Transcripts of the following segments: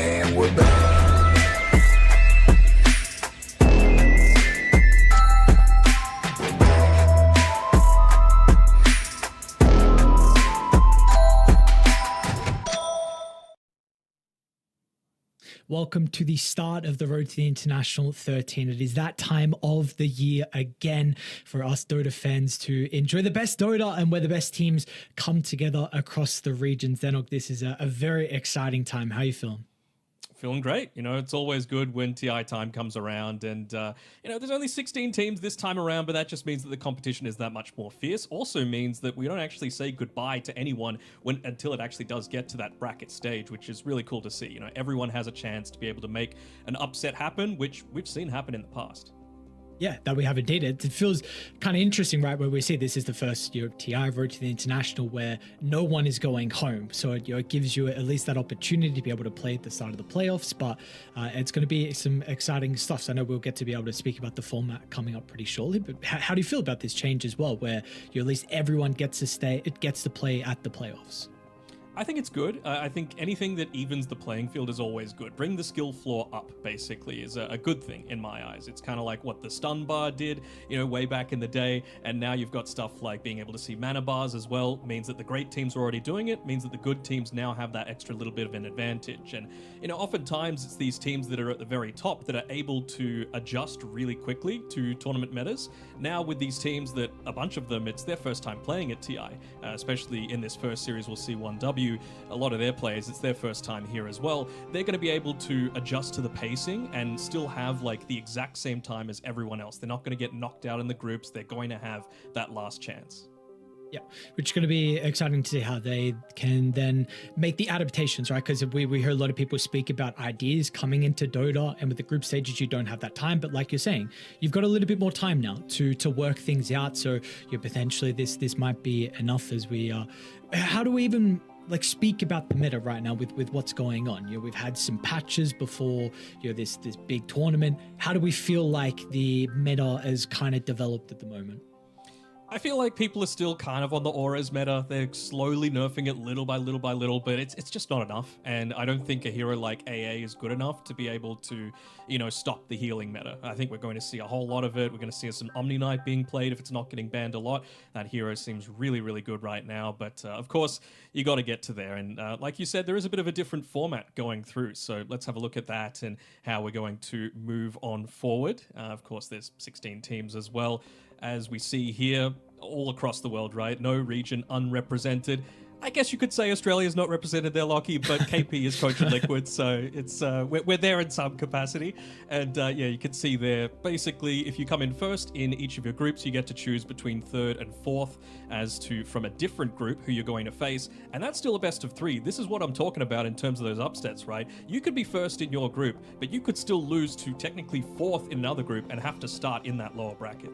And we're back. Welcome to the start of the Road to the International 13. It is that time of the year again for us Dota fans to enjoy the best Dota and where the best teams come together across the regions. Zenok, this is a very exciting time. How are you feeling? Feeling great. You know, it's always good when TI time comes around and, there's only 16 teams this time around, but that just means that the competition is that much more fierce. Also means that we don't actually say goodbye to anyone until it actually does get to that bracket stage, which is really cool to see. You know, everyone has a chance to be able to make an upset happen, which we've seen happen in the past. Yeah, that we have indeed. It feels kind of interesting, right? Where we see this is the first TI Road to the International where no one is going home. So it gives you at least that opportunity to be able to play at the start of the playoffs. But it's going to be some exciting stuff. So I know we'll get to be able to speak about the format coming up pretty shortly. But how do you feel about this change as well, where at least everyone gets to play at the playoffs? I think it's good. I think anything that evens the playing field is always good. Bring the skill floor up, basically, is a good thing in my eyes. It's kind of like what the stun bar did, way back in the day. And now you've got stuff like being able to see mana bars as well. Means that the great teams are already doing it. Means that the good teams now have that extra little bit of an advantage. And, oftentimes it's these teams that are at the very top that are able to adjust really quickly to tournament metas. Now with these teams that a bunch of them, it's their first time playing at TI, especially in this first series, we'll see 1W. A lot of their players, it's their first time here as well. They're going to be able to adjust to the pacing and still have like the exact same time as everyone else. They're not going to get knocked out in the groups. They're going to have that last chance. Yeah, which is going to be exciting to see how they can then make the adaptations, right? Because we heard a lot of people speak about ideas coming into Dota, and with the group stages, you don't have that time. But like you're saying, you've got a little bit more time now to work things out. So potentially this might be enough as we how do we even speak about the meta right now with what's going on? We've had some patches before this big tournament. How do we feel like the meta is kind of developed at the moment? I feel like people are still kind of on the Auras meta. They're slowly nerfing it little by little by little, but it's just not enough. And I don't think a hero like AA is good enough to be able to, stop the healing meta. I think we're going to see a whole lot of it. We're going to see some Omni Knight being played if it's not getting banned a lot. That hero seems really, really good right now. But of course, you got to get to there. And like you said, there is a bit of a different format going through. So let's have a look at that and how we're going to move on forward. Of course, there's 16 teams as well. As we see here, all across the world, right? No region unrepresented. I guess you could say Australia's not represented there, Lockie, but KP is coaching Liquid, so it's we're there in some capacity. And you can see there, basically, if you come in first in each of your groups, you get to choose between third and fourth as to from a different group who you're going to face. And that's still a best of three. This is what I'm talking about in terms of those upsets, right? You could be first in your group, but you could still lose to technically fourth in another group and have to start in that lower bracket.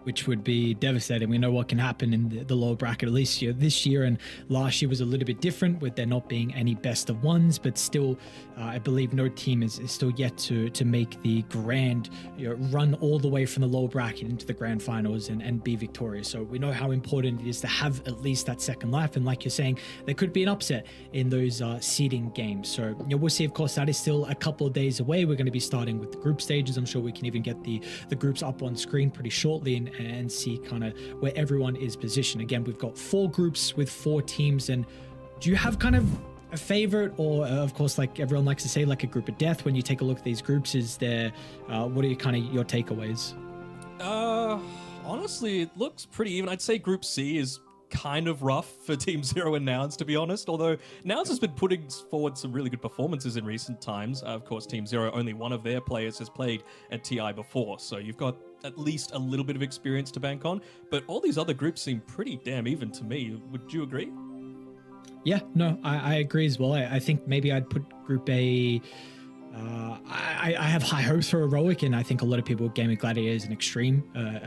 Which would be devastating. We know what can happen in the lower bracket. At least this year and last year was a little bit different with there not being any best of ones, but still, I believe no team is still yet to make the grand run all the way from the lower bracket into the grand finals and be victorious. So we know how important it is to have at least that second life. And like you're saying, there could be an upset in those seeding games. So we'll see. Of course, that is still a couple of days away. We're going to be starting with the group stages. I'm sure we can even get the groups up on screen pretty shortly and see kind of where everyone is positioned. Again, we've got 4 groups with 4 teams. And do you have kind of a favorite, or of course, like everyone likes to say, like a group of death? When you take a look at these groups, is there what are your takeaways? Honestly, it looks pretty even. I'd say Group C is kind of rough for Team Zero and Nouns, to be honest, although Nouns has been putting forward some really good performances in recent times. Of course, Team Zero, only one of their players has played at TI before, so you've got at least a little bit of experience to bank on, but all these other groups seem pretty damn even to me. Would you agree? Yeah, no, I agree as well. I think maybe I'd put Group A I have high hopes for Heroic, and I think a lot of people with Gaming Gladiators and Extreme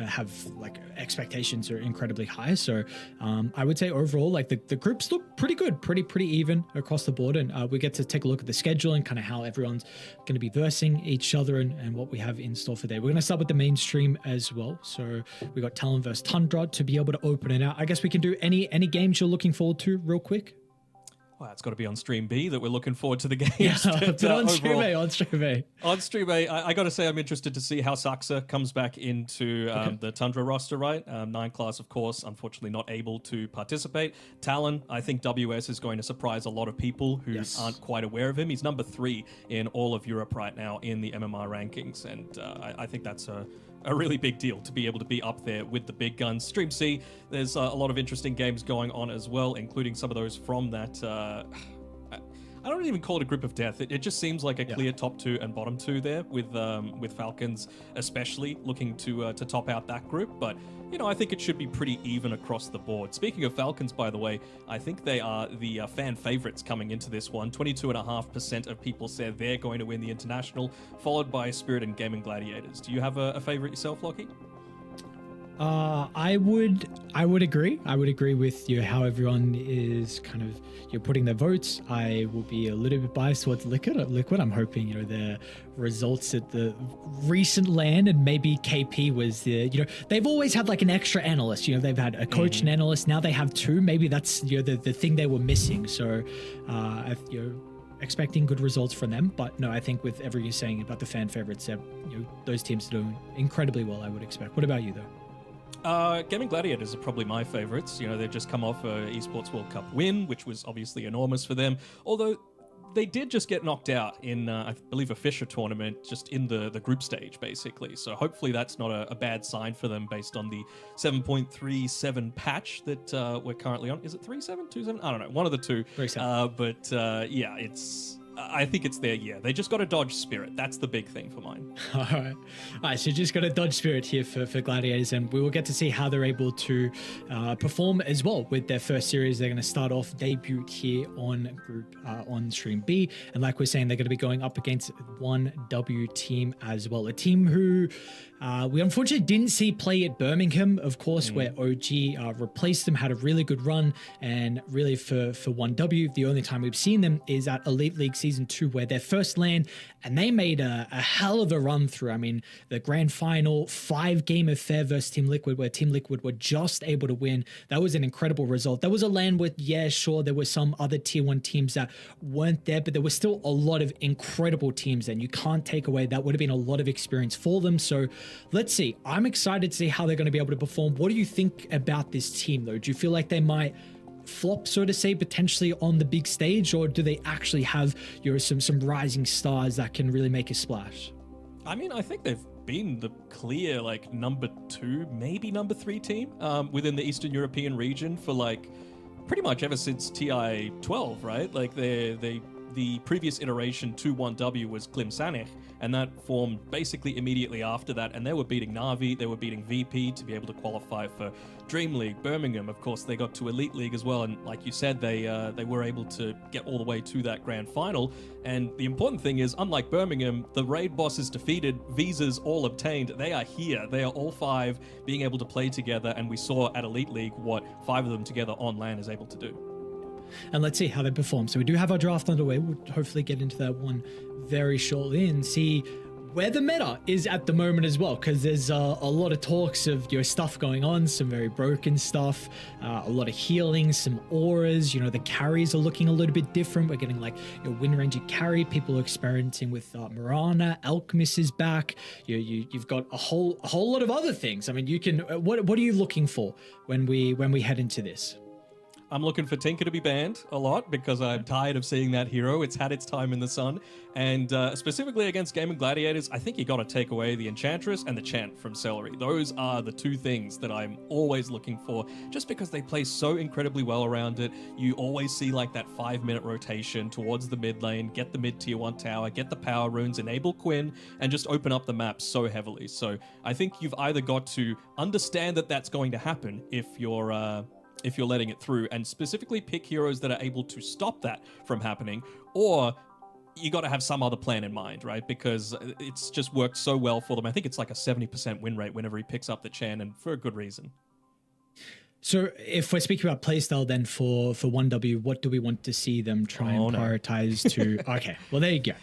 have like expectations are incredibly high. So I would say overall, like the groups look pretty good, pretty even across the board. And we get to take a look at the schedule and kind of how everyone's going to be versing each other and what we have in store for there. We're going to start with the mainstream as well. So we got Talon versus Tundra to be able to open it out. I guess we can do any games you're looking forward to real quick. Well, it's got to be on Stream B that we're looking forward to the games. Yeah, but, but on Stream overall- A, on Stream A. On Stream A, I got to say I'm interested to see how Saxa comes back into the Tundra roster, right? 9 class, of course, unfortunately not able to participate. Talon, I think WS is going to surprise a lot of people who aren't quite aware of him. He's number 3 in all of Europe right now in the MMR rankings, and I think that's a really big deal to be able to be up there with the big guns. Stream C, there's a lot of interesting games going on as well, including some of those from that... I don't even call it a group of death. It just seems like a clear top 2 and bottom 2 there, with Falcons especially looking to top out that group. But I think it should be pretty even across the board. Speaking of Falcons, by the way, I think they are the fan favorites coming into this one. 22.5% of people said they're going to win the international, followed by Spirit and Gaming Gladiators. Do you have a favorite yourself, Lockie? I would agree. I would agree with how everyone is kind of putting their votes. I will be a little bit biased towards Liquid. I'm hoping the results at the recent LAN, and maybe KP was the they've always had like an extra analyst. They've had a coach and analyst. Now they have 2. Maybe that's the thing they were missing. So expecting good results from them. But no, I think with everything you're saying about the fan favorites, those teams are doing incredibly well, I would expect. What about you though? Gaming Gladiators are probably my favorites. They've just come off a Esports World Cup win, which was obviously enormous for them. Although they did just get knocked out in, I believe, a Fisher tournament, just in the group stage, basically. So hopefully that's not a bad sign for them based on the 7.37 patch that we're currently on. Is it 3.7, 2.7? I don't know. One of the two. 3.7. Yeah, I think it's their year. They just got to dodge Spirit. That's the big thing for mine. All right. So just got to dodge Spirit here for Gladiators, and we will get to see how they're able to perform as well with their first series. They're going to start off debut here on Stream B, and like we're saying, they're going to be going up against 1W team as well, a team who we unfortunately didn't see play at Birmingham, of course, where OG replaced them, had a really good run, and really for 1W, the only time we've seen them is at Elite League Season 2, where their first LAN, and they made a hell of a run through. I mean, the grand final, 5-game affair versus Team Liquid, where Team Liquid were just able to win. That was an incredible result. That was a LAN with, sure, there were some other Tier 1 teams that weren't there, but there were still a lot of incredible teams, and you can't take away that would have been a lot of experience for them. So let's see. I'm excited to see how they're going to be able to perform. What do you think about this team, though? Do you feel like they might flop, so to say, potentially on the big stage, or do they actually have some rising stars that can really make a splash? I mean, I think they've been the clear number 2, maybe number 3 team within the Eastern European region for pretty much ever since TI 12, right? The previous iteration to 1W was Glimsanich, and that formed basically immediately after that, and they were beating Na'Vi, they were beating VP to be able to qualify for Dream League. Birmingham, of course, they got to Elite League as well, and like you said, they were able to get all the way to that grand final. And the important thing is, unlike Birmingham, the raid boss is defeated, visas all obtained, they are here. They are all 5 being able to play together, and we saw at Elite League what 5 of them together on LAN is able to do. And let's see how they perform. So we do have our draft underway. We'll hopefully get into that one very shortly and see where the meta is at the moment as well, because there's a lot of talks of stuff going on, some very broken stuff, a lot of healing, some auras. The carries are looking a little bit different. We're getting Wind Ranger carry. People are experimenting with Mirana. Alchemist is back. You've got a whole lot of other things. I mean, you can. What are you looking for when we head into this? I'm looking for Tinker to be banned a lot because I'm tired of seeing that hero. It's had its time in the sun. And specifically against Gaming Gladiators, I think you got to take away the Enchantress and the Chant from Celery. Those are the 2 things that I'm always looking for, just because they play so incredibly well around it. You always see that 5-minute rotation towards the mid lane, get the mid tier 1 tower, get the power runes, enable Quinn, and just open up the map so heavily. So I think you've either got to understand that that's going to happen if you're letting it through, and specifically pick heroes that are able to stop that from happening, or you got to have some other plan in mind, right? Because it's just worked so well for them. I think it's a 70% win rate whenever he picks up the Chan, and for a good reason. So if we're speaking about playstyle then for 1W, what do we want to see them try and prioritize to? Okay, well, there you go.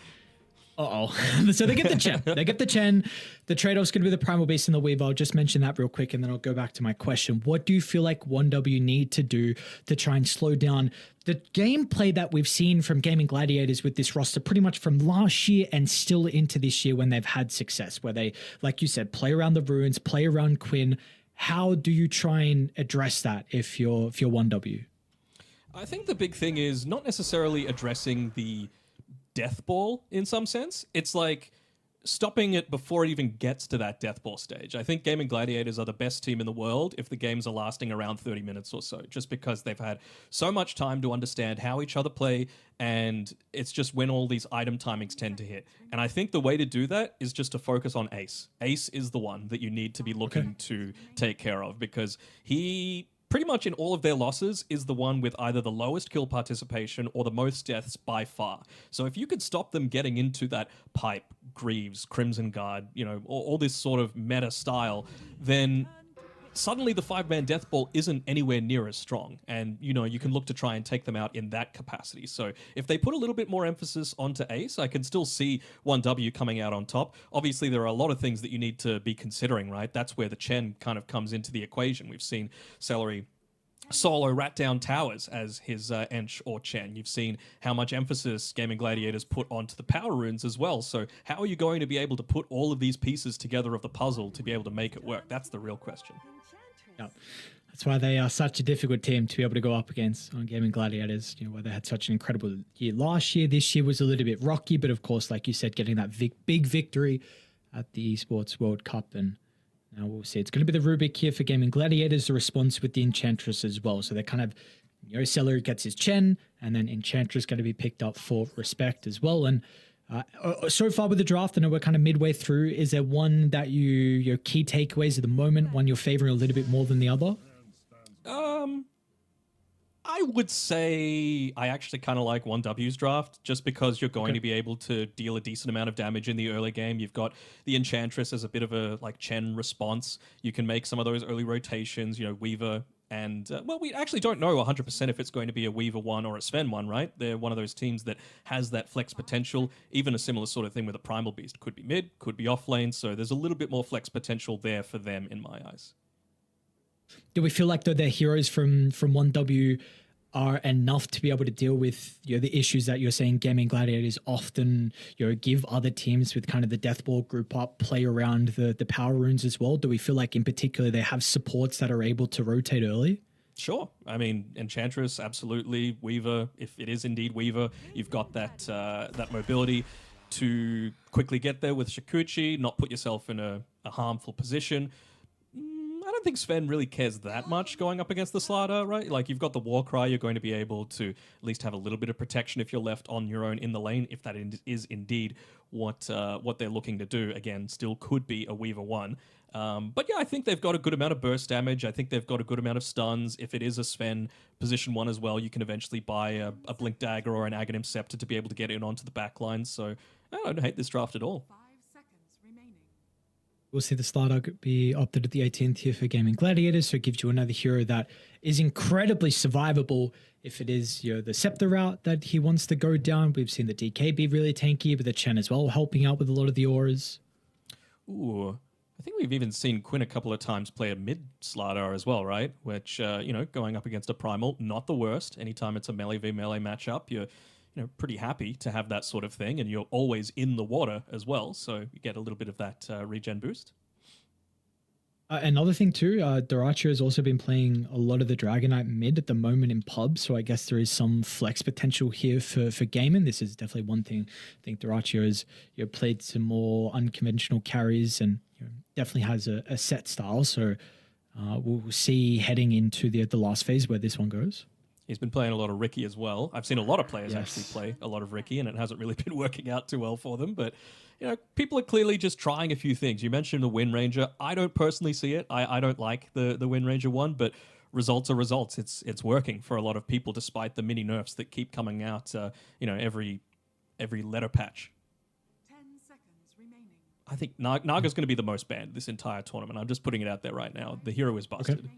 So they get the Chen. They get the Chen. The trade-off's going to be the Primal Beast and the Weaver. I'll just mention that real quick, and then I'll go back to my question. What do you feel like 1W need to do to try and slow down the gameplay that we've seen from Gaming Gladiators with this roster pretty much from last year and still into this year when they've had success, where they, like you said, play around the runes, play around Quinn. How do you try and address that if you're 1W? I think the big thing is not necessarily addressing the death ball in some sense. It's like stopping it before it even gets to that death ball stage. I think Gaming Gladiators are the best team in the world if the games are lasting around 30 minutes or so, just because they've had so much time to understand how each other play, and it's just when all these item timings tend to hit. And I think the way to do that is just to focus on Ace. Ace is the one that you need to be looking to take care of, because he pretty much in all of their losses is the one with either the lowest kill participation or the most deaths by far. So if you could stop them getting into that Pipe, Greaves, Crimson Guard, all this sort of meta style, then suddenly the 5-man death ball isn't anywhere near as strong. And, you can look to try and take them out in that capacity. So if they put a little bit more emphasis onto Ace, I can still see 1W coming out on top. Obviously, there are a lot of things that you need to be considering, right? That's where the Chen kind of comes into the equation. We've seen Celery solo rat down towers as his Ench or Chen. You've seen how much emphasis Gaming Gladiators put onto the power runes as well. So how are you going to be able to put all of these pieces together of the puzzle to be able to make it work? That's the real question. Yeah. That's why they are such a difficult team to be able to go up against on Gaming Gladiators, where they had such an incredible year last year. This year was a little bit rocky, but of course, like you said, getting that big victory at the Esports World Cup. And now we'll see. It's going to be the Rubik here for Gaming Gladiators, the response with the Enchantress as well. So they're kind of, Celery gets his Chen, and then Enchantress going to be picked up for Respect as well. And so far with the draft, I know we're kind of midway through. Is there one that your key takeaways at the moment, one you're favoring a little bit more than the other? I would say I actually kind of like 1W's draft, just because you're going to be able to deal a decent amount of damage in the early game. You've got the Enchantress as a bit of a Chen response. You can make some of those early rotations, Weaver. And, we actually don't know 100% if it's going to be a Weaver 1 or a Sven 1, right? They're one of those teams that has that flex potential. Even a similar sort of thing with a Primal Beast. Could be mid, could be off lane. So there's a little bit more flex potential there for them in my eyes. Do we feel like though their heroes from 1W are enough to be able to deal with the issues that you're saying Gaming Gladiators often give other teams with kind of the death ball group up, play around the power runes as well? Do we feel like in particular they have supports that are able to rotate early? Sure. I mean, Enchantress, absolutely. Weaver, if it is indeed Weaver, you've got that mobility to quickly get there with Shikuchi, not put yourself in a harmful position. I don't think Sven really cares that much going up against the Slardar, right? Like, you've got the Warcry, you're going to be able to at least have a little bit of protection if you're left on your own in the lane, if that is indeed what they're looking to do. Again, still could be a Weaver 1. But yeah, I think they've got a good amount of burst damage. I think they've got a good amount of stuns. If it is a Sven position 1 as well, you can eventually buy a Blink Dagger or an Aghanim Scepter to be able to get in onto the backline. So I don't hate this draft at all. We'll see the Slardar be opted at the 18th here for Gaming Gladiators, so it gives you another hero that is incredibly survivable if it is the Scepter route that he wants to go down. We've seen the DK be really tanky, but the Chen as well helping out with a lot of the auras. Ooh, I think we've even seen Quinn a couple of times play a mid Slardar as well, right? Which, going up against a Primal, not the worst. Anytime it's a melee v melee matchup, you're pretty happy to have that sort of thing, and you're always in the water as well, so you get a little bit of that regen boost. Another thing too, Dyrachyo has also been playing a lot of the Dragonite mid at the moment in pub, so I guess there is some flex potential here for gaming. This is definitely one thing. I think Dyrachyo has played some more unconventional carries and definitely has a set style, so we'll see heading into the last phase where this one goes. He's been playing a lot of Ricky as well. I've seen a lot of players actually play a lot of Ricky, and it hasn't really been working out too well for them. But, people are clearly just trying a few things. You mentioned the Wind Ranger. I don't personally see it. I don't like the Wind Ranger one, but results are results. It's working for a lot of people, despite the mini nerfs that keep coming out, every letter patch. 10 seconds remaining. I think Naga's going to be the most banned this entire tournament. I'm just putting it out there right now. The hero is busted. Okay.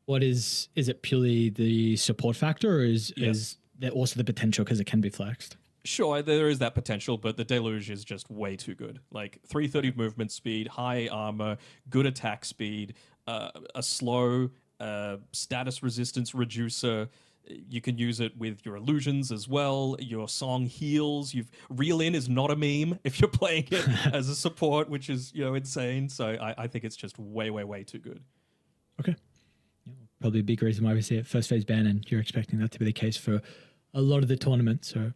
What is it purely the support factor, or is there also the potential because it can be flexed? Sure, there is that potential, but the Deluge is just way too good. Like 330 movement speed, high armor, good attack speed, a slow status resistance reducer. You can use it with your illusions as well. Your song heals. Reel in is not a meme if you're playing it as a support, which is insane. So I think it's just way, way, way too good. Okay. Probably a big reason why we see it first phase ban, and you're expecting that to be the case for a lot of the tournament. So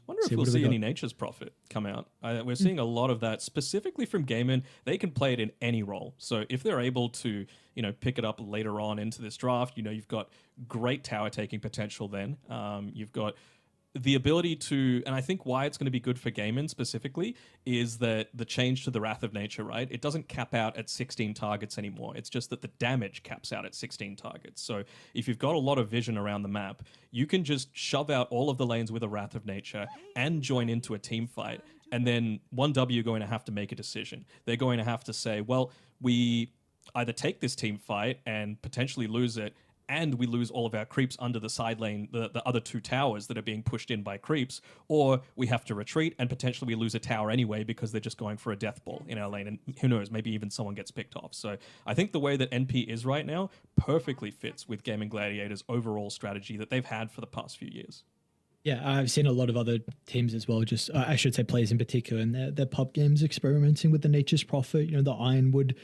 wonder if we'll see any Nature's Prophet come out. We're seeing a lot of that, specifically from Gaiman. They can play it in any role. So if they're able to, pick it up later on into this draft, you've got great tower taking potential then. You've got the ability to, and I think why it's going to be good for Gaiman specifically is that the change to the Wrath of Nature, right? It doesn't cap out at 16 targets anymore. It's just that the damage caps out at 16 targets. So if you've got a lot of vision around the map, you can just shove out all of the lanes with a Wrath of Nature and join into a team fight. And then 1W are going to have to make a decision. They're going to have to say, well, we either take this team fight and potentially lose it, and we lose all of our creeps under the side lane, the other two towers that are being pushed in by creeps, or we have to retreat and potentially we lose a tower anyway because they're just going for a death ball in our lane, and who knows, maybe even someone gets picked off. So I think the way that NP is right now perfectly fits with Gaming Gladiators' overall strategy that they've had for the past few years. Yeah, I've seen a lot of other teams as well, just I should say players in particular, in their pub games experimenting with the Nature's Prophet, the Ironwood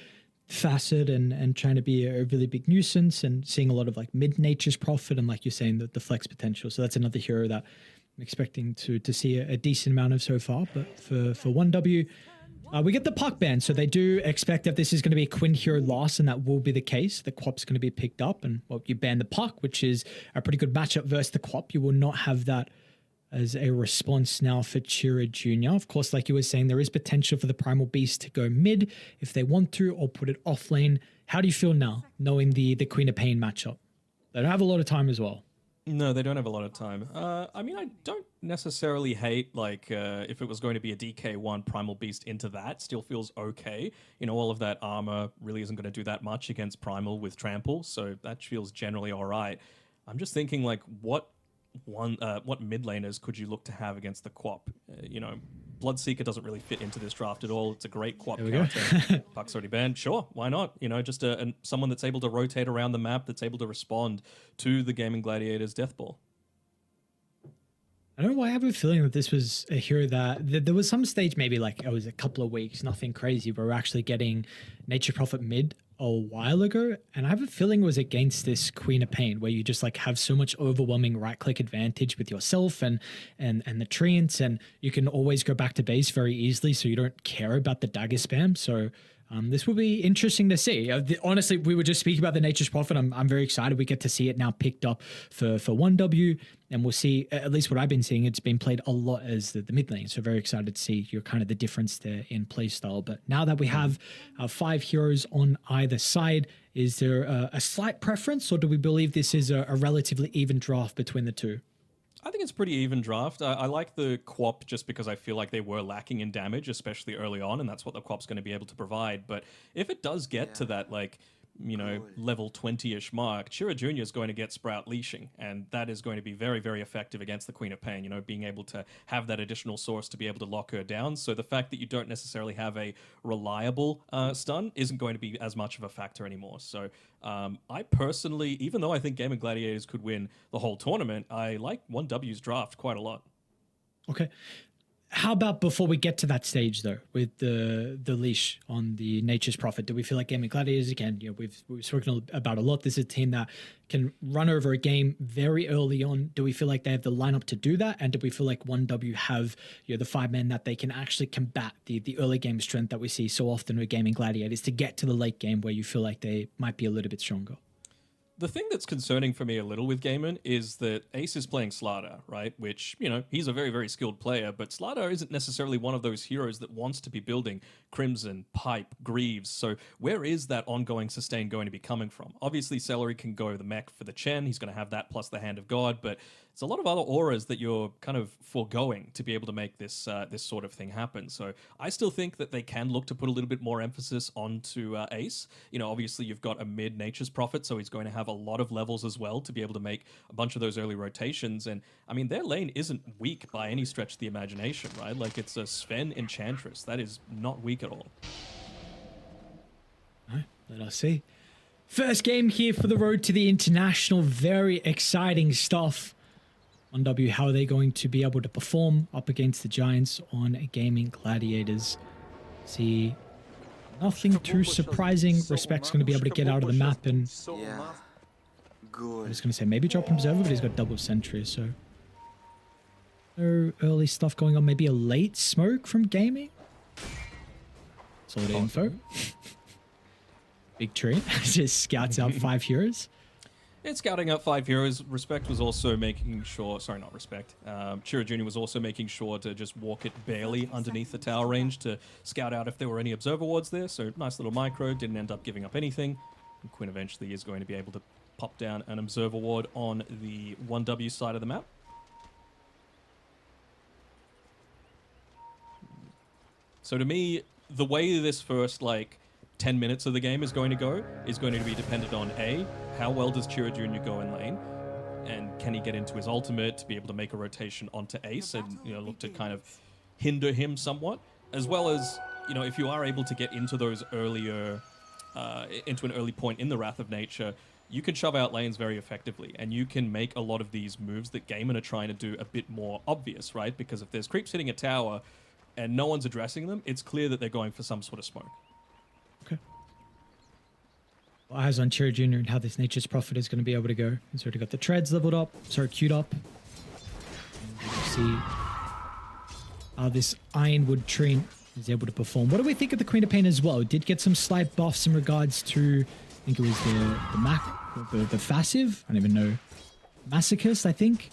facet and trying to be a really big nuisance, and seeing a lot of like mid Nature's Prophet and, like you're saying, the flex potential. So that's another hero that I'm expecting to see a decent amount of so far. But for 1W, we get the puck ban. So they do expect that this is going to be a Quinn hero loss, and that will be the case. The Quap's going to be picked up, and you ban the puck, which is a pretty good matchup versus the Quap. You will not have that as a response now for Chira Jr. Of course, like you were saying, there is potential for the Primal Beast to go mid if they want to, or put it off lane. How do you feel now, knowing the Queen of Pain matchup? They don't have a lot of time as well. No, they don't have a lot of time. I mean, I don't necessarily hate, if it was going to be a DK1 Primal Beast into that, still feels okay. All of that armor really isn't going to do that much against Primal with Trample, so that feels generally all right. I'm just thinking, what mid laners could you look to have against the Quap? Bloodseeker doesn't really fit into this draft at all. It's a great Quap counter. Puck's already banned. Sure, why not? Just someone that's able to rotate around the map, that's able to respond to the Gaming Gladiators Death Ball. I don't know why I have a feeling that this was a hero that there was some stage, maybe it was a couple of weeks, nothing crazy, but we're actually getting Nature Prophet mid a while ago, and I have a feeling it was against this Queen of Pain, where you just have so much overwhelming right click advantage with yourself and the treants, and you can always go back to base very easily, so you don't care about the dagger spam. So this will be interesting to see. Honestly, we were just speaking about the Nature's Prophet. I'm very excited we get to see it now picked up for 1W, and we'll see, at least what I've been seeing, it's been played a lot as the mid lane. So very excited to see your kind of the difference there in play style. But now that we have 5 heroes on either side, is there a slight preference, or do we believe this is a relatively even draft between the two? I think it's pretty even draft. I like the Quap just because I feel like they were lacking in damage, especially early on, and that's what the Quap's going to be able to provide. But if it does get to that, level 20-ish mark, Chira Jr. is going to get Sprout leashing, and that is going to be very, very effective against the Queen of Pain, being able to have that additional source to be able to lock her down. So the fact that you don't necessarily have a reliable stun isn't going to be as much of a factor anymore. So I personally, even though I think Gaming Gladiators could win the whole tournament, I like 1W's draft quite a lot. Okay. How about before we get to that stage, though, with the leash on the Nature's Prophet? Do we feel like Gaming Gladiators, again, we've spoken about a lot, this is a team that can run over a game very early on. Do we feel like they have the lineup to do that? And do we feel like 1W have the 5 men that they can actually combat the early game strength that we see so often with Gaming Gladiators to get to the late game where you feel like they might be a little bit stronger? The thing that's concerning for me a little with Gaiman is that Ace is playing Slardar, right? Which, he's a very, very skilled player, but Slardar isn't necessarily one of those heroes that wants to be building Crimson, Pipe, Greaves. So where is that ongoing sustain going to be coming from? Obviously, Celery can go the mech for the Chen. He's going to have that plus the Hand of God, but it's a lot of other auras that you're kind of foregoing to be able to make this this sort of thing happen. So I still think that they can look to put a little bit more emphasis onto Ace. You know, obviously you've got a mid Nature's Prophet, so he's going to have a lot of levels as well to be able to make a bunch of those early rotations. And I mean, their lane isn't weak by any stretch of the imagination, right? Like, it's a Sven Enchantress. That is not weak at all. All right, let us see. First game here for the road to the international. Very exciting stuff. 1W, how are they going to be able to perform up against the Giants on Gaming Gladiators? See, nothing too surprising. Respect's going to be able to get out of the map, and Yeah. I Good. was going to say maybe drop an observer, but he's got double sentry, so no early stuff going on. Maybe a late smoke from Gaming. Solid info. Big tree. Just scouts out 5 heroes. It's scouting out 5 heroes. Respect was also making sure, sorry, not Respect. Chira Jr. was also making sure to just walk it barely underneath the tower range to scout out if there were any observer wards there. So nice little micro, didn't end up giving up anything. And Quinn eventually is going to be able to pop down an observer ward on the 1W side of the map. So to me, the way this first, like, 10 minutes of the game is going to go is going to be dependent on A, how well does Chira Jr. go in lane, and can he get into his ultimate to be able to make a rotation onto Ace and, you know, look to kind of hinder him somewhat, as well as, you know, if you are able to get into those earlier, into an early point in the Wrath of Nature, you can shove out lanes very effectively, and you can make a lot of these moves that Gaiman are trying to do a bit more obvious, right? Because if there's creeps hitting a tower and no one's addressing them, it's clear that they're going for some sort of smoke. Okay. Eyes on Chira Jr. and how this Nature's Prophet is going to be able to go. He's already got the treads leveled up, sorry, queued up. And you see how this Ironwood tree is able to perform. What do we think of the Queen of Pain as well? Did get some slight buffs in regards to, I think it was the Fassive? I don't even know. Masochist, I think.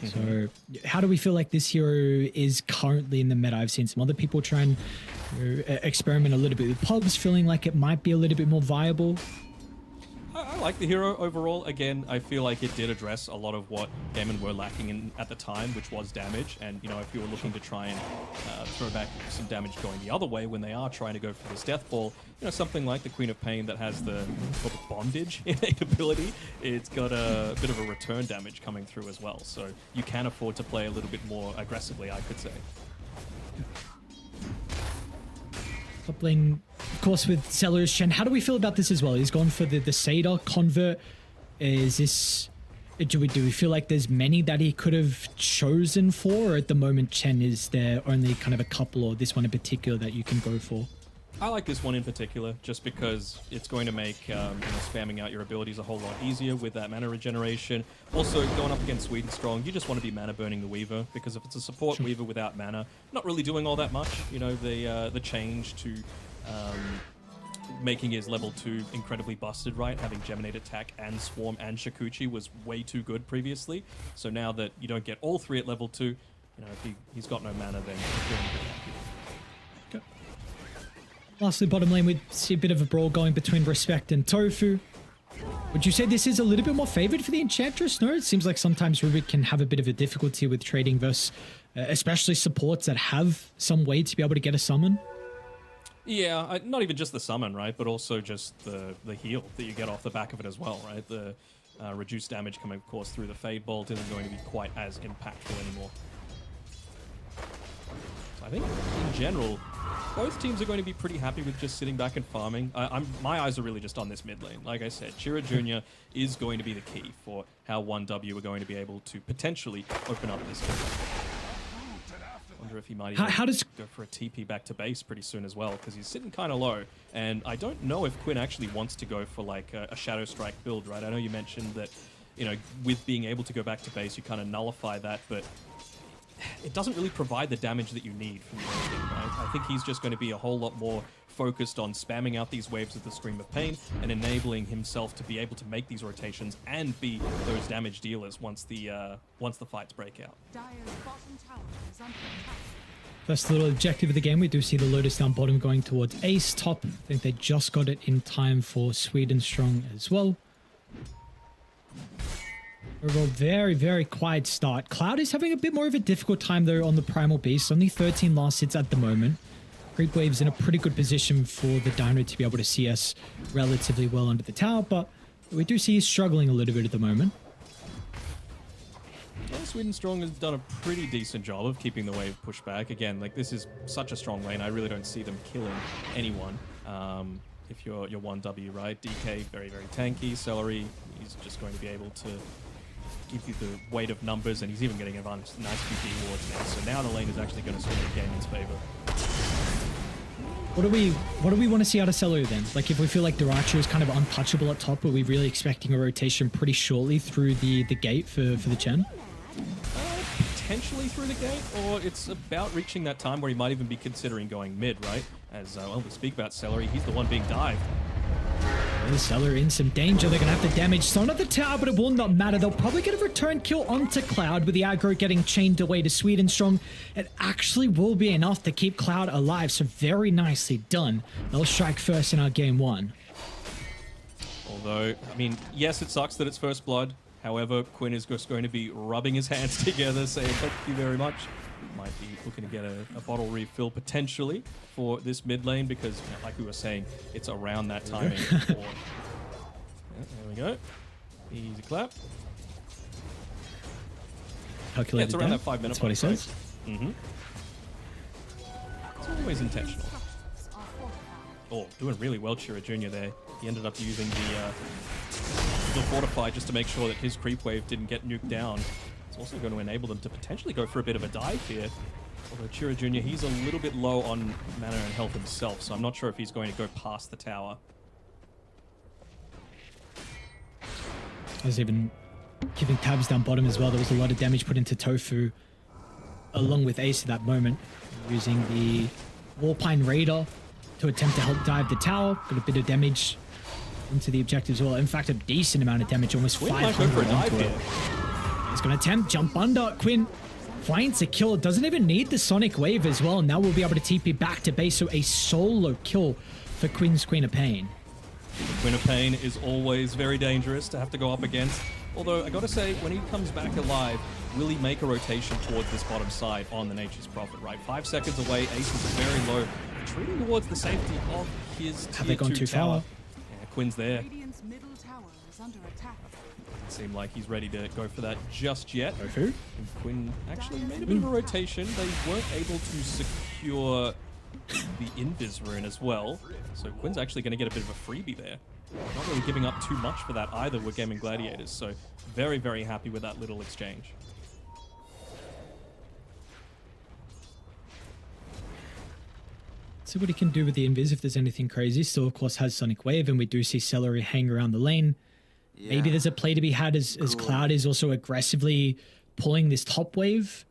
So how do we feel like this hero is currently in the meta? I've seen some other people try and experiment a little bit with pubs, feeling like it might be a little bit more viable. I like the hero overall. Again, I feel like it did address a lot of what Gaiman were lacking in at the time, which was damage. And, you know, if you were looking to try and throw back some damage going the other way when they are trying to go for this death ball, you know, something like the Queen of Pain that has the bondage innate ability, it's got a bit of a return damage coming through as well. So you can afford to play a little bit more aggressively, I could say. Top lane, of course, with Sellers Shen. How do we feel about this as well? He's gone for the Seder convert. Is this... Do we feel like there's many that he could have chosen for? Or at the moment, Chen, is there only kind of a couple, or this one in particular that you can go for? I like this one in particular, just because it's going to make spamming out your abilities a whole lot easier with that mana regeneration. Also, going up against Sweden Strong, you just want to be mana burning the Weaver, because if it's a support Weaver without mana, not really doing all that much. You know, the change to making his level 2 incredibly busted, right? Having Geminate Attack and Swarm and Shikuchi was way too good previously. So now that you don't get all 3 at level 2, you know, if he's got no mana, then he's feeling pretty happy. Lastly, bottom lane, we see a bit of a brawl going between Respect and Tofu. Would you say this is a little bit more favored for the Enchantress? No, it seems like sometimes Rubik can have a bit of a difficulty with trading versus especially supports that have some way to be able to get a summon. Yeah, not even just the summon, right? But also just the heal that you get off the back of it as well, right? The reduced damage coming, of course, through the Fade Bolt isn't going to be quite as impactful anymore. So I think, in general, both teams are going to be pretty happy with just sitting back and farming. My eyes are really just on this mid lane. Like I said, Chira Jr. is going to be the key for how 1W are going to be able to potentially open up this game. I wonder if he might even go for a TP back to base pretty soon as well, because he's sitting kind of low. And I don't know if Quinn actually wants to go for like a Shadow Strike build, right? I know you mentioned that, you know, with being able to go back to base, you kind of nullify that, but it doesn't really provide the damage that you need from the early game, right? I think he's just going to be a whole lot more focused on spamming out these waves of the Scream of Pain and enabling himself to be able to make these rotations and be those damage dealers once the fights break out. Dire's bottom tower is under attack. First little objective of the game, we do see the Lotus down bottom going towards Ace top. I think they just got it in time for Sweden Strong as well. Overall, very, very quiet start. Cloud is having a bit more of a difficult time, though, on the Primal Beast. Only 13 last hits at the moment. Creep Wave's in a pretty good position for the Dino to be able to see us relatively well under the tower, but we do see he's struggling a little bit at the moment. Well, Sweden Strong has done a pretty decent job of keeping the wave pushed back. Again, like, this is such a strong lane. I really don't see them killing anyone. If you're 1W, right? DK, very, very tanky. Celery, he's just going to be able to give you the weight of numbers, and he's even getting a nice few D wards now. So now the lane is actually going to swing the game in his favor. What do we want to see out of Celery then? Like, if we feel like Diracho is kind of untouchable at top, are we really expecting a rotation pretty shortly through the gate for the Chen? Potentially through the gate, or it's about reaching that time where he might even be considering going mid, right? As well, we speak about Celery, he's the one being dived. Celery in some danger. They're going to have to damage Son at the tower, but it will not matter. They'll probably get a return kill onto Cloud with the aggro getting chained away to Sweden Strong. It actually will be enough to keep Cloud alive, so very nicely done. They'll strike first in our game one. Although, I mean, yes, it sucks that it's first blood. However, Quinn is just going to be rubbing his hands together, saying thank you very much. Might be looking to get a bottle refill potentially for this mid lane because, you know, like we were saying, it's around that timing. Yeah, there we go. Easy clap. Calculated. Yeah, it's around that 5 minute. That's what he says. Mm-hmm. It's always intentional. Oh, doing really well, Chira Jr. there. He ended up using the fortify just to make sure that his creep wave didn't get nuked down. It's also going to enable them to potentially go for a bit of a dive here. Although Chira Jr., he's a little bit low on mana and health himself, so I'm not sure if he's going to go past the tower. I was even giving tabs down bottom as well. There was a lot of damage put into Tofu along with Ace at that moment, using the Warpine Raider to attempt to help dive the tower. Got a bit of damage into the objective as well. In fact, a decent amount of damage, almost 500 onto it. He's going to attempt jump under. Quinn finds a kill. Doesn't even need the Sonic Wave as well. Now we'll be able to TP back to base. So a solo kill for Quinn's Queen of Pain. Queen of Pain is always very dangerous to have to go up against. Although, I gotta say, when he comes back alive, will he make a rotation towards this bottom side on the Nature's Prophet, right? 5 seconds away, Ace is very low, retreating towards the safety of his tier 2 Have they gone too tower. far? Yeah, Quinn's there. Radiant's middle tower is under attack. Doesn't seem like he's ready to go for that just yet. Tofu? And Quinn actually made a bit of a rotation. They weren't able to secure the Invis rune as well. So Quinn's actually going to get a bit of a freebie there. Not really giving up too much for that either with Gaming Gladiators. So very, very happy with that little exchange. See what he can do with the Invis if there's anything crazy. Still, of course, has Sonic Wave, and we do see Celery hang around the lane. Yeah. Maybe there's a play to be had as Cloud is also aggressively pulling this top wave.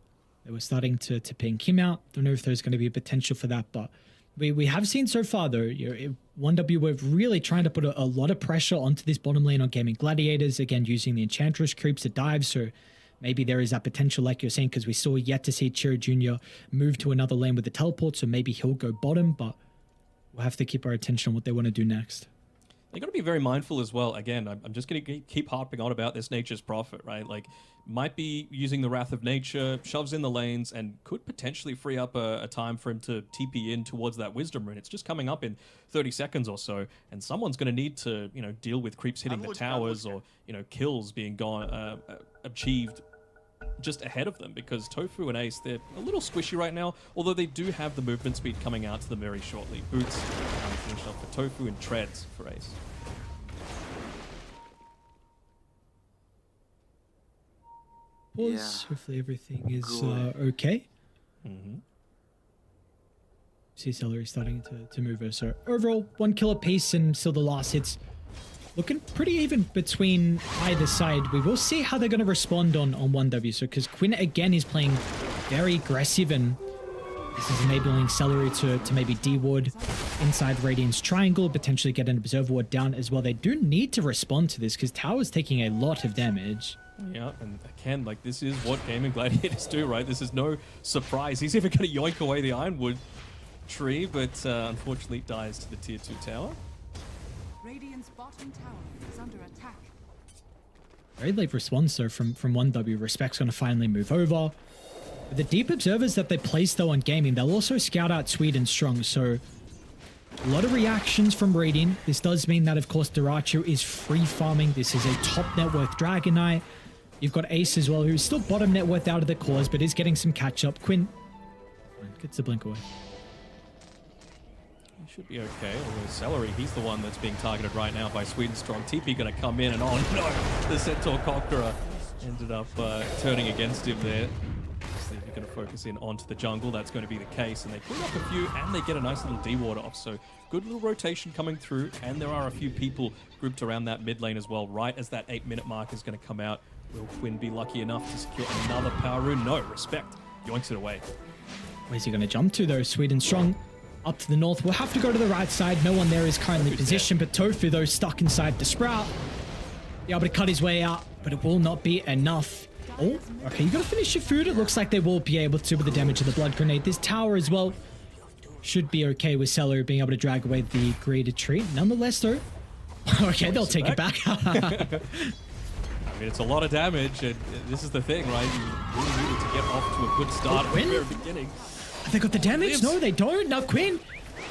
They were starting to ping him out. Don't know if there's going to be a potential for that, but we have seen so far, though, 1W, we're really trying to put a lot of pressure onto this bottom lane on Gaming Gladiators, again, using the Enchantress creeps to dive, so maybe there is that potential, like you're saying, because we still yet to see Chira Jr. move to another lane with the teleport, so maybe he'll go bottom, but we'll have to keep our attention on what they want to do next. They got to be very mindful as well. Again, I'm just going to keep harping on about this Nature's Prophet, right? Like, might be using the Wrath of Nature, shoves in the lanes, and could potentially free up a time for him to TP in towards that Wisdom Rune. It's just coming up in 30 seconds or so, and someone's going to need to, deal with creeps hitting the towers or, kills being achieved just ahead of them, because Tofu and Ace, they're a little squishy right now, although they do have the movement speed coming out to them very shortly. Boots finished off for Tofu and Treads for Ace. Pause. Yeah. Hopefully everything is okay. Mm-hmm. See Celery starting to move her. So overall, 1 kill apiece, and still the last hits looking pretty even between either side. We will see how they're going to respond on 1W. So because Quinn again is playing very aggressive, and this is enabling Celery to maybe D-ward inside Radiant's triangle, potentially get an Observer Ward down as well. They do need to respond to this because Tower's taking a lot of damage. Yeah, and again, like, this is what Gaming Gladiators do, right? This is no surprise. He's even going to yoink away the Ironwood tree, but unfortunately dies to the tier 2 tower. Radiant's bottom tower is under attack. Very late response though from 1W. Respect's going to finally move over. The deep observers that they place though on gaming, they'll also scout out Sweden strong. So a lot of reactions from Radiant. This does mean that of course Duracho is free farming. This is a top net worth Dragon Knight. You've got Ace as well, who's still bottom net worth out of the cause, but is getting some catch up. Quinn gets the blink away. He should be okay. Although Celery, he's the one that's being targeted right now by Sweden Strong. TP going to come in, and oh no, the Centaur Conqueror ended up turning against him there. So if you're going to focus in onto the jungle, that's going to be the case. And they put up a few, and they get a nice little D-ward off. So good little rotation coming through, and there are a few people grouped around that mid lane as well, right as that 8-minute mark is going to come out. Will Quinn be lucky enough to secure another power rune? No, Respect yoinks it away. Where's he going to jump to though? Sweden Strong up to the north. We'll have to go to the right side. No one there is currently positioned, but Tofu though stuck inside the Sprout. Be able to cut his way out, but it will not be enough. Oh, okay, you got to finish your food. It looks like they will be able to with the damage of the blood grenade. This tower as well should be okay with Celery being able to drag away the greater tree. Nonetheless though, okay, they'll take it back. I mean, it's a lot of damage, and this is the thing, right? You really needed to get off to a good start at the very beginning. Have they got the damage? No, they don't. Now Quinn,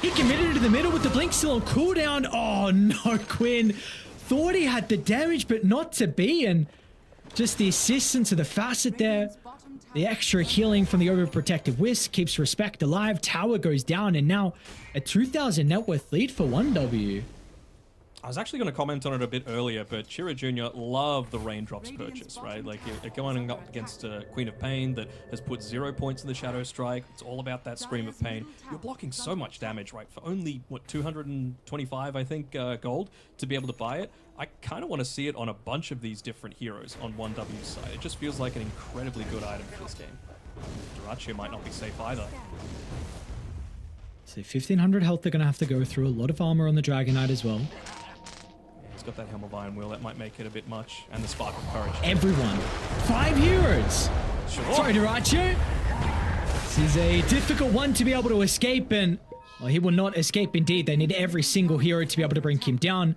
he committed to the middle with the blink still on cooldown. Oh no, Quinn thought he had the damage, but not to be, and just the assistance of the facet there. The extra healing from the overprotective Wisp keeps Respect alive. Tower goes down, and now a 2,000 net worth lead for 1W. I was actually going to comment on it a bit earlier, but Chira Jr. loved the Raindrops purchase, right? Like, you're going up against Queen of Pain that has put 0 points in the Shadow Strike. It's all about that Scream of Pain. You're blocking so much damage, right? For only, what, 225, I think, gold to be able to buy it. I kind of want to see it on a bunch of these different heroes on 1W's side. It just feels like an incredibly good item for this game. Duracho might not be safe either. So 1,500 health they're going to have to go through. A lot of armor on the Dragon Knight as well. Got that Helm of Iron Will, that might make it a bit much, and the Spark of Courage. Everyone, 5 heroes. Sure. Sorry, Duracho. This is a difficult one to be able to escape, and well, he will not escape indeed. They need every single hero to be able to bring him down.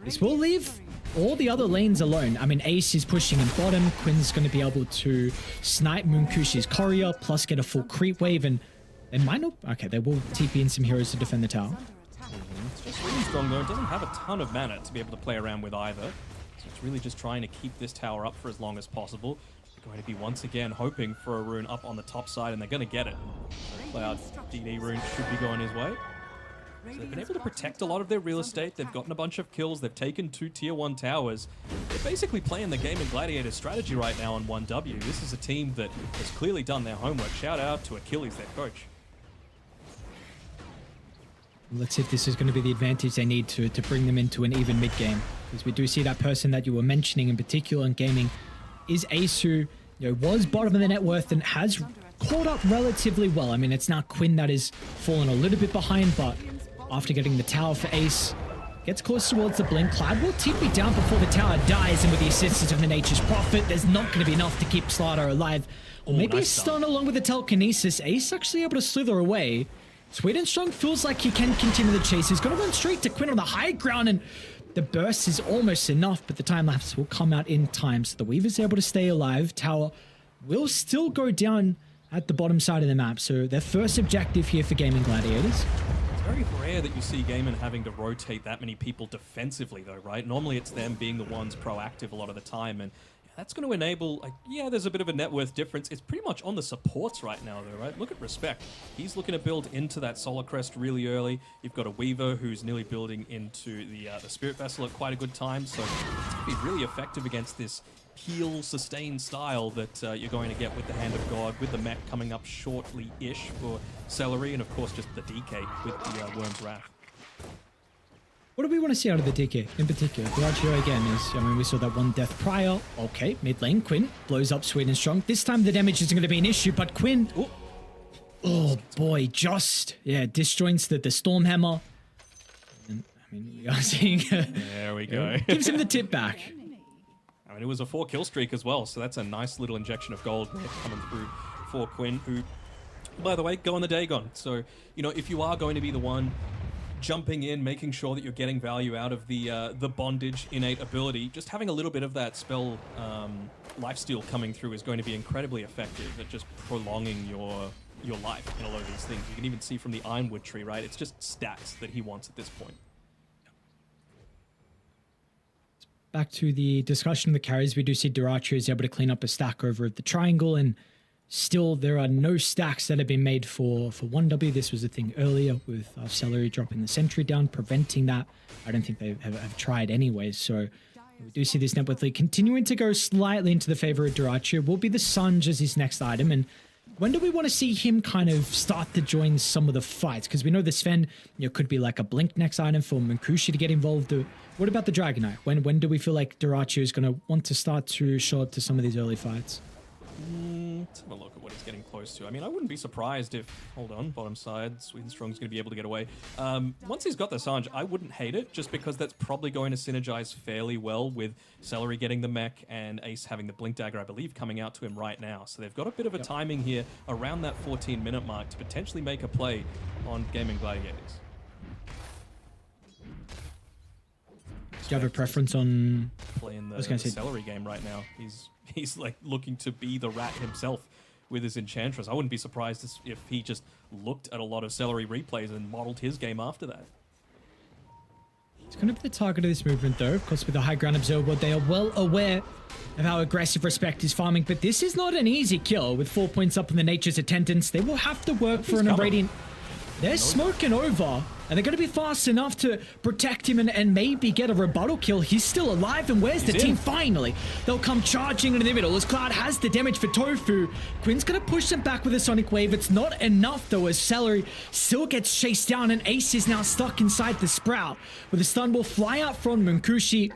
This will leave all the other lanes alone. I mean, Ace is pushing in bottom. Quinn's going to be able to snipe Moonkushi's courier, plus get a full creep wave, and they might not. Okay, they will TP in some heroes to defend the tower. It's just really strong though. It doesn't have a ton of mana to be able to play around with either. So it's really just trying to keep this tower up for as long as possible. They're going to be once again hoping for a rune up on the top side, and they're going to get it. So Cloud DD rune should be going his way. So they've been able to protect a lot of their real estate. They've gotten a bunch of kills. They've taken 2 tier 1 towers. They're basically playing the game in Gladiator strategy right now on 1W. This is a team that has clearly done their homework. Shout out to Achilles, their coach. Let's see if this is going to be the advantage they need to bring them into an even mid game. Because we do see that person that you were mentioning in particular in gaming is Ace, who was bottom of the net worth and has caught up relatively well. I mean, it's now Quinn that is fallen a little bit behind, but after getting the tower for Ace, gets close towards the blink. Cloud will TP down before the tower dies, and with the assistance of the Nature's Prophet, there's not going to be enough to keep Slardar alive. Or maybe nice a stun along with the telekinesis. Ace actually able to slither away. Sweden Strong feels like he can continue the chase. He's going to run straight to Quinn on the high ground, and the burst is almost enough, but the time lapse will come out in time. So the Weaver's able to stay alive. Tower will still go down at the bottom side of the map. So their first objective here for Gaming Gladiators. It's very rare that you see Gaiman having to rotate that many people defensively though, right? Normally it's them being the ones proactive a lot of the time, and that's going to enable, like, yeah, there's a bit of a net worth difference. It's pretty much on the supports right now, though, right? Look at Respect. He's looking to build into that Solar Crest really early. You've got a Weaver who's nearly building into the Spirit Vessel at quite a good time. So it's going to be really effective against this heal, sustain style that you're going to get with the Hand of God, with the mech coming up shortly-ish for Celery, and of course just the DK with the Worm's Wrath. What do we want to see out of the DK in particular? Duracho again is, I mean, we saw that one death prior. Okay, mid lane, Quinn blows up Sweden Strong. This time the damage isn't going to be an issue, but Quinn, oh boy, just, disjoints the Stormhammer. And, I mean, we are seeing, there we go. Gives him the tip back. I mean, it was a 4 kill streak as well, so that's a nice little injection of gold there coming through for Quinn, who, by the way, go on the Dagon. So, if you are going to be the one jumping in, making sure that you're getting value out of the bondage innate ability. Just having a little bit of that spell lifesteal coming through is going to be incredibly effective at just prolonging your life in a lot of these things. You can even see from the Ironwood tree, right? It's just stats that he wants at this point. Back to the discussion of the carries, we do see Duracho is able to clean up a stack over at the triangle, and still there are no stacks that have been made for 1W. This was a thing earlier with Celery dropping the sentry down, preventing that. I don't think they have tried anyways, so we do see this network lead continuing to go slightly into the favor of Duracho. Will be the Sunge as his next item, and when do we want to see him kind of start to join some of the fights? Because we know the Sven, could be like a blink next item for Munkushi to get involved. What about the Dragonite? When do we feel like Duracho is going to want to start to show up to some of these early fights? Let's have a look at what he's getting close to. I mean, I wouldn't be surprised if, hold on, bottom side, Sweet and Strong's going to be able to get away. Once he's got the Sange, I wouldn't hate it, just because that's probably going to synergize fairly well with Celery getting the mech and Ace having the Blink Dagger, I believe, coming out to him right now. So they've got a bit of a timing here around that 14-minute mark to potentially make a play on Gaming Gladiators. Do you have a preference on playing the Celery game right now? He's like looking to be the rat himself with his Enchantress. I wouldn't be surprised if he just looked at a lot of Celery replays and modeled his game after that. It's going to be the target of this movement, though. Of course, with the high ground observer, they are well aware of how aggressive Respect is farming, but this is not an easy kill. With 4 points up in the Nature's attendance, they will have to work for an Radiant. They're smoking over, and they're going to be fast enough to protect him and maybe get a rebuttal kill. He's still alive, and where's the team? Finally, they'll come charging into the middle as Cloud has the damage for Tofu. Quinn's going to push them back with a Sonic Wave. It's not enough, though, as Celery still gets chased down, and Ace is now stuck inside the Sprout. With a stun will fly out from Munkushi,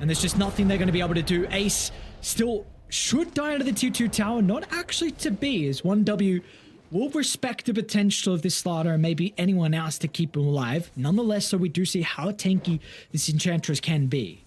and there's just nothing they're going to be able to do. Ace still should die under the 2-2 tower, not actually to be, as 1W will respect the potential of this Slaughter and maybe anyone else to keep him alive. Nonetheless, so we do see how tanky this Enchantress can be.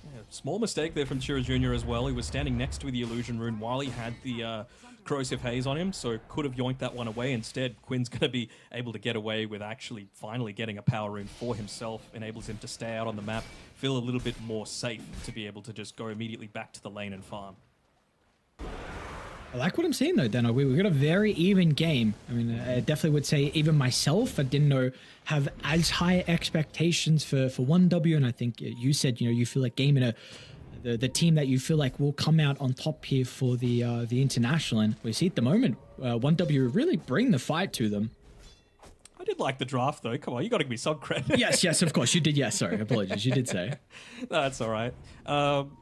Yeah, small mistake there from Chira Jr. as well. He was standing next to the Illusion Rune while he had the Corrosive Haze on him, so could have yoinked that one away. Instead, Quinn's going to be able to get away with actually finally getting a Power Rune for himself. Enables him to stay out on the map, feel a little bit more safe to be able to just go immediately back to the lane and farm. I like what I'm seeing, though, Dano. We got a very even game. I mean, I definitely would say even myself, I didn't have as high expectations for 1W, and I think you said, you feel like gaming the team that you feel like will come out on top here for the international, and we see at the moment 1W really bring the fight to them. I did like the draft, though. Come on, you got to give me some credit. Yes, of course. You did, yes. Sorry, apologies. You did say. No, that's all right.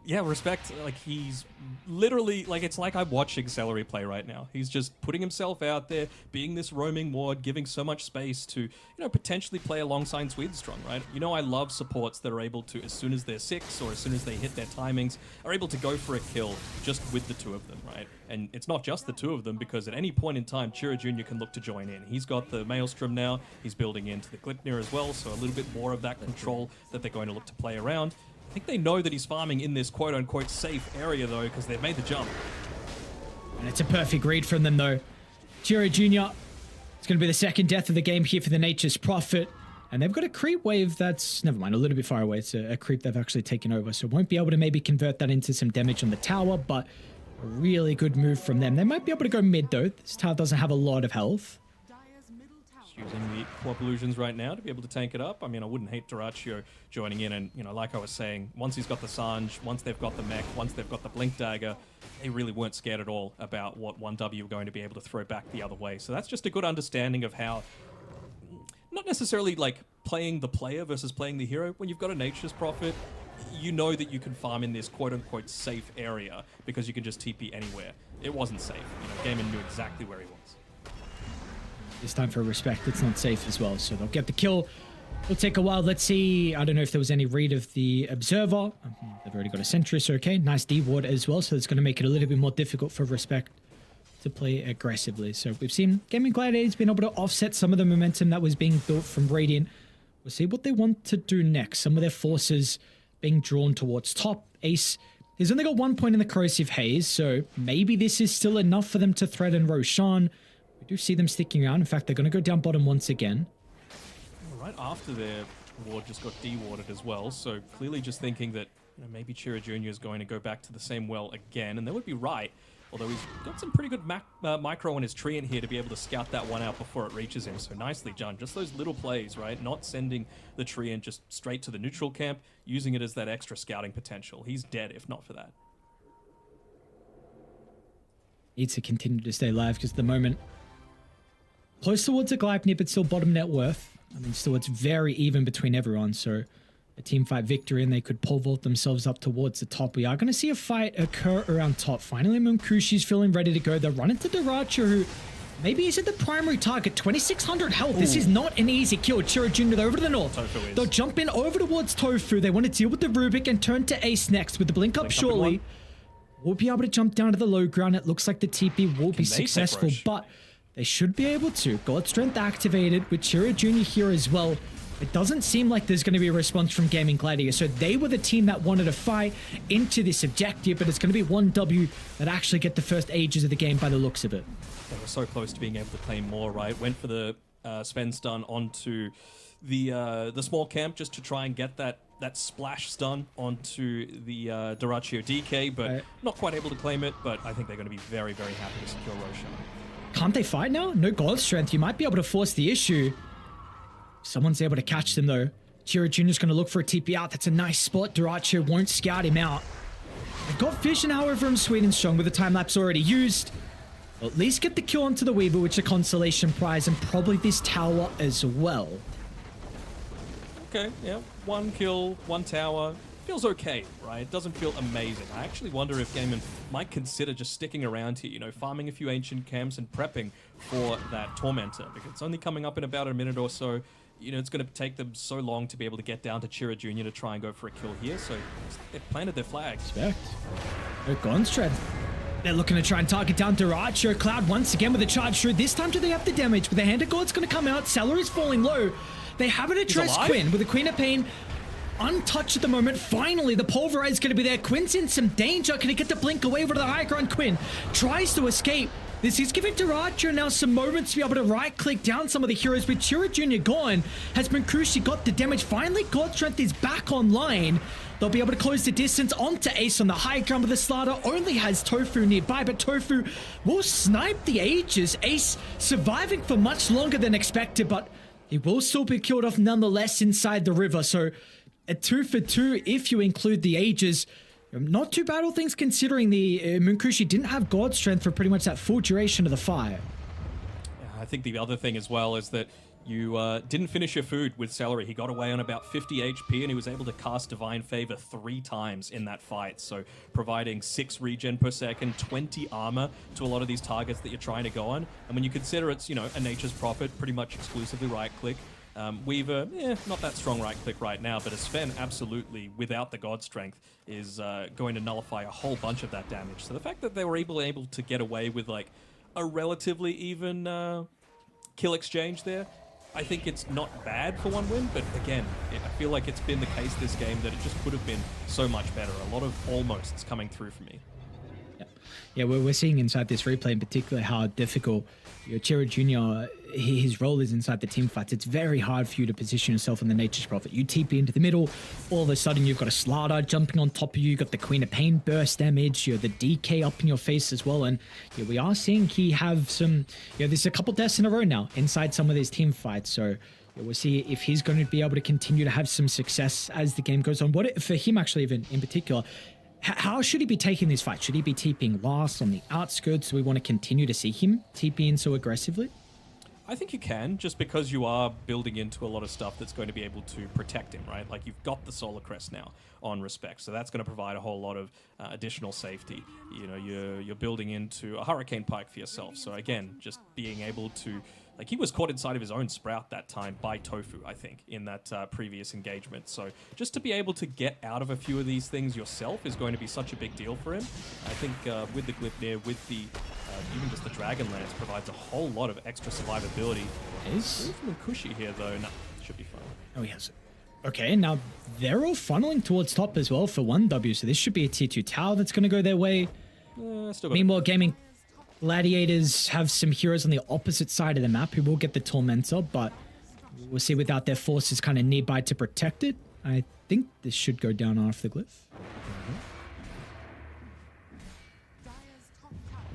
Yeah, Respect, like, he's literally, like, it's like I'm watching Celery play right now. He's just putting himself out there, being this roaming ward, giving so much space to, potentially play alongside Swedenstrong, right? I love supports that are able to, as soon as they're 6 or as soon as they hit their timings, are able to go for a kill just with the two of them, right? And it's not just the two of them, because at any point in time, Chira Jr. can look to join in. He's got the Maelstrom now. He's building into the Glipnir as well, so a little bit more of that control that they're going to look to play around. I think they know that he's farming in this quote-unquote safe area, though, because they've made the jump. And it's a perfect read from them, though. Chira Jr. It's going to be the second death of the game here for the Nature's Prophet. And they've got a creep wave that's, never mind, a little bit far away. It's a creep they've actually taken over, so won't be able to maybe convert that into some damage on the tower, but a really good move from them. They might be able to go mid, though. This tower doesn't have a lot of health. Using the Co-op Illusions right now to be able to tank it up. I mean, I wouldn't hate Duracho joining in, and, like I was saying, once he's got the Sange, once they've got the mech, once they've got the Blink Dagger, they really weren't scared at all about what 1W were going to be able to throw back the other way. So that's just a good understanding of how, not necessarily like playing the player versus playing the hero. When you've got a Nature's Prophet, you know that you can farm in this quote-unquote safe area because you can just TP anywhere. It wasn't safe. Gaimin knew exactly where he was. This time for Respect, it's not safe as well, so they'll get the kill. It'll take a while. Let's see. I don't know if there was any read of the Observer. They've already got a Sentry, so okay. Nice D-Ward as well, so it's going to make it a little bit more difficult for Respect to play aggressively. So we've seen Gaming Gladiators being able to offset some of the momentum that was being built from Radiant. We'll see what they want to do next. Some of their forces being drawn towards top. Ace, he's only got 1 point in the Corrosive Haze, so maybe this is still enough for them to threaten Roshan. We do see them sticking around. In fact, they're going to go down bottom once again. All right after their ward just got dewarded as well. So clearly just thinking that maybe Chira Jr. is going to go back to the same well again, and they would be right. Although he's got some pretty good micro on his tree in here to be able to scout that one out before it reaches him. So nicely done. Just those little plays, right? Not sending the tree in just straight to the neutral camp, using it as that extra scouting potential. He's dead if not for that. Needs to continue to stay alive because at the moment, close towards a Gleipnir, but still bottom net worth. I mean, still it's very even between everyone. So a team fight victory and they could pole vault themselves up towards the top. We are going to see a fight occur around top. Finally, Munkushi's feeling ready to go. They'll run into Daracha, who maybe isn't the primary target. 2,600 health. Ooh. This is not an easy kill. Chira Jr. over to the north. They'll jump in over towards Tofu. They want to deal with the Rubik and turn to Ace next with the blink up shortly. We'll be able to jump down to the low ground. It looks like the TP will be successful, but they should be able to. God Strength activated with Chira Jr. here as well. It doesn't seem like there's going to be a response from Gaming Gladiator. So they were the team that wanted to fight into this objective, but it's going to be 1W that actually get the first ages of the game by the looks of it. They were so close to being able to claim more, right? Went for the Sven stun onto the small camp just to try and get that splash stun onto the Dyrachio DK, but not quite able to claim it. But I think they're going to be very, very happy to secure Roshan. Can't they fight now? No God Strength. You might be able to force the issue. Someone's able to catch them though. Chira Jr.'s going to look for a TP out. That's a nice spot. Dyrachio won't scout him out. They've got vision, however, from Sweden Strong with the time lapse already used. They'll at least get the kill onto the Weaver, which is a consolation prize, and probably this tower as well. Okay, yeah. 1 kill, 1 tower. Feels okay, right? It doesn't feel amazing. I actually wonder if Gaiman might consider just sticking around here, farming a few ancient camps and prepping for that Tormentor, because it's only coming up in about a minute or so. It's going to take them so long to be able to get down to Chira Jr. to try and go for a kill here, so they've planted their flags. Respect. No God Strength. They're looking to try and target down Dyrachio. Cloud once again with a charge through. This time do they have the damage? With the Hand of God's going to come out. Salar is falling low. They haven't addressed Quinn with the Queen of Pain untouched at the moment. Finally, the Pulverize is going to be there. Quinn's in some danger. Can he get the blink away over to the high ground? Quinn tries to escape. This is giving Dyrachio now some moments to be able to right-click down some of the heroes. With Chira Jr. gone, has Munkushi got the damage? Finally, God Strength is back online. They'll be able to close the distance onto Ace on the high ground, but the Slaughter only has Tofu nearby, but Tofu will snipe the Aegis. Ace surviving for much longer than expected, but he will still be killed off nonetheless inside the river. So a 2 for 2 if you include the Aegis. Not too bad all things considering the Munkushi didn't have God Strength for pretty much that full duration of the fire. Yeah, I think the other thing as well is that you didn't finish your food with Celery. He got away on about 50 HP and he was able to cast Divine Favor 3 times in that fight. So providing 6 regen per second, 20 armor to a lot of these targets that you're trying to go on. And when you consider it's, a Nature's Prophet, pretty much exclusively right click. Weaver, not that strong right click right now, but a Sven absolutely, without the God Strength, is going to nullify a whole bunch of that damage. So the fact that they were able to get away with like a relatively even kill exchange there, I think it's not bad for 1 win, but again, I feel like it's been the case this game that it just could have been so much better. A lot of almosts coming through for me. Yeah, we're seeing inside this replay in particular how difficult Chira Jr., his role is inside the team fights. It's very hard for you to position yourself in the Nature's Prophet. You TP into the middle, all of a sudden you've got a Slaughter jumping on top of you, you've got the Queen of Pain burst damage, the DK up in your face as well, and we are seeing he have some, there's a couple deaths in a row now inside some of these team fights, so we'll see if he's going to be able to continue to have some success as the game goes on. What for him actually even in particular, how should he be taking this fight? Should he be TPing last on the outskirts? Do we want to continue to see him TP in so aggressively? I think you can, just because you are building into a lot of stuff that's going to be able to protect him, right? Like you've got the Solar Crest now on Respect, so that's going to provide a whole lot of additional safety. You're building into a Hurricane Pike for yourself. So again, just being able to, like he was caught inside of his own Sprout that time by Tofu, I think, in that previous engagement. So just to be able to get out of a few of these things yourself is going to be such a big deal for him. I think with the Gleipnir, with the even just the Dragon Lance provides a whole lot of extra survivability. Is Munkushi here though? No, should be fine. Oh, he has it. Okay, now they're all funneling towards top as well for 1W, so this should be a tier 2 tower that's going to go their way. Meanwhile, Gaming Gladiators have some heroes on the opposite side of the map who will get the Tormentor, but we'll see without their forces kind of nearby to protect it. I think this should go down after the glyph.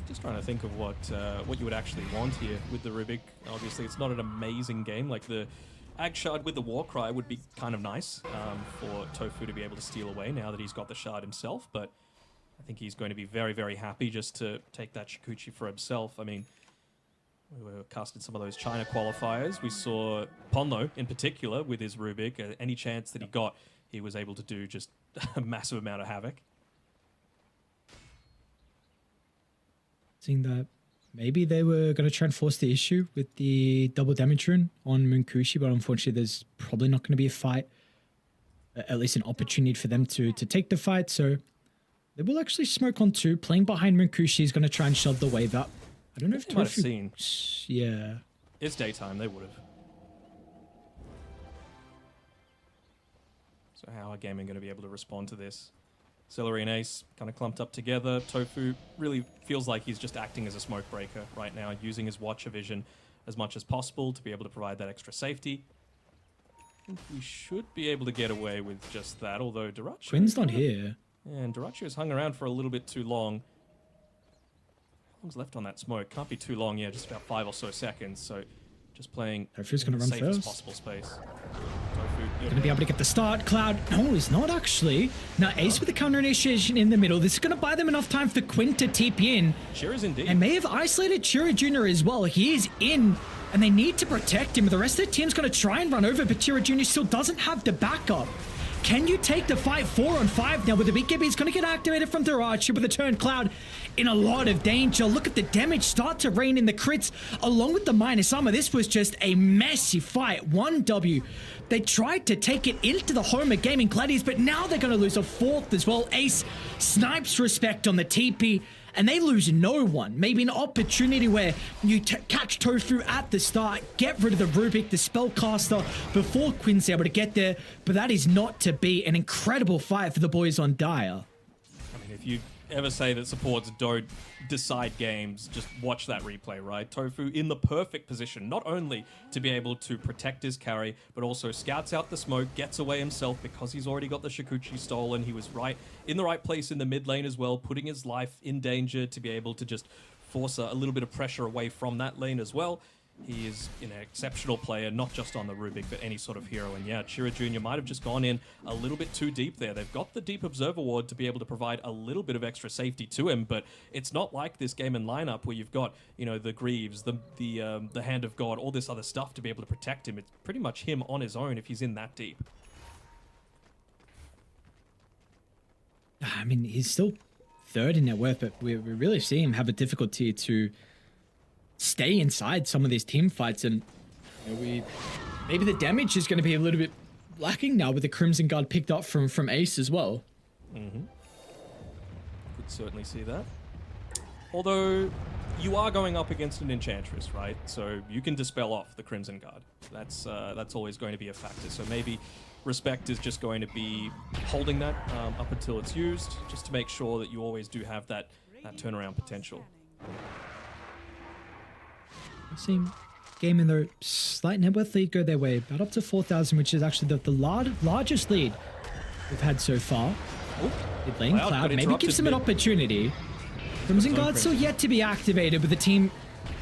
Just trying to think of what you would actually want here with the Rubik. Obviously, it's not an amazing game. Like the Ag Shard with the Warcry would be kind of nice for Tofu to be able to steal away now that he's got the Shard himself. But I think he's going to be very, very happy just to take that Shikuchi for himself. I mean, we were casted some of those China qualifiers. We saw Ponlo in particular with his Rubik. Any chance that he got, he was able to do just a massive amount of havoc. Seeing that maybe they were going to try and force the issue with the double damage rune on Munkushi, but unfortunately there's probably not going to be a fight, at least an opportunity for them to take the fight. So they will actually smoke on 2. Playing behind Munkushi is going to try and shove the wave up. I don't know if they might have Tofu... seen. Yeah. It's daytime, they would have. So how are Gaming going to be able to respond to this? Celery and Ace kind of clumped up together. Tofu really feels like he's just acting as a smoke breaker right now, using his Watcher vision as much as possible to be able to provide that extra safety. I think we should be able to get away with just that, although Duracho... Quinn's not here. Yeah, and Duracio's hung around for a little bit too long. How long's left on that smoke? Can't be too long, yeah, just about 5 or so seconds, so just playing Tofu's going to run safest first. possible space. Tofu, Going to be able to get the start. Cloud, no, he's not actually. Now, Ace with the counter initiation in the middle. This is going to buy them enough time for Quinn to TP in. Chira's indeed. And may have isolated Chira Jr. as well. He is in, and they need to protect him. The rest of the team's going to try and run over, but Chira Jr. still doesn't have the backup. Can you take the fight 4 on 5 now with the BKB? It's going to get activated from Duracho with the turn. Cloud in a lot of danger. Look at the damage start to rain in the crits along with the minus armor. This was just a messy fight. 1W. They tried to take it into the home of Gaming Gladiators, but now they're going to lose a 4th as well. Ace snipes respect on the TP. And they lose no one. Maybe an opportunity where you catch Tofu at the start, get rid of the Rubik, the spellcaster, before Quinn's able to get there. But that is not to be. An incredible fight for the boys on Dire. I mean, if you ever say that supports don't decide games, just watch that replay, right? Tofu in the perfect position, not only to be able to protect his carry, but also scouts out the smoke, gets away himself because he's already got the Shikuchi stolen. He was right in the right place in the mid lane as well, putting his life in danger to be able to just force a little bit of pressure away from that lane as well. He is an exceptional player, not just on the Rubik, but any sort of hero. And yeah, Chira Jr. might have just gone in a little bit too deep there. They've got the Deep Observer Ward to be able to provide a little bit of extra safety to him, but it's not like this game and lineup where you've got, you know, the Greaves, the Hand of God, all this other stuff to be able to protect him. It's pretty much him on his own if he's in that deep. I mean, he's still 3rd in net worth, but we really see him have a difficulty to stay inside some of these team fights, and you know, maybe the damage is going to be a little bit lacking now with the Crimson Guard picked up from Ace as well. Could certainly see that. Although you are going up against an Enchantress, right? So you can dispel off the Crimson Guard. That's always going to be a factor. So maybe Respect is just going to be holding that up until it's used, just to make sure that you always do have that turnaround potential. Same game in the slight net worth lead go their way, about up to 4,000, which is actually the largest lead we've had so far. Mid lane, Cloud maybe gives them an opportunity. Crimson Guard still yet to be activated, but the team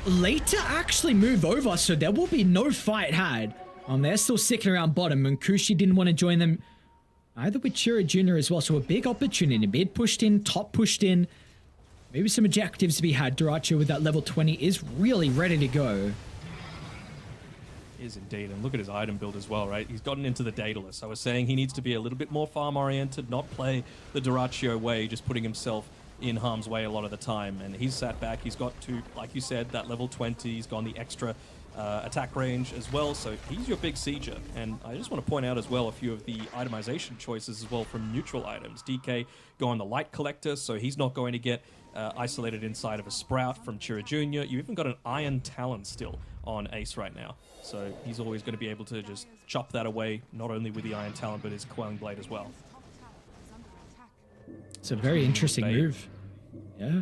late to actually move over, so there will be no fight had. They're still sticking around bottom. Munkushi didn't want to join them either with Chira Jr. as well, so a big opportunity. Mid pushed in, top pushed in. Maybe some objectives to be had. Duracho with that level 20 is really ready to go. Is indeed, and look at his item build as well, right? He's gotten into the Daedalus. I was saying he needs to be a little bit more farm-oriented, not play the Duracho way, just putting himself in harm's way a lot of the time. And he's sat back. He's got to, like you said, that level 20. He's gone the extra attack range as well, so he's your big sieger. And I just want to point out as well a few of the itemization choices as well from neutral items. DK going the Light Collector, so he's not going to get isolated inside of a Sprout from Chira Jr. You even got an Iron Talon still on Ace right now, so he's always going to be able to just chop that away, not only with the Iron Talon, but his Quelling Blade as well. It's a very interesting move. Yeah.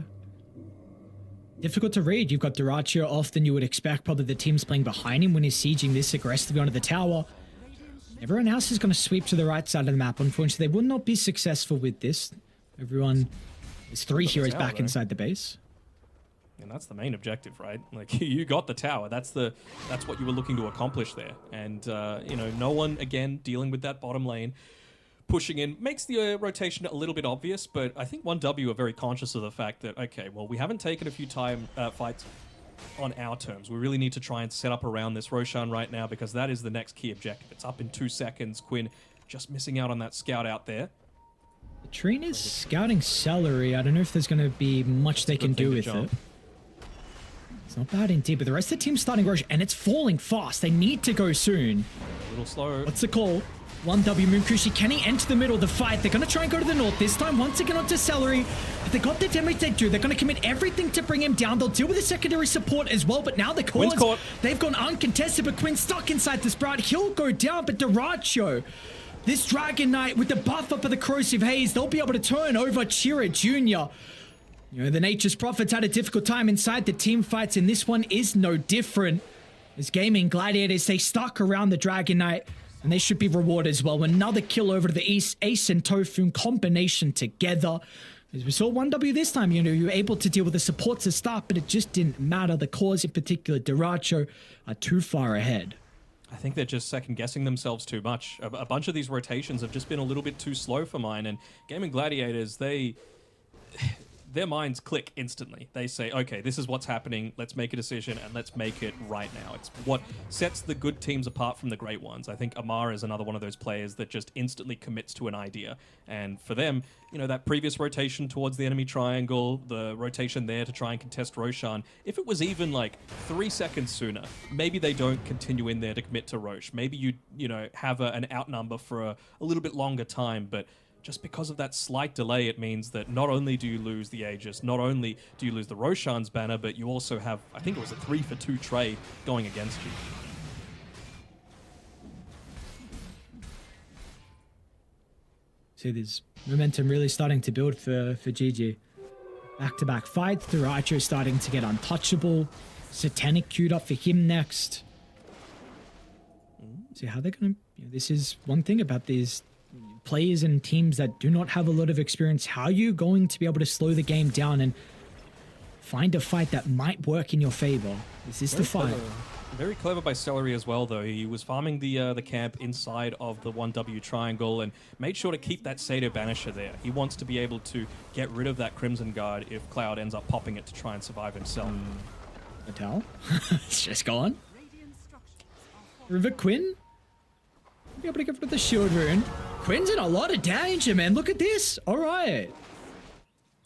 difficult to read. You've got Dyrachyo. Often you would expect probably the teams playing behind him when he's sieging this aggressively onto the tower. Everyone else is going to sweep to the right side of the map. Unfortunately, they will not be successful with this. Everyone, there's 3 heroes back inside the base. And that's the main objective, right? Like, you got the tower. That's what you were looking to accomplish there. And, you know, no one, again, dealing with that bottom lane. Pushing in makes the rotation a little bit obvious, but I think 1W are very conscious of the fact that, okay, well, we haven't taken a few fights on our terms. We really need to try and set up around this Roshan right now, because that is the next key objective. It's up in 2 seconds. Quinn just missing out on that scout out there. The train is scouting Celery. I don't know if there's going to be much they can do with it. It's not bad indeed, but the rest of the team's starting Rosh, and it's falling fast. They need to go soon. A little slow. What's the call? 1W Munkushi, can he enter the middle of the fight? They're going to try and go to the north this time, once again onto Celery. If they got the damage they do, they're going to commit everything to bring him down. They'll deal with the secondary support as well, but now the cores, they've gone uncontested, but Quinn's stuck inside the Sprout. He'll go down, but Dyrachyo, this Dragon Knight with the buff up of the Corrosive Haze, they'll be able to turn over Chira Jr. You know, the Nature's Prophets had a difficult time inside the team fights, and this one is no different. As Gaming Gladiators, they stuck around the Dragon Knight, and they should be rewarded as well. Another kill over to the east. Ace and Tofu combination together. As we saw 1W this time, you know, you were able to deal with the supports to start, but it just didn't matter. The cores, in particular, Dyrachyo, are too far ahead. I think they're just second-guessing themselves too much. A bunch of these rotations have just been a little bit too slow for mine, and Gaming Gladiators, their minds click instantly. They say, okay, this is what's happening. Let's make a decision and let's make it right now. It's what sets the good teams apart from the great ones. I think Amar is another one of those players that just instantly commits to an idea. And for them, you know, that previous rotation towards the enemy triangle, the rotation there to try and contest Roshan, if it was even like 3 seconds sooner, maybe they don't continue in there to commit to Rosh. Maybe you know, have an outnumber for a little bit longer time, but just because of that slight delay, it means that not only do you lose the Aegis, not only do you lose the Roshan's banner, but you also have, I think it was a 3-for-2 trade going against you. See, there's momentum really starting to build for GG. Back-to-back fights. Dyrachyo starting to get untouchable. Satanic queued up for him next. See how they're going to... You know, this is one thing about these players and teams that do not have a lot of experience. How are you going to be able to slow the game down and find a fight that might work in your favor? Is this the fight? Very clever by Celery as well, though. He was farming the camp inside of the 1W triangle and made sure to keep that Satyr Banisher there. He wants to be able to get rid of that Crimson Guard if Cloud ends up popping it to try and survive himself. Natal? It's just gone. River Quinn? Be able to get rid of the shield rune. Quinn's in a lot of danger, man. Look at this. All right.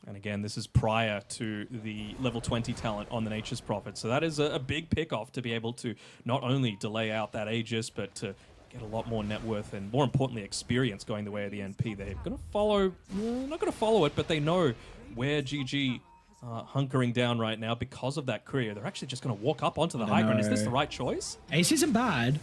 And again, this is prior to the level 20 talent on the Nature's Prophet. So that is a big pick-off to be able to not only delay out that Aegis, but to get a lot more net worth and, more importantly, experience going the way of the NP. They're going to follow, not going to follow it, but they know where GG hunkering down right now because of that courier. They're actually just going to walk up onto the high ground. Is this the right choice? Ace isn't bad.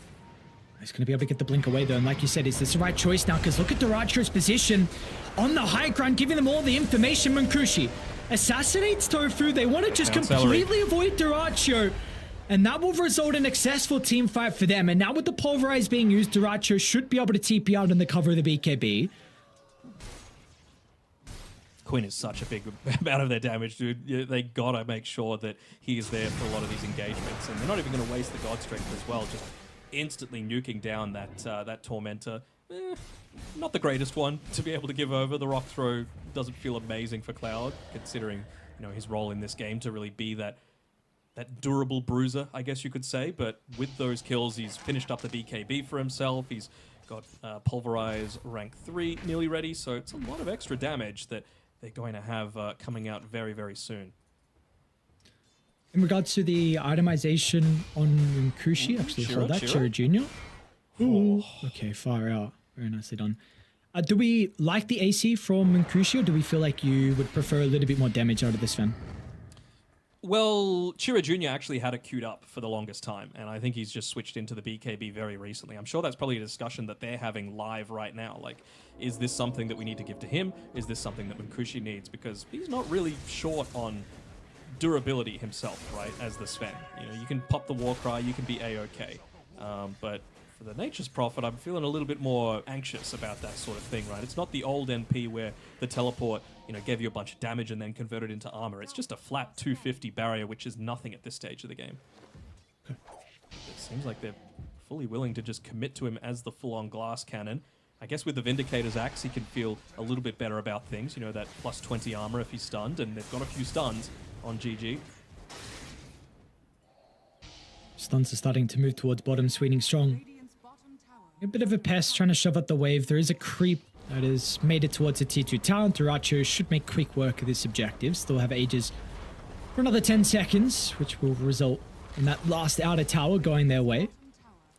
He's going to be able to get the blink away, though. And like you said, is this the right choice now? Because look at Dyrachyo's position on the high ground, giving them all the information. Munkushi assassinates Tofu. They want to just completely avoid Dyrachyo. And that will result in a successful team fight for them. And now with the Pulverize being used, Dyrachyo should be able to TP out in the cover of the BKB. Quinn is such a big amount of their damage, dude. They gotta make sure that he is there for a lot of these engagements. And they're not even going to waste the God Strength as well. Just instantly nuking down that Tormentor. Not the greatest one to be able to give over. The Rock Throw doesn't feel amazing for Cloud, considering, you know, his role in this game to really be that durable bruiser, I guess you could say. But with those kills, he's finished up the BKB for himself. He's got Pulverize rank 3 nearly ready, so it's a lot of extra damage that they're going to have coming out very, very soon. In regards to the itemization on Munkushi, actually hold that, Chira Jr. Ooh, okay, far out. Very nicely done. Do we like the AC from Munkushi, or do we feel like you would prefer a little bit more damage out of this fan? Well, Chira Jr. actually had it queued up for the longest time, and I think he's just switched into the BKB very recently. I'm sure that's probably a discussion that they're having live right now. Like, is this something that we need to give to him? Is this something that Munkushi needs? Because he's not really short on durability himself, right, as the Sven. You know, you can pop the war cry, you can be A-okay. But for the Nature's Prophet, I'm feeling a little bit more anxious about that sort of thing, right? It's not the old NP where the teleport, you know, gave you a bunch of damage and then converted into armor. It's just a flat 250 barrier, which is nothing at this stage of the game. It seems like they're fully willing to just commit to him as the full-on glass cannon. I guess with the Vindicator's axe, he can feel a little bit better about things. You know, that plus 20 armor if he's stunned, and they've got a few stuns on GG. Stuns are starting to move towards bottom, Sweden strong. Radiant's bottom tower. A bit of a pest trying to shove out the wave. There is a creep that has made it towards the T2 tower. Duracho should make quick work of this objective. Still have ages for another 10 seconds, which will result in that last outer tower going their way.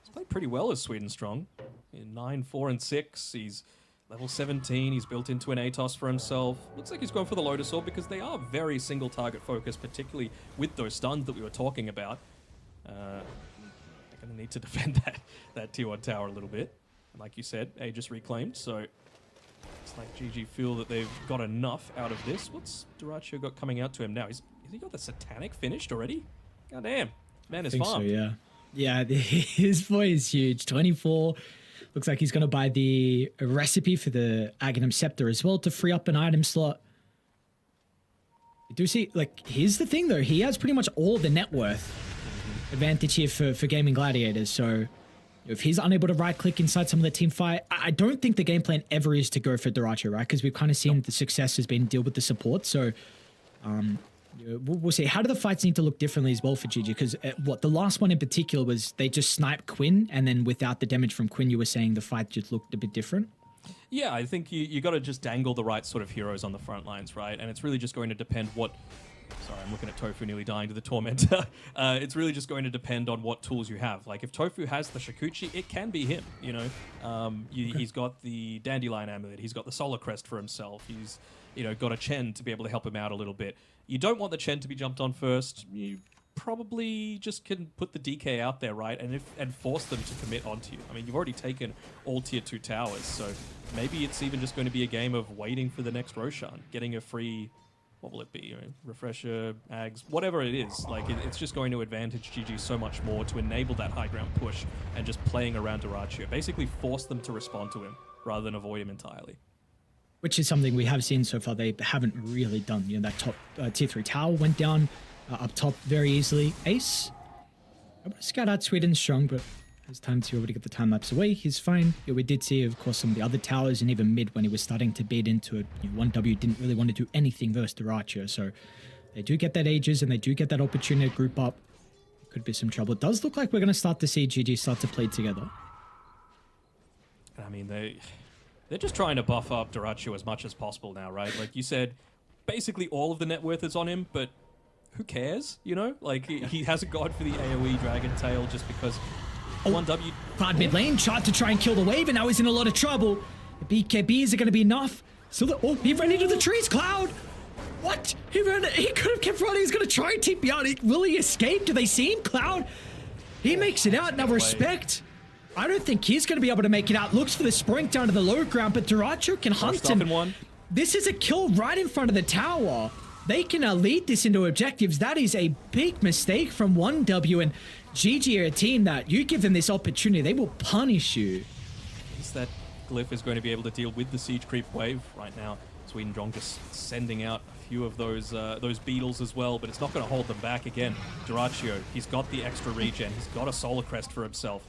He's played pretty well as Sweden strong. In 9, 4, and 6, he's level 17. He's built into an Atos for himself. Looks like he's going for the Lotus Orb because they are very single target focused, particularly with those stuns that we were talking about. They're going to need to defend that tier 1 tower a little bit. And like you said, Aegis reclaimed, so it's like GG feel that they've got enough out of this. What's Duracho got coming out to him now? Has he got the Satanic finished already? God damn. Man is farmed. So, yeah. Yeah, his boy is huge. 24. Looks like he's going to buy the recipe for the Aghanim Scepter as well to free up an item slot. You do see, like, here's the thing though. He has pretty much all the net worth advantage here for Gaming Gladiators. So if he's unable to right click inside some of the team fight, I don't think the game plan ever is to go for Duracho, right? Because we've kind of seen the success has been deal with the support. So we'll see. How do the fights need to look differently as well for GG? Because the last one in particular was they just sniped Quinn, and then without the damage from Quinn, you were saying the fight just looked a bit different. Yeah, I think you got to just dangle the right sort of heroes on the front lines, right? And it's really just going to depend what... Sorry, I'm looking at Tofu nearly dying to the Tormentor. It's really just going to depend on what tools you have. Like, if Tofu has the Shikuchi, it can be him, you know? He's got the Dandelion Amulet. He's got the Solar Crest for himself. He's, you know, got a Chen to be able to help him out a little bit. You don't want the Chen to be jumped on first. You probably just can put the DK out there, right? And force them to commit onto you. I mean, you've already taken all tier 2 towers, so maybe it's even just going to be a game of waiting for the next Roshan, getting a free... What will it be? You know, refresher, Ags, whatever it is. Like, it's just going to advantage GG so much more to enable that high ground push and just playing around Duracho. Basically force them to respond to him rather than avoid him entirely. Which is something we have seen so far they haven't really done. You know, that top tier 3 tower went down up top very easily. Ace, I want to scout out Sweden strong, but it's time to already get the time lapse away. He's fine. Yeah, we did see, of course, some of the other towers and even mid when he was starting to beat into it. You know, 1W didn't really want to do anything versus Duracho, so they do get that Aegis and they do get that opportunity to group up. Could be some trouble. It does look like we're going to start to see GG start to play together. I mean, they're just trying to buff up Duracho as much as possible now, right? Like you said, basically all of the net worth is on him, but who cares, you know? Like, he hasn't gone for the AoE Dragon Tail just because... 1W. Cloud mid lane tried to try and kill the wave, and now he's in a lot of trouble. The BKB, is it going to be enough? So he ran into the trees, Cloud! What? He could have kept running. He's going to try and TP out. Will he escape? Do they see him, Cloud? He makes it out. Now respect. I don't think he's going to be able to make it out. Looks for the sprint down to the low ground, but Duracho can hunt him. This is a kill right in front of the tower. They can lead this into objectives. That is a big mistake from 1W, and GG are a team that you give them this opportunity, they will punish you. Is that Glyph is going to be able to deal with the siege creep wave right now? Sweden Strong just sending out a few of those beetles as well, but it's not going to hold them back again. Duracho, he's got the extra regen. He's got a Solar Crest for himself.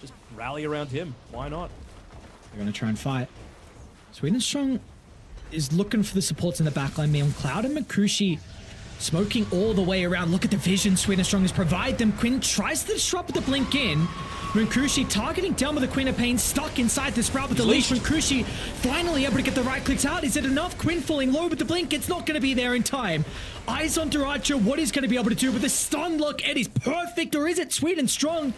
Just rally around him. Why not? They're going to try and fight. Sweden Strong is looking for the supports in the backline. Me on Cloud and Makushi smoking all the way around. Look at the vision Sweden Strong has provided them. Quinn tries to disrupt with the blink in. Rinkushi targeting down with the Queen of Pain, stuck inside the Sprout with the leash. Rinkushi finally able to get the right clicks out. Is it enough? Quinn falling low with the blink. It's not going to be there in time. Eyes on Duracho. What he's going to be able to do with the stun lock. It is perfect. Or is it Sweden Strong?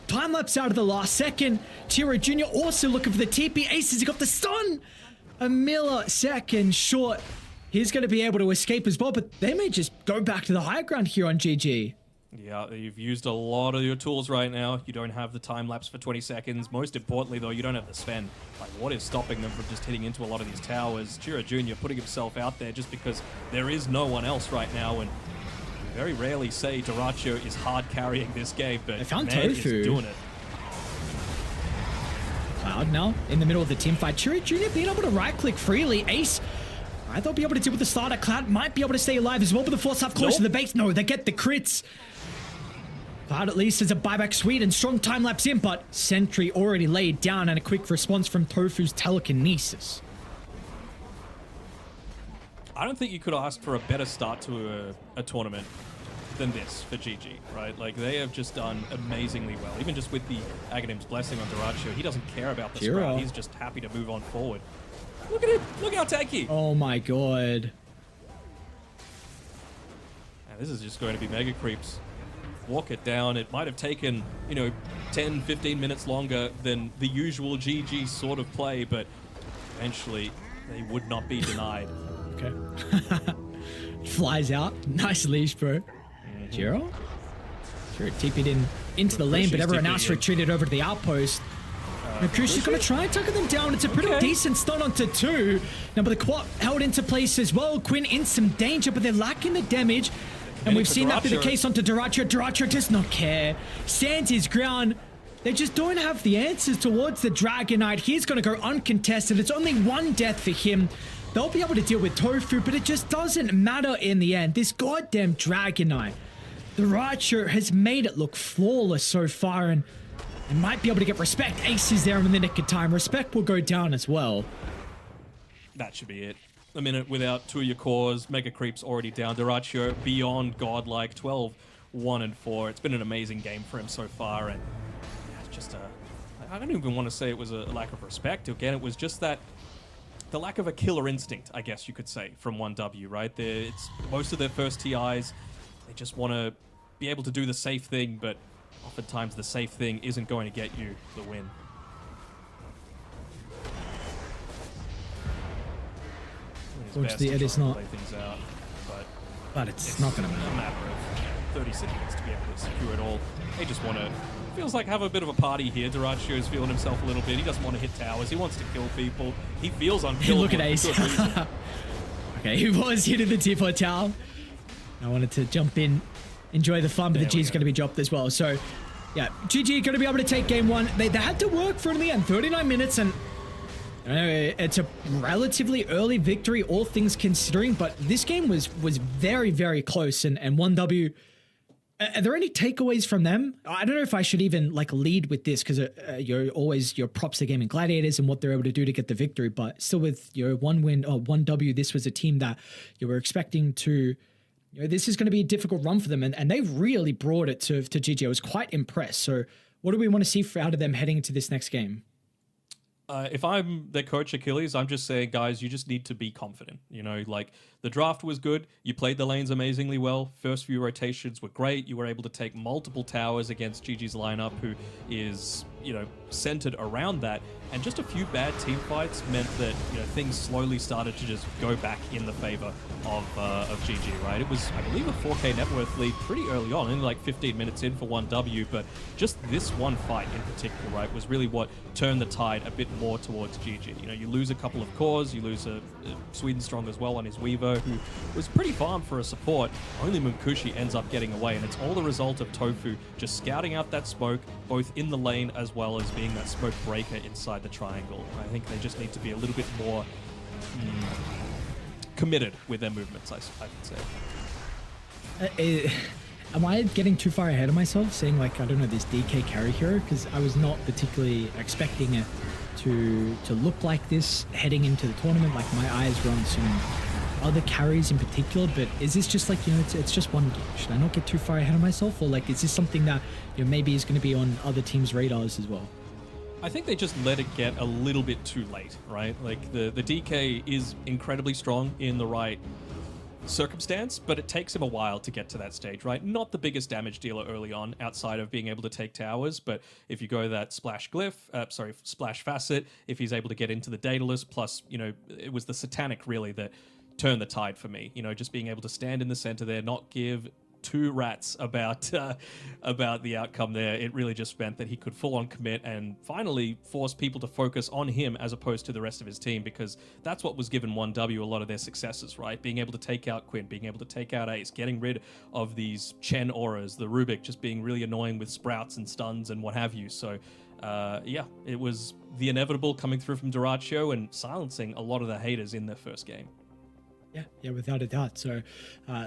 Time lapse out of the last second. Tiro Jr. also looking for the TP. Ace has got the stun. A millisecond short. He's going to be able to escape as well, but they may just go back to the higher ground here on GG. Yeah, you've used a lot of your tools right now. You don't have the time lapse for 20 seconds. Most importantly, though, you don't have the Sven. Like, what is stopping them from just hitting into a lot of these towers? Chira Jr. putting himself out there just because there is no one else right now, and very rarely say Dyrachyo is hard carrying this game, but They found man Tofu. is doing it. Cloud now in the middle of the team fight. Chiri Jr. being able to right-click freely. Ace, I thought be able to deal with the starter. Cloud might be able to stay alive as well, but the force half close to the base. No, they get the crits. Cloud at least is a buyback sweet and strong time lapse in, but Sentry already laid down and a quick response from Tofu's telekinesis. I don't think you could ask for a better start to a tournament than this for GG, right? Like, they have just done amazingly well. Even just with the Aghanim's blessing on Dyrachyo, he doesn't care about the sprout. He's just happy to move on forward. Look at him. Look how tanky. Oh my god. And this is just going to be mega creeps. Walk it down. It might have taken, 10, 15 minutes longer than the usual GG sort of play, but eventually they would not be denied. Okay. Flies out. Nice leash, bro. Jiro? Sure, TP'd into the lane, but everyone else retreated over to the outpost. Nakushi's going to try and tucker them down. It's a pretty decent stun onto 2. Now, but the quad held into place as well. Quinn in some danger, but they're lacking the damage. And we've seen that be the case onto Dyrachyo. Dyrachyo does not care. Stands his ground. They just don't have the answers towards the Dragon Knight. He's going to go uncontested. It's only one death for him. They'll be able to deal with Tofu, but it just doesn't matter in the end. This goddamn Dragon Knight, Dyrachyo has made it look flawless so far, and might be able to get respect. Ace is there in the nick of time. Respect will go down as well. That should be it. A minute without 2 of your cores. Mega Creep's already down. Dyrachyo beyond godlike. 12, 1 and 4. It's been an amazing game for him so far, and it's just I don't even want to say it was a lack of respect. Again, it was just that the lack of a killer instinct, I guess you could say, from 1W, right? It's most of their first TIs. They just want to be able to do the safe thing, but oftentimes the safe thing isn't going to get you the win. Fortunately, it is not. Play things out, But it's not going to a matter. matter of 30 seconds to be able to secure it all. They just want to, feels like have a bit of a party here. Dyrachyo is feeling himself a little bit. He doesn't want to hit towers. He wants to kill people. He feels unkillable. Look at Ace. Okay, he was hitting the T4 tower. I wanted to jump in, enjoy the fun, but the G's going to be dropped as well. So, yeah, GG going to be able to take game 1. They had to work for it in the end. 39 minutes, and it's a relatively early victory, all things considering, but this game was very, very close, and 1W. Are there any takeaways from them? I don't know if I should even lead with this, because you're always your props to Gaming Gladiators and what they're able to do to get the victory, but still with your 1W, this was a team that you were expecting to, this is going to be a difficult run for them, and they really brought it to GG. I was quite impressed. So what do we want to see out of them heading into this next game? If I'm their coach, Achilles, I'm just saying, guys, you just need to be confident. The draft was good. You played the lanes amazingly well. First few rotations were great. You were able to take multiple towers against GG's lineup, who is, centered around that. And just a few bad team fights meant that, things slowly started to just go back in the favor of GG, right? It was, I believe, a 4K net worth lead pretty early on, only 15 minutes in for 1W, but just this one fight in particular, right, was really what turned the tide a bit more towards GG. You lose a couple of cores, you lose a Sweden Strong as well on his Weaver, who was pretty farmed for a support. Only Munkushi ends up getting away, and it's all the result of Tofu just scouting out that smoke, both in the lane as well as being that smoke breaker inside the triangle. I think they just need to be a little bit more committed with their movements, I could say. Am I getting too far ahead of myself saying I don't know, this DK carry hero? Because I was not particularly expecting it to look like this heading into the tournament. My eyes were on some other carries in particular, but is this just it's just one game? Should I not get too far ahead of myself, or is this something that maybe is going to be on other teams' radars as well? I think they just let it get a little bit too late, right? The DK is incredibly strong in the right circumstance, but it takes him a while to get to that stage, right? Not the biggest damage dealer early on outside of being able to take towers, but if you go that splash facet, if he's able to get into the Daedalus, plus, it was the Satanic really that turned the tide for me. Just being able to stand in the center there, not give two rats about the outcome there. It really just meant that he could full on commit and finally force people to focus on him as opposed to the rest of his team, because that's what was given 1W a lot of their successes, right? Being able to take out Quinn, being able to take out Ace, getting rid of these Chen auras, the Rubik just being really annoying with sprouts and stuns and what have you. So yeah, it was the inevitable coming through from Duratio and silencing a lot of the haters in their first game. Yeah, without a doubt. So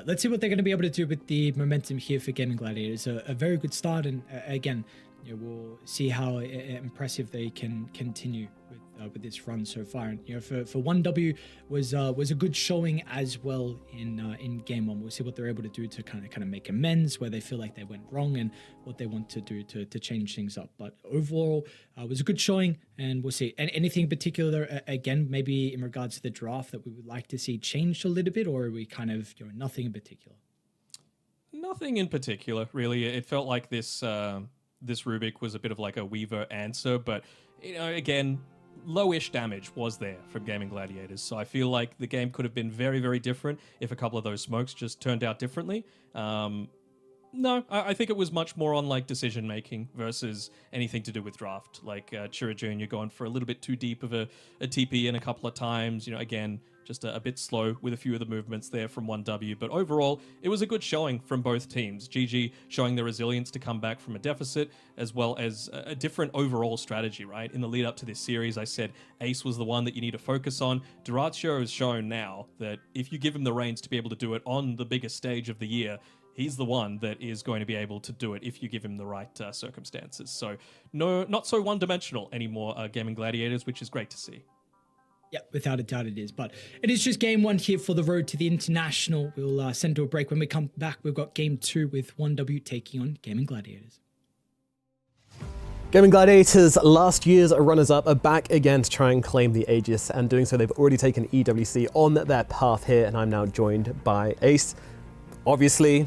let's see what they're going to be able to do with the momentum here for Gaming Gladiators. A very good start, and again, we'll see how impressive they can continue with this run so far. And for 1W was a good showing as well in game one. We'll see what they're able to do to kind of make amends where they feel like they went wrong and what they want to do to change things up. But overall, was a good showing, and we'll see. And anything in particular, again, maybe in regards to the draft that we would like to see changed a little bit, or are we kind of nothing in particular? Nothing in particular, really. It felt like this Rubik was a bit of like a Weaver answer, but again, lowish damage was there from Gaming Gladiators. So I feel like the game could have been very, very different if a couple of those smokes just turned out differently. No, I think it was much more on like decision making versus anything to do with draft. Like Chira Jr. going for a little bit too deep of a TP in a couple of times. Again, just a bit slow with a few of the movements there from 1W. But overall, it was a good showing from both teams. GG showing the resilience to come back from a deficit, as well as a different overall strategy, right? In the lead up to this series, I said Ace was the one that you need to focus on. Duratio has shown now that if you give him the reins to be able to do it on the biggest stage of the year, he's the one that is going to be able to do it if you give him the right circumstances. So no, not so one-dimensional anymore, Gaming Gladiators, which is great to see. Yeah, without a doubt it is. But it is just game one here for the road to the international. We'll send to a break. When we come back, we've got game two with 1W taking on Gaming Gladiators. Gaming Gladiators, last year's runners-up, are back again to try and claim the Aegis, and doing so they've already taken EWC on their path here, and I'm now joined by Ace. Obviously,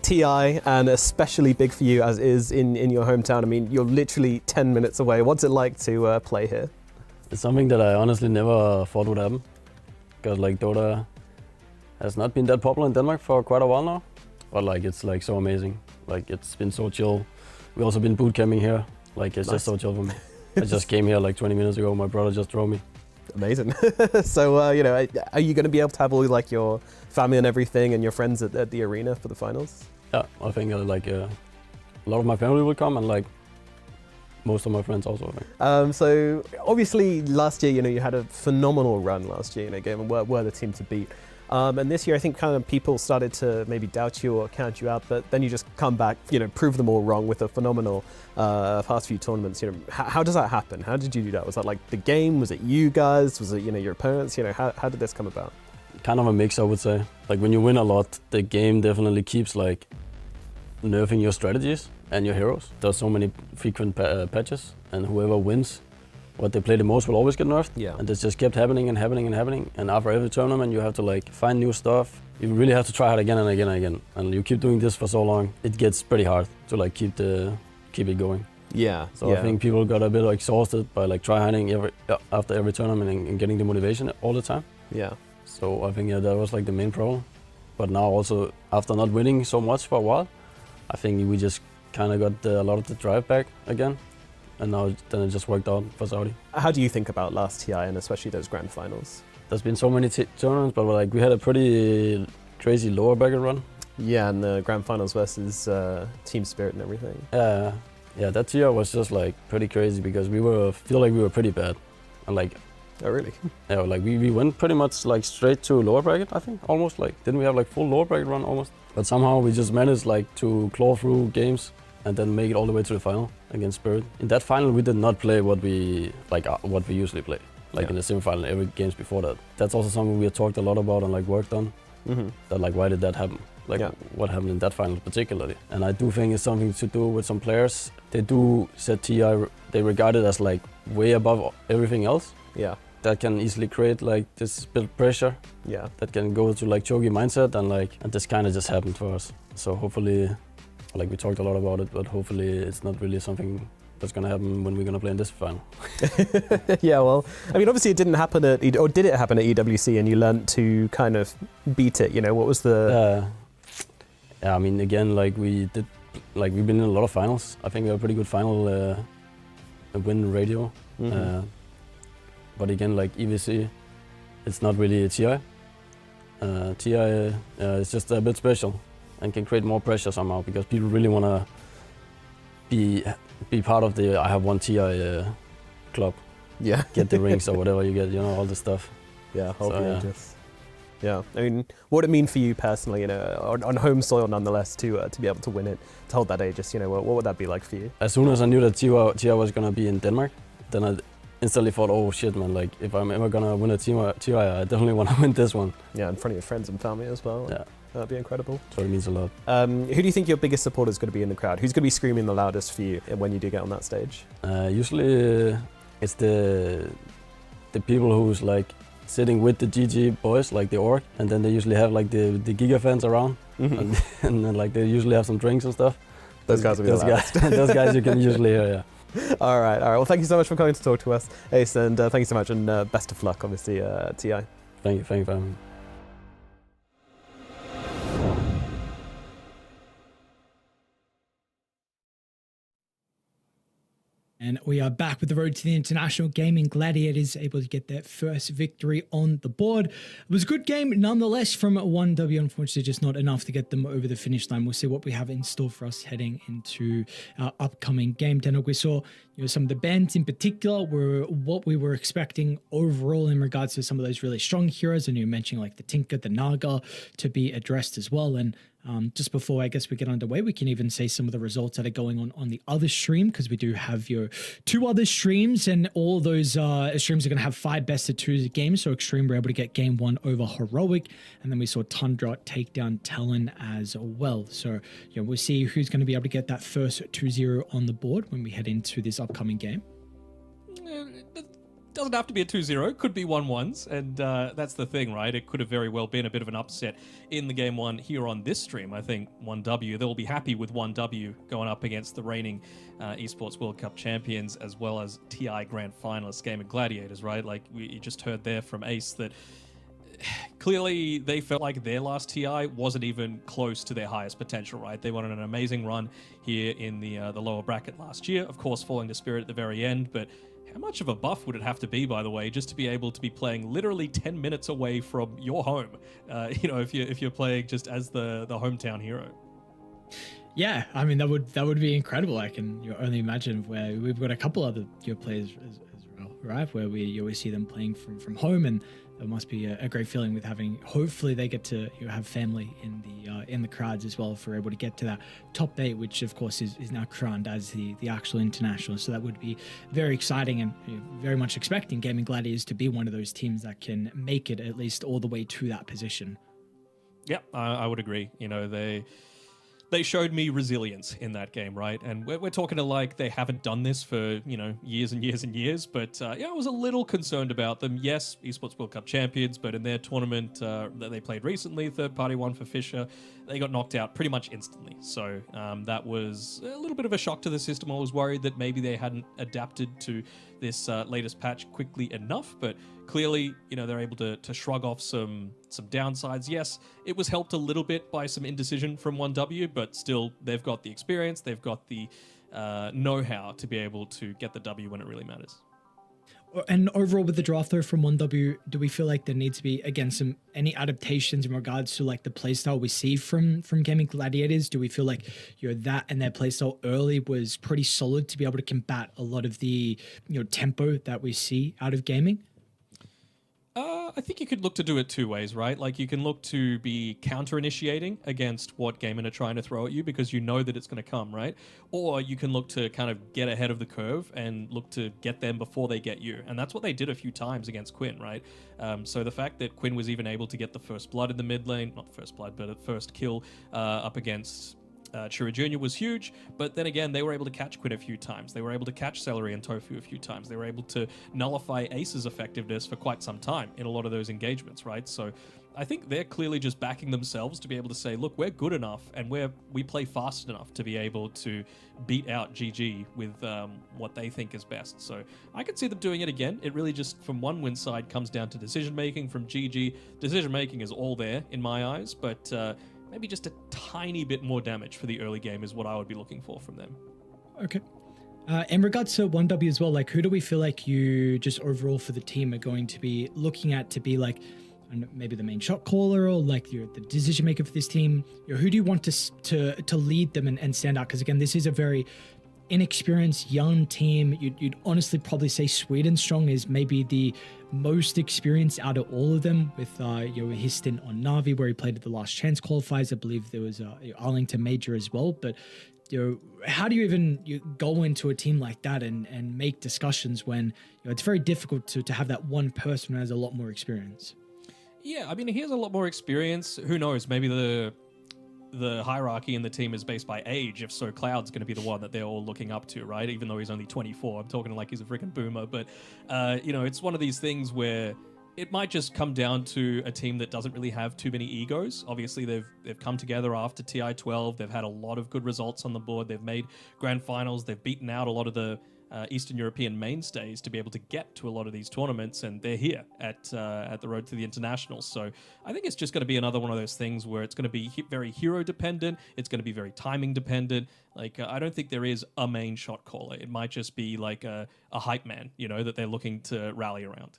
TI, and especially big for you as is in your hometown. I mean, you're literally 10 minutes away. What's it like to play here? It's something that I honestly never thought would happen, because like Dota has not been that popular in Denmark for quite a while now, but like it's like so amazing. Like it's been so chill. We also been boot camping here. Like it's just so chill for me. I just came here like 20 minutes ago. My brother just drove me. Amazing. So are you going to be able to have all like your family and everything and your friends at the arena for the finals? Yeah, I think like a lot of my family will come, and like most of my friends also, I think. So obviously last year, you had a phenomenal run last year, and were the team to beat. And this year, I think kind of people started to maybe doubt you or count you out, but then you just come back, prove them all wrong with a phenomenal past few tournaments. How does that happen? How did you do that? Was that like the game? Was it you guys? Was it, your opponents? How did this come about? Kind of a mix, I would say. Like when you win a lot, the game definitely keeps like nerfing your strategies and your heroes. There's so many frequent patches, and whoever wins what they play the most will always get nerfed. Yeah. And this just kept happening and happening and happening. And after every tournament, you have to like find new stuff. You really have to try it again and again and again. And you keep doing this for so long, it gets pretty hard to like keep it going. Yeah. So I think people got a bit exhausted by like try hiding after every tournament and getting the motivation all the time. Yeah. So I think that was like the main problem. But now also after not winning so much for a while, I think we just kind of got a lot of the drive back again. And now then it just worked out for Saudi. How do you think about last TI and especially those grand finals? There's been so many tournaments, but like we had a pretty crazy lower bracket run. Yeah, and the grand finals versus Team Spirit and everything. Yeah, that year was just like pretty crazy because feel like we were pretty bad. And like, oh really? Yeah, like we went pretty much like straight to lower bracket, I think, almost. Like, didn't we have like full lower bracket run almost? But somehow we just managed like to claw through games and then make it all the way to the final against Spirit. In that final, we did not play what we usually play, like in the semi-final, every games before that. That's also something we had talked a lot about and like worked on. Mm-hmm. That like, why did that happen? Like what happened in that final particularly? And I do think it's something to do with some players. They do set TI, they regard it as like way above everything else. Yeah. That can easily create like this bit of pressure. Yeah. That can go to like choky mindset and this kind of just happened for us. So hopefully, like we talked a lot about it, but hopefully it's not really something that's going to happen when we're going to play in this final. Yeah, well, I mean, obviously it didn't happen or did it happen at EWC and you learned to kind of beat it, What was the... Yeah, I mean, again, we've been in a lot of finals. I think we have a pretty good final win radio. But again, like EVC, it's not really a TI. TI is just a bit special and can create more pressure somehow because people really want to be part of the I have one TI club. Yeah. Get the rings or whatever you get, all the stuff. Yeah, So, yeah. Yeah, I mean, what would it mean for you personally, on home soil nonetheless, to be able to win it, to hold that Aegis, what would that be like for you? As soon as I knew that TI was gonna be in Denmark, then I instantly thought, oh shit, man, like if I'm ever gonna win a TI, I definitely want to win this one. Yeah, in front of your friends and family as well. Yeah. That'd be incredible. So it means a lot. Who do you think your biggest supporter is going to be in the crowd? Who's going to be screaming the loudest for you when you do get on that stage? Usually it's the people who's like sitting with the GG boys, like the org, and then they usually have like the Giga fans around, and then like they usually have some drinks and stuff. Those guys will be the loudest. Those guys you can usually hear, yeah. All right. Well, thank you so much for coming to talk to us, Ace, and thank you so much, and best of luck, obviously, TI. Thank you for having me. And we are back with the road to the International Gaming Gladiators, able to get their first victory on the board. It was a good game nonetheless from 1W, unfortunately just not enough to get them over the finish line. We'll see what we have in store for us heading into our upcoming game. Denok, we saw some of the bans in particular were what we were expecting overall in regards to some of those really strong heroes. And you mentioned like the Tinker, the Naga to be addressed as well. And just before I guess we get underway, we can even see some of the results that are going on the other stream, because we do have your two other streams, and all those streams are going to have 5 best of 2 games. So Extreme were able to get game 1 over Heroic, and then we saw Tundra take down Talon as well. So we'll see who's going to be able to get that first 2-0 on the board when we head into this upcoming game. Doesn't have to be a 2-0, could be 1-1s, and that's the thing, right? It could have very well been a bit of an upset in the game 1 here on this stream. I think 1W, they'll be happy with 1W going up against the reigning Esports World Cup champions, as well as TI Grand Finalists, Gaming Gladiators, right? Like you just heard there from Ace that clearly they felt like their last TI wasn't even close to their highest potential, right? They went on an amazing run here in the lower bracket last year, of course falling to Spirit at the very end, but how much of a buff would it have to be, by the way, just to be able to be playing literally 10 minutes away from your home? If you're playing just as the hometown hero. Yeah, I mean that would be incredible. I can only imagine where we've got a couple other players as well, right? Where you always see them playing from home, and it must be a great feeling with having. Hopefully, they get to have family in the crowds as well if we're able to get to that top 8, which of course is now crowned as the actual international. So that would be very exciting, and very much expecting Gaming Gladiators to be one of those teams that can make it at least all the way to that position. Yeah, I would agree. They showed me resilience in that game, right? And we're talking to like they haven't done this for, years and years and years. But I was a little concerned about them. Yes, Esports World Cup champions, but in their tournament that they played recently, third party one for Fisher, they got knocked out pretty much instantly. So that was a little bit of a shock to the system. I was worried that maybe they hadn't adapted to this latest patch quickly enough, but clearly, they're able to shrug off some downsides. Yes, it was helped a little bit by some indecision from 1W, but still, they've got the experience, they've got the know-how to be able to get the W when it really matters. And overall with the draft though from 1W, do we feel like there needs to be, again, any adaptations in regards to like the playstyle we see from Gaming Gladiators? Do we feel like that and their playstyle early was pretty solid to be able to combat a lot of the tempo that we see out of gaming? I think you could look to do it 2 ways, right? Like you can look to be counter-initiating against what Gaming are trying to throw at you because you know that it's going to come, right? Or you can look to kind of get ahead of the curve and look to get them before they get you. And that's what they did a few times against Quinn, right? So the fact that Quinn was even able to get the first blood in the mid lane, not first blood, but a first kill up against Chura Jr. was huge, but then again, they were able to catch Quinn a few times. They were able to catch Celery and Tofu a few times. They were able to nullify Ace's effectiveness for quite some time in a lot of those engagements, right? So I think they're clearly just backing themselves to be able to say, look, we're good enough and we play fast enough to be able to beat out GG with what they think is best. So I could see them doing it again. It really just, from one win side, comes down to decision-making. From GG, decision-making is all there in my eyes, but maybe just a tiny bit more damage for the early game is what I would be looking for from them. Okay. In regards to 1W as well, like who do we feel like you just overall for the team are going to be looking at to be like, I don't know, maybe the main shot caller or like you're the decision maker for this team? Who do you want to lead them and stand out? Because again, this is a very inexperienced young team. You'd honestly probably say Sweden Strong is maybe the most experienced out of all of them, with his stint on Navi where he played at the Last Chance qualifiers. I believe there was Arlington Major as well. But how do you even go into a team like that and make discussions when it's very difficult to have that one person who has a lot more experience? Yeah, I mean, he has a lot more experience. Who knows? Maybe the hierarchy in the team is based by age. If so, Cloud's going to be the one that they're all looking up to, right? Even though he's only 24. I'm talking like he's a freaking boomer. But, it's one of these things where it might just come down to a team that doesn't really have too many egos. Obviously, they've come together after TI12. They've had a lot of good results on the board. They've made grand finals. They've beaten out a lot of the Eastern European mainstays to be able to get to a lot of these tournaments, and they're here at the road to the internationals. So I think it's just going to be another one of those things where it's going to be very hero dependent. It's going to be very timing dependent. Like I don't think there is a main shot caller. It might just be like a hype man, that they're looking to rally around.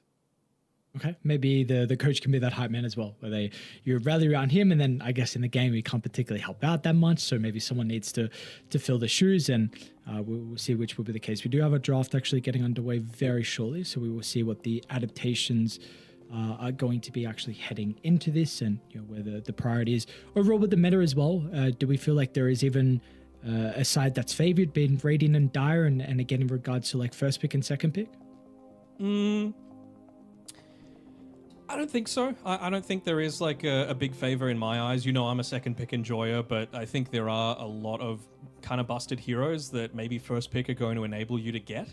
Okay, maybe the coach can be that hype man as well, where you rally around him, and then I guess in the game he can't particularly help out that much, so maybe someone needs to fill the shoes, and we'll see which will be the case. We do have a draft actually getting underway very shortly, so we will see what the adaptations are going to be actually heading into this, and where the priority is overall with the meta as well. Do we feel like there is even a side that's favored, being Radiant and Dire, and again in regards to like first pick and second pick? I don't think so. I don't think there is like a big favor in my eyes. I'm a second pick enjoyer, but I think there are a lot of kind of busted heroes that maybe first pick are going to enable you to get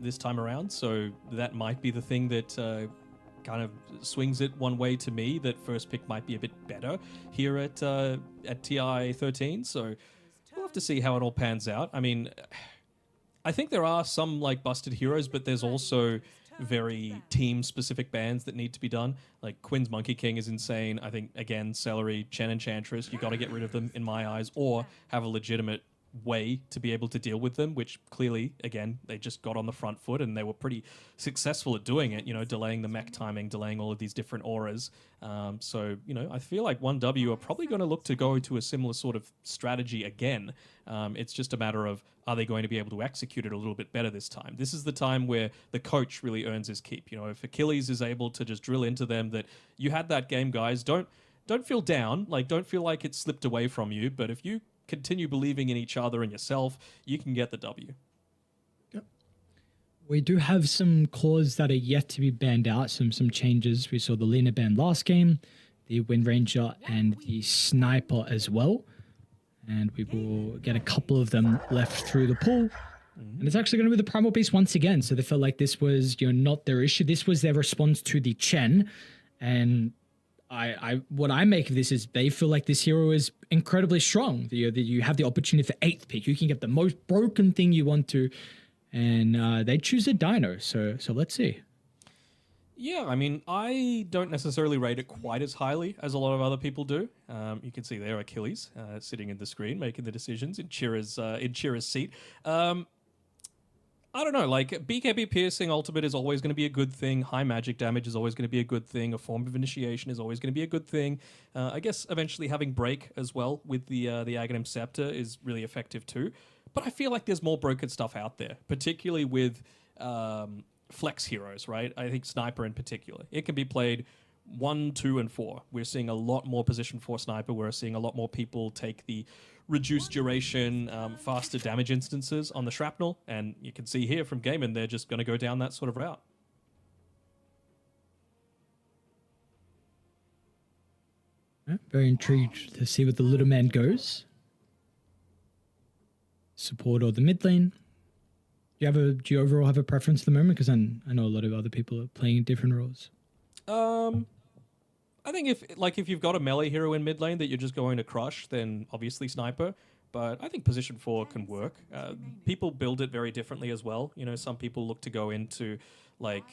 this time around. So that might be the thing that kind of swings it one way to me, that first pick might be a bit better here at TI 13. So we'll have to see how it all pans out. I mean, I think there are some like busted heroes, but there's also very team-specific bans that need to be done. Like Quinn's Monkey King is insane. I think, again, Celery, Chen Enchantress, you got to get rid of them in my eyes, or have a legitimate way to be able to deal with them, which clearly, again, they just got on the front foot and they were pretty successful at doing it, delaying the mech timing, delaying all of these different auras. So, I feel like 1W are probably going to look to go to a similar sort of strategy again. It's just a matter of, are they going to be able to execute it a little bit better this time? This is the time where the coach really earns his keep. If Achilles is able to just drill into them that you had that game, guys, don't feel down. Like, don't feel like it slipped away from you. But if you continue believing in each other and yourself, you can get the W. Yep. We do have some cores that are yet to be banned out, some changes. We saw the Lena ban last game, the Wind Ranger and the Sniper as well. And we will get a couple of them left through the pool. And it's actually going to be the Primal Beast once again. So they felt like this was not their issue. This was their response to the Chen. And what I make of this is they feel like this hero is incredibly strong. You have the opportunity for 8th pick. You can get the most broken thing you want to, and they choose a Dino. So let's see. Yeah, I mean, I don't necessarily rate it quite as highly as a lot of other people do. You can see there Achilles sitting in the screen making the decisions in Chira's seat. I don't know, like, BKB piercing ultimate is always going to be a good thing. High magic damage is always going to be a good thing. A form of initiation is always going to be a good thing. I guess eventually having break as well with the Aghanim Scepter is really effective too. But I feel like there's more broken stuff out there, particularly with flex heroes, right? I think Sniper in particular. It can be played 1, 2, and 4. We're seeing a lot more position 4 Sniper. We're seeing a lot more people take the reduced duration, faster damage instances on the Shrapnel, and you can see here from Gaiman, they're just going to go down that sort of route. Very intrigued to see where the little man goes. Support or the mid lane. Do you overall have a preference at the moment? Because I know a lot of other people are playing different roles. I think if you've got a melee hero in mid lane that you're just going to crush, then obviously Sniper. But I think position 4 can work. People build it very differently as well. Some people look to go into like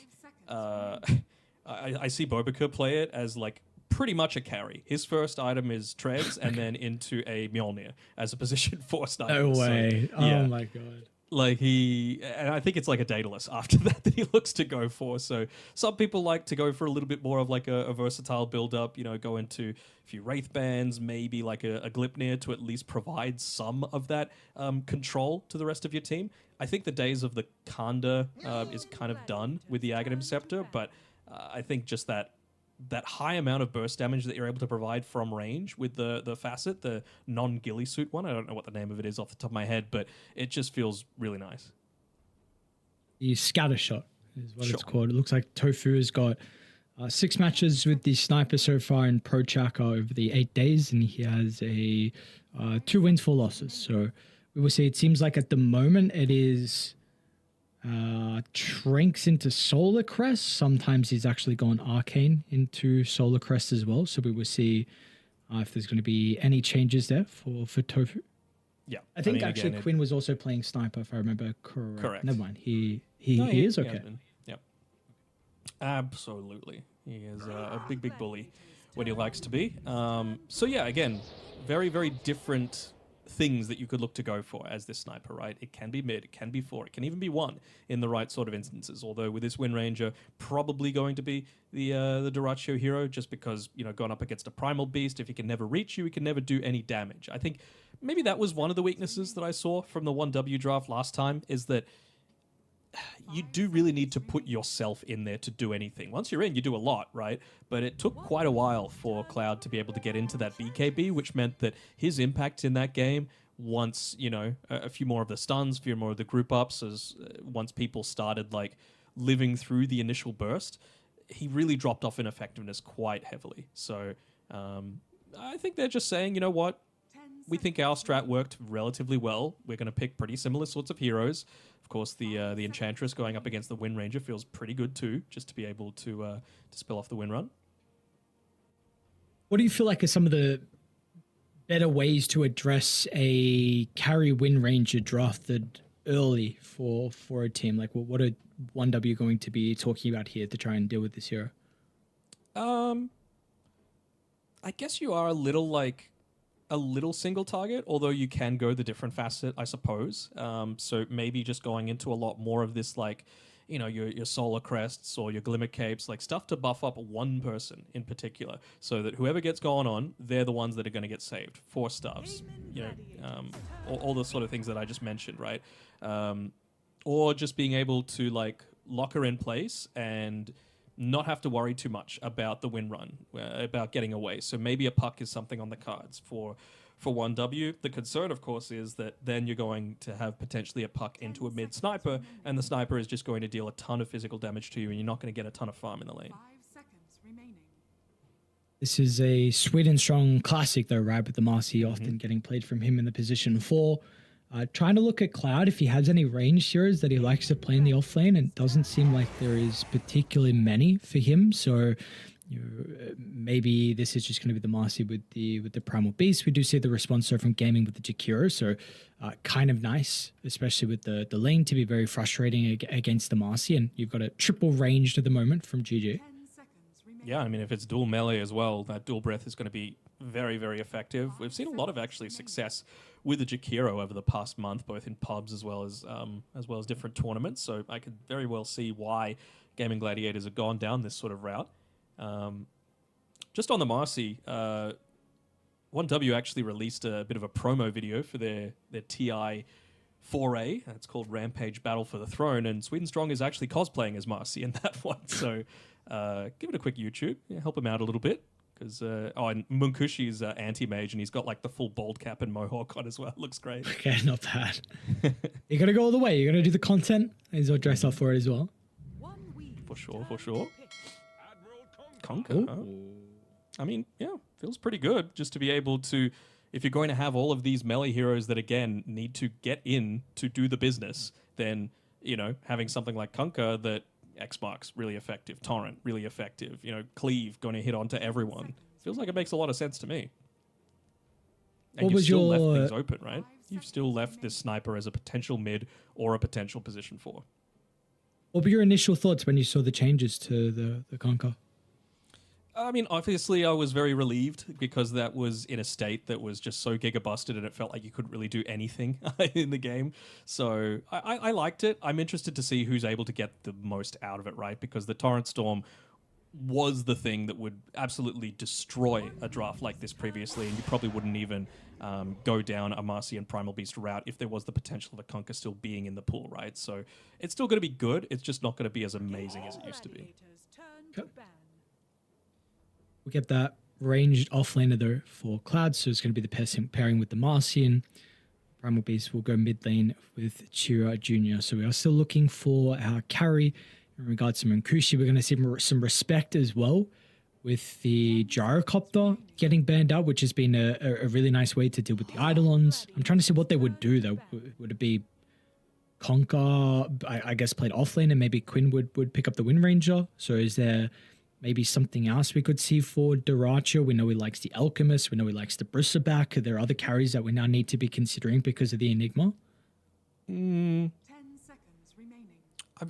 I see Bobica play it as like pretty much a carry. His first item is Treads and then into a Mjolnir as a position 4 sniper. No way. So, yeah. Oh my god. Like and I think it's like a Daedalus after that he looks to go for. So some people like to go for a little bit more of like a versatile build up, you know, go into a few Wraith bands, maybe like a Glipnir to at least provide some of that control to the rest of your team. I think the days of the Kanda is kind of done with the Aghanim Scepter, but I think just that high amount of burst damage that you're able to provide from range with the facet, the non-ghillie suit one. I don't know what the name of it is off the top of my head, but it just feels really nice. The scatter shot is what it's called. It looks like Tofu has got 6 matches with the sniper so far in Pro Chaka over the 8 days, and he has a 2 wins, 4 losses. So we will see. It seems like at the moment it is Tranks into Solar Crest. Sometimes he's actually gone Arcane into Solar Crest as well. So we will see if there's going to be any changes there for Tofu. Yeah, I think actually Quinn was also playing sniper, if I remember correct. Correct. Never mind. He is okay. Yep. Absolutely. He is a big bully when he likes to be. So yeah, again, very, very different things that you could look to go for as this sniper, right? It can be mid, it can be 4, it can even be 1 in the right sort of instances. Although with this Wind Ranger, probably going to be the Duraccio hero, just because, you know, going up against a primal beast, if he can never reach you, he can never do any damage. I think maybe that was one of the weaknesses that I saw from the 1W draft last time, is that you do really need to put yourself in there to do anything. Once you're in, you do a lot, right? But it took quite a while for Cloud to be able to get into that BKB, which meant that his impact in that game, once, you know, a few more of the stuns, a few more of the group ups, as once people started like living through the initial burst, he really dropped off in effectiveness quite heavily. So I think they're just saying, you know what? We think our strat worked relatively well. We're going to pick pretty similar sorts of heroes. Of course, the Enchantress going up against the Wind Ranger feels pretty good too, just to be able to spill off the win run. What do you feel like are some of the better ways to address a carry Wind Ranger drafted early for a team? Like, what are 1W going to be talking about here to try and deal with this hero? I guess you are a little single target, although you can go the different facet, I suppose. So maybe just going into a lot more of this, like, you know, your Solar Crests or your Glimmer Capes, like stuff to buff up one person in particular, so that whoever gets going on, they're the ones that are going to get saved. 4 stars, you know, all the sort of things that I just mentioned, right? Or just being able to like lock her in place and not have to worry too much about the win run, about getting away. So maybe a puck is something on the cards for 1W. The concern, of course, is that then you're going to have potentially a puck into a mid sniper, and the sniper is just going to deal a ton of physical damage to you, and you're not going to get a ton of farm in the lane. 5 seconds remaining. This is a Sweden strong classic though, right? With the Marcy often getting played from him in the position 4. Trying to look at Cloud if he has any range heroes that he likes to play in the offlane, and it doesn't seem like there is particularly many for him. So maybe this is just going to be the Marcy with the Primal Beast. We do see the response so from gaming with the Jakiro, so kind of nice, especially with the lane to be very frustrating against the Marcy, and you've got a triple ranged at the moment from GG. 10 seconds remaining. Yeah, I mean, if it's dual melee as well, that dual breath is going to be very, very effective. We've seen a lot of actually success with the Jakiro over the past month, both in pubs as well as different tournaments. So I could very well see why Gaming Gladiators have gone down this sort of route. Just on the Marcy, 1W actually released a bit of a promo video for their TI 4A. It's called Rampage Battle for the Throne, and Sweden Strong is actually cosplaying as Marcy in that one. So give it a quick YouTube, help him out a little bit. Because and Munkushi's anti-mage, and he's got like the full bald cap and mohawk on as well. Looks great. Okay, not bad. You're going to go all the way. You're going to do the content. He's all dressed up for it as well. For sure. Conquer. Huh? I mean, yeah, feels pretty good just to be able to, if you're going to have all of these melee heroes that, again, need to get in to do the business, then, you know, having something like Conquer that X-Mark's really effective, Torrent really effective, you know, Cleave going to hit onto everyone. Feels like it makes a lot of sense to me. And you've still left things open, right? You've still left this sniper as a potential mid or a potential position 4. What were your initial thoughts when you saw the changes to the Conquer? I mean, obviously, I was very relieved because that was in a state that was just so gigabusted and it felt like you couldn't really do anything in the game. So I liked it. I'm interested to see who's able to get the most out of it, right? Because the Torrent Storm was the thing that would absolutely destroy a draft like this previously, and you probably wouldn't even go down a Marcian Primal Beast route if there was the potential of a Conquer still being in the pool, right? So it's still going to be good. It's just not going to be as amazing as it used to be. We get that ranged offlaner though for Cloud, so it's going to be the pairing with the Marcian. Primal Beast will go mid lane with Chira Jr. So we are still looking for our carry in regards to Mankushi. We're going to see some respect as well with the Gyrocopter getting banned out, which has been a really nice way to deal with the Eidolons. I'm trying to see what they would do though. Would it be Conquer, I guess, played offlane, and maybe Quinn would pick up the Wind Ranger? So is there maybe something else we could see for Dyrachyo? We know he likes the Alchemist. We know he likes the Bristleback. Are there other carries that we now need to be considering because of the Enigma? 10 seconds remaining.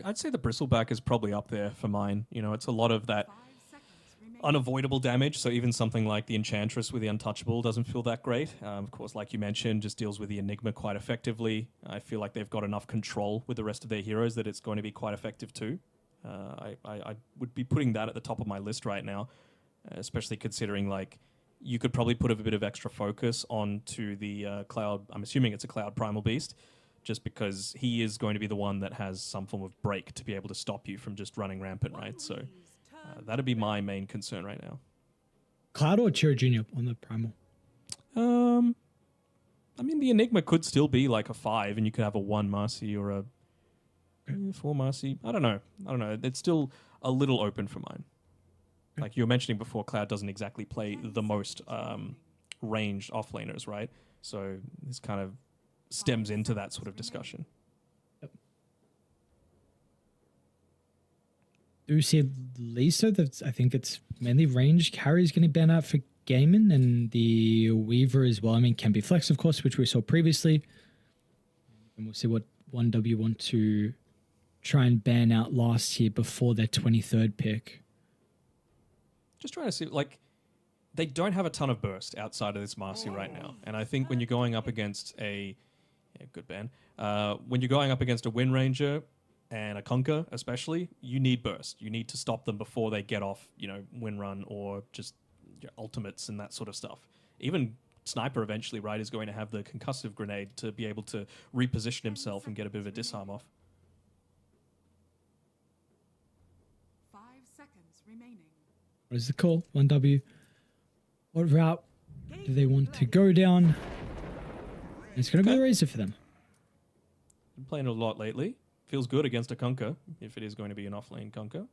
I'd say the Bristleback is probably up there for mine. You know, it's a lot of that 5 seconds remaining. unavoidable damage, so even something like the Enchantress with the Untouchable doesn't feel that great. Of course, like you mentioned, just deals with the Enigma quite effectively. I feel like they've got enough control with the rest of their heroes that it's going to be quite effective too. I would be putting that at the top of my list right now, especially considering like you could probably put a bit of extra focus onto the Cloud. I'm assuming it's a Cloud Primal Beast, just because he is going to be the one that has some form of break to be able to stop you from just running rampant, right? So that'd be my main concern right now. Cloud or Chira Jr. on the Primal? I mean, the Enigma could still be like a 5, and you could have a 1 Marcy or a 4 Marcy. I don't know. It's still a little open for mine. Like you were mentioning before, Cloud doesn't exactly play the most ranged offlaners, right? So this kind of stems into that sort of discussion. Yep. Do we see Lisa? I think it's mainly ranged carries getting banned out for Gaiman, and the Weaver as well. I mean, can be Flex, of course, which we saw previously. And we'll see what 1W want to try and ban out last year before their 23rd pick. Just trying to see, like, they don't have a ton of burst outside of this Marcy right now. And I think when you're going up against good ban. When you're going up against a Wind Ranger and a Conquer especially, you need burst. You need to stop them before they get off, Wind Run or just your ultimates and that sort of stuff. Even Sniper eventually, right, is going to have the concussive grenade to be able to reposition himself and get a bit of a disarm off. 5 seconds remaining. What is the call? 1W. What route do they want to go down? It's going to be a razor for them. Been playing a lot lately. Feels good against a Conquer, if it is going to be an offlane Conquer.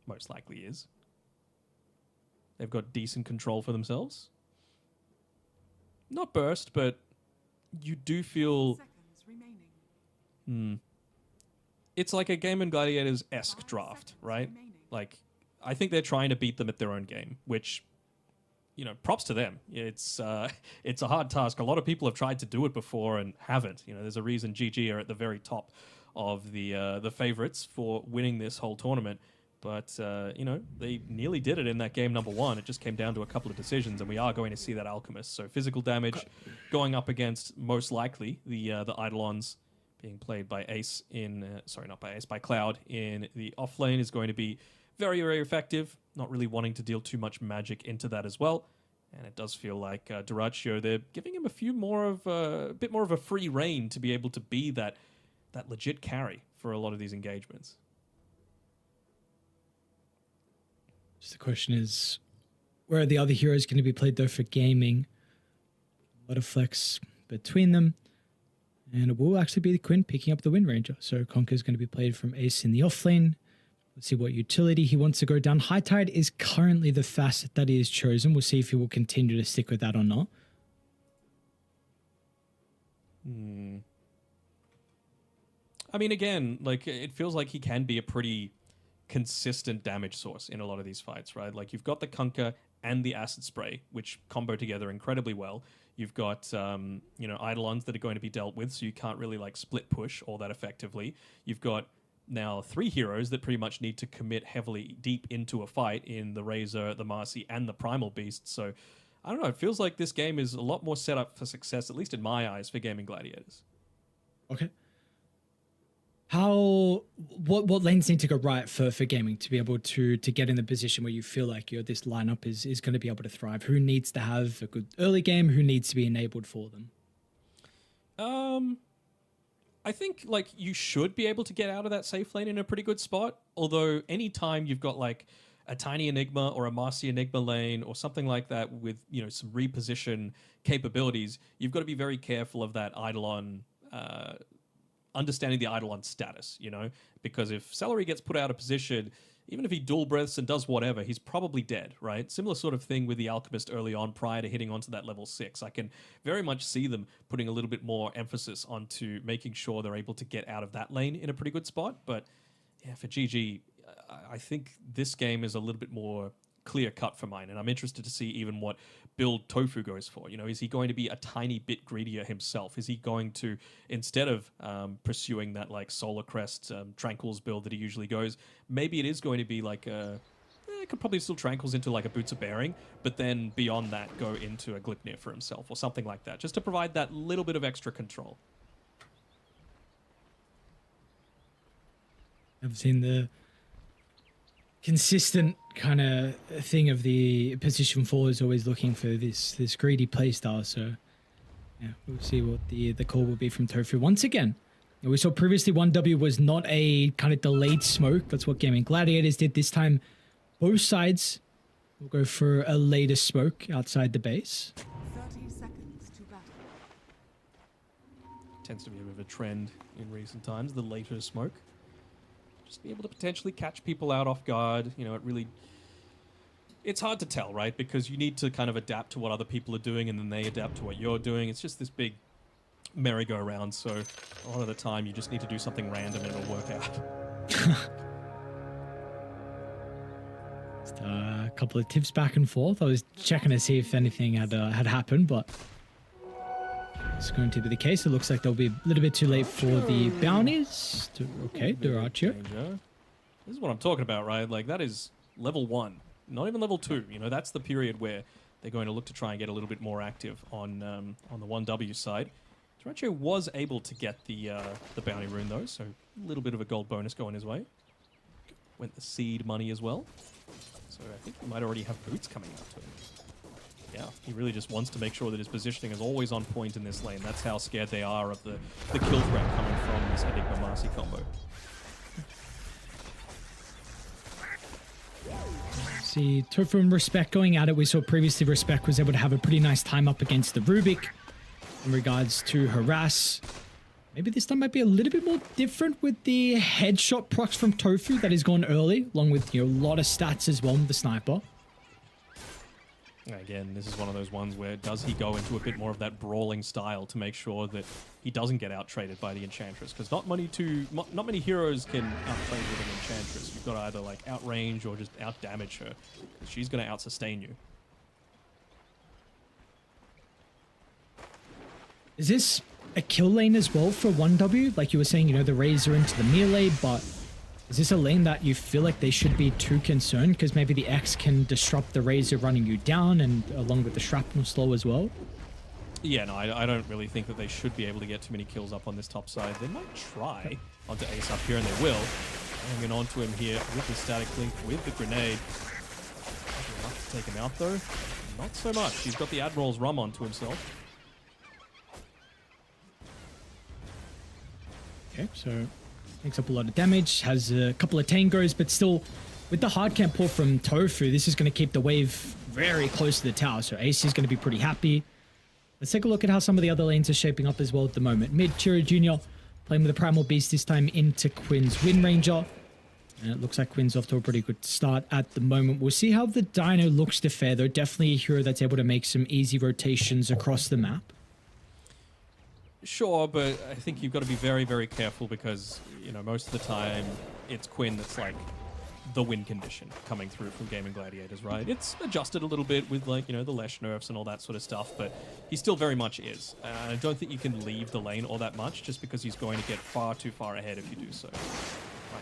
Most likely is. They've got decent control for themselves. Not burst, but you do feel... Seconds remaining. It's like a Game and Gladiators-esque draft, right? Like, I think they're trying to beat them at their own game, which, props to them. It's a hard task. A lot of people have tried to do it before and haven't. There's a reason GG are at the very top of the favorites for winning this whole tournament. But, they nearly did it in that game number 1. It just came down to a couple of decisions, and we are going to see that Alchemist. So physical damage going up against, most likely, the Eidolons being played by Ace by Cloud in the offlane is going to be very, very effective. Not really wanting to deal too much magic into that as well. And it does feel like Dyrachyo, they're giving him a bit more of a free reign to be able to be that legit carry for a lot of these engagements. So the question is, where are the other heroes going to be played though for gaming? A lot of flex between them. And it will actually be the Quinn picking up the Wind Ranger. So Conquer is going to be played from Ace in the offlane. Let's see what utility he wants to go down. High Tide is currently the facet that he has chosen. We'll see if he will continue to stick with that or not. I mean, again, like, it feels like he can be a pretty consistent damage source in a lot of these fights, right? Like, you've got the Conquer and the Acid Spray, which combo together incredibly well. You've got, Eidolons that are going to be dealt with, so you can't really, like, split push all that effectively. You've got now 3 heroes that pretty much need to commit heavily deep into a fight in the Razor, the Marcy, and the Primal Beast. So I don't know. It feels like this game is a lot more set up for success, at least in my eyes, for Gaming Gladiators. Okay. What lanes need to go right for gaming to be able to get in the position where you feel like this lineup is going to be able to thrive? Who needs to have a good early game? Who needs to be enabled for them? I think like you should be able to get out of that safe lane in a pretty good spot. Although anytime you've got like a tiny Enigma or a Marcy Enigma lane or something like that with some reposition capabilities, you've got to be very careful of that Eidolon. Understanding the Eidolon status, because if Celery gets put out of position, even if he dual breaths and does whatever, he's probably dead, right? Similar sort of thing with the Alchemist early on prior to hitting onto that level 6. I can very much see them putting a little bit more emphasis onto making sure they're able to get out of that lane in a pretty good spot. But yeah, for GG, I think this game is a little bit more clear cut for mine, and I'm interested to see even what build Tofu goes for. Is he going to be a tiny bit greedier himself? Is he going to, instead of pursuing that like Solar Crest Tranquils build that he usually goes, maybe it is going to be like could probably still Tranquils into like a Boots of Bearing, but then beyond that go into a Glipnir for himself or something like that, just to provide that little bit of extra control. I've seen the consistent kind of thing of the position 4 is always looking for this greedy playstyle. So yeah, we'll see what the call will be from Tofu once again. We saw previously 1W was not a kind of delayed smoke. That's what Gaming Gladiators did. This time, both sides will go for a later smoke outside the base. 30 seconds to battle. Tends to be a bit of a trend in recent times, the later smoke. Just be able to potentially catch people out off guard. It's hard to tell, right? Because you need to kind of adapt to what other people are doing and then they adapt to what you're doing. It's just this big merry-go-round. So a lot of the time you just need to do something random and it'll work out. Just a couple of tips back and forth. I was checking to see if anything had happened, but it's going to be the case. It looks like they'll be a little bit too late for the bounties. Okay, Duratio. This is what I'm talking about, right? Like, that is level 1, not even level 2. That's the period where they're going to look to try and get a little bit more active on the 1W side. Duratio was able to get the bounty rune, though, so a little bit of a gold bonus going his way. Went the seed money as well. So I think he might already have boots coming out to him. Yeah, he really just wants to make sure that his positioning is always on point in this lane. That's how scared they are of the kill threat coming from this Enigma Marcy combo. See, Tofu and Respect going at it. We saw previously Respect was able to have a pretty nice time up against the Rubik in regards to harass. Maybe this time might be a little bit more different with the headshot procs from Tofu that has gone early, along with a lot of stats as well with the sniper. Again, this is one of those ones where does he go into a bit more of that brawling style to make sure that he doesn't get out-traded by the Enchantress? Because not many heroes can out-trade with an Enchantress. You've got to either like outrange or just out-damage her. She's going to out-sustain you. Is this a kill lane as well for 1W? Like you were saying, the Razor into the melee, but is this a lane that you feel like they should be too concerned? Because maybe the X can disrupt the Razor running you down and along with the Shrapnel slow as well? Yeah, no, I don't really think that they should be able to get too many kills up on this top side. They might try onto Ace up here, and they will. Hanging on to him here with the Static Link, with the grenade. Enough to take him out, though. Not so much. He's got the Admiral's rum onto himself. Okay, so takes up a lot of damage, has a couple of tangos, but still, with the hard camp pull from Tofu, this is going to keep the wave very close to the tower, so Ace is going to be pretty happy. Let's take a look at how some of the other lanes are shaping up as well at the moment. Mid, Chiro Jr. playing with the Primal Beast, this time into Quinn's Wind Ranger. And it looks like Quinn's off to a pretty good start at the moment. We'll see how the Dino looks to fare, though. Definitely a hero that's able to make some easy rotations across the map. Sure, but I think you've got to be very, very careful because, most of the time it's Quinn that's like the win condition coming through from Gaming Gladiators, right? It's adjusted a little bit with the Lesh nerfs and all that sort of stuff, but he still very much is. I don't think you can leave the lane all that much just because he's going to get far too far ahead if you do so.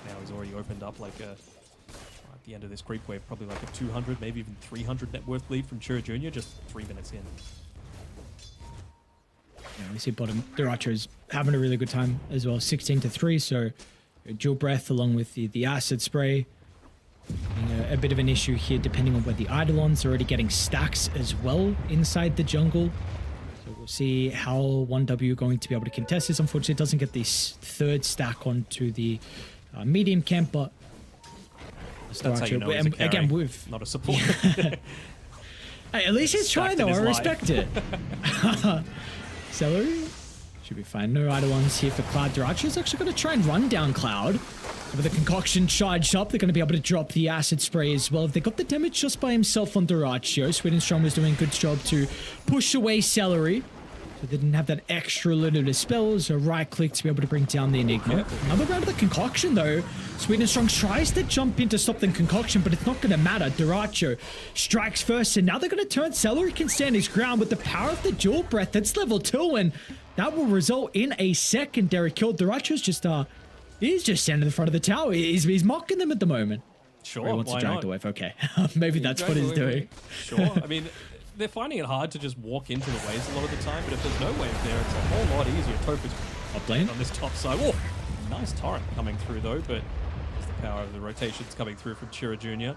Right now he's already opened up like a, at the end of this creep wave, probably like a 200, maybe even 300 net worth lead from Chira Jr. just 3 minutes in. Yeah, we see bottom. Duracho's having a really good time as well. 16-3, so dual breath along with the acid spray. Being a bit of an issue here depending on where the Eidolons are already getting stacks as well inside the jungle. So we'll see how 1W going to be able to contest this. Unfortunately, it doesn't get this third stack onto the medium camp, but That's how you know he's a carry, again, with not a support. Hey, at least he's trying though. I respect it. Celery should be fine. No Eidolons here for Cloud. Duracho's actually going to try and run down Cloud. With the concoction charged up, they're going to be able to drop the acid spray as well. If they got the damage just by himself on Duracho, Sweden Strong was doing a good job to push away Celery. So they didn't have that extra little bit of spells or right click to be able to bring down the Enigma. Another round of the concoction though. Sweden Strong tries to jump in to stop the concoction, but it's not going to matter. Duracho strikes first, and now they're going to turn. Celery can stand his ground with the power of the dual breath. That's level 2, and that will result in a secondary kill. Duracho's just he's just standing in the front of the tower. He's mocking them at the moment. Sure, he wants to why drag not? the wave. Okay, maybe that's what he's doing. Sure. I mean, they're finding it hard to just walk into the waves a lot of the time, but if there's no wave there, it's a whole lot easier. Tofu's Top lane. on this top side. Whoa, nice torrent coming through though, but there's the power of the rotations coming through from Chira Jr.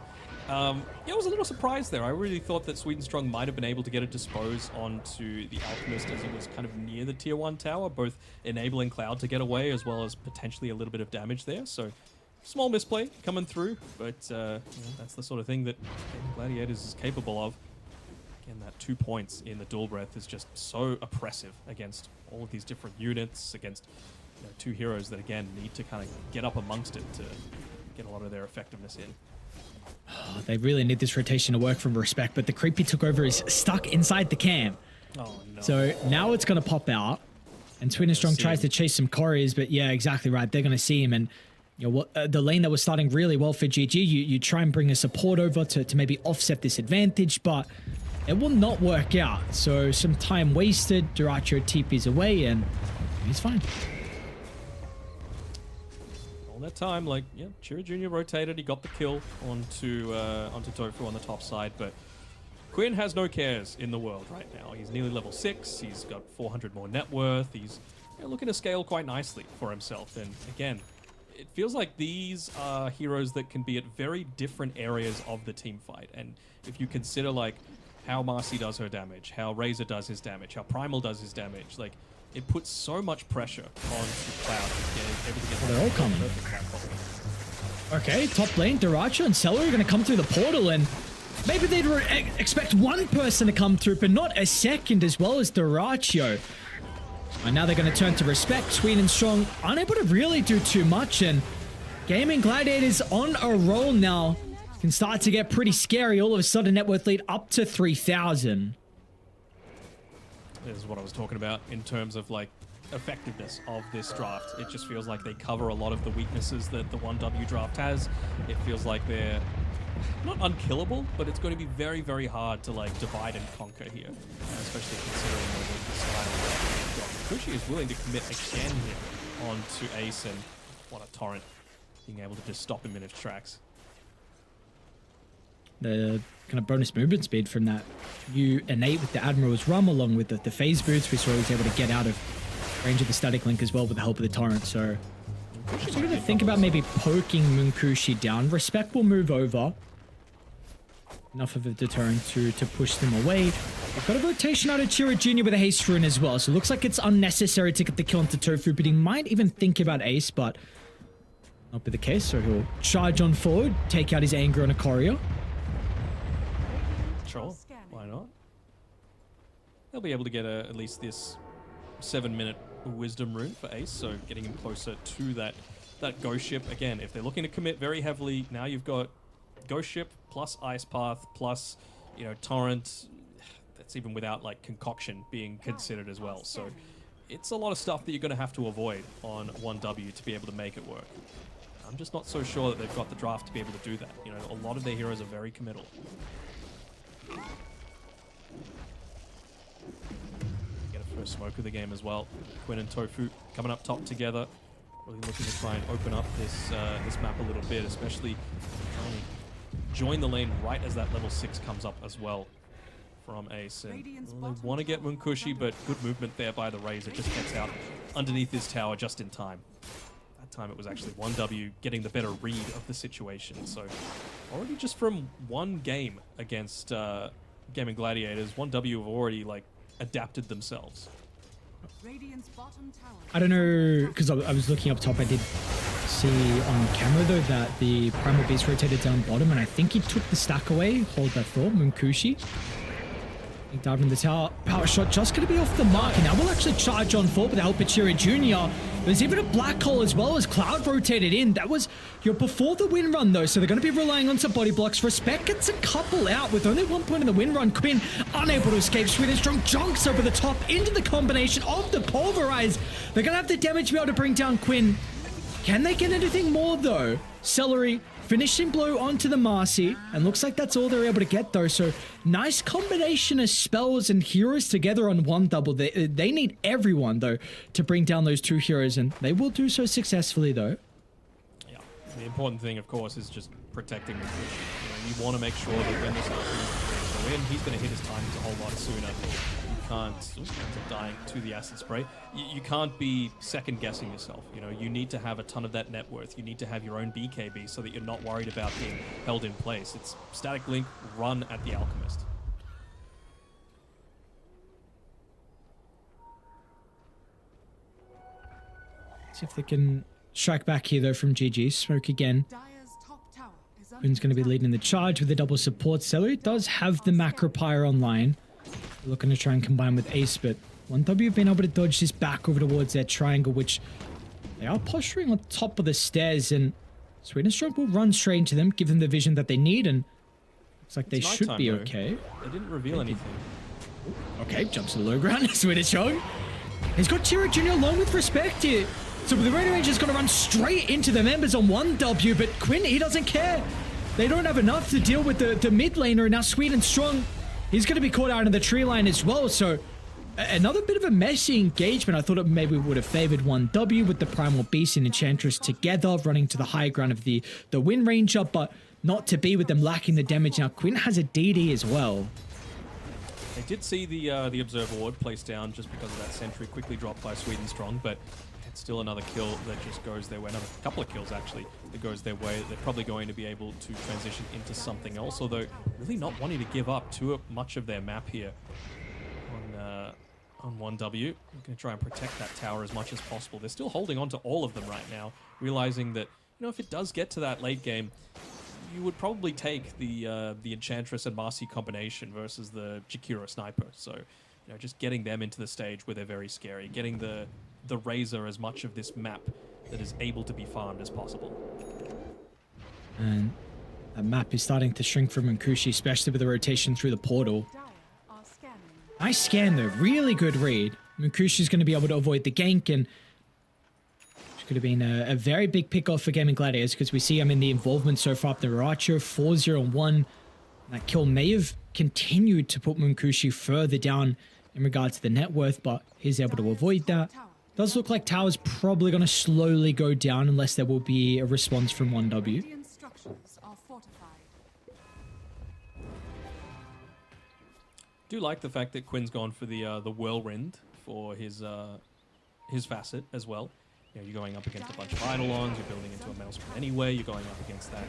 Yeah, I was a little surprised there. I really thought that Sweden Strong might have been able to get a dispose onto the Alchemist as he was kind of near the tier 1 tower, both enabling Cloud to get away as well as potentially a little bit of damage there. So small misplay coming through, but you know, that's the sort of thing that Gladiators is capable of. Again, that 2 points in the dual breath is just so oppressive against all of these different units, against two heroes that again need to kind of get up amongst it to get a lot of their effectiveness in. Oh, they really need this rotation to work from Respect, but the creep he took over is stuck inside the camp. Oh no. So now it's going to pop out, and Sweden Strong tries to chase some couriers, but yeah, exactly right. They're going to see him, and you know what? The lane that was starting really well for GG, you try and bring a support over to maybe offset this advantage, but it will not work out. So some time wasted. Duracho TP's away, and he's fine. All that time, like, yeah, Chira Jr. rotated, he got the kill onto Tofu on the top side, but Quinn has no cares in the world right now. He's nearly level 6, he's got 400 more net worth, he's looking to scale quite nicely for himself, and again, it feels like these are heroes that can be at very different areas of the team fight, and if you consider like how Marcy does her damage, how Razor does his damage, how Primal does his damage, like, it puts so much pressure on Cloud able to get They're all coming. Okay, top lane, Duracho and Celery are going to come through the portal, and maybe they'd expect one person to come through, but not a second, as well as Duracho. And now they're going to turn to Respect. Sweden Strong unable to really do too much, and Gaming Gladiators on a roll now. Can start to get pretty scary. All of a sudden, net worth lead up to 3,000. This is what I was talking about in terms of like effectiveness of this draft. It just feels like they cover a lot of the weaknesses that the 1W draft has. It feels like they're not unkillable, but it's going to be very, very hard to like divide and conquer here, especially considering the style that they've got. Kushi is willing to commit again here onto Ace, and what a torrent, being able to just stop him in his tracks. The kind of bonus movement speed from that new innate with the Admiral's Rum, along with the phase boots, we saw he was able to get out of range of the static link as well with the help of the torrent. So I'm going to think about maybe poking Munkushi down. Respect will move over. Enough of a deterrent to push them away. We've got a rotation out of Chira Jr. with a haste rune as well, so it looks like it's unnecessary to get the kill into Tofu, but he might even think about Ace, but not be the case, so he'll charge on forward, take out his anger on a courier. Sure, why not? They'll be able to get at least this 7-minute wisdom rune for Ace, so getting him closer to that ghost ship. Again, if they're looking to commit very heavily, now you've got ghost ship plus ice path plus, you know, torrent. That's even without like concoction being considered as well. So it's a lot of stuff that you're going to have to avoid on 1W to be able to make it work. I'm just not so sure that they've got the draft to be able to do that. You know, a lot of their heroes are very committal. Get a first smoke of the game as well. Quinn and Tofu coming up top together. Really looking to try and open up this this map a little bit, especially trying to join the lane right as that level 6 comes up as well from Ace. And well, they want to get Munkushi, but good movement there by the Razor. Just gets out underneath his tower just in time. That time it was actually 1W getting the better read of the situation. So already just from one game against Gaming Gladiators, 1W have already like adapted themselves. I don't know, because I was looking up top, I did see on camera though that the Primal Beast rotated down bottom, and I think he took the stack away. Hold that thought, Munkushi. He dived in the tower. Power shot just going to be off the mark, and now we'll actually charge on forward with the help of Chira Jr. There's even a black hole as well as Cloud rotated in. That was before the win run though, so they're going to be relying on some body blocks. Respect gets a couple out with only 1 point in the win run. Quinn unable to escape. Sweden Strong junks over the top into the combination of the Pulverize. They're going to have the damage to be able to bring down Quinn. Can they get anything more though? Celery finishing blow onto the Marcy, and looks like that's all they're able to get though. So nice combination of spells and heroes together on 1W. They need everyone though to bring down those 2 heroes, and they will do so successfully though. Yeah, the important thing of course is just protecting the fish. You want to make sure that when this happens, go in, he's going to hit his timings a whole lot sooner. You can't ends up dying to the acid spray. You can't be second guessing yourself. You need to have a ton of that net worth. You need to have your own BKB so that you're not worried about being held in place. It's static link, run at the Alchemist. See if they can strike back here though from GG. Smoke again. Quinn's going to be leading the charge with the double support. Celery does have the macro pyre online. Looking to try and combine with Ace, but 1W have been able to dodge this back over towards their triangle, which they are posturing on top of the stairs, and Sweden Strong will run straight into them, give them the vision that they need, and looks like they should be okay. They didn't reveal anything. Okay, jumps to the low ground. Sweden Strong. He's got Chira Jr. along with Respect here. So the Radio Ranger's going to run straight into the members on 1W, but Quinn, he doesn't care. They don't have enough to deal with the mid laner, and now Sweden Strong, he's going to be caught out in the tree line as well. So another bit of a messy engagement. I thought it maybe would have favored 1W with the Primal Beast and Enchantress together, running to the high ground of the Wind Ranger, but not to be with them lacking the damage. Now Quinn has a DD as well. They did see the Observer Ward placed down just because of that sentry quickly dropped by Sweden Strong, but it's still another kill that just goes their way. Another couple of kills actually that goes their way. They're probably going to be able to transition into something else, although really not wanting to give up too much of their map here on 1W. They're going to try and protect that tower as much as possible. They're still holding on to all of them right now, realizing that if it does get to that late game, you would probably take the Enchantress and Marcy combination versus the Jakiro Sniper. So, just getting them into the stage where they're very scary, getting the Razor as much of this map that is able to be farmed as possible. And that map is starting to shrink from Munkushi, especially with the rotation through the portal. Nice scan though, really good read. Munkushi's going to be able to avoid the gank, and it could have been a very big pick-off for Gaming Gladiators, because we see him in the involvement so far up the Racho, 4-0-1. That kill may have continued to put Munkushi further down in regard to the net worth, but he's able to avoid that. Does look like tower's probably going to slowly go down unless there will be a response from 1W. Do like the fact that Quinn's gone for the Whirlwind for his facet as well. You're going up against a bunch of Eidolons, you're building into a Maelstrom anyway, you're going up against that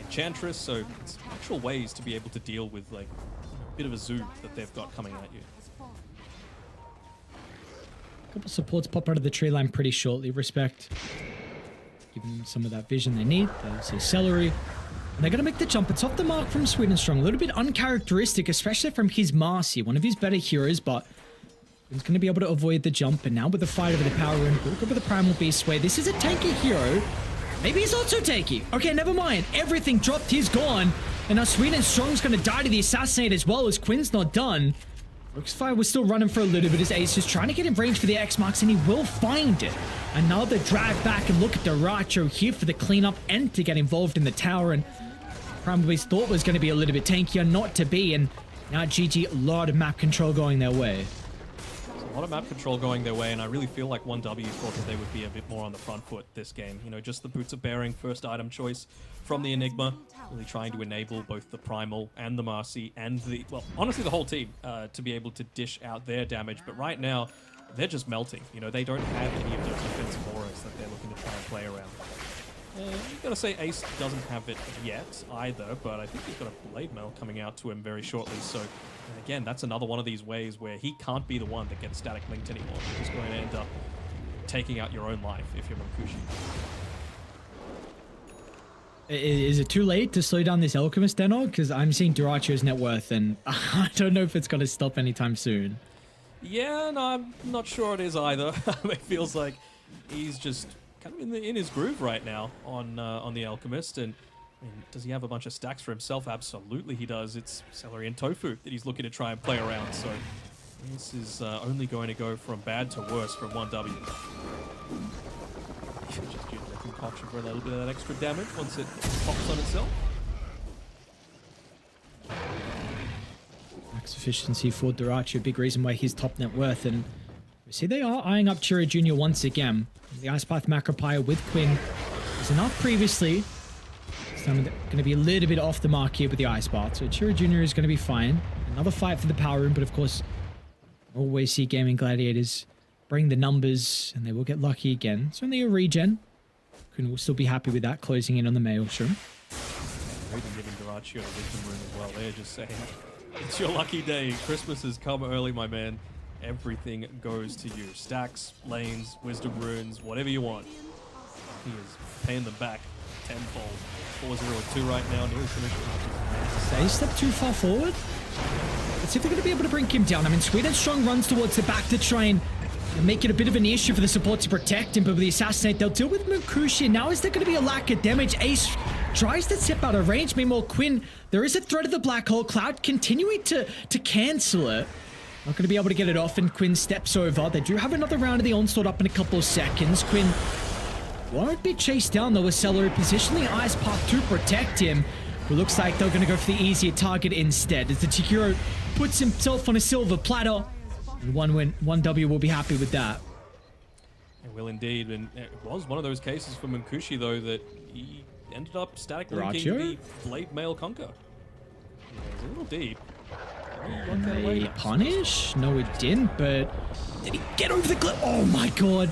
Enchantress, so it's actual ways to be able to deal with like a bit of a zoo that they've got coming at you. Couple supports pop out of the tree line pretty shortly. Respect. Giving them some of that vision they need. There's his Celery. And they're going to make the jump. It's off the mark from Sweden Strong. A little bit uncharacteristic, especially from his Marcy, one of his better heroes, but he's going to be able to avoid the jump. And now with the fight over the power room, we'll go with the Primal Beast way. This is a tanky hero. Maybe he's not so tanky. Okay, never mind. Everything dropped. He's gone. And now Sweden Strong's going to die to the Assassinate as well, as Quinn's not done. Fire was still running for a little bit as Ace is trying to get in range for the X marks, and he will find it. Another drag back, and look at the Racho here for the cleanup and to get involved in the tower. And Primal Beast thought was going to be a little bit tankier, not to be. And now GG, a lot of map control going their way. lot of map control going their way, and I really feel like 1W thought that they would be a bit more on the front foot this game. You know, just the Boots of Bearing first item choice from the Enigma, really trying to enable both the Primal and the Marcy and the, well, honestly the whole team to be able to dish out their damage. But right now, they're just melting. You know, they don't have any of those defensive auras that they're looking to try and play around. You gotta say Ace doesn't have it yet either, but I think he's got a Blade Mail coming out to him very shortly. So again, that's another one of these ways where he can't be the one that gets static linked anymore. You're just going to end up taking out your own life if you're Munkushi. Is it too late to slow down this Alchemist, Denog? Because I'm seeing Durachio's net worth, and I don't know if it's going to stop anytime soon. Yeah, no, I'm not sure it is either. It feels like he's just kind of in his groove right now on the Alchemist. And I mean, does he have a bunch of stacks for himself? Absolutely he does. It's Celery and Tofu that he's looking to try and play around. So this is only going to go from bad to worse from 1W. Just use the concoction for a little bit of that extra damage once it pops on itself. Max efficiency for Durachio, big reason why he's top net worth. And we see they are eyeing up Chiro Jr. once again. The Ice Path Macropire with Quinn was enough previously. This time they're going to be a little bit off the mark here with the Ice Path. So Chiro Jr. is going to be fine. Another fight for the Power Room, but of course, always see Gaming Gladiators bring the numbers, and they will get lucky again. It's only a regen. Quinn will still be happy with that, closing in on the Maelstrom. Maybe giving Durachio a wisdom rune as well. They're just saying, it's your lucky day. Christmas has come early, my man. Everything goes to you. Stacks, lanes, wisdom runes, whatever you want. He is paying them back tenfold. 4-0-2 right now. Nearly finished. They step too far forward. Let's see if they're going to be able to bring him down. I mean, Sweet and Strong runs towards the back to try and make it a bit of an issue for the support to protect him, but with the Assassinate, they'll deal with Munkushi. Now is there going to be a lack of damage? Ace tries to step out of range. Meanwhile, Quinn, there is a threat of the Black Hole. Cloud continuing to cancel it. Not going to be able to get it off, and Quinn steps over. They do have another round of the Onslaught up in a couple of seconds. Quinn won't be chased down, though, with Celery positioning Ice Path to protect him. It looks like they're going to go for the easier target instead, as the Chikiro puts himself on a silver platter. And 1W will be happy with that. It will indeed, and it was one of those cases for Munkushi, though, that he ended up static linking the Blade Mail Conquer. Yeah, it was a little deep. They punish? No, it didn't, but did he get over the cliff? Oh my god.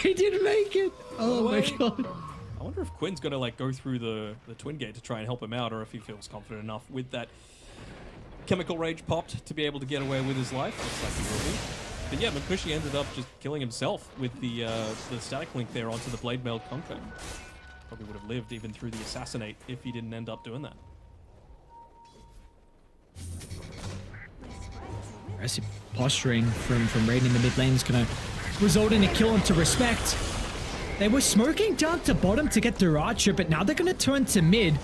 He didn't make it. Oh my god. I wonder if Quinn's going to like go through the Twin Gate to try and help him out, or if he feels confident enough with that Chemical Rage popped to be able to get away with his life. Looks like he will be. But yeah, Munkushi ended up just killing himself with the static link there onto the Blade Mail Conquer. Probably would have lived even through the Assassinate if he didn't end up doing that. Aggressive posturing from Raiden in the mid lane is going to result in a kill onto Respect. They were smoking down to bottom to get Durachio, but now they're going to turn to mid.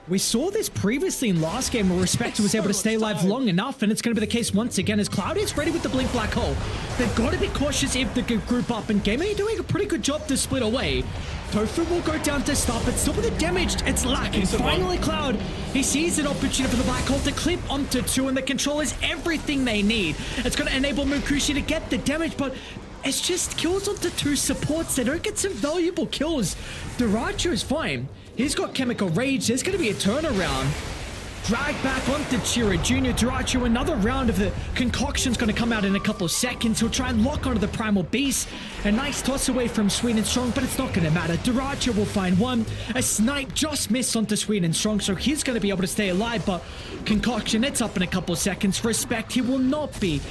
We saw this previously in last game where Respect was able to stay alive long enough, and it's going to be the case once again as Cloud is ready with the Blink Black Hole. They've got to be cautious if they can group up, and Game are doing a pretty good job to split away. Tofu will go down to stop, but still with the damage, it's lacking. Finally, Cloud, he sees an opportunity for the Black Hole to clip onto 2, and the control is everything they need. It's going to enable Munkushi to get the damage, but it's just kills onto 2 supports. They don't get some valuable kills. Durachio is fine. He's got Chemical Rage. There's going to be a turnaround. Drag back onto Chiro Jr. Durachio, another round of the concoction's going to come out in a couple of seconds. He'll try and lock onto the Primal Beast. A nice toss away from Sweet and Strong, but it's not going to matter. Durachio will find one. A snipe just missed onto Sweet and Strong, so he's going to be able to stay alive, but Concoction, it's up in a couple of seconds. Respect, he will not be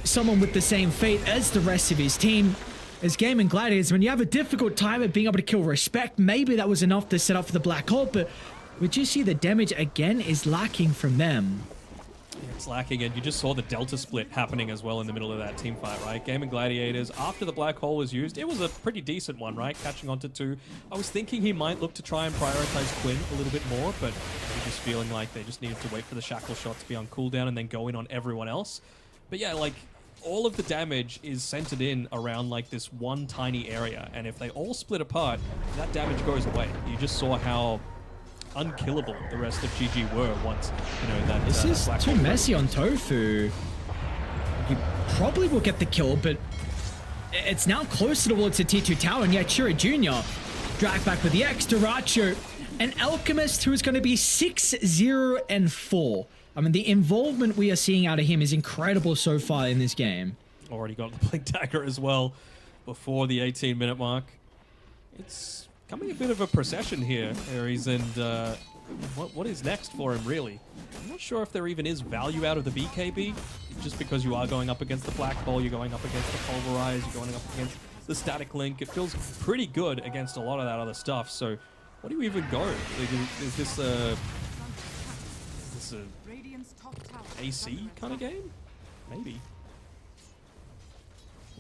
someone with the same fate as the rest of his team. As Gaming Gladiators, when you have a difficult time at being able to kill Respect, maybe that was enough to set up for the Black Hole, but would you see the damage again is lacking from them? Yeah, it's lacking, and you just saw the Delta split happening as well in the middle of that team fight, right? Gaming Gladiators, after the Black Hole was used, it was a pretty decent one, right? Catching onto 2. I was thinking he might look to try and prioritize Quinn a little bit more, but I'm just feeling like they just needed to wait for the Shackle shot to be on cooldown and then go in on everyone else. But yeah, like, all of the damage is centered in around like this one tiny area, and if they all split apart, that damage goes away. You just saw how unkillable the rest of GG were once, you know, that this is too messy on Tofu. He probably will get the kill, but it's now closer towards the T2 tower, and yet Chira Jr. dragged back with the X. Duracho, an Alchemist who is going to be 6-0-4. I mean, the involvement we are seeing out of him is incredible so far in this game. Already got the Blink Dagger as well before the 18-minute mark. It's coming a bit of a procession here, Ares, and what is next for him, really? I'm not sure if there even is value out of the BKB, just because you are going up against the Black Ball, you're going up against the Pulverize, you're going up against the Static Link. It feels pretty good against a lot of that other stuff, so what do you even go? Like, is this a Radiant's top tower. AC kind of game? Maybe.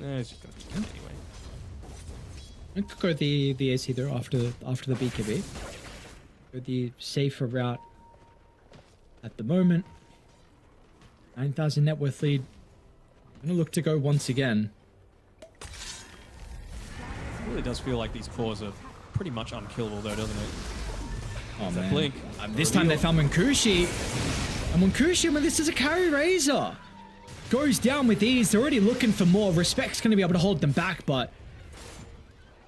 It's just going to be good anyway. I could go the AC there after the BKB. Go the safer route at the moment. 9,000 net worth lead. I'm gonna look to go once again. It really does feel like these cores are pretty much unkillable though, doesn't it? Oh That man. Blink. This time they found Munkushi. And Munkushi, I mean, this is a carry Razor. Goes down with ease. They're already looking for more. Respect's gonna be able to hold them back, but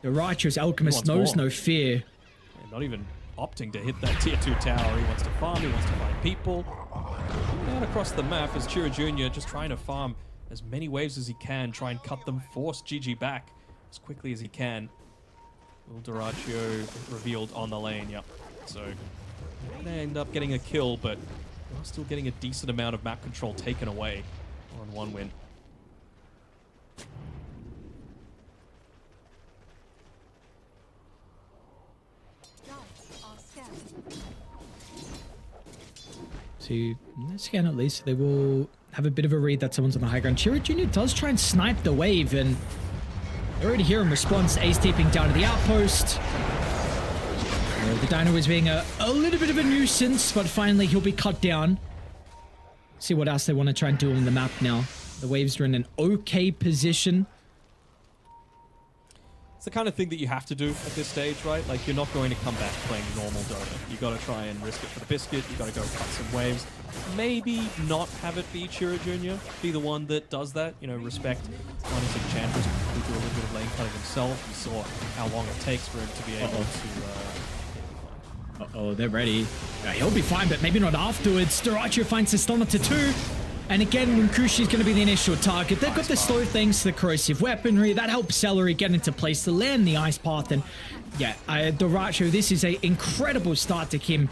the righteous Alchemist He wants knows more. no fear. Yeah, not even opting to hit that tier 2 tower. He wants to farm, he wants to find people. Down across the map is Chira Jr. just trying to farm as many waves as he can, try and cut them, force GG back as quickly as he can. Will Duracho revealed on the lane, yep. So they end up getting a kill, but they're still getting a decent amount of map control taken away on one win. To scan at least, they will have a bit of a read that someone's on the high ground. Chira Jr. does try and snipe the wave, and they already hear in response, Ace tipping down to the outpost. The Dino is being a little bit of a nuisance, but finally he'll be cut down. See what else they want to try and do on the map now. The waves are in an okay position. It's the kind of thing that you have to do at this stage, right? Like, you're not going to come back playing normal Dota. You got to try and risk it for the biscuit. You got to go cut some waves. Maybe not have it be Chira Jr. be the one that does that. You know, respect one is Enchantress who do a little bit of lane cutting himself. You saw how long it takes for him to be able to. Uh-oh, they're ready. Yeah, he'll be fine, but maybe not afterwards. Duracho finds the stun up to 2. And again, Munkushi's going to be the initial target. They've got the slow thanks to the corrosive weaponry. That helps Celery get into place to land the ice path. And yeah, Duracho, this is an incredible start to him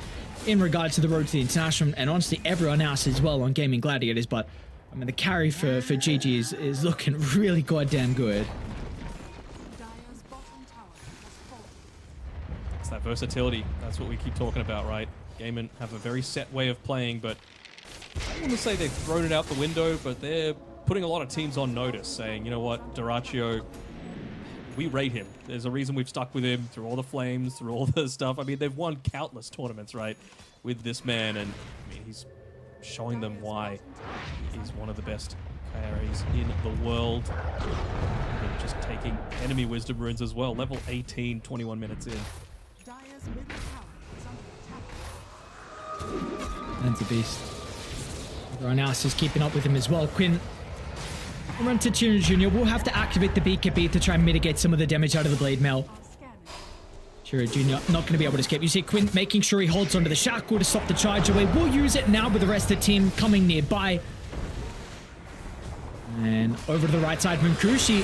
in regards to the road to the international, and honestly everyone else as well on Gaming Gladiators. But I mean, the carry for GG is looking really goddamn good. Dire's bottom tower has fallen. It's that versatility. That's what we keep talking about, right? Gaimin have a very set way of playing, but I wouldn't say they've thrown it out the window, but they're putting a lot of teams on notice, saying, you know what, Duracho, we rate him. There's a reason we've stuck with him through all the flames, through all the stuff. I mean, they've won countless tournaments, right, with this man, and I mean, he's showing them why he's one of the best carries in the world. And just taking enemy wisdom runes as well. Level 18, 21 minutes in. Dire's middle tower is under attack. That's a beast. Everyone else is keeping up with him as well. Quinn, run to Chira Jr. We'll have to activate the BKB to try and mitigate some of the damage out of the blade mail. Are Chira scanning. Jr. not going to be able to escape. You see Quinn making sure he holds onto the shackle to stop the charge away. We'll use it now with the rest of the team coming nearby. And over to the right side, Munkushi.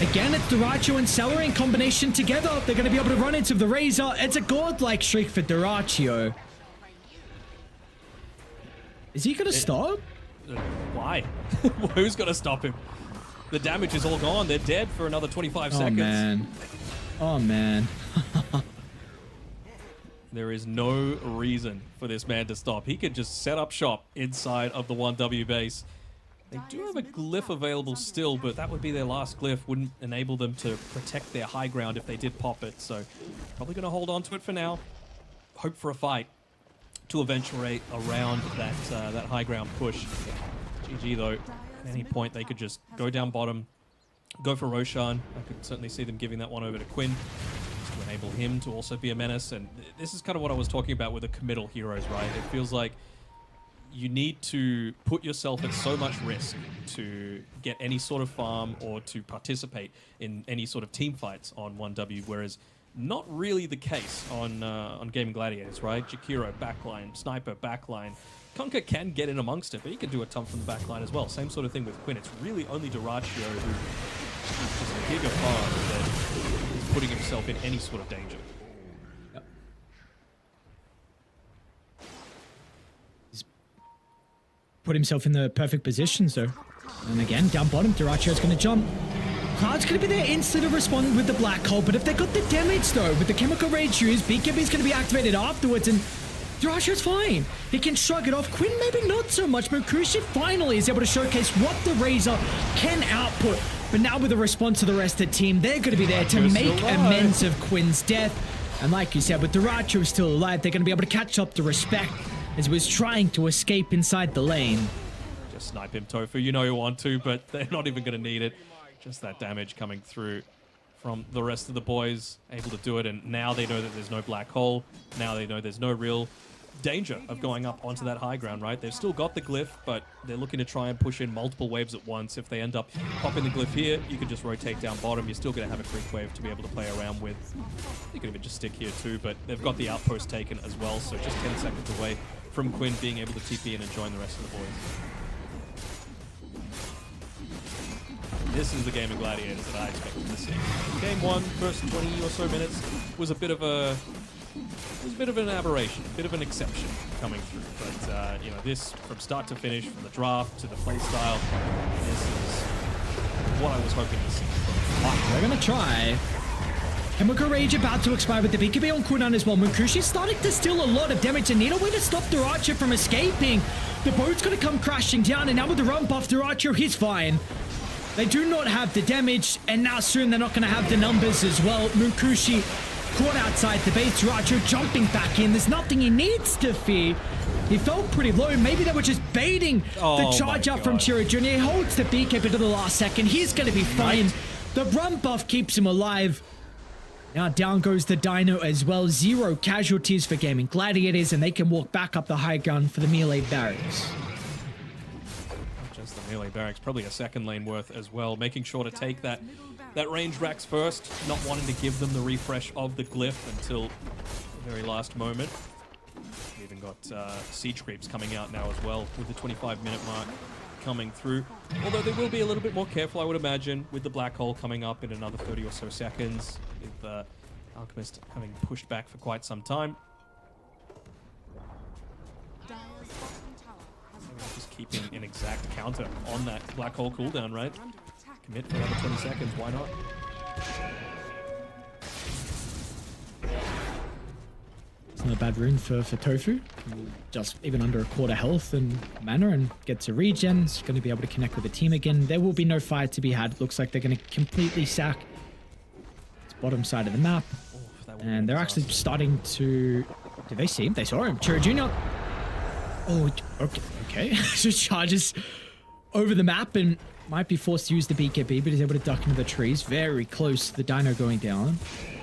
Again, it's Duracho and Celery in combination together. They're going to be able to run into the Razor. It's a godlike streak for Duracho. Is he going to stop? Why? Who's going to stop him? The damage is all gone. They're dead for another 25 Oh, seconds. man. Oh, man. There is no reason for this man to stop. He could just set up shop inside of the 1W base. They do have a glyph available still, but that would be their last glyph. Wouldn't enable them to protect their high ground if they did pop it. So probably going to hold on to it for now. Hope for a fight to eventuate around that high ground push. GG though. At any point they could just go down bottom, go for Roshan. I could certainly see them giving that one over to Quinn just to enable him to also be a menace. And this is kind of what I was talking about with the committal heroes, right? It feels like you need to put yourself at so much risk to get any sort of farm or to participate in any sort of team fights on 1W, whereas not really the case on Gaming Gladiators, right? Jakiro backline, Sniper backline. Kunkka can get in amongst it, but he can do a ton from the backline as well. Same sort of thing with Quinn. It's really only Duraccio who is just a giga farm that is putting himself in any sort of danger. Put himself in the perfect position, so. And again, down bottom, Duracio's going to jump. Cloud's going to be there instantly to respond with the black hole, but if they got the damage though, with the chemical rage used, BKB's going to be activated afterwards, and Duracio's fine. He can shrug it off. Quinn maybe not so much, but Kushi finally is able to showcase what the Razor can output. But now with the response of the rest of the team, they're going to be there to make amends of Quinn's death. And like you said, with Duraccio still alive, they're going to be able to catch up to respect as he was trying to escape inside the lane. Just snipe him, Tofu. You know you want to, but they're not even going to need it. Just that damage coming through from the rest of the boys, able to do it. And now they know that there's no black hole. Now they know there's no real danger of going up onto that high ground, right? They've still got the glyph, but they're looking to try and push in multiple waves at once. If they end up popping the glyph here, you can just rotate down bottom. You're still going to have a creep wave to be able to play around with. You could even just stick here too, but they've got the outpost taken as well, so just 10 seconds away from Quinn being able to TP in and join the rest of the boys. This is the game of Gladiators that I expected to see. Game one, first 20 or so minutes was a bit of an aberration, a bit of an exception coming through. But you know, this from start to finish, from the draft to the play style, this is what I was hoping to see. They're gonna try. Chemical Rage about to expire with the BKB on cooldown as well. Munkushi's starting to steal a lot of damage and need a way to stop Duraccio from escaping. The boat's gonna come crashing down, and now with the run buff, Duraccio, he's fine. They do not have the damage, and now soon they're not gonna have the numbers as well. Munkushi caught outside the base, Duraccio jumping back in. There's nothing he needs to fear. He felt pretty low. Maybe they were just baiting the charge up from Chiro Jr. He holds the BKB to the last second. He's gonna be fine. The run buff keeps him alive. Now down goes the Dino as well. 0 casualties for Gaming Gladiators, and they can walk back up the high ground for the melee barracks. Not just the melee barracks, probably a second lane worth as well. Making sure to take that range racks first, not wanting to give them the refresh of the glyph until the very last moment. We've even got siege creeps coming out now as well with the 25-minute mark coming through. Although they will be a little bit more careful, I would imagine, with the black hole coming up in another 30 or so seconds, with Alchemist having pushed back for quite some time. Dire's bottom tower has Just keeping an exact counter on that black hole cooldown, right? under attack. Commit for another 20 seconds, why not? It's not a bad rune for Tofu. Just even under a quarter health and mana and gets a regen. It's going to be able to connect with the team again. There will be no fight to be had. Looks like they're going to completely sack this bottom side of the map. And they're actually starting to... Did they see him? They saw him. Chiro Jr. Oh, okay. Just charges over the map and might be forced to use the BKB, but he's able to duck into the trees. Very close to the Dino going down.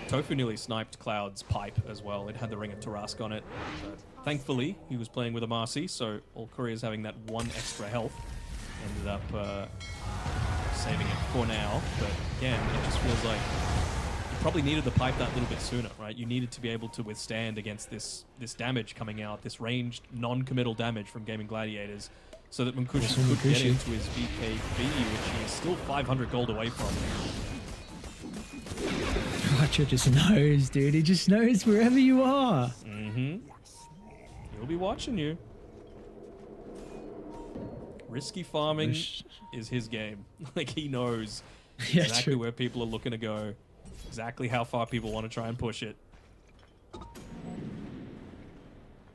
Tofu nearly sniped Cloud's pipe as well. It had the ring of Tarask on it. But thankfully, he was playing with a Marcy, so all Courier's having that 1 extra health. Ended up saving it for now. But again, it just feels like you probably needed the pipe that little bit sooner, right? You needed to be able to withstand against this damage coming out, this ranged, non-committal damage from Gaming Gladiators, so that Munkushi could get into his BKB, which he is still 500 gold away from. Roger just knows, dude. He just knows wherever you are. Mm-hmm. He'll be watching you. Risky farming is his game. Like, he knows exactly where people are looking to go, exactly how far people want to try and push it.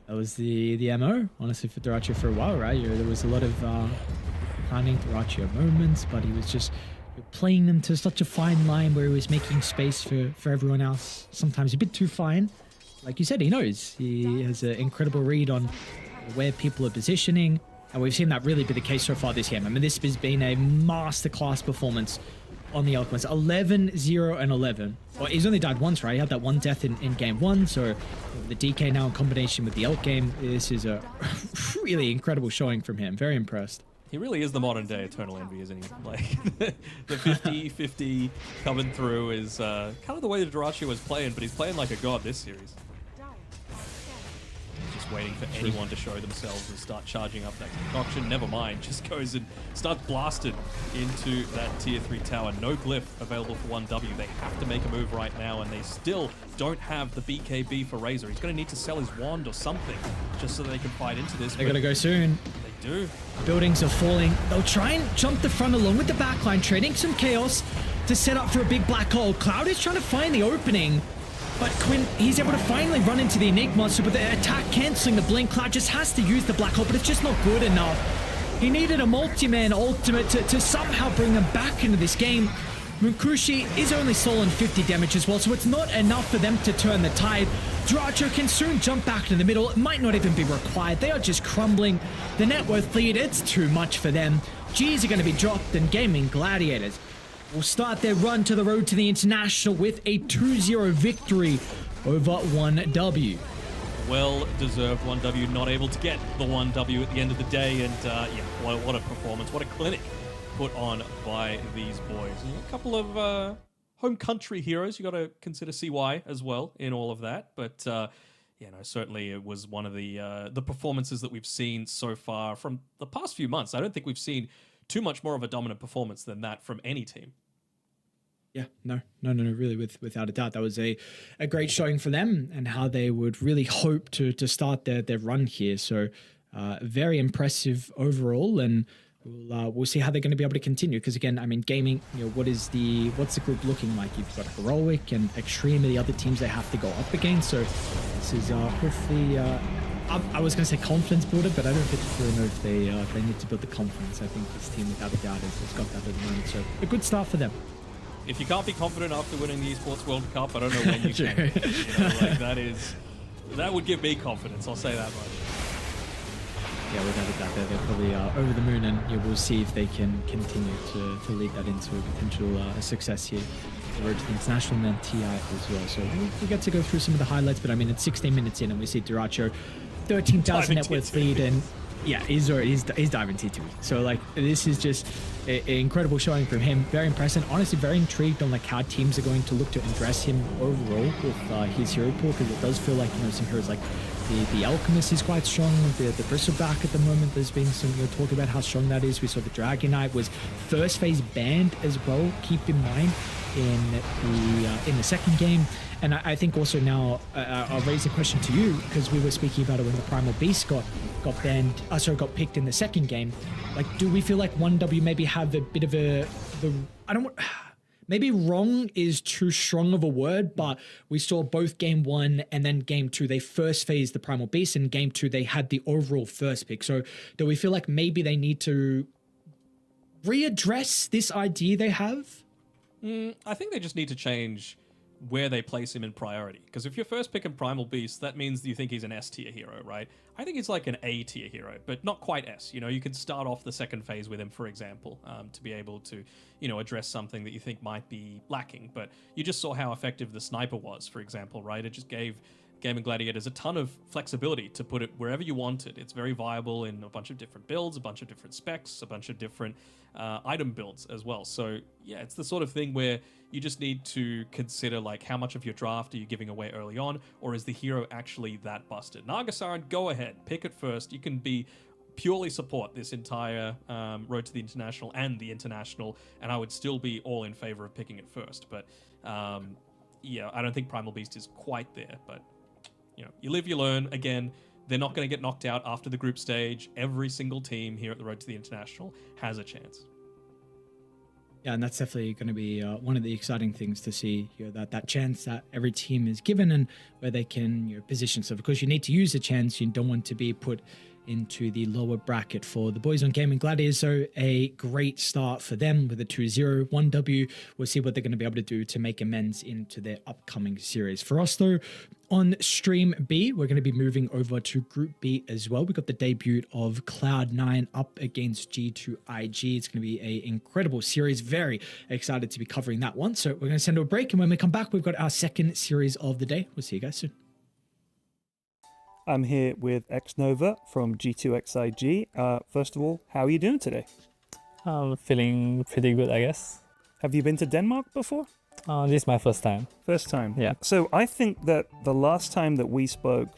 That was the MO, honestly, for Duraccio for a while, right? There was a lot of planning Duraccio moments, but he was just playing them to such a fine line where he was making space for everyone else. Sometimes a bit too fine. Like you said, he knows. He has an incredible read on where people are positioning, and we've seen that really be the case so far this game. I mean, this has been a masterclass performance on the Alchemist. 11, 0, and 11. Well, he's only died once, right? He had that one death in game 1, so the DK now in combination with the Elk game, this is a really incredible showing from him. Very impressed. He really is the modern day Eternal Envy, isn't he? Like, the 50-50 coming through is kind of the way that Dyrachyo was playing, but he's playing like a god this series. Just waiting for anyone to show themselves and start charging up that concoction. Never mind, just goes and starts blasted into that tier 3 tower. No glyph available for 1W. They have to make a move right now, and they still don't have the BKB for Razor. He's going to need to sell his wand or something just so they can fight into this. They're going to go soon. They do. Buildings are falling. They'll try and jump the front along with the backline, trading some chaos to set up for a big black hole. Cloud is trying to find the opening. But Quinn, he's able to finally run into the Enigma, so with the attack cancelling the blink, Cloud just has to use the black hole, but it's just not good enough. He needed a multi-man ultimate to somehow bring them back into this game. Munkushi is only stolen 50 damage as well, so it's not enough for them to turn the tide. Dyrachyo can soon jump back to the middle. It might not even be required. They are just crumbling. The net worth lead, it's too much for them. G's are going to be dropped, and Gaming Gladiators will start their run to the road to the International with a 2-0 victory over 1W. Well-deserved 1W, not able to get the 1W at the end of the day, and yeah, what a performance, what a clinic put on by these boys. And a couple of home country heroes, you got to consider CY as well in all of that, but yeah, no, certainly it was one of the performances that we've seen so far from the past few months. I don't think we've seen too much more of a dominant performance than that from any team. Yeah, no, really, without a doubt. That was a great showing for them and how they would really hope to start their run here. So very impressive overall, and we'll see how they're going to be able to continue. Because again, I mean, gaming, you know, what's the group looking like? You've got Heroic and Extreme are the other teams they have to go up against. So this is hopefully... I was going to say confidence builder, but I don't really know if they need to build the confidence. I think this team, without a doubt, has got that at the moment. So a good start for them. If you can't be confident after winning the Esports World Cup, I don't know when you can. You know, like that would give me confidence. I'll say that much. Yeah, without a doubt, they're probably over the moon, and yeah, we'll see if they can continue to lead that into a potential success here. The road to the International and then TI as well. So we get to go through some of the highlights, but I mean, it's 16 minutes in, and we see Dyrachyo 13,000 net worth lead, and yeah, he's diving T2. So like, this is just an incredible showing from him. Very impressive. Honestly, very intrigued on like how teams are going to look to address him overall with his hero pool, because it does feel like, you know, some heroes like the Alchemist is quite strong. The Bristleback at the moment, there's been some talk about how strong that is. We saw the Dragon Knight was first phase banned as well. Keep in mind in the second game. And I think also now I'll raise a question to you, because we were speaking about it when the Primal Beast got banned. Got picked in the second game. Like, do we feel like 1W maybe have a bit of maybe wrong is too strong of a word, but we saw both game 1 and then game 2, they first phased the Primal Beast, and game 2 they had the overall first pick. So do we feel like maybe they need to readdress this idea they have? I think they just need to change where they place him in priority. Because if you're first picking Primal Beast, that means you think he's an S tier hero, right? I think he's like an A tier hero, but not quite S. You know, you could start off the second phase with him, for example, to be able to, you know, address something that you think might be lacking. But you just saw how effective the sniper was, for example, right? It just gave Gaming Gladiators a ton of flexibility to put it wherever you wanted. It's very viable in a bunch of different builds, a bunch of different specs, a bunch of different item builds as well. So yeah, it's the sort of thing where you just need to consider like how much of your draft are you giving away early on, or is the hero actually that busted? Nagasaran, go ahead, pick it first. You can be purely support this entire road to the International and the International, and I would still be all in favor of picking it first. But yeah, I don't think Primal Beast is quite there, but you know, you live, you learn. Again, they're not going to get knocked out after the group stage. Every single team here at the Road to the International has a chance. Yeah, and that's definitely going to be one of the exciting things to see, you know, that chance that every team is given, and where they can, you know, position. So because you need to use a chance, you don't want to be put into the lower bracket for the boys on Gaming Gladiators. So a great start for them with a 2-0, 1W. We'll see what they're going to be able to do to make amends into their upcoming series. For us though, on Stream B, we're going to be moving over to Group B as well. We got the debut of Cloud9 up against G2IG. It's going to be an incredible series. Very excited to be covering that one. So we're going to send a break. And when we come back, we've got our second series of the day. We'll see you guys soon. I'm here with Xnova from G2XIG. First of all, how are you doing today? I'm feeling pretty good, I guess. Have you been to Denmark before? This is my first time. First time? Yeah. So I think that the last time that we spoke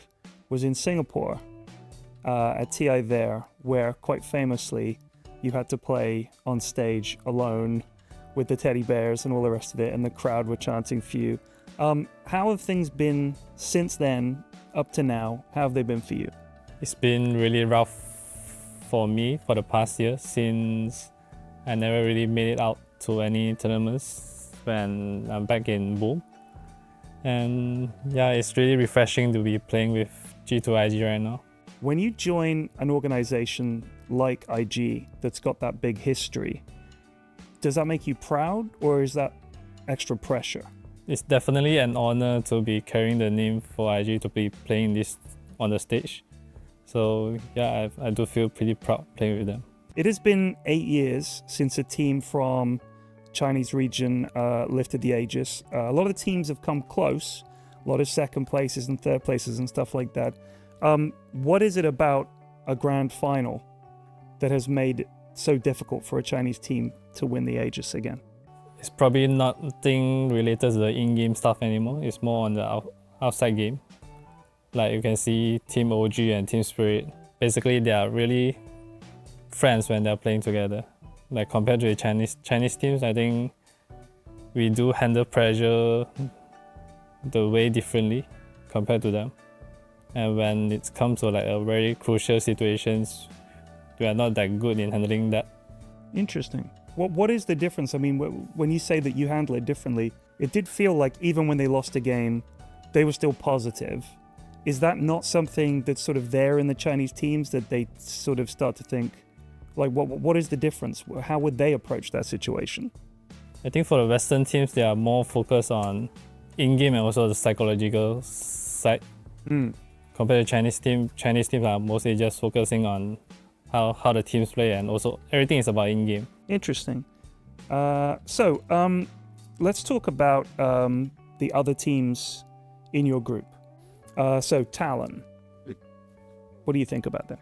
was in Singapore at TI there, where quite famously you had to play on stage alone with the teddy bears and all the rest of it, and the crowd were chanting for you. How have things been since then up to now? How have they been for you? It's been really rough for me for the past year since I never really made it out to any tournaments when I'm back in Boom. And yeah, it's really refreshing to be playing with G2IG right now. When you join an organization like IG that's got that big history, does that make you proud, or is that extra pressure? It's definitely an honor to be carrying the name for IG, to be playing this on the stage. So yeah, I do feel pretty proud playing with them. It has been 8 years since a team from Chinese region lifted the Aegis. A lot of the teams have come close, a lot of second places and third places and stuff like that. What is it about a grand final that has made it so difficult for a Chinese team to win the Aegis again? It's probably nothing related to the in-game stuff anymore. It's more on the outside game. Like you can see Team OG and Team Spirit. Basically, they are really friends when they're playing together. Like compared to the Chinese teams, I think we do handle pressure the way differently compared to them. And when it comes to like a very crucial situations, we are not that good in handling that. Interesting. What is the difference? I mean, when you say that you handle it differently, it did feel like even when they lost a game, they were still positive. Is that not something that's sort of there in the Chinese teams, that they sort of start to think, like, what is the difference? How would they approach that situation? I think for the Western teams, they are more focused on in-game and also the psychological side. Compared to Chinese teams are mostly just focusing on how the teams play, and also everything is about in-game. Interesting. Let's talk about the other teams in your group. So Talon, what do you think about that?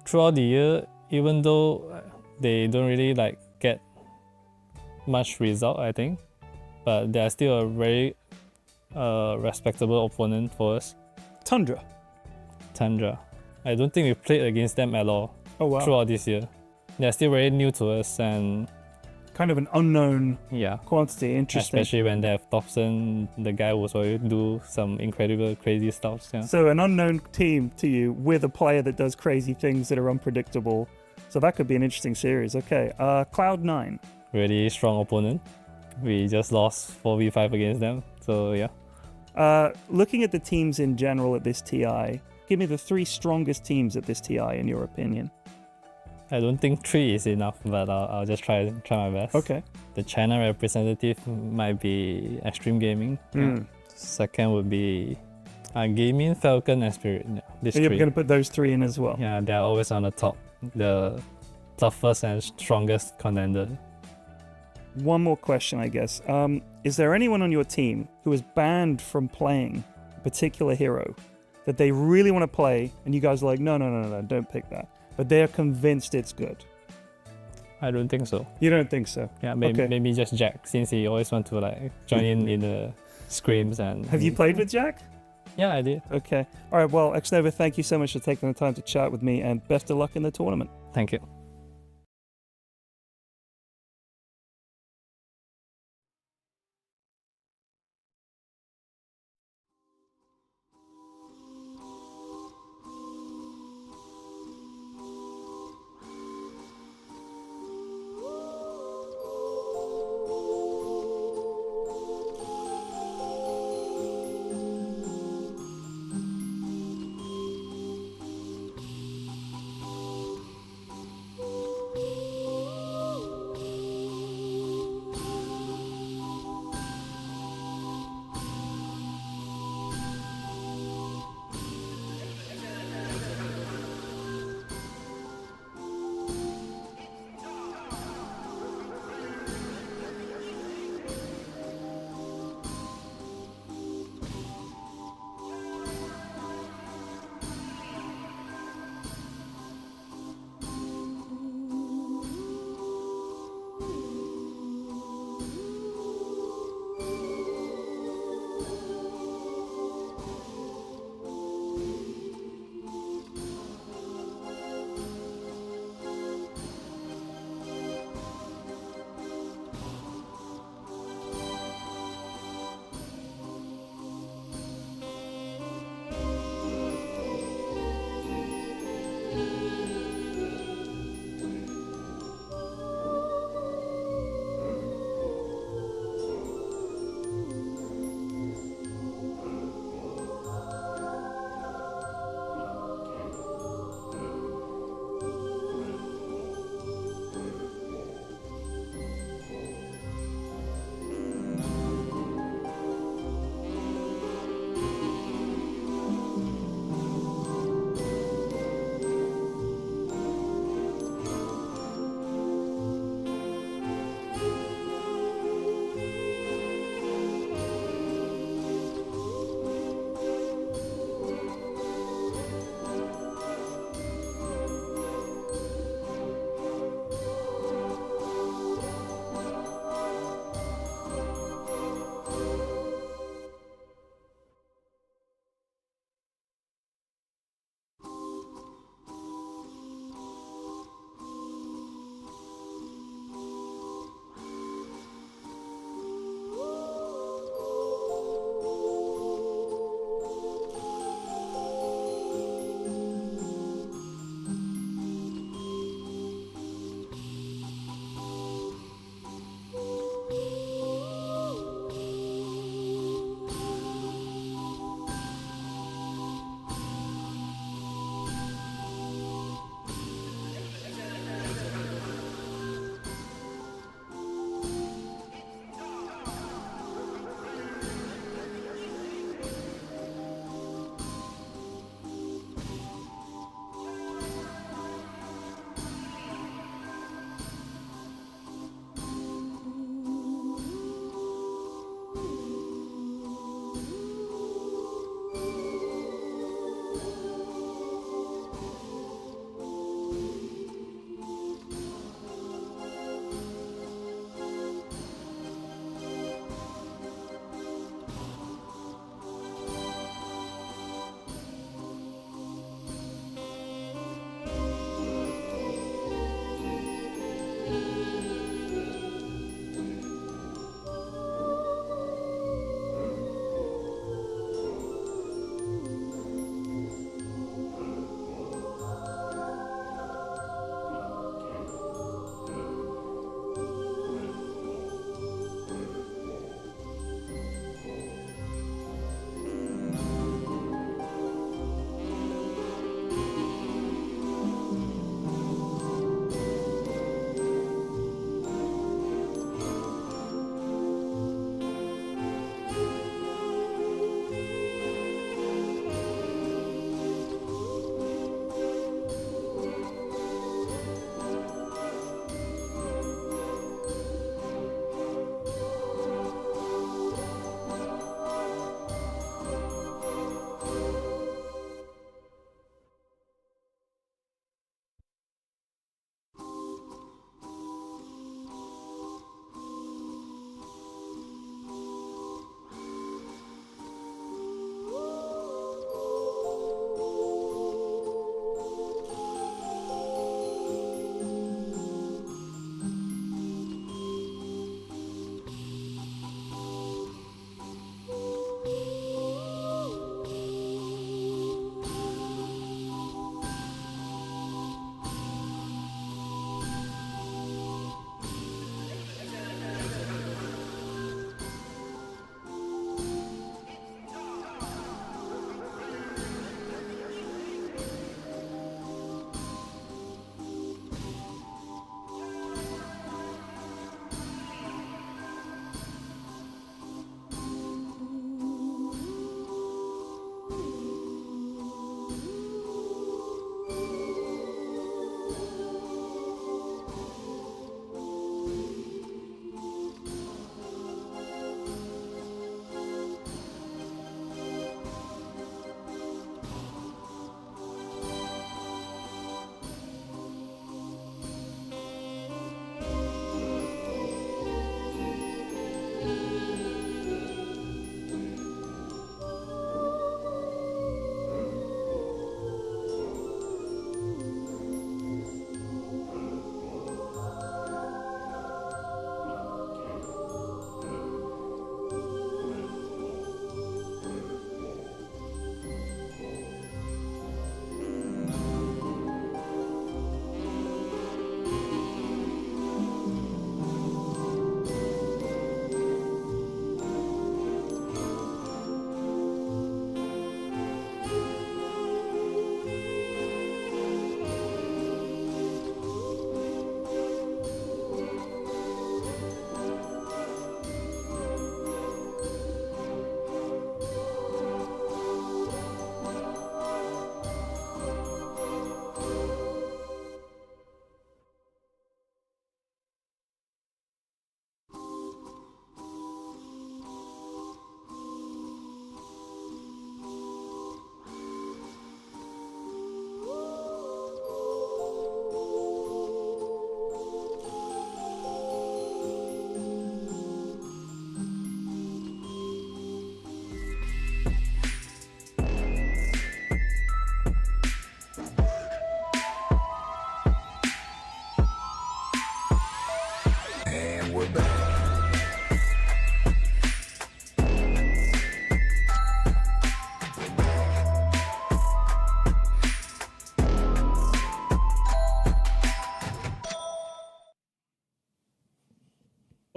Throughout the year, even though they don't really like get much result, I think, but they are still a very respectable opponent for us. Tundra. I don't think we played against them at all throughout this year. They're still very new to us and kind of an unknown yeah quantity. Interesting. Especially when they have Dobson, the guy who will do some incredible crazy stuff. Yeah. So an unknown team to you with a player that does crazy things that are unpredictable. So that could be an interesting series. Okay, Cloud9. Really strong opponent. We just lost 4v5 against them. So yeah. Looking at the teams in general at this TI, give me the 3 strongest teams at this TI in your opinion. I don't think 3 is enough, but I'll just try my best. Okay. The China representative might be Extreme Gaming. Second would be Gaming, Falcon, and Spirit. Yeah, and you're going to put those 3 in as well? Yeah, they're always on the top. The toughest and strongest contender. One more question, I guess. Is there anyone on your team who is banned from playing a particular hero that they really want to play, and you guys are like, no, don't pick that, but they're convinced it's good? I don't think so. You don't think so? Yeah, maybe just Jack, since he always wants to like join in the scrims. And have you played with Jack? Yeah, I did. Okay. All right, well, Xnova, thank you so much for taking the time to chat with me, and best of luck in the tournament. Thank you.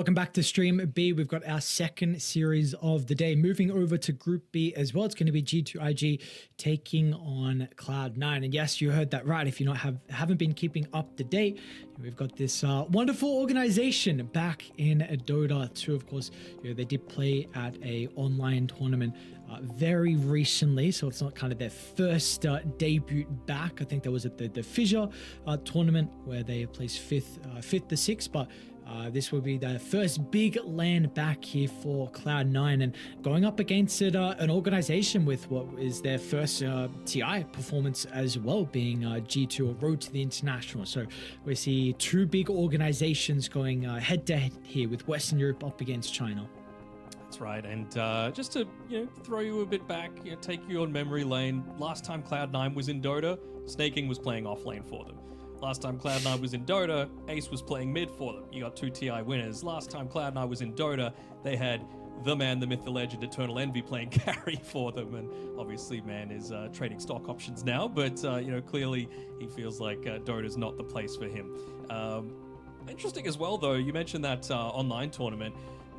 Welcome back to Stream B. We've got our second series of the day. Moving over to Group B as well. It's going to be G2IG taking on Cloud9. And yes, you heard that right. If you haven't been keeping up to date, we've got this wonderful organization back in Dota 2. Of course, they did play at a online tournament very recently, so it's not kind of their first debut back. I think that was at the Fissure tournament where they placed fifth to sixth, but this will be the first big LAN back here for Cloud9, and going up against an organization with what is their first TI performance as well, being G2 or Road to the International. So we see two big organizations going head to head here, with Western Europe up against China. That's right, and just to throw you a bit back, take you on memory lane. Last time Cloud9 was in Dota, Snaking was playing off lane for them. Last time Cloud9 was in Dota, Ace was playing mid for them. You got 2 TI winners. Last time Cloud9 was in Dota, they had the man, the myth, the legend, Eternal Envy playing carry for them. And obviously, man is trading stock options now, but clearly he feels like Dota's not the place for him. Interesting as well, though, you mentioned that online tournament.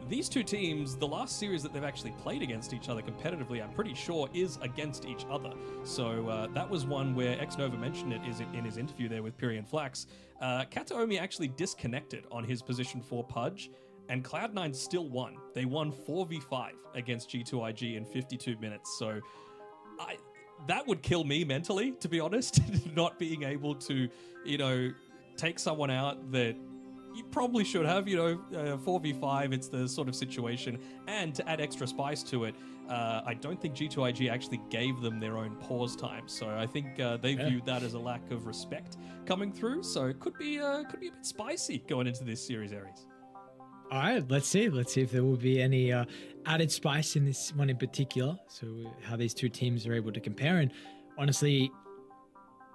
These two teams, the last series that they've actually played against each other competitively, I'm pretty sure, is against each other. So that was one where Xnova mentioned it in his interview there with Pyrian Flax. Kataomi actually disconnected on his position 4 Pudge, and Cloud9 still won. They won 4v5 against G2IG in 52 minutes. So that would kill me mentally, to be honest, not being able to, take someone out that you probably should have, 4v5, it's the sort of situation. And to add extra spice to it, I don't think G2IG actually gave them their own pause time. So I think they viewed that as a lack of respect coming through. So it could be a bit spicy going into this series, Aries. All right, let's see if there will be any added spice in this one in particular. So how these two teams are able to compare. And honestly,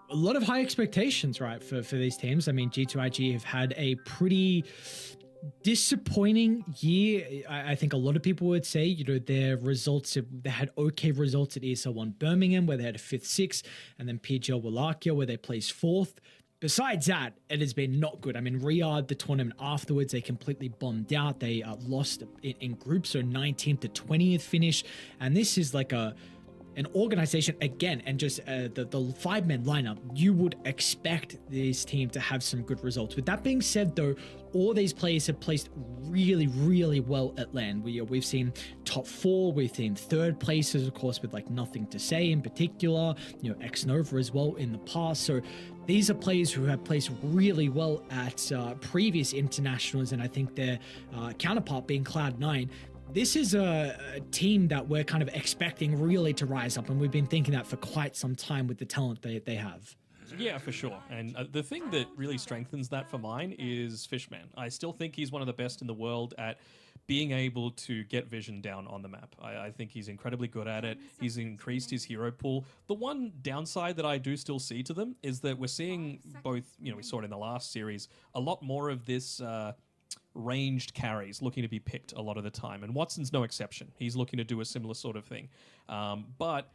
a lot of high expectations, right, for these teams. I mean, G2IG have had a pretty disappointing year. I think a lot of people would say, their results, they had okay results at ESL 1 Birmingham, where they had a 5th, 6th, and then PGL Wallachia, where they placed 4th. Besides that, it has been not good. I mean, Riyadh, the tournament afterwards, they completely bombed out. They lost in groups, so 19th to 20th finish. And this is like an organization again, and just the 5-man lineup, you would expect this team to have some good results. With that being said, though, all these players have placed really, really well at LAN. We've seen top 4, we've seen 3rd places, of course, with like nothing to say in particular, Xnova as well in the past. So these are players who have placed really well at previous internationals, and I think their counterpart being Cloud9. This is a team that we're kind of expecting really to rise up, and we've been thinking that for quite some time with the talent they have. Yeah, for sure. And the thing that really strengthens that for mine is Fishman. I still think he's one of the best in the world at being able to get vision down on the map. I think he's incredibly good at it. He's increased his hero pool. The one downside that I do still see to them is that we're seeing both, we saw it in the last series, a lot more of this ranged carries looking to be picked a lot of the time, and Watson's no exception. He's looking to do a similar sort of thing, but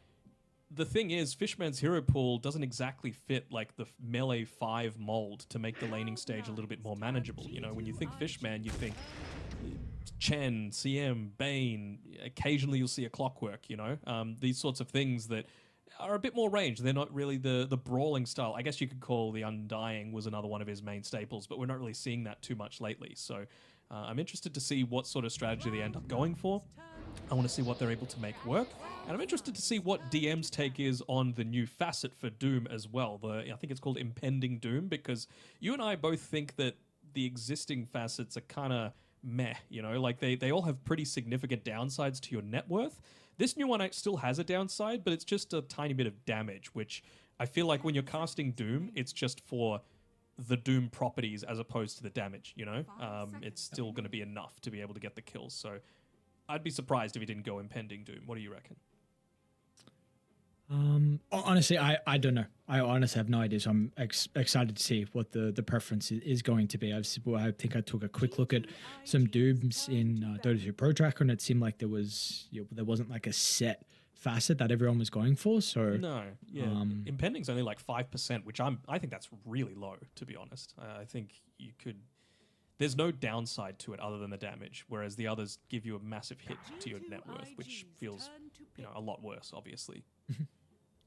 the thing is, Fishman's hero pool doesn't exactly fit like the melee 5 mold to make the laning stage a little bit more manageable. When you think Fishman, you think Chen, CM, Bane. Occasionally you'll see a Clockwork, these sorts of things that are a bit more ranged. They're not really the brawling style. I guess you could call the Undying was another one of his main staples, but we're not really seeing that too much lately. So I'm interested to see what sort of strategy they end up going for. I want to see what they're able to make work. And I'm interested to see what DM's take is on the new facet for Doom as well. I think it's called Impending Doom, because you and I both think that the existing facets are kind of meh, like they all have pretty significant downsides to your net worth. This new one still has a downside, but it's just a tiny bit of damage, which I feel like when you're casting Doom, it's just for the Doom properties as opposed to the damage, It's still going to be enough to be able to get the kills. So I'd be surprised if he didn't go Impending Doom. What do you reckon? Honestly, I don't know. I honestly have no idea. So I'm excited to see what the preference is going to be. I think I took a quick look at some Dooms in Dota 2 Pro Tracker, and it seemed like there wasn't like a set facet that everyone was going for. So no, yeah, Impending's only like 5%, which I think that's really low, to be honest. I think there's no downside to it other than the damage, whereas the others give you a massive hit to your net worth, which feels, a lot worse, obviously.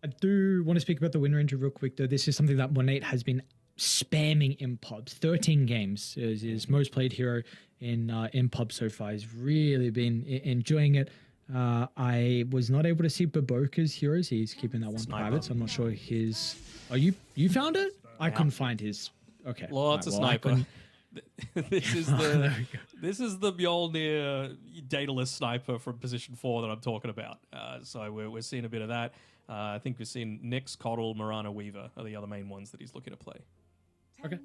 I do want to speak about the win ranger real quick, though. This is something that Monate has been spamming in pubs. 13 games is his most played hero in pub so far. He's really been enjoying it. I was not able to see Baboka's heroes. He's keeping that one private, so I'm not sure his. Oh, you found it? I couldn't find his. Okay. Lots of sniper. This is the Mjolnir dataless sniper from position 4 that I'm talking about. So we're seeing a bit of that. I think we've seen Nyx, Coddle, Marana, Weaver are the other main ones that he's looking to play. Okay.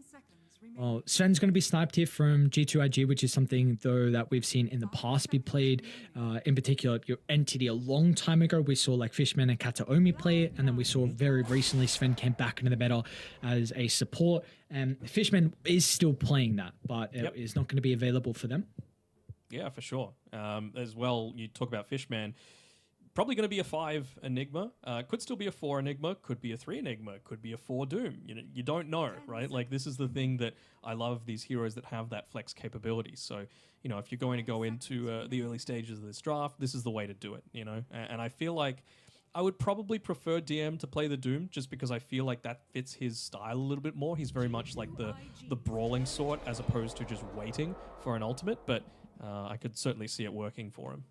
Well, Sven's going to be sniped here from G2IG, which is something, though, that we've seen in the past be played. In particular, your Entity a long time ago, we saw like Fishman and Kataomi play it, and then we saw very recently Sven came back into the meta as a support. And Fishman is still playing that, but it is not going to be available for them. Yeah, for sure. As well, you talk about Fishman. Probably going to be a 5 Enigma. Could still be a 4 Enigma. Could be a 3 Enigma. Could be a 4 Doom. You don't know, right? Like, this is the thing that I love these heroes that have that flex capability. So, if you're going to go into the early stages of this draft, this is the way to do it, And I feel like I would probably prefer DM to play the Doom just because I feel like that fits his style a little bit more. He's very much like the brawling sort as opposed to just waiting for an ultimate. But I could certainly see it working for him.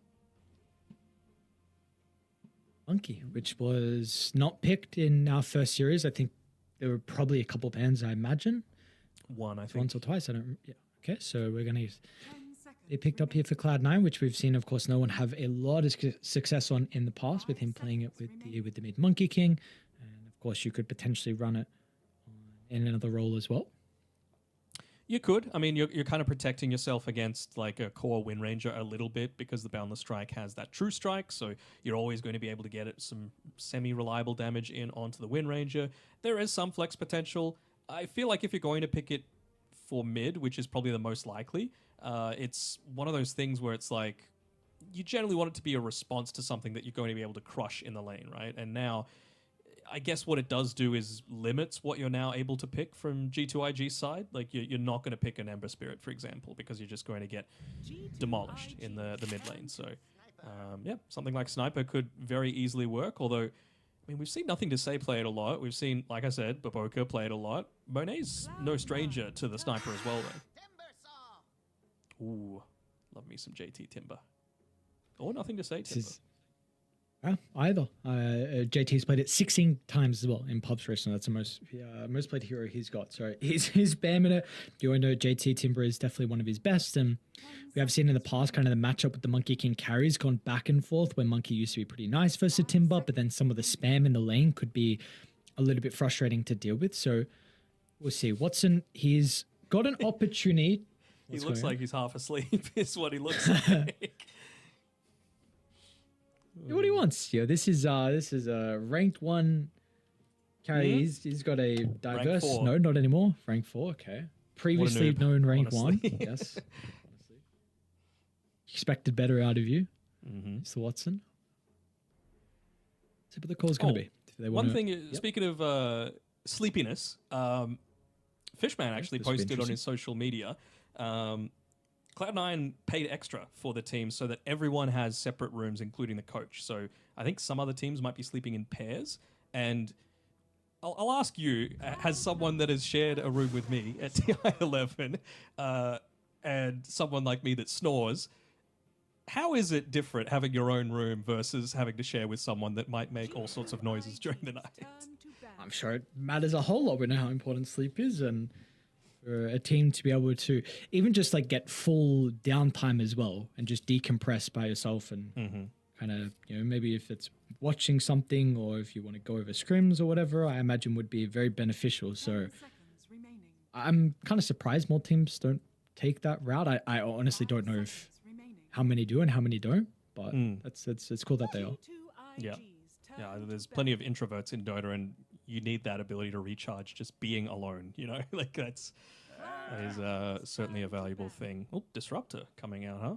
Monkey, which was not picked in our first series. I think there were probably a couple bans, I imagine. One, I think. Once or twice. I don't. Yeah. Okay, so we're going to be picked up here for Cloud9, which we've seen, of course, no one have a lot of success on in the past with him playing it with the mid Monkey King, and of course you could potentially run it in another role as well. You could. I mean, you're kind of protecting yourself against like a core Wind Ranger a little bit because the Boundless Strike has that True Strike, so you're always going to be able to get some semi-reliable damage in onto the Wind Ranger. There is some flex potential. I feel like if you're going to pick it for mid, which is probably the most likely, it's one of those things where it's like you generally want it to be a response to something that you're going to be able to crush in the lane, right? And now I guess what it does do is limits what you're now able to pick from G2IG's side. Like, you're not going to pick an Ember Spirit, for example, because you're just going to get demolished in the mid lane. So, something like Sniper could very easily work, although, I mean, we've seen Nothing to Say play it a lot. We've seen, like I said, Baboka play it a lot. Monet's no stranger to the Sniper as well, though. Ooh, love me some JT Timber. Or Nothing to Say Timber. Either. JT's played it 16 times as well in pubs recently. That's the most played hero he's got. So he's spamming it. You all know JT Timber is definitely one of his best. And we have seen in the past kind of the matchup with the Monkey King carries gone back and forth, where Monkey used to be pretty nice versus Timber, but then some of the spam in the lane could be a little bit frustrating to deal with. So we'll see. Watson, he's got an opportunity. He looks like he's half asleep is what he looks like. What he wants. Yeah, this is a ranked 1 carry. He's got a diverse. No, not anymore. Rank 4. Okay. Previously known rank 1. Yes. Honestly. Expected better out of you, Mr. Watson. See what the call's going to be. One thing. Speaking of sleepiness, Fishman actually posted on his social media. Cloud9 paid extra for the team so that everyone has separate rooms, including the coach. So I think some other teams might be sleeping in pairs. And I'll ask you, as someone that has shared a room with me at TI11 and someone like me that snores, how is it different having your own room versus having to share with someone that might make all sorts of noises during the night? I'm sure it matters a whole lot. We know how important sleep is, and for a team to be able to even just like get full downtime as well and just decompress by yourself and kind of, maybe if it's watching something or if you want to go over scrims or whatever, I imagine would be very beneficial. So I'm kind of surprised more teams don't take that route. I honestly don't know how many do and how many don't, but it's cool that they are. Yeah. Yeah, there's plenty of introverts in Dota, and you need that ability to recharge just being alone, Like, that is certainly a valuable thing. Oh, Disruptor coming out, huh?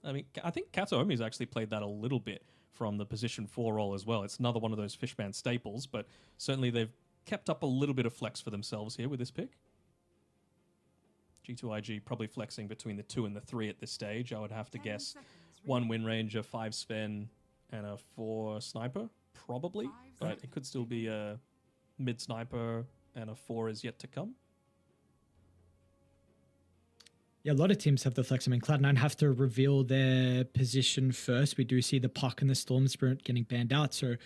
I mean, I think Kataomi's actually played that a little bit from the position 4 role as well. It's another one of those Fishman staples, but certainly they've kept up a little bit of flex for themselves here with this pick. G2IG probably flexing between the 2 and the 3 at this stage. I would have to guess 1 win range, a 5 Sven, and a 4 sniper, probably. But it could still be a mid sniper, and a 4 is yet to come. Yeah, a lot of teams have the flex. I mean, Cloud9 have to reveal their position first. We do see the Puck and the Storm Spirit getting banned out. So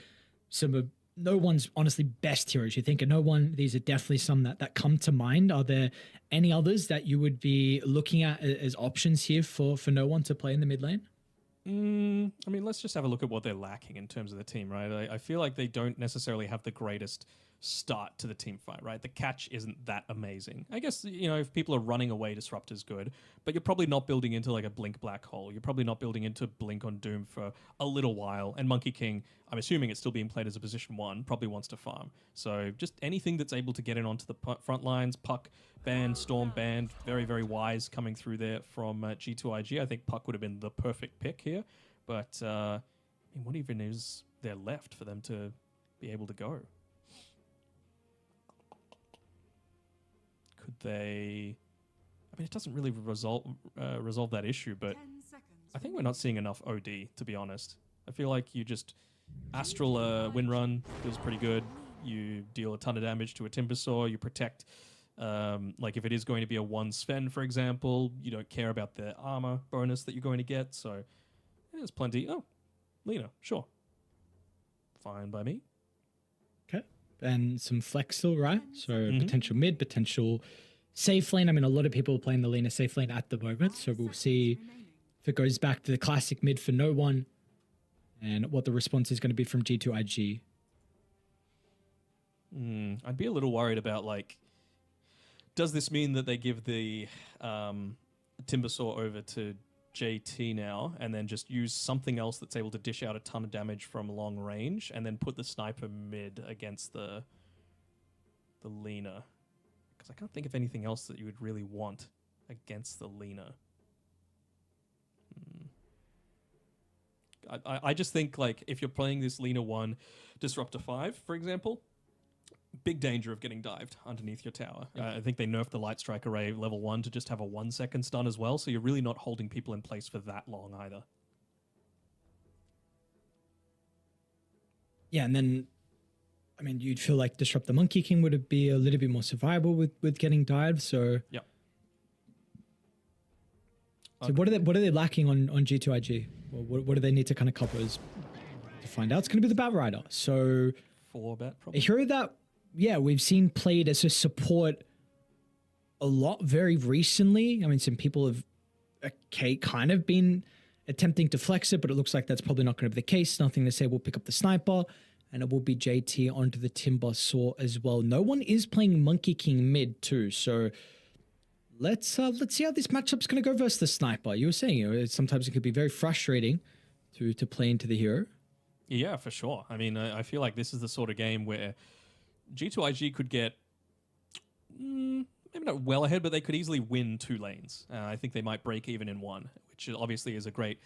some of no one's honestly best heroes. You think of no one, these are definitely some that come to mind. Are there any others that you would be looking at as options here for no one to play in the mid lane? I mean, let's just have a look at what they're lacking in terms of the team, right? I feel like they don't necessarily have the greatest start to the team fight, right? The catch isn't that amazing. I guess, you know, if people are running away, Disruptor's good, but you're probably not building into like a Blink Black Hole. You're probably not building into Blink on Doom for a little while. And Monkey King, I'm assuming it's still being played as a position 1, probably wants to farm. So just anything that's able to get in onto the front lines, Puck banned, Storm banned, very, very wise coming through there from G2IG. I think Puck would have been the perfect pick here. But, I mean, what even is there left for them to be able to go? Could they... I mean, it doesn't really resolve that issue, but I think we're not seeing enough OD, to be honest. I feel like you just... Astral win run feels pretty good. You deal a ton of damage to a Timbersaw. You protect... like if it is going to be a 1 Sven, for example, you don't care about the armor bonus that you're going to get, so... There's plenty. Oh, Lena, sure. Fine by me. Okay. And some flex still, right? So potential mid, potential safe lane. I mean, a lot of people are playing the Lena safe lane at the moment. So we'll see if it goes back to the classic mid for no one and what the response is going to be from G2IG. I'd be a little worried about, like, does this mean that they give the Timbersaw over to JT now and then just use something else that's able to dish out a ton of damage from long range and then put the sniper mid against the Lena? Because I can't think of anything else that you would really want against the Lena. I just think, like, if you're playing this Lena 1 Disruptor 5, for example, big danger of getting dived underneath your tower. I think they nerfed the Light Strike Array level 1 to just have a 1-second stun as well, so you're really not holding people in place for that long either. Yeah, and then, I mean, you'd feel like Disrupt the Monkey King would be a little bit more survivable with getting dived, so... Yep. So what are they lacking on G2IG? Well, what do they need to kind of cover to find out? It's going to be the Bat Rider, so... 4-bet, probably. A hero that, yeah, we've seen played as a support a lot very recently. I mean, some people have kind of been attempting to flex it, but it looks like that's probably not going to be the case. Nothing to say we'll pick up the sniper, and it will be JT onto the Timbersaw as well. No one is playing Monkey King mid too, so let's see how this matchup's going to go versus the sniper. You were saying, you know, sometimes it could be very frustrating to play into the hero. Yeah, for sure. I mean, I feel like this is the sort of game where G2IG could get, maybe not well ahead, but they could easily win 2 lanes. I think they might break even in 1, which obviously is a great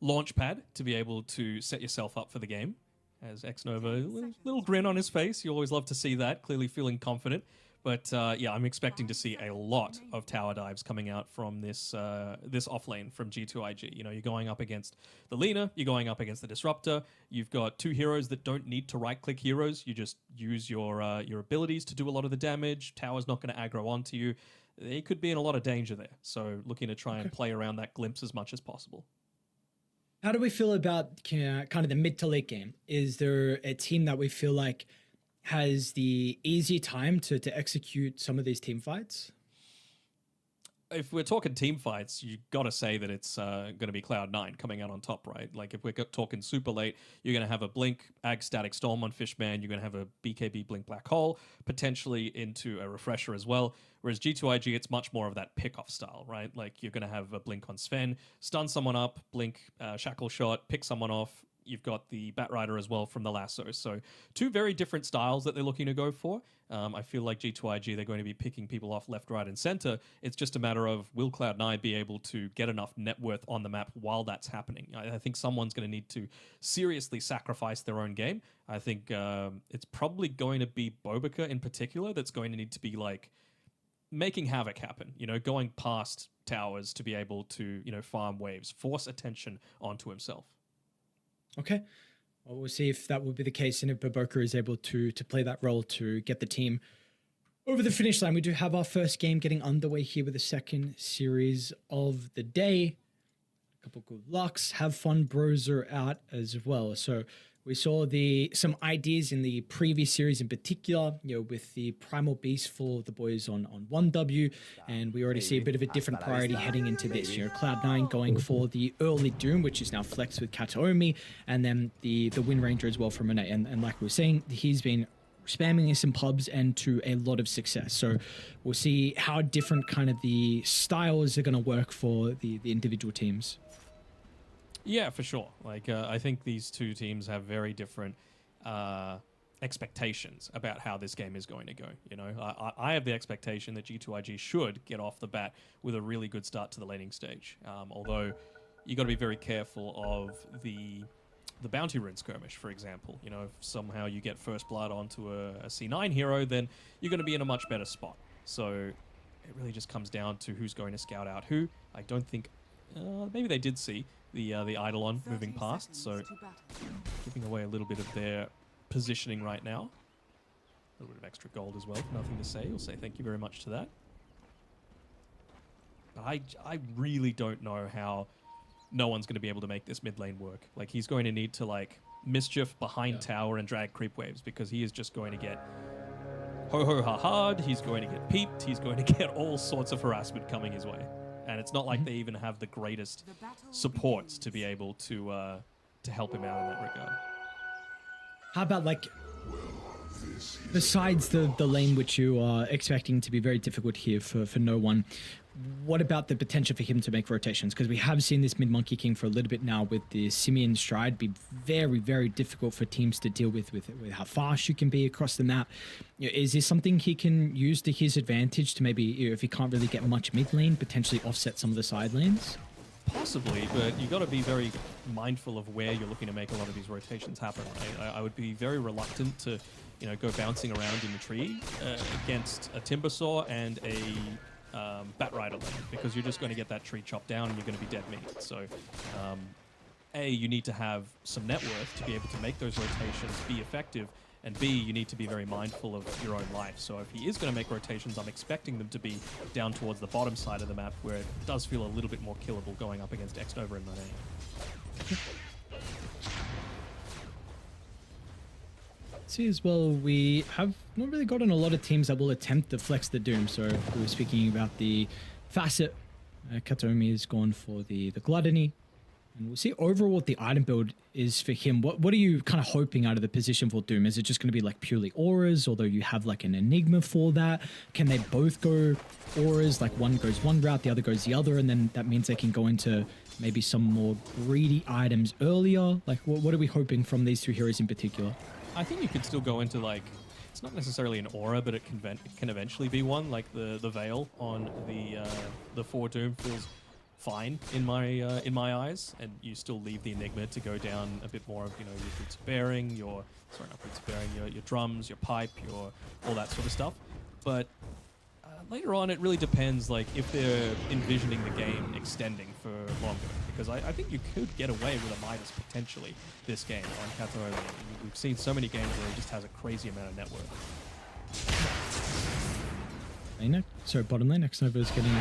launch pad to be able to set yourself up for the game. As Xnova, little grin on his face. You always love to see that, clearly feeling confident. But yeah, I'm expecting to see a lot of tower dives coming out from this this offlane from G2IG. You know, you're going up against the Lena, you're going up against the Disruptor. You've got 2 heroes that don't need to right-click heroes. You just use your abilities to do a lot of the damage. Tower's not going to aggro onto you. They could be in a lot of danger there. So looking to try and play around that glimpse as much as possible. How do we feel about kind of the mid to late game? Is there a team that we feel like has the easy time to execute some of these team fights? If we're talking team fights, you got to say that it's going to be Cloud9 coming out on top, right? Like if we're talking super late, you're going to have a Blink Ag Static Storm on Fishman, you're going to have a BKB Blink Black Hole, potentially into a Refresher as well. Whereas G2IG, it's much more of that pick-off style, right? Like you're going to have a Blink on Sven, stun someone up, Blink Shackle Shot, pick someone off. You've got the Bat Rider as well from the Lasso. So 2 very different styles that they're looking to go for. I feel like G2IG, they're going to be picking people off left, right, and center. It's just a matter of, will Cloud9 be able to get enough net worth on the map while that's happening? I think someone's going to need to seriously sacrifice their own game. I think it's probably going to be Bobica in particular that's going to need to be like making havoc happen, going past towers to be able to, farm waves, force attention onto himself. Okay. Well, we'll see if that will be the case and if Baboka is able to play that role to get the team over the finish line. We do have our first game getting underway here with the second series of the day. A couple good lucks. Have fun bros are out as well. So we saw some ideas in the previous series in particular, with the Primal Beast for the boys on 1W, and we already see a bit of a different priority heading into this. Cloud9 going for the early Doom, which is now flexed with Kataomi, and then the Wind Ranger as well from Renee. And like we were saying, he's been spamming this in pubs and to a lot of success. So we'll see how different kind of the styles are going to work for the individual teams. Yeah, for sure. Like, I think these two teams have very different expectations about how this game is going to go. I have the expectation that G2IG should get off the bat with a really good start to the laning stage. Although you got to be very careful of the bounty rune skirmish, for example. If somehow you get first blood onto a C9 hero, then you're going to be in a much better spot. So it really just comes down to who's going to scout out who. I don't think maybe they did see the Eidolon moving past, so giving away a little bit of their positioning right now. A little bit of extra gold as well. Nothing to say. We'll say thank you very much to that. But I really don't know how no one's going to be able to make this mid lane work. Like, he's going to need to mischief behind tower and drag creep waves, because he is just going to get ho-ho-ha-hard. He's going to get peeped. He's going to get all sorts of harassment coming his way. And it's not like they even have the greatest supports to be able to help him out in that regard. How about besides the lane which you are expecting to be very difficult here for no one, what about the potential for him to make rotations? Because we have seen this mid-Monkey King for a little bit now with the Simeon Stride be very, very difficult for teams to deal with how fast you can be across the map. Is this something he can use to his advantage to maybe, if he can't really get much mid lane, potentially offset some of the side lanes? Possibly, but you got to be very mindful of where you're looking to make a lot of these rotations happen. I would be very reluctant to, go bouncing around in the tree against a Timbersaw and a Batrider lane, because you're just going to get that tree chopped down and you're going to be dead meat. So, A, you need to have some net worth to be able to make those rotations be effective, and B, you need to be very mindful of your own life. So if he is going to make rotations, I'm expecting them to be down towards the bottom side of the map, where it does feel a little bit more killable going up against X-Nova and Monet. See as well, we have not really gotten a lot of teams that will attempt to flex the Doom. So we were speaking about the Facet. Kataomi has gone for the Gluttony. And we'll see overall what the item build is for him. What are you kind of hoping out of the position for Doom? Is it just going to be purely auras, although you have an enigma for that? Can they both go auras? One goes one route, the other goes the other, and then that means they can go into maybe some more greedy items earlier? What are we hoping from these two heroes in particular? I think you could still go into it's not necessarily an aura, but it can eventually be one. The Veil on the 4 Doom feels fine in my eyes, and you still leave the enigma to go down a bit more of your Boots of Bearing, your drums, your pipe, all that sort of stuff. But later on, it really depends if they're envisioning the game extending for longer, because I think you could get away with a Midas potentially this game on Kataomi. We've seen so many games where he just has a crazy amount of net worth. Bottom lane, X-Nova is getting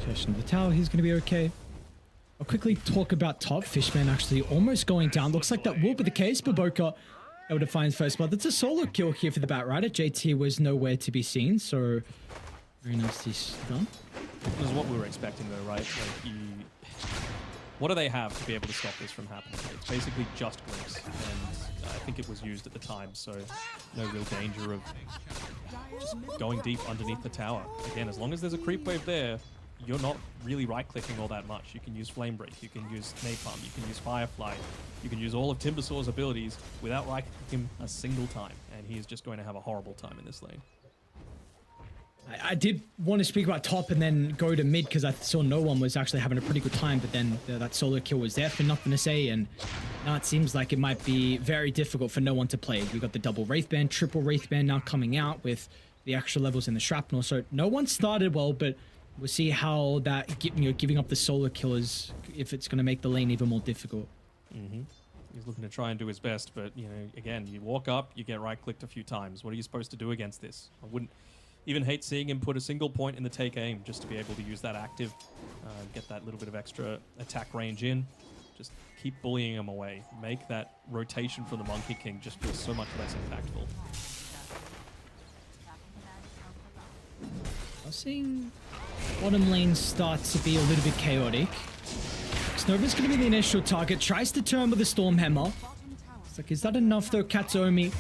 possession of the tower. He's going to be okay. I'll quickly talk about top. Fishman actually almost going down. Looks like that will be the case. Baboka able to find first blood. That's a solo kill here for the Batrider. JT was nowhere to be seen, so very nicely done. This is what we were expecting though, right? What do they have to be able to stop this from happening? It's basically just Glimpse, and I think it was used at the time, so no real danger of just going deep underneath the tower. Again, as long as there's a creep wave there, you're not really right-clicking all that much. You can use Flame Break, you can use Napalm, you can use Firefly, you can use all of Timbersaw's abilities without right-clicking him a single time, and he's just going to have a horrible time in this lane. I did want to speak about top and then go to mid, because I saw no one was actually having a pretty good time, but then that solo kill was there for nothing to say, and now it seems like it might be very difficult for no one to play. We got the double Wraithband, triple Wraithband now coming out with the extra levels in the shrapnel. So no one started well, but we'll see how that giving up the solar killers, if it's going to make the lane even more difficult. He's looking to try and do his best, but again, you walk up, you get right-clicked a few times. What are you supposed to do against this? I wouldn't even hate seeing him put a single point in the take aim just to be able to use that active, get that little bit of extra attack range in. Just keep bullying him away. Make that rotation from the Monkey King just feel so much less impactful. I'm seeing bottom lane start to be a little bit chaotic. Nova's going to be the initial target. Tries to turn with the Stormhammer. It's like, is that enough though? Katsuomi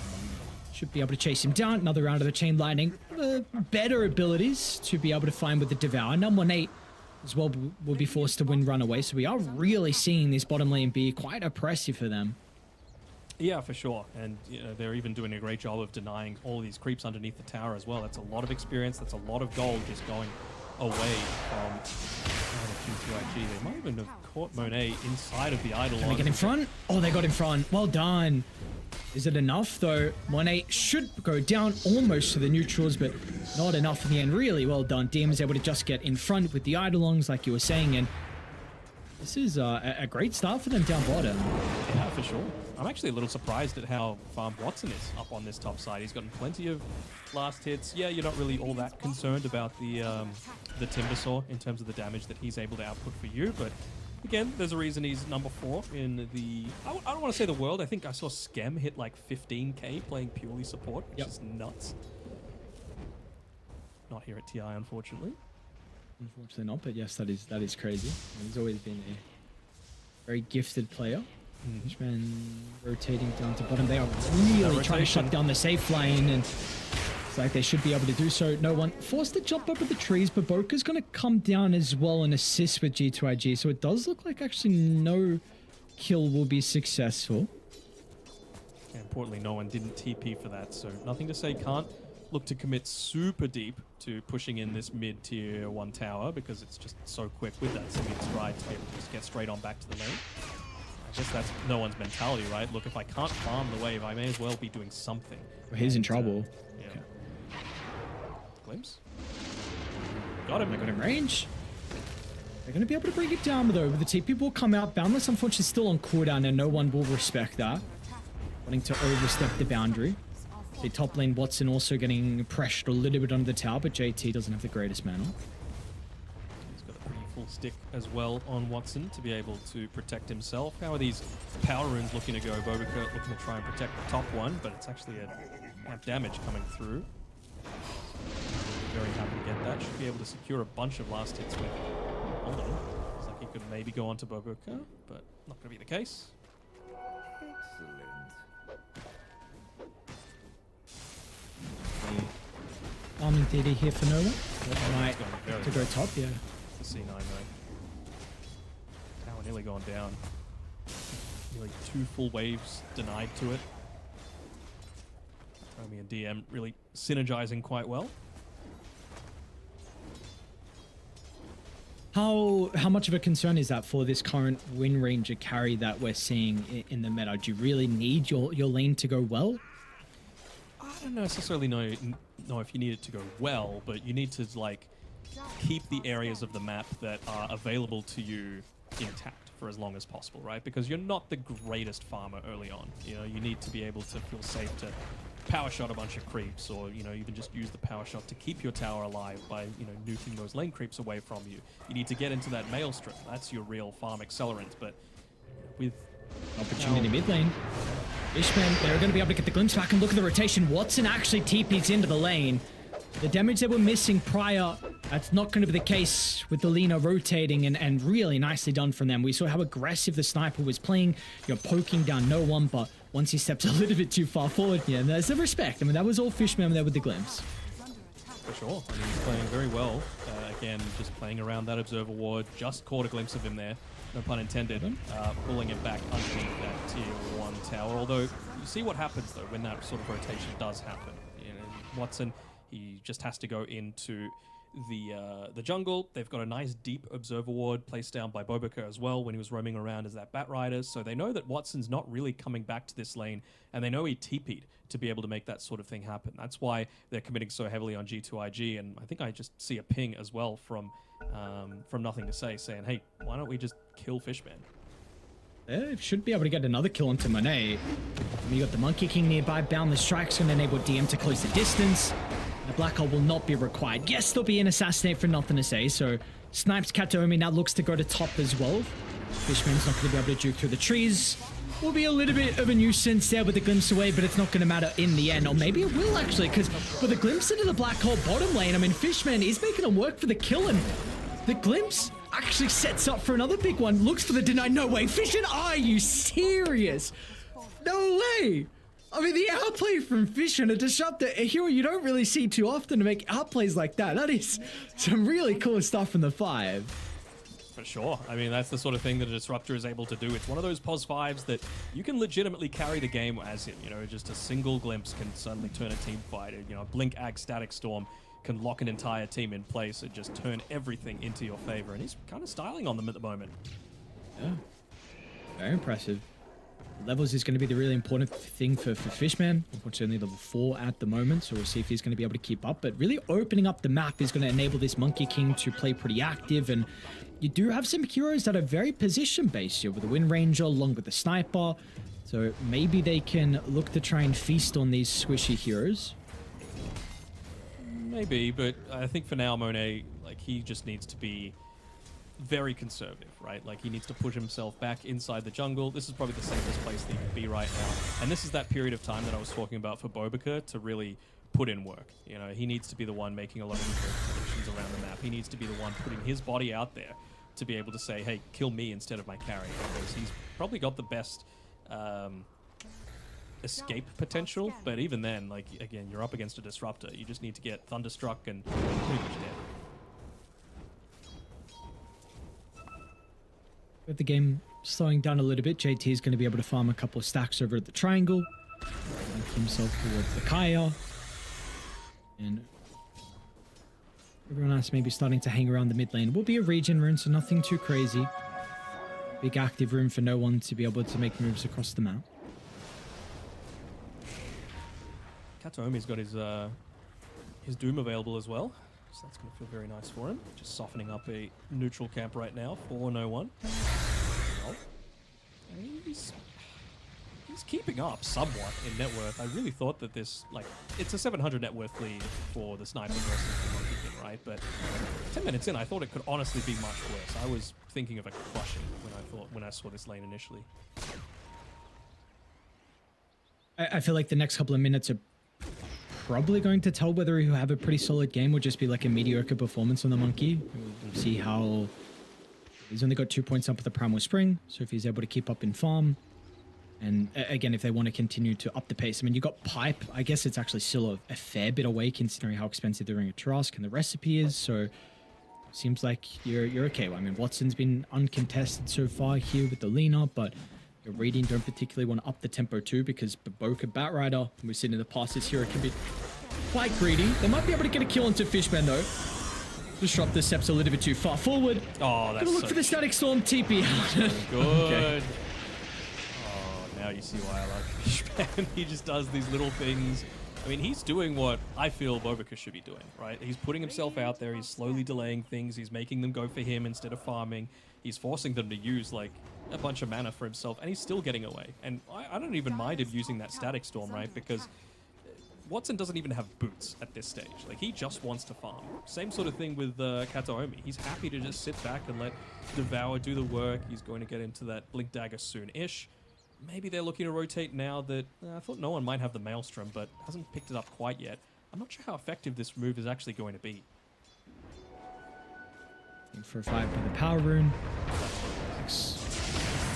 should be able to chase him down. Another round of the Chain Lightning. Better abilities to be able to find with the Devour. Number 8 as well will be forced to win Runaway. So we are really seeing this bottom lane be quite oppressive for them. Yeah, for sure. And they're even doing a great job of denying all these creeps underneath the tower as well. That's a lot of experience. That's a lot of gold just going away from G2IG. They might even have caught Monet inside of the idol. Can they get in front? Oh, they got in front. Well done. Is it enough though? Monet should go down almost to the neutrals, but not enough in the end. Really well done. DM is able to just get in front with the Eidolons, like you were saying, and this is a great start for them down bottom. Yeah, for sure. I'm actually a little surprised at how farmed Watson is up on this top side. He's gotten plenty of last hits. Yeah, you're not really all that concerned about the Timbersaw in terms of the damage that he's able to output for you, but again, there's a reason he's number 4 in the... I don't want to say the world. I think I saw Skem hit like 15k playing purely support, which is nuts. Not here at TI, unfortunately. Unfortunately not, but yes, that is crazy. He's always been a very gifted player. Fishman rotating down to bottom. They are really trying to shut down the safe lane, and it's like they should be able to do so. No one forced to jump over the trees, but Boka's going to come down as well and assist with G2IG. So it does look like actually no kill will be successful. And importantly, no one didn't TP for that, so nothing to say can't look to commit super deep to pushing in this mid-tier 1 tower, because it's just so quick with that Simian stride to be able to just get straight on back to the lane. I guess that's no one's mentality, right? Look, if I can't farm the wave, I may as well be doing something. Well, he's in trouble. Yeah. Okay. Glimpse. Got him. They got him range. They're going to be able to bring it down though. The TP will come out. Boundless, unfortunately, is still on cooldown, and no one will respect that. Wanting to overstep the boundary. The top lane Watson also getting pressured a little bit under the tower, but JT doesn't have the greatest mana. He's got a pretty full stick as well on Watson to be able to protect himself. How are these power runes looking to go? Bobica looking to try and protect the top one, but it's actually a amp damage coming through. Very happy to get that. Should be able to secure a bunch of last hits with Hold on. Looks like he could maybe go on to Bobica, but not going to be the case. Farming DD here for no one. Right, to go top, yeah. It's the C9 though. Tower nearly gone down. Nearly 2 full waves denied to it. Romy and DM really synergizing quite well. How much of a concern is that for this current Wind Ranger carry that we're seeing in the meta? Do you really need your lane to go well? I don't necessarily know if you need it to go well, but you need to like keep the areas of the map that are available to you intact for as long as possible, right? Because you're not the greatest farmer early on. You know, you need to be able to feel safe to power shot a bunch of creeps, or even just use the power shot to keep your tower alive by nuking those lane creeps away from you. You need to get into that maelstrom. That's your real farm accelerant. But with opportunity mid lane, Fishman, they're going to be able to get the glimpse back and look at the rotation. Watson actually TPs into the lane. The damage they were missing prior, that's not going to be the case with the Lina rotating, and really nicely done from them. We saw how aggressive the sniper was playing, poking down no one, but once he steps a little bit too far forward, and there's the respect. I mean, that was all Fishman there with the glimpse. For sure. I mean, he's playing very well. Again, just playing around that observer ward. Just caught a glimpse of him there. No pun intended. Pulling him back underneath that tier 1 tower. Although, you see what happens, though, when that sort of rotation does happen. Watson, he just has to go into the jungle. They've got a nice deep observer ward placed down by Bobika as well when he was roaming around as that Bat Rider. So they know that Watson's not really coming back to this lane, and they know he TP'd to be able to make that sort of thing happen. That's why they're committing so heavily on G2IG, and I think I just see a ping as well from Nothing to Say saying, hey, why don't we just kill Fishman? They should be able to get another kill onto Monet. You got the Monkey King nearby. Boundless Strike's going to enable DM to close the distance. The Black Hole will not be required. Yes, there'll be an Assassinate for Nothing to Say. So Snipes Kataomi now looks to go to top as well. Fishman's not going to be able to juke through the trees. Will be a little bit of a nuisance there with the glimpse away, but it's not going to matter in the end. Or maybe it will actually, because with a glimpse into the Black Hole bottom lane, I mean, Fishman is making him work for the kill, and the glimpse actually sets up for another big one. Looks for the deny. No way. Fishman, are you serious? No way. I mean, the outplay from Fishman, a disruptor, a hero you don't really see too often to make outplays like that. That is some really cool stuff from the 5. For sure. I mean, that's the sort of thing that a disruptor is able to do. It's one of those pos 5s that you can legitimately carry the game as him. You know, just a single glimpse can suddenly turn a team fight. You know, a Blink Ag Static Storm can lock an entire team in place and just turn everything into your favor. And he's kind of styling on them at the moment. Yeah. Very impressive. Levels is going to be the really important thing for Fishman. Unfortunately, level 4 at the moment, so we'll see if he's going to be able to keep up. But really opening up the map is going to enable this Monkey King to play pretty active. And you do have some heroes that are very position-based here with the Wind Ranger along with the Sniper. So maybe they can look to try and feast on these squishy heroes. Maybe, but I think for now, Monet, like, he just needs to be very conservative, right? Like, he needs to push himself back inside the jungle. This is probably the safest place that he can be right now. And this is that period of time that I was talking about for Bobika to really put in work. You know, he needs to be the one making a lot of predictions around the map. He needs to be the one putting his body out there to be able to say, hey, kill me instead of my carry. Because he's probably got the best escape potential, but even then, like, again, you're up against a disruptor. You just need to get Thunderstruck and pretty much dead. With the game slowing down a little bit, JT is going to be able to farm a couple of stacks over at the triangle. Make himself towards the Kaya. And everyone else maybe starting to hang around the mid lane. Will be a regen rune, so nothing too crazy. Big active room for no one to be able to make moves across the map. Kataomi's got his Doom available as well, so that's going to feel very nice for him. Just softening up a neutral camp right now for no one. Well, he's keeping up somewhat in net worth. I really thought that this, like, it's a 700 net worth lead for the Sniper versus the Monkey King, right? But 10 minutes in, I thought it could honestly be much worse. I was thinking of a crushing when I saw this lane initially. I feel like the next couple of minutes are probably going to tell whether he'll have a pretty solid game or just be like a mediocre performance on the Monkey. We'll see how... He's only got 2 points up with the Primal Spring, so if he's able to keep up in farm, and again, if they want to continue to up the pace, I mean, you got Pipe. I guess it's actually still a fair bit away considering how expensive the Ring of Trask and the recipe is, so seems like you're okay. I mean, Watson's been uncontested so far here with the Lina, but your reading don't particularly want to up the tempo too, because Baboka Bat Rider, we've seen in the past, this hero can be quite greedy. They might be able to get a kill onto Fishman though. Disrupt the steps a little bit too far forward. Oh, that's gonna look so for the Static Storm TP. Good. Okay. Oh, now you see why I like Fishman. He just does these little things. I mean, he's doing what I feel Bobika should be doing, right? He's putting himself out there. He's slowly delaying things. He's making them go for him instead of farming. He's forcing them to use, like, a bunch of mana for himself, and he's still getting away. And I don't even mind him using that Static Storm, right? Because Watson doesn't even have boots at this stage. Like, he just wants to farm. Same sort of thing with Kataomi. He's happy to just sit back and let Devour do the work. He's going to get into that Blink Dagger soon-ish. Maybe they're looking to rotate now that... I thought no one might have the Maelstrom, but hasn't picked it up quite yet. I'm not sure how effective this move is actually going to be. For a 5 by the Power Rune.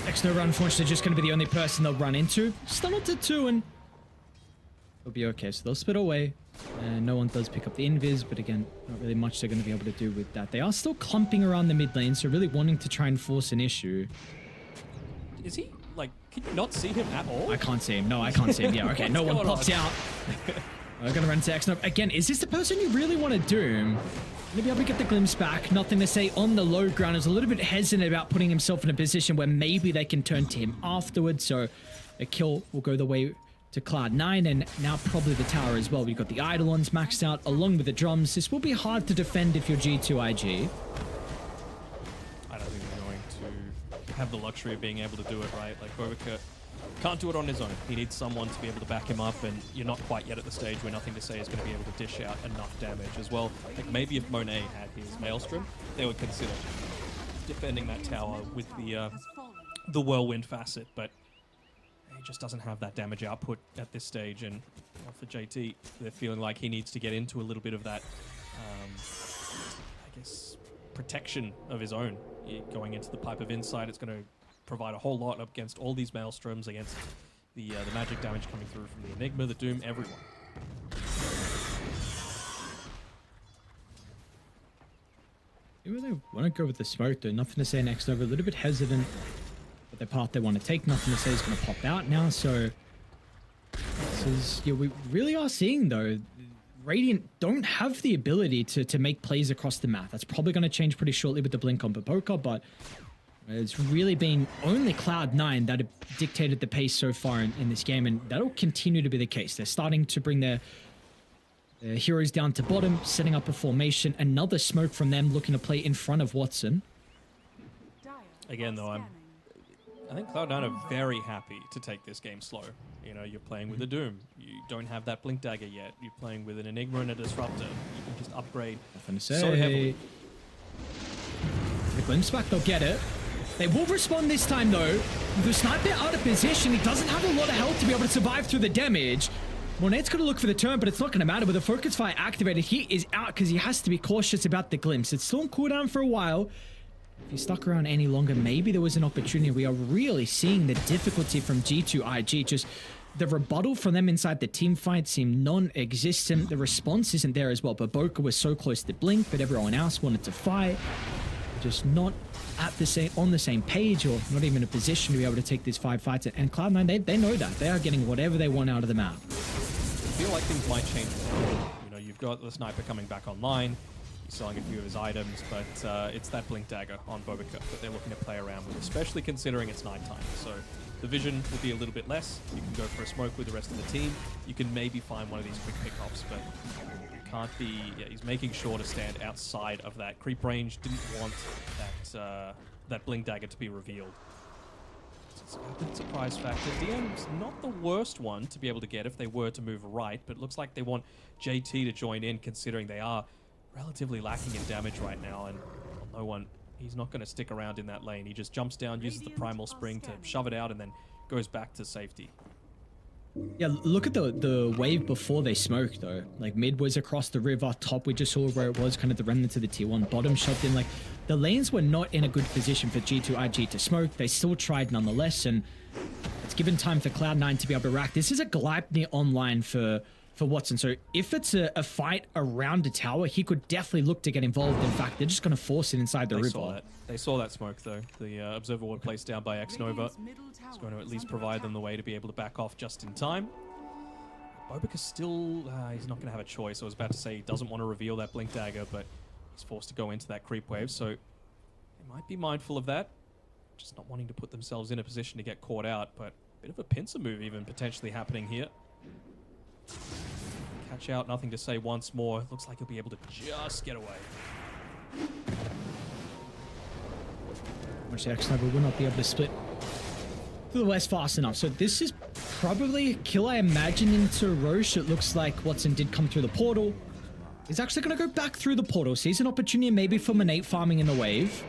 X-Nova, unfortunately, just going to be the only person they'll run into. Stun to 2, and it'll be okay. So they'll split away. And no one does pick up the Invis, but again, not really much they're going to be able to do with that. They are still clumping around the mid lane, so really wanting to try and force an issue. Is he, like, can you not see him at all? I can't see him. No, I can't see him. Yeah, okay. No one pops out. I'm gonna run to X. Again, is this the person you really want to doom? Gonna be able to get the glimpse back. Nothing to say on the low ground. Is a little bit hesitant about putting himself in a position where maybe they can turn to him afterwards. So a kill will go the way to Cloud9, and now probably the tower as well. We've got the Eidolons maxed out along with the drums. This will be hard to defend if you're G2IG. I don't think they're going to have the luxury of being able to do it, right? Like, Bovica can't do it on his own. He needs someone to be able to back him up, and you're not quite yet at the stage where Nothing to Say is going to be able to dish out enough damage as well. Like, maybe if Monet had his Maelstrom, they would consider defending that tower with the Whirlwind facet, but he just doesn't have that damage output at this stage, and for JT, they're feeling like he needs to get into a little bit of that, I guess, protection of his own. Going into the Pipe of Insight, it's going to provide a whole lot against all these Maelstroms, against the magic damage coming through from the Enigma, the Doom, everyone. You really want to go with the smoke though. Nothing to Say next over. A little bit hesitant with the path they want to take. Nothing to Say is going to pop out now. So this is, yeah, we really are seeing though, Radiant don't have the ability to make plays across the map. That's probably going to change pretty shortly with the blink on Baboka, but it's really been only Cloud9 that have dictated the pace so far in this game, and that'll continue to be the case. They're starting to bring their heroes down to bottom, setting up a formation. Another smoke from them, looking to play in front of Watson. Again, though, I think Cloud9 are very happy to take this game slow. You know, you're playing with a Doom. You don't have that Blink Dagger yet. You're playing with an Enigma and a Disruptor. You can just upgrade Nothing to say. so heavily. The glimpse back, they'll get it. They will respond this time though. The sniper out of position. He doesn't have a lot of health to be able to survive through the damage. Monet's going to look for the turn, but it's not going to matter. With the Focus Fire activated, he is out because he has to be cautious about the glimpse. It's still on cooldown for a while. If he stuck around any longer, maybe there was an opportunity. We are really seeing the difficulty from G2IG. Just the rebuttal from them inside the team fight seemed non-existent. The response isn't there as well. But Boca was so close to blink, but everyone else wanted to fight. Just not at the on the same page, or not even in a position to be able to take these 5 fights. And Cloud9, they know that. They are getting whatever they want out of the map. I feel like things might change. You know, you've got the sniper coming back online. He's selling a few of his items, but it's that Blink Dagger on Bobica that they're looking to play around with, especially considering it's nighttime. So the vision will be a little bit less. You can go for a smoke with the rest of the team. You can maybe find one of these quick pickups, but you can't be... Yeah, he's making sure to stand outside of that creep range. Didn't want that Blink Dagger to be revealed. It's about that surprise factor. DM's not the worst one to be able to get if they were to move right, but it looks like they want JT to join in, considering they are relatively lacking in damage right now, and no one, he's not going to stick around in that lane. He just jumps down, uses the Primal Spring to shove it out, and then goes back to safety. Yeah, look at the wave before they smoked though. Like mid was across the river, top we just saw where it was, kind of the remnants of the tier 1, bottom shoved in. Like the lanes were not in a good position for G2IG to smoke. They still tried nonetheless, and it's given time for Cloud9 to be able to rack. This is a Gleipnir online for Watson, so if it's a fight around a tower, he could definitely look to get involved. In fact, they're just going to force it inside the river. They saw that smoke though. The observer ward placed down by X-Nova is going to at least provide them the way to be able to back off just in time. Bobica's still, he's not going to have a choice. I was about to say he doesn't want to reveal that Blink Dagger, but he's forced to go into that creep wave, so they might be mindful of that. Just not wanting to put themselves in a position to get caught out, but a bit of a pincer move even potentially happening here. Catch out, Nothing to Say once more. Looks like he'll be able to just get away. Which X-Nova will not be able to split to the west fast enough. So this is probably a kill, I imagine, into Roche. It looks like Watson did come through the portal. He's actually going to go back through the portal. Sees an opportunity maybe for Monate farming in the wave.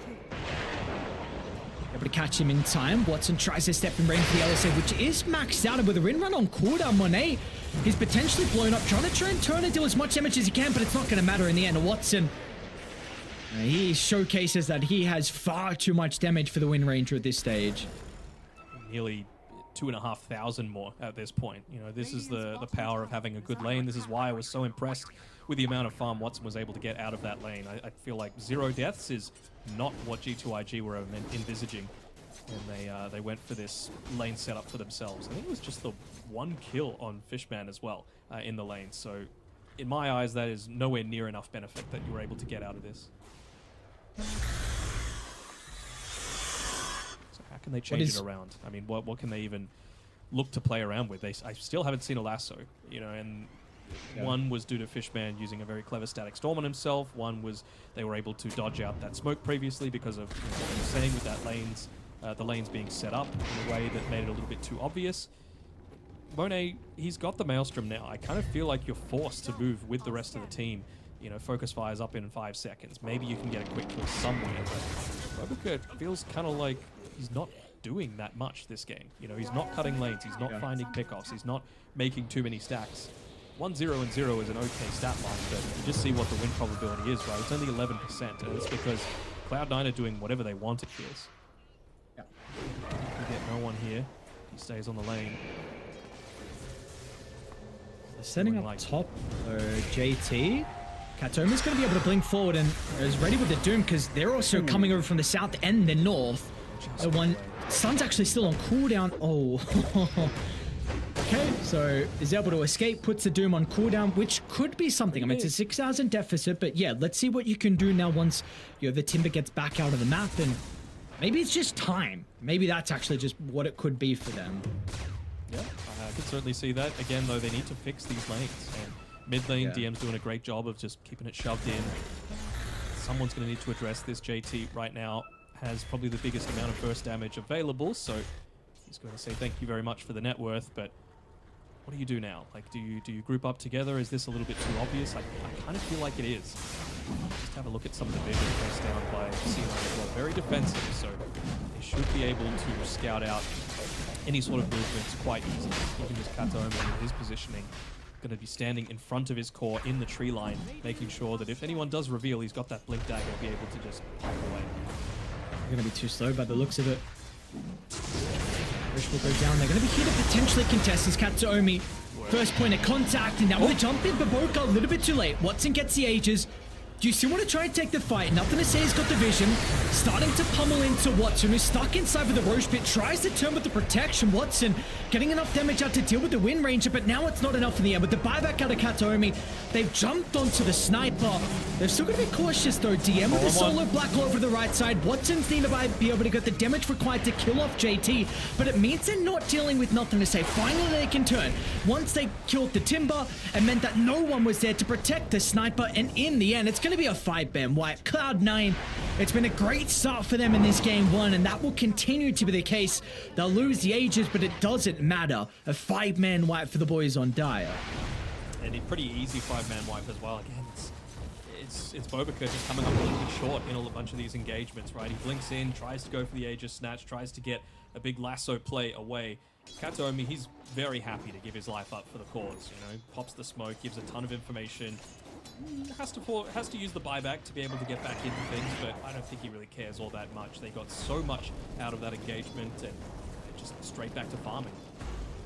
Able to catch him in time. Watson tries to step in range for the LSA, which is maxed out. And with a rin run on cooldown, Monet is potentially blown up. Trying to turn and do as much damage as he can, but it's not going to matter in the end. Watson, he showcases that he has far too much damage for the Wind Ranger at this stage. Nearly 2,500 more at this point. You know, this is the power of having a good lane. This is why I was so impressed with the amount of farm Watson was able to get out of that lane. I feel like 0 deaths is not what G2IG were envisaging And they went for this lane setup for themselves. I think it was just the one kill on Fishman as well in the lane. So in my eyes, that is nowhere near enough benefit that you were able to get out of this. So how can they change it around? I mean, what can they even look to play around with? I still haven't seen a lasso, you know, and one was due to Fishman using a very clever static storm on himself. One was they were able to dodge out that smoke previously because of what they were saying with that the lanes being set up in a way that made it a little bit too obvious. Monet, he's got the Maelstrom now. I kind of feel like you're forced to move with the rest of the team. You know, focus fires up in 5 seconds. Maybe you can get a quick kill somewhere, but Bobuka feels kind of like he's not doing that much this game. You know, he's not cutting lanes, he's not finding pickoffs, he's not making too many stacks. 1-0 and 0 is an okay stat line, but you just see what the win probability is, right? It's only 11%, and it's because Cloud9 are doing whatever they want, it feels. Yeah. You get no one here. He stays on the lane. Setting up top, JT. Katomi's going to be able to blink forward and is ready with the Doom because they're also coming over from the south and the north. One Sun's actually still on cooldown. Oh. Okay, so is able to escape, puts the Doom on cooldown, which could be something. I mean, it's a 6,000 deficit, but yeah, let's see what you can do now once the Timber gets back out of the map, and maybe it's just time. Maybe that's actually just what it could be for them. Yeah, I could certainly see that. Again, though, they need to fix these lanes. And mid lane, DM's doing a great job of just keeping it shoved in. Someone's going to need to address this. JT right now has probably the biggest amount of burst damage available, so he's going to say thank you very much for the net worth, but what do you do now? Like, do you group up together? Is this a little bit too obvious? I kind of feel like it is. Just have a look at some of the vision placed down by C9 as well. Very defensive, so they should be able to scout out any sort of movements quite easily. Even just Katomi with his positioning, going to be standing in front of his core in the tree line, making sure that if anyone does reveal, he's got that blink dagger to be able to just pipe away. They're going to be too slow by the looks of it. Rish will go down. They're going to be here to potentially contest as Katsuomi. First point of contact, and now with the jump in, Baboka a little bit too late. Watson gets the Aegis. Do you still want to try and take the fight? Nothing to say, he's got the vision. Starting to pummel into Watson, who's stuck inside with the Roche Pit. Tries to turn with the protection. Watson getting enough damage out to deal with the Wind Ranger, but now it's not enough in the end. With the buyback out of Katomi, they've jumped onto the sniper. They're still going to be cautious though. DM with the solo black hole over the right side. Watson's need to be able to get the damage required to kill off JT, but it means they're not dealing with nothing to say. Finally, they can turn. Once they killed the Timber, it meant that no one was there to protect the sniper, and in the end, it's going to be a 5-man wipe. Cloud9, it's been a great start for them in this game 1, and that will continue to be the case. They'll lose the Aegis, but it doesn't matter. A 5-man wipe for the boys on Dire. And a pretty easy 5-man wipe as well. Again, it's Bobuka just coming up a little bit short in a bunch of these engagements, right? He blinks in, tries to go for the Aegis snatch, tries to get a big lasso play away. Katomi, he's very happy to give his life up for the cause, you know? Pops the smoke, gives a ton of information. Has to use the buyback to be able to get back into things, but I don't think he really cares all that much. They got so much out of that engagement, and just straight back to farming,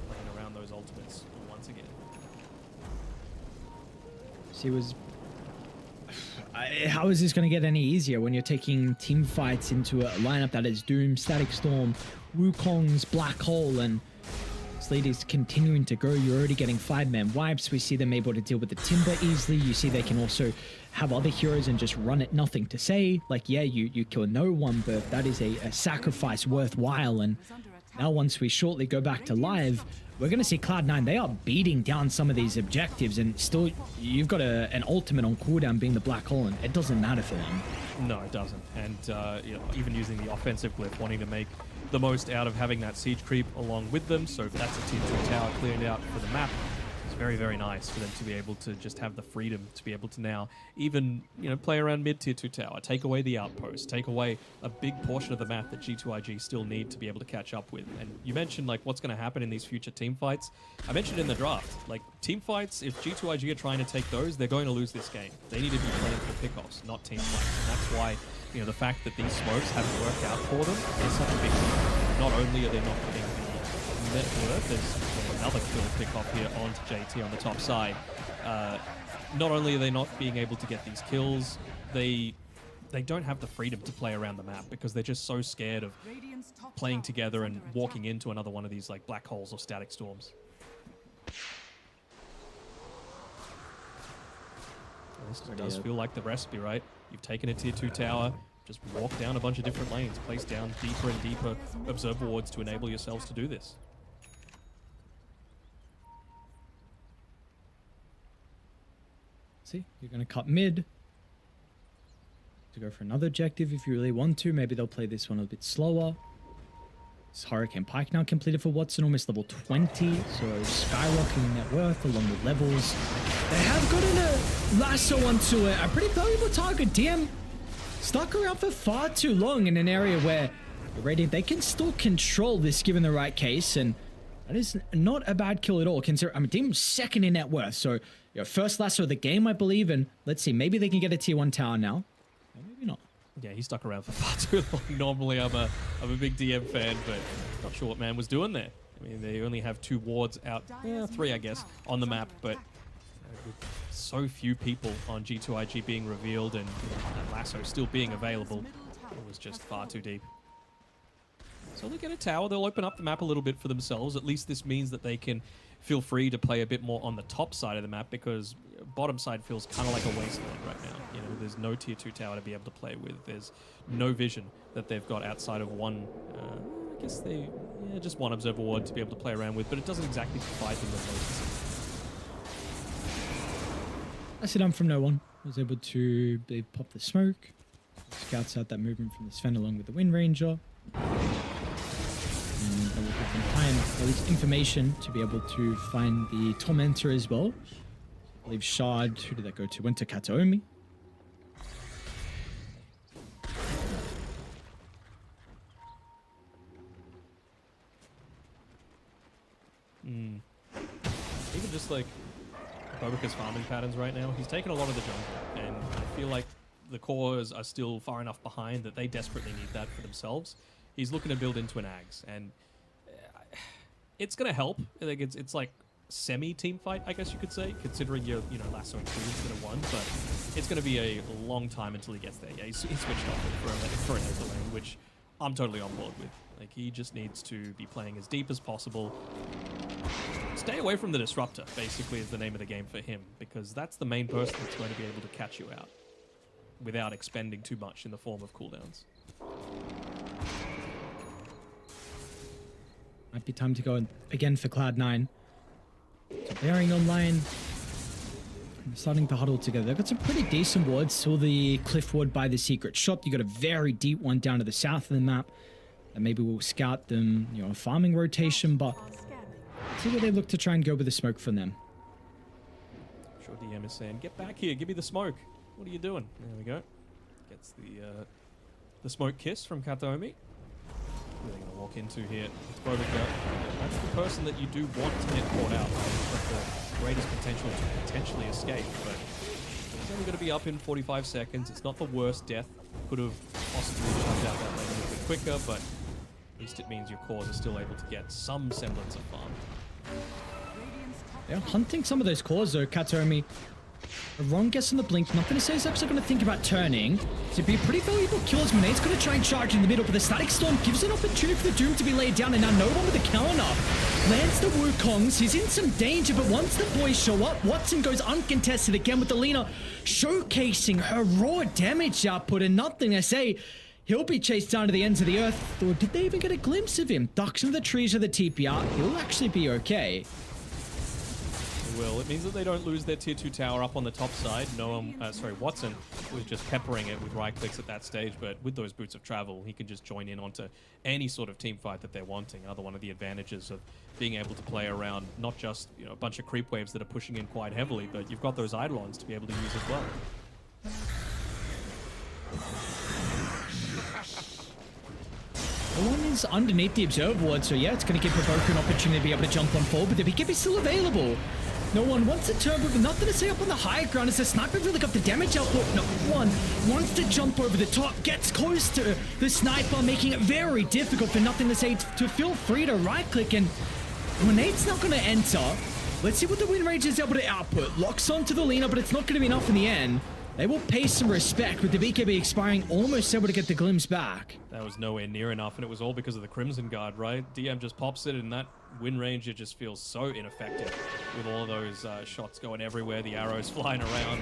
playing around those ultimates once again. She was... How is this going to get any easier when you're taking team fights into a lineup that is Doom, Static Storm, Wukong's Black Hole, and this lead is continuing to grow. You're already getting 5-man wipes. We see them able to deal with the Timber easily. You see they can also have other heroes and just run it, nothing to say. Like, yeah, you kill no one, but that is a sacrifice worthwhile. And now once we shortly go back to live, we're going to see Cloud9. They are beating down some of these objectives, and still you've got an ultimate on cooldown being the Black Hole, and it doesn't matter for them. No, it doesn't. And you know, even using the offensive glyph, wanting to make the most out of having that siege creep along with them. So that's a tier 2 tower cleared out for the map. It's very, very nice for them to be able to just have the freedom to be able to now even, you know, play around mid tier 2 tower, take away the outpost, take away a big portion of the map that G2IG still need to be able to catch up with. And you mentioned like what's going to happen in these future team fights. I mentioned in the draft, like team fights, if G2IG are trying to take those, they're going to lose this game. They need to be playing for pickoffs, not team fights. And that's why, you know, the fact that these smokes haven't worked out for them is such a big deal. Not only are they not getting the net worth, there's another kill pick-off here onto JT on the top side. Not only are they not being able to get these kills, they they don't have the freedom to play around the map because they're just so scared of Radiant's top playing tower together is and under walking attack. into another one of these like black holes or static storms. This does feel like the recipe, right? You've taken a tier 2 tower, just walk down a bunch of different lanes, place down deeper and deeper observer wards to enable yourselves to do this. See, you're going to cut mid to go for another objective if you really want to. Maybe they'll play this one a bit slower. This Hurricane Pike now completed for Watson, almost level 20, so skyrocketing net worth along with levels. They have gotten a lasso onto it, a pretty valuable target. DM stuck around for far too long in an area where the Radiant, they can still control this given the right case, and that is not a bad kill at all. Consider, I mean, Team's second in net worth, so your first lasso of the game, I believe, and let's see, maybe they can get a tier 1 tower now. Or maybe not. Yeah, he stuck around for far too long. Normally, I'm a big DM fan, but not sure what man was doing there. I mean, they only have 2 wards out, 3, I guess, on the map, but with so few people on G2IG being revealed and lasso still being available, it was just far too deep. So they get a tower, they'll open up the map a little bit for themselves. At least this means that they can feel free to play a bit more on the top side of the map, because bottom side feels kind of like a wasteland right now. You know, there's no tier 2 tower to be able to play with. There's no vision that they've got outside of one, I guess just one observer ward to be able to play around with, but it doesn't exactly provide them with most. I sit down from no one. Was able to pop the smoke. Scouts out that movement from the Sven along with the Wind Ranger. And that will give them time, at least information, to be able to find the Tormentor as well. I believe Shard, who did that go to? Went to Kataomi. Even just like Bobuka's farming patterns right now, he's taken a lot of the jungle, and I feel like the cores are still far enough behind that they desperately need that for themselves. He's looking to build into an Ags, and it's going to help. I think it's like semi-team fight, I guess you could say, considering your lasso and 2 instead of 1, but it's going to be a long time until he gets there. Yeah, he switched off for an Aether lane, which I'm totally on board with. Like, he just needs to be playing as deep as possible. Stay away from the Disruptor, basically, is the name of the game for him, because that's the main person that's going to be able to catch you out without expending too much in the form of cooldowns. Might be time to go again for Cloud9. So Bearing online. They're starting to huddle together. They've got some pretty decent wards. Still the cliff ward by the secret shop. You got a very deep one down to the south of the map. And maybe we'll scout them, a farming rotation, but see where they look to try and go with the smoke from them. I'm sure DM is saying, get back here, give me the smoke. What are you doing? There we go. Gets the smoke kiss from Kataomi. Who are they going to walk into here? It's Bobuka. That's the person that you do want to get caught out. He's got the greatest potential to potentially escape, but he's only going to be up in 45 seconds. It's not the worst death. Could have possibly shut out that lane a little bit quicker, but at least it means your cores are still able to get some semblance of farm. They're hunting some of those cores though. Kataomi, a wrong guess on the blink. Nothing to say he's actually going to think about turning. To be a pretty valuable kill as Monade's going to try and charge in the middle, but the Static Storm gives an opportunity for the Doom to be laid down, and now no one with the counter. Lands the Wukongs. He's in some danger, but once the boys show up, Watson goes uncontested again with the Lina showcasing her raw damage output, and nothing to say. He'll be chased down to the ends of the earth. Or did they even get a glimpse of him? Ducks into the trees of the TPR. He'll actually be okay. Will. It means that they don't lose their tier 2 tower up on the top side. Watson was just peppering it with right clicks at that stage, but with those boots of travel, he can just join in onto any sort of team fight that they're wanting. Another one of the advantages of being able to play around not just a bunch of creep waves that are pushing in quite heavily, but you've got those Eidolons to be able to use as well. The one is underneath the observer ward, so yeah, it's going to give Provoker an opportunity to be able to jump on forward, but the Big is still available. No one wants to turn, but nothing to say up on the higher ground as the sniper really got the damage output. No one wants to jump over the top, gets close to the sniper, making it very difficult for nothing to say to feel free to right click, and Monade's not going to enter. Let's see what the Wind Ranger is able to output. Locks onto the Lina, but it's not going to be enough in the end. They will pay some respect with the BKB expiring, almost able to get the glimpse back. That was nowhere near enough, and it was all because of the Crimson Guard, right? DM just pops it, and that Wind Ranger just feels so ineffective with all those shots going everywhere, the arrows flying around.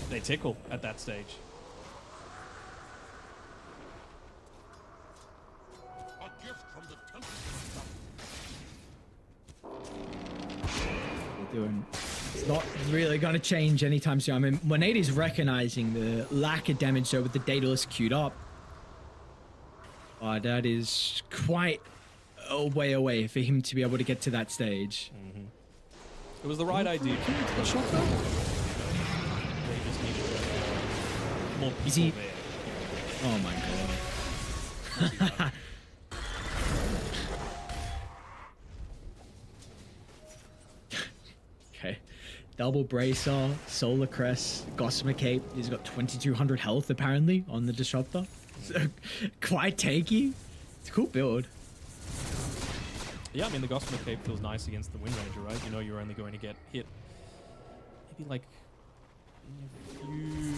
They tickle at that stage. Doing. It's not really going to change anytime soon. I mean, 180 is recognizing the lack of damage though with the Daedalus queued up. But that is quite a way away for him to be able to get to that stage. Mm-hmm. It was the right idea. They just needed more people there. Oh my god. Okay. Double Bracer, Solar Crest, Gossamer Cape. He's got 2200 health apparently on the Disruptor. So, quite tanky. It's a cool build. Yeah, I mean, the Gossamer Cape feels nice against the Wind Ranger, right? You know you're only going to get hit maybe like a few...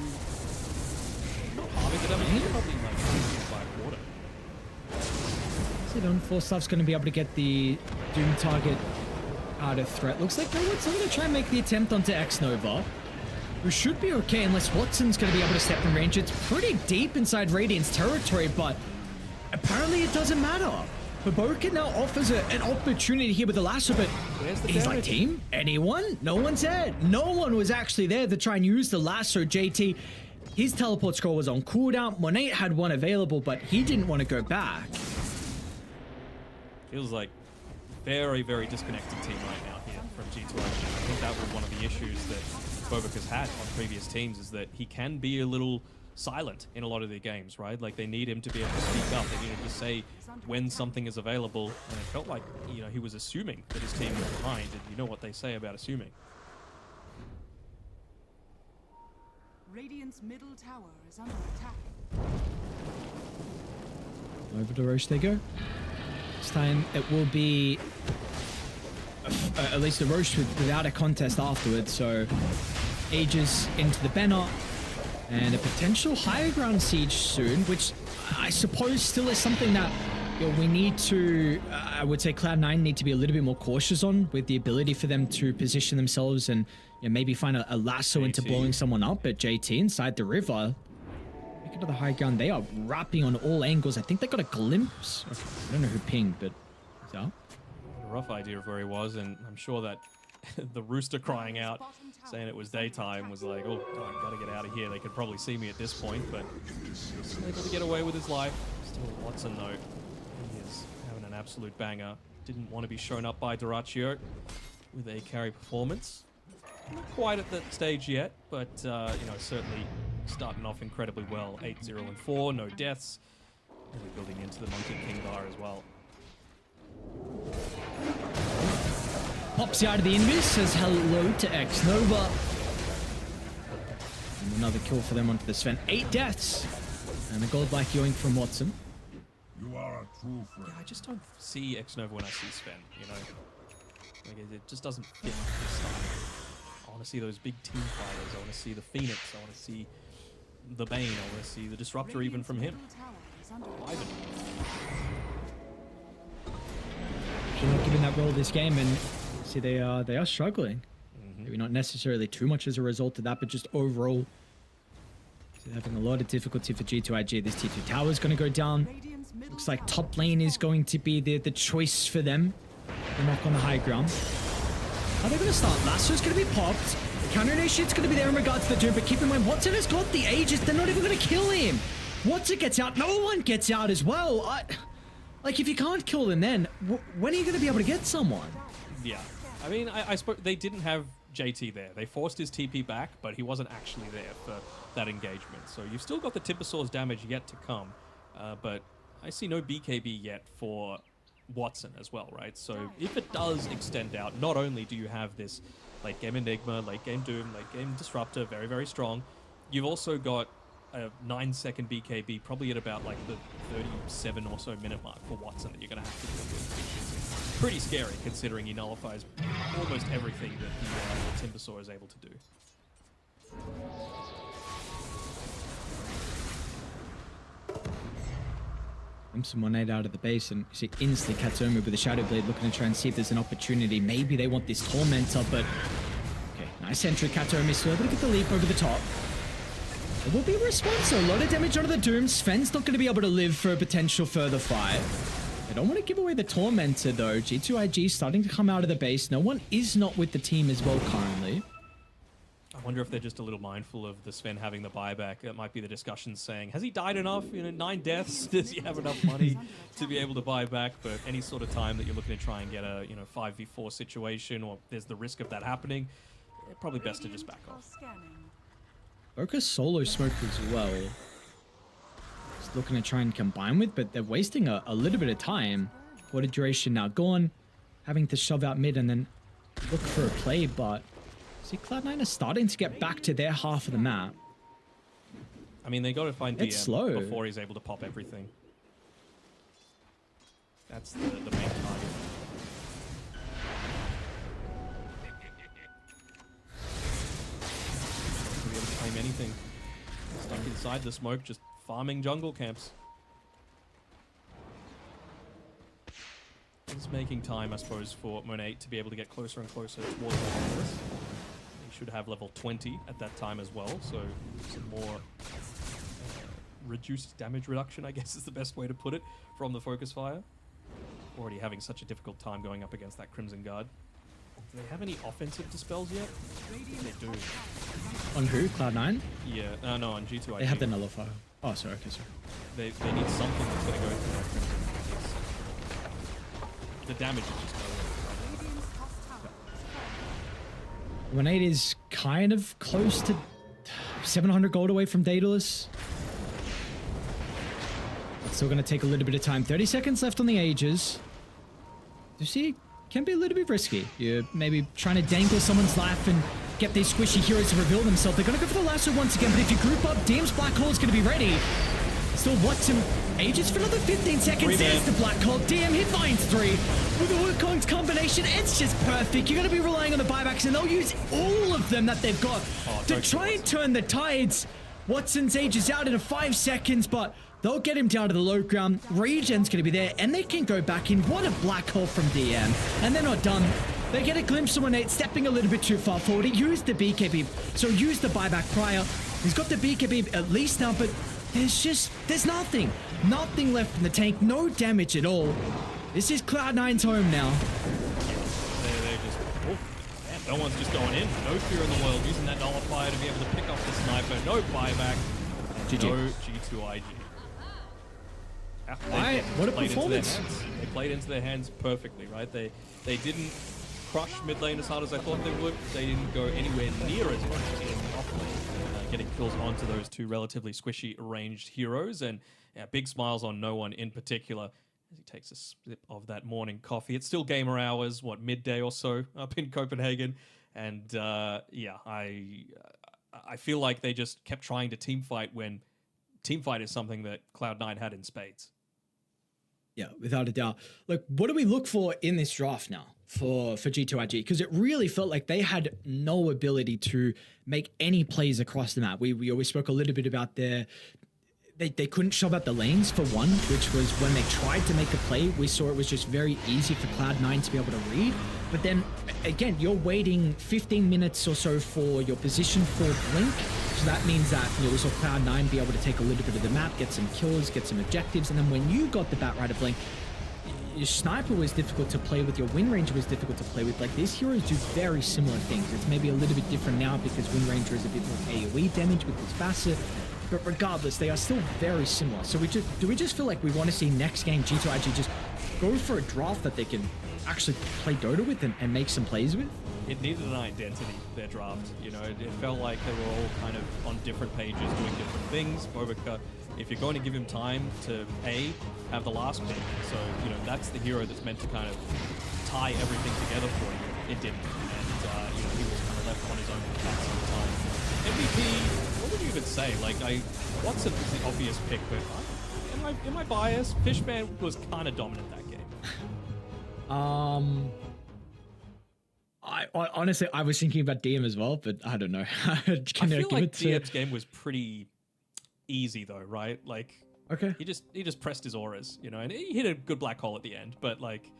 Not halving the damage, probably like 5 quarter. So Don Forstuff's going to be able to get the Doom target out of threat. Looks like they're going to try and make the attempt onto X-Nova, who should be okay unless Watson's going to be able to step in range. It's pretty deep inside Radiant's territory, but apparently it doesn't matter. Baboka now offers an opportunity here with the lasso, but he's like, team? Anyone? No one's there. No one was actually there to try and use the lasso. JT, his teleport scroll was on cooldown. Monate had one available, but he didn't want to go back. Feels like very, very disconnected team right now here from G2. I think that was one of the issues that Bobak has had on previous teams, is that he can be a little silent in a lot of their games, right? Like they need him to be able to speak up. They need him to say when something is available, and it felt like, you know, he was assuming that his team was behind, and you know what they say about assuming. Radiant's middle tower is under attack. Over to Roche they go. This time it will be at least the Roche without a contest afterwards, so Aegis into the banner and a potential higher ground siege soon, which I suppose still is something that, you know, we need to, I would say Cloud9 need to be a little bit more cautious on, with the ability for them to position themselves and, you know, maybe find a lasso into blowing someone up. But JT inside the river, make it to the high ground. They are wrapping on all angles. I think they got a glimpse. I don't know who pinged, but is that? A rough idea of where he was, and I'm sure that the rooster crying out saying it was daytime was like, oh, I gotta get out of here. They could probably see me at this point, but still able to get away with his life. Still Watson though, he is having an absolute banger. Didn't want to be shown up by Duraccio with a carry performance. Not quite at that stage yet, but you know, certainly starting off incredibly well. 8-0 and 4, no deaths. Really building into the Monkey King Dar as well. Pops out of the invis, says hello to X-Nova. And another kill for them onto the Sven. 8 deaths. And a godlike yoink from Watson. You are a true friend. Yeah, I just don't see X-Nova when I see Sven, you know? Like, it just doesn't fit his style. I want to see those big team fighters. I want to see the Phoenix. I want to see the Bane. I want to see the Disruptor even from him. Ivan. They're not giving that role this game, and see they are struggling. Maybe not necessarily too much as a result of that, but just overall they're having a lot of difficulty for G2IG. This T2 tower is going to go down. Looks like top lane is going to be the choice for them. They're not on the high ground. Are they going to start? Lasso's going to be popped. Counter initiate's going to be there in regards to the Doom, but keep in mind, Watson has got the Aegis. They're not even going to kill him. Watson gets out. No one gets out as well. Like, if you can't kill them then, when are you going to be able to get someone? Yeah. I mean, I suppose they didn't have JT there. They forced his TP back, but he wasn't actually there for that engagement. So you've still got the Timbersaws damage yet to come, but I see no BKB yet for Watson as well, right? So if it does extend out, not only do you have this late game Enigma, late game Doom, late game Disruptor, very, very strong, you've also got a 9-second BKB, probably at about like the 37 or so minute mark for Watson that you're going to have to deal with, which is pretty scary considering he nullifies almost everything that the Timbersaw is able to do. Crimson 1-8 out of the base, and you see instantly Katsumi with the Shadow Blade looking to try and see if there's an opportunity. Maybe they want this Tormentor, but okay, nice entry. Katsumi still able to get the leap over the top. It will be a response, so a lot of damage onto the Doom. Sven's not going to be able to live for a potential further fight. They don't want to give away the Tormentor though. G2IG starting to come out of the base. No one is not with the team as well currently. I wonder if they're just a little mindful of the Sven having the buyback. That might be the discussion saying, has he died enough? 9 deaths? Does he have enough money to be able to buy back? But any sort of time that you're looking to try and get a 5v4 situation, or there's the risk of that happening, probably best to just back off. Focus solo smoke as well. Just looking to try and combine with, but they're wasting a little bit of time. Quarter duration now gone. Having to shove out mid and then look for a play, but see, Cloud9 is starting to get back to their half of the map. I mean, they got to find It's DM slow before he's able to pop everything. That's the main target. To be able to claim anything. Stuck inside the smoke, just farming jungle camps. It's making time, I suppose, for Monet to be able to get closer and closer towards the forest. Should have level 20 at that time as well, so some more reduced damage reduction, I guess is the best way to put it, from the focus fire. Already having such a difficult time going up against that Crimson Guard. Do they have any offensive dispels yet? They do. On who? Cloud9? Yeah, no, on G2. They have the nullifier. Oh, sorry, okay, sorry. They need something that's going to go through that Crimson. The damage is just nowhere. 1-8 is kind of close to 700 gold away from Daedalus. It's still going to take a little bit of time. 30 seconds left on the Aegis. You see, can be a little bit risky. You're maybe trying to dangle someone's life and get these squishy heroes to reveal themselves. They're going to go for the lasso once again, but if you group up, DM's Black Hole is going to be ready. Still Watson Aegis for another 15 seconds. There's the Black Hole. DM, he finds 3. With the Wukong's combination, it's just perfect. You're going to be relying on the buybacks, and they'll use all of them that they've got to try and turn the tides. Watson's Aegis out in 5 seconds, but they'll get him down to the low ground. Regen's going to be there, and they can go back in. What a Black Hole from DM. And they're not done. They get a glimpse of 1-8 stepping a little bit too far forward. He used the BKB, so use the buyback prior. He's got the BKB at least now, but there's nothing left in the tank. No damage at all. This is Cloud9's home now. They're just, man, no one's just going in. No fear in the world. Using that nullifier to be able to pick up the sniper. No buyback. GG. No G2IG. What a performance. They played into their hands perfectly, right? They didn't crush mid lane as hard as I thought they would. They didn't go anywhere near as much in the off lane, getting kills onto those two relatively squishy ranged heroes. And big smiles on no one in particular as he takes a sip of that morning coffee. It's still gamer hours, midday or so up in Copenhagen. And yeah, I feel like they just kept trying to team fight when team fight is something that Cloud9 had in spades. Yeah, without a doubt. Look, what do we look for in this draft now for G2IG? Because it really felt like they had no ability to make any plays across the map. We always spoke a little bit about they couldn't shove out the lanes for one, which was when they tried to make a play, we saw it was just very easy for Cloud9 to be able to read. But then again, you're waiting 15 minutes or so for your position for blink. So that means that we saw Cloud9 be able to take a little bit of the map, get some kills, get some objectives. And then when you got the Batrider blink, your sniper was difficult to play with, your Wind Ranger was difficult to play with. Like, these heroes do very similar things. It's maybe a little bit different now because Wind Ranger is a bit more AoE damage with his passive. But regardless, they are still very similar. So do we just feel like we want to see next game G2IG just go for a draft that they can actually play Dota with and make some plays with? It needed an identity, their draft. It felt like they were all kind of on different pages doing different things. Bobica, if you're going to give him time to have the last pick, so that's the hero that's meant to kind of tie everything together for you. It didn't, and he was kind of left on his own for quite some time. MVP. What would you even say? Watson was the obvious pick, but am I biased? Fishman was kind of dominant that game. honestly, I was thinking about DM as well, but I don't know. I feel like DM's game was pretty easy though, right? Like, Okay. he just pressed his auras, you know, and he hit a good black hole at the end, but like,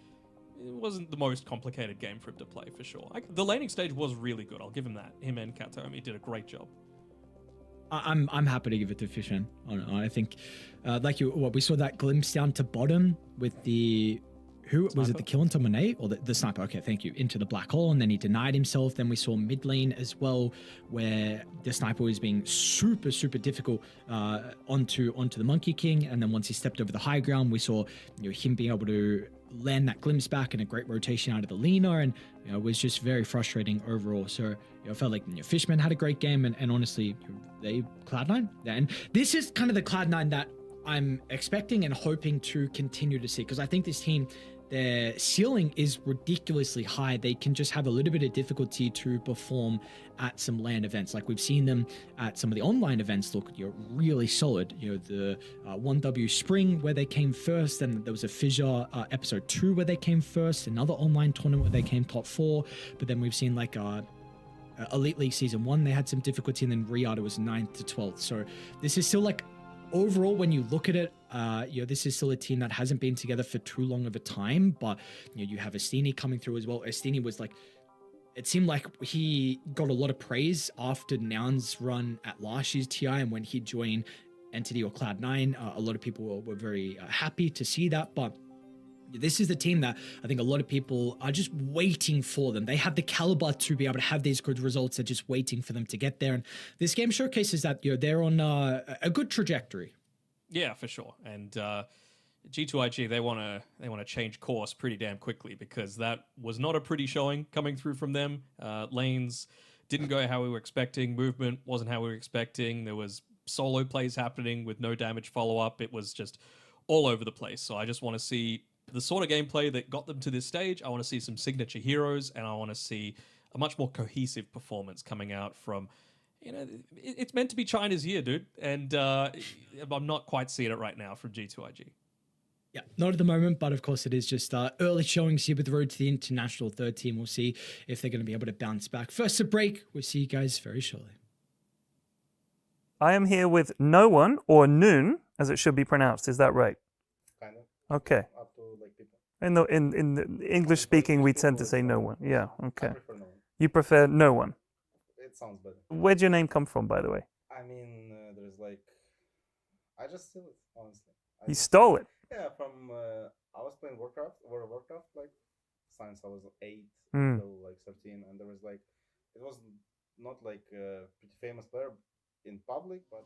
it wasn't the most complicated game for him to play for sure. The laning stage was really good. I'll give him that. Him and Katomi did a great job. I'm happy to give it to Fishman. I think, we saw that glimpse down to bottom with the. Who was it? The kill into Monet or the sniper? Okay, thank you. Into the black hole, and then he denied himself. Then we saw mid lane as well, where the sniper was being super difficult onto the Monkey King. And then once he stepped over the high ground, we saw him being able to land that glimpse back and a great rotation out of the Lina, and it was just very frustrating overall. So I felt like Fishman had a great game, and honestly, they Cloud9. And this is kind of the Cloud9 that I'm expecting and hoping to continue to see, because I think this team, their ceiling is ridiculously high. They can just have a little bit of difficulty to perform at some LAN events. Like we've seen them at some of the online events look really solid. The 1W Spring where they came first, and there was a Fissure episode 2 where they came first, another online tournament where they came top 4. But then we've seen like Elite League Season 1, they had some difficulty, and then Riyadh was 9th to 12th. So this is still like, overall, when you look at it, this is still a team that hasn't been together for too long of a time, but you have Estini coming through as well. Estini was like, it seemed like he got a lot of praise after Noun's run at last year's TI, and when he joined Entity or Cloud9, a lot of people were very happy to see that. But this is the team that I think a lot of people are just waiting for them. They have the caliber to be able to have these good results. They're just waiting for them to get there. And this game showcases that they're on a good trajectory. Yeah, for sure. And G2IG, they want to change course pretty damn quickly, because that was not a pretty showing coming through from them. Lanes didn't go how we were expecting. Movement wasn't how we were expecting. There was solo plays happening with no damage follow-up. It was just all over the place. So I just want to see the sort of gameplay that got them to this stage. I want to see some signature heroes, and I want to see a much more cohesive performance coming out from, it's meant to be China's year, dude. And I'm not quite seeing it right now from G2IG. Yeah, not at the moment, but of course it is just early showings here with the road to the international third team. We'll see if they're going to be able to bounce back. First, a break. We'll see you guys very shortly. I am here with no one, or Noon, as it should be pronounced. Is that right? Kind of. Okay. Up to like people. In the English speaking, we tend to say no one. Yeah. Okay. I prefer no one. You prefer no one. It sounds better. Where'd your name come from, by the way? I mean, there's like, I just steal it, honestly. You stole it. Yeah, from I was playing World of Warcraft, like since I was 8 Mm. till like 13, and there was like, it was not like a pretty famous player in public, but.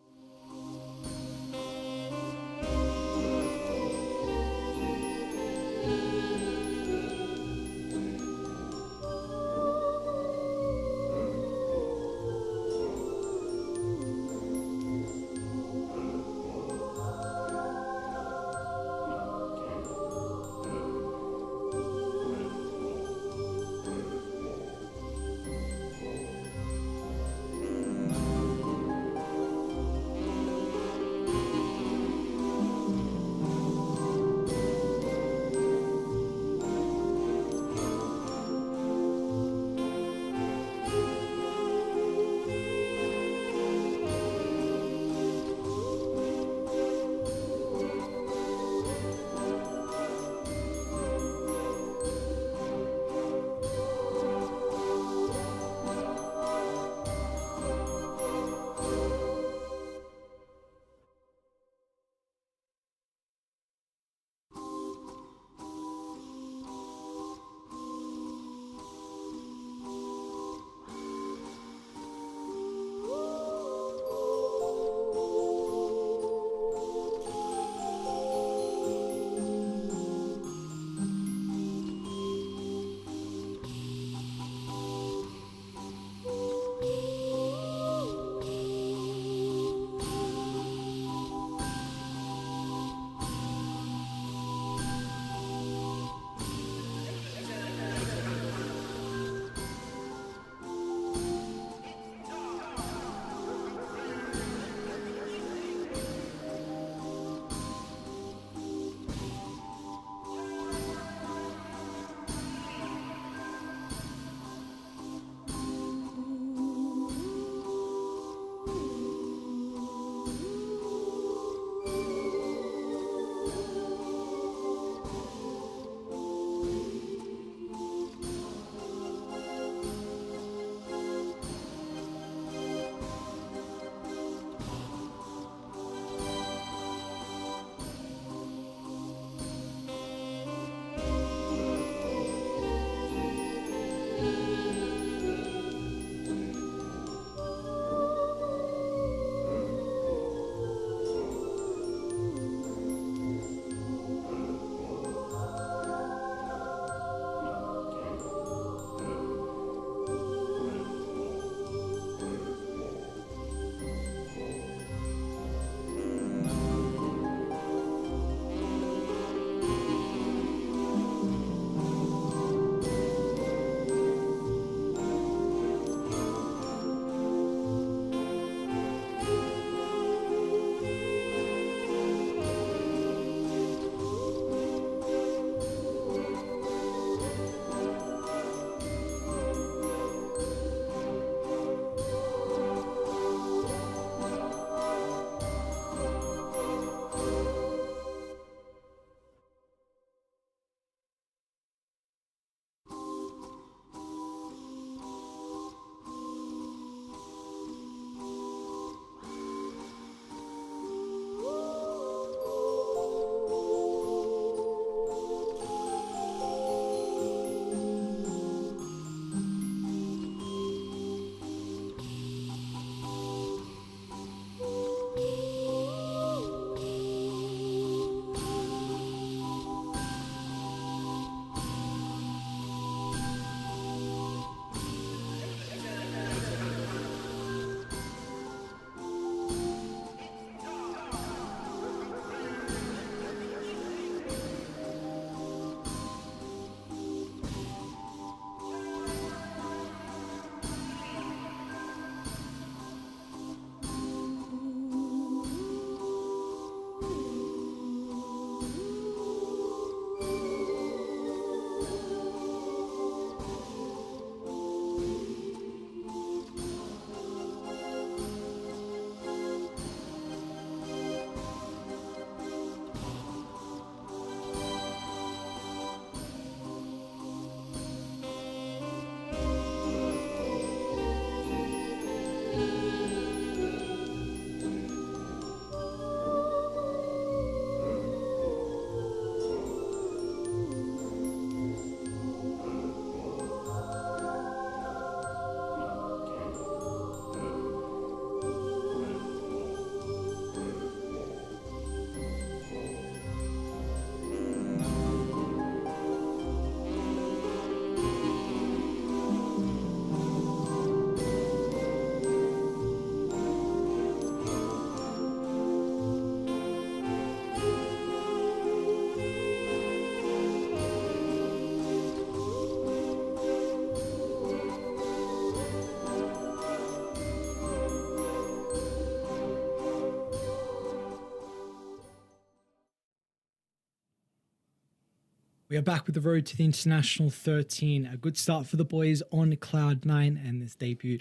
We are back with the road to the International 13. A good start for the boys on Cloud 9 and this debut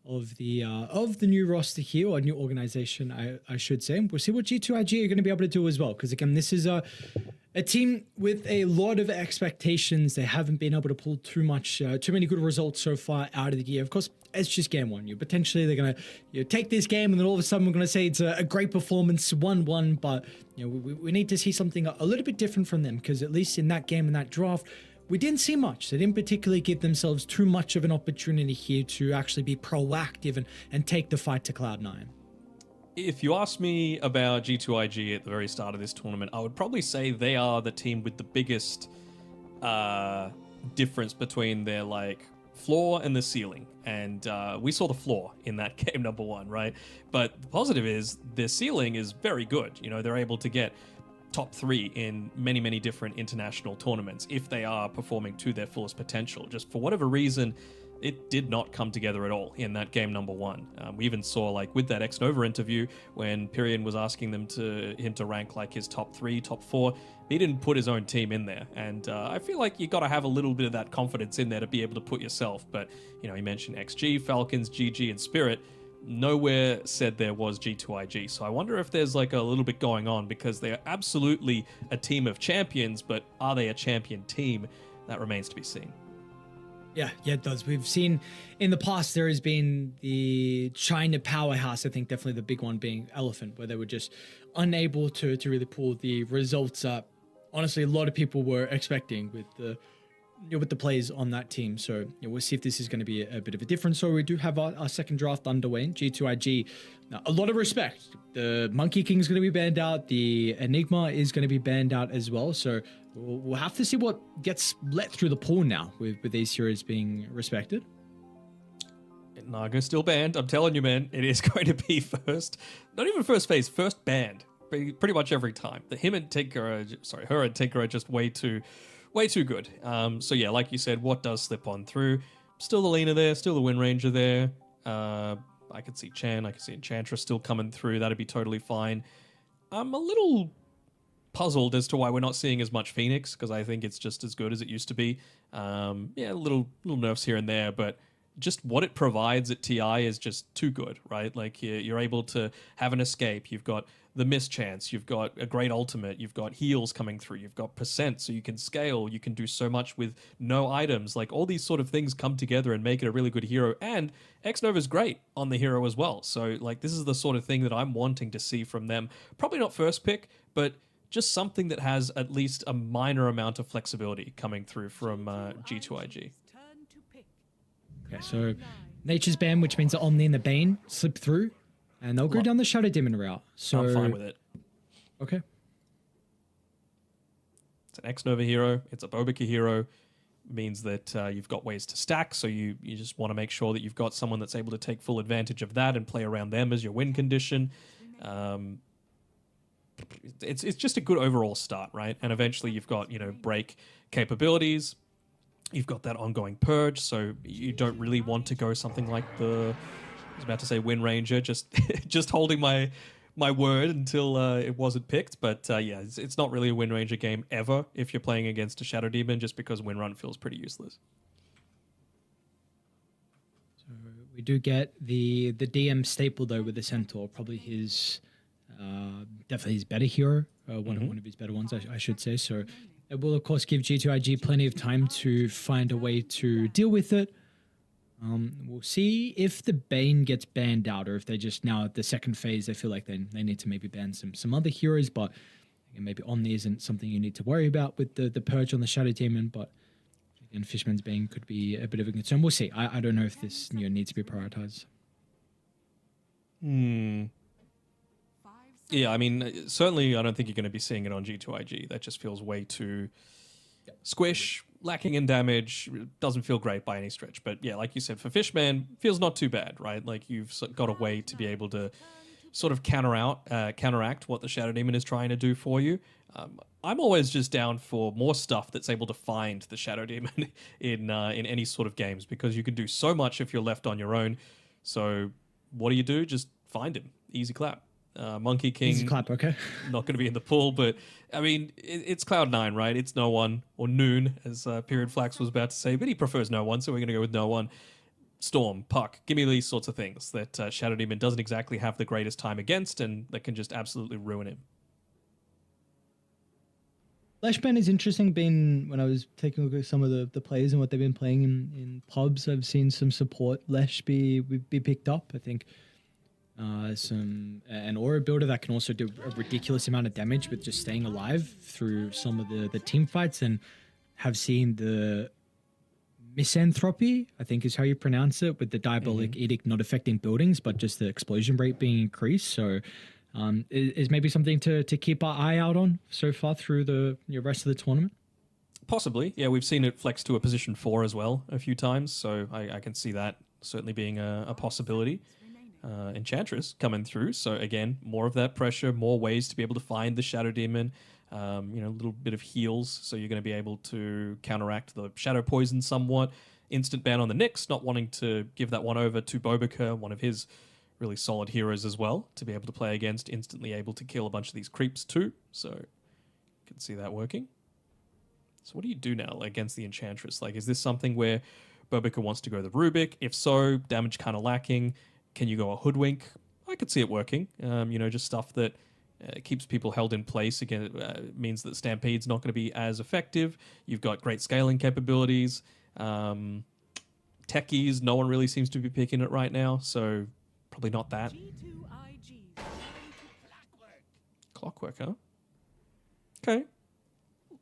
of the new roster here, or new organization, I should say. We'll see what G2IG are going to be able to do as well, because again, this is a team with a lot of expectations. They haven't been able to pull too many good results so far out of the year. Of course, it's just game one. Potentially they're going to take this game, and then all of a sudden we're going to say it's a great performance, 1-1. But we need to see something a little bit different from them, because at least in that game, in that draft, we didn't see much. They didn't particularly give themselves too much of an opportunity here to actually be proactive and take the fight to Cloud9. If you ask me about G2IG at the very start of this tournament, I would probably say they are the team with the biggest difference between their floor and the ceiling. And we saw the floor in that game number one, right? But the positive is their ceiling is very good. They're able to get top 3 in many, many different international tournaments if they are performing to their fullest potential. Just for whatever reason, it did not come together at all in that game number one. We even saw with that X-Nova interview when Pyrian was asking him to rank his top 3, top 4, he didn't put his own team in there. And I feel like you got to have a little bit of that confidence in there to be able to put yourself. But, he mentioned XG, Falcons, GG, and Spirit. Nowhere said there was G2IG. So I wonder if there's a little bit going on, because they are absolutely a team of champions, but are they a champion team? That remains to be seen. Yeah, it does. We've seen in the past there has been the China powerhouse, I think definitely the big one being Elephant, where they were just unable to really pull the results up. Honestly, a lot of people were expecting with the players on that team. So we'll see if this is going to be a bit of a difference. So we do have our second draft underway in G2IG. Now, a lot of respect. The Monkey King is going to be banned out. The Enigma is going to be banned out as well. So we'll have to see what gets let through the pool now with these heroes being respected. Naga's still banned. I'm telling you, man, it is going to be first. Not even first phase, first banned. Pretty much every time. Her and Tinker are just way too good. So yeah, like you said, what does slip on through? Still the Lena there, still the Wind Ranger there. I could see Chan, I could see Enchantress still coming through. That'd be totally fine. I'm a little puzzled as to why we're not seeing as much Phoenix, because I think it's just as good as it used to be. Little nerfs here and there, but just what it provides at TI is just too good, right? You're able to have an escape. You've got the mischance. You've got a great ultimate. You've got heals coming through. You've got percent, so you can scale. You can do so much with no items. All these sort of things come together and make it a really good hero. And X-Nova's great on the hero as well. So this is the sort of thing that I'm wanting to see from them. Probably not first pick, but just something that has at least a minor amount of flexibility coming through from G2IG. Okay, so Nature's Band, which means the Omni and the Bane slip through, and they'll go down the Shadow Demon route. So I'm fine with it. Okay. It's an X-Nova hero. It's a Bobika hero. Means that you've got ways to stack, so you just want to make sure that you've got someone that's able to take full advantage of that and play around them as your win condition. It's just a good overall start, right? And eventually you've got, break capabilities. You've got that ongoing purge, so you don't really want to go something like I was about to say Wind Ranger, just holding my word until it wasn't picked. But it's not really a Wind Ranger game ever if you're playing against a Shadow Demon, just because Wind Run feels pretty useless. So we do get the DM staple though with the Centaur, probably his definitely his better hero, one of his better ones, I should say. So it will, of course, give G2IG plenty of time to find a way to deal with it. We'll see if the Bane gets banned out, or if they just now at the second phase, they feel like they need to maybe ban some other heroes. But again, maybe Omni isn't something you need to worry about with the purge on the Shadow Demon. But again, Fishman's Bane could be a bit of a concern. We'll see. I don't know if this needs to be prioritized. Yeah, I mean, certainly I don't think you're going to be seeing it on G2IG. That just feels way too squish, lacking in damage, doesn't feel great by any stretch. But yeah, like you said, for Fishman, feels not too bad, right? You've got a way to be able to sort of counteract what the Shadow Demon is trying to do for you. I'm always just down for more stuff that's able to find the Shadow Demon in any sort of games, because you can do so much if you're left on your own. So what do? Just find him. Easy clap. Monkey King. Easy clap, okay. Not going to be in the pool, but I mean, it's Cloud9, right? It's no one, or Noon, as Period Flax was about to say, but he prefers no one, so we're going to go with no one. Storm, Puck, give me these sorts of things that Shadow Demon doesn't exactly have the greatest time against, and that can just absolutely ruin him. Flashman is interesting. When I was taking a look at some of the players and what they've been playing in pubs, I've seen some support Lesh be picked up. I think an aura builder that can also do a ridiculous amount of damage with just staying alive through some of the team fights, and have seen the misanthropy, I think is how you pronounce it, with the diabolic edict not affecting buildings but just the explosion rate being increased. So is maybe something to keep our eye out on so far through the rest of the tournament. Possibly, yeah. We've seen it flex to a position 4 as well a few times, so I can see that certainly being a possibility. Enchantress coming through, so again, more of that pressure, more ways to be able to find the Shadow Demon, a little bit of heals, so you're going to be able to counteract the Shadow Poison somewhat. Instant ban on the Nyx, not wanting to give that one over to Bobica, one of his really solid heroes as well, to be able to play against, instantly able to kill a bunch of these creeps too, so you can see that working. So what do you do now against the Enchantress? Like, is this something where Bobica wants to go the Rubik? If so, damage kind of lacking. Can you go a Hoodwink? I could see it working. Just stuff that keeps people held in place. Again, means that Stampede's not going to be as effective. You've got great scaling capabilities. Techies, no one really seems to be picking it right now, so probably not that. Clockwork, huh? Okay.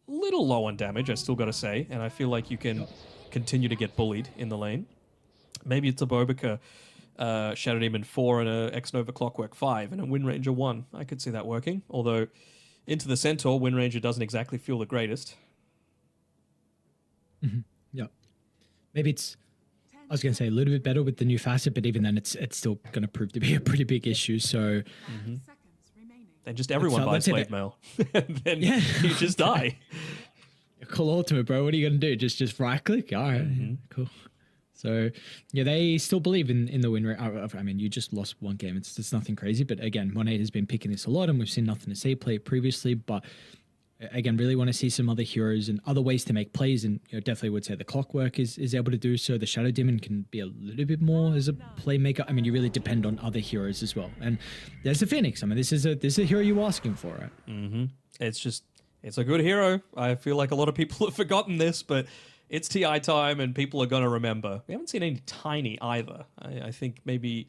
Little low on damage, I still got to say, and I feel like you can continue to get bullied in the lane. Maybe it's a Bobica Shadow Demon 4 and a X-Nova Clockwork 5 and a Wind Ranger 1. I could see that working, although into the Centaur, Wind Ranger doesn't exactly feel the greatest. Yeah. Maybe it's, I was going to say, a little bit better with the new facet, but even then it's still going to prove to be a pretty big issue, so... Then just everyone buys Blade Mail. And then you just die. Cool ultimate, bro. What are you going to do? Just right-click? All right, cool. So, yeah, they still believe in the win rate. I mean, you just lost one game. It's nothing crazy. But again, 1-8 has been picking this a lot, and we've seen Nothing to Say play it previously. But again, really want to see some other heroes and other ways to make plays. And definitely would say the Clockwork is able to do so. The Shadow Demon can be a little bit more as a playmaker. I mean, you really depend on other heroes as well. And there's the Phoenix. I mean, this is a hero you're asking for, right? It's a good hero. I feel like a lot of people have forgotten this, but it's TI time and people are going to remember. We haven't seen any Tiny either. I think maybe...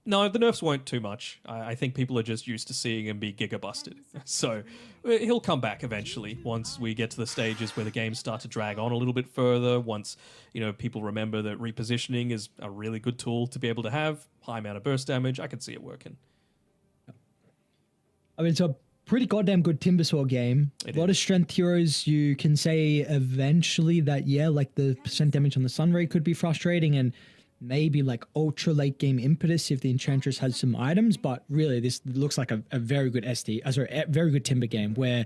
No, the nerfs won't too much. I think people are just used to seeing him be giga busted. So he'll come back eventually once we get to the stages where the games start to drag on a little bit further. Once, people remember that repositioning is a really good tool to be able to have. High amount of burst damage. I can see it working. I mean, it's a pretty goddamn good Timbersaw game. A lot of strength heroes. You can say eventually that, like the percent damage on the Sunray could be frustrating, and maybe like ultra late game impetus if the Enchantress has some items, but really this looks like a very good a very good Timber game where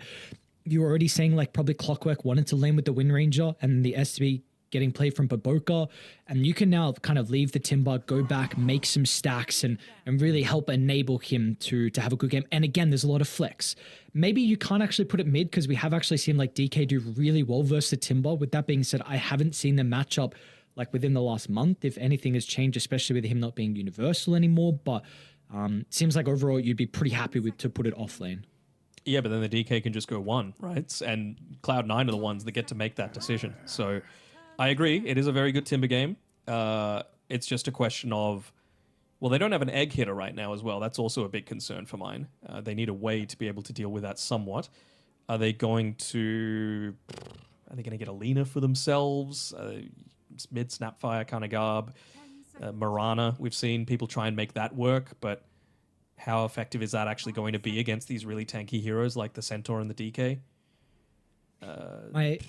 you're already saying like probably Clockwork wanted to lane with the Wind Ranger and the SB getting played from Baboka, and you can now kind of leave the Timber, go back, make some stacks and really help enable him to have a good game. And again, there's a lot of flex. Maybe you can't actually put it mid because we have actually seen like DK do really well versus the Timber. With that being said, I haven't seen them match up like within the last month. If anything has changed, especially with him not being universal anymore, but seems like overall you'd be pretty happy with to put it off lane. Yeah, but then the DK can just go 1, right? And Cloud9 are the ones that get to make that decision. So I agree, it is a very good Timber game. It's just a question of, well, they don't have an egg hitter right now as well. That's also a big concern for mine. They need a way to be able to deal with that somewhat. Are they going to get a Lena for themselves? Mid Snapfire kind of garb. Marana, we've seen people try and make that work, but how effective is that actually going to be against these really tanky heroes like the Centaur and the DK? I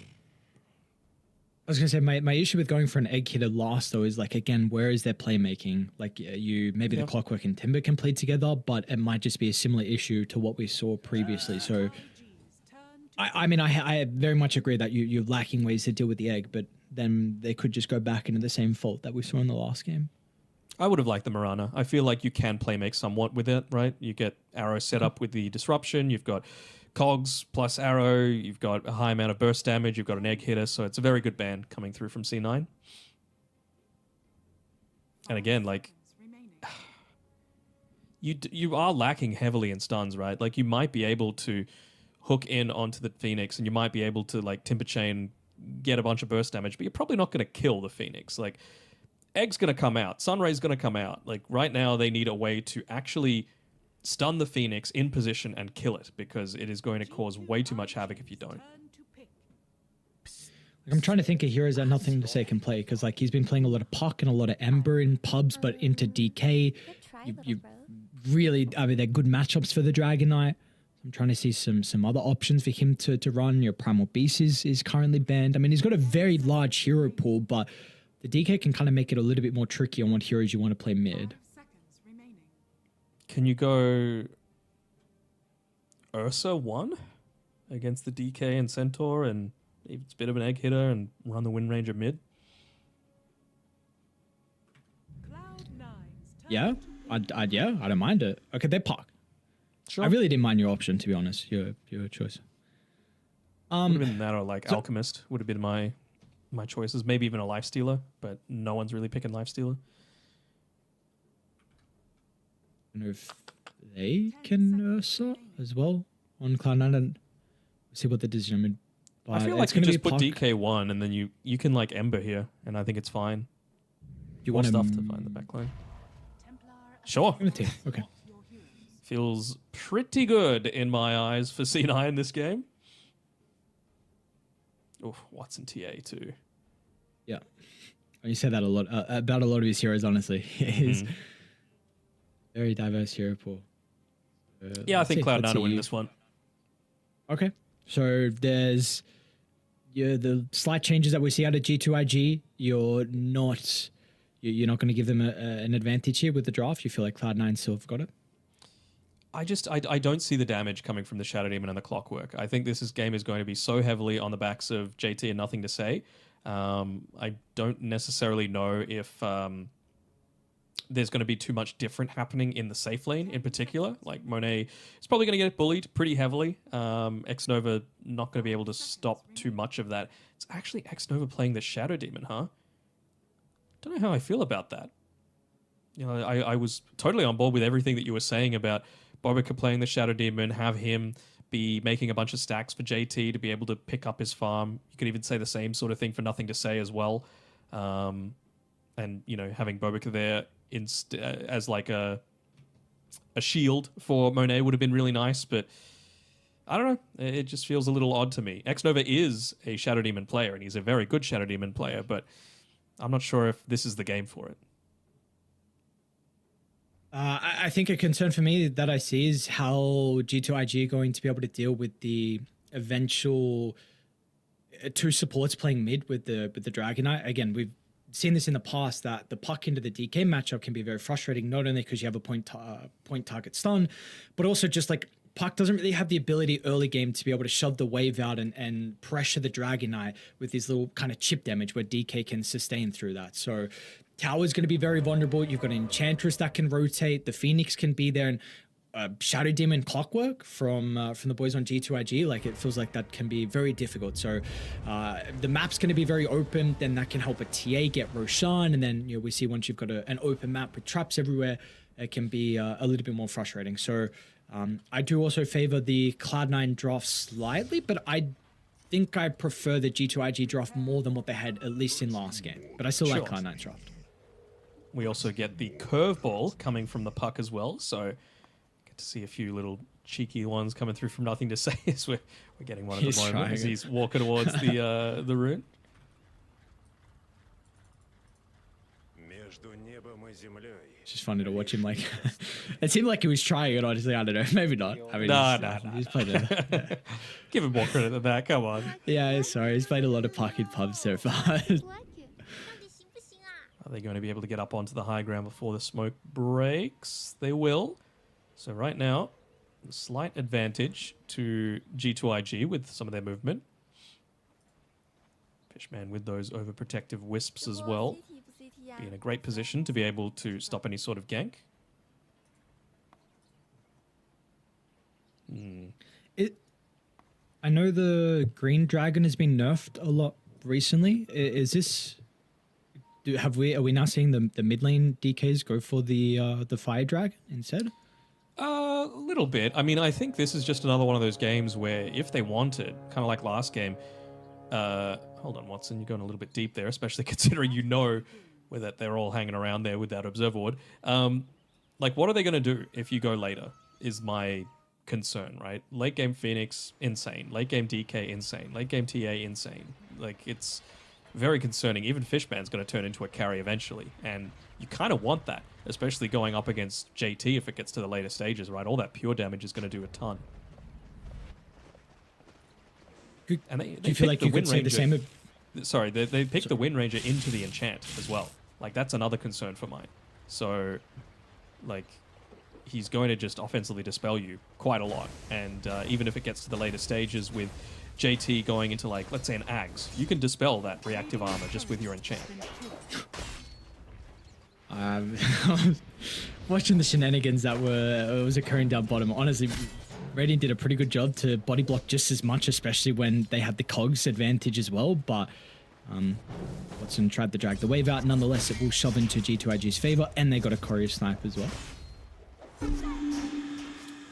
was going to say, my issue with going for an egg hitter last, though, is like, again, where is their playmaking? Like, maybe the Clockwork and Timber can play together, but it might just be a similar issue to what we saw previously. So, I mean, I very much agree that you're lacking ways to deal with the egg, but then they could just go back into the same fault that we saw in the last game. I would have liked the Mirana. I feel like you can play make somewhat with it, right? You get Arrow set up with the disruption. You've got Cogs plus Arrow. You've got a high amount of burst damage. You've got an egg hitter. So it's a very good ban coming through from C9. And again, like, you are lacking heavily in stuns, right? Like, you might be able to hook in onto the Phoenix and you might be able to, like, Timber Chain, get a bunch of burst damage, but you're probably not going to kill the Phoenix. Like, Egg's going to come out. Sunray's going to come out. Like, right now, they need a way to actually stun the Phoenix in position and kill it, because it is going to cause way too much havoc if you don't. I'm trying to think of heroes that Nothing to Say can play, because like he's been playing a lot of Puck and a lot of Ember in pubs, but into DK, you really, I mean, they're good matchups for the Dragon Knight. I'm trying to see some other options for him to run. Your Primal Beast is currently banned. I mean, he's got a very large hero pool, but the DK can kind of make it a little bit more tricky on what heroes you want to play mid. Can you go Ursa 1 against the DK and Centaur, and it's a bit of an egg hitter, and run the Wind Ranger mid? Yeah, I don't mind it. Okay, they're Puck. Sure. I really didn't mind your option, to be honest. Your choice. Would have been that, or like Alchemist would have been my choices. Maybe even a Lifestealer, but no one's really picking Lifestealer. I don't know if they can Ursa as well on Cloud9 and see what the decision. I feel like you just put DK1 and then you can like Ember here, and I think it's fine. You want want stuff to find the backline. Sure. Okay. Feels pretty good in my eyes for C9 in this game. Oh, Watson TA too. Yeah. You say that a lot about a lot of his heroes, honestly. He's very diverse hero pool. Yeah, I think Cloud9 will win this one. Okay. So there's the slight changes that we see out of G2IG. You're not going to give them an advantage here with the draft. You feel like Cloud9 still have got it? I don't see the damage coming from the Shadow Demon and the Clockwork. I think this game is going to be so heavily on the backs of JT and Nothing to Say. I don't necessarily know if there's going to be too much different happening in the safe lane in particular. Like, Monet is probably going to get bullied pretty heavily. X-Nova not going to be able to stop too much of that. It's actually X-Nova playing the Shadow Demon, huh? Don't know how I feel about that. You know, I was totally on board with everything that you were saying about Bobica playing the Shadow Demon, have him be making a bunch of stacks for JT to be able to pick up his farm. You could even say the same sort of thing for Nothing to Say as well. And, you know, having Bobica there as like a shield for Monet would have been really nice, but I don't know. It just feels a little odd to me. X-Nova is a Shadow Demon player, and he's a very good Shadow Demon player, but I'm not sure if this is the game for it. I think a concern for me that I see is how G2IG are going to be able to deal with the eventual two supports playing mid with the Dragon Knight. Again, we've seen this in the past that the Puck into the DK matchup can be very frustrating, not only because you have a point target stun, but also just like Puck doesn't really have the ability early game to be able to shove the wave out and pressure the Dragon Knight with this little kind of chip damage where DK can sustain through that. So Tower's going to be very vulnerable. You've got an Enchantress that can rotate. The Phoenix can be there, and Shadow Demon Clockwork from the boys on G2IG. Like, it feels like that can be very difficult. So the map's going to be very open. Then that can help a TA get Roshan, and then we see once you've got an open map with traps everywhere, it can be a little bit more frustrating. So I do also favor the Cloud9 draft slightly, but I think I prefer the G2IG draft more than what they had at least in last game. But I still like Cloud9 draft. We also get the curveball coming from the Puck as well, so get to see a few little cheeky ones coming through from Nothing to Say as we're getting one at the moment as he's walking towards the rune. It's just funny to watch him. Like, it seemed like he was trying it. Honestly, I don't know. Maybe not. I mean, no. He's played it. Give him more credit than that. Come on. Yeah, sorry. He's played a lot of Puck in pubs so far. Are they going to be able to get up onto the high ground before the smoke breaks? They will. So right now, a slight advantage to G2IG with some of their movement. Fishman with those overprotective wisps as well. be in a great position to be able to stop any sort of gank. I know the green dragon has been nerfed a lot recently. Is this? Are we now seeing the mid lane DKs go for the fire dragon instead? A little bit. I mean, I think this is just another one of those games where if they wanted, kind of like last game. Hold on, Watson, you're going a little bit deep there, especially considering you know where they're all hanging around there with that observer ward. Like, what are they going to do if you go later? Is my concern, right? Late game Phoenix, insane. Late game DK, insane. Late game TA, insane. Like, it's very concerning. Even Fishman's going to turn into a carry eventually, and you kind of want that, especially going up against JT if it gets to the later stages, right? All that pure damage is going to do a ton. And they do you feel like you could say the same? Sorry, they picked the Wind Ranger into the enchant as well. Like, that's another concern for mine. So, like, he's going to just offensively dispel you quite a lot. And even if it gets to the later stages with JT going into, like, let's say an Ags, you can dispel that reactive armor just with your enchant. Watching the shenanigans that was occurring down bottom, honestly, Radiant did a pretty good job to body block just as much, especially when they had the cogs advantage as well. But Watson tried to drag the wave out. Nonetheless, it will shove into G2IG's favor, and they got a Courier snipe as well.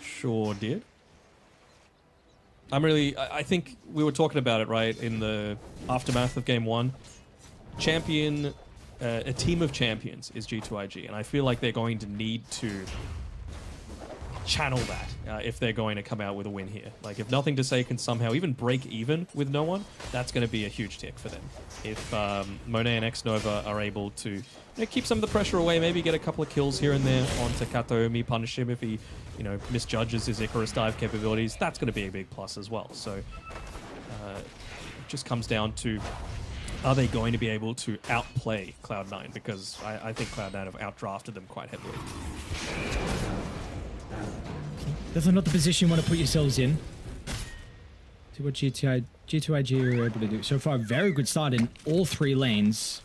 Sure did. I think we were talking about it, right, in the aftermath of game one. Champion, a team of champions is G2IG, and I feel like they're going to need to channel that if they're going to come out with a win here. Like, if Nothing to Say can somehow even break even with no one, that's going to be a huge tick for them. If Monet and X-Nova are able to keep some of the pressure away, maybe get a couple of kills here and there onto Kataomi, punish him if he misjudges his Icarus dive capabilities, that's going to be a big plus as well. So it just comes down to, are they going to be able to outplay Cloud9? Because I think Cloud9 have outdrafted them quite heavily. Definitely not the position you want to put yourselves in. See what G2IG are able to do. So far, a very good start in all three lanes.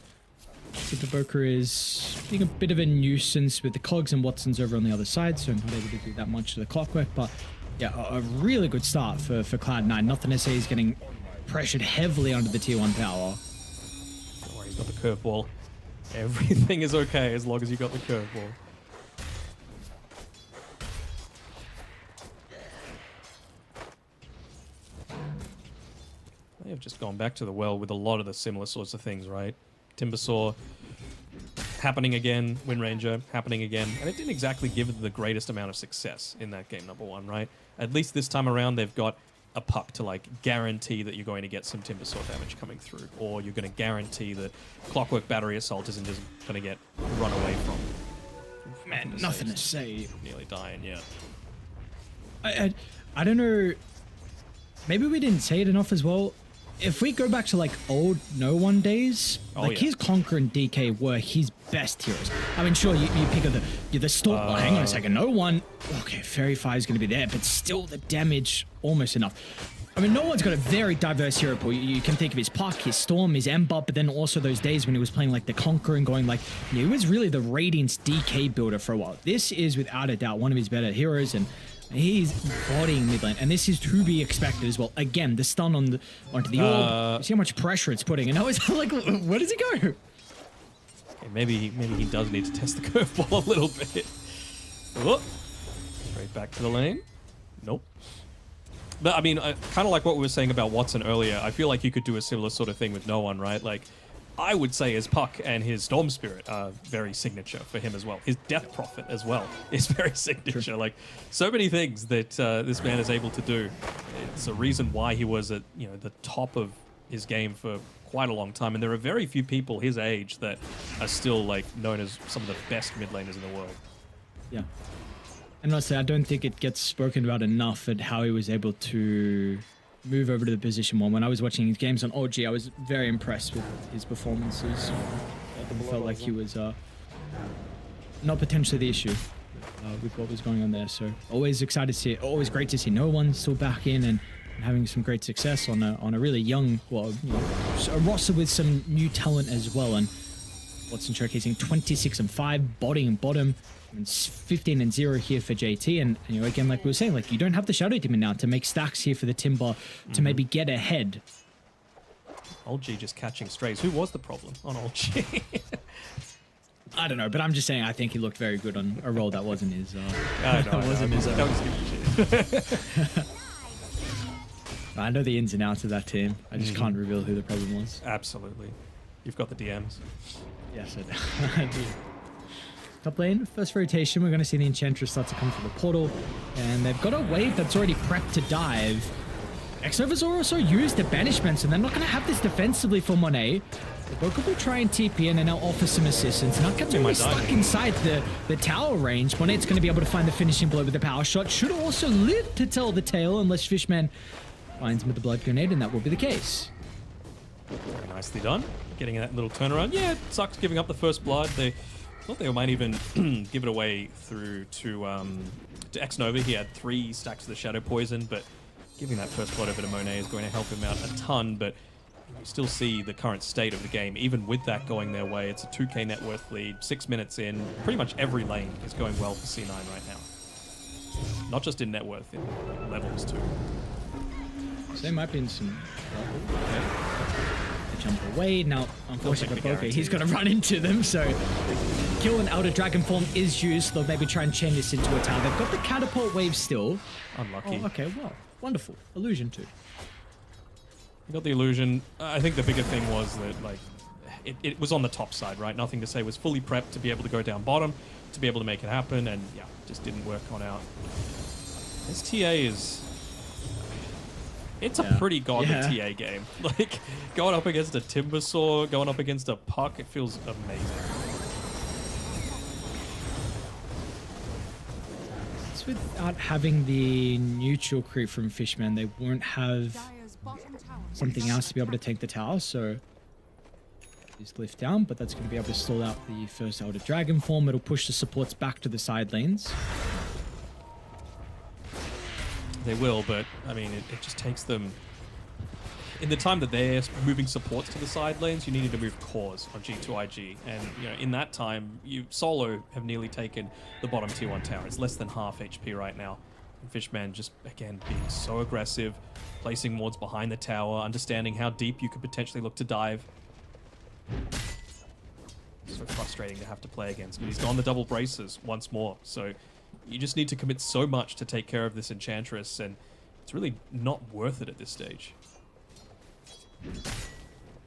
Superboker is being a bit of a nuisance with the cogs, and Watson's over on the other side, so not able to do that much to the clockwork. But yeah, a really good start for Cloud9. Nothing to say, he's getting pressured heavily under the tier 1 tower. Don't worry, he's got the curveball. Everything is okay as long as you got the curveball. They have just gone back to the well with a lot of the similar sorts of things, right? Timbersaw happening again, Wind Ranger happening again, and it didn't exactly give them the greatest amount of success in that game number one, right? At least this time around, they've got a puck to like guarantee that you're going to get some Timbersaw damage coming through, or you're going to guarantee that Clockwork Battery Assault isn't just going to get run away from. Man, nothing to say. Nearly dying, yeah. I don't know. Maybe we didn't say it enough as well. If we go back to like old No One days, his Conquer and DK were his best heroes. I mean, sure, you pick up the Storm. Oh, hang on a second. No One. Okay, Fairy Fire is going to be there, but still the damage almost enough. I mean, No One's got a very diverse hero pool. You can think of his Puck, his Storm, his Ember, but then also those days when he was playing like the Conquer and going like, he was really the Radiance DK builder for a while. This is without a doubt one of his better heroes, and he's bodying mid lane, and this is to be expected as well. Again, the stun onto the orb. See how much pressure it's putting, and I was like, where does he go? Okay, maybe he does need to test the curveball a little bit. Oh, straight back to the lane. Nope. But I mean, kind of like what we were saying about Watson earlier, I feel like you could do a similar sort of thing with No One, right? Like, I would say his Puck and his Storm Spirit are very signature for him as well. His Death Prophet as well is very signature. Sure. Like, so many things that this man is able to do. It's a reason why he was at the top of his game for quite a long time. And there are very few people his age that are still like known as some of the best mid laners in the world. Yeah. And honestly, I don't think it gets spoken about enough at how he was able to move over to the position one. When I was watching his games on OG, I was very impressed with his performances. I felt like he was not potentially the issue with what was going on there. So always excited to see it. Always great to see No One still back in and having some great success on a really young, a roster with some new talent as well. And Watson showcasing 26 and 5, botting and bottom, and 15 and 0 here for JT. And you know, again, like we were saying, like you don't have the Shadow Demon now to make stacks here for the Timber to maybe get ahead. Old G just catching strays. Who was the problem on Old G? I don't know, but I'm just saying I think he looked very good on a role that wasn't his. That wasn't his. That was good shit. I know the ins and outs of that team. I just can't reveal who the problem was. Absolutely. You've got the DMs. Yes, I do. Top lane, first rotation, we're going to see the Enchantress start to come through the portal. And they've got a wave that's already prepped to dive. X-Nova's also used the banishment, so they're not going to have this defensively for Monet. Boca will try and TP in and now offer some assistance. Now gets really stuck inside the tower range. Monet's going to be able to find the finishing blow with the power shot. Should also live to tell the tale unless Fishman finds him with the blood grenade, and that will be the case. Very nicely done. Getting that little turnaround. Yeah, it sucks giving up the first blood. They thought they might even give it away through to X-Nova. He had 3 stacks of the Shadow Poison, but giving that first blood over to Monet is going to help him out a ton, but you still see the current state of the game. Even with that going their way, it's a 2k net worth lead, 6 minutes in. Pretty much every lane is going well for C9 right now. Not just in net worth, in levels too. So they might be in some trouble. Okay. They jump away. Now, unfortunately for Boca, he's going to run into them, so kill and Elder Dragon Form is used. They'll maybe try and chain this into a tower. They've got the catapult wave still. Unlucky. Oh, okay, well, wonderful. Illusion too. You got the illusion. I think the bigger thing was that, like, it was on the top side, right? Nothing to say. Was fully prepped to be able to go down bottom, to be able to make it happen, and yeah, just didn't work on out. This TA is... It's a pretty godly TA game. Like, going up against a Timbersaw, going up against a Puck, it feels amazing. It's without having the neutral creep from Fishman, they won't have something else to be able to take the tower, so he's glyphed down, but that's going to be able to stall out the first Elder Dragon form. It'll push the supports back to the side lanes. They will, but I mean, it just takes them... In the time that they're moving supports to the side lanes, you needed to move cores on G2IG, and you know, in that time, you solo have nearly taken the bottom tier 1 tower. It's less than half HP right now. And Fishman just, again, being so aggressive, placing wards behind the tower, understanding how deep you could potentially look to dive. So frustrating to have to play against. But he's gone the double braces once more, so you just need to commit so much to take care of this Enchantress, and it's really not worth it at this stage.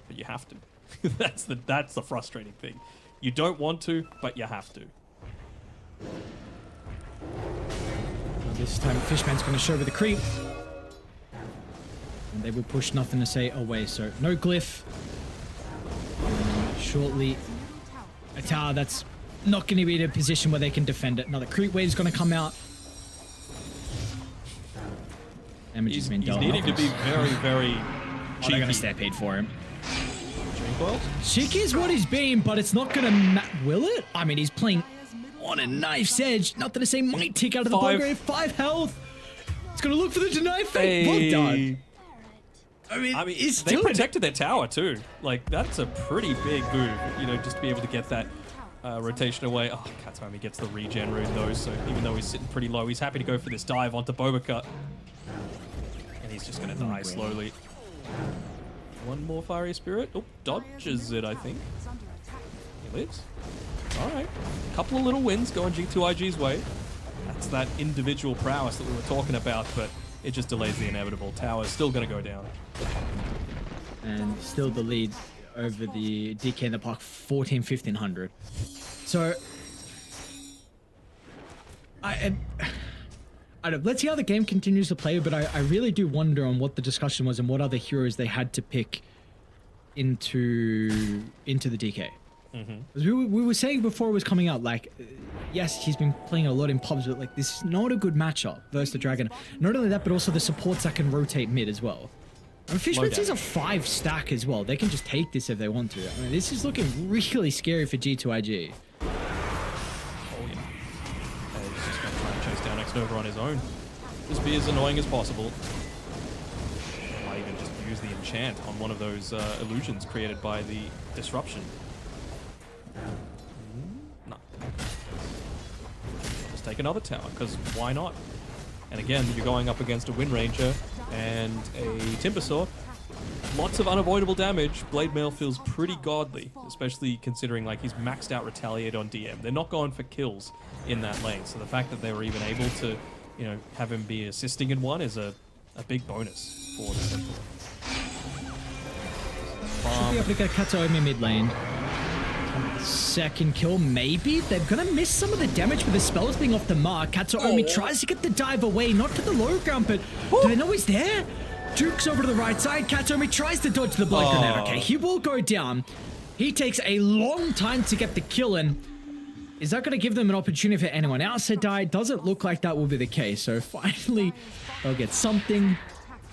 But you have to. That's the frustrating thing. You don't want to, but you have to. This time Fishman's going to show with the creep. And they will push Nothing to Say away, so no glyph. And shortly, a tower that's not going to be in a position where they can defend it. Another creep wave's going to come out. Damage has been dealt. He's needing to be very, very cheeky. They're going to stampede for him. Well, Cheeky is what he's been, but it's not going to... Will it? I mean, he's playing on a knife's edge. Nothing to Say might tick out of the Bulgarian. 5 health. It's going to look for the deny fate. Well done. I mean they protected their tower too. Like, that's a pretty big move, you know, just to be able to get that rotation away. Oh, Katami gets the regen rune though, so even though he's sitting pretty low, he's happy to go for this dive onto Bobacut. And he's just going to die slowly. One more Fiery Spirit. Oh, dodges it, I think. He lives. Alright. A couple of little wins going G2IG's way. That's that individual prowess that we were talking about, but it just delays the inevitable. Tower's still going to go down. And still the lead over the DK in the park, 14-1500. So, I don't know, let's see how the game continues to play, but I really do wonder on what the discussion was and what other heroes they had to pick into the DK. Because we were saying before it was coming out, like, yes, he's been playing a lot in pubs, but like, this is not a good matchup versus the Dragon. Not only that, but also the supports that can rotate mid as well. I mean, Fishman's is a 5 stack as well. They can just take this if they want to. I mean, this is looking really scary for G2IG. Oh, yeah. He's just going to try and chase down X-Nova on his own. Just be as annoying as possible. Might even just use the enchant on one of those illusions created by the disruption. No. Just take another tower, because why not? And again, you're going up against a Wind Ranger and a Timbersaw. Lots of unavoidable damage. Blade Mail feels pretty godly, especially considering like he's maxed out Retaliate on DM. They're not going for kills in that lane, so the fact that they were even able to, you know, have him be assisting in one is a big bonus for the Sentinel. Should be able to get Kataomi mid lane. Second kill, maybe? They're gonna miss some of the damage with the spells being off the mark. Kataomi tries to get the dive away, not to the low ground, but do they know he's there? Duke's over to the right side. Kataomi tries to dodge the blood grenade. Okay, he will go down. He takes a long time to get the kill, and is that going to give them an opportunity for anyone else to die? Doesn't look like that will be the case. So finally, they'll get something.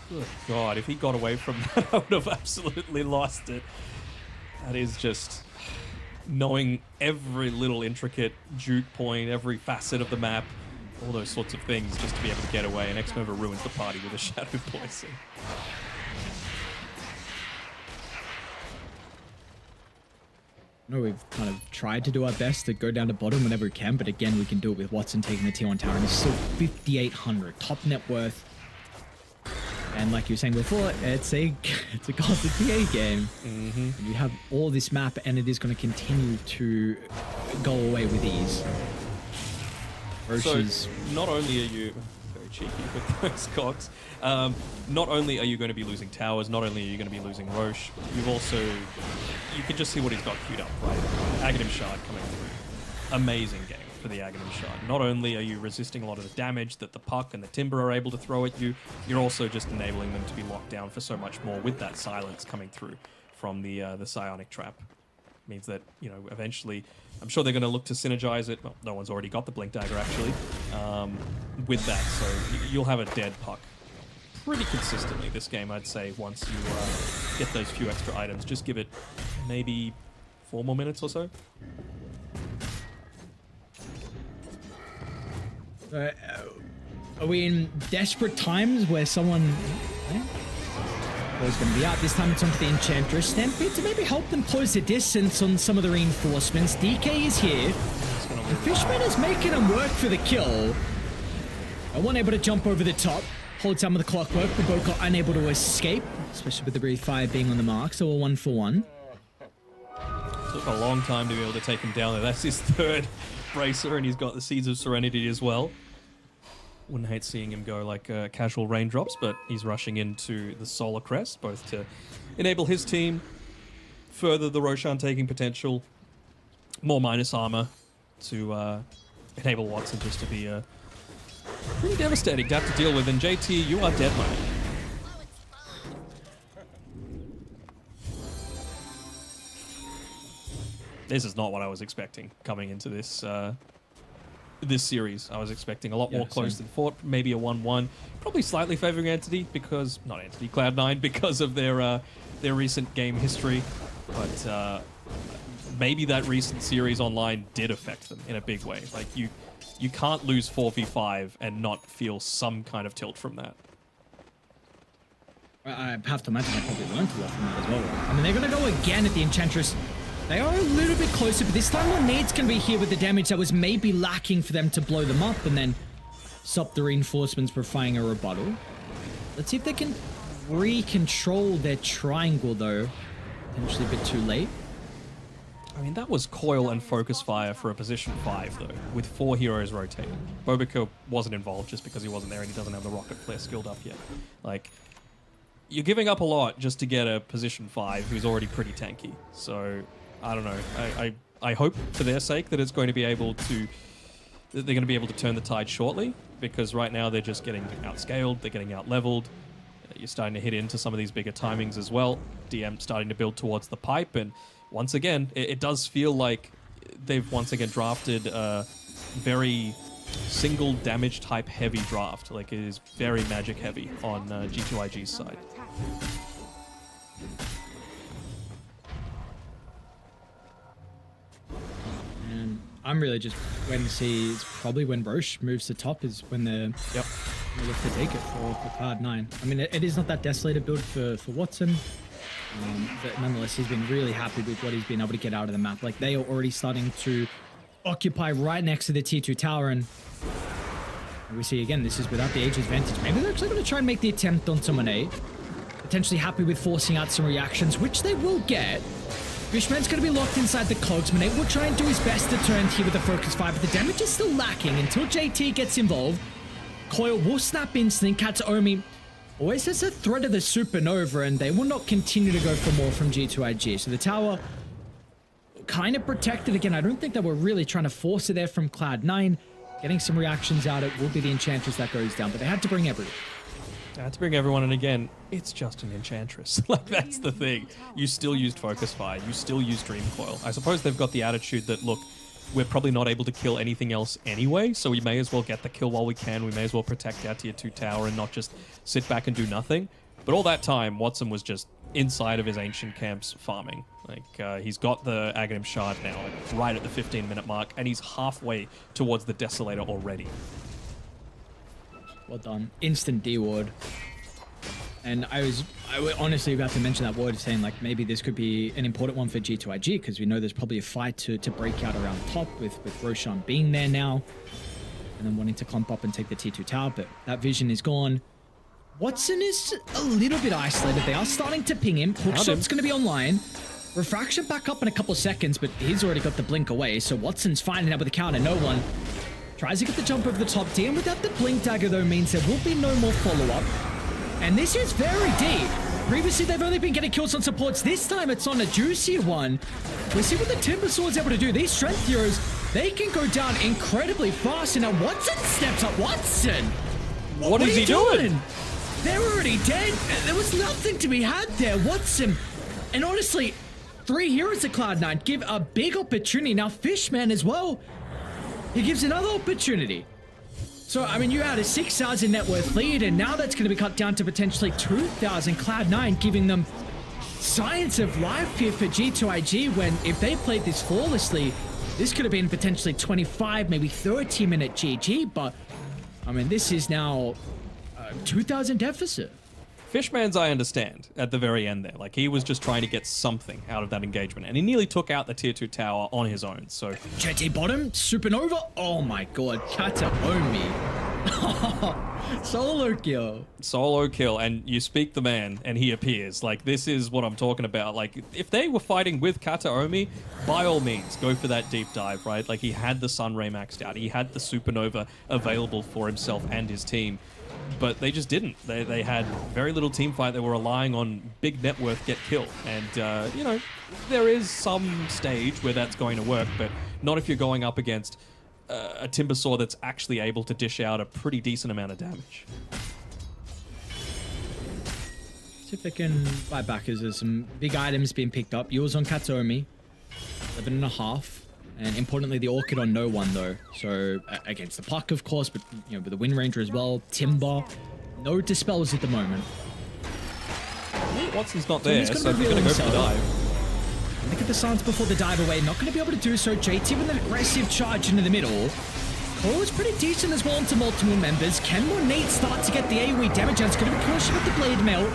Good God, if he got away from that, I would have absolutely lost it. That is just knowing every little intricate juke point, every facet of the map, all those sorts of things, just to be able to get away. And X-Nova ruins the party with a Shadow Poison. No, we've kind of tried to do our best to go down to bottom whenever we can, but again, we can do it with Watson taking the T1 tower, and he's still 5,800 top net worth. And like you were saying before, it's a constant PA game. You have all this map, and it is going to continue to go away with ease. So not only are you very cheeky with those cogs, not only are you going to be losing towers, not only are you going to be losing Roche, you've also, you can just see what he's got queued up, right? Aghanim Shard coming through. Amazing game for the Aghanim Shard. Not only are you resisting a lot of the damage that the Puck and the Timber are able to throw at you, you're also just enabling them to be locked down for so much more with that silence coming through from the Psionic Trap. Means that, you know, eventually, I'm sure they're going to look to synergize it. Well, no one's already got the Blink Dagger, actually, with that. So you'll have a dead Puck pretty consistently this game, I'd say, once you get those few extra items. Just give it maybe 4 more minutes or so. Are we in desperate times where someone... was going to be out. This time it's onto the Enchantress. Stampede to maybe help them close the distance on some of the reinforcements. DK is here. The Fishman is making him work for the kill. No one able to jump over the top. Hold some of the clockwork. The boat got unable to escape, especially with the Breathe Fire being on the mark. So a 1-for-1. Took a long time to be able to take him down there. That's his third bracer, and he's got the Seeds of Serenity as well. Wouldn't hate seeing him go like casual raindrops, but he's rushing into the Solar Crest, both to enable his team, further the Roshan taking potential, more minus armor to enable Watson just to be pretty devastating to have to deal with. And JT, you are dead, mate. This is not what I was expecting coming into this this series. I was expecting a lot more close than fought, maybe a 1-1, probably slightly favoring Entity because, not Entity, Cloud9 because of their recent game history, but maybe that recent series online did affect them in a big way. Like you can't lose 4v5 and not feel some kind of tilt from that. I have to imagine they probably learned a lot from that as well. I mean, they're going to go again at the Enchantress. They are a little bit closer, but this time the nades can be here with the damage that was maybe lacking for them to blow them up and then stop the reinforcements for firing a rebuttal. Let's see if they can re-control their triangle, though. Potentially a bit too late. I mean, that was coil and focus fire for a position 5, though, with 4 heroes rotating. Bobika wasn't involved just because he wasn't there and he doesn't have the rocket flare skilled up yet. Like, you're giving up a lot just to get a position 5 who's already pretty tanky. So, I don't know. I hope for their sake that it's going to be able to... that they're going to be able to turn the tide shortly, because right now they're just getting outscaled, they're getting out-leveled. You're starting to hit into some of these bigger timings as well. DM starting to build towards the pipe, and once again, it does feel like they've once again drafted a very single damage type heavy draft. Like, it is very magic heavy on G2IG's side. And I'm really just waiting to see, it's probably when Roche moves to top is when they're look to take it for Cloud9. I mean, it is not that desolated build for Watson. But nonetheless, he's been really happy with what he's been able to get out of the map. Like, they are already starting to occupy right next to the tier 2 tower, and we see again, this is without the Aegis Vantage. Maybe they're actually going to try and make the attempt on Monet. Potentially happy with forcing out some reactions, which they will get. Fishman's going to be locked inside the cogs. Monet will try and do his best to turn here with the focus fire, but the damage is still lacking until JT gets involved. Coil will snap instantly. Kataomi always has a threat of the supernova, and they will not continue to go for more from G2IG. So the tower kind of protected again. I don't think that we're really trying to force it there from Cloud9. Getting some reactions out, it will be the Enchantress that goes down, but they had to bring everyone. I had to bring everyone in again. It's just an Enchantress. Like, that's the thing. You still used Focus Fire. You still used Dream Coil. I suppose they've got the attitude that, look, we're probably not able to kill anything else anyway, so we may as well get the kill while we can. We may as well protect our tier 2 tower and not just sit back and do nothing. But all that time, Watson was just inside of his ancient camps farming. Like, he's got the Aghanim Shard now, like, right at the 15-minute mark, and he's halfway towards the Desolator already. Well done. Instant D-ward. And I was honestly about to mention that word, saying like maybe this could be an important one for G2IG, because we know there's probably a fight to break out around top with Roshan being there now and then wanting to clump up and take the T2 tower, but that vision is gone. Watson is a little bit isolated. They are starting to ping him. Hookshot's going to be online. Refraction back up in a couple seconds, but he's already got the blink away, so Watson's finding out with the counter. No one tries to get the jump over the top D, and without the blink dagger though means there will be no more follow-up. And this is very deep. Previously, they've only been getting kills on supports. This time, it's on a juicy one. We see what the Timber Sword's able to do. These Strength Heroes, they can go down incredibly fast. And now Watson steps up. Watson! What is he doing? They're already dead. There was nothing to be had there. Watson. And honestly, 3 heroes at Cloud9 give a big opportunity. Now, Fishman as well. He gives another opportunity. So, I mean, you had a 6,000 net worth lead, and now that's going to be cut down to potentially 2,000. Cloud9 giving them science of life here for G2IG, when if they played this flawlessly, this could have been potentially 25, maybe 30-minute GG, but, I mean, this is now 2,000 deficit. Fishman's, I understand, at the very end there. Like, he was just trying to get something out of that engagement, and he nearly took out the tier 2 tower on his own, so... JT bottom, supernova, oh my god, Kataomi. Solo kill. Solo kill, and you speak the man, and he appears. Like, this is what I'm talking about. Like, if they were fighting with Kataomi, by all means, go for that deep dive, right? Like, he had the Sunray maxed out. He had the supernova available for himself and his team. But they just didn't. They had very little team fight. They were relying on big net worth get killed. And, you know, there is some stage where that's going to work, but not if you're going up against a Timber Sword that's actually able to dish out a pretty decent amount of damage. See if they can buy back, as there's some big items being picked up. Yours on Kataomi, 11.5. And importantly, the Orchid on no one, though. So, against the Puck, of course, but, you know, with the Wind Ranger as well. Timber. No dispels at the moment. Watson's not there, so he's going to go for the dive. Look at the silence before the dive away. Not going to be able to do so. JT with an aggressive charge into the middle. Cole is pretty decent as well into multiple members. Can Monet start to get the AoE damage? And it's going to be cautious with the Blade Mail.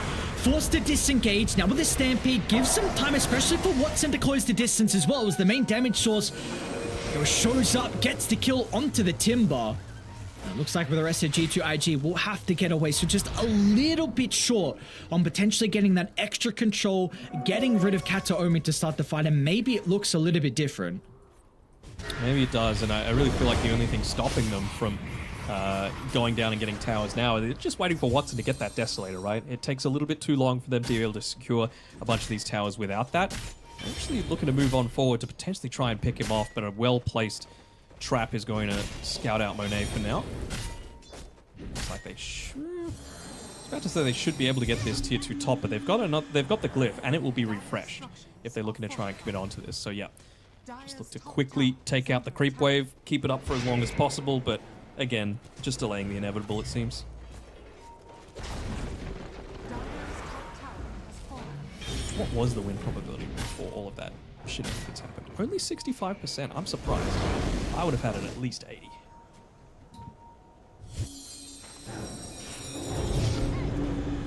Forced to disengage. Now with the Stampede, gives some time, especially for Watson, to close the distance as well, as the main damage source shows up, gets the kill onto the Timber. It looks like with the rest of G2IG, we'll have to get away, so just a little bit short on potentially getting that extra control, getting rid of Kataomi to start the fight, and maybe it looks a little bit different. Maybe it does, and I really feel like the only thing stopping them from going down and getting towers now, they're just waiting for Watson to get that Desolator, right? It takes a little bit too long for them to be able to secure a bunch of these towers without that. They're actually looking to move on forward to potentially try and pick him off, but a well-placed trap is going to scout out Monet for now. Looks like they should... I was about to say they should be able to get this tier 2 top, but they've got the glyph, and it will be refreshed if they're looking to try and commit onto this. So yeah, just look to quickly take out the creep wave, keep it up for as long as possible, but again, just delaying the inevitable, it seems. What was the win probability before all of that shenanigans happened? Only 65%. I'm surprised. I would have had it at least 80.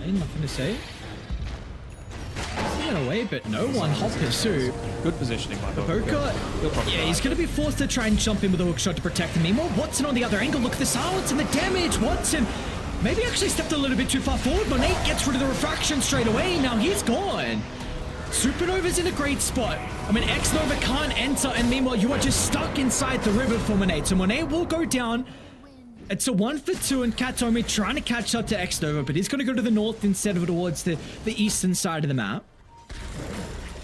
Ain't nothing to say. it away, but no one. Hot pursuit. Good positioning by Boca, yeah, he's going to be forced to try and jump in with a hook shot to protect him. Meanwhile, Watson on the other angle. Look at the silence and the damage. Watson maybe actually stepped a little bit too far forward. Monet gets rid of the refraction straight away. Now he's gone. Supernova's in a great spot. I mean, X-Nova can't enter, and meanwhile, you are just stuck inside the river for Monet. So Monet will go down. It's a 1 for 2, and Katomi trying to catch up to X-Nova, but he's going to go to the north instead of towards the eastern side of the map.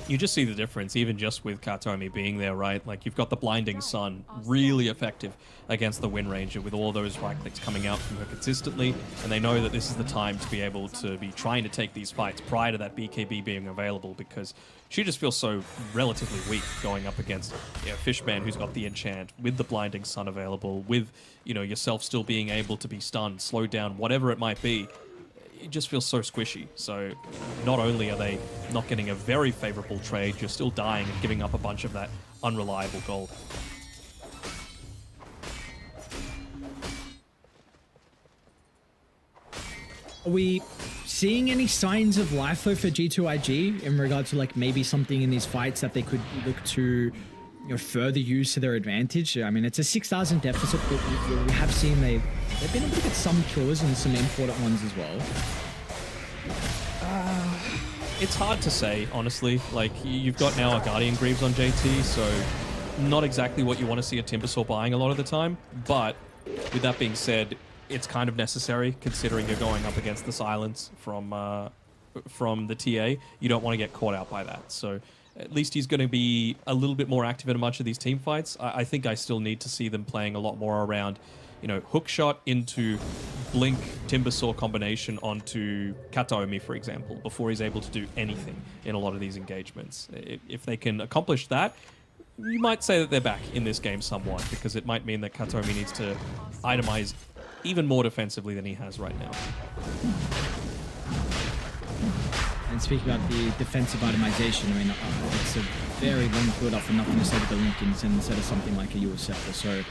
You just see the difference, even just with Katomi being there, right? Like, you've got the Blinding Sun, really effective against the Wind Ranger with all those right clicks coming out from her consistently, and they know that this is the time to be able to be trying to take these fights prior to that BKB being available, because she just feels so relatively weak going up against Fishman, who's got the enchant, with the Blinding Sun available, with, you know, yourself still being able to be stunned, slowed down, whatever it might be. It just feels so squishy. So not only are they not getting a very favorable trade, you're still dying and giving up a bunch of that unreliable gold. Are we seeing any signs of life though for G2IG in regard to like maybe something in these fights that they could look to, you know, further use to their advantage? I mean, it's a 6,000 deficit, but we have seen they've been able to get some kills and some important ones as well. It's hard to say, honestly. Like, you've got now a Guardian Greaves on JT, so not exactly what you want to see a Timbersaw buying a lot of the time. But with that being said, it's kind of necessary considering you're going up against the silence from the TA. You don't want to get caught out by that. So at least he's going to be a little bit more active in a bunch of these team fights. I think I still need to see them playing a lot more around, you know, hook shot into Blink Timbersaw combination onto Kataomi, for example, before he's able to do anything in a lot of these engagements. If they can accomplish that, you might say that they're back in this game somewhat, because it might mean that Kataomi needs to itemize even more defensively than he has right now. And speaking about the defensive itemization, I mean, it's a very long build-up for nothing to say with the Lincolns instead of something like a US Scepter. So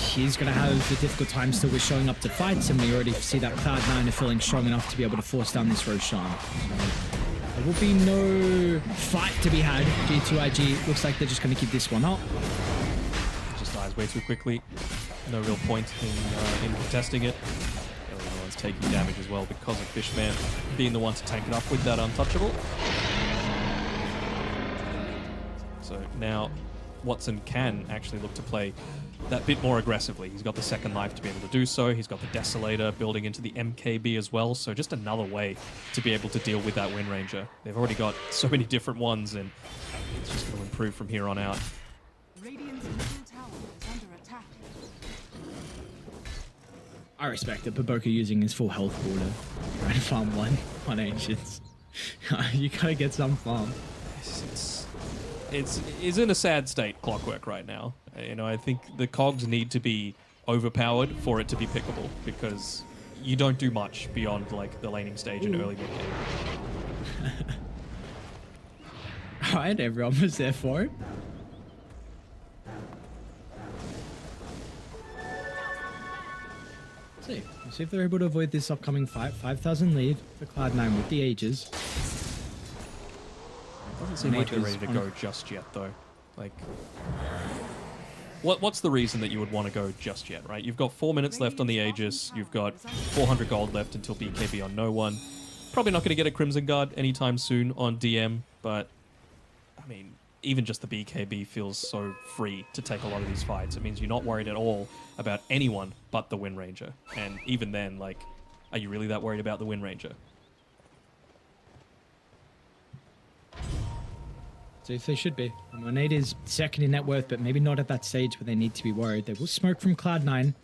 he's going to have a difficult time still with showing up to fights, and we already see that Cloud9 are feeling strong enough to be able to force down this Roshan. So there will be no fight to be had. G2IG looks like they're just going to keep this one up. It just dies way too quickly. No real point in contesting it. The other one's taking damage as well because of Fishman being the one to tank it up with that untouchable. So now Watson can actually look to play that bit more aggressively. He's got the second life to be able to do so. He's got the Desolator building into the MKB as well. So just another way to be able to deal with that Wind Ranger. They've already got so many different ones, and it's just going to improve from here on out. Radiant's middle tower is under attack. I respect it. Baboka using his full health pool to try and farm one Ancients. You gotta get some farm. It's in a sad state, Clockwork, right now. You know, I think the cogs need to be overpowered for it to be pickable, because you don't do much beyond like the laning stage and early mid game. Alright, everyone was there for it. Let's see if they're able to avoid this upcoming fight. 5,000 lead for Cloud9 with the Aegis. Doesn't seem like they're ready to go just yet, though. Like, what's the reason that you would want to go just yet, right? You've got 4 minutes left on the Aegis. You've got 400 gold left until BKB on no one. Probably not going to get a Crimson Guard anytime soon on DM, but I mean, even just the BKB feels so free to take a lot of these fights. It means you're not worried at all about anyone but the Wind Ranger. And even then, like, are you really that worried about the Wind Ranger? So if they should be. Monade is second in net worth, but maybe not at that stage where they need to be worried. They will smoke from Cloud9.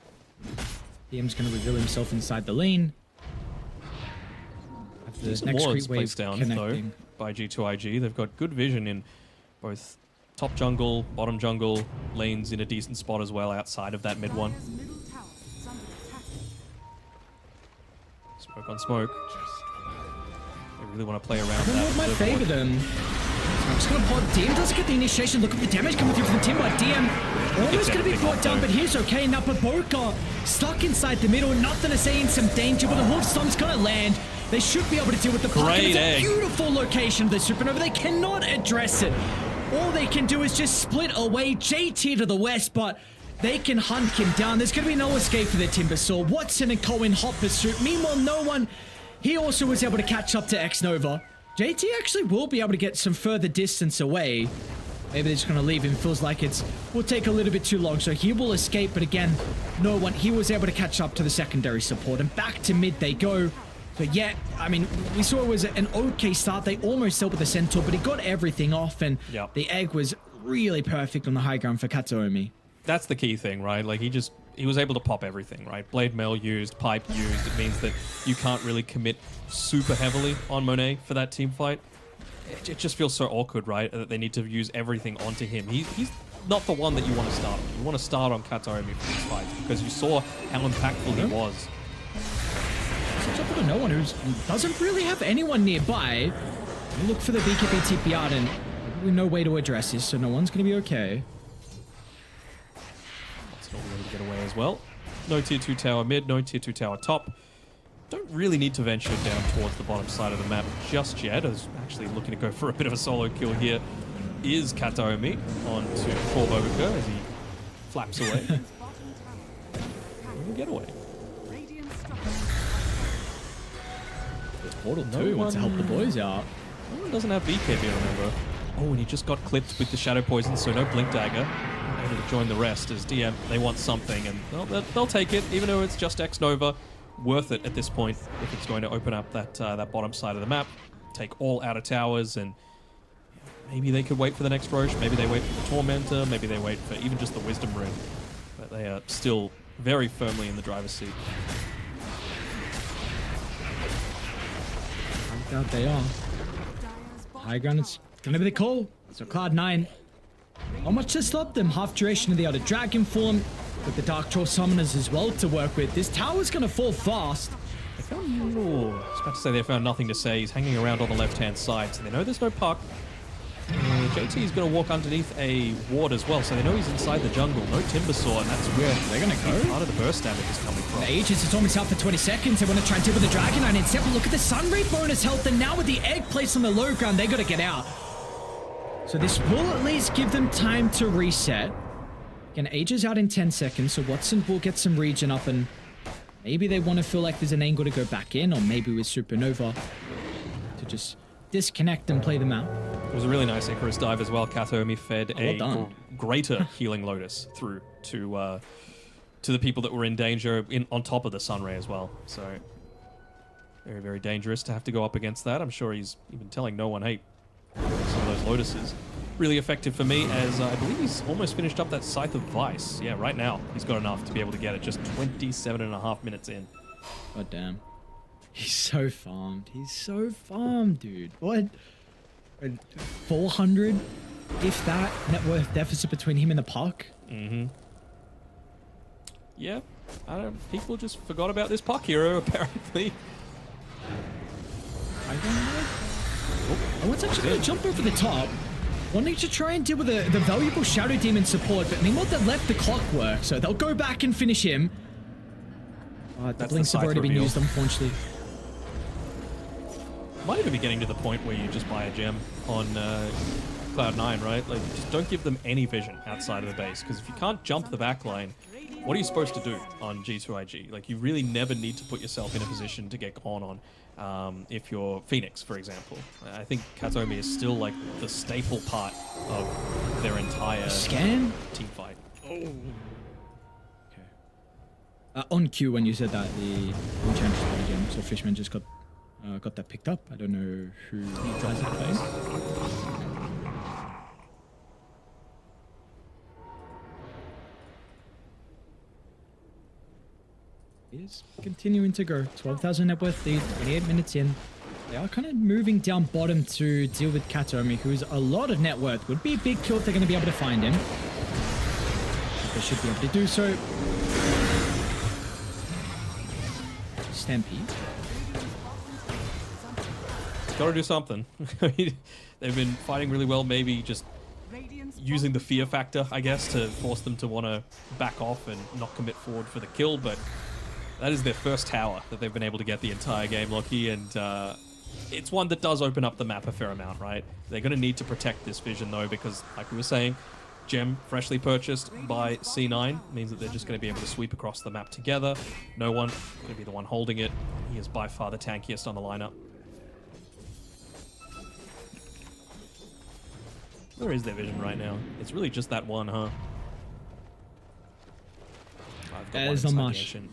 DM's going to reveal himself inside the lane. The next creep wave down, connecting. though, by G2IG. They've got good vision in both top jungle, bottom jungle, lanes in a decent spot as well outside of that mid one. Dire's middle tower is under attack. Smoke on smoke. They really want to play around I don't know that. what might Third favor point. them. Just gonna pod. DM doesn't get the initiation. Look at the damage coming through from Timber. DM almost gonna be brought down, but he's okay. Now Baboka stuck inside the middle. Nothing to say, in some danger, but the Hoof Stomp's gonna land. They should be able to deal with the puck. It's a beautiful location of the Supernova. They cannot address it. All they can do is just split away. JT to the west, but they can hunt him down. There's going to be no escape for the Timbersaw. Watson and Cohen hot pursuit. Meanwhile, no one. He also was able to catch up to X-Nova. JT actually will be able to get some further distance away. Maybe they're just going to leave him. Feels like will take a little bit too long. So he will escape, but again, no one. He was able to catch up to the secondary support. And back to mid they go. So yeah, I mean, we saw it was an okay start. They almost dealt with the Centaur, but he got everything off, and the egg was really perfect on the high ground for Kataomi. That's the key thing, right? Like, he was able to pop everything, right? Blade mail used, pipe used. It means that you can't really commit super heavily on Monet for that team fight. It just feels so awkward, right? That they need to use everything onto him. He's not the one that you want to start on. You want to start on Kataomi for these fights because you saw how impactful he was. It's up to no one who doesn't really have anyone nearby. You look for the BKB TP out, and no way to address this, so no one's going to be okay. That's not able to get away as well. No tier 2 tower mid, no tier 2 tower top. Don't really need to venture down towards the bottom side of the map just yet. I was actually looking to go for a bit of a solo kill here. Is Kataomi onto Korvovica as he flaps away. Get away. Portal 2 wants to help the boys out. No one doesn't have BKB, remember. Oh, and he just got clipped with the Shadow Poison, so no Blink Dagger. Able to join the rest as DM, they want something, and they'll take it, even though it's just X-Nova. Worth it at this point if it's going to open up that bottom side of the map. Take all outer towers, and maybe they could wait for the next Roche, maybe they wait for the Tormentor, maybe they wait for even just the Wisdom Rune. But they are still very firmly in the driver's seat. Out they are. High ground is gonna be the call. So Cloud9, not much to stop them. Half duration of the other dragon form, with the Dark Troll summoners as well to work with. This tower's gonna fall fast. They found, I was about to say they found nothing to say. He's hanging around on the left-hand side, so they know there's no puck. JT is going to walk underneath a ward as well, so they know he's inside the jungle. No Timbersaw, and that's where they're going to go. Part of the burst damage is coming from. The Aegis is almost out for 20 seconds. They want to try and deal with the Dragon, and instead, look at the Sunray bonus health, and now with the egg placed on the low ground, they got to get out. So this will at least give them time to reset. Again, Aegis out in 10 seconds, so Watson will get some regen up, and maybe they want to feel like there's an angle to go back in, or maybe with Supernova to just disconnect and play them out. It was a really nice Icarus dive as well. Kataomi fed a greater healing Lotus through to the people that were in danger on top of the Sunray as well. So very, very dangerous to have to go up against that. I'm sure he's even telling no one, hey, some of those Lotuses. Really effective for me, as I believe he's almost finished up that Scythe of Vice. Yeah, right now he's got enough to be able to get it just 27.5 minutes in. God damn. He's so farmed. He's so farmed, dude. What? 400, if that, net worth deficit between him and the puck? Mm-hmm. Yeah, people just forgot about this puck hero, apparently. I don't know. Oh, it's actually going to jump over the top. Wanting to try and deal with the valuable Shadow Demon support, but meanwhile they left the clockwork, so they'll go back and finish him. The blinks have already been used, unfortunately. Might even be getting to the point where you just buy a gem on Cloud9, right? Like, just don't give them any vision outside of the base, because if you can't jump the backline, what are you supposed to do on G2IG? Like, you really never need to put yourself in a position to get gone on if you're Phoenix, for example. I think Kataomi is still, like, the staple part of their entire team fight. Oh. Okay. On cue when you said that, the enchantress got a gem, so Fishman just got that picked up. I don't know who has it place. Is continuing to go. 12,000 net worth lead, 28 minutes in. They are kind of moving down bottom to deal with Kataomi, who's a lot of net worth. Would be a big kill if they're going to be able to find him. They should be able to do so. Stampede. got to do something. They've been fighting really well, maybe just Radiant's using the bottom fear tower factor, I guess, to force them to want to back off and not commit forward for the kill, but that is their first tower that they've been able to get the entire game, Lockie, and it's one that does open up the map a fair amount, right? They're going to need to protect this vision, though, because, like we were saying, gem freshly purchased by C9 means that they're just going to be able to sweep across the map together. No one going to be the one holding it. He is by far the tankiest on the lineup. Where is their vision right now? It's really just that one, huh? I've got There's one not inside the much. ancient.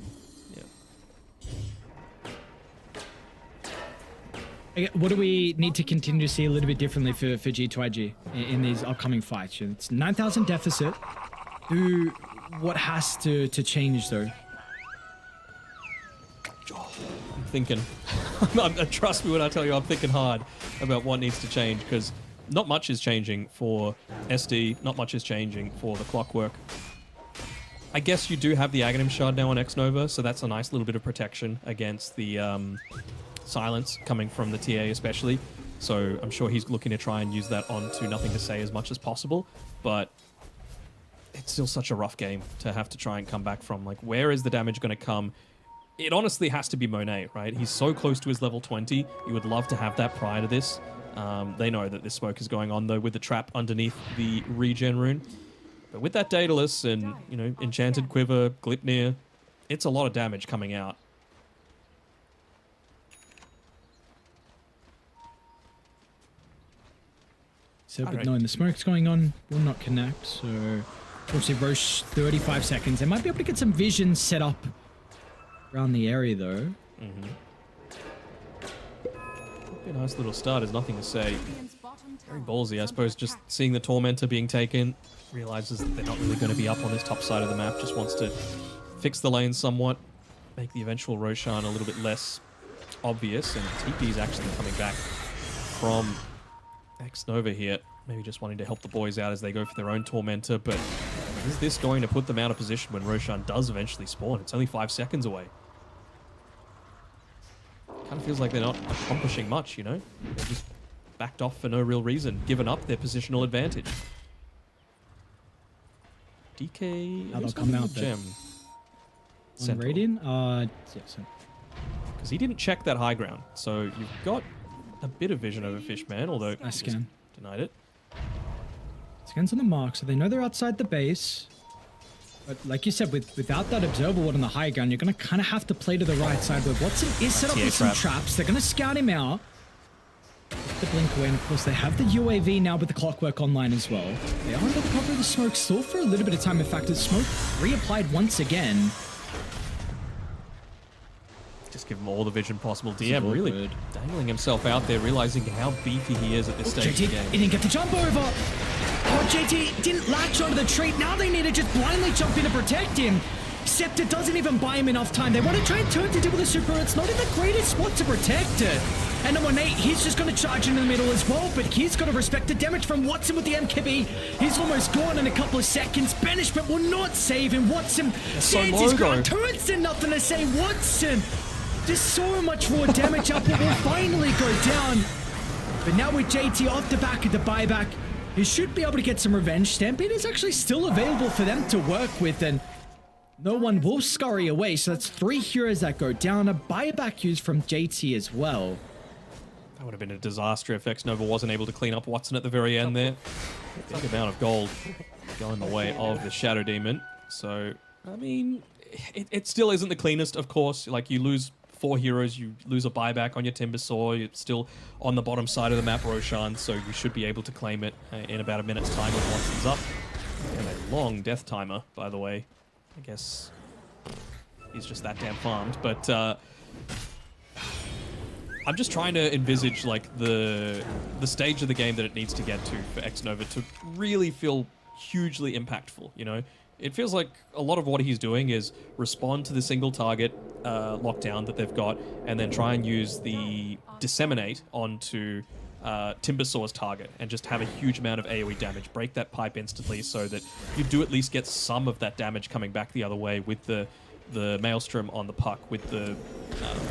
Yeah. What do we need to continue to see a little bit differently for G2IG in these upcoming fights? It's 9,000 deficit. What has to change though? I'm thinking. Trust me when I tell you, I'm thinking hard about what needs to change, because not much is changing for SD, not much is changing for the Clockwork. I guess you do have the Aghanim Shard now on X-Nova, so that's a nice little bit of protection against the silence coming from the TA especially. So I'm sure he's looking to try and use that onto Nothing to Say as much as possible, but it's still such a rough game to have to try and come back from. Like, where is the damage going to come? It honestly has to be Monet, right? He's so close to his level 20. You would love to have that prior to this. They know that this smoke is going on, though, with the trap underneath the regen rune. But with that Daedalus and, you know, Enchanted Quiver, Glipnir, it's a lot of damage coming out. So, but Alright. knowing the smoke's going on, will not connect. So, unfortunately, Roche 35 seconds. They might be able to get some vision set up around the area, though. Mm-hmm. A nice little start, is Nothing to Say. Radiant's bottom Very tower ballsy, I is suppose, under just attack. seeing the Tormentor being taken, realizes that they're not really going to be up on this top side of the map, just wants to fix the lane somewhat, make the eventual Roshan a little bit less obvious, and TP is actually coming back from X-Nova here, maybe just wanting to help the boys out as they go for their own Tormentor, but is this going to put them out of position when Roshan does eventually spawn? It's only 5 seconds away. Kind of feels like they're not accomplishing much, you know? They're just backed off for no real reason, given up their positional advantage. DK, Now they'll who's come holding out the there. gem? On Sentinel. Radiant? Yeah, so Because he didn't check that high ground, so you've got a bit of vision over Fishman, although Nice just scan. denied it. Scans on the mark, so they know they're outside the base. But like you said, without that observer ward on the high ground, you're going to kind of have to play to the right side where Watson is set up TA with some trap. traps. They're going to scout him out. The blink away, and of course they have the UAV now with the Clockwork online as well. They are under the cover of the smoke still for a little bit of time. In fact, the smoke reapplied once again. Just give him all the vision possible. This is DM really awkward. dangling himself out there, realizing how beefy he is at this stage of the JT, game. he didn't get the jump over. Oh, JT didn't latch onto the tree. Now they need to just blindly jump in to protect him. Scepter doesn't even buy him enough time. They want to try and turn to deal with the super. It's not in the greatest spot to protect it. And then Nate, he's just going to charge into the middle as well, but he's got to respect the damage from Watson with the MKB. He's almost gone in a couple of seconds. Banishment will not save him. Watson stands his ground, turns to Nothing to Say. Watson, just so much more damage up. It will finally go down. But now with JT off the back of the buyback, he should be able to get some revenge. Stampede is actually still available for them to work with, and no one will scurry away. So that's 3 heroes that go down. A buyback used from JT as well. That would have been a disaster if X-Nova wasn't able to clean up Watson at the very end there. Big amount of gold going the way of the Shadow Demon. So, I mean, it still isn't the cleanest, of course. Like, you lose 4 heroes, you lose a buyback on your Timber Saw, you're still on the bottom side of the map, Roshan, so you should be able to claim it in about a minute's time when Watson's up. And a long death timer, by the way. I guess he's just that damn farmed, but I'm just trying to envisage like the stage of the game that it needs to get to for X-Nova to really feel hugely impactful, you know? It feels like a lot of what he's doing is respond to the single target lockdown that they've got, and then try and use the disseminate onto Timbersaw's target and just have a huge amount of AoE damage, break that pipe instantly so that you do at least get some of that damage coming back the other way with the Maelstrom on the puck, with the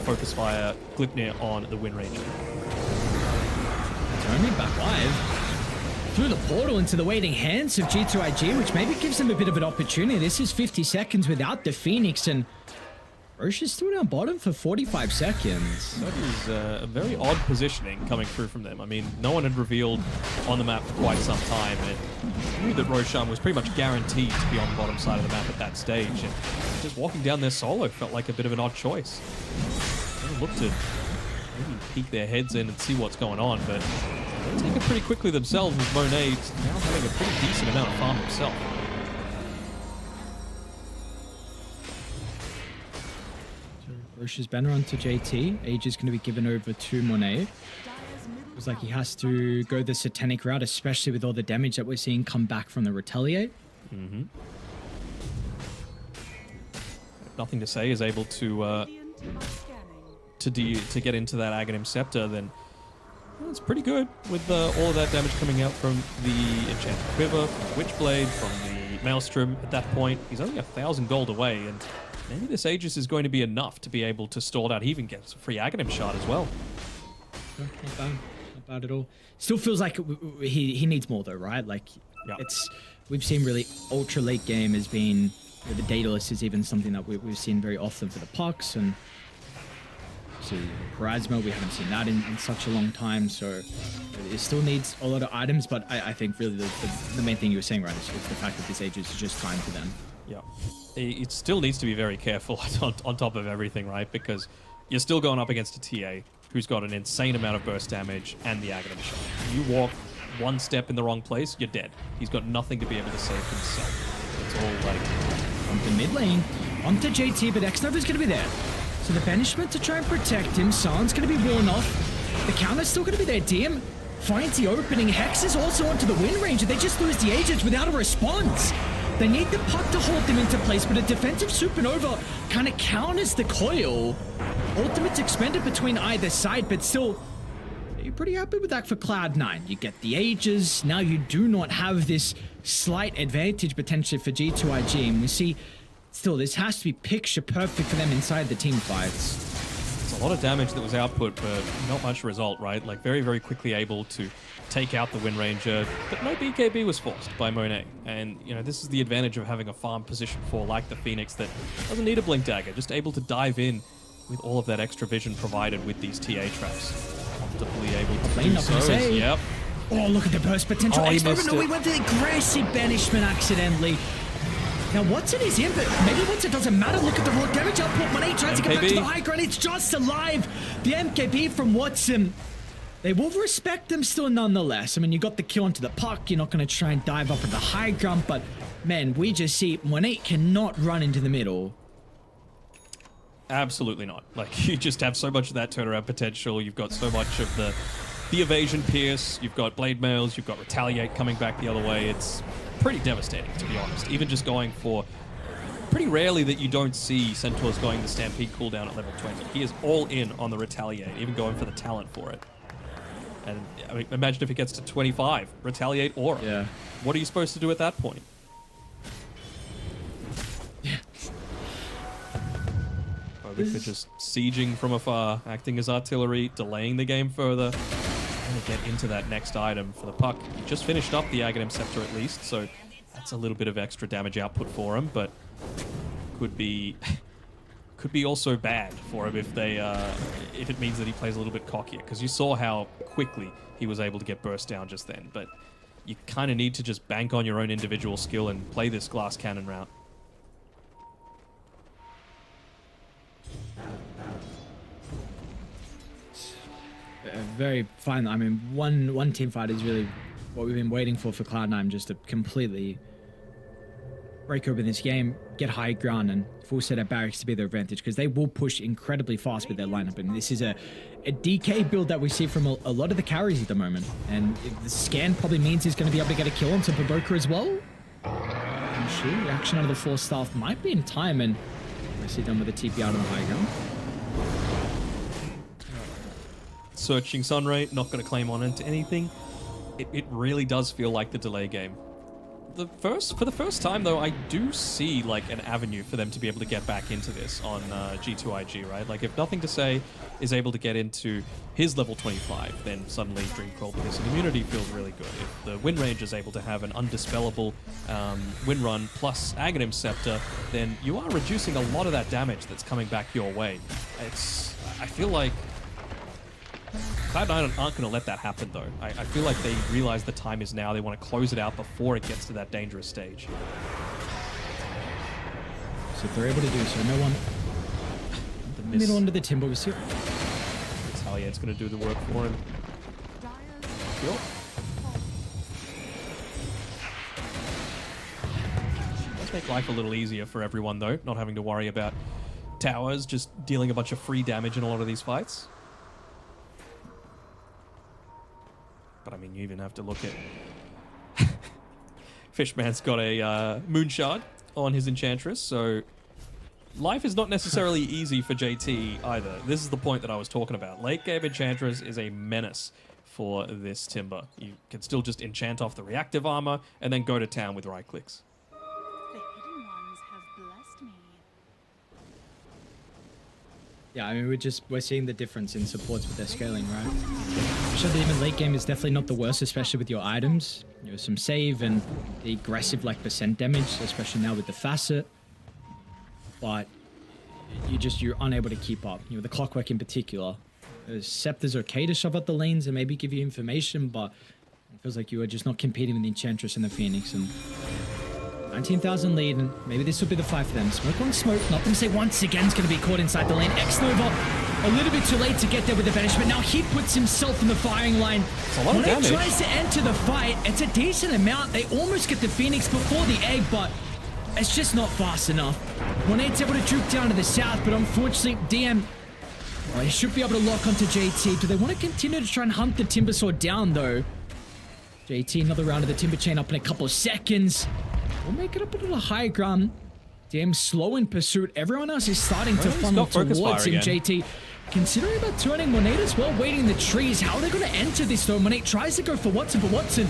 Focus Fire Glipnir on the Wind Ranger. coming back live through the portal into the waiting hands of G2IG, which maybe gives them a bit of an opportunity. This is 50 seconds without the Phoenix, and Roche is still down bottom for 45 seconds. That is a very odd positioning coming through from them. I mean, no one had revealed on the map for quite some time, and knew that Roshan was pretty much guaranteed to be on the bottom side of the map at that stage, and just walking down there solo felt like a bit of an odd choice. They looked to maybe peek their heads in and see what's going on, but they take it pretty quickly themselves, with Monet now having a pretty decent amount of farm himself. Roche's banner onto JT. Age is going to be given over to Monet. Looks like he has to go the satanic route, especially with all the damage that we're seeing come back from the retaliate. Mm-hmm. Nothing to say is able to get into that Aghanim Scepter, then well, it's pretty good with all of that damage coming out from the Enchanted Quiver, from the Witchblade, from the Maelstrom. At that point, he's only 1,000 gold away, and maybe this Aegis is going to be enough to be able to stall it out. He even gets a free Aghanim shard as well. Not bad. Not bad at all. Still feels like he needs more though, right? Like, yeah. We've seen really ultra late game has been, the dataless is even something that we've seen very often for the pucks, and see Charisma, we haven't seen that in such a long time, so it still needs a lot of items, but I think really the main thing you were saying, right, is the fact that this Aegis is just time for them. Yeah. It still needs to be very careful on top of everything, right? Because you're still going up against a TA who's got an insane amount of burst damage and the Aghanim shot. You walk one step in the wrong place, you're dead. He's got nothing to be able to save himself. It's all like... Onto mid lane, onto JT, but X-Nova's going to be there. So the banishment to try and protect him. San's going to be worn off. The counter's still going to be there. DM finds the opening. Hex is also onto the win range, and they just lose the agents without a response. They need the puck to hold them into place, but a defensive supernova kind of counters the coil. Ultimate's expended between either side, but still, you're pretty happy with that for Cloud9. You get the Aegis. Now you do not have this slight advantage potentially for G2IG, and we see still this has to be picture perfect for them inside the team fights. It's a lot of damage that was output, but not much result, right? Like very, very quickly able to take out the Wind Ranger, but no BKB was forced by Monet. And, you know, this is the advantage of having a farm position 4 like the Phoenix that doesn't need a Blink Dagger, just able to dive in with all of that extra vision provided with these TA traps. Comfortably able to do so. Yep. Oh, look at the burst potential. Oh, he No, missed we it. went to the aggressive banishment accidentally. Now, Watson is in, but maybe once it doesn't matter. Look at the raw damage output. Monet tries to get back to the high ground. It's just alive. The MKB from Watson. They will respect them still nonetheless. I mean, you got the kill onto the puck. You're not going to try and dive up at the high ground, but man, we just see Monet cannot run into the middle. Absolutely not. Like, you just have so much of that turnaround potential. You've got so much of the evasion pierce. You've got blade mails. You've got retaliate coming back the other way. It's pretty devastating, to be honest. Even just going for... Pretty rarely that you don't see Centaurs going the Stampede cooldown at level 20. He is all in on the retaliate, even going for the talent for it. And I mean, imagine if it gets to 25, retaliate aura. Yeah. What are you supposed to do at that point? Yeah. Either for just sieging from afar, acting as artillery, delaying the game further, trying to get into that next item for the puck. He just finished up the Aghanim Scepter at least, so that's a little bit of extra damage output for him, but could be also bad for him if it means that he plays a little bit cockier, because you saw how quickly he was able to get burst down just then. But you kind of need to just bank on your own individual skill and play this glass cannon route. Very fine. I mean, one team fight is really what we've been waiting for Cloud9, just to completely break open this game, get high ground, and full set of barracks to be their advantage, because they will push incredibly fast with their lineup. And this is a DK build that we see from a lot of the carries at the moment. And the scan probably means he's going to be able to get a kill on some Baboka as well. And reaction out of the 4 staff might be in time, and we see them with a TP out on the high ground. Searching Sunray, not going to claim on into anything. It really does feel like the delay game. for the first time though, I do see like an avenue for them to be able to get back into this on G2IG, right? Like if Nothing to Say is able to get into his level 25, then suddenly Dreamcrawl with this immunity feels really good. If the Wind Range is able to have an undispellable Wind Run plus Aghanim Scepter, then you are reducing a lot of that damage that's coming back your way. I feel like Cloud9 aren't going to let that happen, though. I feel like they realize the time is now. They want to close it out before it gets to that dangerous stage. So if they're able to do so, no one... The miss. Middle under the Timber was here. Hell yeah, it's going to do the work for him. Dire's Does make life a little easier for everyone, though, not having to worry about towers, just dealing a bunch of free damage in a lot of these fights. But I mean, you even have to look at... Fishman's got a Moon Shard on his Enchantress, so life is not necessarily easy for JT either. This is the point that I was talking about. Late game Enchantress is a menace for this Timber. You can still just enchant off the reactive armor and then go to town with right clicks. the hidden ones have blessed me. Yeah, I mean, we're seeing the difference in supports with their scaling, right? I'm sure that even late game is definitely not the worst, especially with your items. You know, some save and the aggressive like percent damage, especially now with the facet. But you're unable to keep up. You know, the clockwork in particular. Scepter's okay to shove out the lanes and maybe give you information, but it feels like you are just not competing with the Enchantress and the Phoenix. And 19,000 lead, and maybe this will be the fight for them. Smoke on smoke. Nothing to say once again is going to be caught inside the lane. X-Nova a little bit too late to get there with the banishment. Now he puts himself in the firing line. It's a lot of When damage. he tries to enter the fight, it's a decent amount. They almost get the Phoenix before the egg, but it's just not fast enough. Monade's able to juke down to the south, but unfortunately, DM, well, he should be able to lock onto JT. Do they want to continue to try and hunt the Timber Sword down, though? JT, another round of the Timber Chain up in a couple of seconds. We'll make it up into the high ground. DM slow in pursuit. Everyone else is starting to Well, he's funnel got focus towards fire him, again. JT. Considering about turning Monade as well, waiting in the trees. How are they going to enter this, though? Monade tries to go for Watson, but Watson,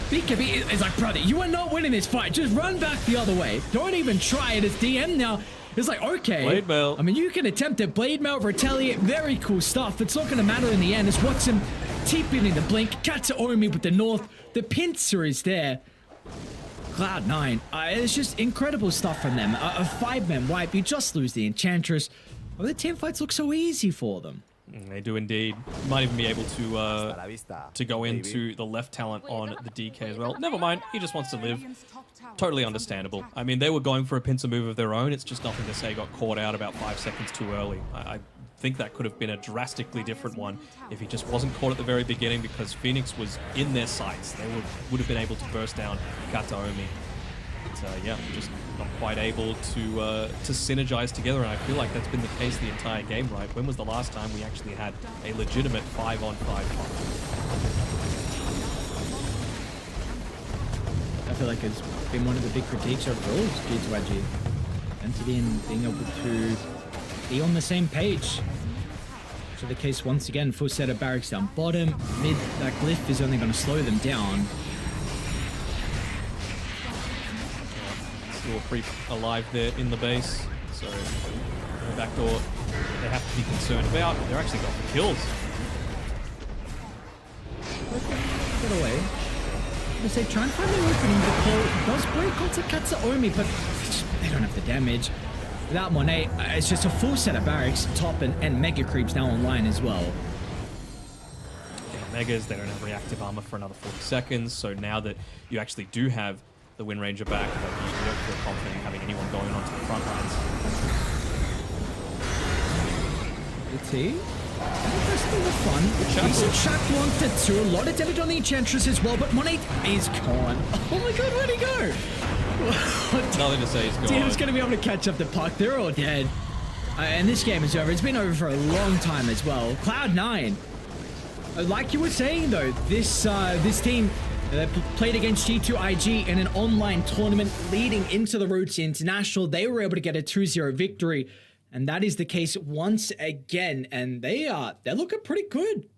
BKB is like, brother, you are not winning this fight. Just run back the other way. Don't even try it. It's DM now. It's like, okay. Blade Mail. I mean, you can attempt it. Blade Mail, retaliate, very cool stuff. It's not going to matter in the end. It's Watson TPing in the blink. Katsuomi with the north. The pincer is there. Cloud9. It's just incredible stuff from them. A 5-man wipe. You just lose the Enchantress. Well, the team fights look so easy for them. They do indeed. You might even be able to go into the left talent on the DK as well. Never mind. He just wants to live. Totally understandable. I mean, they were going for a pincer move of their own. It's just Nothing to Say got caught out about 5 seconds too early. I think that could have been a drastically different one if he just wasn't caught at the very beginning, because Phoenix was in their sights. They would have been able to burst down Kataomi. But yeah, just not quite able to synergize together, and I feel like that's been the case the entire game, right? When was the last time we actually had a legitimate 5-on-5 fight? I feel like it's been one of the big critiques overall, G2IG. Entity and being able to be on the same page. So the case once again, full set of barracks down bottom. Mid, that glyph is only going to slow them down. Still a creep alive there in the base. So the backdoor they have to be concerned about. They're actually got the kills. Get away. I say try and find the opening. The call does break onto Katsuomi, but they don't have the damage. Without Monet, it's just a full set of barracks, top and mega creeps now online as well. Megas, they don't have reactive armor for another 40 seconds, so now that you actually do have the Wind Ranger back, you don't feel confident in having anyone going onto the front lines. Let's see. That's a little fun. Decent shackle on Tetsu, a lot of damage on the Enchantress as well, but Monet is gone. Oh my god, where'd he go? Nothing to say, he's gone. Team's gonna be able to catch up the puck. They're all dead. And this game is over. It's been over for a long time as well. Cloud9. Like you were saying though, this team played against G2IG in an online tournament leading into the road to International. They were able to get a 2-0 victory, and that is the case once again. And they're looking pretty good.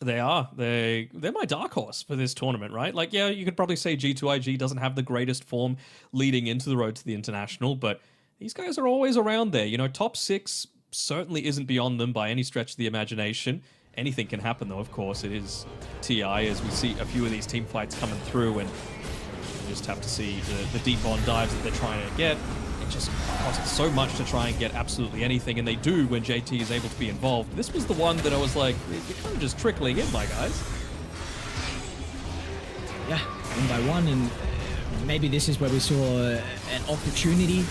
They are. They're my dark horse for this tournament, right? Like, yeah, you could probably say G2IG doesn't have the greatest form leading into the road to the international, but these guys are always around there. You know, top 6 certainly isn't beyond them by any stretch of the imagination. Anything can happen, though, of course. It is TI as we see a few of these team fights coming through, and you just have to see the deep on dives that they're trying to get. It just costs so much to try and get absolutely anything, and they do when JT is able to be involved. This was the one that I was like, you're kind of just trickling in, my guys. Yeah, one by one, and maybe this is where we saw an opportunity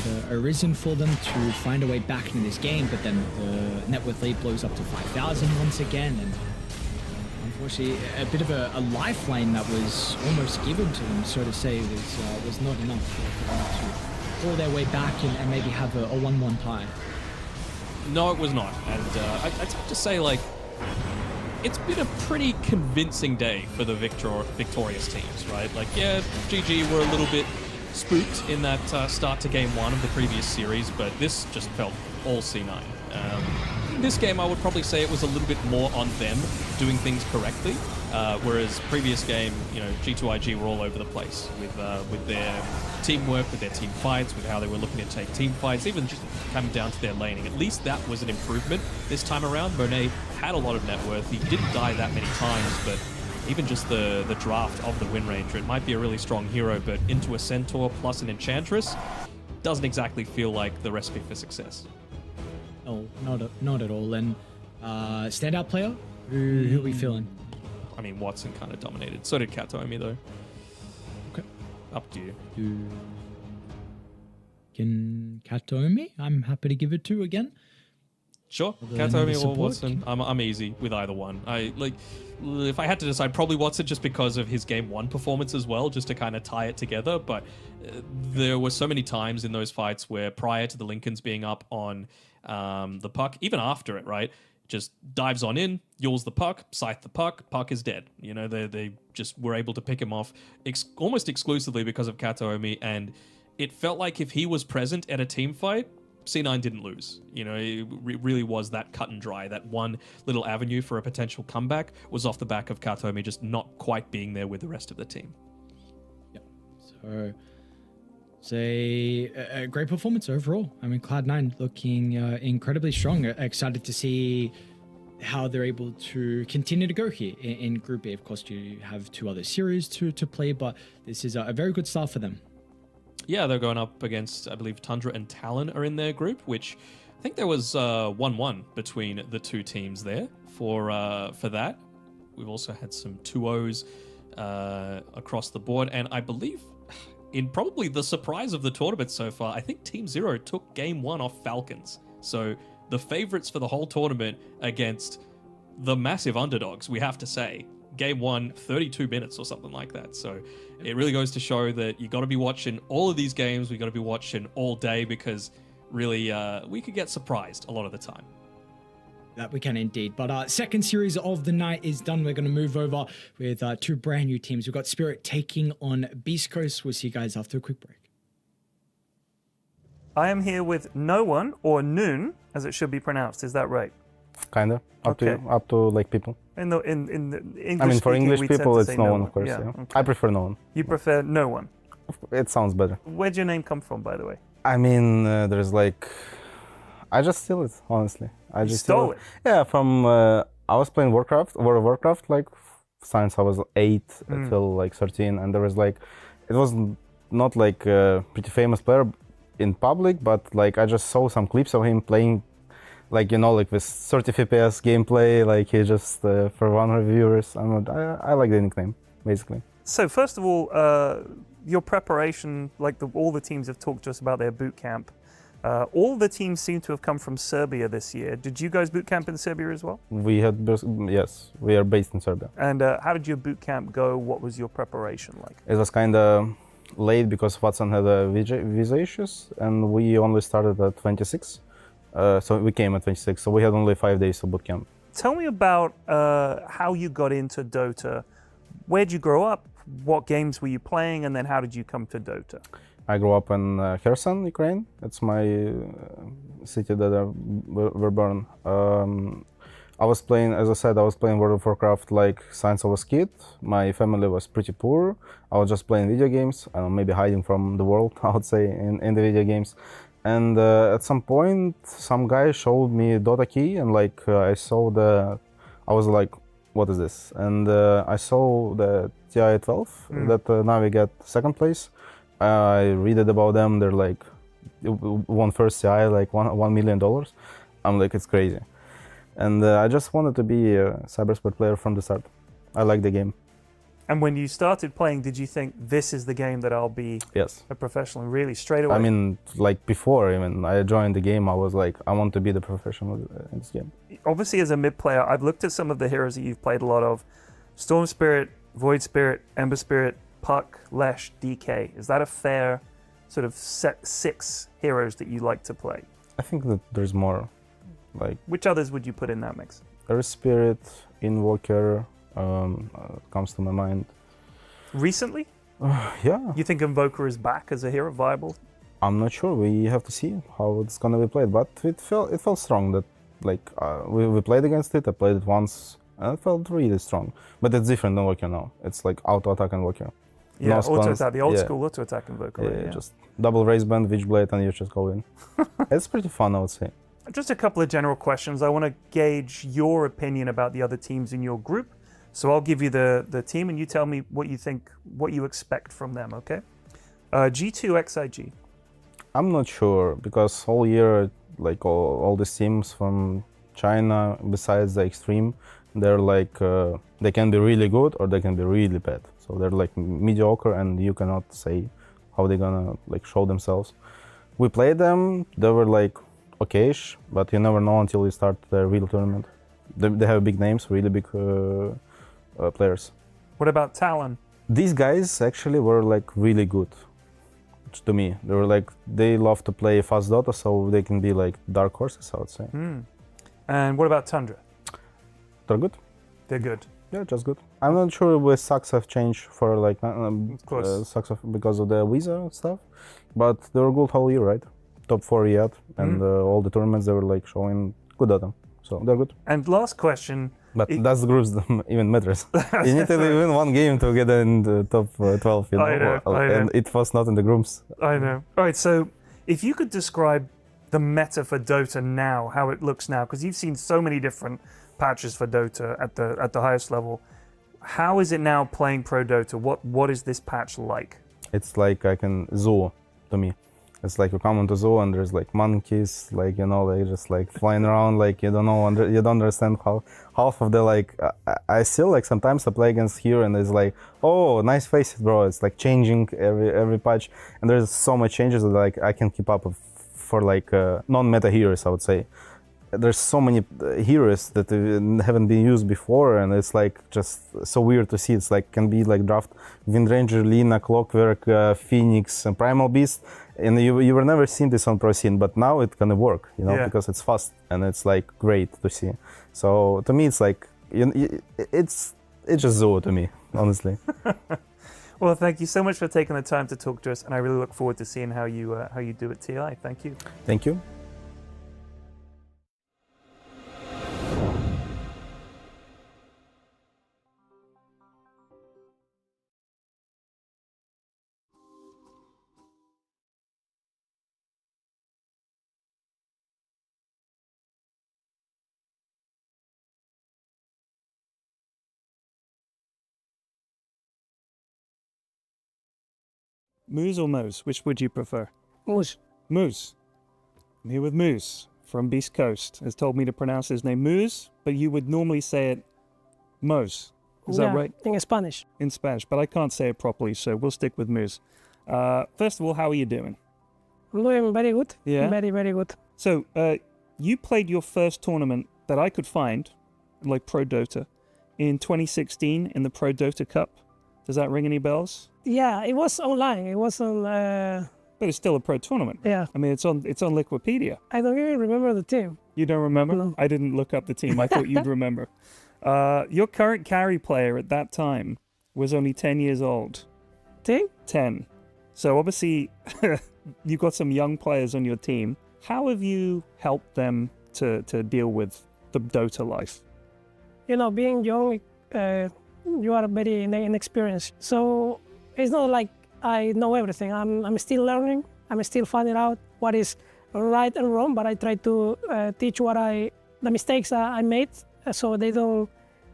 that arisen for them to find a way back into this game, but then the net worth lead blows up to 5,000 once again, and unfortunately a bit of a lifeline that was almost given to them, so to say, was not enough for them to pull their way back and maybe have a 1-1 tie. No, it was not, and I'd have to say, like, it's been a pretty convincing day for the victorious teams, right? Like, yeah, GG were a little bit spooked in that start to game 1 of the previous series, but this just felt all C9. This game, I would probably say it was a little bit more on them doing things correctly, whereas previous game, you know, G2IG were all over the place with their teamwork, with their team fights, with how they were looking to take team fights, even just coming down to their laning. At least that was an improvement this time around. Monet had a lot of net worth. He didn't die that many times, but even just the draft of the Wind Ranger, it might be a really strong hero, but into a Centaur plus an Enchantress doesn't exactly feel like the recipe for success. No, not at all. And standout player, who are we feeling? I mean, Watson kind of dominated. So did Katomi, though. Okay. Up to you. Can Katomi? I'm happy to give it to again. Sure, Katomi or Watson. I'm easy with either one. If I had to decide, probably Watson, just because of his game 1 performance as well, just to kind of tie it together. But there were so many times in those fights where prior to the Lincolns being up on the puck, even after it, right, just dives on in, yules the puck, scythe the puck is dead. You know, they just were able to pick him off almost exclusively because of Katomi, and it felt like if he was present at a team fight, C9 didn't lose. You know, it really was that cut and dry. That one little avenue for a potential comeback was off the back of Katomi just not quite being there with the rest of the team. Yep. So it's a great performance overall. I mean, Cloud9 looking incredibly strong. Excited to see how they're able to continue to go here in Group A. Of course, you have 2 other series to play, but this is a very good start for them. Yeah, they're going up against, I believe, Tundra and Talon are in their group, which I think there was 1-1 between the 2 teams there for that. We've also had some 2-0s across the board, and I believe in probably the surprise of the tournament so far, I think Team Zero took game 1 off Falcons. So the favorites for the whole tournament against the massive underdogs, we have to say. Game 1, 32 minutes or something like that. So it really goes to show that you got to be watching all of these games. We got to be watching all day, because really we could get surprised a lot of the time. That we can indeed. But second series of the night is done. We're going to move over with 2 brand new teams. We've got Spirit taking on Beast Coast. We'll see you guys after a quick break. I am here with No One, or Noon, as it should be pronounced. Is that right? Kinda. Up to like people. In the English, I mean, for English we tend people, to it's say No One, of course. Yeah. Okay. I prefer No One. You prefer No One. It sounds better. Where'd your name come from, by the way? I mean, there's like, I just steal it, honestly. I just stole it. Yeah, from I was playing World of Warcraft like since I was 8 till like 13, and there was like, it was not like a pretty famous player in public, but like I just saw some clips of him playing, like, you know, like with 30 FPS gameplay, like he just for 100 viewers. I like the nickname, basically. So first of all, your preparation, like all the teams have talked to us about their boot camp. All the teams seem to have come from Serbia this year. Did you guys boot camp in Serbia as well? Yes, we are based in Serbia. And how did your boot camp go? What was your preparation like? It was kind of late because Watson had visa issues, and we only started at 26. So we came at 26, so we had only 5 days of boot camp. Tell me about how you got into Dota. Where'd you grow up? What games were you playing? And then how did you come to Dota? I grew up in Kherson, Ukraine. It's my city that I were born. I was playing, as I said, I was playing World of Warcraft like since I was a kid. My family was pretty poor. I was just playing video games, maybe hiding from the world, I would say, in the video games. And at some point, some guy showed me Dota key, and like I was like, what is this? And I saw the TI 12 that now we get second place. I read it about them. They're like won first CI like $1 million. I'm like, it's crazy. And I just wanted to be a cybersport player from the start. I like the game. And when you started playing, did you think this is the game that I'll be Yes. a professional? Really, straight away? I mean, like before even I joined the game, I was like, I want to be the professional in this game. Obviously, as a mid player, I've looked at some of the heroes that you've played a lot of. Storm Spirit, Void Spirit, Ember Spirit, Puck, Lesh, DK. Is that a fair sort of set 6 heroes that you like to play? I think that there's more. Like, which others would you put in that mix? Earth Spirit, Invoker, comes to my mind. Recently? Yeah. You think Invoker is back as a hero, viable? I'm not sure. We have to see how it's gonna be played, but it felt strong. That like we played against it. I played it once, and it felt really strong. But it's different than Invoker now. It's like auto attack Invoker. Yeah, no auto spawns. attack, the old school auto attack Invoker. Yeah, just double raise band, Witchblade, and you just go in. It's pretty fun, I would say. Just a couple of general questions. I want to gauge your opinion about the other teams in your group. So I'll give you the team and you tell me what you think, what you expect from them, okay? G2 XIG. I'm not sure, because all year, like all these teams from China, besides the Extreme, they're like, they can be really good or they can be really bad. So they're like mediocre and you cannot say how they're gonna like show themselves. We played them, they were like okayish, but you never know until you start the real tournament. They have big names, really big players. What about Talon? These guys actually were like really good to me. They were like, they love to play fast Dota, so they can be like dark horses, I would say. And what about Tundra? They're good. They're good. Yeah, just good. I'm not sure if Sucks have changed for like Sucks because of the visa stuff, but they were good whole year, right? Top 4 yet, and all the tournaments they were like showing good data, so they're good. And last question. But that's the groups that even matters. You need to win one game to get in the top 12, you know? I know. And it was not in the groups. I know. All right, so if you could describe the meta for Dota now, how it looks now, because you've seen so many different patches for Dota at the highest level. How is it now playing Pro Dota? What is this patch like? It's like zoo to me. It's like you come into zoo and there's like monkeys, like, you know, they just like flying around, like you don't know, you don't understand how half of the like, I still like sometimes I play against here and it's like, oh, nice faces, bro. It's like changing every patch, and there's so much changes that like I can keep up with for like non-meta heroes, I would say. There's so many heroes that haven't been used before, and it's like just so weird to see. It's like can be like draft Windranger, Lina, Clockwork, Phoenix, and Primal Beast, and you were never seen this on Pro Scene, but now it's gonna work, you know, because it's fast and it's like great to see. So to me, it's like it's just zoo to me, honestly. Well, thank you so much for taking the time to talk to us, and I really look forward to seeing how you do at TI. Thank you. Thank you. Moose or Mose? Which would you prefer? Moose. Moose. I'm here with Moose from Beast Coast. Has told me to pronounce his name Moose, but you would normally say it Mose. Is that right? In Spanish. In Spanish, but I can't say it properly, so we'll stick with Moose. First of all, how are you doing? I'm doing very good. Yeah? Very, very good. So, you played your first tournament that I could find, like Pro Dota, in 2016 in the Pro Dota Cup. Does that ring any bells? Yeah, it was online. It was on... But it's still a pro tournament. Yeah. I mean, it's on Liquipedia. I don't even remember the team. You don't remember? No. I didn't look up the team. I thought you'd remember. Your current carry player at that time was only 10 years old. 10? 10. So obviously, you've got some young players on your team. How have you helped them to deal with the Dota life? You know, being young, you are very inexperienced. So it's not like I know everything. I'm still learning. I'm still finding out what is right and wrong, but I try to teach the mistakes I made so they don't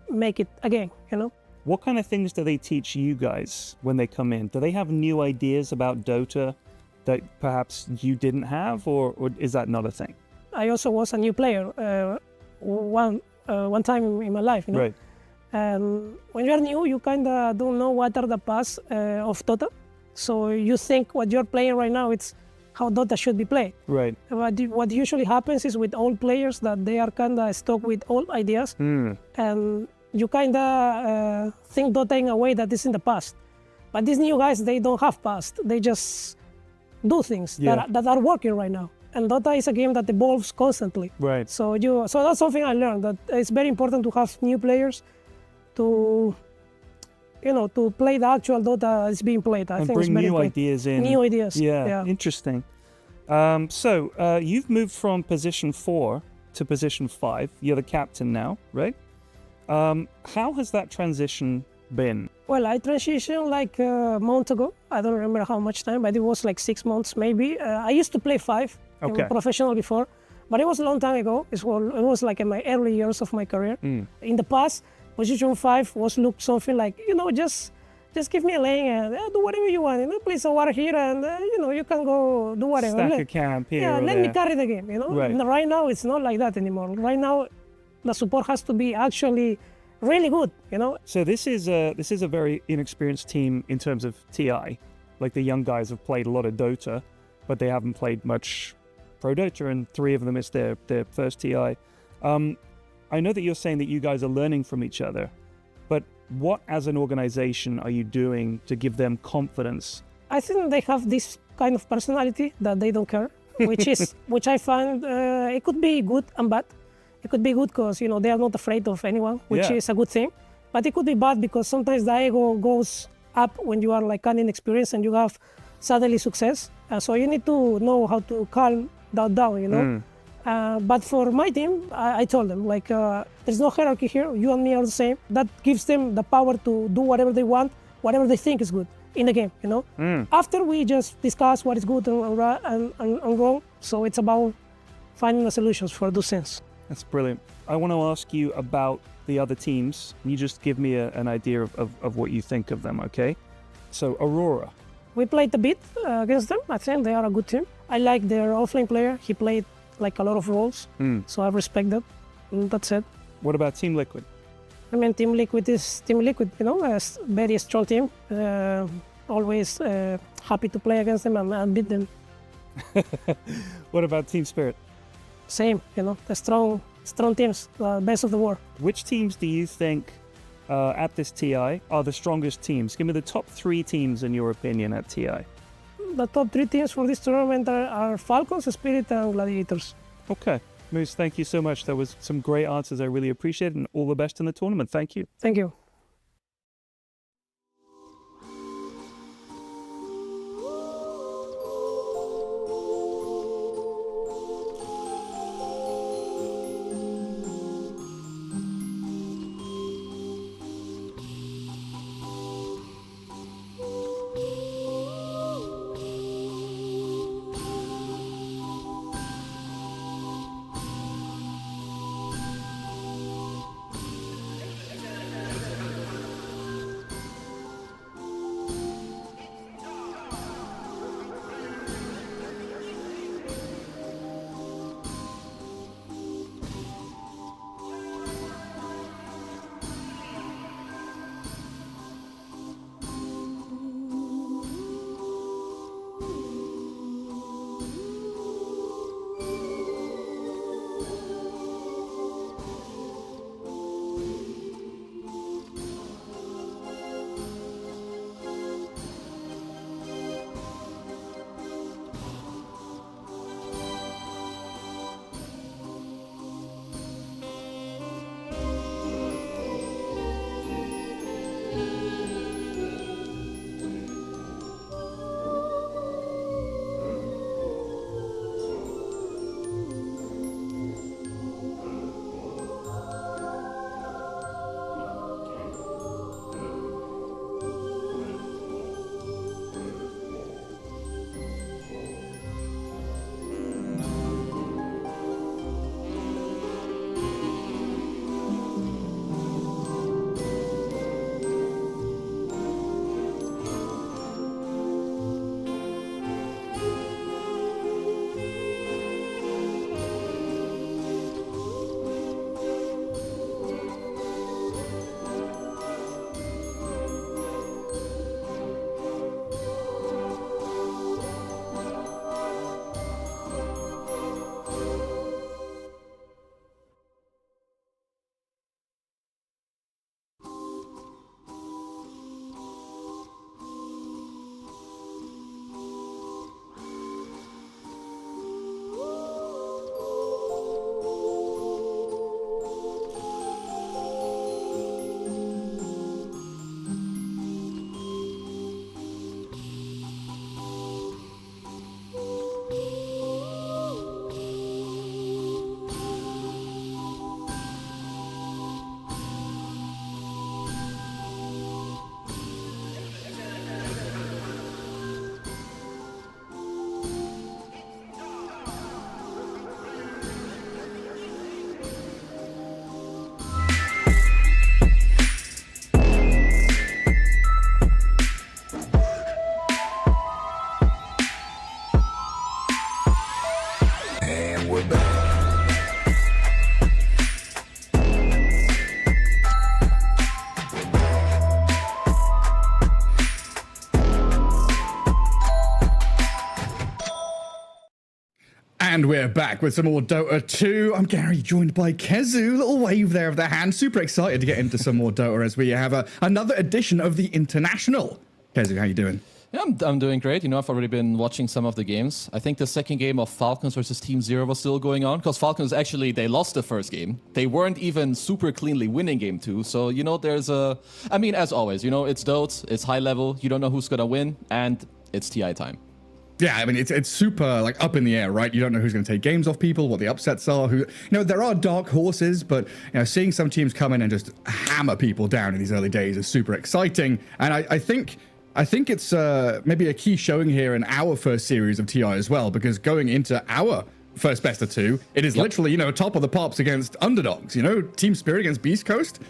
make it again, you know? What kind of things do they teach you guys when they come in? Do they have new ideas about Dota that perhaps you didn't have, or is that not a thing? I also was a new player one time in my life, you know? Right. And when you're new, you kind of don't know what are the paths of Dota. So you think what you're playing right now, it's how Dota should be played. Right. What usually happens is with old players that they are kind of stuck with old ideas, and you kind of think Dota in a way that is in the past. But these new guys, they don't have past. They just do things that are working right now. And Dota is a game that evolves constantly. Right. So that's something I learned, that it's very important to have new players to play the actual Dota that's being played. I think bring it's very new important. ideas in. New ideas. Yeah. Interesting. So you've moved from position 4 to position 5. You're the captain now, right? How has that transition been? Well, I transitioned like a month ago. I don't remember how much time, but it was like 6 months maybe. I used to play 5 Okay. professional before, but it was a long time ago. It was like in my early years of my career. In the past, position 5 was looked something like, just give me a lane and do whatever you want. Place a water here and, you can go do whatever. Stack a camp here or let there. me carry the game, Right. And right now, it's not like that anymore. Right now, the support has to be actually really good, So this is a very inexperienced team in terms of TI. Like the young guys have played a lot of Dota, but they haven't played much Pro Dota, and 3 of them is their first TI. I know that you're saying that you guys are learning from each other, but what as an organization are you doing to give them confidence? I think they have this kind of personality that they don't care, which I find it could be good and bad. It could be good because they are not afraid of anyone, which is a good thing. But it could be bad because sometimes the ego goes up when you are like an inexperienced and you have suddenly success. So you need to know how to calm that down, But for my team, I told them there's no hierarchy here. You and me are the same. That gives them the power to do whatever they want, whatever they think is good in the game, After we just discuss what is good and wrong. So it's about finding the solutions for those things. That's brilliant. I want to ask you about the other teams. You just give me an idea of what you think of them, okay? So Aurora. We played a bit against them. I think they are a good team. I like their offlane player. He played like a lot of roles, so I respect that. That's it. What about Team Liquid? I mean, Team Liquid is Team Liquid, a very strong team. Always happy to play against them and beat them. What about Team Spirit? Same, the strong teams, best of the world. Which teams do you think at this TI are the strongest teams? Give me the top 3 teams in your opinion at TI. The top 3 teams for this tournament are Falcons, Spirit, and Gladiators. Okay. Moose, thank you so much. That was some great answers. I really appreciate it, and all the best in the tournament. Thank you. Thank you. we're back with some more Dota 2. I'm Gary, joined by Kezu. Little wave there of the hand. Super excited to get into some more Dota as we have another edition of the International. Kezu, how you doing? Yeah, I'm doing great. You know, I've already been watching some of the games. I think the second game of Falcons versus Team Zero was still going on, because Falcons actually, they lost the first game. They weren't even super cleanly winning game 2. So, you know, I mean, as always, you know, it's Dota, it's high level, you don't know who's gonna win, and it's TI time. Yeah, I mean, it's super, like, up in the air, right? You don't know who's going to take games off people, what the upsets are, there are dark horses, but, seeing some teams come in and just hammer people down in these early days is super exciting. And I think it's maybe a key showing here in our first series of TI as well, because going into our first best of 2, it is literally, top of the pops against underdogs, Team Spirit against Beast Coast.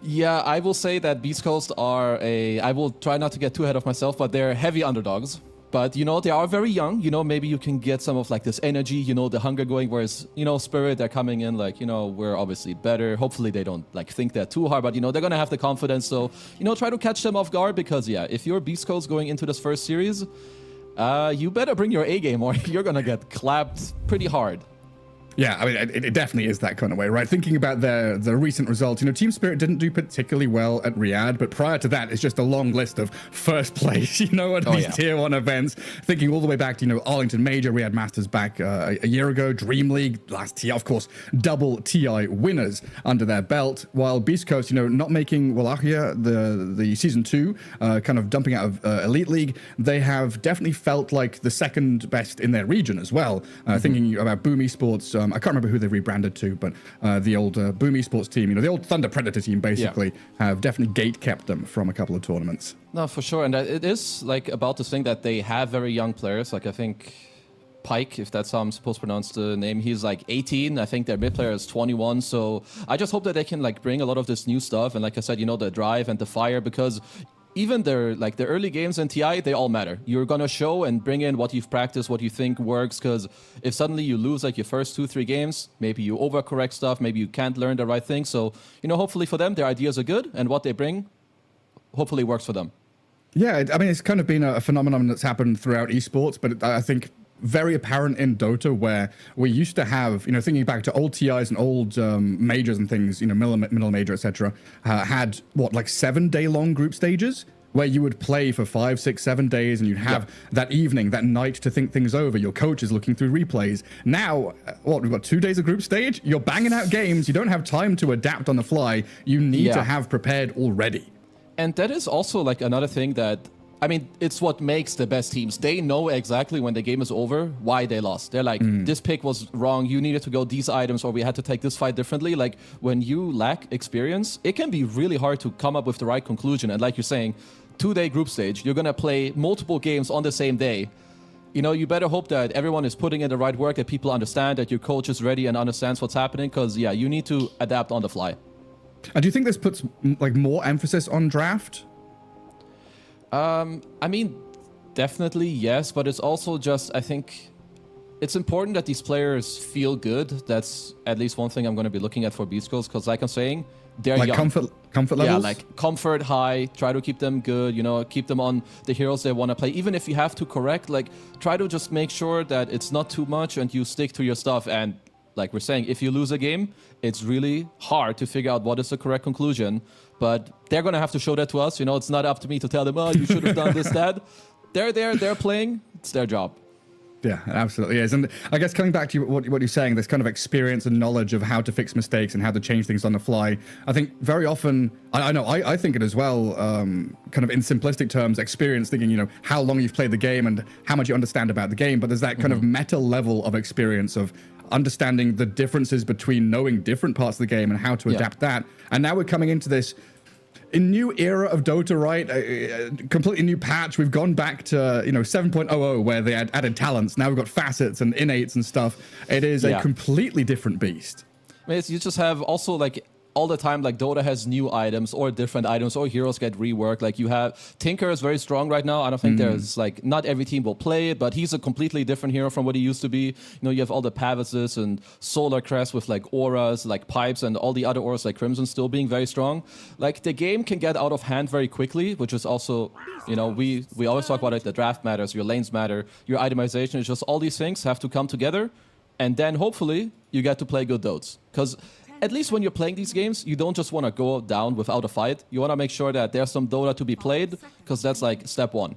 Yeah, I will say that Beast Coast I will try not to get too ahead of myself, but they're heavy underdogs. But, they are very young. Maybe you can get some of, like, this energy, the hunger going. Whereas, Spirit, they're coming in, like, we're obviously better. Hopefully they don't, like, think that too hard. But, they're going to have the confidence. So, try to catch them off guard. Because, yeah, if you're Beast Coast going into this first series, you better bring your A game or you're going to get clapped pretty hard. Yeah, I mean, it definitely is that kind of way, right? Thinking about the recent results, Team Spirit didn't do particularly well at Riyadh, but prior to that, it's just a long list of first place, at these tier 1 events. Thinking all the way back to, Arlington Major, Riyadh Masters back a year ago, Dream League, last TI, of course, double TI winners under their belt, while Beast Coast, not making Wallachia the season 2, kind of dumping out of Elite League, they have definitely felt like the second best in their region as well. Thinking about Boom Esports, I can't remember who they rebranded to, but the old Boom Esports team, the old Thunder Predator team, basically, have definitely gate-kept them from a couple of tournaments. No, for sure. And it is, like, about this thing that they have very young players. Like, I think Pike, if that's how I'm supposed to pronounce the name, he's, like, 18. I think their mid player is 21. So I just hope that they can, like, bring a lot of this new stuff. And like I said, the drive and the fire, because even their early games in TI, they all matter. You're going to show and bring in what you've practiced, what you think works, because if suddenly you lose like your first 2-3 games, maybe you overcorrect stuff, maybe you can't learn the right thing. So, hopefully for them, their ideas are good, and what they bring hopefully works for them. Yeah, I mean, it's kind of been a phenomenon that's happened throughout esports, but I think very apparent in Dota, where we used to have, thinking back to old TIs and old majors and things, middle major, etc., had like 7-day-long group stages where you would play for 5, 6, 7 days, and you'd have that evening, that night to think things over. Your coach is looking through replays. Now, we've got 2 days of group stage. You're banging out games. You don't have time to adapt on the fly. You need to have prepared already. And that is also like another thing that, I mean, it's what makes the best teams. They know exactly when the game is over why they lost. They're like, this pick was wrong. You needed to go these items, or we had to take this fight differently. Like, when you lack experience, it can be really hard to come up with the right conclusion. And like you're saying, 2-day group stage, you're going to play multiple games on the same day. You better hope that everyone is putting in the right work, that people understand, that your coach is ready and understands what's happening. Because, yeah, you need to adapt on the fly. And do you think this puts like more emphasis on draft? I mean, definitely yes, but it's also just, I think it's important that these players feel good. That's at least one thing I'm going to be looking at for Beast Coast, because like I'm saying, they're like young. Comfort levels? Yeah, like comfort high, try to keep them good, keep them on the heroes they want to play. Even if you have to correct, like, try to just make sure that it's not too much and you stick to your stuff. And like we're saying, if you lose a game, it's really hard to figure out what is the correct conclusion. But they're going to have to show that to us. It's not up to me to tell them, oh, you should have done this, that. They're there, they're playing. It's their job. Yeah, it absolutely is. And I guess coming back to what you're saying, this kind of experience and knowledge of how to fix mistakes and how to change things on the fly. I think very often, I think it as well, kind of in simplistic terms, experience, thinking, how long you've played the game and how much you understand about the game. But there's that kind of meta level of experience of understanding the differences between knowing different parts of the game and how to adapt that. And now we're coming into this a new era of Dota, right? A completely new patch. We've gone back to, 7.00, where they had added talents. Now we've got facets and innates and stuff. It is a completely different beast. I mean, you just have also, like, all the time, like, Dota has new items or different items, or heroes get reworked. Like, you have Tinker is very strong right now. I don't think there's, like, not every team will play it, but he's a completely different hero from what he used to be. You have all the Pavises and Solar Crest with, like, auras, like pipes, and all the other auras, like Crimson, still being very strong. Like, the game can get out of hand very quickly, which is also, we always talk about it, the draft matters, your lanes matter, your itemization is just all these things have to come together. and then hopefully you get to play good dotes. Because at least when you're playing these games, you don't just want to go down without a fight. You want to make sure that there's some Dota to be played, because that's like step one.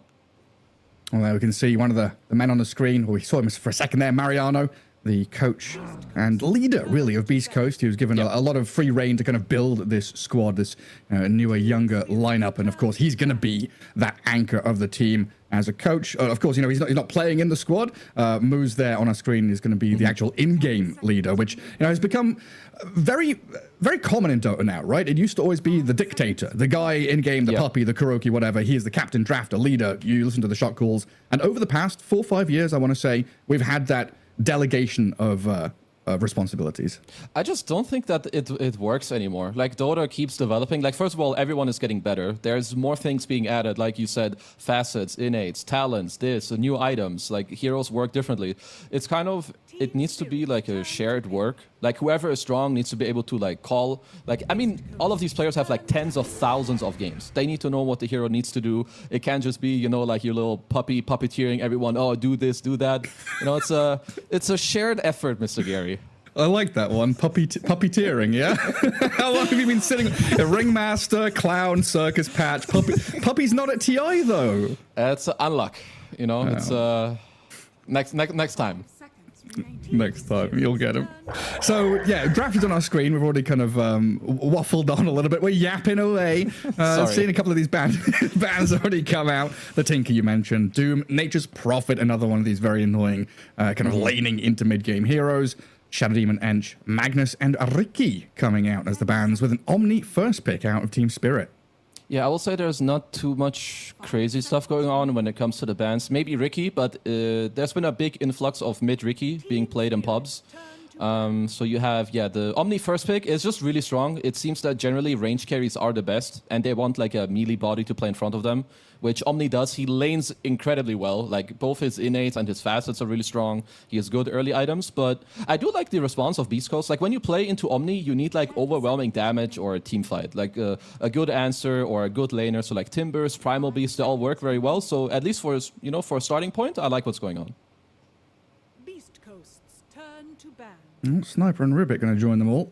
Well, there we can see one of the men on the screen. Well, we saw him for a second there, Mariano, the coach and leader, really, of Beast Coast. He was given a lot of free reign to kind of build this squad, this newer, younger lineup. And, of course, he's going to be that anchor of the team as a coach. Of course, he's not playing in the squad. Moose there on our screen is going to be the actual in-game leader, which, has become very, very common in Dota now, right? It used to always be the dictator, the guy in-game, the puppy, the Kuroki, whatever. He is the captain, drafter, leader. You listen to the shot calls. And over the past 4 or 5 years, I want to say, we've had that delegation of responsibilities. I just don't think that it works anymore. Like, Dota keeps developing. Like, first of all, everyone is getting better. There's more things being added, like you said, facets, innates, talents, new items. Like, heroes work differently. It's kind of, it needs to be like a shared work. Like, whoever is strong needs to be able to like call. Like, I mean, all of these players have like tens of thousands of games. They need to know what the hero needs to do. It can't just be, like your little puppeteering everyone. Oh, do this, do that. It's a shared effort, Mr. Gary. I like that one. Puppeteering, yeah? How long have you been sitting? A ringmaster, clown, circus patch. Puppy's not at TI, though. It's unluck. It's next time. Next time, you'll get him. So, yeah, draft is on our screen. We've already kind of waffled on a little bit. We're yapping away. Seeing a couple of these bands already come out. The Tinker you mentioned. Doom, Nature's Prophet, another one of these very annoying kind of laning into mid-game heroes. Shadow Demon, Ench, Magnus, and Ricky coming out as the bands with an Omni first pick out of Team Spirit. Yeah, I will say there's not too much crazy stuff going on when it comes to the bans. Maybe Ricky, but there's been a big influx of mid-Ricky being played in pubs. So you have, the Omni first pick is just really strong. It seems that generally range carries are the best, and they want like a melee body to play in front of them, which Omni does. He lanes incredibly well. Like, both his innates and his facets are really strong. He has good early items, but I do like the response of Beast Coast. Like, when you play into Omni, you need like overwhelming damage or a team fight. Like a good answer or a good laner. So like Timbers, Primal Beast, they all work very well. So at least for a starting point, I like what's going on. Beast Coast's turn to ban. Sniper and Rubik going to join them all.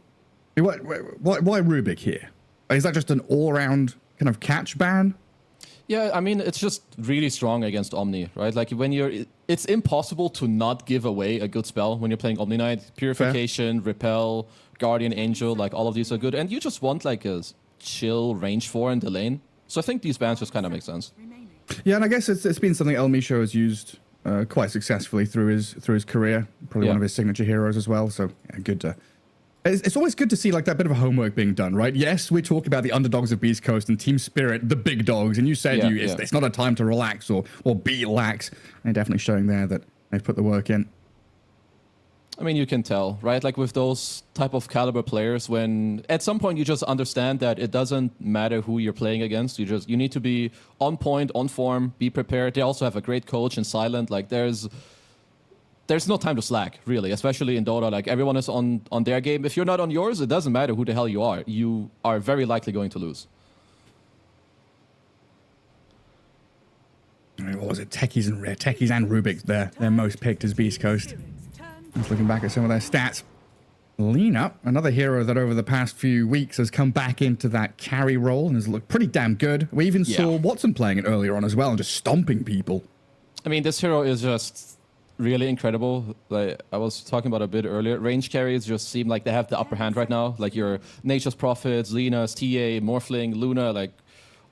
Why Rubik here? Is that just an all-round kind of catch ban? Yeah, I mean, it's just really strong against Omni, right? Like, it's impossible to not give away a good spell when you're playing Omni Knight. Purification, Repel, Guardian Angel, like all of these are good. And you just want like a chill range 4 in the lane. So I think these bans just kind of make sense. Yeah, and I guess it's been something El Misho has used quite successfully through his career. Probably one of his signature heroes as well. So good to... It's always good to see like that bit of homework being done, right? Yes, we talk about the underdogs of Beast Coast and Team Spirit, the big dogs, and you said it's not a time to relax or be lax. They're definitely showing there that they've put the work in. I mean, you can tell, right? Like with those type of caliber players, when at some point you just understand that it doesn't matter who you're playing against. You need to be on point, on form, be prepared. They also have a great coach in Silent. Like there's no time to slack, really, especially in Dota. Like, everyone is on their game. If you're not on yours, it doesn't matter who the hell you are. You are very likely going to lose. What was it? Techies and Rubik, they're most picked as Beast Coast. Just looking back at some of their stats. Lina, another hero that over the past few weeks has come back into that carry role and has looked pretty damn good. We even saw Watson playing it earlier on as well and just stomping people. I mean, this hero is just really incredible. Like I was talking about a bit earlier, range carries just seem like they have the upper hand right now. Like your Nature's Prophets, Lina's, TA, Morphling, Luna, like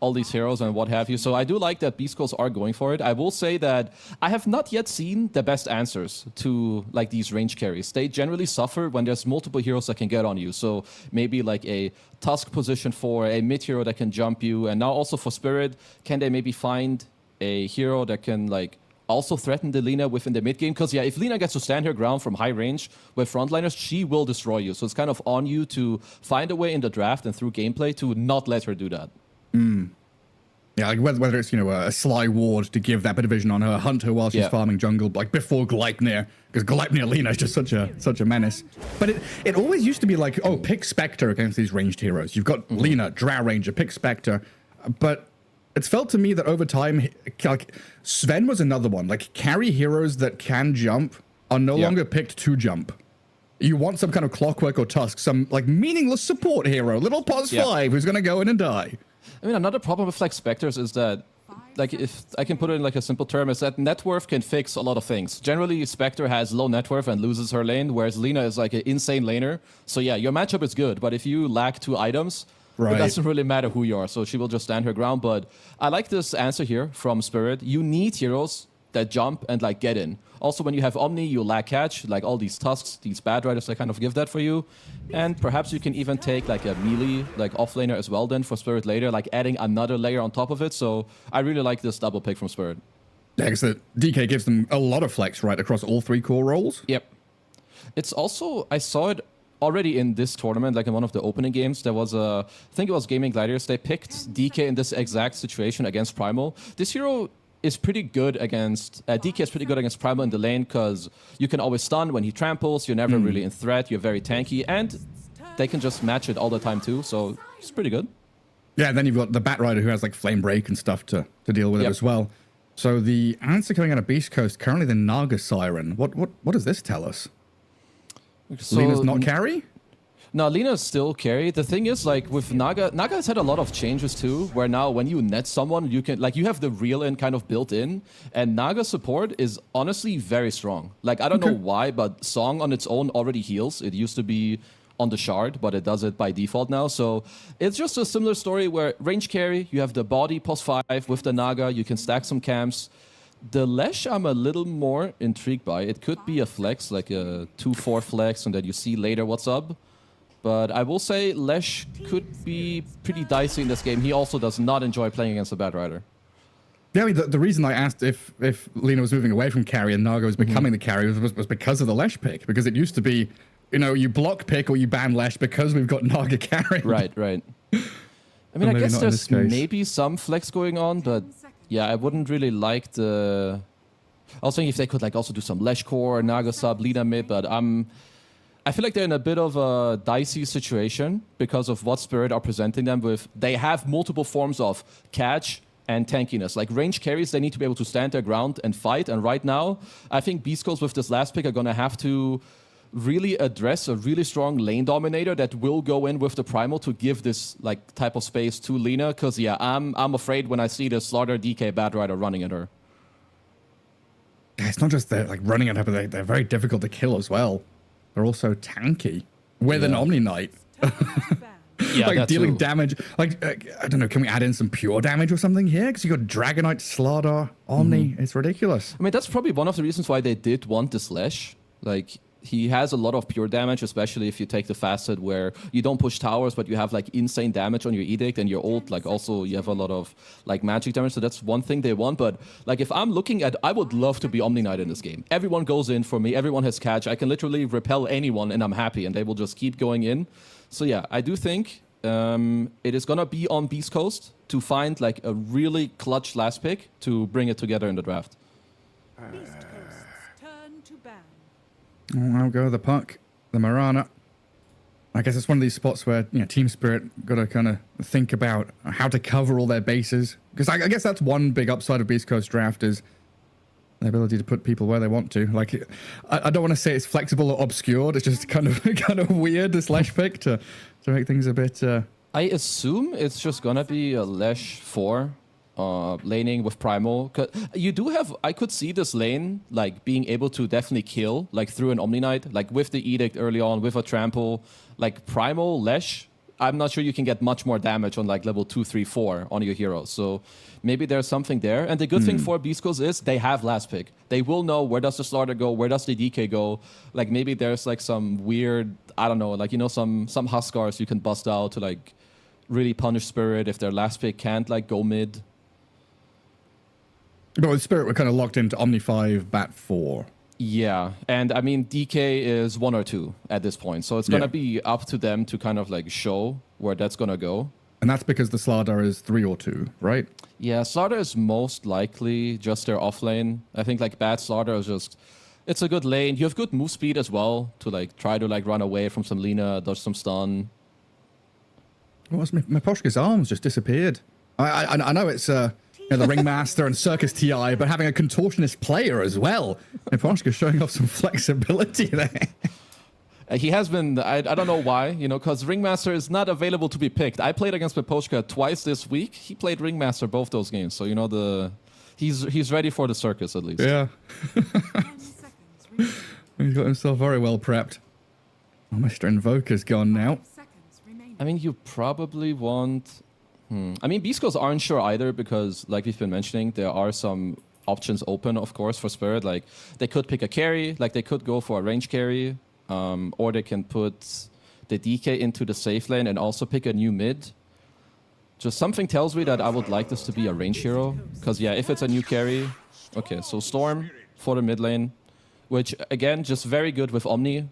all these heroes and what have you. So I do like that Beast Coast are going for it. I will say that I have not yet seen the best answers to like these range carries. They generally suffer when there's multiple heroes that can get on you. So maybe like a Tusk position for a mid hero that can jump you. And now also for Spirit, can they maybe find a hero that can like also threaten the Lina within the mid game? Because yeah, if Lina gets to stand her ground from high range with frontliners, she will destroy you. So it's kind of on you to find a way in the draft and through gameplay to not let her do that. Yeah, like whether it's, a sly ward to give that bit of vision on her, hunt her while she's farming jungle, like before Gleipnir, because Gleipnir Lina is just such a menace. But it always used to be like, oh, pick Spectre against these ranged heroes. You've got Lina, Drow Ranger, pick Spectre. But it's felt to me that over time, like Sven was another one. Like, carry heroes that can jump are no longer picked to jump. You want some kind of Clockwork or Tusk, some like meaningless support hero, little pos 5 who's going to go in and die. I mean, another problem with like Spectres is that, like, if I can put it in like a simple term, is that net worth can fix a lot of things. Generally, Spectre has low net worth and loses her lane, whereas Lina is like an insane laner. So yeah, your matchup is good, but if you lack 2 items, it doesn't really matter who you are. So she will just stand her ground. But I like this answer here from Spirit. You need heroes that jump and like get in. Also, when you have Omni, you lack catch, like all these Tusks, these bad riders, they kind of give that for you. And perhaps you can even take like a melee, like offlaner as well then for Spirit later, like adding another layer on top of it. So I really like this double pick from Spirit. Yeah, because the DK gives them a lot of flex, right, across all 3 core roles. Yep. It's also, I saw it already in this tournament, like in one of the opening games, there was I think it was Gaming Gladiators, they picked DK in this exact situation against Primal. This hero is pretty good against, DK is pretty good against Primal in the lane because you can always stun when he tramples, you're never really in threat, you're very tanky, and they can just match it all the time too, so it's pretty good. Yeah, and then you've got the Bat Rider who has like Flame Break and stuff to deal with it as well. So the answer coming out of Beast Coast, currently the Naga Siren. What does this tell us? So, Lina's not carry? No, Lina's still carry. The thing is, like, with Naga has had a lot of changes too, where now when you net someone, you can, like, you have the reel in kind of built in, and Naga support is honestly very strong. Like, I don't know why, but Song on its own already heals. It used to be on the shard, but it does it by default now. So it's just a similar story where range carry, you have the body plus 5 with the Naga, you can stack some camps. The Lesh I'm a little more intrigued by. It could be a flex, like a 2-4 flex, and then you see later what's up. But I will say Lesh could be pretty dicey in this game. He also does not enjoy playing against a Bad Rider. Yeah, I mean, the reason I asked if Lina was moving away from carry and Naga was becoming the carry was because of the Lesh pick. Because it used to be, you know, you block pick or you ban Lesh because we've got Naga carry. Right. I mean, I guess there's maybe some flex going on, but yeah, I wouldn't really like the... I was thinking if they could like also do some Lesh core, Naga sub, Lina mid, but I feel like they're in a bit of a dicey situation because of what Spirit are presenting them with. They have multiple forms of catch and tankiness. Like range carries, they need to be able to stand their ground and fight. And right now, I think Beast Coast with this last pick are going to have to really address a really strong lane dominator that will go in with the Primal to give this like type of space to Lina. Because yeah, I'm afraid when I see the Slaughter DK Bad Rider running at her. It's not just they're like running at her, but they're very difficult to kill as well. They're also tanky with an Omni Knight. Yeah, like dealing damage. Like, I don't know, can we add in some pure damage or something here? Because you got Dragonite, Slardar, Omni. It's ridiculous. I mean, that's probably one of the reasons why they did want this Lesh. Like, he has a lot of pure damage, especially if you take the facet where you don't push towers, but you have like insane damage on your Edict, and your ult, like also you have a lot of like magic damage. So that's one thing they want. But like if I'm looking at, I would love to be Omni Knight in this game. Everyone goes in for me. Everyone has catch. I can literally repel anyone and I'm happy, and they will just keep going in. So yeah, I do think it is going to be on Beast Coast to find like a really clutch last pick to bring it together in the draft. Beast Coast's turn to ban. I'll go the puck, the Marana. I guess it's one of these spots where, you know, Team Spirit got to kind of think about how to cover all their bases. Because I guess that's one big upside of Beast Coast draft is the ability to put people where they want to. Like, I don't want to say it's flexible or obscured. It's just kind of weird, this Lesh pick, to make things a bit... I assume it's just going to be a Lesh 4. Laning with Primal. You do have, I could see this lane like being able to definitely kill like through an Omni Knight, like with the Edict early on, with a Trample, like Primal, Lesh. I'm not sure you can get much more damage on like level 2, 3, 4 on your hero. So maybe there's something there. And the good thing for Beast Coast is they have last pick. They will know where does the Slaughter go, where does the DK go. Like maybe there's like some weird, I don't know, like, you know, some Huskars you can bust out to like really punish Spirit if their last pick can't like go mid. But with Spirit, we're kind of locked into Omni 5, Bat 4. Yeah, and I mean, DK is 1 or 2 at this point. So it's going to be up to them to kind of like show where that's going to go. And that's because the Slardar is 3 or 2, right? Yeah, Slaughter is most likely just their off lane. I think like Bad Slaughter is just, it's a good lane. You have good move speed as well to like try to like run away from some Lina, dodge some stun. What was Miposhka's arms just disappeared? I know it's the Ringmaster and Circus TI, but having a contortionist player as well. And Poshka showing off some flexibility there. He has been, I don't know why, because Ringmaster is not available to be picked. I played against Peposhka twice this week. He played Ringmaster both those games. So, he's ready for the circus at least. Yeah. He's got himself very well prepped. Oh, Mr. Invoker's gone now. I mean, you probably want... I mean, Beast Girls aren't sure either because, like we've been mentioning, there are some options open, of course, for Spirit. Like, they could pick a carry, like they could go for a range carry, or they can put the DK into the safe lane and also pick a new mid. Just something tells me that I would like this to be a range hero. Because, yeah, if it's a new carry... Okay, so Storm for the mid lane, which, again, just very good with Omni.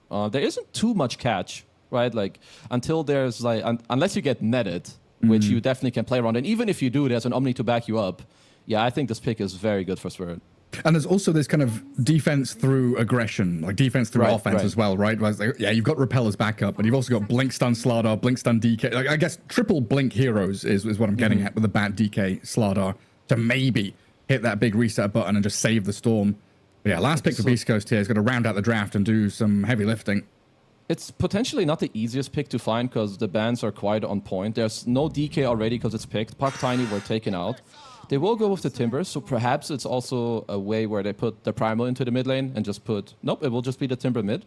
There isn't too much catch, right? Like, until there's, like... unless you get netted, which you definitely can play around. And even if you do, there's an Omni to back you up. Yeah, I think this pick is very good for Spirit. And there's also this kind of defense through aggression, like defense through offense as well, right? Like, yeah, you've got Repeller's backup, but you've also got Blink Stun Slardar, Blink Stun DK. Like, I guess triple Blink heroes is what I'm getting at with the Bat DK Slardar to maybe hit that big reset button and just save the storm. But yeah, last pick for Beast Coast here is going to round out the draft and do some heavy lifting. It's potentially not the easiest pick to find because the bans are quite on point. There's no DK already because it's picked. Puck Tiny were taken out. They will go with the Timber, so perhaps it's also a way where they put the Primal into the mid lane and just put... Nope, it will just be the Timber mid.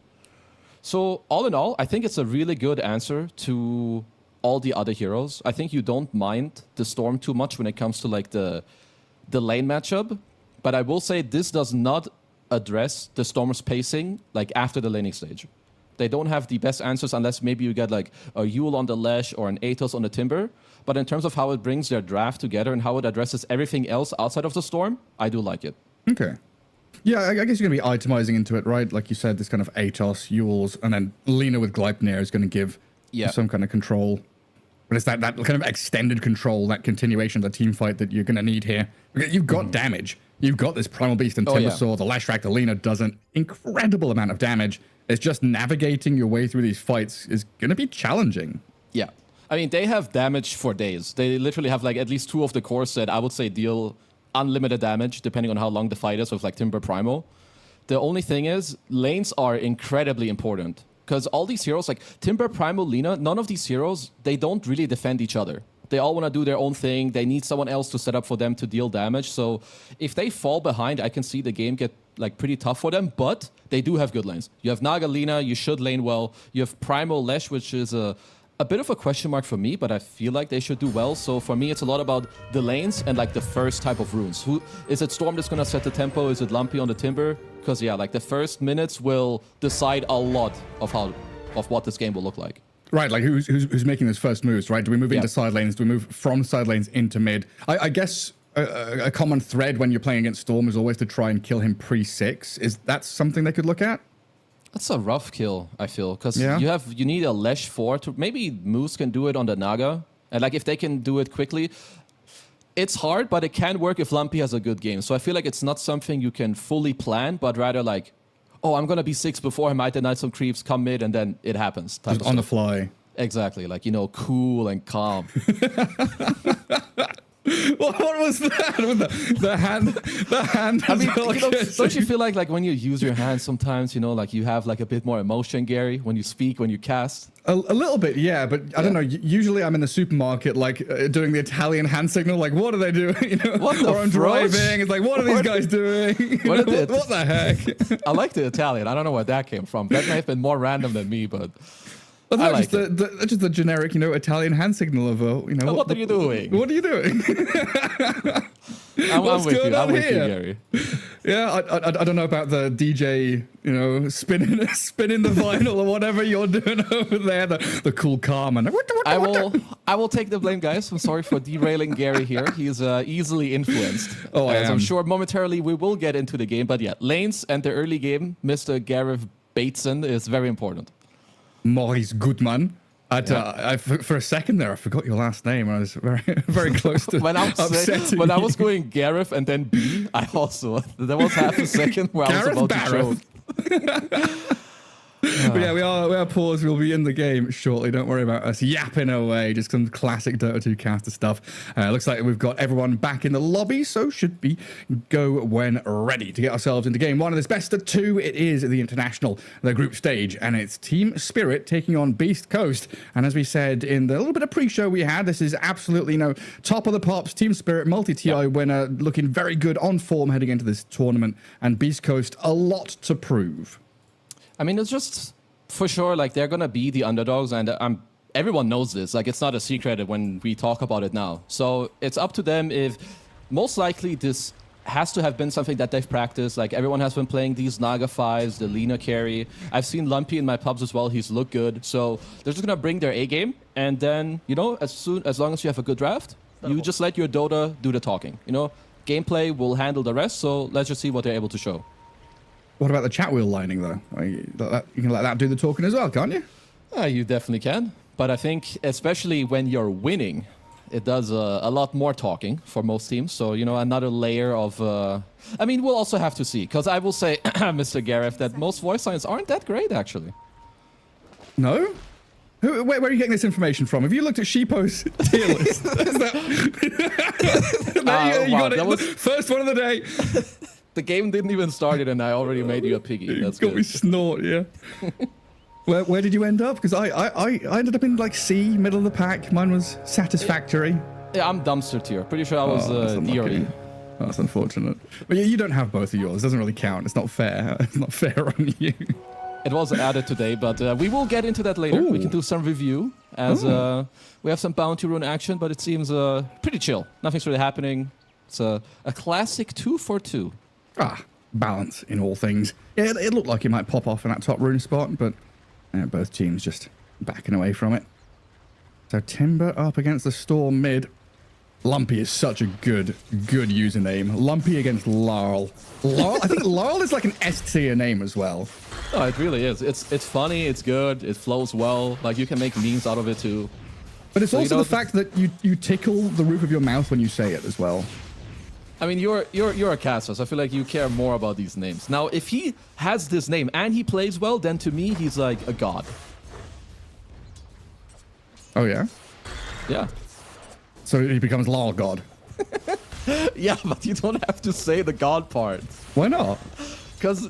So all in all, I think it's a really good answer to all the other heroes. I think you don't mind the Storm too much when it comes to like the lane matchup. But I will say this does not address the Storm's pacing like after the laning stage. They don't have the best answers unless maybe you get like a Yule on the Lash or an Atos on the Timber. But in terms of how it brings their draft together and how it addresses everything else outside of the Storm, I do like it. Okay. Yeah, I guess you're going to be itemizing into it, right? Like you said, this kind of Atos, Yules, and then Lina with Gleipnir is going to give some kind of control. But it's that kind of extended control, that continuation of the team fight that you're going to need here. You've got damage. You've got this Primal Beast and Timbersaw. The Lashrak, the Lina does an incredible amount of damage. It's just navigating your way through these fights is going to be challenging. Yeah. I mean, they have damage for days. They literally have like at least 2 of the cores that I would say deal unlimited damage depending on how long the fight is with like Timber Primal. The only thing is lanes are incredibly important because all these heroes like Timber, Primal, Lina, none of these heroes, they don't really defend each other. They all want to do their own thing. They need someone else to set up for them to deal damage. So if they fall behind, I can see the game get like pretty tough for them, but they do have good lanes. You have Naga, Lina, you should lane well. You have Primal, Lesh, which is a bit of a question mark for me, but I feel like they should do well. So for me, it's a lot about the lanes and like the first type of runes. Who is it? Storm that's going to set the tempo? Is it Lumpy on the Timber? Because yeah, like the first minutes will decide a lot of what this game will look like. Right, like who's making those first moves, right? Do we move into side lanes? Do we move from side lanes into mid? I guess a common thread when you're playing against Storm is always to try and kill him pre-6. Is that something they could look at? That's a rough kill, I feel, because you need a Lesh 4 to maybe Moose can do it on the Naga, and like if they can do it quickly, it's hard, but it can work if Lumpy has a good game. So I feel like it's not something you can fully plan, but rather like, oh, I'm gonna be 6 before him, I deny some creeps, come mid, and then it happens. Just on the fly. Exactly, like cool and calm. What was that? The hand. I mean, don't you feel like when you use your hands sometimes, like you have like a bit more emotion, Gary, when you speak, when you cast? A little bit, yeah, but I don't know. Usually I'm in the supermarket, like doing the Italian hand signal, like what are they doing? Or I'm driving. It's like, what are these guys doing? What the heck? I like the Italian. I don't know where that came from. That may have been more random than me, but. I like just the generic, Italian hand signal of what are you doing? What are you doing? I'm with you, Gary. Yeah, I don't know about the DJ, spinning the vinyl or whatever you're doing over there. The cool calm and I will take the blame, guys. I'm sorry for derailing Gary here. He's easily influenced. Oh, I'm sure momentarily we will get into the game, but yeah, lanes and the early game, Mr. Gareth Bateson is very important. Maurice Goodman. For a second there, I forgot your last name. I was very, very close to upsetting when I was going Gareth and then B, there was half a second where I was about to choke. But yeah, we are paused. We'll be in the game shortly. Don't worry about us yapping away. Just some classic Dota 2 caster stuff. Looks like we've got everyone back in the lobby, so should be go when ready to get ourselves into game one of this best of two. It is the international, the group stage, and it's Team Spirit taking on Beast Coast. And as we said in the little bit of pre-show we had, this is absolutely top of the pops. Team Spirit multi-TI winner, looking very good on form heading into this tournament, and Beast Coast a lot to prove. I mean, it's just for sure, like, they're gonna be the underdogs, and everyone knows this. Like, it's not a secret when we talk about it now. So it's up to them. If most likely this has to have been something that they've practiced. Like, everyone has been playing these Naga 5s, the Lina carry. I've seen Lumpy in my pubs as well. He's looked good. So they're just gonna bring their A game, and then, as long as you have a good draft, you just let your Dota do the talking. Gameplay will handle the rest. So let's just see what they're able to show. What about the chat wheel lining, though? You can let that do the talking as well, can't you? You definitely can. But I think, especially when you're winning, it does a lot more talking for most teams. So, another layer of... we'll also have to see. Because I will say, Mr. Gareth, that most voice lines aren't that great, actually. No? Where are you getting this information from? Have you looked at Sheepo's tier list? You got it. That was... First one of the day. The game didn't even start it, and I already made you a piggy. That's got good. me snort, yeah. Where did you end up? Because I ended up in like C, middle of the pack. Mine was satisfactory. Yeah, I'm dumpster tier. Pretty sure I was DRE. That's unfortunate. But you don't have both of yours. It doesn't really count. It's not fair. It's not fair on you. It was added today, but we will get into that later. Ooh. We can do some review as we have some bounty rune action, but it seems pretty chill. Nothing's really happening. It's a classic 2-for-2. Balance in all things. Yeah, it looked like it might pop off in that top rune spot, but both teams just backing away from it. So Timber up against the Storm mid. Lumpy is such a good username. Lumpy against Larl. I think Larl is like an S tier name as well. Oh, it really is. It's funny, it's good, it flows well. Like, you can make memes out of it too. But it's also the fact that you tickle the roof of your mouth when you say it as well. I mean, you're a caster, so I feel like you care more about these names. Now, if he has this name and he plays well, then to me, he's like a god. Oh, yeah? Yeah. So he becomes Larl God. Yeah, but you don't have to say the god part. Why not? Because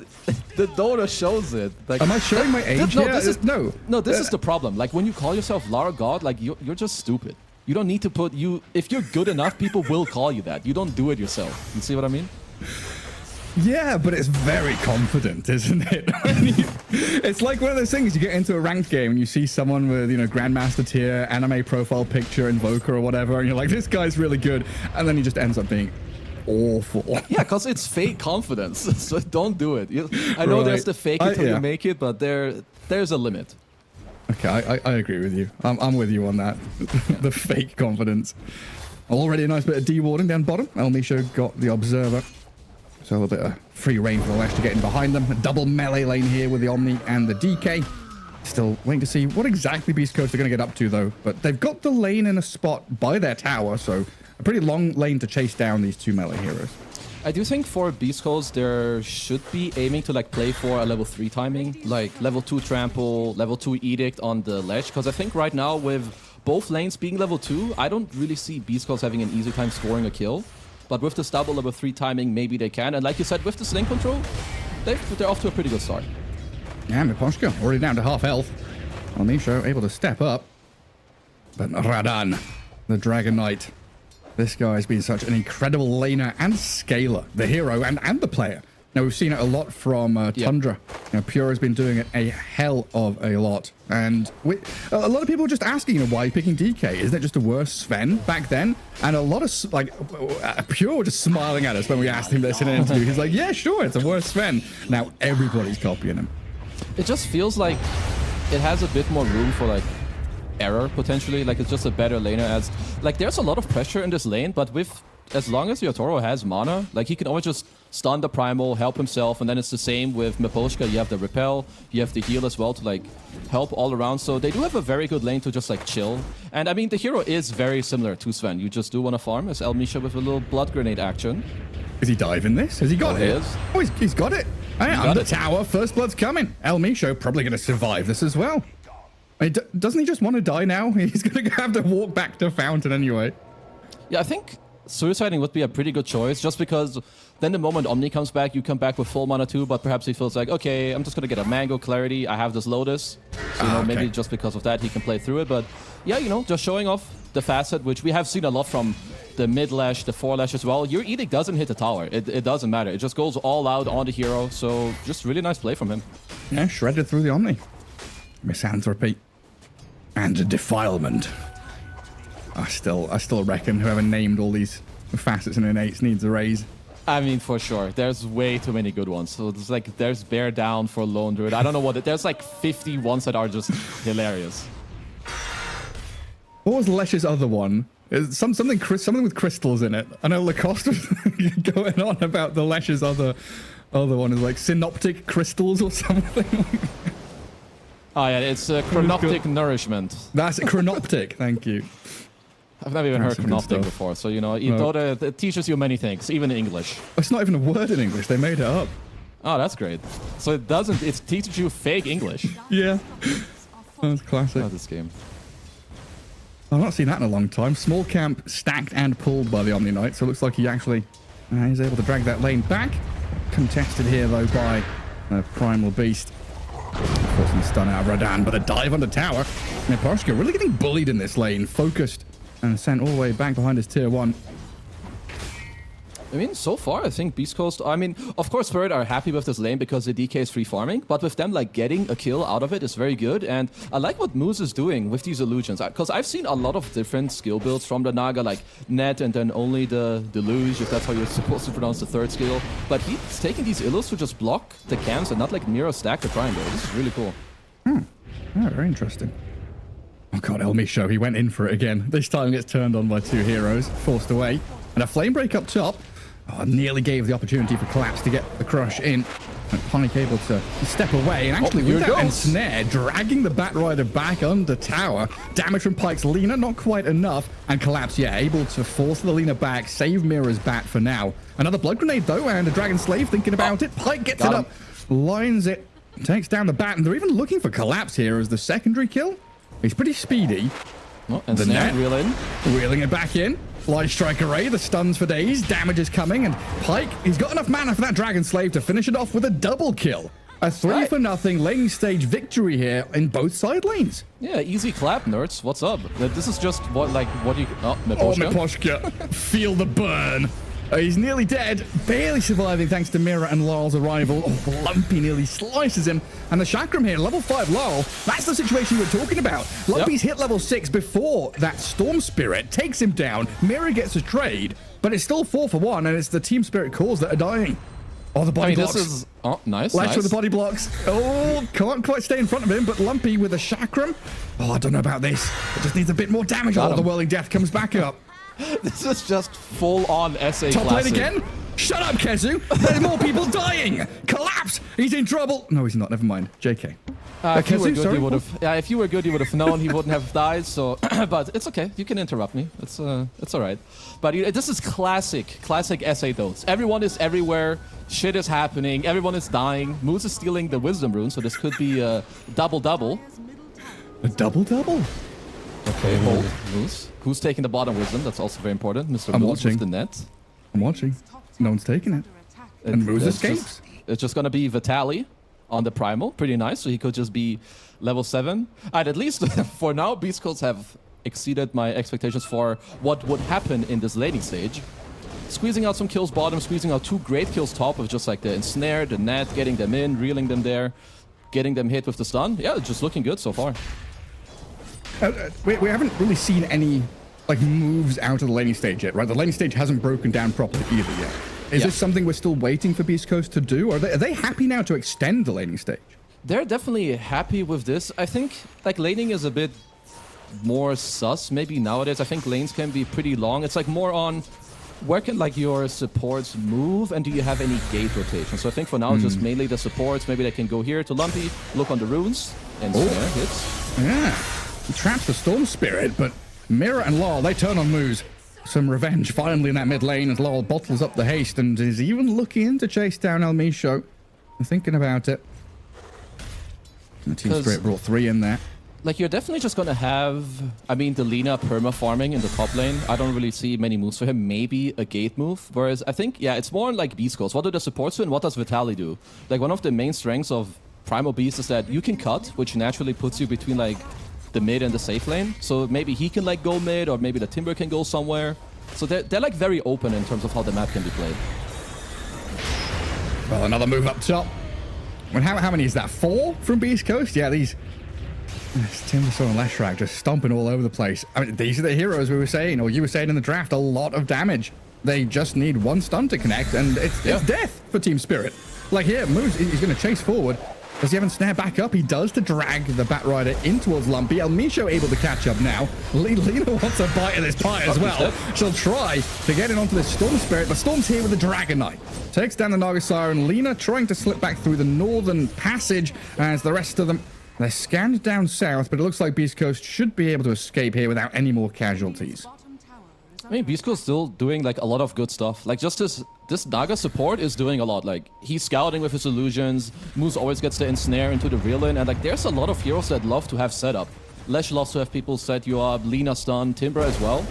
the Dota shows it. Like, am I showing my age? No, this is the problem. Like, when you call yourself Lara God, like, you're just stupid. You don't need to put if you're good enough, people will call you that. You don't do it yourself. You see what I mean? Yeah, but it's very confident, isn't it? It's like one of those things, you get into a ranked game and you see someone with, Grandmaster tier, anime profile picture, Invoker or whatever, and you're like, this guy's really good. And then he just ends up being awful. Yeah, because it's fake confidence. So don't do it. I know there's the fake it till you make it, but there's a limit. Okay, I agree with you. I'm with you on that. The fake confidence. Already a nice bit of D-warding down bottom. El Misho got the Observer. So a little bit of free reign for the Lesh to get in behind them. A double melee lane here with the Omni and the DK. Still waiting to see what exactly Beast Coast are going to get up to, though. But they've got the lane in a spot by their tower, so a pretty long lane to chase down these two melee heroes. I do think for Beast Coast, there should be aiming to play for a level 3 timing, like level 2 Trample, level 2 Edict on the ledge, because I think right now with both lanes being level 2, I don't really see Beast Coast having an easy time scoring a kill. But with the stubble level 3 timing, maybe they can. And like you said, with the lane control, they're off to a pretty good start. Yeah, Miposhka already down to half health. Misho able to step up. But Radan, the Dragon Knight, this guy's been such an incredible laner and scaler, the hero and the player. Now, we've seen it a lot from Tundra. Pure has been doing it a hell of a lot. And a lot of people are just asking, why are you picking DK? Isn't it just a worse Sven back then? And a lot of, Pure were just smiling at us when we asked him this in an interview. He's like, yeah, sure, it's a worse Sven. Now, everybody's copying him. It just feels like it has a bit more room for, error, potentially. Like, it's just a better laner as... there's a lot of pressure in this lane, but as long as Yotaro has mana, he can always just stun the Primal, help himself, and then it's the same with Miposhka. You have the Repel, you have the heal as well to, help all around. So they do have a very good lane to just, chill. And, I mean, the hero is very similar to Sven. You just do want to farm as El Misho with a little blood grenade action. Is he diving this? Has he got it? He is. Oh, he's got it. Hey, under tower, first blood's coming. El Misho probably going to survive this as well. Doesn't he just want to die now? He's going to have to walk back to Fountain anyway. Yeah, I think suiciding would be a pretty good choice, just because then the moment Omni comes back, you come back with full mana too, but perhaps he feels like, okay, I'm just going to get a Mango Clarity. I have this Lotus. So, maybe just because of that, he can play through it. But yeah, just showing off the facet, which we have seen a lot from the mid-lash, the forelash as well. Your Edict doesn't hit the tower. It doesn't matter. It just goes all out on the hero. So just really nice play from him. Yeah, shredded through the Omni. Misanthropy. And Defilement. I still reckon whoever named all these facets and innates needs a raise. I mean, for sure. There's way too many good ones. So it's like, there's Bear Down for Lone Druid. I don't know what there's like 50 ones that are just hilarious. What was Lesh's other one? Something with crystals in it. I know Lacoste was going on about the Lesh's other one is like synoptic crystals or something. Oh yeah, it's chronoptic nourishment. That's chronoptic. Thank you. I've never even heard chronoptic before, so DOTA, it teaches you many things, even in English. It's not even a word in English. They made it up. Oh, that's great. So it teaches you fake English. Yeah. That's classic. Oh, this game. I've not seen that in a long time. Small camp stacked and pulled by the Omni Knight, so it looks like he actually is able to drag that lane back. Contested here, though, by Primal Beast. Forcing the stun out of Radan, but a dive on the tower. And Parshka really getting bullied in this lane, focused and sent all the way back behind his tier 1. I mean, so far, I think Beast Coast, I mean, of course, Spirit are happy with this lane because the DK is free farming, but with them, like, getting a kill out of it is very good, and I like what Moose is doing with these illusions, because I've seen a lot of different skill builds from the Naga, like Net and then only the Deluge, if that's how you're supposed to pronounce the third skill, but he's taking these illus to just block the camps and not, like, mirror stack the triangle. This is really cool. Yeah, very interesting. Oh god, El Misho, he went in for it again. This time gets turned on by 2 heroes, forced away, and a flame break up top. Oh, nearly gave the opportunity for Collapse to get the crush in. And Panic able to step away, and actually with that ensnare, dragging the Batrider back under tower. Damage from Pike's Lina, not quite enough. And Collapse, yeah, able to force the Lina back, save Mira's bat for now. Another Blood Grenade, though, and a Dragon Slave thinking about it. Pike gets it up, lines it, takes down the bat, and they're even looking for Collapse here as the secondary kill. He's pretty speedy. Oh, and the net, reeling it back in. Light Strike Array, the stuns for days, damage is coming, and Pike, he's got enough mana for that Dragon Slave to finish it off with a double kill. A 3-0 lane stage victory here in both side lanes. Yeah, easy clap, nerds. What's up? This is just what you... Oh, Miposhka. Feel the burn. He's nearly dead, barely surviving thanks to Mira and Larl's arrival. Oh, Lumpy nearly slices him. And the Chakram here, level 5 Larl, that's the situation you were talking about. Lumpy's hit level 6 before that Storm Spirit takes him down. Mira gets a trade, but it's still 4 for 1, and it's the Team Spirit cores that are dying. Oh, the body blocks. This is... Oh, nice, Lash with the body blocks. Oh, can't quite stay in front of him, but Lumpy with a Chakram. Oh, I don't know about this. It just needs a bit more damage. Oh, the Whirling Death comes back up. This is just full-on SA Top classic. lane again? Shut up, Kezu! There's more people dying! Collapse! He's in trouble! No, he's not. Never mind. JK. If you were good, you would have. Yeah, if you were good, you would have known he wouldn't have died. So, but it's okay. You can interrupt me. It's all right. But this is classic SA dose. Everyone is everywhere. Shit is happening. Everyone is dying. Moose is stealing the wisdom rune, so this could be a double-double. A double-double? Okay, hold. Moose. Who's taking the bottom wisdom? That's also very important. Mr. Moose with the net. I'm watching. No one's taking it. And Moose escapes. It's just going to be Vitali on the Primal. Pretty nice. So he could just be level 7. And at least for now, Beast Codes have exceeded my expectations for what would happen in this laning stage. Squeezing out some kills bottom, squeezing out 2 great kills top with just like the ensnare, the net, getting them in, reeling them there, getting them hit with the stun. Yeah, just looking good so far. We haven't really seen any like moves out of the laning stage yet, right? The laning stage hasn't broken down properly either yet. Is this something we're still waiting for Beast Coast to do? Or are they happy now to extend the laning stage? They're definitely happy with this. I think like laning is a bit more sus maybe nowadays. I think lanes can be pretty long. It's like more on where can like your supports move and do you have any gate rotation? So I think for now it's just mainly the supports. Maybe they can go here to Lumpy, look on the runes, and snare hits. Yeah. He traps the Storm Spirit, but Mira and Lol, they turn on Moose. Some revenge finally in that mid lane as Lol bottles up the haste and is even looking to chase down El Misho. I'm thinking about it. The Team Spirit brought 3 in there. Like, you're definitely just going to have, I mean, the Lina perma farming in the top lane. I don't really see many moves for him. Maybe a gate move. Whereas I think, yeah, it's more on like Beast Goals. What do the supports do and what does Vitaly do? Like, one of the main strengths of Primal Beast is that you can cut, which naturally puts you between like the mid and the safe lane. So maybe he can like go mid, or maybe the Timber can go somewhere. So they're like very open in terms of how the map can be played. Well, another move up top. And how many is that? 4 from Beast Coast? Yeah, these Timbersaw and Leshrac just stomping all over the place. I mean, these are the heroes we were saying, or you were saying in the draft, a lot of damage. They just need one stun to connect, and it's death for Team Spirit. Like here, moves, he's going to chase forward. Does he have a snare back up? He does, to drag the Batrider in towards Lumpy. El Misho able to catch up now. Lina wants a bite of this pie as well. She'll try to get in onto this Storm Spirit, but Storm's here with the Dragon Knight. Takes down the Naga Siren. Lina trying to slip back through the northern passage as the rest of them, they're scanned down south, but it looks like Beast Coast should be able to escape here without any more casualties. I mean, Beast Coast still doing like a lot of good stuff. Like just this Naga support is doing a lot. Like he's scouting with his illusions. Moose always gets the ensnare into the real lane, and like there's a lot of heroes that love to have setup. Lesh loves to have people set you up. Lina stun, Timber as well.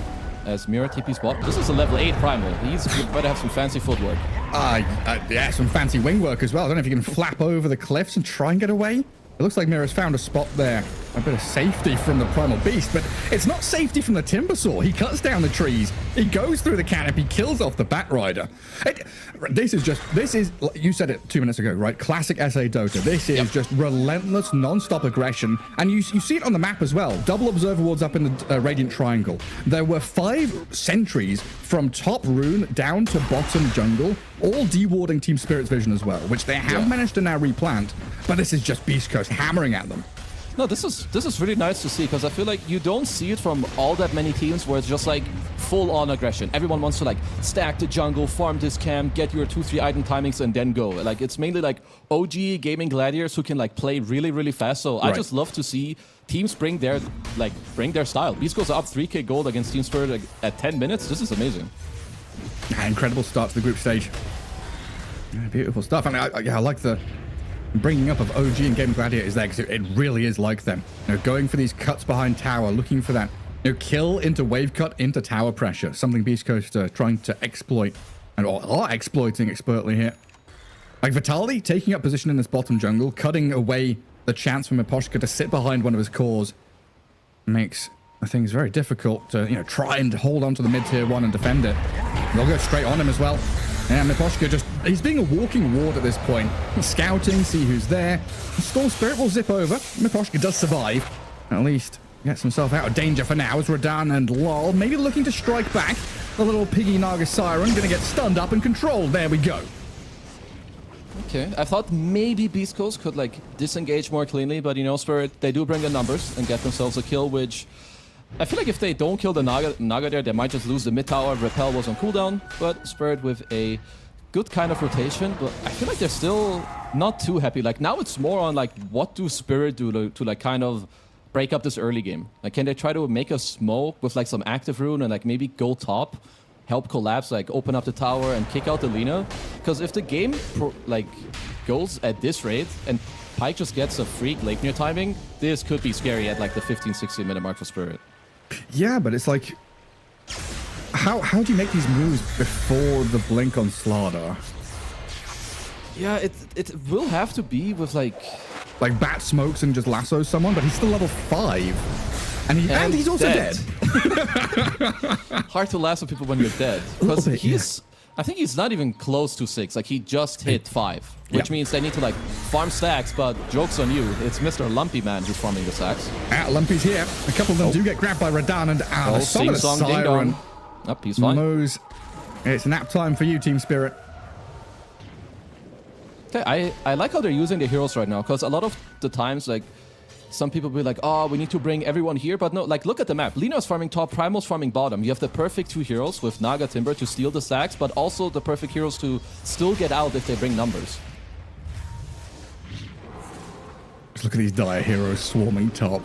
As Mirror TP spot. This is a level 8 primal. He's better have some fancy footwork. Yeah, some fancy wing work as well. I don't know if you can flap over the cliffs and try and get away. It looks like Mirror's found a spot there. A bit of safety from the Primal Beast, but it's not safety from the Timbersaw. He cuts down the trees. He goes through the canopy, kills off the Batrider. This is, you said it 2 minutes ago, right? Classic SA Dota. This is just relentless, non-stop aggression. And you see it on the map as well. Double observer wards up in the Radiant Triangle. There were 5 sentries from top rune down to bottom jungle, all dewarding Team Spirit's vision as well, which they have managed to now replant. But this is just Beast Coast hammering at them. No, this is really nice to see, because I feel like you don't see it from all that many teams where it's just like full-on aggression. Everyone wants to like stack the jungle, farm this camp, get your 2-3 item timings, and then go. Like it's mainly like OG gaming gladiators who can like play really, really fast. So I just love to see teams bring their style. Beast goes up 3k gold against Team Spirit at 10 minutes. This is amazing. Incredible start to the group stage. Beautiful stuff. I mean, I like the bringing up of OG and Game Gladiators there, because it really is like them. You know, going for these cuts behind tower, looking for that kill into wave cut into tower pressure. Something Beast Coast are trying to exploit, and are exploiting expertly here. Like Vitaly taking up position in this bottom jungle, cutting away the chance for Miposhka to sit behind one of his cores, makes things very difficult to try and hold on to the mid tier 1 and defend it. They'll go straight on him as well. And Miposhka he's being a walking ward at this point. He's scouting, see who's there. Storm Spirit will zip over. Miposhka does survive. At least gets himself out of danger for now as Radahn and Lol maybe looking to strike back. The little piggy Naga Siren going to get stunned up and controlled. There we go. Okay, I thought maybe Beast Coast could like disengage more cleanly, but Spirit, they do bring the numbers and get themselves a kill, which I feel like if they don't kill the Naga there, they might just lose the mid tower. Repel was on cooldown, but Spirit with a good kind of rotation. But I feel like they're still not too happy. Like now it's more on like what do Spirit do to like kind of break up this early game? Like can they try to make a smoke with like some active rune and like maybe go top, help collapse, like open up the tower and kick out the Lina? Because if the game goes at this rate and Pyke just gets a freak late near timing, this could be scary at like the 15-16 minute mark for Spirit. Yeah, but it's like, how do you make these moves before the blink on Slardar? Yeah, it will have to be with like bat smokes and just lassos someone, but he's still level 5. And he's also dead. Hard to lasso people when you're dead. Because I think he's not even close to 6. Like he just hit 5. Which means they need to like farm stacks, but joke's on you. It's Mr. Lumpy Man who's farming the stacks. Lumpy's here. A couple of them do get grabbed by Radahn and the song of the Siren. Up, he's fine. Mo's. It's nap time for you, Team Spirit. Okay, I like how they're using the heroes right now, because a lot of the times like some people be like, oh, we need to bring everyone here, but no, like look at the map. Lina's farming top, Primal's farming bottom. You have the perfect 2 heroes with Naga Timber to steal the stacks, but also the perfect heroes to still get out if they bring numbers. Look at these dire heroes swarming top.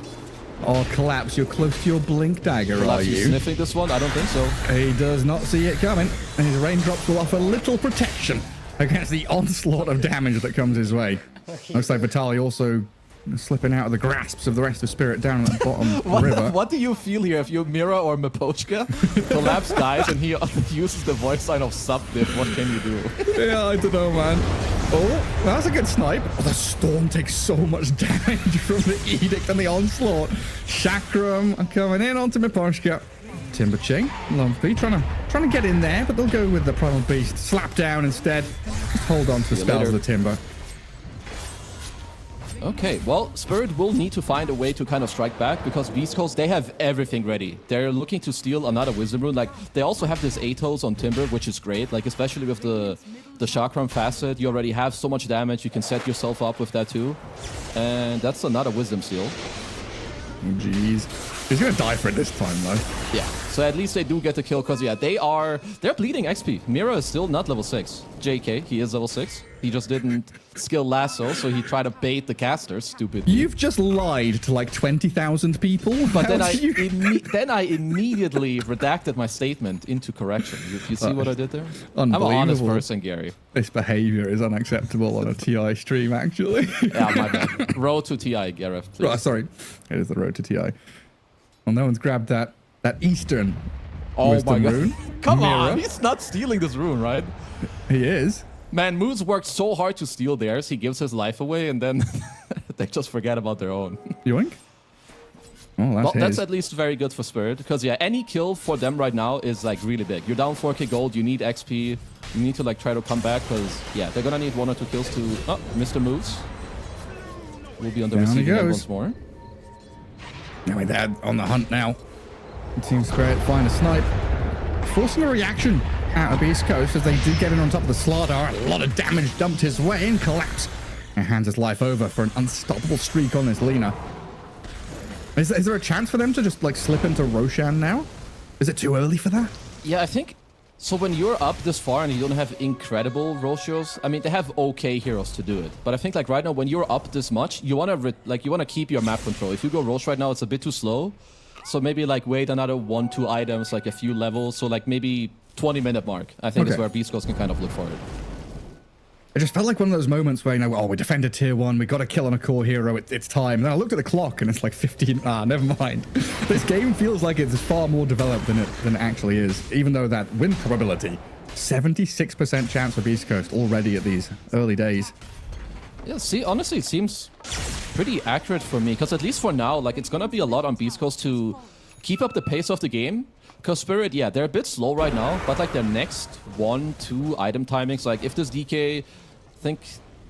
Oh, Collapse, you're close to your blink dagger, Collapse, are you? Sniffing this one? I don't think so. He does not see it coming, and his raindrops will offer little protection against the onslaught of damage that comes his way. Looks like Vitaly also slipping out of the grasps of the rest of Spirit down at the bottom river. What do you feel here if you Mira or Mipochka collapse dies and he uses the voice sign of sub-diff? What can you do? Yeah, I don't know, man. Oh, that's a good snipe. Oh, the Storm takes so much damage from the Edict and the Onslaught. Chakram coming in onto Mipochka. Timber Ching, Lumpy trying to get in there, but they'll go with the Primal Beast. Slap down instead. Just hold on to the spells of the Timber. Okay, well, Spirit will need to find a way to kind of strike back because Beast Coast, they have everything ready. They're looking to steal another Wisdom Rune. Like, they also have this Atos on Timber, which is great. Like, especially with the Chakram facet, you already have so much damage. You can set yourself up with that too. And that's another Wisdom Seal. Jeez. He's gonna die for it this time, though. Yeah, so at least they do get the kill because, yeah, they're bleeding XP. Mira is still not level 6. JK, he is level 6. He just didn't skill Lasso, so he tried to bait the caster, stupid. You've just lied to like 20,000 people. But then I immediately redacted my statement into correction. You see what I did there? I'm an honest person, Gary. This behavior is unacceptable on a TI stream, actually. Yeah, my bad. Road to TI, Gareth. Please. Right, sorry. It is the road to TI. Well, no one's grabbed that Eastern Wisdom rune. Come on, he's not stealing this rune, right? He is. Man, Moose worked so hard to steal theirs, he gives his life away, and then they just forget about their own. Yoink. Well, that's at least very good for Spirit, because yeah, any kill for them right now is like really big. You're down 4k gold, you need XP, you need to like try to come back, because yeah, they're gonna need 1 or 2 kills to... Oh, Mr. Moose will be on the receiving end once more. Now they're on the hunt now. Team Spirit find a snipe. Forcing a reaction out of East Coast as they do get in on top of the Slardar. A lot of damage dumped his way and collapse. And hands his life over for an unstoppable streak on this Lina. Is there a chance for them to just like slip into Roshan now? Is it too early for that? Yeah, I think... So when you're up this far and you don't have incredible Roshios, I mean, they have okay heroes to do it. But I think like right now, when you're up this much, you want to keep your map control. If you go Rosh right now, it's a bit too slow. So maybe like wait another 1-2 items, like a few levels. So like maybe 20-minute mark, I think is where Beast Coast can kind of look for it. It just felt like one of those moments where, you know, oh, we defended tier 1, we got a kill on a core hero, it's time. And then I looked at the clock and it's like 15, never mind. This game feels like it's far more developed than it actually is, even though that win probability, 76% chance for Beast Coast already at these early days. Yeah, see, honestly, it seems pretty accurate for me, because at least for now, like, it's gonna be a lot on Beast Coast to keep up the pace of the game. Because Spirit, yeah, they're a bit slow right now, but like their next 1-2 item timings, like if this DK... I think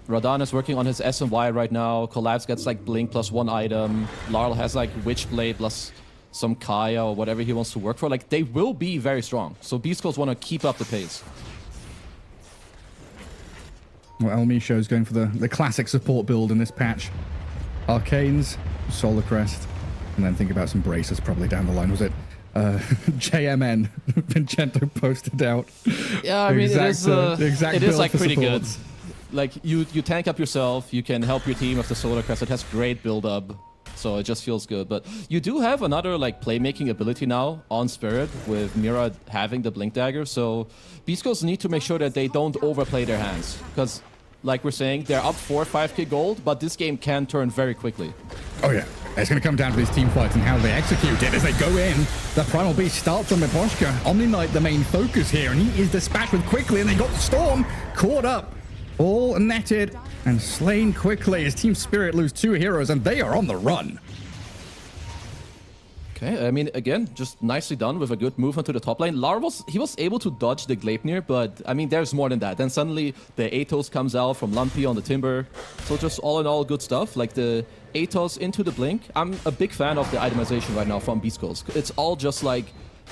Radan is working on his SNY right now. Collapse gets like Blink plus 1 item. Larl has like Witchblade plus some Kaya or whatever he wants to work for. Like, they will be very strong. So Beast Coast want to keep up the pace. Well, El Misho is going for the classic support build in this patch. Arcanes, Solar Crest, and then think about some braces probably down the line. Was it JMN? Vincento posted out. Yeah, I mean, it is like pretty good. Supports. Like, you tank up yourself, you can help your team with the Solar Crest. It has great build-up, so it just feels good. But you do have another, like, playmaking ability now on Spirit, with Mira having the Blink Dagger, so Beast Coast need to make sure that they don't overplay their hands. Because, like we're saying, they're up 4 or 5k gold, but this game can turn very quickly. Oh, yeah. It's going to come down to these team fights and how they execute it as they go in. The Primal Beast starts on Mipochka. Omni Knight, the main focus here, and he is dispatched with quickly, and they got the Storm caught up. All netted and slain quickly as Team Spirit lose 2 heroes, and they are on the run. Okay, I mean, again, just nicely done with a good movement to the top lane. Lar was able to dodge the Gleipnir, but, I mean, there's more than that. Then suddenly, the Atos comes out from Lumpy on the Timber. So just all in all, good stuff. Like, the Atos into the Blink. I'm a big fan of the itemization right now from Beast Coast. It's all just, like,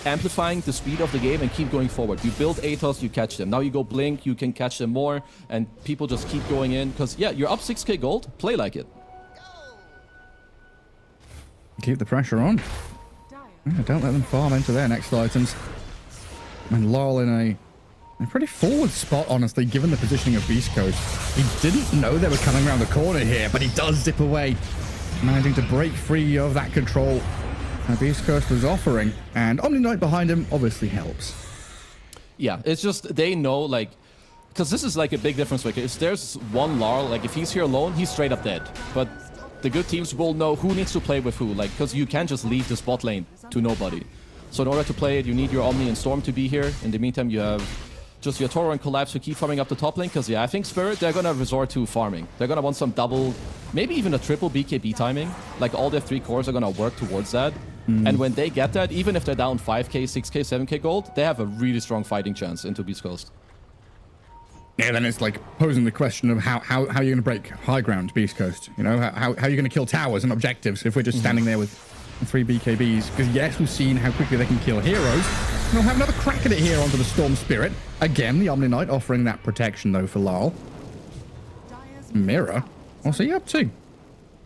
amplifying the speed of the game and keep going forward. You build Atos, you catch them. Now you go Blink, you can catch them more, and people just keep going in. Because, yeah, you're up 6k gold, play like it. Keep the pressure on. Yeah, don't let them farm into their next items. And Laurel in a pretty forward spot, honestly, given the positioning of Beast Coast. He didn't know they were coming around the corner here, but he does zip away, managing to break free of that control Beast Coast was offering, and Omni Knight behind him obviously helps. Yeah, it's just they know, like, because this is like a big difference maker. If there's one Larl, like if he's here alone, he's straight up dead. But the good teams will know who needs to play with who, like, because you can't just leave this bot lane to nobody. So in order to play it, you need your Omni and Storm to be here. In the meantime, you have just your Toro and Collapse who keep farming up the top lane, because yeah, I think Spirit, they're gonna resort to farming. They're gonna want some double, maybe even a triple BKB timing. Like all their 3 cores are gonna work towards that. And when they get that, even if they're down 5k, 6k, 7k gold, they have a really strong fighting chance into Beast Coast. Yeah, then it's like posing the question of how are you going to break high ground, Beast Coast? You know, how are you going to kill towers and objectives if we're just standing there with 3 BKBs? Because yes, we've seen how quickly they can kill heroes. We'll have another crack at it here onto the Storm Spirit. Again, the Omni Knight offering that protection though for Larl. Mirror, what's he up to?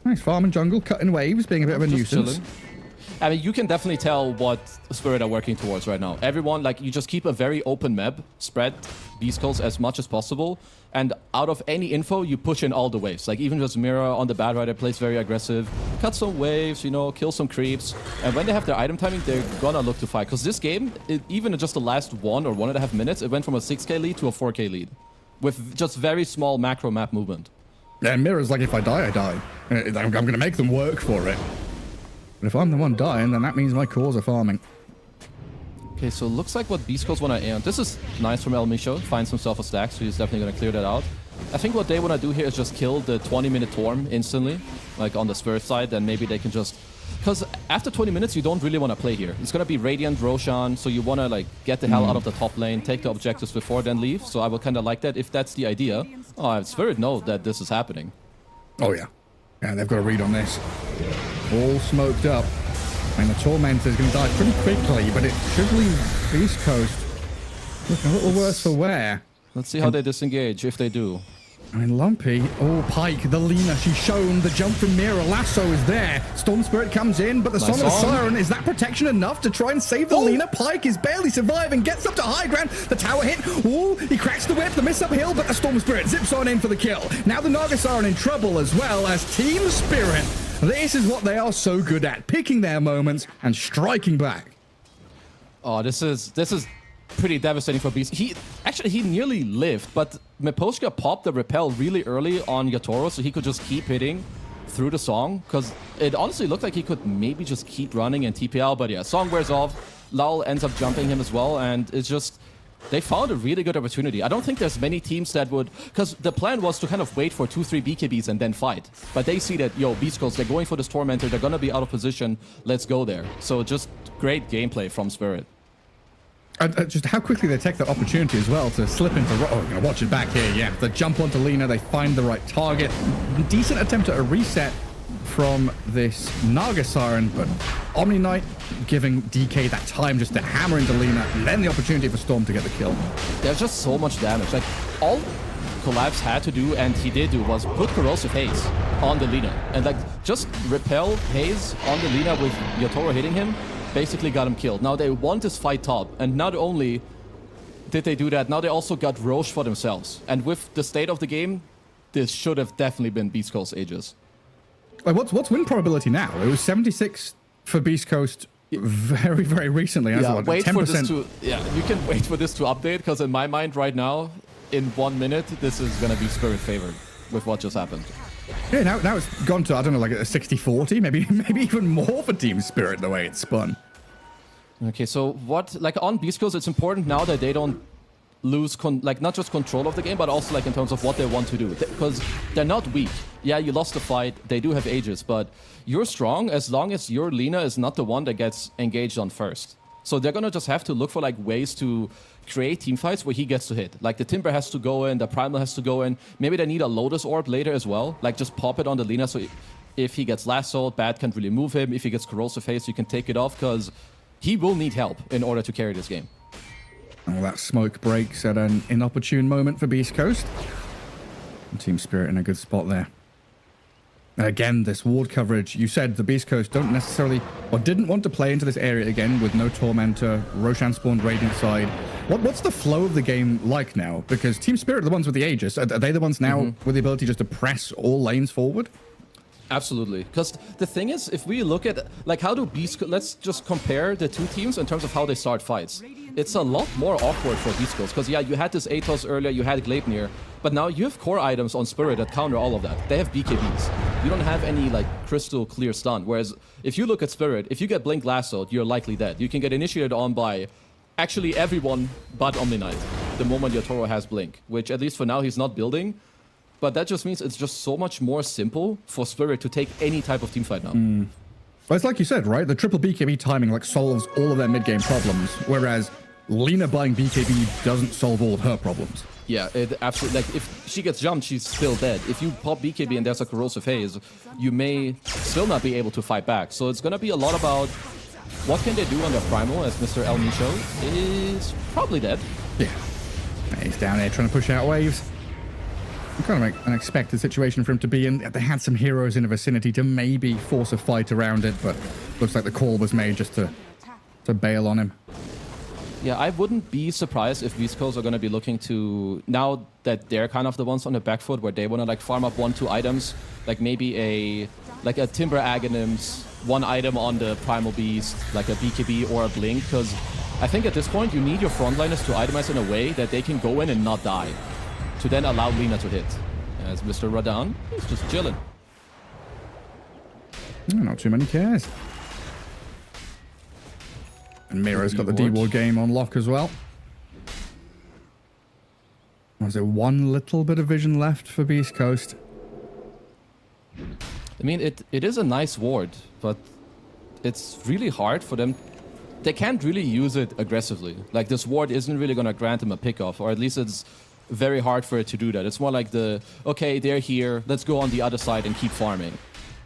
Nice farming jungle, cutting waves, being a bit of a nuisance. Chilling. I mean, you can definitely tell what Spirit are working towards right now. Everyone, like, you just keep a very open map, spread Beast Coast as much as possible, and out of any info, you push in all the waves. Like, even just Mirror on the Bad Rider plays very aggressive, cut some waves, you know, kill some creeps, and when they have their item timing, they're gonna look to fight. Because this game, even in just the last 1 or 1.5 minutes, it went from a 6k lead to a 4k lead, with just very small macro map movement. Yeah, Mirror's like, if I die, I die. I'm gonna make them work for it. But if I'm the one dying, then that means my cores are farming. Okay, so it looks like what Beast Coast want to aim. This is nice from El Micho. Finds himself a stack, so he's definitely going to clear that out. I think what they want to do here is just kill the 20-minute Torm instantly, like on the Spirit side. Then maybe they can just... Because after 20 minutes, you don't really want to play here. It's going to be Radiant, Roshan, so you want to like get the hell out of the top lane, take the objectives before, then leave. So I would kind of like that if that's the idea. Oh, Spirit know that this is happening. Oh, yeah. Yeah, they've got a read on this. All smoked up. And the Tormentor is going to die pretty quickly, but it should leave Beast Coast looking a little worse for wear. Let's see how they disengage, if they do. I mean, Lumpy, Pike, the Lina, she's shown, the jump from Mirror, Lasso is there. Storm Spirit comes in, but the Song of the Siren, is that protection enough to try and save the Lina? Pike is barely surviving, gets up to high ground, the tower hit, he cracks the whip, the miss uphill, but the Storm Spirit zips on in for the kill. Now the Naga Siren in trouble as well as Team Spirit. This is what they are so good at, picking their moments and striking back. Oh, this is pretty devastating for Beast. He nearly lived, but Miposhka popped the repel really early on Yatoro, so he could just keep hitting through the Song, because it honestly looked like he could maybe just keep running and TPL, but yeah, Song wears off, Lal ends up jumping him as well, and it's just... They found a really good opportunity. I don't think there's many teams that would... Because the plan was to kind of wait for 2-3 BKBs and then fight. But they see that, yo, Beast Coast, they're going for this Tormentor, they're going to be out of position, let's go there. So just great gameplay from Spirit. Just how quickly they take that opportunity as well to slip into... Oh, you're going to watch it back here, yeah. They jump onto Lina, they find the right target. Decent attempt at a reset from this Naga Siren, but Omni Knight giving DK that time just to hammer into Lina, and then the opportunity for Storm to get the kill. There's just so much damage. Like, all Collapse had to do, and he did do, was put Corrosive Haze on the Lina. And like, just repel Haze on the Lina with Yatoro hitting him, basically got him killed. Now they want this fight top, and not only did they do that, now they also got Roche for themselves. And with the state of the game, this should have definitely been Beast Coast Aegis. Like, what's win probability now? It was 76 for Beast Coast very, very recently. Yeah, wait 10%. For this to... Yeah, you can wait for this to update, because in my mind right now, in 1 minute, this is going to be Spirit favored with what just happened. Yeah, now it's gone to, I don't know, like a 60-40, maybe even more for Team Spirit the way it's spun. Okay, so what, like on Beast Coast, it's important now that they don't lose, like not just control of the game, but also like in terms of what they want to do. Because they're not weak. Yeah, you lost the fight, they do have Aegis, but you're strong as long as your Lina is not the one that gets engaged on first. So they're gonna just have to look for like ways to create team fights where he gets to hit. Like the Timber has to go in, the Primal has to go in. Maybe they need a Lotus Orb later as well. Like just pop it on the Lina, so if he gets lassoed, Bad can't really move him. If he gets Corrosive Haze, you can take it off, because he will need help in order to carry this game. Oh, that smoke breaks at an inopportune moment for Beast Coast. And Team Spirit in a good spot there. Again, this ward coverage, you said the Beast Coast don't necessarily, or didn't want to play into this area again with no Tormentor, Roshan spawned Radiant side. What's the flow of the game like now? Because Team Spirit are the ones with the Aegis. Are they the ones now with the ability just to press all lanes forward? Absolutely, because the thing is, if we look at like how do Beast, let's just compare the two teams in terms of how they start fights. It's a lot more awkward for Beast Coast, because yeah, you had this Atos earlier, you had Gleipnir, but now you have core items on Spirit that counter all of that. They have BKBs. You don't have any like crystal clear stun. Whereas if you look at Spirit, if you get Blink lassoed, you're likely dead. You can get initiated on by actually everyone but Omni Knight the moment your Toro has Blink, which at least for now he's not building. But that just means it's just so much more simple for Spirit to take any type of teamfight now. Well, it's like you said, right? The triple BKB timing like solves all of their mid-game problems, whereas Lina buying BKB doesn't solve all of her problems. Yeah, it absolutely. Like if she gets jumped, she's still dead. If you pop BKB and there's a corrosive haze, you may still not be able to fight back. So it's gonna be a lot about what can they do on their primal, as Mr. El Nicho is probably dead. Yeah, he's down there trying to push out waves. Kind of an expected situation for him to be in. They had some heroes in the vicinity to maybe force a fight around it, but looks like the call was made just to bail on him. Yeah, I wouldn't be surprised if Beast Coast are going to be looking to, now that they're kind of the ones on the back foot where they want to like farm up 1-2 items, like maybe a Timber Aghanims, one item on the Primal Beast, like a BKB or a Blink, because I think at this point you need your frontliners to itemize in a way that they can go in and not die, to then allow Lina to hit. As Mr. Radan, he's just chilling. Not too many cares. And Miro's got the D-War game on lock as well. Was there one little bit of vision left for Beast Coast? I mean, it is a nice ward, but it's really hard for them. They can't really use it aggressively. Like, this ward isn't really going to grant them a pick-off, or at least it's very hard for it to do that. It's more like okay, they're here, let's go on the other side and keep farming.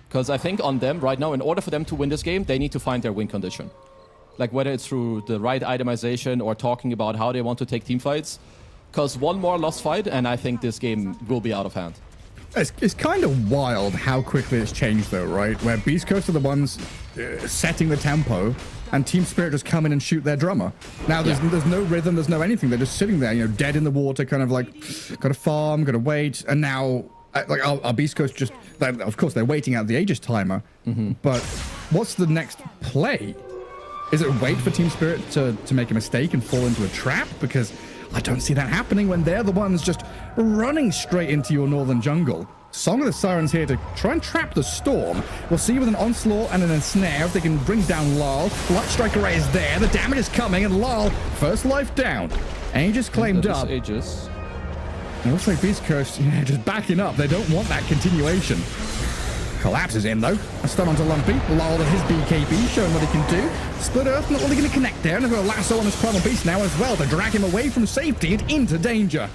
Because I think on them right now, in order for them to win this game, they need to find their win condition. Like whether it's through the right itemization or talking about how they want to take team fights. Because one more lost fight and I think this game will be out of hand. It's kind of wild how quickly it's changed though, right? Where Beast Coast are the ones setting the tempo, and Team Spirit just come in and shoot their drummer. Now there's no rhythm, there's no anything. They're just sitting there, you know, dead in the water, kind of like, gotta farm, gotta wait. And now, like, our Beast Coast just, of course, they're waiting out the Aegis timer. But what's the next play? Is it wait for Team Spirit to make a mistake and fall into a trap? Because I don't see that happening when they're the ones just running straight into your northern jungle. Song of the Sirens here to try and trap the Storm. We'll see with an Onslaught and an Ensnare if they can bring down Lal. Light Strike Array is there. The damage is coming, and Lal, first life down. Aegis claimed up. Aegis. It looks like Beast Coast, yeah, just backing up. They don't want that continuation. Collapse is in, though. A stun onto Lumpy. Lal and his BKB showing what he can do. Split Earth not really going to connect there. And they've got a lasso on his Primal Beast now as well to drag him away from safety and into danger.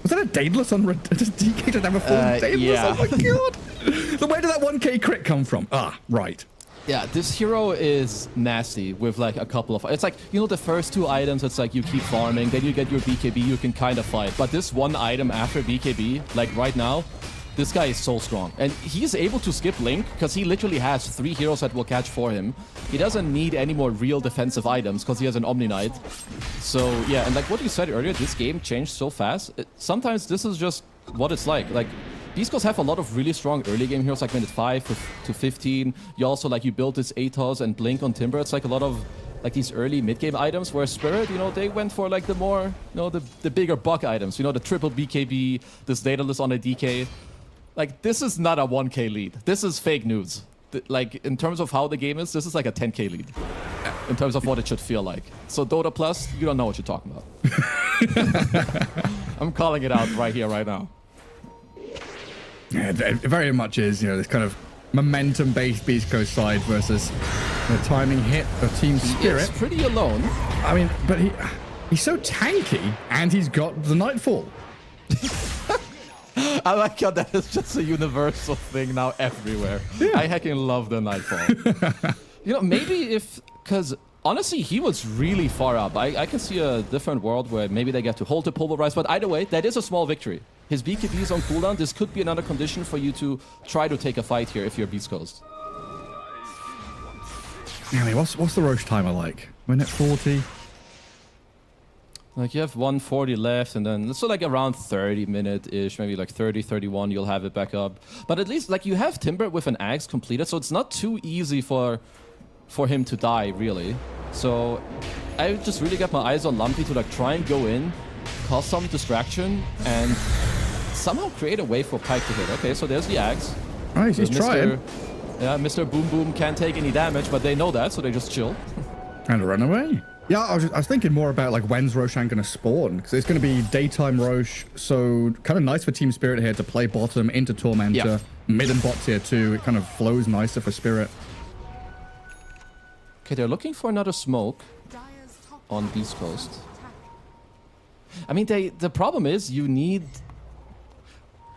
Was that a Daedalus on Just DK to have a full Daedalus? Yeah. Oh my god! So where did that 1k crit come from? Ah, right. Yeah, this hero is nasty with like a couple of... It's like, you know, the first two items, it's like you keep farming, then you get your BKB, you can kind of fight. But this one item after BKB, like right now, this guy is so strong. And he's able to skip Link because he literally has 3 heroes that will catch for him. He doesn't need any more real defensive items because he has an Omni Knight. So yeah, and like what you said earlier, this game changed so fast. Sometimes this is just what it's like. Like, Beast Coast have a lot of really strong early game heroes, like minute 5 to 15. You also, like, you build this Atos and Blink on Timber. It's like a lot of like these early mid-game items, where Spirit, you know, they went for like the more, you know, the bigger buck items. You know, the triple BKB, this Daedalus on a DK. Like, this is not a 1k lead. This is fake news. Like, in terms of how the game is, this is like a 10k lead. In terms of what it should feel like. So Dota Plus, you don't know what you're talking about. I'm calling it out right here, right now. Yeah, it very much is, you know, this kind of momentum-based Beast Coast side versus the timing hit of Team Spirit. He's pretty alone. I mean, but he's so tanky, and he's got the Nightfall. I like how that is just a universal thing now everywhere. Yeah. I heckin' love the Nightfall. You know, maybe because honestly, he was really far up. I can see a different world where maybe they get to hold the pulverize, but either way, that is a small victory. His BKB is on cooldown. This could be another condition for you to try to take a fight here if you're Beast Coast. I mean, what's the Roche timer like? Minute 40? Like you have 140 left, and then so like around 30-minute-ish, maybe like 30, 31, you'll have it back up. But at least like you have Timber with an axe completed, so it's not too easy for him to die, really. So I just really got my eyes on Lumpy to like try and go in, cause some distraction, and somehow create a way for Pyke to hit. Okay, so there's the axe. Nice, he's trying. Yeah, Mr. Boom Boom can't take any damage, but they know that, so they just chill. And run away. Yeah, I was thinking more about like when's Roshan going to spawn, because it's going to be daytime Rosh, so kind of nice for Team Spirit here to play bottom into Tormentor, mid and bot tier 2. It kind of flows nicer for Spirit. Okay, they're looking for another smoke on Beast Coast. I mean, the problem is you need...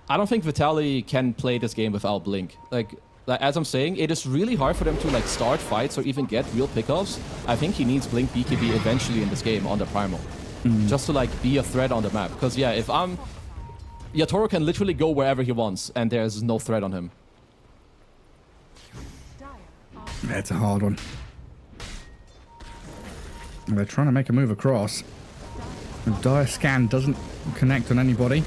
I don't think Vitaly can play this game without Blink. Like as I'm saying, it is really hard for them to like start fights or even get real pickoffs. I think he needs Blink BKB eventually in this game on the Primal. Just to like be a threat on the map. Because yeah, if I'm... Yatoro can literally go wherever he wants and there's no threat on him. That's a hard one. They're trying to make a move across. The Dire Scan doesn't connect on anybody.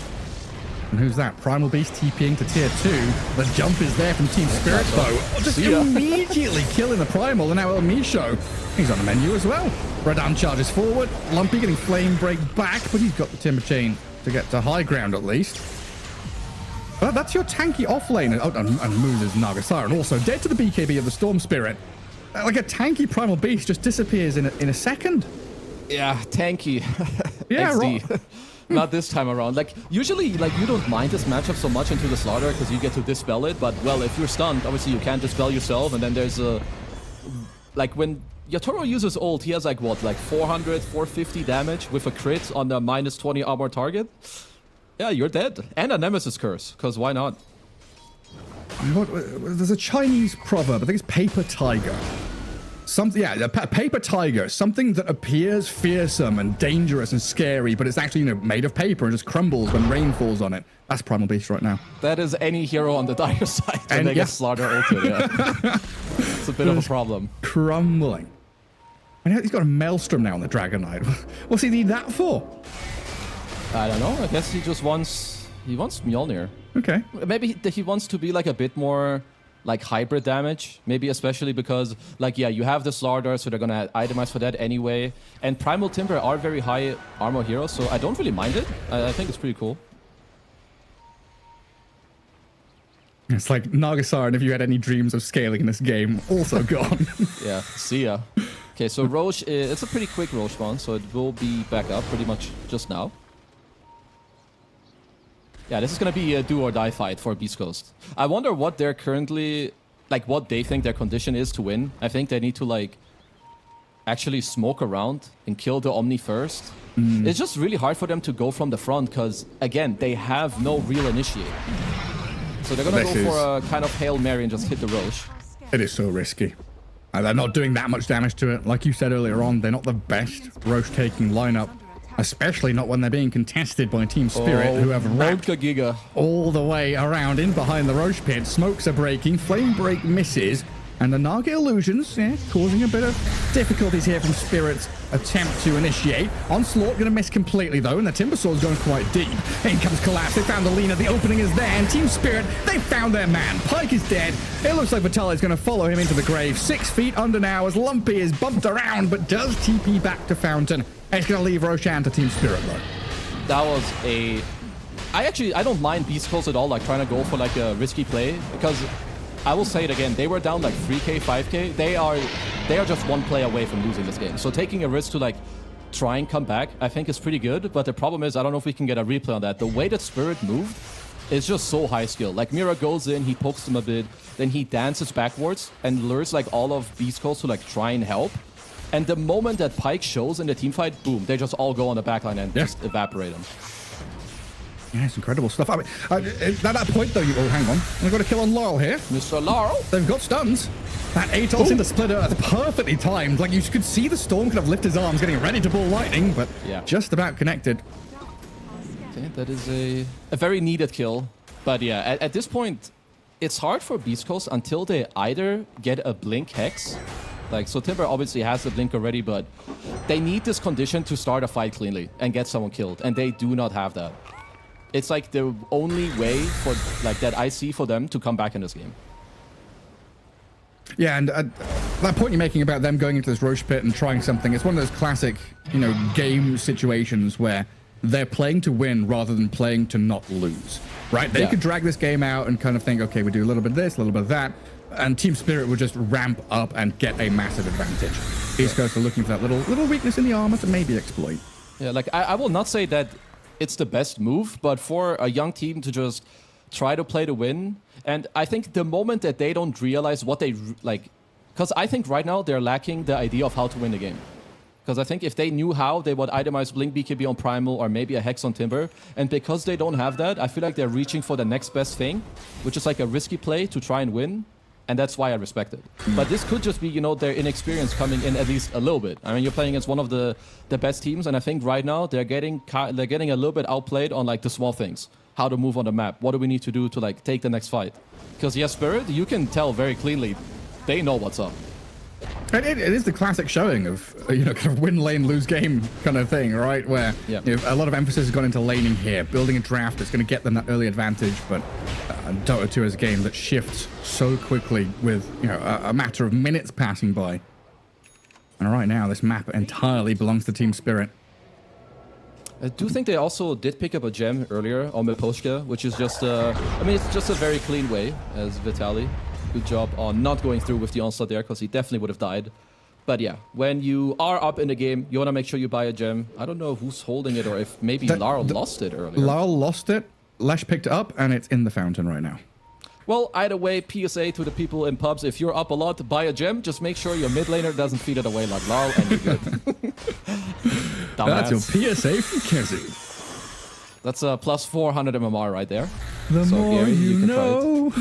And who's that? Primal Beast TPing to tier 2. The jump is there from Team Spirit, though. Just immediately killing the Primal. And now El Misho. He's on the menu as well. Radam charges forward. Lumpy getting Flame Break back, but he's got the Timber Chain to get to high ground at least. But that's your tanky off lane. Oh, and moves is Nagasara. And also dead to the BKB of the Storm Spirit. Like a tanky Primal Beast just disappears in a second. Yeah, tanky. Yeah, XD. right. Not this time around. Like, usually, like, you don't mind this matchup so much into the Slaughter because you get to dispel it. But, well, if you're stunned, obviously you can't dispel yourself. And then there's a... Like, when Yatoro uses ult, he has, like, what? Like, 400, 450 damage with a crit on the minus 20 armor target. Yeah, you're dead. And a Nemesis Curse, because why not? There's a Chinese proverb. I think it's paper tiger. Something, yeah, a paper tiger, something that appears fearsome and dangerous and scary, but it's actually, you know, made of paper and just crumbles when rain falls on it. That's Primal Beast right now. That is any hero on the Dire side when they get Slaughter ulted, yeah. It's a bit of a problem. Crumbling. And he's got a Maelstrom now on the Dragon Knight. What's he need that for? I don't know. I guess he just wants... He wants Mjolnir. Okay. Maybe he wants to be like a bit more... like hybrid damage, maybe especially because like, yeah, you have the Slaughter, so they're gonna itemize for that anyway. And Primal Timber are very high armor heroes, so I don't really mind it. I think it's pretty cool. It's like Nagasara, and if you had any dreams of scaling in this game, also gone. Yeah, see ya. Okay, so Roche, it's a pretty quick Roche spawn, so it will be back up pretty much just now. Yeah, this is going to be a do-or-die fight for Beast Coast. I wonder what they're currently... Like, what they think their condition is to win. I think they need to, like, actually smoke around and kill the Omni first. It's just really hard for them to go from the front because, again, they have no real initiate. So they're going to go for a kind of Hail Mary and just hit the Roche. It is so risky. And they're not doing that much damage to it. Like you said earlier on, they're not the best Roche-taking lineup. Especially not when they're being contested by Team Spirit, who have wrapped Giga all the way around in behind the Roche pit. Smokes are breaking, Flame Break misses, and the Naga Illusions, yeah, causing a bit of difficulties here from Spirit's attempt to initiate. Onslaught going to miss completely, though, and the Timber Sword's going quite deep. In comes Collapse, they found the Lina, the opening is there, and Team Spirit, they found their man. Pyke is dead. It looks like Vitaly is going to follow him into the grave. 6 feet under now as Lumpy is bumped around, but does TP back to Fountain. And it's going to leave Roshan to Team Spirit, though. That was a... I don't mind Beast Coast at all, like trying to go for like a risky play, because I will say it again, they were down like 3k, 5k. They are just one play away from losing this game. So taking a risk to like try and come back, I think is pretty good. But the problem is, I don't know if we can get a replay on that. The way that Spirit moved is just so high skill. Like Mira goes in, he pokes them a bit, then he dances backwards and lures like all of Beast Coast to like try and help. And the moment that Pyke shows in the team fight, boom, they just all go on the backline and just evaporate him. Yeah, it's incredible stuff. I mean, at that point, though, oh, hang on. We've got a kill on Laurel here. Mr. Laurel. They've got stuns. That Atos into Splitter, that's perfectly timed. Like, you could see the Storm kind of lift his arms, getting ready to ball lightning, but just about connected. Okay, that is a very needed kill. But yeah, at this point, it's hard for Beast Coast until they either get a Blink Hex Like, so Timber obviously has the blink already, but they need this condition to start a fight cleanly and get someone killed, and they do not have that. It's like the only way for like that I see for them to come back in this game. Yeah, and that point you're making about them going into this Roche pit and trying something, it's one of those classic, you know, game situations where they're playing to win rather than playing to not lose, right? They could drag this game out and kind of think, okay, we do a little bit of this, a little bit of that, and Team Spirit would just ramp up and get a massive advantage. East Coast are looking for that little weakness in the armor to maybe exploit. Yeah, like I will not say that it's the best move, but for a young team to just try to play to win, and I think the moment that they don't realize what they like, because I think right now they're lacking the idea of how to win the game. Because I think if they knew how, they would itemize Blink BKB on Primal or maybe a Hex on Timber. And because they don't have that, I feel like they're reaching for the next best thing, which is like a risky play to try and win. And that's why I respect it. But this could just be, you know, their inexperience coming in at least a little bit. I mean, you're playing against one of the best teams, and I think right now they're getting a little bit outplayed on like the small things. How to move on the map. What do we need to do to like take the next fight? Because yes, Spirit, you can tell very cleanly they know what's up. And it is the classic showing of, you know, kind of win lane, lose game kind of thing, right? Where you know, a lot of emphasis has gone into laning here, building a draft that's going to get them that early advantage. But Dota 2 is a game that shifts so quickly with, you know, a matter of minutes passing by. And right now, this map entirely belongs to Team Spirit. I do think they also did pick up a gem earlier on Miposhka, which is just, I mean, it's just a very clean way as Vitaly. Good job on not going through with the onslaught there, because he definitely would have died. But yeah, when you are up in the game, you want to make sure you buy a gem. I don't know who's holding it, or if maybe Larl lost it earlier. Larl lost it, Lesh picked it up, and it's in the fountain right now. Well, either way, PSA to the people in pubs, if you're up a lot, buy a gem. Just make sure your mid laner doesn't feed it away like Larl, and you're good. That's your PSA from Kezi. That's a plus 400 MMR right there. The so, more Gary, you can know.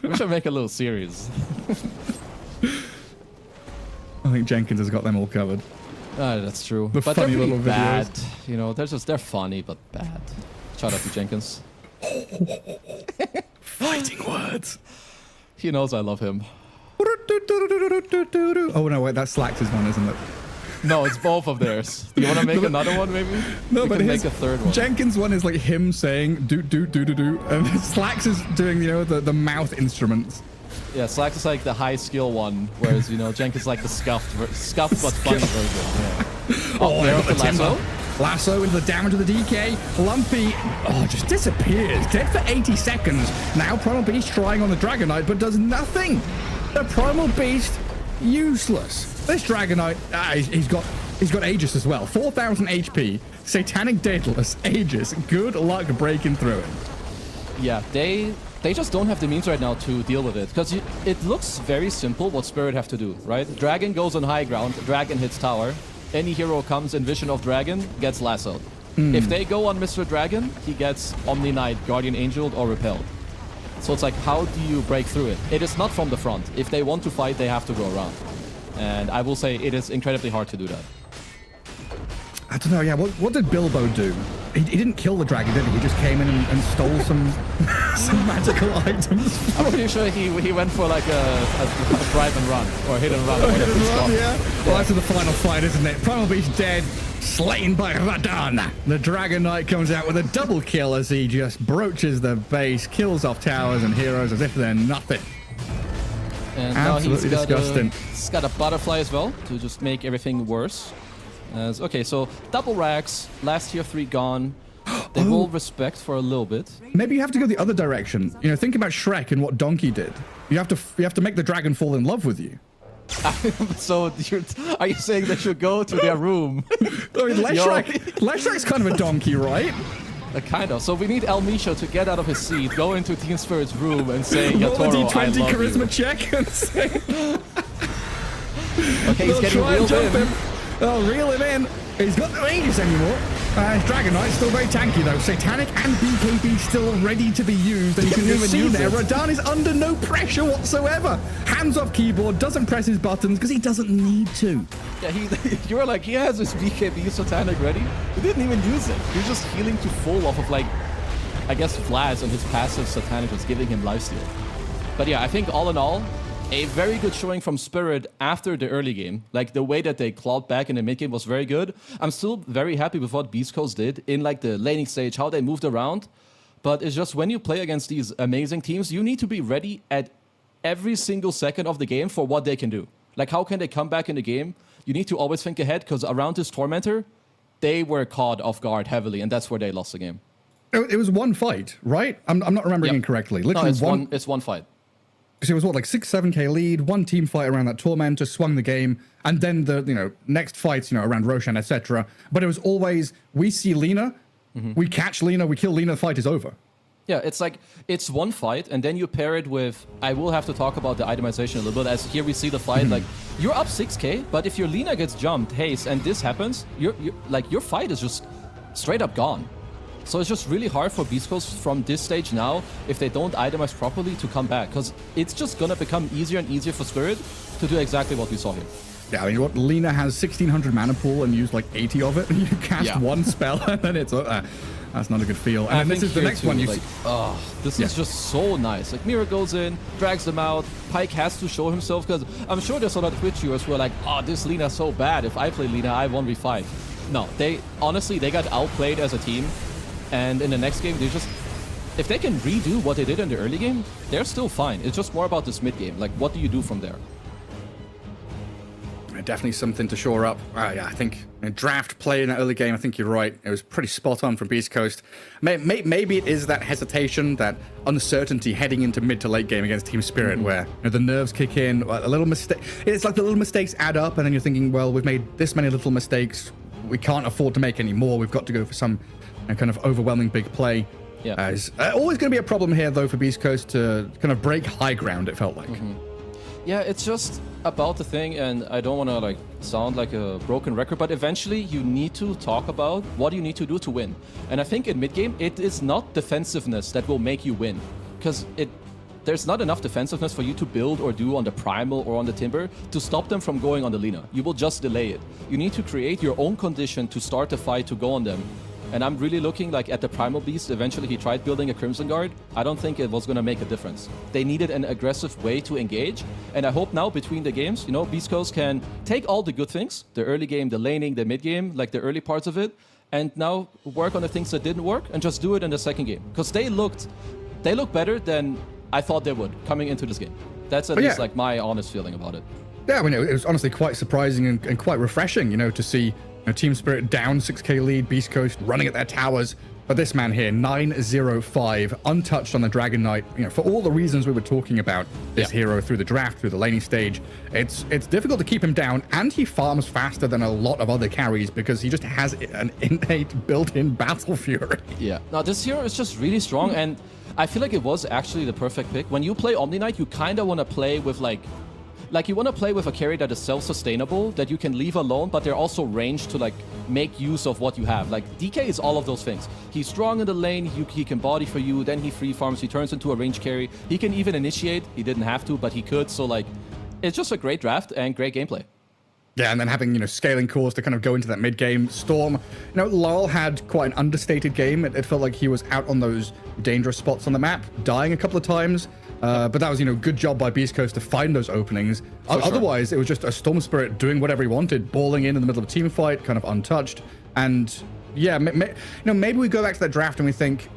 We should make a little series. I think Jenkins has got them all covered. That's true. The but funny they're little bad. videos. You know, they're funny but bad. Shout out to Jenkins. Fighting words. He knows I love him. Oh no, wait, that's Slax's one, isn't it? No, it's both of theirs. Do you want to make another one, maybe? No, we but can make a third one. Jenkins' one is like him saying do, and Slacks is doing, you know, the mouth instruments. Yeah, Slacks is like the high skill one, whereas, you know, Jenkins is like the scuffed but funny version. Yeah. Oh, there got the lasso. Lasso into the damage of the DK. Lumpy, just disappears. Dead for 80 seconds. Now Primal Beast trying on the Dragonite, but does nothing. The Primal Beast, useless. This Dragonite, he's got Aegis as well. 4,000 HP, Satanic Daedalus, Aegis. Good luck breaking through it. Yeah, they just don't have the means right now to deal with it. Because it looks very simple what Spirit have to do, right? Dragon goes on high ground, Dragon hits tower. Any hero comes in vision of Dragon, gets lassoed. If they go on Mr. Dragon, he gets Omni Knight, Guardian Angeled, or Repelled. So it's like, how do you break through it? It is not from the front. If they want to fight, they have to go around. And I will say it is incredibly hard to do that. I don't know, yeah, what did Bilbo do? He didn't kill the dragon, did he? He just came in and stole some magical items. I'm pretty sure he went for like a drive and run, or hit and run. Hit and run, yeah. Well, that's the final fight, isn't it? Primal Beast dead, slain by Radan. The Dragon Knight comes out with a double kill as he just broaches the base, kills off towers and heroes as if they're nothing. And absolutely now disgusting. He's got a butterfly as well to just make everything worse. Okay, so double racks, last tier 3 gone. They will respect for a little bit. Maybe you have to go the other direction. You know, think about Shrek and what Donkey did. You have to make the dragon fall in love with you. So are you saying they should go to their room? I mean, Leshrek's kind of a donkey, right? Kind of. So we need El Misha to get out of his seat, go into Team Spirit's room and say, Roll a Yatoro, I D20 love charisma you. check and say... Okay, he's getting reeled in. Oh, reel him in. He's got no Aegis anymore. His Dragon Knight's still very tanky though. Satanic and BKB still ready to be used. And you can even see there, Radan is under no pressure whatsoever. Hands off keyboard, doesn't press his buttons because he doesn't need to. Yeah, you were like, he has his BKB Satanic ready. He didn't even use it. He was just healing to full off of like, I guess Vlad and his passive Satanic was giving him lifesteal. But yeah, I think all in all, a very good showing from Spirit after the early game. Like the way that they clawed back in the mid game was very good. I'm still very happy with what Beast Coast did in like the laning stage, how they moved around. But it's just when you play against these amazing teams, you need to be ready at every single second of the game for what they can do. Like how can they come back in the game? You need to always think ahead, because around this Tormentor, they were caught off guard heavily, and that's where they lost the game. It was one fight, right? I'm not remembering incorrectly. Literally no, it's one fight. Because it was what, like 6-7k lead, one team fight around that Tormentor, swung the game, and then the next fights around Roshan, etc. But it was always, we see Lina, we catch Lina, we kill Lina, the fight is over. Yeah, it's like, it's one fight, and then you pair it with, I will have to talk about the itemization a little bit, as here we see the fight, like, you're up 6k, but if your Lina gets jumped, haste, and this happens, your fight is just straight up gone. So it's just really hard for Beast Coast from this stage now, if they don't itemize properly, to come back, because it's just gonna become easier and easier for Spirit to do exactly what we saw here. Yeah, I mean, what, Lina has 1600 mana pool and used like 80 of it, and you cast one spell, and then it's... that's not a good feel. And this is the next one you see. Oh, this is just so nice. Like, Mira goes in, drags them out. Pyke has to show himself, because I'm sure there's a lot of Twitch viewers who are like, oh, this Lina's so bad. If I play Lina, I 1v5. No, honestly, they got outplayed as a team. And in the next game, if they can redo what they did in the early game, they're still fine. It's just more about this mid game. Like, what do you do from there? Definitely something to shore up. Yeah, I think draft play in that early game, I think you're right. It was pretty spot on from Beast Coast. Maybe it is that hesitation, that uncertainty heading into mid to late game against Team Spirit, where the nerves kick in, a little mistake. It's like the little mistakes add up, and then you're thinking, well, we've made this many little mistakes. We can't afford to make any more. We've got to go for some kind of overwhelming big play. Yeah. It's always going to be a problem here, though, for Beast Coast to kind of break high ground, it felt like. Yeah, it's just about the thing, and I don't want to like sound like a broken record, but eventually you need to talk about what you need to do to win. And I think in mid-game, it is not defensiveness that will make you win, because there's not enough defensiveness for you to build or do on the Primal or on the Timber to stop them from going on the Lina. You will just delay it. You need to create your own condition to start the fight to go on them. And I'm really looking like at the Primal Beast. Eventually he tried building a Crimson Guard. I don't think it was going to make a difference. They needed an aggressive way to engage. And I hope now between the games, Beast Coast can take all the good things, the early game, the laning, the mid game, like the early parts of it, and now work on the things that didn't work and just do it in the second game. Because they look better than I thought they would coming into this game. That's at least like my honest feeling about it. Yeah, I mean, it was honestly quite surprising and quite refreshing, to see Team Spirit down 6k lead, Beast Coast running at their towers. But this man here, 905, untouched on the Dragon Knight, for all the reasons we were talking about, this hero through the draft, through the laning stage, it's difficult to keep him down, and he farms faster than a lot of other carries because he just has an innate built-in battle fury. Yeah. Now, this hero is just really strong, and I feel like it was actually the perfect pick. When you play Omni Knight, you kind of want to play with like you want to play with a carry that is self-sustainable, that you can leave alone, but they're also ranged to like make use of what you have. Like DK is all of those things. He's strong in the lane, he can body for you, then he free farms, he turns into a range carry. He can even initiate. He didn't have to, but he could. So like, it's just a great draft and great gameplay. Yeah, and then having, scaling cores to kind of go into that mid-game. Storm, Lyle had quite an understated game. It felt like he was out on those dangerous spots on the map, dying a couple of times. But that was, good job by Beast Coast to find those openings. Otherwise, it was just a Storm Spirit doing whatever he wanted, balling in the middle of a team fight, kind of untouched. And yeah, maybe we go back to that draft and we think,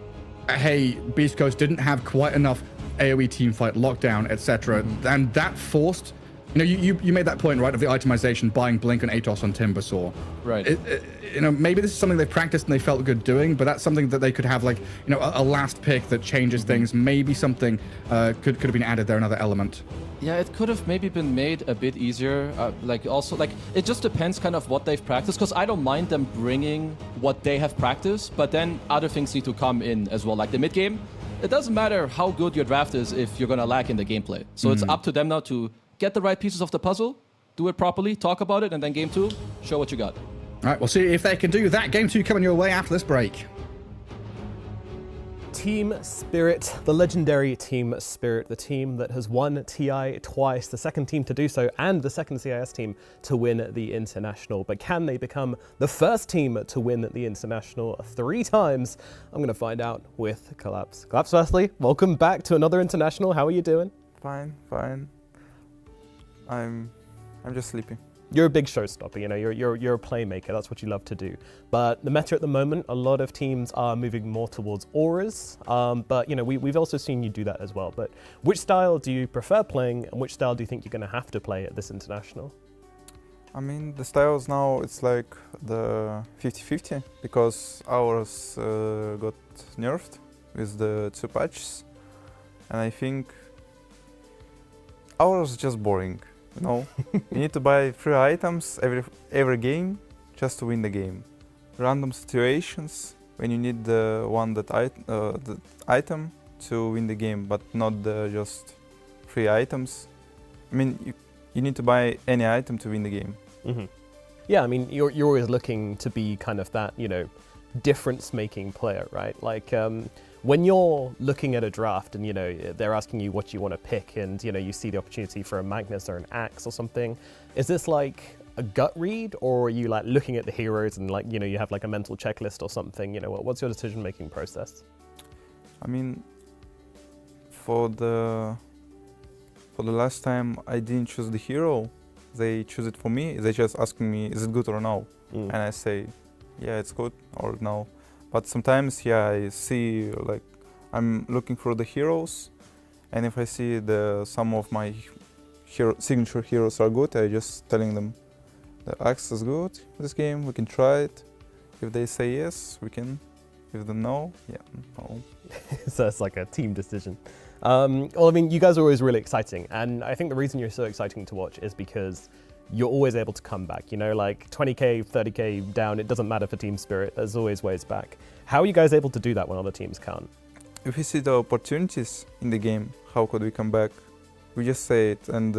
hey, Beast Coast didn't have quite enough AoE team fight lockdown, etc. And that forced... You made that point, right, of the itemization, buying Blink and Atos on Timbersaw. Right. Maybe this is something they've practiced and they felt good doing, but that's something that they could have, like, a last pick that changes things. Maybe something could have been added there, another element. Yeah, it could have maybe been made a bit easier. It just depends kind of what they've practiced, because I don't mind them bringing what they have practiced, but then other things need to come in as well, like the mid game. It doesn't matter how good your draft is if you're going to lack in the gameplay. So it's up to them now to get the right pieces of the puzzle, do it properly, talk about it, and then game 2, show what you got. All right, we'll see if they can do that. Game 2 coming your way after this break. Team Spirit, the legendary Team Spirit, the team that has won TI twice, the second team to do so, and the second CIS team to win the International. But can they become the first team to win the International 3 times? I'm going to find out with Collapse. Collapse, firstly, welcome back to another International. How are you doing? Fine. I'm just sleepy. You're a big showstopper, you know, you're a playmaker, that's what you love to do. But the meta at the moment, a lot of teams are moving more towards auras, but you know, we've also seen you do that as well. But which style do you prefer playing, and which style do you think you're going to have to play at this international? I mean, the styles now, it's like the 50-50, because ours got nerfed with the 2 patches, and I think ours is just boring. You know, you need to buy 3 items every game just to win the game. Random situations when you need the the item to win the game, but not just 3 items. I mean, you need to buy any item to win the game. Mm-hmm. Yeah, I mean, you're always looking to be kind of that, you know, difference-making player, right? Like, when you're looking at a draft and, you know, they're asking you what you want to pick and, you know, you see the opportunity for a Magnus or an Axe or something, is this like a gut read, or are you like looking at the heroes and like, you know, you have like a mental checklist or something? You know, what's your decision-making process? I mean, for the last time I didn't choose the hero, they choose it for me. They just asking me, is it good or no? And I say, yeah, it's good or no. But sometimes, yeah, I see, like, I'm looking for the heroes, and if I see some of my signature heroes are good, I just telling them the Axe is good this game, we can try it. If they say yes, we can. If they no, yeah, no. So it's like a team decision. Well, I mean, you guys are always really exciting, and I think the reason you're so exciting to watch is because you're always able to come back, you know, like 20k, 30k down, it doesn't matter for team spirit, there's always ways back. How are you guys able to do that when other teams can't? If we see the opportunities in the game, how could we come back? We just say it, and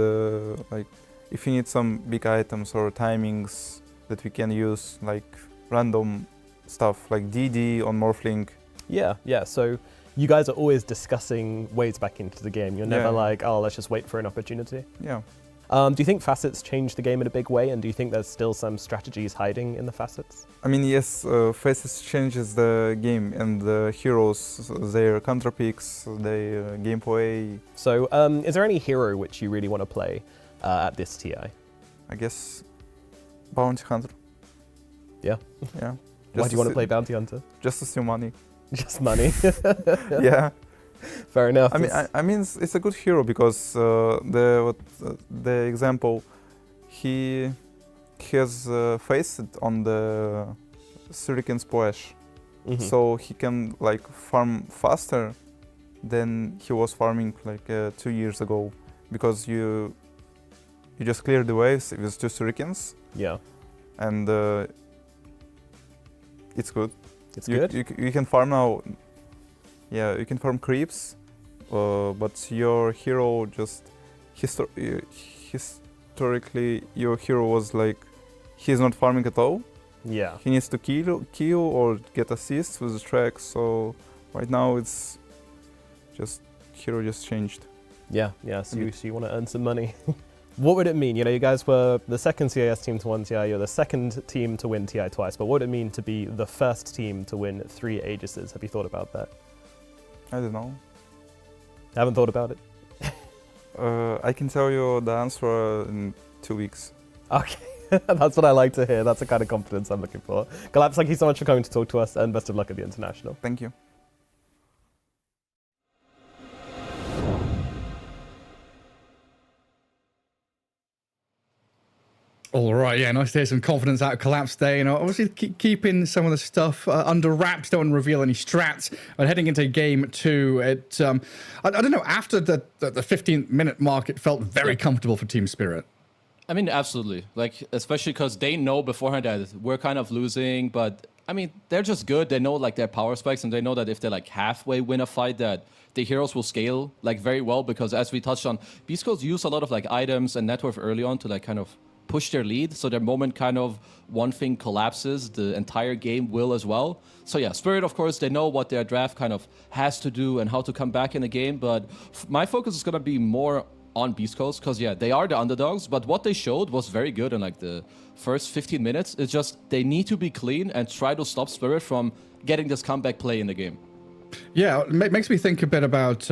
like, if you need some big items or timings that we can use, like random stuff like DD on Morphling. Yeah, so you guys are always discussing ways back into the game. You're never like, oh, let's just wait for an opportunity. Yeah. Do you think facets change the game in a big way, and do you think there's still some strategies hiding in the facets? I mean, yes, facets changes the game, and the heroes, their counter picks, their gameplay. So, is there any hero which you really want to play at this TI? I guess Bounty Hunter. Yeah? Yeah. Why do you want to play Bounty Hunter? Just to see money. Just money? Yeah. Fair enough. I mean, it's a good hero because the example, he has faced on the Shuriken Splash, so he can like farm faster than he was farming like 2 years ago, because you just clear the waves with 2 Shurikens. Yeah. And it's good. It's good. You can farm now. Yeah, you can farm creeps, but your hero just historically your hero was like, he's not farming at all. Yeah. He needs to kill or get assists with the track. So right now it's just hero just changed. Yeah. So you want to earn some money. What would it mean? You know, you guys were the second CIS team to win TI, you're the second team to win TI twice, but what would it mean to be the first team to win 3 Aegises? Have you thought about that? I don't know. Haven't thought about it? I can tell you the answer in 2 weeks. Okay, that's what I like to hear. That's the kind of confidence I'm looking for. Galapz, thank you so much for coming to talk to us, and best of luck at the International. Thank you. All right, yeah, nice to hear some confidence out of Collapse Day. You know, obviously keeping some of the stuff under wraps, don't want to reveal any strats. But heading into game 2, it, I don't know, after the 15-minute mark, it felt very comfortable for Team Spirit. I mean, absolutely. Like, especially because they know beforehand that we're kind of losing, but I mean, they're just good. They know like their power spikes, and they know that if they like halfway win a fight, that the heroes will scale like very well, because as we touched on, Beast Coast use a lot of like items and net worth early on to like kind of push their lead. So their moment kind of one thing collapses, the entire game will as well. So yeah, Spirit, of course, they know what their draft kind of has to do and how to come back in the game. But my focus is going to be more on Beast Coast, because yeah, they are the underdogs, but what they showed was very good in like the first 15 minutes. It's just they need to be clean and try to stop Spirit from getting this comeback play in the game. Yeah, it makes me think a bit about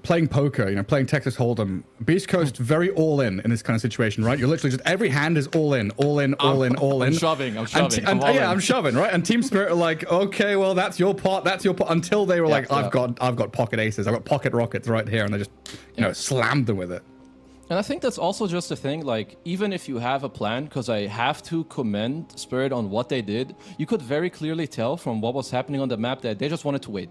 playing poker, playing Texas Hold'em, Beast Coast very all in this kind of situation, right? You're literally just every hand is all in. I'm shoving. I'm shoving, right? And Team Spirit are like, okay, well, that's your pot, until they were I've got pocket aces, I've got pocket rockets right here, and they just, slammed them with it. And I think that's also just a thing, like, even if you have a plan, because I have to commend Spirit on what they did, you could very clearly tell from what was happening on the map that they just wanted to wait.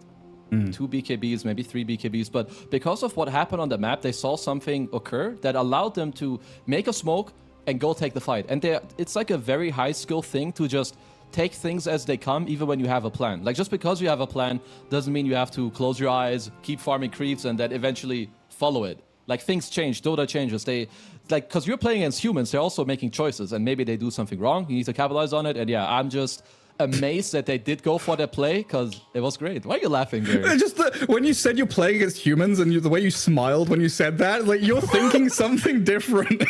2 BKBs, maybe 3 BKBs, but because of what happened on the map, they saw something occur that allowed them to make a smoke and go take the fight. And it's like a very high skill thing to just take things as they come, even when you have a plan. Like, just because you have a plan doesn't mean you have to close your eyes, keep farming creeps, and then eventually follow it. Like, things change, Dota changes. Because you're playing against humans, they're also making choices, and maybe they do something wrong. You need to capitalize on it. And yeah, I'm just amazed that they did go for that play, because it was great. Why are you laughing, Gary? Just when you said you're playing against humans, and the way you smiled when you said that, like, you're thinking something different.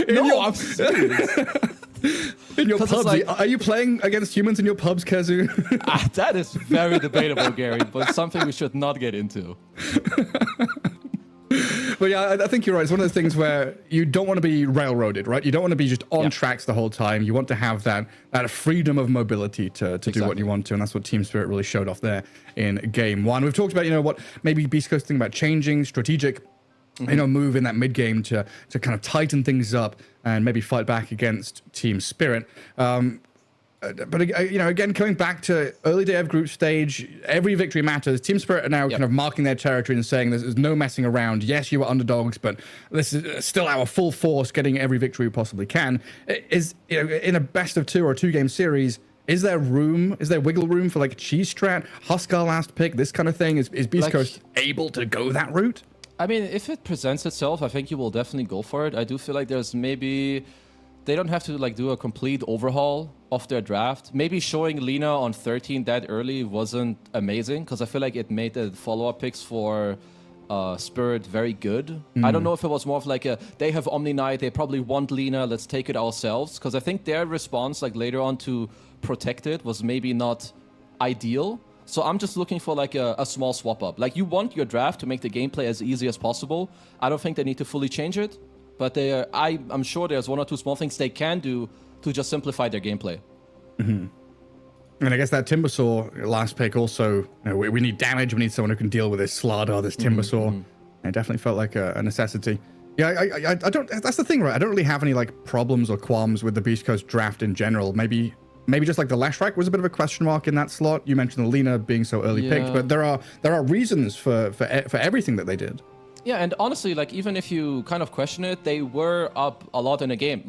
No, I'm serious. In your pubs, are you playing against humans in your pubs, Kazu? That is very debatable, Gary, but it's something we should not get into. But yeah, I think you're right. It's one of those things where you don't want to be railroaded, right? You don't want to be just on tracks the whole time. You want to have that freedom of mobility to do what you want to, and that's what Team Spirit really showed off there in Game 1. We've talked about, what maybe Beast Coast thinking about changing, strategic, move in that mid game to kind of tighten things up and maybe fight back against Team Spirit. But again, coming back to early day of group stage, every victory matters. Team Spirit are now kind of marking their territory and saying there's no messing around. Yes, you were underdogs, but this is still our full force, getting every victory we possibly can. Is in a best of 2 or 2-game series, is there wiggle room for like a cheese strat, Huskar last pick, this kind of thing? Is Beast Coast able to go that route? I mean, if it presents itself, I think you will definitely go for it. I do feel like there's maybe... They don't have to do a complete overhaul of their draft. Maybe showing Lina on 13 that early wasn't amazing, because I feel like it made the follow-up picks for Spirit very good. I don't know if it was more of they have Omni Knight, they probably want Lina, let's take it ourselves. Because I think their response later on to protect it was maybe not ideal. So I'm just looking for a small swap up. You want your draft to make the gameplay as easy as possible. I don't think they need to fully change it. But I'm sure there's 1 or 2 small things they can do to just simplify their gameplay. And I guess that Timbersaw last pick also, we need damage. We need someone who can deal with this Slardar, this Timbersaw. It definitely felt like a necessity. Yeah, I don't. That's the thing, right? I don't really have any problems or qualms with the Beast Coast draft in general. Maybe just the Lashrak was a bit of a question mark in that slot. You mentioned the Lina being so early picked, but there are reasons for everything that they did. Yeah, and honestly, even if you kind of question it, they were up a lot in the game.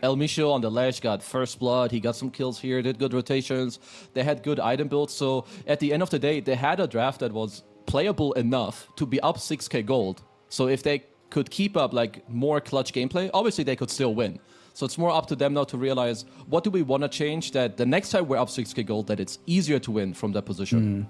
El Micho on the ledge got first blood, he got some kills here, did good rotations, they had good item builds, so at the end of the day, they had a draft that was playable enough to be up 6k gold. So if they could keep up more clutch gameplay, obviously they could still win. So it's more up to them now to realize, what do we want to change that the next time we're up 6k gold, that it's easier to win from that position.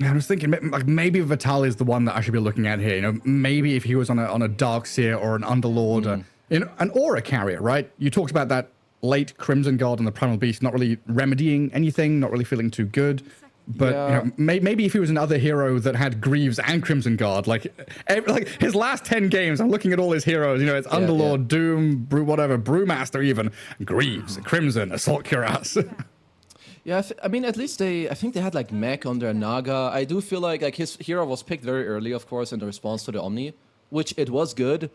I was thinking, maybe Vital is the one that I should be looking at here. Maybe if he was on a Darkseer or an Underlord, an Aura carrier, right? You talked about that late Crimson Guard and the Primal Beast not really remedying anything, not really feeling too good. But maybe if he was another hero that had Greaves and Crimson Guard, his last 10 games, I'm looking at all his heroes. It's Underlord, Doom, Brewmaster, even Greaves, Crimson, Assault Cuirass. Yeah, I mean, at least I think they had Mech on their Naga. I do feel like his hero was picked very early, of course, in the response to the Omni, which it was good.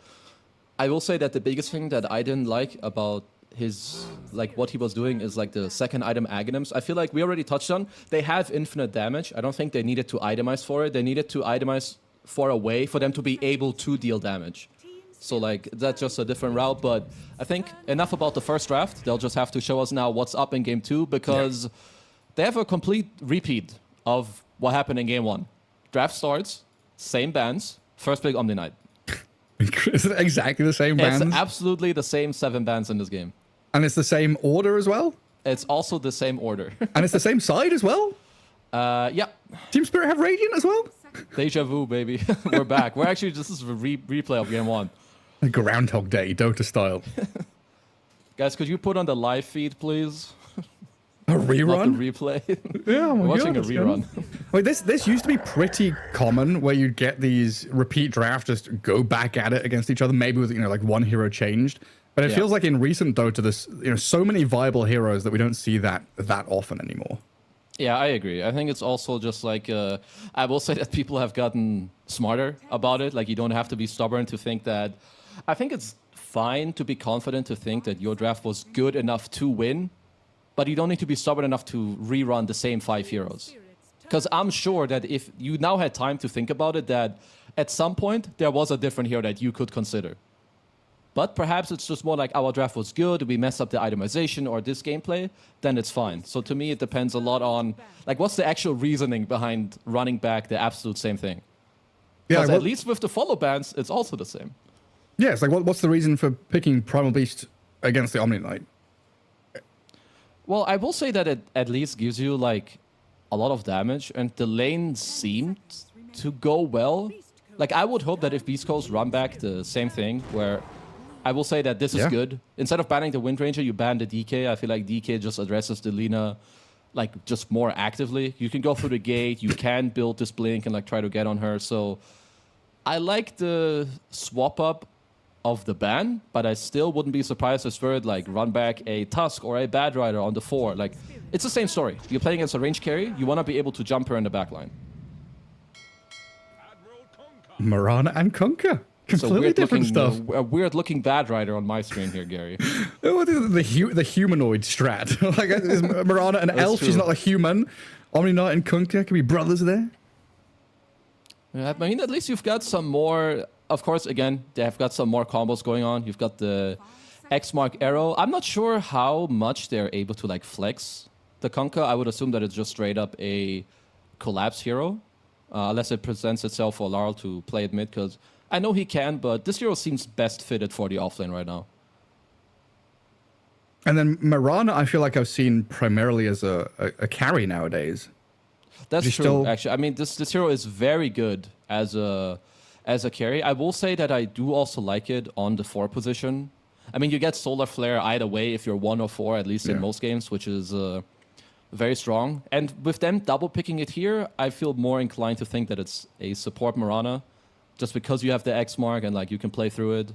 I will say that the biggest thing that I didn't like about his, what he was doing is the second item Aghanims. I feel like we already touched on, they have infinite damage. I don't think they needed to itemize for it. They needed to itemize for a way for them to be able to deal damage. So that's just a different route, but I think enough about the first draft. They'll just have to show us now what's up in Game 2, because they have a complete repeat of what happened in Game 1. Draft starts, same bans, first pick Omni Knight. Is it exactly the same bans? It's absolutely the same 7 bans in this game. And it's the same order as well? It's also the same order. And it's the same side as well? Yeah. Team Spirit have Radiant as well? Deja vu, baby. We're back. This is a replay of Game 1. Groundhog Day, Dota style. Guys, could you put on the live feed, please? A not rerun? the replay. Yeah, oh my Watching God, a that's good. rerun. Wait, this used to be pretty common where you'd get these repeat drafts just go back at it against each other, maybe with like one hero changed. But it feels like in recent Dota, there's so many viable heroes that we don't see that often anymore. Yeah, I agree. I think it's also just like I will say that people have gotten smarter about it. Like you don't have to be stubborn to think that. I think it's fine to be confident to think that your draft was good enough to win, but you don't need to be stubborn enough to rerun the same 5 heroes. Because I'm sure that if you now had time to think about it, that at some point there was a different hero that you could consider. But perhaps it's just more like our draft was good, we messed up the itemization or this gameplay, then it's fine. So to me, it depends a lot on like what's the actual reasoning behind running back the absolute same thing. Because at least with the follow bans, it's also the same. Yeah, it's like what's the reason for picking Primal Beast against the Omni Knight? Well, I will say that it at least gives you like a lot of damage, and the lane seemed to go well. Like I would hope that if Beast Coast run back the same thing, where I will say that this is good. Instead of banning the Wind Ranger, you ban the DK. I feel like DK just addresses the Lina like just more actively. You can go through the gate, you can build this blink and like try to get on her. So I like the swap up of the ban, but I still wouldn't be surprised if Spirit like run back a Tusk or a Bad Rider on the 4. Like it's the same story. You're playing against a range carry, you want to be able to jump her in the backline. Marana and Kunkka. Completely different stuff. A weird looking Bad Rider on my screen here, Gary. The humanoid strat. Like is Marana an elf? True. She's not a human. Omni Knight and Kunkka can be brothers there. I mean, at least you've got some more. Of course, again, they have got some more combos going on. You've got the X Mark arrow. I'm not sure how much they're able to like flex the Kunkka. I would assume that it's just straight up a collapse hero, unless it presents itself for Larl to play it mid. Because I know he can, but this hero seems best fitted for the offlane right now. And then Marana, I feel like I've seen primarily as a carry nowadays. That's true, actually. I mean, this hero is very good as a carry. I will say that I do also like it on the 4 position. I mean, you get Solar Flare either way if you're 1 or 4, at least in most games, which is very strong. And with them double picking it here, I feel more inclined to think that it's a support Marana, just because you have the X mark and like you can play through it.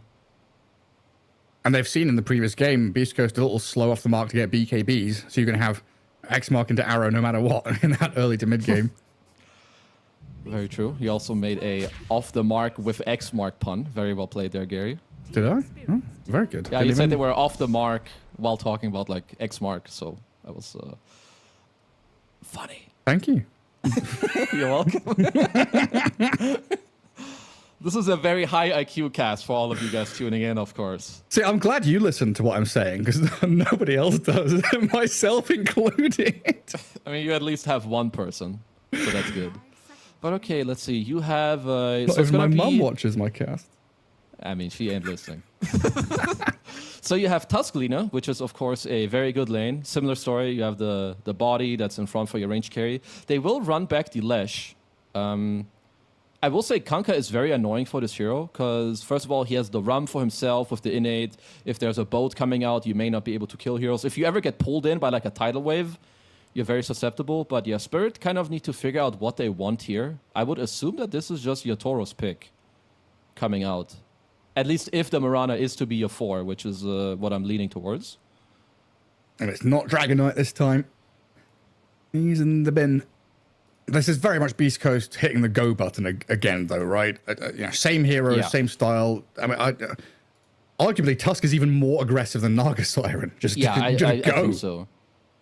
And they've seen in the previous game, Beast Coast a little slow off the mark to get BKBs, so you're going to have X mark into arrow no matter what in that early to mid game. Very true. He also made a off the mark with X mark pun. Very well played there, Gary. Did I? Oh, very good. Yeah, you said they were off the mark while talking about like X mark, so that was funny. Thank you. You're welcome. This is a very high IQ cast for all of you guys tuning in, of course. See, I'm glad you listen to what I'm saying, because nobody else does, myself included. I mean, you at least have one person, so that's good. But okay, let's see. You have... Not if my mum watches my cast. I mean, she ain't listening. So you have Tusk Lina, which is, of course, a very good lane. Similar story. You have the body that's in front for your range carry. They will run back the Lesh. I will say Kunkka is very annoying for this hero, because first of all, he has the rum for himself with the innate. If there's a boat coming out, you may not be able to kill heroes. If you ever get pulled in by like a tidal wave, you're very susceptible. But yeah, Spirit kind of need to figure out what they want here. I would assume that this is just Yotoro's pick coming out. At least if the Marana is to be your 4, which is what I'm leaning towards. And it's not Dragon Knight this time. He's in the bin. This is very much Beast Coast hitting the go button again, though, right? Same hero, same style. I mean, arguably Tusk is even more aggressive than Naga Siren. I think so.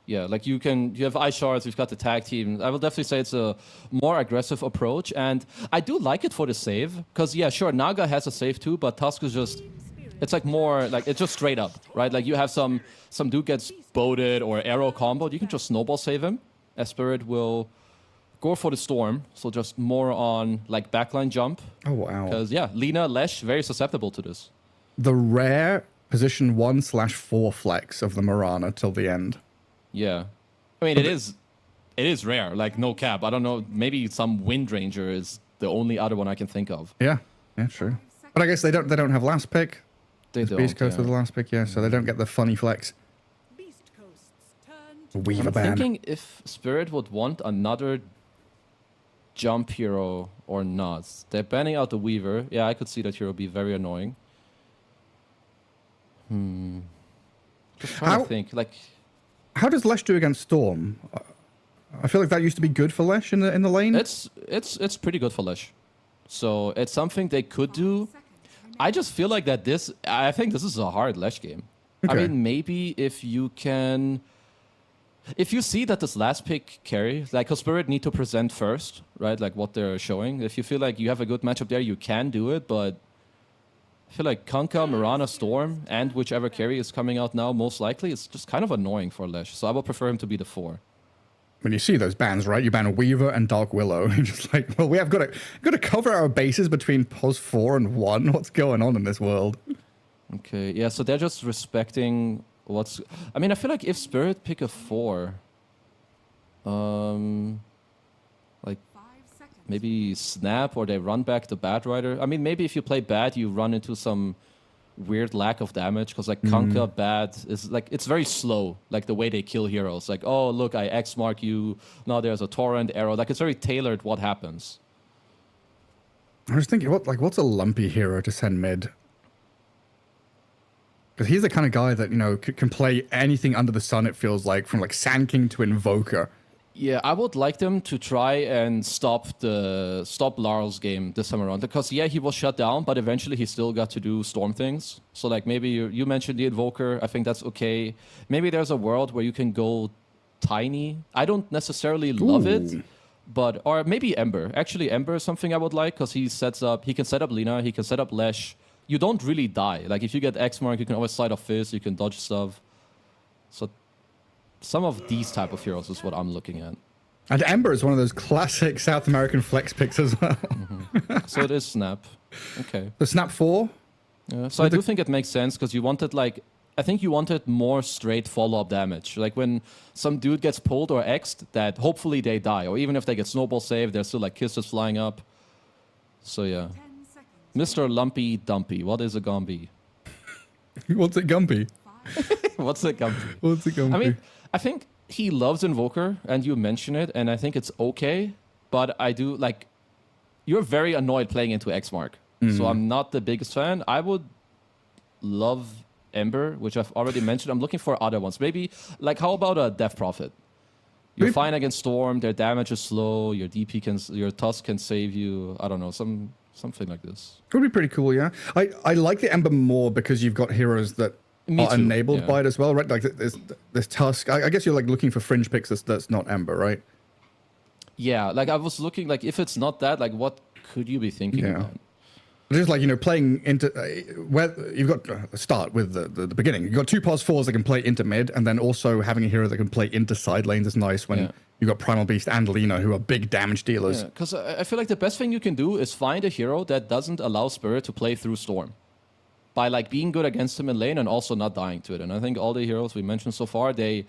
Yeah, like you have Ice Shards, we've got the tag team. I will definitely say it's a more aggressive approach, and I do like it for the save, because yeah, sure, Naga has a save too, but Tusk is just, it's like more, like it's just straight up, right? Like you have some dude gets boated or arrow comboed, you can just snowball save him. Spirit will go for the storm, so just more on like backline jump. Oh wow. Because yeah, Lina, Lesh, very susceptible to this. The rare position 1/4 flex of the Marana till the end. Yeah. I mean, it is rare, like no cap. I don't know, maybe some Wind Ranger is the only other one I can think of. Yeah, true. But I guess they don't have last pick. They don't. Beast Coast with the last pick, yeah, so they don't get the funny flex. Weaver I'm ban. thinking if Spirit would want another jump hero or not. They're banning out the Weaver. Yeah, I could see that hero be very annoying. Just trying to think. Like, how does Lesh do against Storm? I feel like that used to be good for Lesh in the lane. It's pretty good for Lesh. So it's something they could do. I just feel like that I think this is a hard Lesh game. Okay. I mean, maybe if you see that this last pick carry, like, because Spirit need to present first, right? Like what they're showing. If you feel like you have a good matchup there, you can do it, but I feel like Kunkka, Mirana, Storm, and whichever carry is coming out now, most likely, it's just kind of annoying for Lesh. So I would prefer him to be the 4. When you see those bans, right? You ban a Weaver and Dark Willow. You're just like, well, we have got to cover our bases between pos 4 and 1. What's going on in this world? Okay, yeah, so they're just respecting what's... I mean, I feel like if Spirit pick a 4, like maybe Snap, or they run back the Bad Rider. I mean, maybe if you play Bad, you run into some weird lack of damage, because like Kunkka Bad is like, it's very slow, like the way they kill heroes. Like, oh, look, I X mark you, now there's a torrent arrow. Like, it's very tailored what happens. I was thinking, what's a lumpy hero to send mid? Because he's the kind of guy that, you know, can play anything under the sun, it feels like, from like Sand King to Invoker. Yeah, I would like them to try and stop Larl's game this time around. Because, yeah, he was shut down, but eventually he still got to do Storm things. So, like, maybe you mentioned the Invoker. I think that's okay. Maybe there's a world where you can go Tiny. I don't necessarily love it, but... Or maybe Ember. Actually, Ember is something I would like, because he can set up Lina, he can set up Lesh. You don't really die. Like, if you get X mark, you can always slide off Fizz, you can dodge stuff. So... some of these type of heroes is what I'm looking at. And Ember is one of those classic South American flex picks as well. So it is Snap. Okay. The Snap 4? Yeah, so I do think it makes sense, because you wanted, like... I think you wanted more straight follow-up damage. Like, when some dude gets pulled or X'd, that hopefully they die. Or even if they get snowball saved, there's still, like, kisses flying up. So, yeah. Mr. Lumpy Dumpy, what is a Gumby? What's it Gumpy? What's a Gumpy? What's a Gumpy? I mean, I think he loves Invoker, and you mention it, and I think it's okay. But I do, like... You're very annoyed playing into X mark. So I'm not the biggest fan. I would love Ember, which I've already mentioned. I'm looking for other ones. Maybe, like, how about a Death Prophet? You're fine against Storm, their damage is slow, your DP your Tusk can save you. I don't know, something like this. Could be pretty cool, yeah. I like the Ember more because you've got heroes that are enabled by it as well, right? Like this Tusk. I guess you're like looking for fringe picks that's not Ember, right? Yeah, like I was looking, like if it's not that, like what could you be thinking about? Just like, you know, playing into where you've got start with the beginning. You've got 2 pos 4s that can play into mid, and then also having a hero that can play into side lanes is nice when you've got Primal Beast and Lina, who are big damage dealers. Yeah, because I feel like the best thing you can do is find a hero that doesn't allow Spirit to play through Storm, by like being good against him in lane and also not dying to it. And I think all the heroes we mentioned so far, they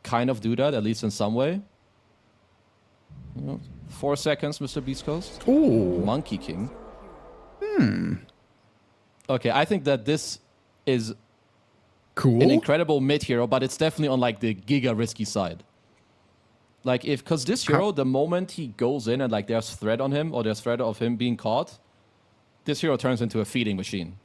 kind of do that, at least in some way. You know, 4 seconds, Mr. Beast Coast. Ooh. Monkey King. Okay, I think that this is cool, an incredible mid hero, but it's definitely on like the giga risky side. Like because this hero, the moment he goes in and like there's threat on him or there's threat of him being caught, this hero turns into a feeding machine.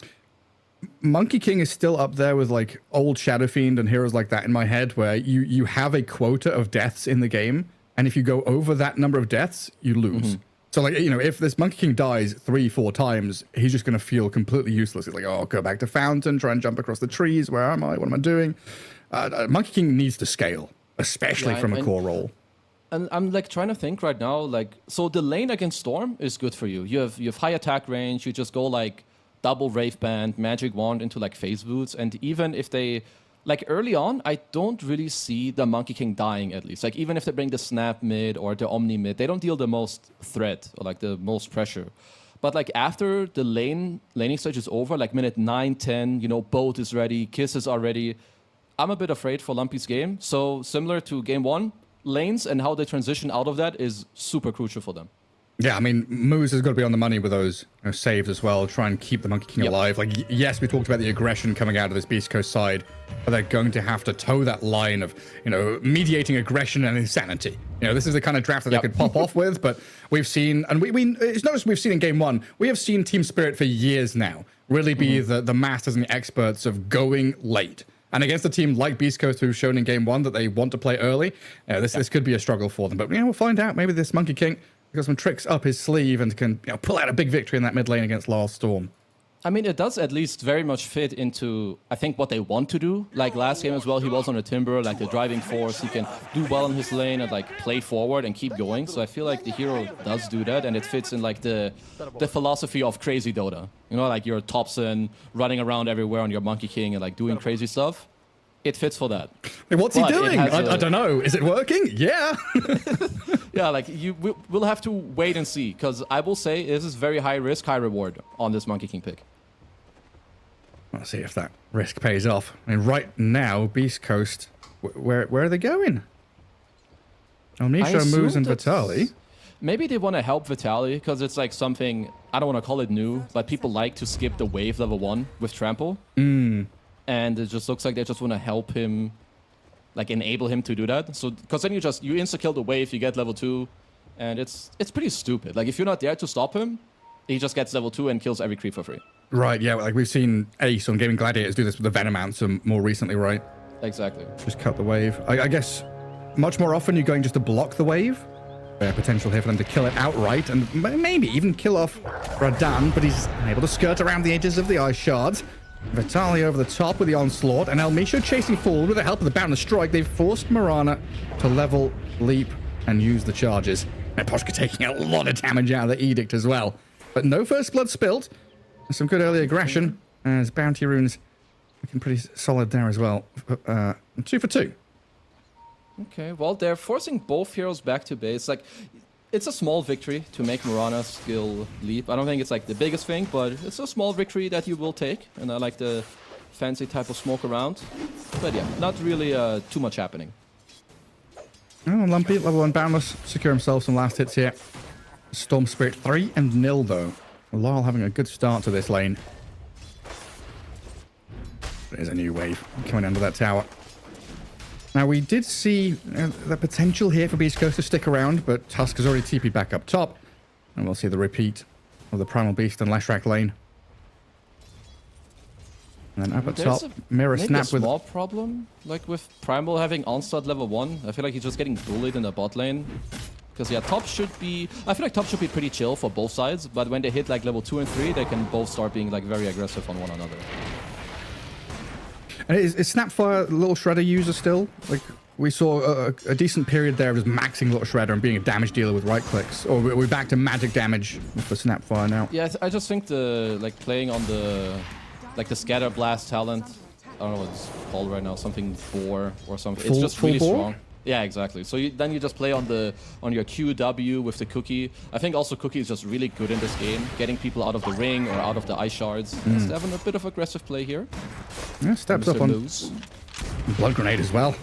Monkey King is still up there with like old Shadow Fiend and heroes like that in my head, where you have a quota of deaths in the game, and if you go over that number of deaths, you lose. So, like, you know, if this Monkey King dies 3-4 times, he's just going to feel completely useless. He's like, oh, go back to Fountain, try and jump across the trees. Where am I? What am I doing? Monkey King needs to scale, especially from a core role. And I'm like trying to think right now, like, so the lane against Storm is good for you. You have high attack range. You just go like double Wraith Band, Magic Wand into like phase boots. And even if they... Like, early on, I don't really see the Monkey King dying, at least. Like, even if they bring the Snap mid or the Omni mid, they don't deal the most threat or, like, the most pressure. But, like, after the laning stage is over, like, minute 9, 10, you know, Boat is ready, Kisses are ready, I'm a bit afraid for Lumpy's game. So, similar to Game 1, lanes and how they transition out of that is super crucial for them. Yeah, I mean, Moose has got to be on the money with those saves as well. Try and keep the Monkey King alive. Like, yes, we talked about the aggression coming out of this Beast Coast side, but they're going to have to toe that line of, mediating aggression and insanity. This is the kind of draft that they could pop off with, but we've seen, and it's not just we've seen in game one, we have seen Team Spirit for years now really be the masters and the experts of going late. And against a team like Beast Coast, who've shown in game one that they want to play early, this could be a struggle for them. But we'll find out. Maybe this Monkey King got some tricks up his sleeve and can pull out a big victory in that mid lane against Lyle Storm. I mean, it does at least very much fit into, I think, what they want to do. Like last game as well, he was on a Timber, like the driving force. He can do well in his lane and like play forward and keep going. So I feel like the hero does do that, and it fits in like the philosophy of crazy Dota. Like your Thompson running around everywhere on your Monkey King and like doing crazy stuff. It fits for that. What's he doing? I don't know. Is it working? Yeah. Yeah, like we'll have to wait and see, because I will say this is very high risk, high reward on this Monkey King pick. Let's see if that risk pays off. I mean, right now, Beast Coast, where are they going? Elmisho, Moose, and Vitali. Maybe they want to help Vitali, because it's like something, I don't want to call it new, but people like to skip the wave level 1 with Trample. And it just looks like they just want to help him, like enable him to do that. So, because then you insta-kill the wave, you get level 2, and it's pretty stupid. Like, if you're not there to stop him, he just gets level 2 and kills every creep for free. Right, yeah, like we've seen Ace on Gaming Gladiators do this with the Venom Anthem more recently, right? Exactly. Just cut the wave. I guess much more often you're going just to block the wave. Potential here for them to kill it outright and maybe even kill off Radan, but he's able to skirt around the edges of the Ice Shards. Vitali over the top with the onslaught, and Elmisho chasing forward with the help of the Boundless Strike. They've forced Mirana to level, leap, and use the charges. And Poshka taking a lot of damage out of the Edict as well. But no first blood spilt. Some good early aggression, as Bounty Runes looking pretty solid there as well. 2 for 2. Okay, well, they're forcing both heroes back to base. Like, it's a small victory to make Mirana's skill leap. I don't think it's like the biggest thing, but it's a small victory that you will take. And I like the fancy type of smoke around. But yeah, not really too much happening. Oh, Lumpy, level 1 Boundless, secure himself some last hits here. Storm Spirit 3-0 though. Lyle having a good start to this lane. There's a new wave coming under that tower. Now, we did see the potential here for Beast Coast to stick around, but Tusk has already TP'd back up top. And we'll see the repeat of the Primal Beast and Leshrac lane. And then up at top, Mirror Snap with... a small problem, like with Primal having onslaught level 1. I feel like he's just getting bullied in the bot lane. Because, yeah, top should be... I feel like top should be pretty chill for both sides, but when they hit, like, level 2 and 3, they can both start being, like, very aggressive on one another. And is Snapfire Little Shredder user still? Like, we saw a decent period there of just maxing Little Shredder and being a damage dealer with right clicks. Or we're back to magic damage for Snapfire now. Yeah, I just think the, like, playing on the, like, the Scatter Blast talent, I don't know what it's called right now, something 4 or something. It's just really strong. Yeah, exactly. So then you just play on your QW with the Cookie. I think also Cookie is just really good in this game, getting people out of the ring or out of the Ice Shards. Just having a bit of aggressive play here. Yeah, steps up on Moose. Blood Grenade as well.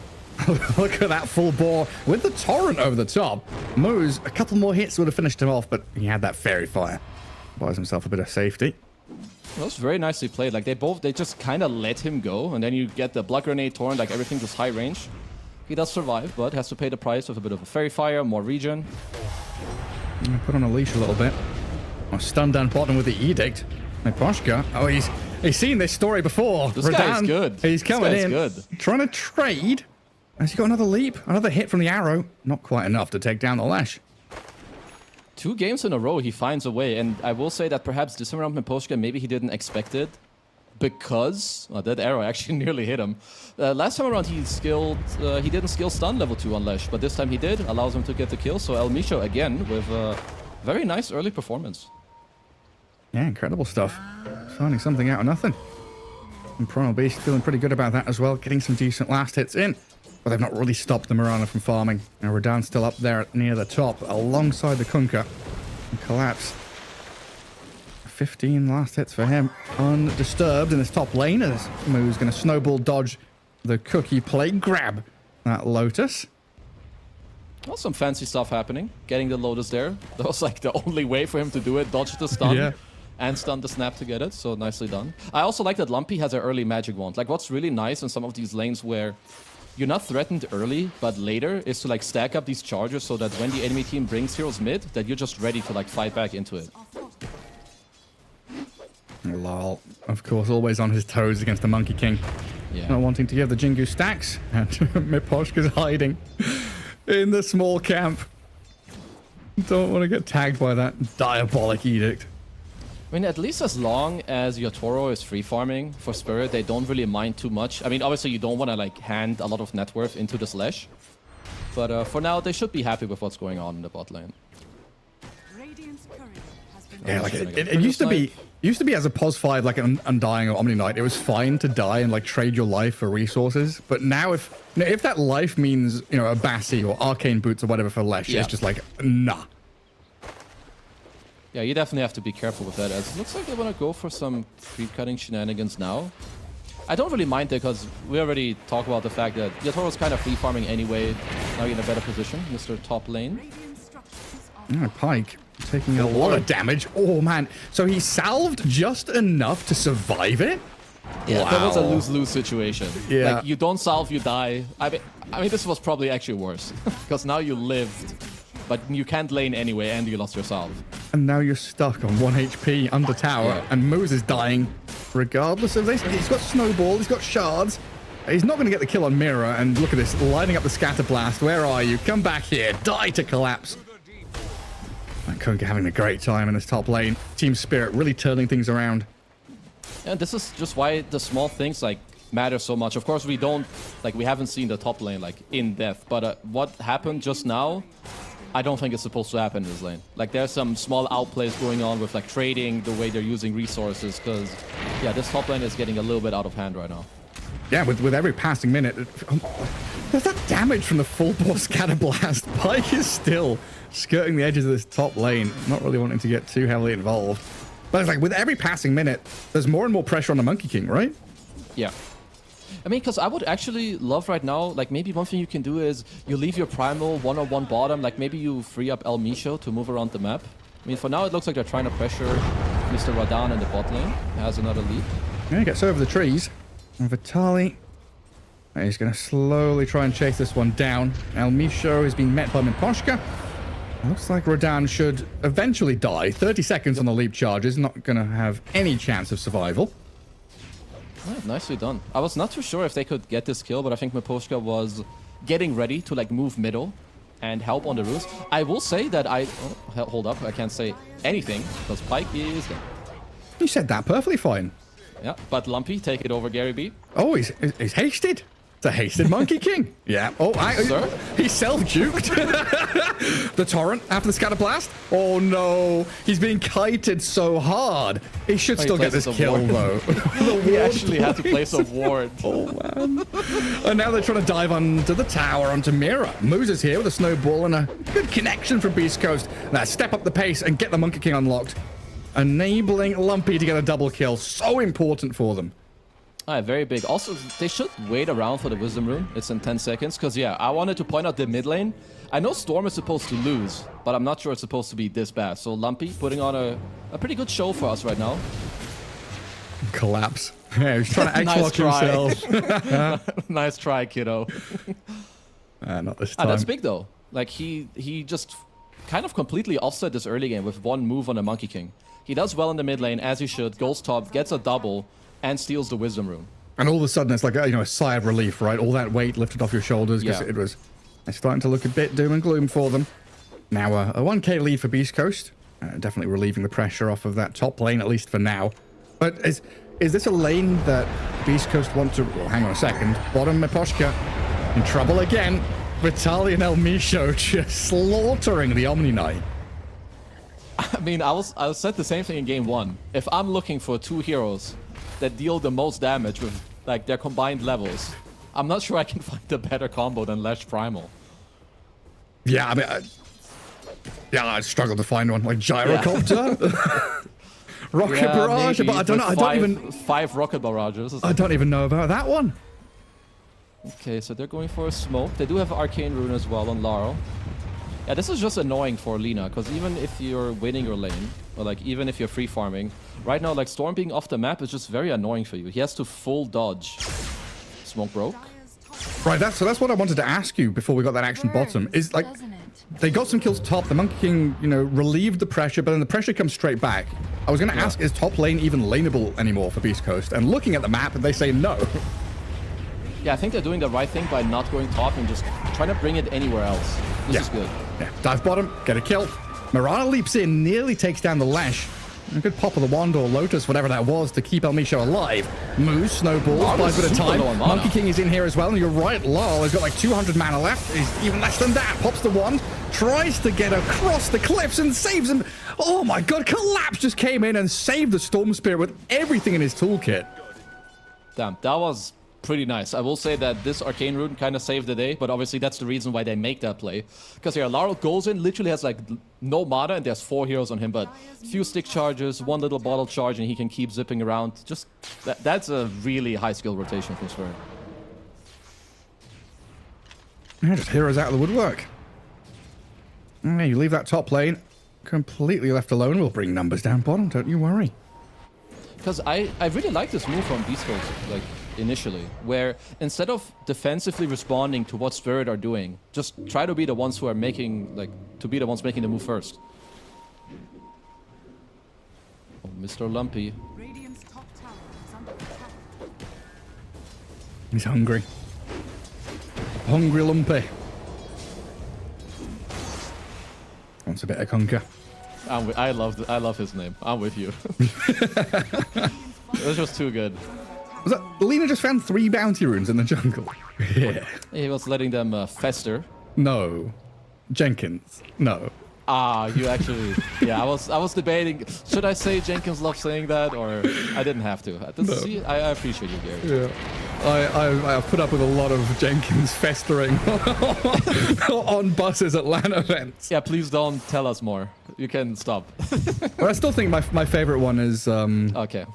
Look at that full bore with the Torrent over the top. Moose, a couple more hits would have finished him off, but he had that Fairy Fire. Buys himself a bit of safety. Well, that's very nicely played. Like they just kind of let him go, and then you get the Blood Grenade, Torrent, like everything just high range. He does survive, but has to pay the price with a bit of a Fairy Fire, more regen. Put on a leash a little bit. Stun down bottom with the Edict. And Poshka, oh, he's seen this story before. This guy's good. He's coming in, good. Trying to trade. Has he got another leap? Another hit from the arrow. Not quite enough to take down the Lash. 2 games in a row, he finds a way. And I will say that perhaps this time around with Poshka, maybe he didn't expect it. Because that arrow actually nearly hit him. Last time around he didn't skill stun level 2 on Lesh, but this time he did, allows him to get the kill. So Elmisho again with a very nice early performance. Yeah, incredible stuff. Finding something out of nothing. And Primal Beast feeling pretty good about that as well, getting some decent last hits in. But they've not really stopped the Mirana from farming. Now Radan's still up there near the top alongside the Kunkka. And Collapse. 15 last hits for him, undisturbed in this top lane, as Moo's going to snowball dodge the Cookie play, grab that Lotus. Well, some fancy stuff happening. Getting the Lotus there. That was like the only way for him to do it. Dodge the stun and stun the snap to get it. So nicely done. I also like that Lumpy has an early magic wand. Like what's really nice in some of these lanes where you're not threatened early, but later is to like stack up these charges so that when the enemy team brings heroes mid, that you're just ready to like fight back into it. Lol, of course, always on his toes against the Monkey King. Yeah. Not wanting to give the Jingu stacks. And Miposhka's hiding in the small camp. Don't want to get tagged by that diabolic edict. I mean, at least as long as your Toro is free farming for Spirit, they don't really mind too much. I mean, obviously you don't want to like hand a lot of net worth into the Slash. But for now, they should be happy with what's going on in the bot lane. Yeah, like it used to be. Used to be as a pos 5 like an Undying or Omni Knight, it was fine to die and like trade your life for resources. But now if that life means, you know, a Bassi or Arcane Boots or whatever for Lesh, it's just like, nah. Yeah, you definitely have to be careful with that, as it looks like they want to go for some creep-cutting shenanigans now. I don't really mind it, because we already talked about the fact that Yatoro's kind of free-farming anyway. Now you're in a better position, Mr. Top Lane. Pike taking a lot of damage. Oh, man. So he salved just enough to survive it? Yeah, wow. That was a lose-lose situation. Yeah. Like, you don't salve, you die. I mean, this was probably actually worse, because now you lived, but you can't lane anyway, and you lost your salve. And now you're stuck on 1 HP under tower, and Moose is dying regardless of this. He's got Snowball, he's got Shards. He's not going to get the kill on Mirror, and look at this, lining up the Scatter Blast. Where are you? Come back here. Die to collapse. And Kunkka having a great time in this top lane. Team Spirit really turning things around. And this is just why the small things like matter so much. Of course, we haven't seen the top lane like in depth, but what happened just now, I don't think it's supposed to happen in this lane. Like there's some small outplays going on with like trading, the way they're using resources, because yeah, this top lane is getting a little bit out of hand right now. Yeah, with every passing minute, there's that damage from the full bore Scatter Blast. Pike is still skirting the edges of this top lane, not really wanting to get too heavily involved. But it's like with every passing minute, there's more and more pressure on the Monkey King, right? Yeah. I mean, because I would actually love right now, like maybe one thing you can do is you leave your Primal one-on-one bottom, like maybe you free up El Misho to move around the map. I mean, for now it looks like they're trying to pressure Mr. Radan in the bot lane. Has another lead. Yeah, he gets over the trees. And Vitali, he's going to slowly try and chase this one down. El Misho is being met by Miposhka. Looks like Radan should eventually die. 30 seconds on the leap charge is not going to have any chance of survival. Right, nicely done. I was not too sure if they could get this kill, but I think Miposhka was getting ready to like move middle and help on the roofs. I will say that hold up, I can't say anything because Pike is dead. You said that perfectly fine. Yeah, but Lumpy, take it over, Gary B. Oh, he's hasted. It's a hasted Monkey King. Yeah. Oh, Sir? He's self-juked. The torrent after the Scatter Blast. Oh no, he's being kited so hard. He should still get this kill though. He actually had to place a ward. Oh man. And now they're trying to dive onto the tower, onto Mira. Moose is here with a snowball and a good connection from Beast Coast. Now step up the pace and get the Monkey King unlocked. Enabling Lumpy to get a double kill. So important for them. Very big. Also, they should wait around for the Wisdom Rune. It's in 10 seconds. Because, yeah, I wanted to point out the mid lane. I know Storm is supposed to lose, but I'm not sure it's supposed to be this bad. So Lumpy putting on a pretty good show for us right now. Collapse. Yeah, he's trying to X-lock himself. Nice try, kiddo. Not this time. That's big, though. Like, he just kind of completely offset this early game with one move on the Monkey King. He does well in the mid lane, as he should. Goes top, gets a double, and steals the Wisdom Rune. And all of a sudden, it's like a sigh of relief, right? All that weight lifted off your shoulders because it's starting to look a bit doom and gloom for them. Now, a 1k lead for Beast Coast. Definitely relieving the pressure off of that top lane, at least for now. But is this a lane that Beast Coast want to... Well, hang on a second. Bottom Miposhka in trouble again. Vitali and El Misho just slaughtering the Omni Knight. I mean, I said the same thing in game 1. If I'm looking for two heroes that deal the most damage with like their combined levels, I'm not sure I can find a better combo than Lash Primal. Yeah, I mean, I struggled to find one like Gyrocopter, Rocket Barrage, maybe, but I don't know. I don't even 5 Rocket Barrages. I don't even know about that one. Okay, so they're going for a smoke. They do have Arcane Rune as well on Laurel. Yeah, this is just annoying for Lina, because even if you're winning your lane, or like even if you're free farming, right now like Storm being off the map is just very annoying for you. He has to full dodge. Smoke broke. Right, that's what I wanted to ask you before we got that action bottom. Is like they got some kills top. The Monkey King, you know, relieved the pressure, but then the pressure comes straight back. I was going to ask, is top lane even laneable anymore for Beast Coast? And looking at the map, they say no. Yeah, I think they're doing the right thing by not going top and just trying to bring it anywhere else. This is good. Yeah, dive bottom, get a kill. Mirana leaps in, nearly takes down the Lash. A good pop of the wand or Lotus, whatever that was, to keep El Misho alive. Moves, snowballs, buys a bit of time. Monkey King is in here as well, and you're right, Lol has got like 200 mana left. He's even less than that. Pops the wand, tries to get across the cliffs and saves him. Oh my god, Collapse just came in and saved the Storm Spirit with everything in his toolkit. Damn, that was pretty nice. I will say that this Arcane Rune kind of saved the day, but obviously that's the reason why they make that play. Because here, Laurel goes in, literally has like no mana, and there's 4 heroes on him, but few stick charges, 1 little bottle charge, and he can keep zipping around. Just, that's a really high skill rotation from Spirit. Yeah, just heroes out of the woodwork. Yeah, you leave that top lane completely left alone. We'll bring numbers down bottom, don't you worry. Because I really like this move from Beast Coast, like, initially, where instead of defensively responding to what Spirit are doing, just try to be the ones who are making, like, to be the ones making the move first. Oh, Mr. Lumpy. Radiant's top tower is under attack. He's hungry. Hungry Lumpy. Wants a bit of conquer. I love his name. I'm with you. It was just too good. Was that Lina just found 3 bounty runes in the jungle? Yeah. He was letting them fester. No. Jenkins. No. Ah, you actually... Yeah, I was debating, should I say Jenkins loves saying that, or I didn't have to. No. See, I appreciate you, Gary. Yeah. I've put up with a lot of Jenkins festering on buses at LAN events. Yeah, please don't tell us more. You can stop. But I still think my favorite one is... Okay.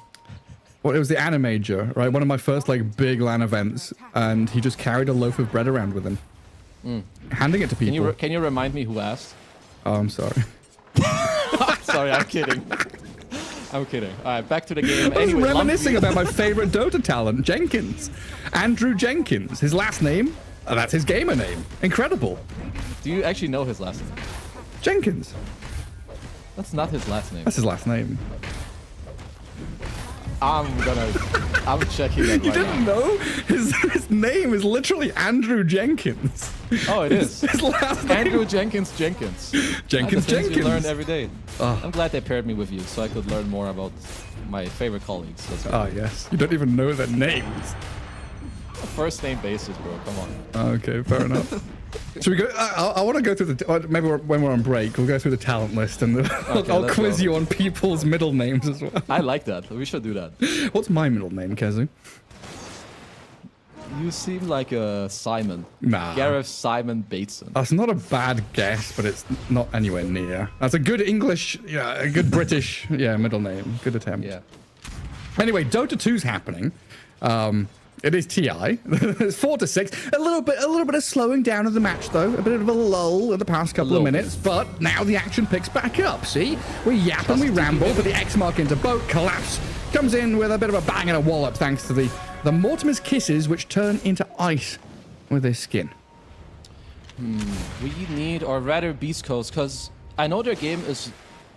Well, it was the Animager, right? One of my first like big LAN events, and he just carried a loaf of bread around with him, handing it to people. Can you remind me who asked? Oh, I'm sorry. Sorry, I'm kidding. I'm kidding. All right, back to the game. I was Anyway, reminiscing about my favorite Dota talent, Jenkins. Andrew Jenkins. His last name, that's his gamer name. Incredible. Do you actually know his last name? Jenkins. That's not his last name. That's his last name. I'm checking that You right didn't now. know? His name is literally Andrew Jenkins. Oh, it is. His last name. Andrew Jenkins Jenkins. Jenkins Jenkins. You learn every day. Oh. I'm glad they paired me with you so I could learn more about my favorite colleagues. That's Ah, yes. You don't even know their names. First name basis, bro. Come on. Okay, fair enough. Should we go? I want to go through the... Maybe when we're on break, we'll go through the talent list and I'll quiz you on people's middle names as well. I like that. We should do that. What's my middle name, Kezu? You seem like a Simon. Nah. Gareth Simon Bateson. That's not a bad guess, but it's not anywhere near. That's a good English, a good British, middle name. Good attempt. Yeah. Anyway, Dota 2's happening. It is TI. It's 4-6. A little bit of slowing down of the match though. A bit of a lull in the past couple of minutes, but now the action picks back up. See, we yap and we ramble, but the X mark into boat collapse comes in with a bit of a bang and a wallop thanks to the Mortimer's kisses, which turn into ice with his skin. We need, or rather Beast Coast, because I know their game is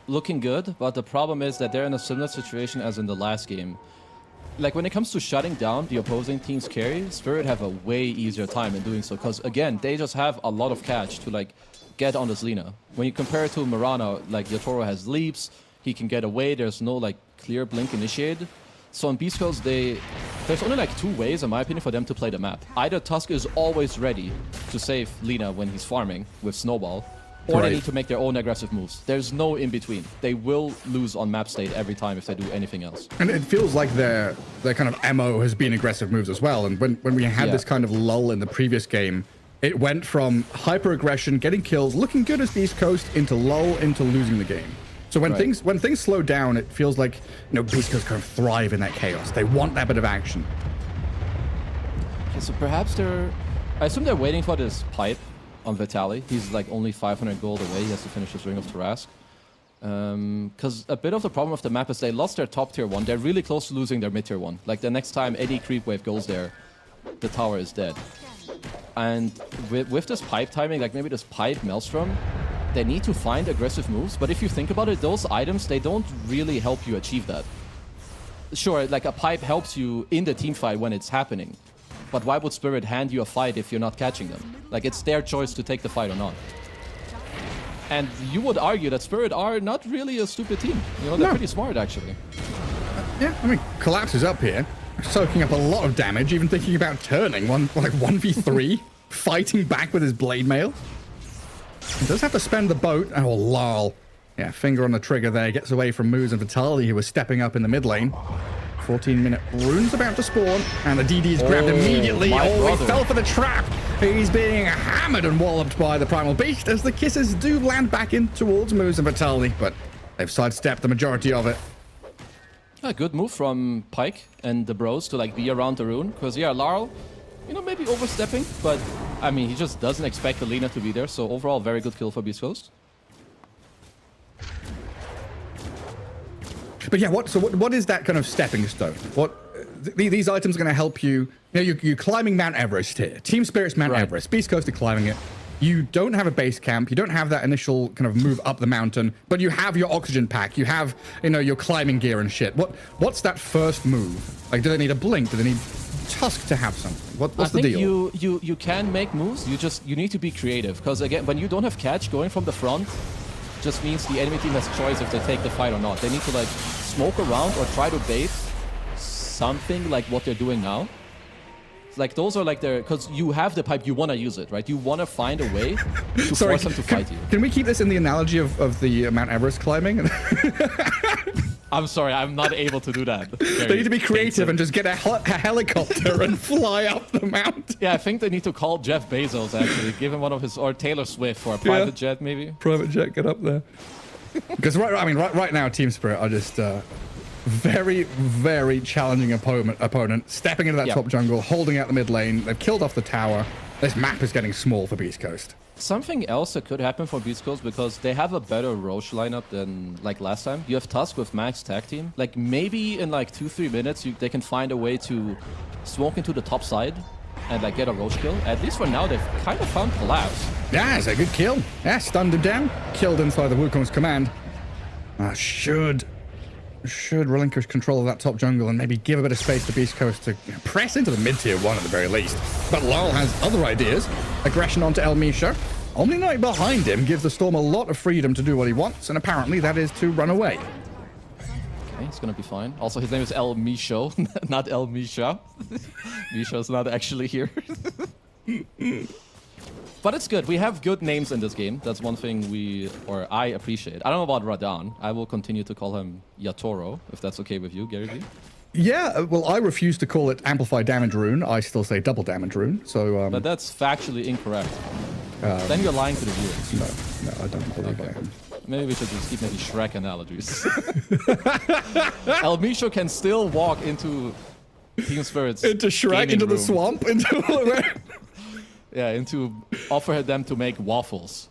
looking good, but the problem is that they're in a similar situation as in the last game. Like, when it comes to shutting down the opposing team's carry, Spirit have a way easier time in doing so, because, again, they just have a lot of catch to, like, get on this Lina. When you compare it to Mirana, like, Yatoro has leaps, he can get away, there's no, like, clear blink initiated. So on Beast Coast, there's only, like, 2 ways, in my opinion, for them to play the map. Either Tusk is always ready to save Lina when he's farming with Snowball, or they need to make their own aggressive moves. There's no in-between. They will lose on map state every time if they do anything else. And it feels like their kind of MO has been aggressive moves as well. And when we had this kind of lull in the previous game, it went from hyper-aggression, getting kills, looking good as the East Coast, into lull, into losing the game. So when things slow down, it feels like, Beast Coast kind of thrive in that chaos. They want that bit of action. Okay, so perhaps I assume they're waiting for this pipe on Vitali. He's like only 500 gold away. He has to finish his Ring of Tarask. Because a bit of the problem of the map is they lost their top tier 1. They're really close to losing their mid tier 1. Like the next time any creep wave goes there, the tower is dead. And with this pipe timing, like maybe this pipe Maelstrom, they need to find aggressive moves. But if you think about it, those items, they don't really help you achieve that. Sure, like a pipe helps you in the team fight when it's happening. But why would Spirit hand you a fight if you're not catching them? Like, it's their choice to take the fight or not. And you would argue that Spirit are not really a stupid team. You know, they're pretty smart, actually. Yeah, I mean, Collapse is up here, soaking up a lot of damage, even thinking about turning 1v3, fighting back with his blade mail. He does have to spend the boat. Oh, lol. Yeah, finger on the trigger there, gets away from Moose and Vitali, who was stepping up in the mid lane. 14-minute rune's about to spawn, and the DD's grabbed immediately. He fell for the trap. He's being hammered and walloped by the Primal Beast as the kisses do land back in towards Moose and Vitali, but they've sidestepped the majority of it. A good move from Pyke and the bros to like be around the rune, because yeah, Larl, you know, maybe overstepping, but I mean, he just doesn't expect Alina to be there, so overall, very good kill for Beast Coast. But yeah, what is that kind of stepping stone? These items are going to help you. You know, you're climbing Mount Everest here. Team Spirit's Mount Everest. Beast Coast are climbing it. You don't have a base camp. You don't have that initial kind of move up the mountain, but you have your oxygen pack. You have, you know, your climbing gear and shit. What's that first move? Like, do they need a blink? Do they need Tusk to have something? What's the deal? I think you can make moves. You need to be creative, because again, when you don't have catch, going from the front just means the enemy team has choice if they take the fight or not. They need to like smoke around or try to bait something like what they're doing now. Like those are like their, because you have the pipe, you want to use it, right? You want to find a way to force them to fight you. Can we keep this in the analogy of the Mount Everest climbing? I'm sorry, I'm not able to do that. They need to be creative and just get a helicopter and fly up the mountain. Yeah, I think they need to call Jeff Bezos, actually. Give him one of his, or Taylor Swift for a private jet, maybe. Private jet, get up there. Because right now, Team Spirit are just very, very challenging opponent. Stepping into that top jungle, holding out the mid lane. They've killed off the tower. This map is getting small for Beast Coast. Something else that could happen for Beast Coast, because they have a better Roche lineup than like last time. You have Tusk with Max tag team. Like maybe in like 2-3 minutes, they can find a way to smoke into the top side and like get a Roche kill. At least for now, they've kind of found Collapse. Yeah, it's a good kill. Yeah, stunned him down. Killed inside the Wukong's command. Should relinquish control of that top jungle and maybe give a bit of space to Beast Coast to press into the mid-tier 1 at the very least. But Lowell has other ideas. Aggression onto El Misha. Omni Knight behind him gives the Storm a lot of freedom to do what he wants, and apparently that is to run away. Okay, it's gonna be fine. Also, his name is El Misho, not El Misha. Misha's not actually here. But it's good. We have good names in this game. That's one thing I appreciate. I don't know about Radahn. I will continue to call him Yatoro, if that's okay with you, Gary V. Yeah, well, I refuse to call it Amplified Damage Rune. I still say Double Damage Rune, so... But that's factually incorrect. Then you're lying to the viewers. No, I don't believe I am. Maybe we should just keep making Shrek analogies. El Misho can still walk into Team Spirit's into Shrek, into the swamp, into... Yeah, offer them to make waffles.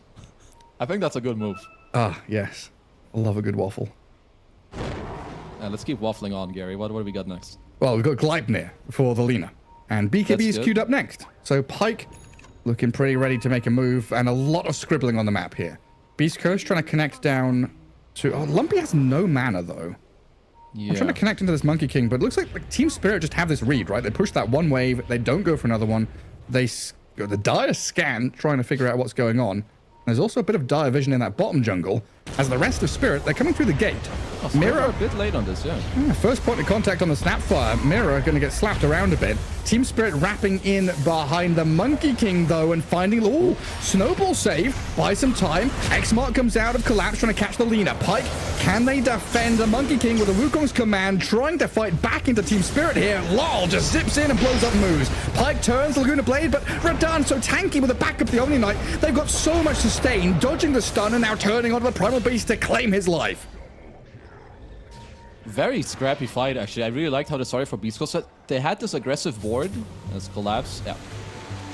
I think that's a good move. Ah, yes. I love a good waffle. Let's keep waffling on, Gary. What do we got next? Well, we've got Gleipnir for the Lina. And BKB is queued up next. So Pyke looking pretty ready to make a move, and a lot of scribbling on the map here. Beast Coast trying to connect down to... Oh, Lumpy has no mana, though. Yeah. I'm trying to connect into this Monkey King, but it looks like Team Spirit just have this read, right? They push that one wave, they don't go for another one. The dire scan, trying to figure out what's going on. There's also a bit of dire vision in that bottom jungle. As the rest of Spirit, they're coming through the gate. Oh, Mirror a bit late on this, yeah. First point of contact on the Snapfire. Mirror going to get slapped around a bit. Team Spirit wrapping in behind the Monkey King, though, and finding... Ooh, Snowball save. Buy some time. X-Mark comes out of Collapse, trying to catch the Lina. Pyke, can they defend the Monkey King with the Wukong's command, trying to fight back into Team Spirit here? Lol just zips in and blows up moves. Pyke turns Laguna Blade, but Radahn so tanky with the backup of the Omni Knight. They've got so much sustain, dodging the stun, and now turning onto the Primal Beast to claim his life. Very scrappy fight, actually. I really liked how the story for Beast Coast. They had this aggressive ward. Let's collapse. Yeah,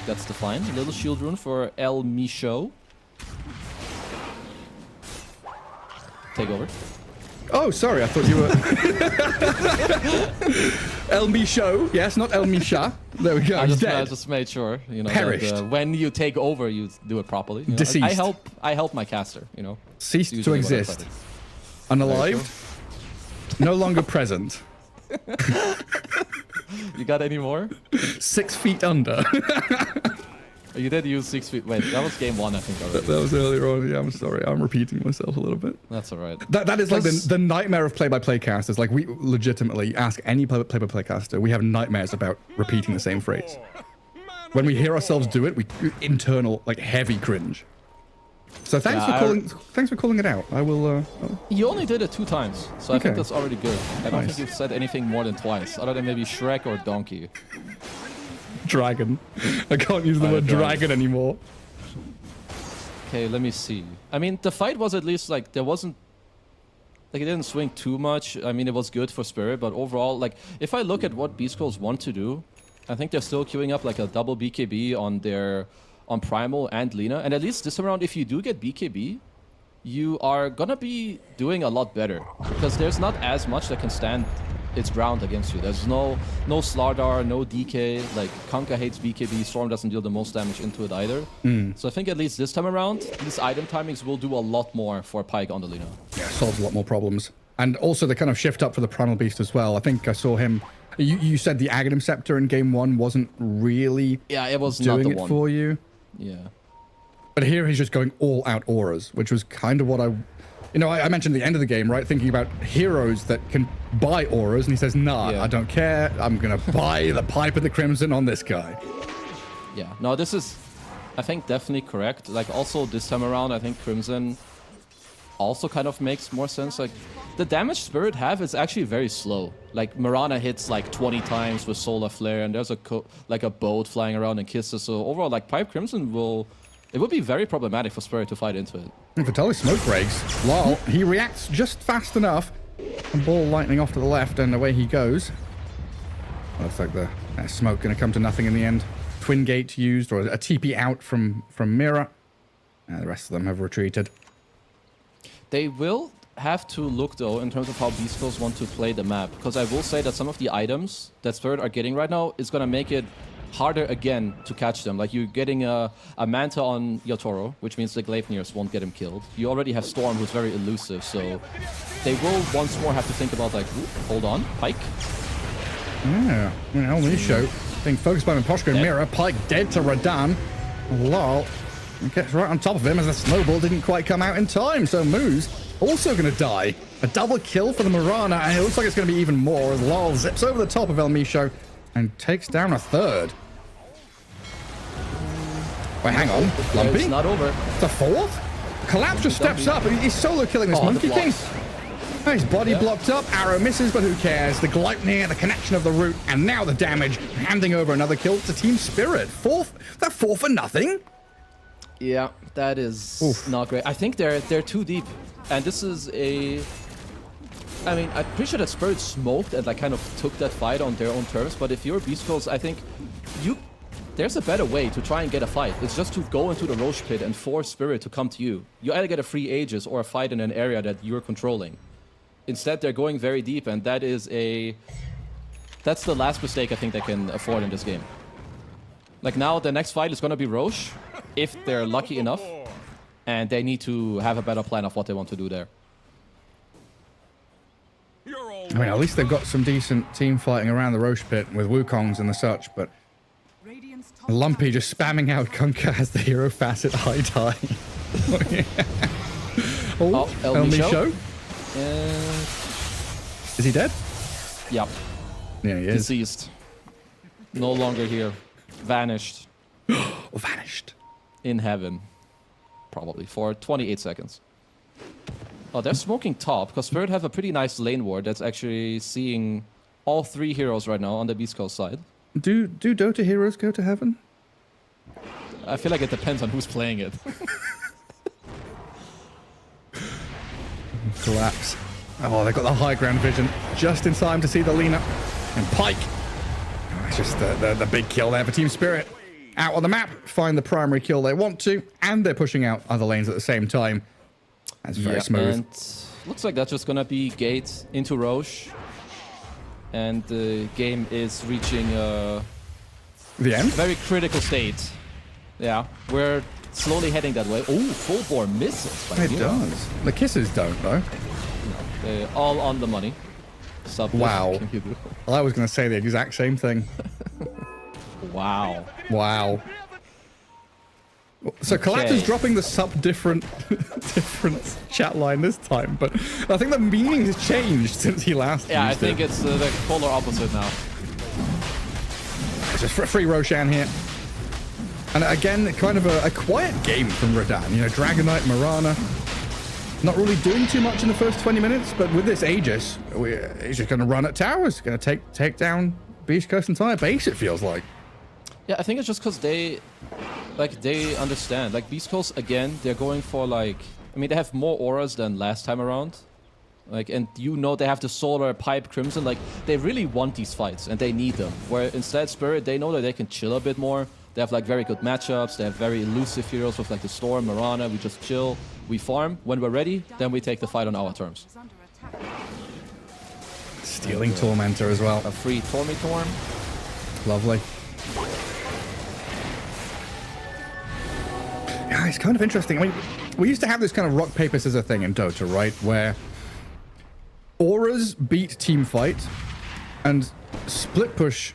that's defined. A little shield rune for El Micho. Take over. Oh, sorry, I thought you were... El Micho. Yes, not El Misha. There we go, he's dead. I just made sure, you know, Perished. that, when you take over, you do it properly. You know? Deceased. I help my caster, you know. Ceased to Usually what I exist. try to- Unalived. No longer present. You got any more? 6 feet under. You did use 6 feet. Wait, that was game 1, I think, already. That was earlier on. Yeah, I'm sorry. I'm repeating myself a little bit. That's all right. That is like the nightmare of play-by-play casters. Like, we legitimately ask any play-by-play caster, we have nightmares about repeating the same phrase. When we hear ourselves do it, we internal, like, heavy cringe. So thanks for calling it out. I will. You only did it 2 times, so I Okay. think that's already good. I don't Nice. think you've said anything more than twice, other than maybe Shrek or Donkey. Dragon. I can't use the word dragon anymore. Okay, let me see. I mean, the fight was at least like there wasn't like it didn't swing too much. I mean, it was good for Spirit, but overall, like if I look at what Beast Girls want to do, I think they're still queuing up like a double BKB on Primal and Lina. And at least this time around, if you do get BKB, you are gonna be doing a lot better because there's not as much that can stand its ground against you. There's no Slardar, no DK. Like Kanka hates BKB, Storm doesn't deal the most damage into it either. So I think at least this time around, these item timings will do a lot more for Pyke on the Lina. Yeah, solves a lot more problems. And also the kind of shift up for the Primal Beast as well. I think I saw him. You said the Aghanim Scepter in game 1 wasn't really it was doing not the it one for you. Yeah. But here he's just going all out auras, which was kind of what I mentioned at the end of the game, right? Thinking about heroes that can buy auras, and he says, nah, I don't care. I'm going to buy the Pipe of the Crimson on this guy. Yeah, no, this is, I think, definitely correct. Like, also this time around, I think Crimson also kind of makes more sense. Like, the damage Spirit have is actually very slow. Like, Mirana hits like 20 times with Solar Flare, and there's a boat flying around and kisses. So overall, like, Pipe Crimson it would be very problematic for Spirit to fight into it. And Vitaly smoke breaks. Lol, he reacts just fast enough. And ball lightning off to the left, and away he goes. Looks like the smoke going to come to nothing in the end. Twin gate used, or a TP out from Mira. The rest of them have retreated. They will have to look, though, in terms of how Beast Girls want to play the map. Because I will say that some of the items that Spirit are getting right now is going to make it harder again to catch them. Like, you're getting a Manta on Yotoro, which means the Gleipnirs won't get him killed. You already have Storm, who's very elusive, so they will once more have to think about, like, hold on, Pyke. Yeah, well, this show being focused by Imposhka and Mira. Pyke dead to Radan. Lol. He gets right on top of him as the snowball didn't quite come out in time, so Moose also going to die. A double kill for the Mirana, and it looks like it's going to be even more as Lol zips over the top of El Micho and takes down a third. Wait, hang on. Lumpy? It's not over. It's a fourth? Collapse just steps up, and he's solo killing this Monkey King. Oh, his body blocked up, arrow misses, but who cares? The Gleipnir, the connection of the root, and now the damage, handing over another kill to Team Spirit. They're 4 for nothing? Yeah, that is not great. I think they're too deep, and this is I mean, I'm pretty sure that Spirit smoked and like kind of took that fight on their own terms. But if you're Beast Girls, I think there's a better way to try and get a fight. It's just to go into the Roche pit and force Spirit to come to you. You either get a free Aegis or a fight in an area that you're controlling. Instead, they're going very deep, and that's the last mistake I think they can afford in this game. Like, now the next fight is going to be Roche, if they're lucky enough, and they need to have a better plan of what they want to do there. I mean, at least they've got some decent team fighting around the Roche pit with Wukongs and the such, but Lumpy just spamming out Kunkka as the hero facet high tie. El Micho? Is he dead? Yep. Yeah, he is. Deceased. No longer here. Vanished. Vanished. In heaven. Probably. For 28 seconds. Oh, they're smoking top, because Spirit have a pretty nice lane ward that's actually seeing all 3 heroes right now on the Beast Coast side. Do Dota heroes go to heaven? I feel like it depends on who's playing it. Collapse. Oh, they've got the high ground vision just in time to see the Lina and Pike. Oh, it's just the big kill there for Team Spirit. Out on the map, find the primary kill they want to, and they're pushing out other lanes at the same time. That's very smooth. And looks like that's just gonna be gate into Roche. And the game is reaching the end? Very critical state. Yeah, we're slowly heading that way. Oh, full bore misses. By It does. The kisses don't, though. They're all on the money. Wow. I was going to say the exact same thing. Wow. Wow. So Collapse is dropping the different chat line this time, but I think the meaning has changed since he last Yeah, I used think it. it's the polar opposite now. It's just free Roshan here. And again, kind of a quiet game from Radan. You know, Dragonite, Mirana, not really doing too much in the first 20 minutes, but with this Aegis, he's just going to run at towers, going to take down Beast Coast's entire base, it feels like. Yeah, I think it's just because they understand. Like, Beast Coast, again, they're going for, like... I mean, they have more auras than last time around. Like, and you know they have the Solar, Pipe, Crimson. Like, they really want these fights, and they need them. Where instead, Spirit, they know that they can chill a bit more. They have, like, very good matchups. They have very elusive heroes with, like, the Storm, Mirana. We just chill. We farm. When we're ready, then we take the fight on our terms. Stealing Tormentor as well. A free Tormitorm. Lovely. Yeah, it's kind of interesting. I mean, we used to have this kind of rock, paper, scissors thing in Dota, right? Where auras beat team fight, and split push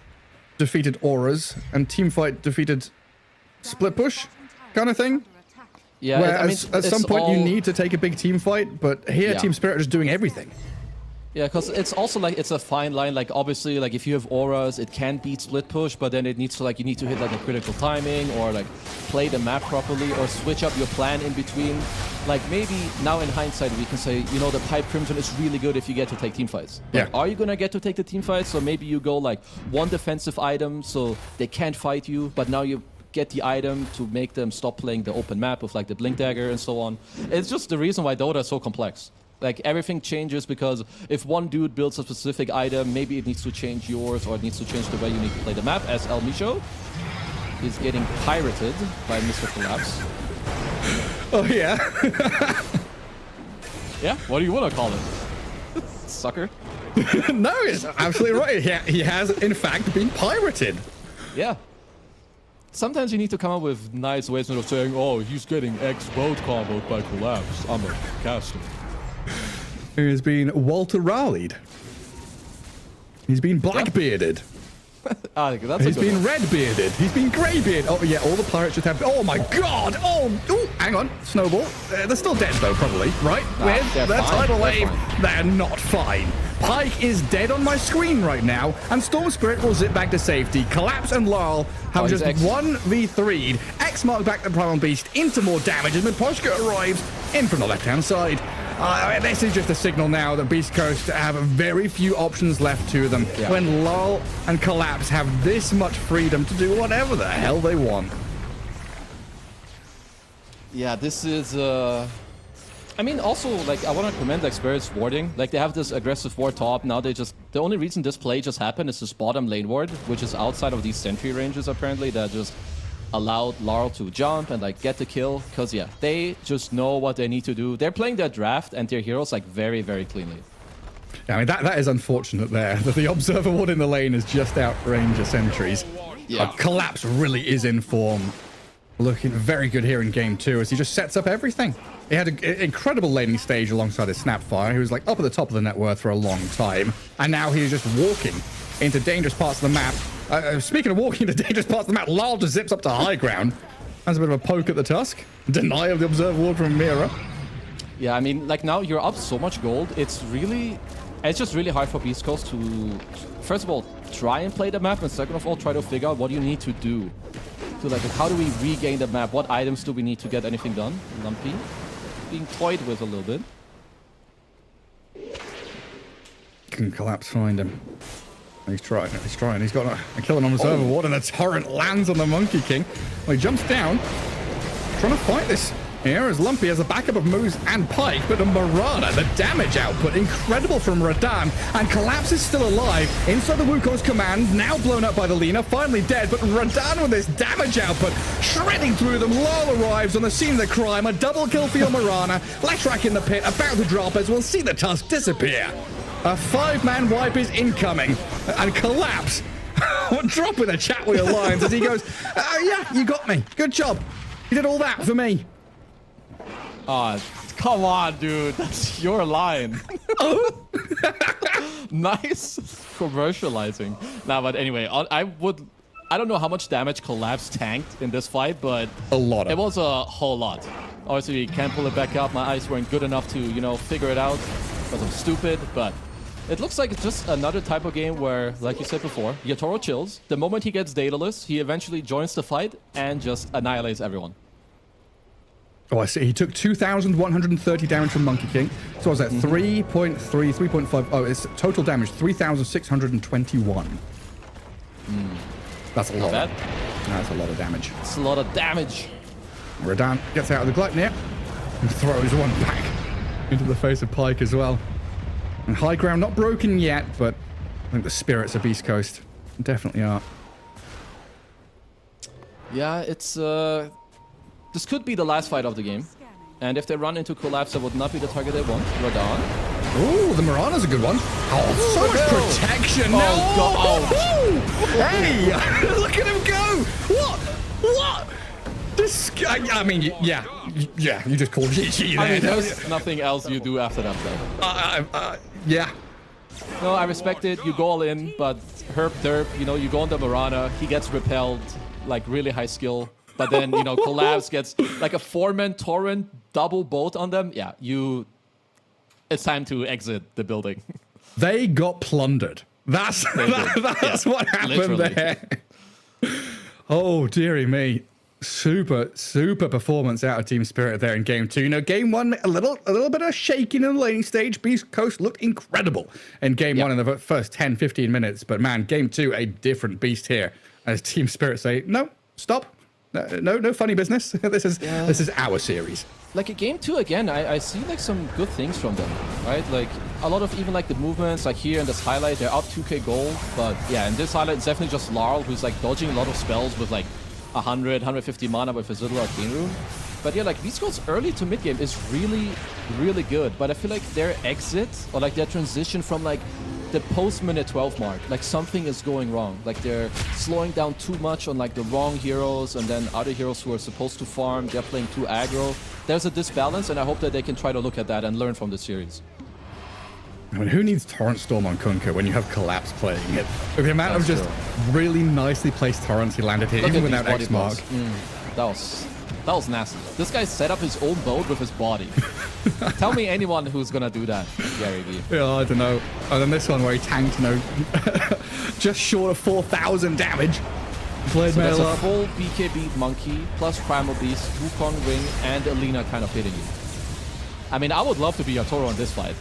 defeated auras, and team fight defeated split push, kind of thing. Yeah, where I mean, at some point you need to take a big team fight, but here Team Spirit are just doing everything. Yeah, because it's also like, it's a fine line. Like, obviously, like, if you have auras, it can beat split push, but then it needs to, like, you need to hit, like, a critical timing, or, like, play the map properly, or switch up your plan in between. Like, maybe now in hindsight, we can say, you know, the Pipe Crimson is really good if you get to take team fights. Like, are you gonna get to take the team fights? So maybe you go, like, one defensive item, so they can't fight you, but now you get the item to make them stop playing the open map with, like, the Blink Dagger and so on. It's just the reason why Dota is so complex. Like, everything changes because if one dude builds a specific item, maybe it needs to change yours, or it needs to change the way you need to play the map, as El Micho is getting pirated by Mr. Collapse. Oh, yeah? Yeah? What do you want to call it? Sucker? No, it's absolutely right. He has, in fact, been pirated. Yeah. Sometimes you need to come up with nice ways of saying, oh, he's getting X boat comboed by Collapse. I'm a caster. He has been Walter Raleighed. He's been blackbearded. He's been red-bearded. He's been grey-bearded. Oh, yeah, all the pirates should have... Oh, my God! Oh, hang on. Snowball. They're still dead, though, probably, right? With the tidal wave, they're not fine. Pike is dead on my screen right now, and Storm Spirit will zip back to safety. Collapse and Laurel have just 1v3'd. X mark back the Primal Beast into more damage as Miposhka arrives in from the left-hand side. This is just a signal now that Beast Coast have very few options left to them when Laurel and Collapse have this much freedom to do whatever the hell they want. Yeah, this is... I mean, also, like, I want to commend, like, Spirit's warding. Like, they have this aggressive ward top. Now they just... The only reason this play just happened is this bottom lane ward, which is outside of these sentry ranges, apparently, that just allowed Laurel to jump and, like, get the kill. Because, yeah, they just know what they need to do. They're playing their draft and their heroes, like, very, very cleanly. Yeah, I mean, that is unfortunate there. That the Observer ward in the lane is just outrange the sentries. Yeah. Collapse really is in form. Looking very good here in game 2 as he just sets up everything. He had an incredible laning stage alongside his Snapfire, who was like up at the top of the net worth for a long time. And now he's just walking into dangerous parts of the map. Speaking of walking into dangerous parts of the map, Lyle just zips up to high ground. Has a bit of a poke at the tusk. Deny of the Observer ward from Mira. Yeah, I mean, like, now you're up so much gold. It's just really hard for Beast Coast to, first of all, try and play the map, and second of all, try to figure out what you need to do. So, like, how do we regain the map? What items do we need to get anything done? Lumpy being toyed with a little bit. Can Collapse find him? He's trying. He's got a kill on Observer ward, and the torrent lands on the Monkey King. Well, he jumps down, trying to fight this here as Lumpy has a backup of Moose and Pike, but the Marana, the damage output, incredible from Radan, and Collapse is still alive. Inside the Wukong's command, now blown up by the Lina, finally dead, but Radan with this damage output, shredding through them. Lol arrives on the scene of the crime, a double kill for your Marana, Leshrac in the pit, about to drop as we'll see the tusk disappear. A 5-man wipe is incoming, and Collapse drop in the chat wheel lines as he goes, yeah, you got me, good job. You did all that for me. Come on, dude. That's your line. Nice commercializing. Nah, but anyway, I don't know how much damage Collapse tanked in this fight, but a lot. It was a whole lot. Obviously, you can't pull it back up. My eyes weren't good enough to, you know, figure it out because I'm stupid, but it looks like it's just another type of game where, like you said before, Yatoro chills. The moment he gets dataless, he eventually joins the fight and just annihilates everyone. Oh, I see. He took 2,130 damage from Monkey King. So was that 3.3, 3.5? Oh, it's total damage 3,621. That's a lot. Bad. That's a lot of damage. It's a lot of damage. Radan gets out of the Gluttony and throws one back into the face of Pike as well. And high ground not broken yet, but I think the spirits of Beast Coast definitely are. Yeah, it's this could be the last fight of the game. And if they run into Collapse, that would not be the target they want. Radan. Oh, the Marana's a good one. Oh, so much protection. Oh, God. Oh. Hey, look at him go. What? This guy, I mean, yeah, you just called GG there. I mean, there's nothing else you do after that play. Yeah. No, I respect it. You go all in, but Herb Derp, you know, you go on the Marana, he gets repelled, like really high skill. But then, you know, Collapse gets like a 4-man torrent double bolt on them. Yeah, it's time to exit the building. They got plundered. That's what happened literally. There. Oh, dearie me. Super performance out of Team Spirit there in game 2. You know, game 1, a little bit of shaking in the laning stage. Beast Coast looked incredible in game 1 in the first 10-15 minutes. But man, game 2, a different beast here. As Team Spirit say, no, stop. No funny business. This is our series. Like a game 2 again, I see like some good things from them, right? Like a lot of even like the movements, like here in this highlight, they're up 2k gold. But yeah, in this highlight, it's definitely just Larl who's like dodging a lot of spells with like 100, 150 mana with his little arcane rune. But yeah, like Beast Coast's early to mid game is really, really good. But I feel like their exit or like their transition from like the post-minute 12 mark, like something is going wrong. Like they're slowing down too much on like the wrong heroes, and then other heroes who are supposed to farm, they're playing too aggro. There's a disbalance, and I hope that they can try to look at that and learn from the series. I mean, who needs Torrent Storm on Kunkka when you have Collapse playing it? With the amount of just really nicely placed torrents he landed here, even without X Mark. That was nasty. This guy set up his own boat with his body. Tell me anyone who's gonna do that, Gary V. Yeah, I don't know. And then this one where he tanked, you know, just short of 4,000 damage. Blade so mail that's up. A full BKB Monkey plus Primal Beast, Wukong Ring, and Alina kind of hitting you. I mean, I would love to be a Toro in this fight.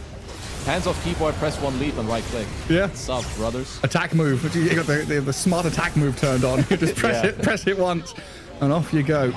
Hands off keyboard, press 1 leap and right click. Yeah. What's up, brothers? Attack move. You got the smart attack move turned on. You just press it once, and off you go.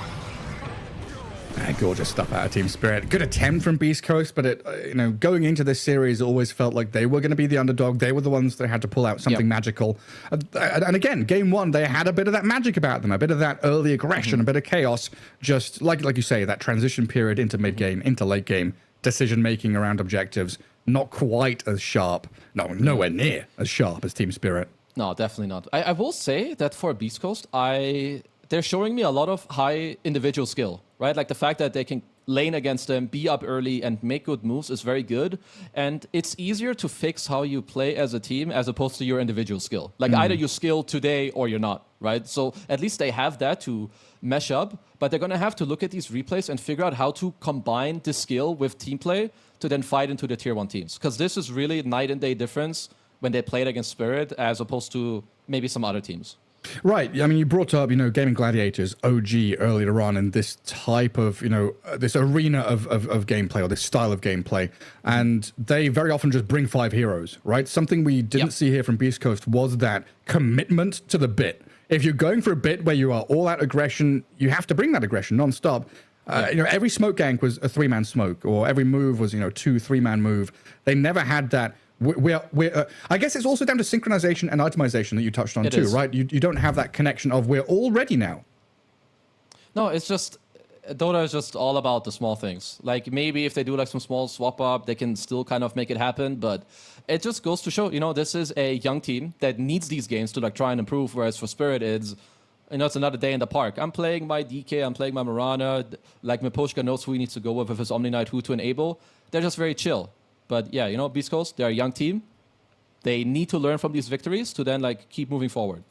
Gorgeous stuff out of Team Spirit. Good attempt from Beast Coast, but it, you know, going into this series, always felt like they were going to be the underdog. They were the ones that had to pull out something magical. And again, game 1, they had a bit of that magic about them, a bit of that early aggression, a bit of chaos. Just like you say, that transition period into mid game, into late game, decision making around objectives, not quite as sharp. No, nowhere near as sharp as Team Spirit. No, definitely not. I will say that for Beast Coast, they're showing me a lot of high individual skill, right? Like the fact that they can lane against them, be up early, and make good moves is very good. And it's easier to fix how you play as a team as opposed to your individual skill. Like either you skill today or you're not, right? So at least they have that to mesh up, but they're going to have to look at these replays and figure out how to combine the skill with team play to then fight into the tier 1 teams. Because this is really night and day difference when they played against Spirit as opposed to maybe some other teams. Right. I mean, you brought up, you know, Gaming Gladiators, OG, earlier on, and this type of, you know, this arena of gameplay, or this style of gameplay. And they very often just bring 5 heroes, right? Something we didn't see here from Beast Coast was that commitment to the bit. If you're going for a bit where you are all out aggression, you have to bring that aggression non-stop. Every smoke gank was a 3-man smoke, or every move was 2-3-man move. They never had that. I guess it's also down to synchronization and itemization that you touched on too, right? You don't have that connection of we're all ready now. No, it's just Dota is just all about the small things. Like maybe if they do like some small swap up, they can still kind of make it happen. But it just goes to show, this is a young team that needs these games to like try and improve. Whereas for Spirit, it's another day in the park. I'm playing my DK, I'm playing my Marana. Like Miposhka knows who he needs to go with his Omni Knight, who to enable. They're just very chill. But yeah, Beast Coast, they're a young team. They need to learn from these victories to then like keep moving forward.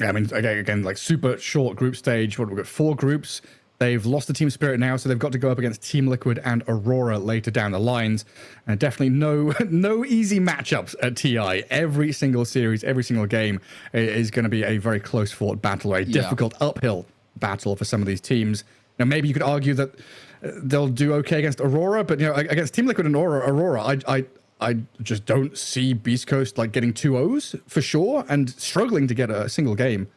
Yeah, I mean, again, like super short group stage. We've got 4 groups. They've lost the Team Spirit now, so they've got to go up against Team Liquid and Aurora later down the lines. And definitely no easy matchups at TI. Every single series, every single game is going to be a very close-fought battle, a difficult uphill battle for some of these teams. Now, maybe you could argue that they'll do okay against Aurora, but against Team Liquid and Aurora, I just don't see Beast Coast like getting 2-0s for sure and struggling to get a single game.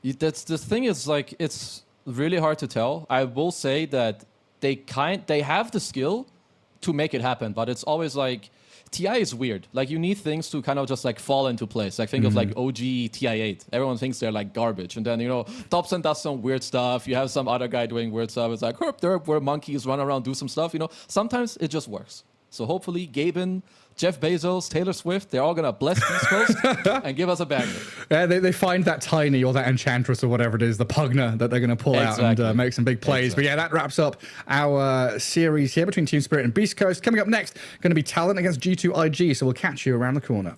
That's the thing is like it's really hard to tell. I will say that they have the skill to make it happen, but it's always like TI is weird. Like you need things to kind of just like fall into place. Like think of like OG TI8. Everyone thinks they're like garbage, and then Dobson does some weird stuff. You have some other guy doing weird stuff. It's like derp, where monkeys run around, do some stuff. Sometimes it just works. So hopefully Gaben, Jeff Bezos, Taylor Swift, they're all going to bless East Coast and give us a banger. Yeah, they find that Tiny or that Enchantress or whatever it is, the Pugner that they're going to pull out and make some big plays. Exactly. But yeah, that wraps up our series here between Team Spirit and Beast Coast. Coming up next, going to be Talent against G2IG, so we'll catch you around the corner.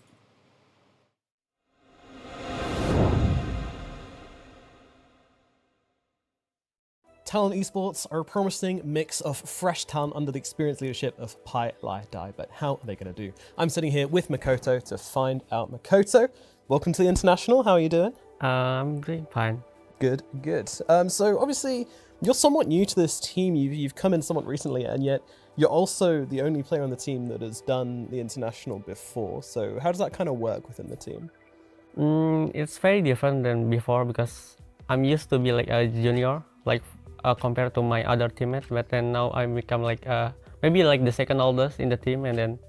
Talent Esports are a promising mix of fresh talent under the experienced leadership of Pai Lai Dai, but how are they going to do? I'm sitting here with Makoto to find out. Makoto, welcome to the International. How are you doing? I'm doing fine. Good. So obviously you're somewhat new to this team. You've come in somewhat recently, and yet you're also the only player on the team that has done the International before. So how does that kind of work within the team? It's very different than before because I'm used to be like a junior, like compared to my other teammates, but then now I become like maybe like the second oldest in the team, and then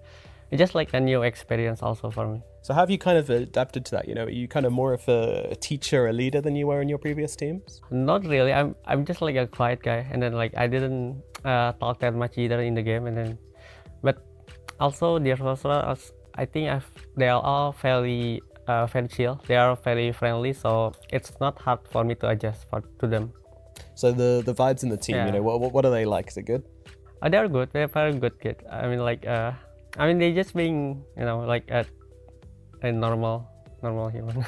it's just like a new experience also for me. So how have you kind of adapted to that? Are you kind of more of a teacher, a leader than you were in your previous teams? Not really. I'm just like a quiet guy, and then like I didn't talk that much either in the game, and then but also the Rosra, I think they are all very chill. They are very friendly, so it's not hard for me to adjust to them. So the vibes in the team, what are they like? Is it good? They're good. They're very good kids. I mean, like, they just being, like a normal human.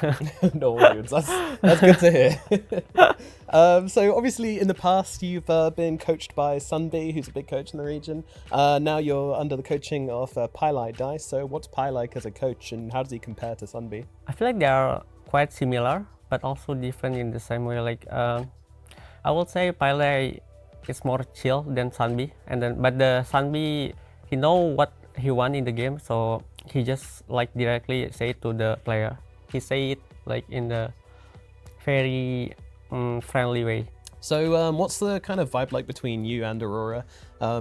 Normal humans. That's good to hear. So obviously in the past you've been coached by Sunbi, who's a big coach in the region. Now you're under the coaching of Pai Lai Dai. So what's Pai like as a coach, and how does he compare to Sunbi? I feel like they are quite similar, but also different in the same way. Like, I would say Pai Lai is more chill than Sunbi, but the Sunbi, he know what he want in the game, so he just like directly say it to the player. He say it like in the very friendly way. So what's the kind of vibe like between you and Aurora?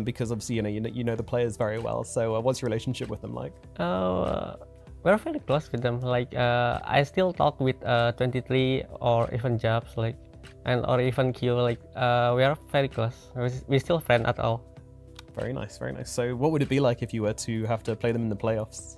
Because obviously you know the players very well. So what's your relationship with them like? We're very close with them. Like I still talk with 23 or even Jabs, like, or even Q. Like we are very close. We still friends at all. Very nice, very nice. So what would it be like if you were to have to play them in the playoffs?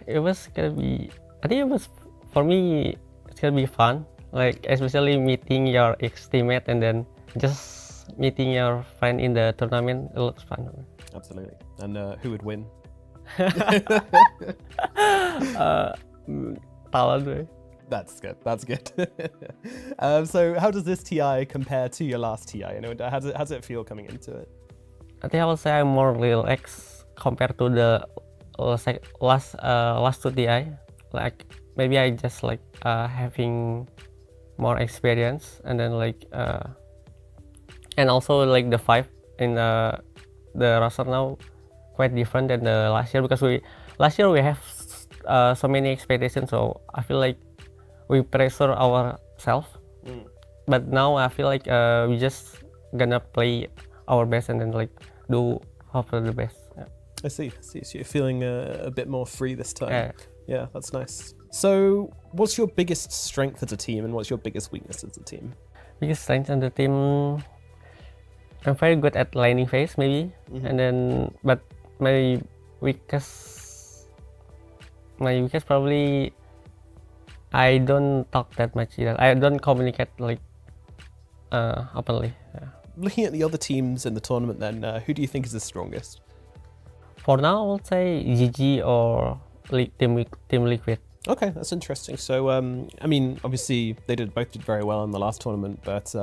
It was gonna be, I think it was, for me, it's gonna be fun. Like, especially meeting your ex-teammate and then just meeting your friend in the tournament, it looks fun. Absolutely. And who would win? Talent. That's good. That's good. So how does this TI compare to your last TI? How does it feel coming into it? I think I would say I'm more relaxed compared to the last two TI. Like maybe I just like having more experience, and then like and also like the vibe in the roster now quite different than the last year, because last year we have so many expectations, so I feel like we pressure ourselves, but now I feel like we just gonna play our best and then like do hope for the best. Yeah. I see. So you're feeling a bit more free this time. Yeah. Yeah, that's nice. So, what's your biggest strength as a team, and what's your biggest weakness as a team? Biggest strength on the team, I'm very good at laning phase maybe, and then but my weakest probably I don't talk that much either. I don't communicate like openly. Yeah. Looking at the other teams in the tournament, then who do you think is the strongest? For now, I would say GG or Team Liquid. Okay, that's interesting. So, I mean, obviously both did very well in the last tournament, but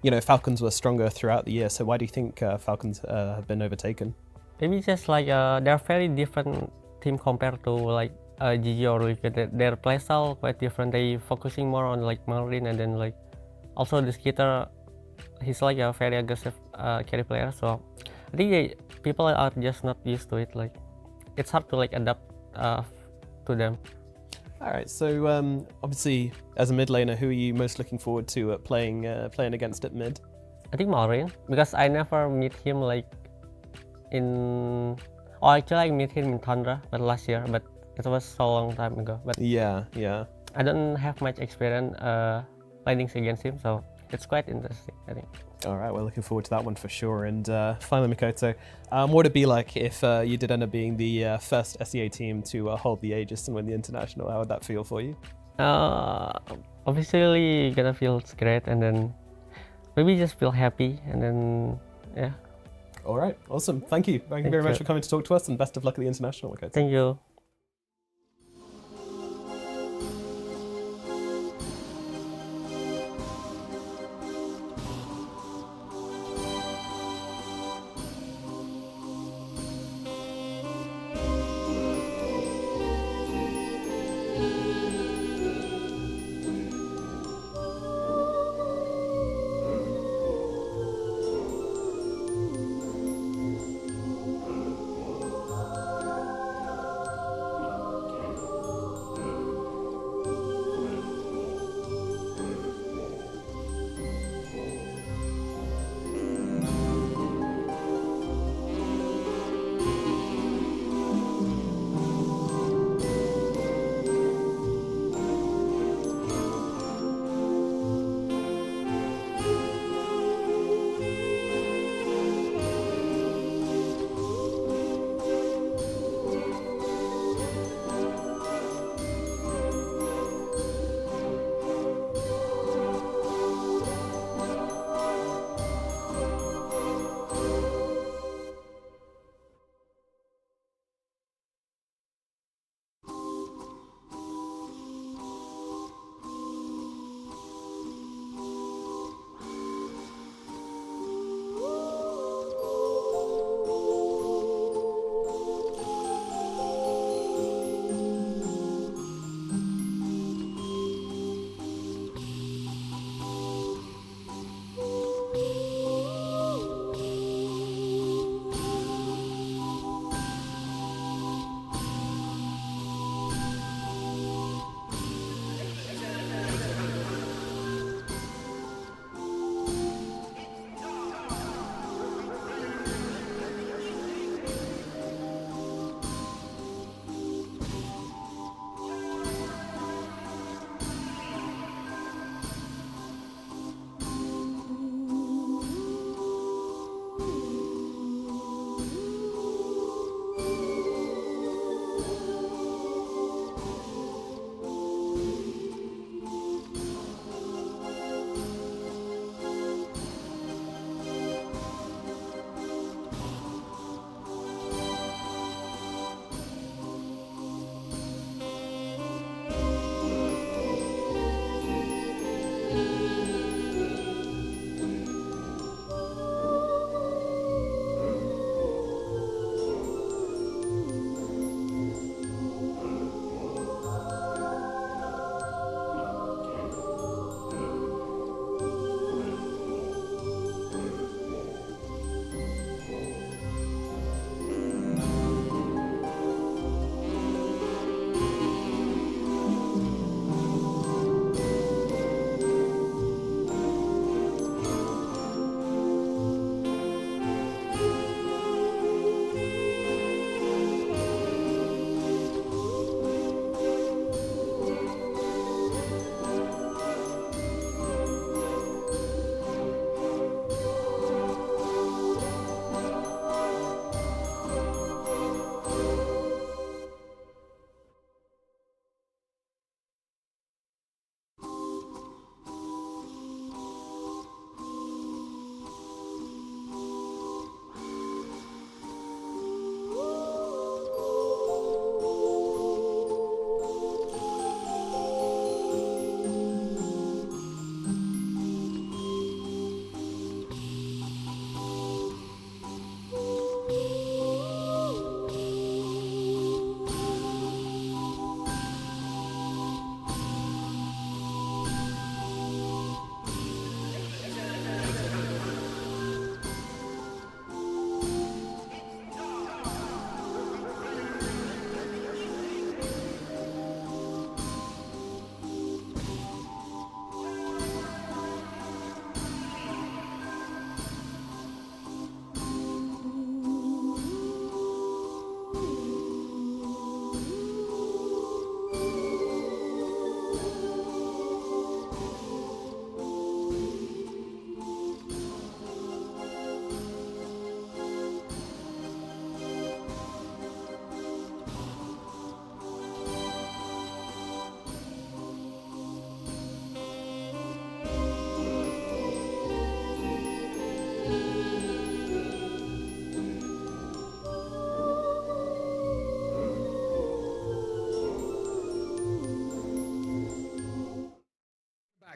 you know, Falcons were stronger throughout the year. So, why do you think Falcons have been overtaken? Maybe just like they're very different team compared to like GG or Liquid. Their playstyle quite different. They focusing more on like Marine, and then like also the Skitter. He's like a very aggressive carry player. So, I think people are just not used to it. Like, it's hard to like adapt to them. All right, so obviously, as a mid laner, who are you most looking forward to playing against at mid? I think Maureen, because I never meet him like in. Oh, actually, I met him in Tundra, but last year, but it was so long time ago. But yeah, I don't have much experience playing against him, so it's quite interesting, I think. All right, we're looking forward to that one for sure. And finally, Mikoto, what would it be like if you did end up being the first SEA team to hold the Aegis and win the International? How would that feel for you? Obviously, gonna feel great, and then maybe just feel happy, and then yeah. All right, awesome. Thank you. Thank you very much for coming to talk to us, and best of luck at the International, Mikoto. Thank you.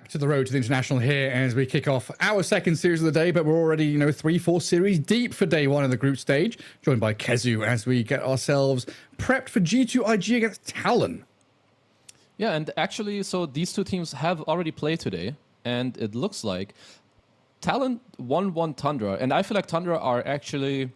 back to the road to the international here as we kick off our second series of the day, but we're already, 3-4 series deep for day one of the group stage, joined by Kezu as we get ourselves prepped for G2IG against Talon. Yeah, and actually, so these two teams have already played today, and it looks like Talon 1-1 Tundra, and I feel like Tundra are actually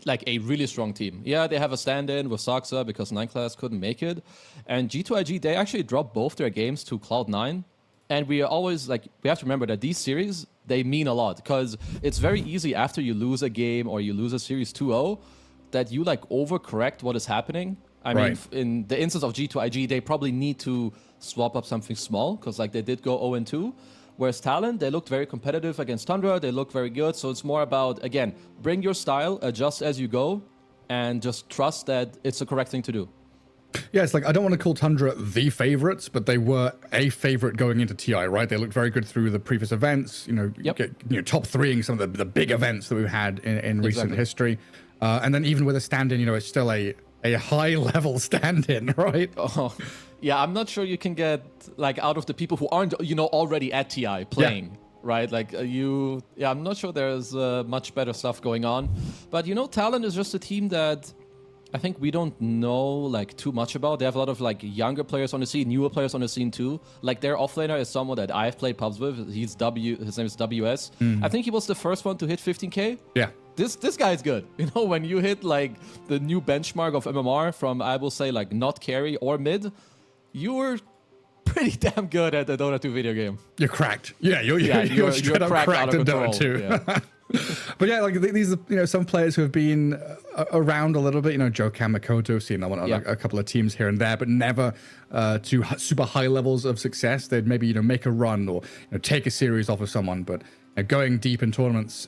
like a really strong team. Yeah, they have a stand-in with Saksa because 9 class couldn't make it. And G2IG, they actually dropped both their games to Cloud9. And we are always like, we have to remember that these series, they mean a lot because it's very easy after you lose a game or you lose a series 2-0 that you like overcorrect what is happening. I mean, in the instance of G2IG, they probably need to swap up something small because like they did go 0-2. Whereas Talon, they looked very competitive against Tundra. They looked very good. So it's more about, again, bring your style, adjust as you go, and just trust that it's the correct thing to do. Yeah, it's like, I don't want to call Tundra the favorites, but they were a favorite going into TI, right? They looked very good through the previous events, top 3ing some of the big events that we've had in recent history. And then even with a stand-in, it's still a high-level stand-in, right? Oh, yeah, I'm not sure you can get, like, out of the people who aren't, already at TI playing, right? Like, I'm not sure there's much better stuff going on. But, Talon is just a team that I think we don't know, like, too much about. They have a lot of, like, younger players on the scene, newer players on the scene, too. Like, their offlaner is someone that I've played pubs with. His name is WS. I think he was the first one to hit 15K. Yeah. This guy's good. When you hit, like, the new benchmark of MMR from, I will say, like, not carry or mid, you were pretty damn good at the Dota 2 video game. You're cracked. Yeah, you're straight up cracked in Dota 2. Yeah. But yeah, like these are, some players who have been around a little bit. Joe Kamakoto, seen them on a couple of teams here and there, but never to super high levels of success. They'd maybe, make a run or take a series off of someone, but going deep in tournaments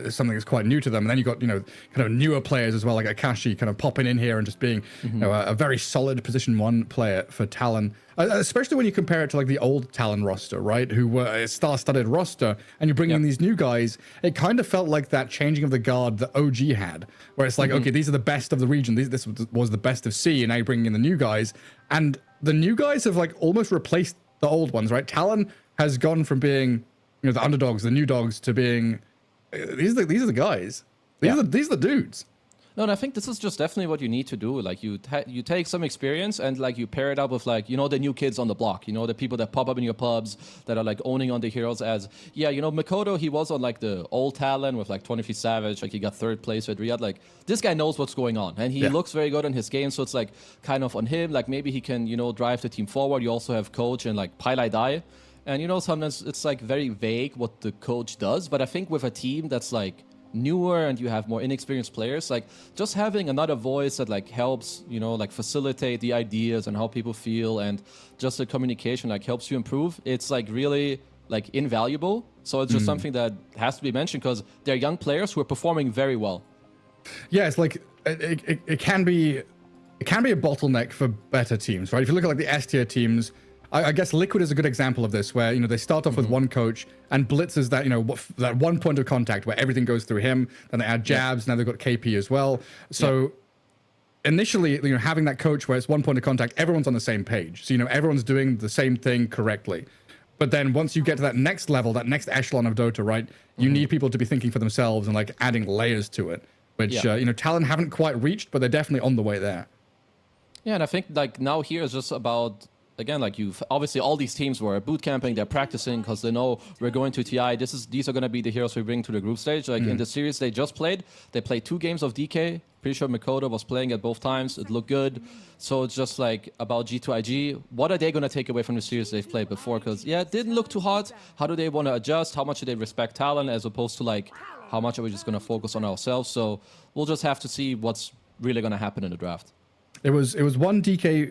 is something that's quite new to them. And then you got, kind of newer players as well, like Akashi kind of popping in here and just being, a very solid position 1 player for Talon, especially when you compare it to like the old Talon roster, right? Who were a star-studded roster, and you bring in these new guys. It kind of felt like that changing of the guard that OG had, where it's like, okay, these are the best of the region. This was the best of C, and now you're bringing in the new guys. And the new guys have like almost replaced the old ones, right? Talon has gone from being the underdogs, the new dogs, to being these are the guys. These are the dudes. No, and I think this is just definitely what you need to do. Like you take some experience and like you pair it up with like the new kids on the block. The people that pop up in your pubs that are like owning on the heroes as Makoto. He was on like the old Talon with like 23 Savage. Like he got 3rd place at Riyadh. Like this guy knows what's going on and he looks very good in his game. So it's like kind of on him. Like maybe he can drive the team forward. You also have coach and like Pilai Dai. And sometimes it's like very vague what the coach does, but I think with a team that's like newer and you have more inexperienced players, like just having another voice that like helps, like facilitate the ideas and how people feel and just the communication like helps you improve. It's like really like invaluable. So it's just something that has to be mentioned because they're young players who are performing very well. Yeah, it's like it can be a bottleneck for better teams, right? If you look at like the S tier teams, I guess Liquid is a good example of this, where they start off with one coach and Blitz is that that one point of contact where everything goes through him. Then they add jabs. Now they've got KP as well. So initially, having that coach where it's one point of contact, everyone's on the same page. So everyone's doing the same thing correctly. But then once you get to that next level, that next echelon of Dota, right, you need people to be thinking for themselves and like adding layers to it, which Talon haven't quite reached, but they're definitely on the way there. Yeah, and I think like now here is just about. Again, like you've obviously all these teams were boot camping, they're practicing because they know we're going to TI. These are going to be the heroes we bring to the group stage. Like in the series they just played, they played 2 games of DK. Pretty sure Makoto was playing at both times. It looked good. So it's just like about G2IG. What are they going to take away from the series they've played before? Because it didn't look too hot. How do they want to adjust? How much do they respect Talon as opposed to like how much are we just going to focus on ourselves? So we'll just have to see what's really going to happen in the draft. It was one DK.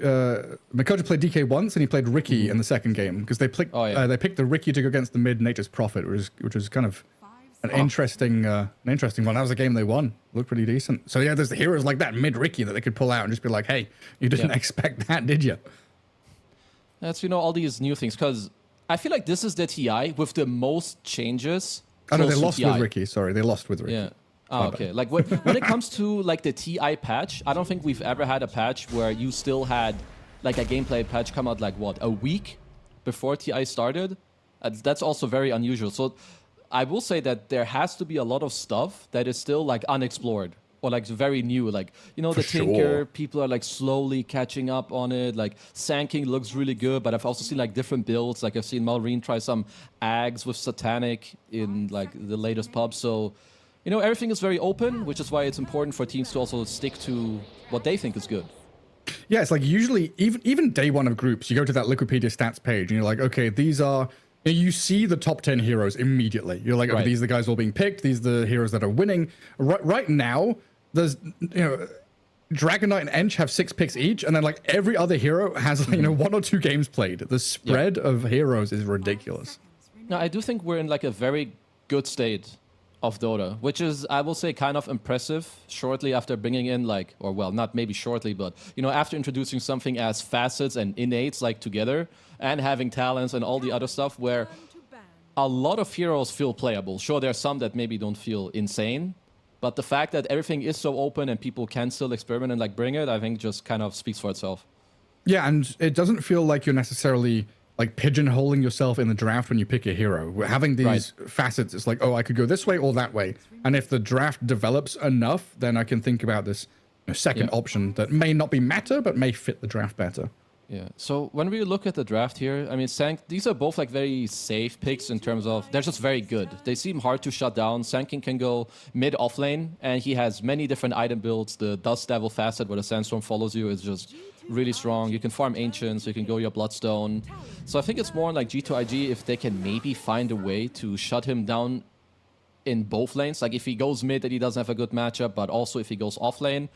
Makoto played DK once, and he played Ricky in the second game because they picked the Ricky to go against the mid Nature's Prophet, which was kind of an interesting one. That was a game they won. Looked pretty decent. So there's the heroes like that mid Ricky that they could pull out and just be like, hey, you didn't expect that, did you? That's all these new things because I feel like this is the TI with the most changes. Oh no, they lost with Ricky. Sorry, they lost with Ricky. Yeah. Oh, okay. Like when it comes to like the TI patch, I don't think we've ever had a patch where you still had like a gameplay patch come out like what, a week before TI started. That's also very unusual. So I will say that there has to be a lot of stuff that is still like unexplored or like very new. Like, you know, the Tinker, people are like slowly catching up on it. Like Sanking looks really good, but I've also seen like different builds. Like I've seen Malrine try some Ags with Satanic in like the latest pub. So, you know, everything is very open, which is why it's important for teams to also stick to what they think is good. Yeah, it's like usually even day one of groups, you go to that Liquipedia stats page and you're like, okay, these are, you see the top 10 heroes immediately. You're like, okay, these are the guys all being picked. These are the heroes that are winning. Right now, there's, you know, Dragon Knight and Ench have 6 picks each, and then like every other hero has like, you know, 1 or 2 games played. The spread of heroes is ridiculous. No, I do think we're in like a very good state of Dota, which is, I will say, kind of impressive shortly after bringing in like, or well, not maybe shortly, but, you know, after introducing something as facets and innates like together and having talents and all the other stuff where a lot of heroes feel playable. Sure, there are some that maybe don't feel insane, but the fact that everything is so open and people can still experiment and like bring it, I think just kind of speaks for itself. Yeah, and it doesn't feel like you're necessarily like pigeonholing yourself in the draft when you pick a hero. We're having these facets. It's like, oh, I could go this way or that way. And if the draft develops enough, then I can think about this second option that may not be meta, but may fit the draft better. Yeah. So when we look at the draft here, I mean, these are both like very safe picks in terms of they're just very good. They seem hard to shut down. Sanking can go mid off lane, and he has many different item builds. The Dust Devil facet where the Sandstorm follows you is just really strong. You can farm Ancients, you can go your Bloodstone. So I think it's more like G2IG if they can maybe find a way to shut him down in both lanes. Like if he goes mid and he doesn't have a good matchup, but also if he goes off lane.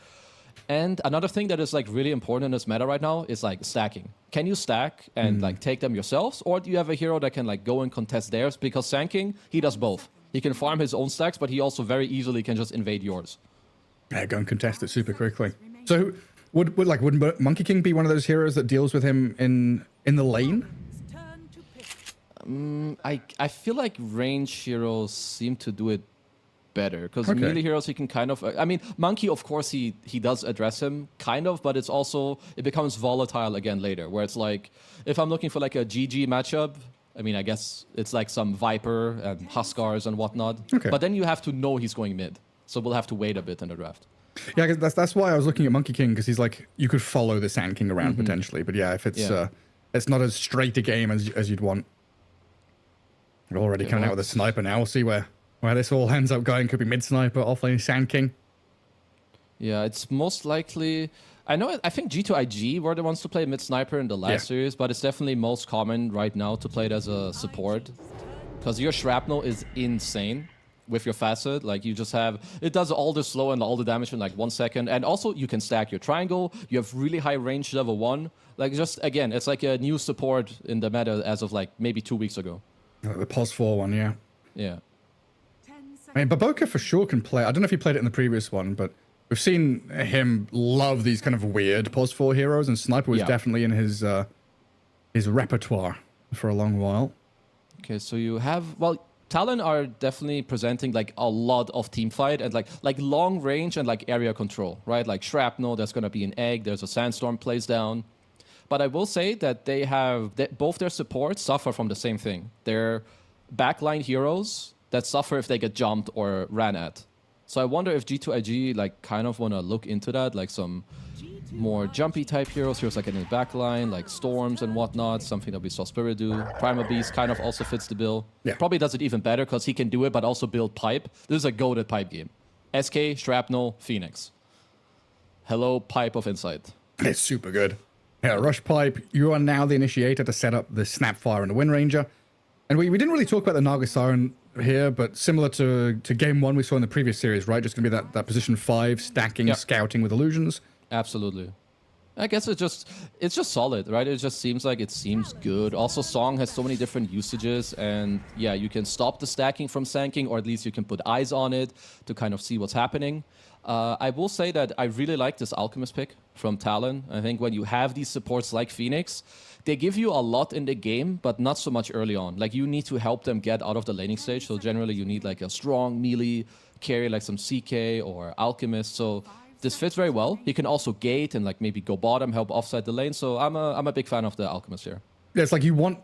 And another thing that is like really important in this meta right now is like stacking. Can you stack and like take them yourselves, or do you have a hero that can like go and contest theirs? Because Sanking, he does both. He can farm his own stacks, but he also very easily can just invade yours. Yeah, go and contest it super quickly. So would Monkey King be one of those heroes that deals with him in the lane? I feel like range heroes seem to do it better because melee heroes he can kind of, I mean, Monkey, of course, he does address him kind of, but it's also, it becomes volatile again later, where it's like, if I'm looking for like a GG matchup, I mean, I guess it's like some Viper and Huskars and whatnot, but then you have to know he's going mid, so we'll have to wait a bit in the draft. Yeah, that's why I was looking at Monkey King, because he's like, you could follow the Sand King around potentially, but yeah, if it's it's not as straight a game as you'd want. We're already coming out with a sniper now. We'll see where this all ends up going. Could be mid sniper, offlane Sand King. Yeah, it's most likely. I think G2IG were the ones to play mid sniper in the last series, but it's definitely most common right now to play it as a support, because your shrapnel is insane with your facet. Like you just have, it does all the slow and all the damage in like 1 second, and also you can stack your triangle. You have really high range level 1. Like just again, it's like a new support in the meta as of like maybe 2 weeks ago. The pos 4 one, yeah. Yeah. I mean, Baboka for sure can play. I don't know if he played it in the previous one, but we've seen him love these kind of weird pos 4 heroes, and Sniper was definitely in his repertoire for a long while. Okay, so you have, well, Talon are definitely presenting like a lot of team fight and like long range and like area control, right? Like Shrapnel, there's gonna be an egg, there's a Sandstorm plays down. But I will say that they have, both their supports suffer from the same thing. They're backline heroes that suffer if they get jumped or ran at. So I wonder if G2IG like kind of want to look into that, like some more jumpy type heroes like in the backline, like Storms and whatnot, something that we saw Spirit do. Primal Beast kind of also fits the bill. Yeah. Probably does it even better because he can do it, but also build pipe. This is a goated pipe game. SK, Shrapnel, Phoenix. Hello, Pipe of Insight. It's super good. Yeah, Rush Pipe, you are now the initiator to set up the Snapfire and the Wind Ranger. And we didn't really talk about the Naga Siren here, but similar to game 1 we saw in the previous series, right? Just going to be that position 5, stacking, scouting with illusions. Absolutely. I guess it's just solid, right? It just seems like it seems good. Also, Song has so many different usages, and yeah, you can stop the stacking from Sanking, or at least you can put eyes on it to kind of see what's happening. I will say that I really like this Alchemist pick from Talon. I think when you have these supports like Phoenix, they give you a lot in the game, but not so much early on. Like you need to help them get out of the laning stage. So generally you need like a strong melee carry like some CK or Alchemist. So this fits very well. He can also gate and like maybe go bottom, help offside the lane. So I'm a big fan of the Alchemist here. Yeah, it's like you want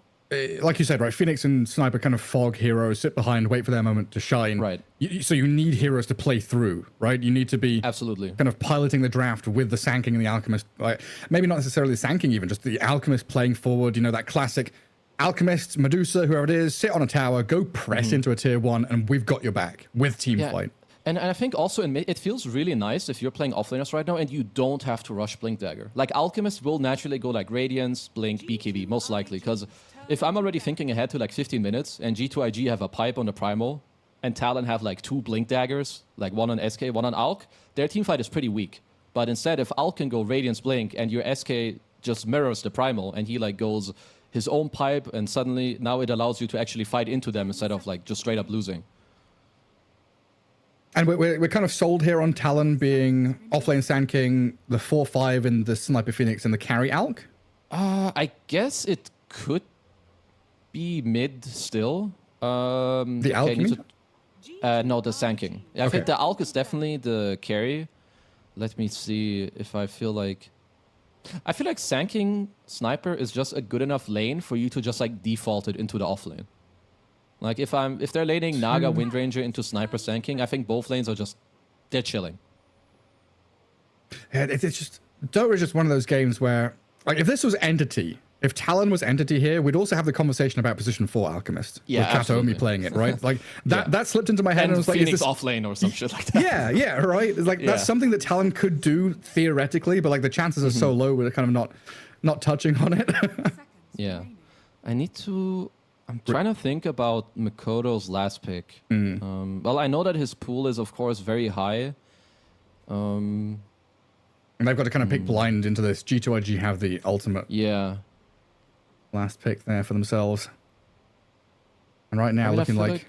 like you said, right? Phoenix and Sniper kind of fog heroes, sit behind, wait for their moment to shine. Right. So you need heroes to play through, right? You need to be absolutely kind of piloting the draft with the Sand King and the Alchemist. Like, maybe not necessarily the Sand King, even just the Alchemist playing forward. You know, that classic Alchemist, Medusa, whoever it is, sit on a tower, go press into a tier 1, and we've got your back with team fight. And I think also it feels really nice if you're playing offlaners right now and you don't have to rush Blink Dagger. Like Alchemist will naturally go like Radiance, Blink, BKB, most likely. Because if I'm already thinking ahead to like 15 minutes and G2IG have a pipe on the Primal and Talon have like 2 Blink Daggers, like one on SK, one on Alk, their team fight is pretty weak. But instead, if Alk can go Radiance, Blink and your SK just mirrors the Primal and he like goes his own pipe and suddenly now it allows you to actually fight into them instead of like just straight up losing. And we're kind of sold here on Talon being offlane Sand King, the 4-5 in the Sniper Phoenix, and the carry Alk? I guess it could be mid still. The Alk, you mean? No, the Sand King. I think the Alk is definitely the carry. Let me see if I feel like Sand King Sniper is just a good enough lane for you to just like default it into the offlane. Like if they're laning Naga Windranger into Sniper Sand King, I think both lanes are they're chilling. Yeah, it's just DOTA is just one of those games where, like, if this was Entity, if Talon was Entity here, we'd also have the conversation about position 4 Alchemist. Yeah, with absolutely. Kataomi playing it, right? Like that slipped into my head, and I was like, Phoenix is this offlane or some shit like that. Yeah, right. It's like that's something that Talon could do theoretically, but like the chances are so low, we're kind of not touching on it. Yeah, I'm trying to think about Mikoto's last pick. Well, I know that his pool is, of course, very high. And they've got to kind of pick blind into this. G2IG have the ultimate last pick there for themselves. And right now, looking like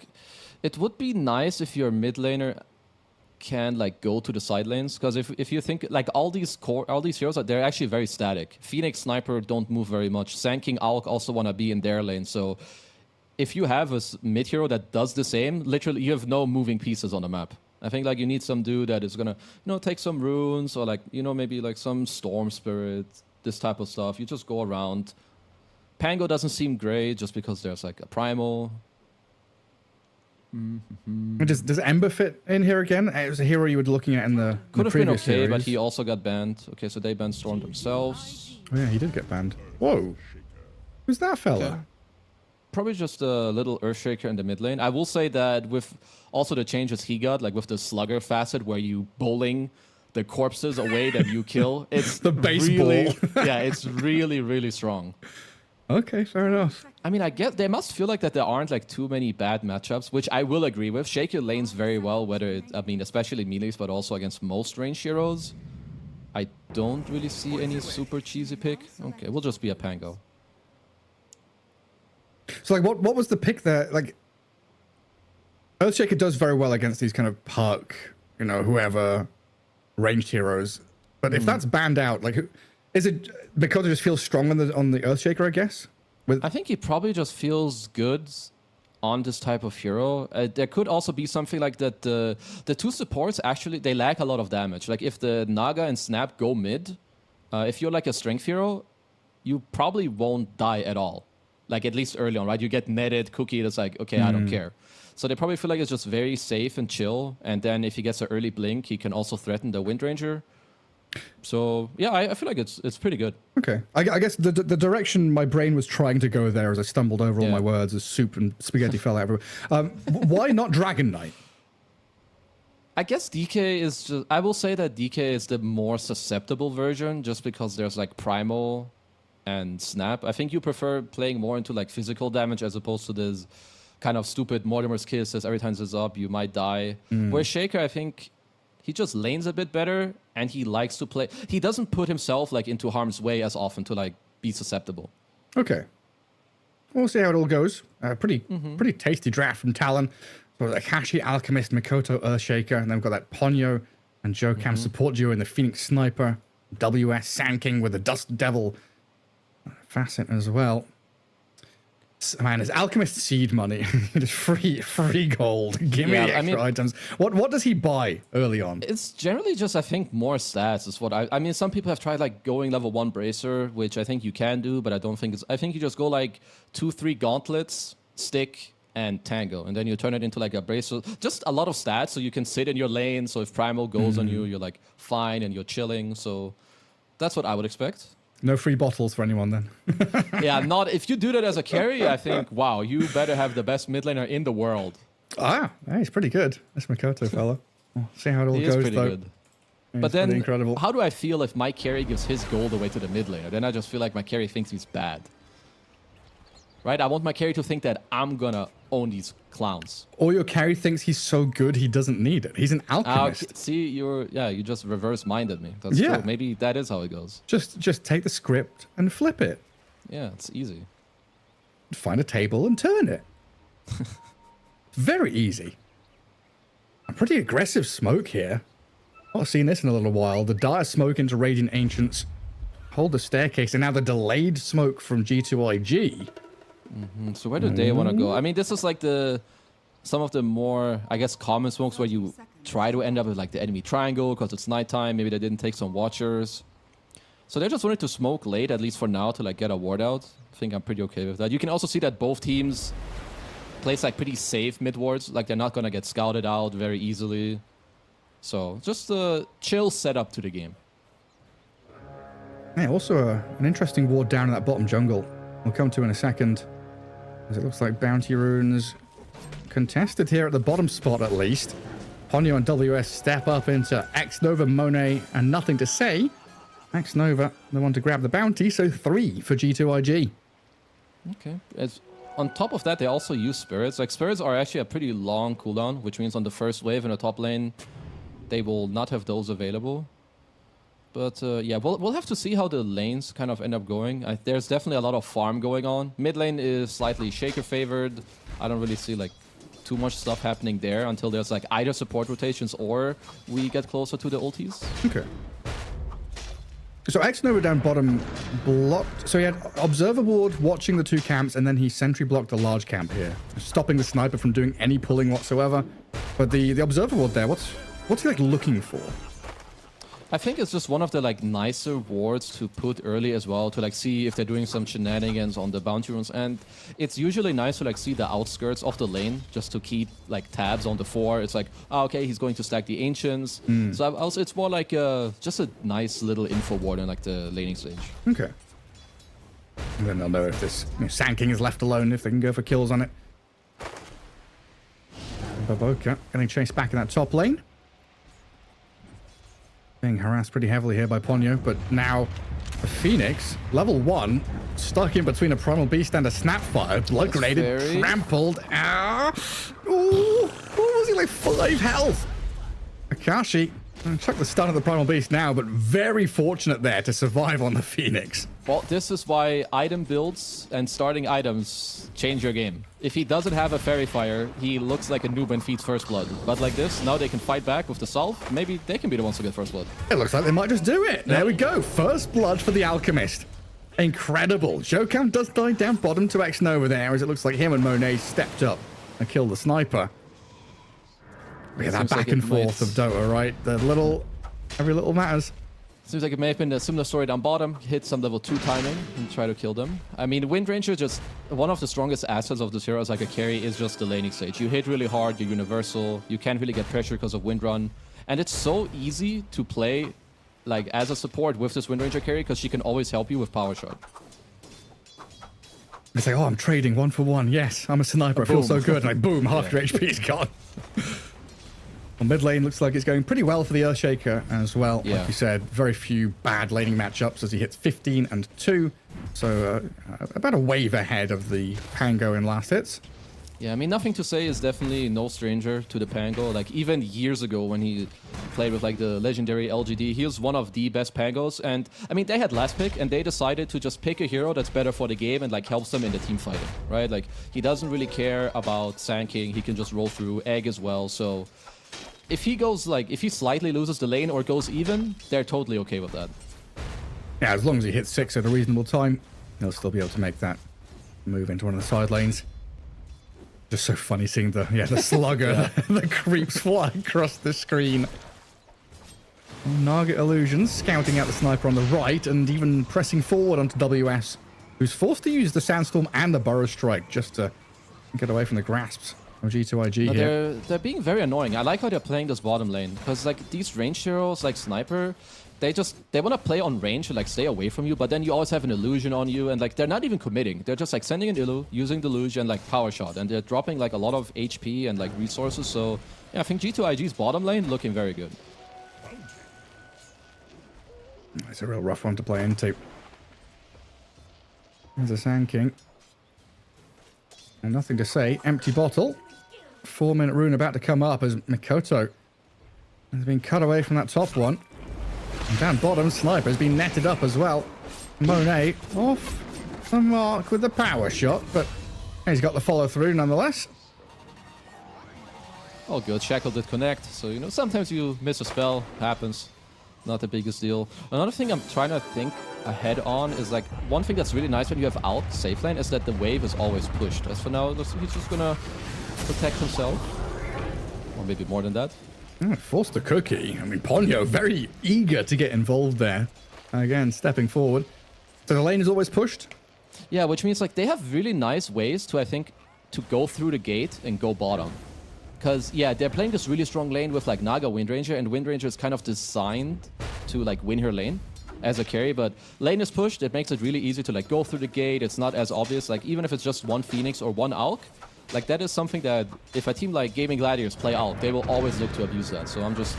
it would be nice if your mid laner can like go to the side lanes, because if you think like all these heroes, they're actually very static. Phoenix, Sniper don't move very much. Sand King, Alk also want to be in their lane, so if you have a mid hero that does the same, literally you have no moving pieces on the map. I think like you need some dude that is gonna, take some runes or like, maybe like some Storm Spirit, this type of stuff. You just go around. Pango doesn't seem great just because there's like a Primal. Does Ember fit in here again? It was a hero you were looking at in the Could have been okay, series. but he also got banned. Okay, so they banned Storm themselves. Oh yeah, he did get banned. Whoa. Who's that fella? Okay. Probably just a little Earthshaker in the mid lane. I will say that with also the changes he got, like with the Slugger facet where you bowling the corpses away that you kill, it's the baseball. Yeah, it's really, really strong. Okay, fair enough. I mean, I guess they must feel like that there aren't like too many bad matchups, which I will agree with. Shake your lanes very well, especially melees, but also against most range heroes. I don't really see any super cheesy pick. Okay, we'll just be a Pango. So like what was the pick there? Like Earthshaker does very well against these kind of park, whoever ranged heroes. But if that's banned out, like is it because it just feels strong on the Earthshaker, I guess? I think he probably just feels good on this type of hero. There could also be something like that the two supports actually they lack a lot of damage. Like if the Naga and Snap go mid, if you're like a strength hero, you probably won't die at all. Like at least early on, right? You get netted, Cookie, it's like, okay, I don't care. So they probably feel like it's just very safe and chill. And then if he gets an early blink, he can also threaten the Windranger. So yeah, I feel like it's pretty good. Okay, I guess the direction my brain was trying to go there as I stumbled over all my words as soup and spaghetti fell out everywhere. Why not Dragon Knight? I guess DK is just, I will say that DK is the more susceptible version just because there's like Primal and Snap. I think you prefer playing more into like physical damage as opposed to this kind of stupid Mortimer's Kiss as every time it's up you might die. Whereas Shaker, I think he just lanes a bit better and he likes to play. He doesn't put himself like into harm's way as often to like be susceptible. Okay, we'll see how it all goes. Pretty tasty draft from Talon. So Akashi, Alchemist, Mikoto, Earthshaker, and then we've got that Ponyo and Joe Cam support duo in the Phoenix Sniper, WS Sand King with the Dust Devil facet as well. Man, it's Alchemist seed money. Just free gold. Give me extra items. What does he buy early on? It's generally just, I think, more stats is what I mean, some people have tried like going level 1 bracer, which I think you can do, but I don't think I think you just go like 2-3 gauntlets, stick, and tango, and then you turn it into like a bracer. Just a lot of stats, so you can sit in your lane, so if primal goes on you, you're like fine and you're chilling. So that's what I would expect. No free bottles for anyone then. Yeah, not if you do that as a carry. I think, wow, you better have the best mid laner in the world. Yeah, he's pretty good. This Makoto fella. We'll see how it all He goes, is pretty though. good. He's But then, incredible. how do I feel if my carry gives his gold away to the mid laner? Then I just feel like my carry thinks he's bad. Right? I want my carry to think that I'm gonna own these clowns. Or your carry thinks he's so good he doesn't need it. He's an alchemist. See, you just reverse-minded me. That's true. Maybe that is how it goes. Just take the script and flip it. Yeah, it's easy. Find a table and turn it. Very easy. A pretty aggressive smoke here. Not seen this in a little while. The dire smoke into Radiant Ancients. Hold the staircase, and now the delayed smoke from G2IG. So where do they want to go? I mean, this is like some of the more, I guess, common smokes where you try to end up with like the enemy triangle because it's nighttime. Maybe they didn't take some watchers. So they just wanted to smoke late, at least for now, to like get a ward out. I think I'm pretty okay with that. You can also see that both teams place like pretty safe mid wards. Like they're not going to get scouted out very easily. So just a chill setup to the game. Yeah, also an interesting ward down in that bottom jungle. We'll come to in a second. As it looks like bounty runes contested here at the bottom spot at least. Ponyo and WS step up into X-Nova, Monet, and Nothing to Say. X-Nova, the one to grab the bounty, so 3 for G2IG. Okay. On top of that, they also use spirits. Like spirits are actually a pretty long cooldown, which means on the first wave in the top lane, they will not have those available. But yeah, we'll have to see how the lanes kind of end up going. There's definitely a lot of farm going on. Mid lane is slightly Shaker favored. I don't really see like too much stuff happening there until there's like either support rotations or we get closer to the ultis. Okay. So X-Nova down bottom blocked. So he had Observer Ward watching the two camps, and then he sentry blocked the large camp here, stopping the sniper from doing any pulling whatsoever. But the Observer Ward there, what's he like looking for? I think it's just one of the like nicer wards to put early as well, to like see if they're doing some shenanigans on the bounty runes. And it's usually nice to like see the outskirts of the lane just to keep like tabs on the 4. It's like, oh, okay, he's going to stack the ancients. So also it's more like just a nice little info ward in like the laning stage. Okay. And then they'll know if this Sand King is left alone, if they can go for kills on it. Baboka getting chased back in that top lane. Being harassed pretty heavily here by Ponyo, but now the Phoenix, level 1, stuck in between a Primal Beast and a Snapfire, blood grenaded, trampled. Ooh, what was he, like 5 health? Akashi, chuck the stun of the Primal Beast now, but very fortunate there to survive on the Phoenix. Well, this is why item builds and starting items change your game. If he doesn't have a Fairy Fire, he looks like a noob and feeds First Blood. But like this, now they can fight back with the Salve. Maybe they can be the ones to get First Blood. It looks like they might just do it. There we go. First Blood for the Alchemist. Incredible. Jokam does die down bottom to X-Nova there, as it looks like him and Monet stepped up and killed the sniper. Look at that back and forth of Dota, right? Every little matters. Seems like it may have been a similar story down bottom. Hit some level 2 timing and try to kill them. I mean, Wind Ranger, just one of the strongest assets of this hero as like a carry is just the laning stage. You hit really hard, you're universal, you can't really get pressure because of Wind Run. And it's so easy to play like as a support with this Wind Ranger carry because she can always help you with Power Shot. It's like, oh, I'm trading 1 for 1. Yes, I'm a sniper. I feel so good. And like, boom, half your HP is gone. Well, mid lane looks like it's going pretty well for the Earthshaker as well. Yeah. Like you said, very few bad laning matchups as he hits 15 and 2. So about a wave ahead of the Pango in last hits. Yeah, I mean, Nothing to Say is definitely no stranger to the Pango. Like, even years ago when he played with, like, the legendary LGD, he was one of the best Pangos. And, I mean, they had last pick, and they decided to just pick a hero that's better for the game and, like, helps them in the team fighting, right? Like, he doesn't really care about Sand King. He can just roll through Egg as well, so if he goes, like, if he slightly loses the lane or goes even, they're totally okay with that. Yeah, as long as he hits 6 at a reasonable time, he'll still be able to make that. Move into one of the side lanes. Just so funny seeing the slugger, the creeps fly across the screen. Naga Illusions scouting out the sniper on the right and even pressing forward onto WS, who's forced to use the Sandstorm and the Burrow Strike just to get away from the grasps of G2IG But here. they're being very annoying. I like how they're playing this bottom lane because like these range heroes like Sniper, they want to play on range and like stay away from you, but then you always have an illusion on you and like they're not even committing. They're just like sending an illu, using the illusion like power shot, and they're dropping like a lot of HP and like resources. So yeah, I think G2IG's bottom lane looking very good. It's a real rough one to play into. There's a Sand King. And nothing to say. Empty bottle. 4-minute rune about to come up as Mikoto has been cut away from that top one. And down bottom, Sniper has been netted up as well. Monet off the mark with the power shot, but he's got the follow through nonetheless. All good. Shackle did connect, so you know sometimes you miss a spell. Happens. Not the biggest deal. Another thing I'm trying to think ahead on is like one thing that's really nice when you have out safe lane is that the wave is always pushed. As for now, he's just gonna protect himself, or maybe more than that. Forced a cookie. I mean, Ponyo very eager to get involved there. Again, stepping forward. So the lane is always pushed. Yeah, which means like they have really nice ways to, I think, to go through the gate and go bottom. Because, yeah, they're playing this really strong lane with, like, Naga Windranger, and Windranger is kind of designed to, like, win her lane as a carry, but lane is pushed, it makes it really easy to, like, go through the gate, it's not as obvious, like, even if it's just one Phoenix or one Alk, like, that is something that, if a team like Gaming Gladiators play Alk, they will always look to abuse that, so I'm just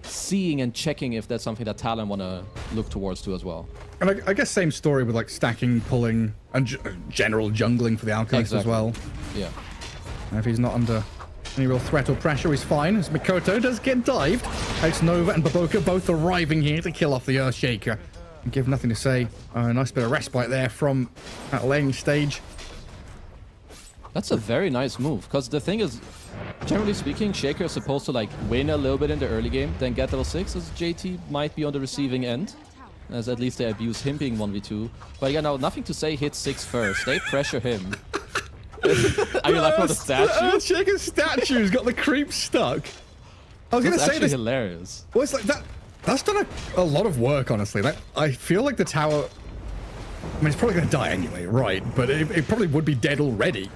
seeing and checking if that's something that Talon want to look towards too as well. And I guess same story with, like, stacking, pulling, and general jungling for the Alchemist as well. Yeah. If he's not under any real threat or pressure, he's fine, as Mikoto does get dived. It's Nova and Baboka both arriving here to kill off the Earthshaker. And give nothing to say. A nice bit of respite there from that laning stage. That's a very nice move, because the thing is, generally speaking, Shaker is supposed to like win a little bit in the early game, then get level 6, as JT might be on the receiving end. As at least they abuse him being 1v2. But yeah, now nothing to say, hit 6 first. They pressure him. Are you like with the statue? Shaker's statue's got the creep stuck. I was going to say this. Hilarious. Well, it's like that. That's done a lot of work, honestly. Like, I feel like the tower. I mean, it's probably going to die anyway, right? But it probably would be dead already.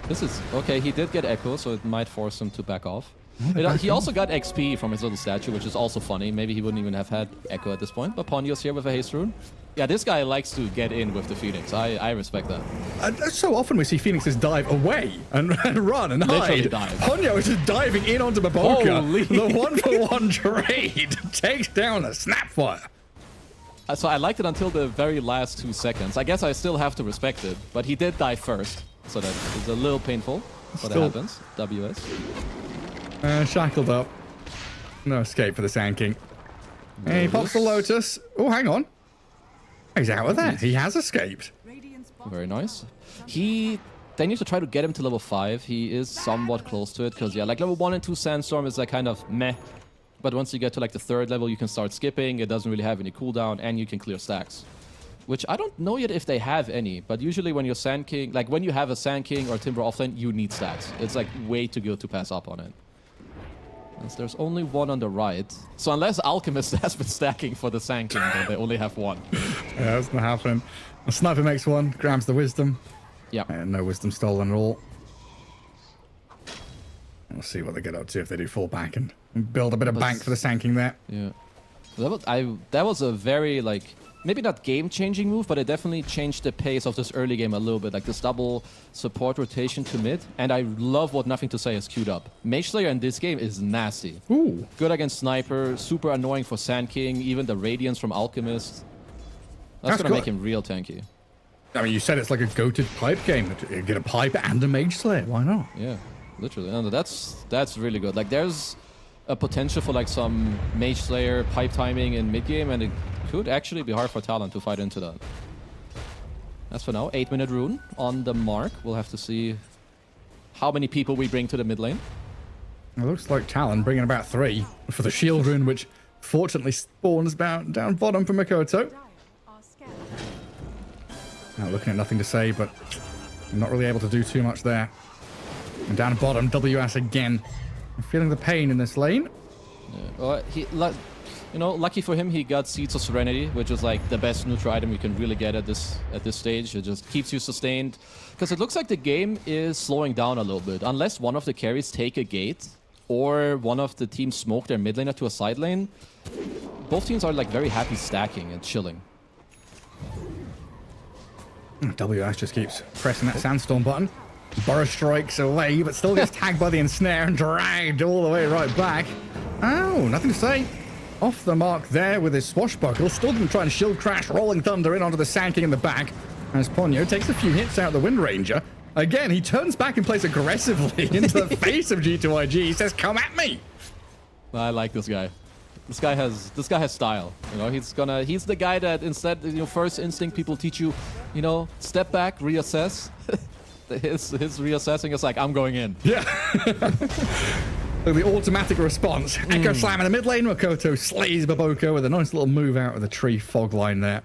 This is okay. He did get Echo, so it might force him to back off. He also got XP from his little statue, which is also funny. Maybe he wouldn't even have had Echo at this point. But Ponyo's here with a haste rune. Yeah, this guy likes to get in with the Phoenix. I respect that. So often we see Phoenixes dive away and run and hide. Ponyo is just diving in onto Baboka. Holy. The 1-for-1 trade takes down a Snapfire. So I liked it until the very last 2 seconds. I guess I still have to respect it, but he did die first, so that is a little painful. But it happens. WS. Shackled up. No escape for the Sand King. And he pops the Lotus. Oh, hang on. He's out of there. He has escaped. Very nice. They need to try to get him to level 5. He is somewhat close to it, because yeah, like level 1 and 2 Sandstorm is like kind of meh. But once you get to like the 3rd level, you can start skipping. It doesn't really have any cooldown, and you can clear stacks. Which I don't know yet if they have any, but usually when you're Sand King, like when you have a Sand King or Timber offlane, you need stacks. It's like way too good to pass up on it. As there's only one on the right. So unless Alchemist has been stacking for the Sand King, then they only have one. Yeah, that's not happening. The Sniper makes one, grabs the Wisdom. Yeah. And no Wisdom stolen at all. We'll see what they get up to if they do fall back and build a bit of bank for the Sand King there. Yeah. That was a very, like, maybe not game-changing move, but it definitely changed the pace of this early game a little bit. Like this double support rotation to mid. And I love what Nothing to Say has queued up. Mage Slayer in this game is nasty. Ooh. Good against Sniper, super annoying for Sand King, even the Radiance from Alchemist. That's gonna make him real tanky. I mean, you said it's like a goated pipe game. You get a pipe and a Mage Slayer. Why not? Yeah, literally. No, that's really good. Like there's a potential for like some Mage Slayer pipe timing in mid game, and it could actually be hard for Talon to fight into that. As for now, 8-minute rune on the mark. We'll have to see how many people we bring to the mid lane. It looks like Talon bringing about 3 for the shield rune, which fortunately spawns down bottom for Mikoto. Now looking at nothing to say, but not really able to do too much there. And down bottom, WS again. I'm feeling the pain in this lane. Well, lucky for him, he got Seeds of Serenity, which is like the best neutral item you can really get at this stage. It just keeps you sustained. Because it looks like the game is slowing down a little bit. Unless one of the carries take a gate, or one of the teams smoke their mid laner to a side lane, both teams are like very happy stacking and chilling. WS just keeps pressing that Sandstorm button. Burrow strikes away, but still gets tagged by the ensnare and dragged all the way right back. Oh, nothing to say. Off the mark there with his swashbuckle. Still going to try and shield crash Rolling Thunder in onto the Sand King in the back. As Ponyo takes a few hits out of the Wind Ranger. Again, he turns back and plays aggressively into the face of G2IG. He says, "Come at me." I like this guy. This guy has style. You know, he's the guy that instead, first instinct people teach you, step back, reassess. his reassessing is like, I'm going in. Yeah. The automatic response. Echo Slam in the mid lane. Makoto slays Baboko with a nice little move out of the tree fog line there.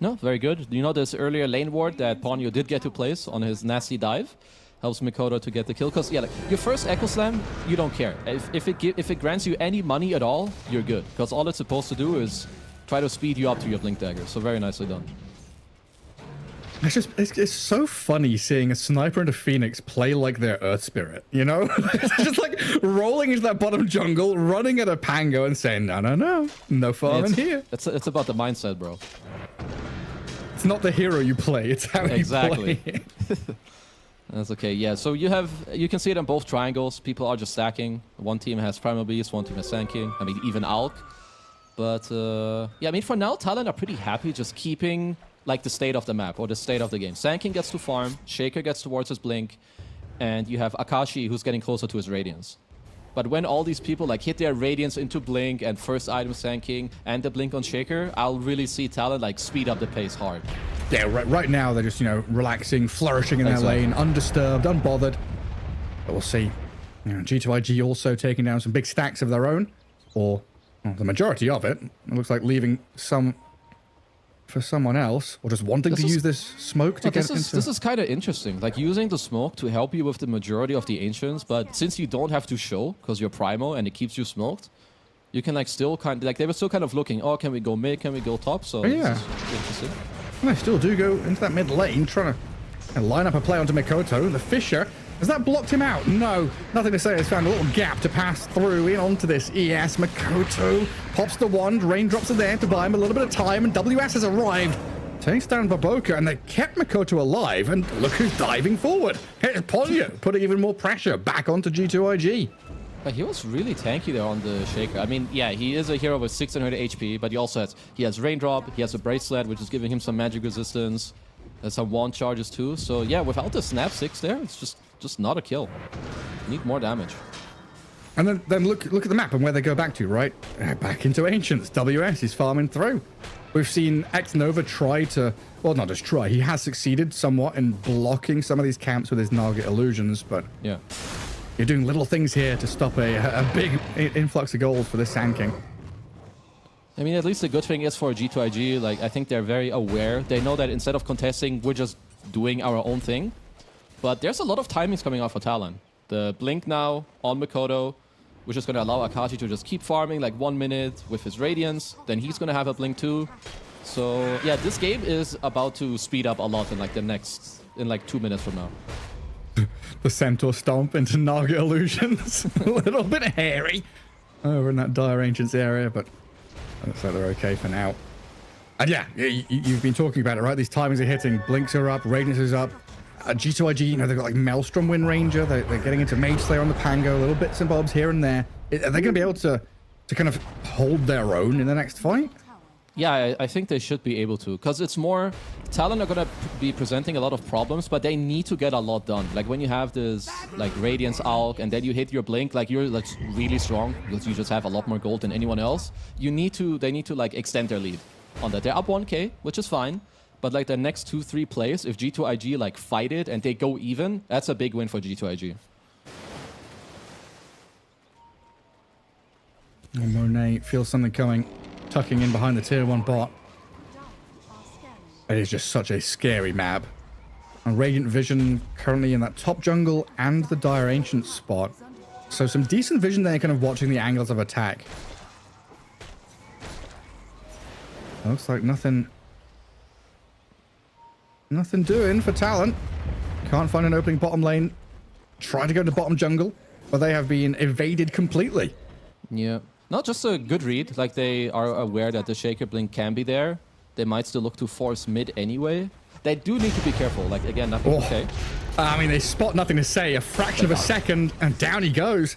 No, very good. You know this earlier lane ward that Ponyo did get to place on his nasty dive? Helps Mikoto to get the kill. Because, yeah, like, your first Echo Slam, you don't care. If it grants you any money at all, you're good. Because all it's supposed to do is try to speed you up to your Blink Dagger. So very nicely done. It's so funny seeing a sniper and a Phoenix play like their Earth Spirit, It's just like rolling into that bottom jungle, running at a Pango and saying, no farm in here. It's about the mindset, bro. It's not the hero you play, it's how you play. That's okay. Yeah, so you can see it on both triangles. People are just stacking. One team has Primal Beast, one team has Sand King. I mean, even Alk. But yeah, I mean, for now, Talon are pretty happy just keeping like the state of the map or the state of the game. Sand King gets to farm, Shaker gets towards his Blink, and you have Akashi who's getting closer to his Radiance. But when all these people like hit their Radiance into Blink and first item Sand King and the Blink on Shaker, I'll really see Talon like speed up the pace hard. Yeah, right now they're just, relaxing, flourishing in their lane, undisturbed, unbothered. But we'll see. G2IG also taking down some big stacks of their own, or the majority of it. It looks like leaving some for someone else, or just wanting to use this smoke to get into... This is kind of interesting, like using the smoke to help you with the majority of the Ancients, but since you don't have to show, because you're Primo and it keeps you smoked, you can like still kind of, like they were still kind of looking, oh, can we go mid, can we go top? So yeah, this is interesting. And they still do go into that mid lane, trying to line up a play onto Mikoto. The Fisher, has that blocked him out? No, nothing to say. It's found a little gap to pass through in onto this ES. Mikoto pops the wand, raindrops are there to buy him a little bit of time, and WS has arrived. Takes down Baboka, and they kept Mikoto alive, and look who's diving forward. Here's Ponyo, putting even more pressure back onto G2IG. But he was really tanky there on the Shaker. I mean, yeah, he is a hero with 600 HP, but he has Raindrop, he has a Bracelet, which is giving him some magic resistance. There's some wand charges too. So yeah, without the Snap 6 there, it's just not a kill. You need more damage. And then look at the map and where they go back to, right? Back into Ancients. WS is farming through. We've seen X-Nova try to, well, not just try, he has succeeded somewhat in blocking some of these camps with his Nugget illusions, but yeah, you're doing little things here to stop a big influx of gold for this Sand King. I mean, at least the good thing is for G2IG, like, I think they're very aware. They know that instead of contesting, we're just doing our own thing. But there's a lot of timings coming out for Talon. The Blink now on Mikoto, which is going to allow Akashi to just keep farming like 1 minute with his Radiance. Then he's going to have a Blink too. So yeah, this game is about to speed up a lot in like in 2 minutes from now. The Centaur Stomp into Naga illusions. A little bit hairy over in that Dire Ancients area, but looks like they're okay for now. And yeah, you've been talking about it, right? These timings are hitting. Blinks are up, Radiance is up. G2IG, they've got like Maelstrom Wind Ranger. They're getting into Mage Slayer on the Pango, little bits and bobs here and there. Are they going to be able to kind of hold their own in the next fight? Yeah, I think they should be able to, because it's more, Talon are going to be presenting a lot of problems, but they need to get a lot done. Like when you have this like Radiance Alk and then you hit your Blink, like you're like really strong because you just have a lot more gold than anyone else. They need to like extend their lead on that. They're up 1k, which is fine, but like the next 2-3 plays, if G2IG like fight it and they go even, that's a big win for G2IG. Monet feels something coming, tucking in behind the tier 1 bot. It is just such a scary map. And Radiant Vision currently in that top jungle and the Dire Ancient spot. So some decent vision there, kind of watching the angles of attack. Looks like nothing doing for Talon. Can't find an opening bottom lane. Trying to go to bottom jungle, but they have been evaded completely. Yeah. Not just a good read, like they are aware that the Shaker Blink can be there. They might still look to force mid anyway. They do need to be careful, like again, nothing to say. I mean, they spot nothing to say, a fraction of a second, and down he goes.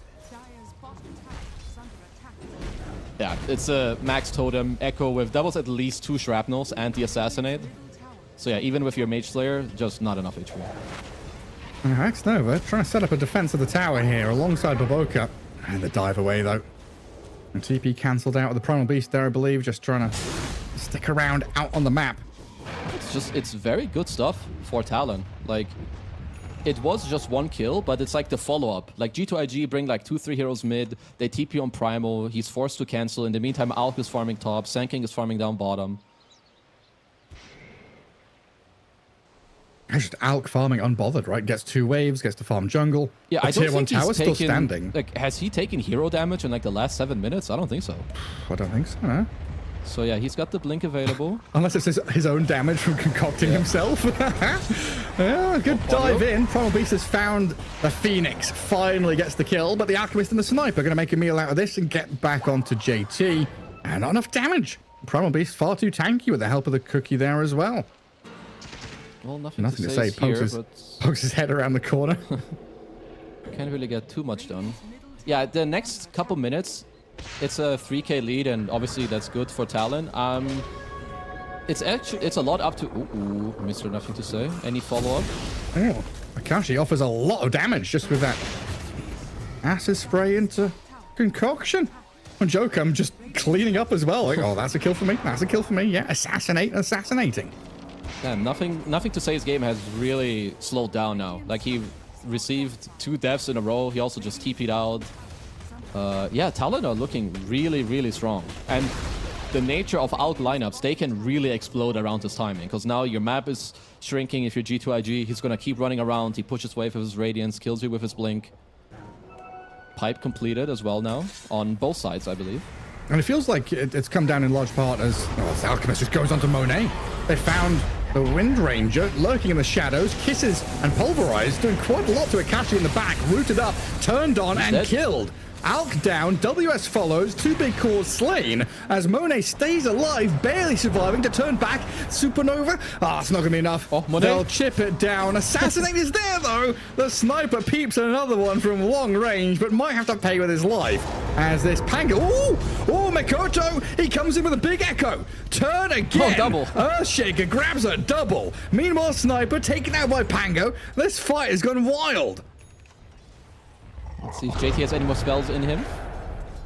Yeah, it's a max totem echo with that was at least 2 shrapnels and the assassinate. So yeah, even with your mage slayer, just not enough HP. Axe Nova trying to set up a defense of the tower here alongside Baboka. And the dive away though. And TP cancelled out with the Primal Beast there, I believe, just trying to stick around out on the map. It's very good stuff for Talon. Like, it was just 1 kill, but it's like the follow-up. Like, G2IG bring like 2-3 heroes mid, they TP on Primal, he's forced to cancel. In the meantime, Alk is farming top, Sanking is farming down bottom. Just Alk farming unbothered, right? Gets 2 waves, gets to farm jungle. Yeah, the I don't tier 1 think tower's he's still taken, standing. Like, has he taken hero damage in like the last 7 minutes? I don't think so. I don't think so, no. So yeah, he's got the blink available. Unless it's his own damage from concocting himself. Yeah, good dive in. Primal Beast has found the Phoenix. Finally gets the kill, but the Alchemist and the Sniper are going to make a meal out of this and get back onto JT. And not enough damage. Primal Beast far too tanky with the help of the cookie there as well. Well, nothing to say. Pokes his head around the corner. Can't really get too much done. Yeah, the next couple minutes, it's a 3k lead, and obviously that's good for Talon. It's a lot up to... Ooh, Mr. Nothing to say. Any follow-up? Oh, Akashi offers a lot of damage just with that acid spray into concoction. And Jokum just cleaning up as well. Like, oh, that's a kill for me. That's a kill for me. Yeah, assassinating. Damn, nothing to say. His game has really slowed down now. Like, he received 2 deaths in a row. He also just TP'd out. Yeah, Talon are looking really, really strong. And the nature of Alk lineups, they can really explode around his timing. Because now your map is shrinking. If you're G2IG, he's going to keep running around. He pushes wave with his Radiance, kills you with his Blink. Pipe completed as well now, on both sides, I believe. And it feels like it's come down in large part as the Alchemist just goes on to Monet. They found the Wind Ranger lurking in the shadows, kisses and pulverized, doing quite a lot to Akashi in the back, rooted up, turned on and killed. Alk down, WS follows, 2 big cores slain, as Monet stays alive, barely surviving to turn back. Supernova? Ah, it's not going to be enough. Oh, Monet. They'll chip it down. Assassinate is there, though. The Sniper peeps another one from long range, but might have to pay with his life. As this Pango... Oh, Mikoto! He comes in with a big echo. Turn again. Oh, double. Earthshaker grabs a double. Meanwhile, Sniper taken out by Pango. This fight has gone wild. Let's see if JT has any more spells in him.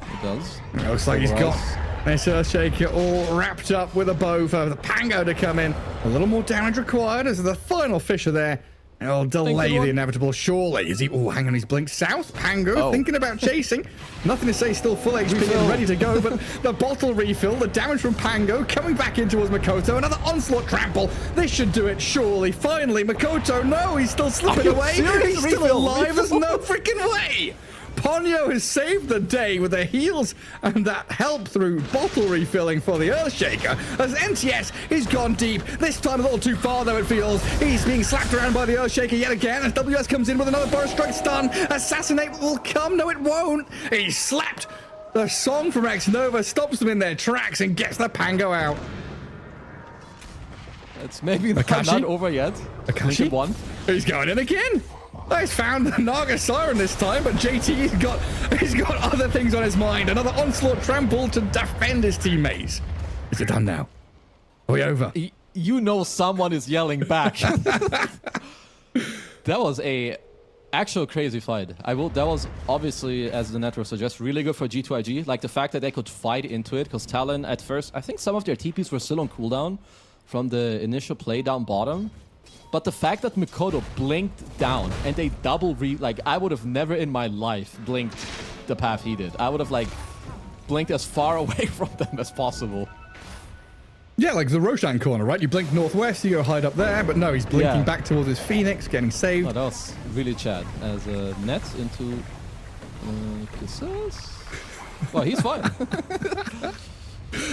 He does. It looks like he's got this Earthshaker all wrapped up with a bow for the Pango to come in. A little more damage required as the final Fisher there. It'll delay the inevitable, surely. Is he... Oh, hang on, he's blinked south. Pango thinking about chasing. Nothing to say, still full HP and ready to go, but the bottle refill, the damage from Pango coming back in towards Mikoto. Another onslaught trample. This should do it, surely. Finally, Mikoto, no, he's still slipping away. He's still alive. There's no freaking way. Ponyo has saved the day with the heals and that help through bottle refilling for the Earthshaker. As NTS is gone deep. This time a little too far, though, it feels. He's being slapped around by the Earthshaker yet again as WS comes in with another burst strike stun. Assassinate will come. No, it won't. He's slapped. The song from X Nova stops them in their tracks and gets the Pango out. It's maybe not over yet. Akashi? One. He's going in again. He's found the Naga Siren this time, but JT's got other things on his mind. Another onslaught trample to defend his teammates. Is it done now? Are we over? You know someone is yelling back. That was a actual crazy fight. That was obviously, as the network suggests, really good for G2IG. Like the fact that they could fight into it, because Talon at first, I think some of their TPs were still on cooldown from the initial play down bottom. But the fact that Mikoto blinked down and they double like, I would have never in my life blinked the path he did. I would have like blinked as far away from them as possible. Yeah, like the Roshan corner, right? You blink northwest, you go hide up there, but no, he's blinking back towards his Phoenix, getting saved. Oh, that was really Chad. As a net into kisses. Well, he's fine.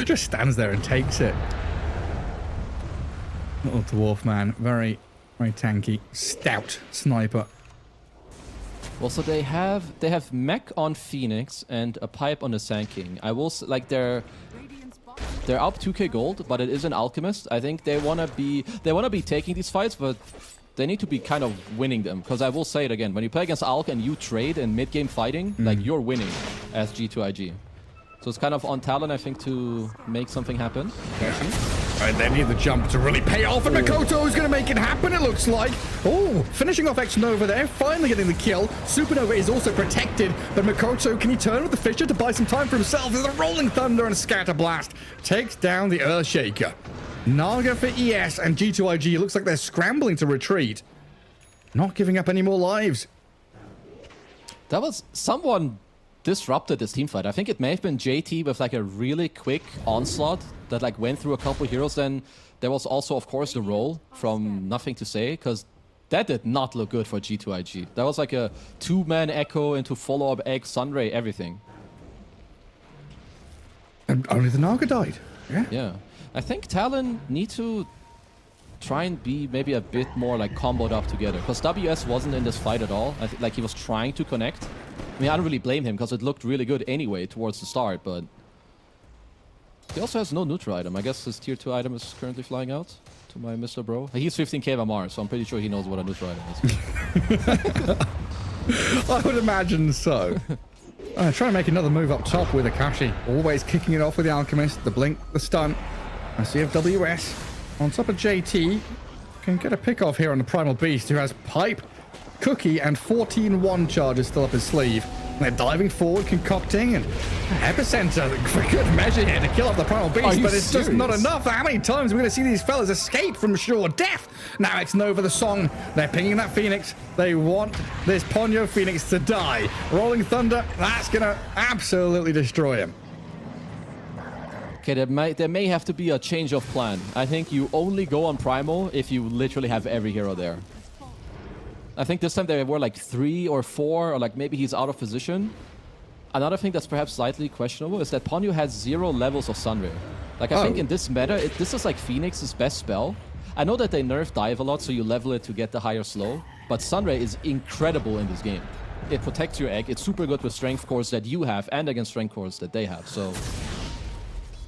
Just stands there and takes it. Little dwarf man, very, very tanky, stout sniper. Well, so they have mech on Phoenix and a pipe on the Sand King. I will like they're up 2k gold, but it is an alchemist. I think they wanna be taking these fights, but they need to be kind of winning them. Because I will say it again, when you play against Alk and you trade in mid game fighting, like you're winning as G2IG. So it's kind of on Talon, I think, to make something happen. Right, they need the jump to really pay off, and Mikoto is going to make it happen, it looks like. Oh, finishing off X-Nova there, finally getting the kill. Supernova is also protected, but Mikoto, can he turn with the Fisher to buy some time for himself? There's a Rolling Thunder and a Scatter Blast. Takes down the Earthshaker. Naga for ES and G2IG. Looks like they're scrambling to retreat. Not giving up any more lives. That was someone disrupted this team fight. I think it may have been JT with like a really quick onslaught that like went through a couple heroes. Then there was also, of course, the roll from Nothing to Say, because that did not look good for G2IG. That was like a two-man echo into follow-up egg, Sunray, everything. And only the Naga died. Yeah. Yeah. I think Talon need to try and be maybe a bit more like comboed up together, because WS wasn't in this fight at all. Like he was trying to connect. I mean, I don't really blame him because it looked really good anyway towards the start, but he also has no neutral item. I guess his tier 2 item is currently flying out to my Mr. Bro. He's 15k MR, so I'm pretty sure he knows what a neutral item is. I would imagine so. Trying to make another move up top with Akashi. Always kicking it off with the Alchemist, the blink, the stun. I see if WS on top of JT can get a pick off here on the Primal Beast, who has Pipe, Cookie, and 14-1 charges still up his sleeve. And they're diving forward, concocting, and Epicenter for good measure here to kill off the Primal Beast, but it's just not enough. How many times are we going to see these fellas escape from sure death? Now it's Nova the song. They're pinging that Phoenix. They want this Ponyo Phoenix to die. Rolling Thunder, that's going to absolutely destroy him. Okay, there may have to be a change of plan. I think you only go on Primal if you literally have every hero there. I think this time there were like 3 or 4, or like maybe he's out of position. Another thing that's perhaps slightly questionable is that Ponyo has 0 levels of Sunray. Like I think in this meta, this is like Phoenix's best spell. I know that they nerf dive a lot, so you level it to get the higher slow, but Sunray is incredible in this game. It protects your egg. It's super good with strength cores that you have and against strength cores that they have. So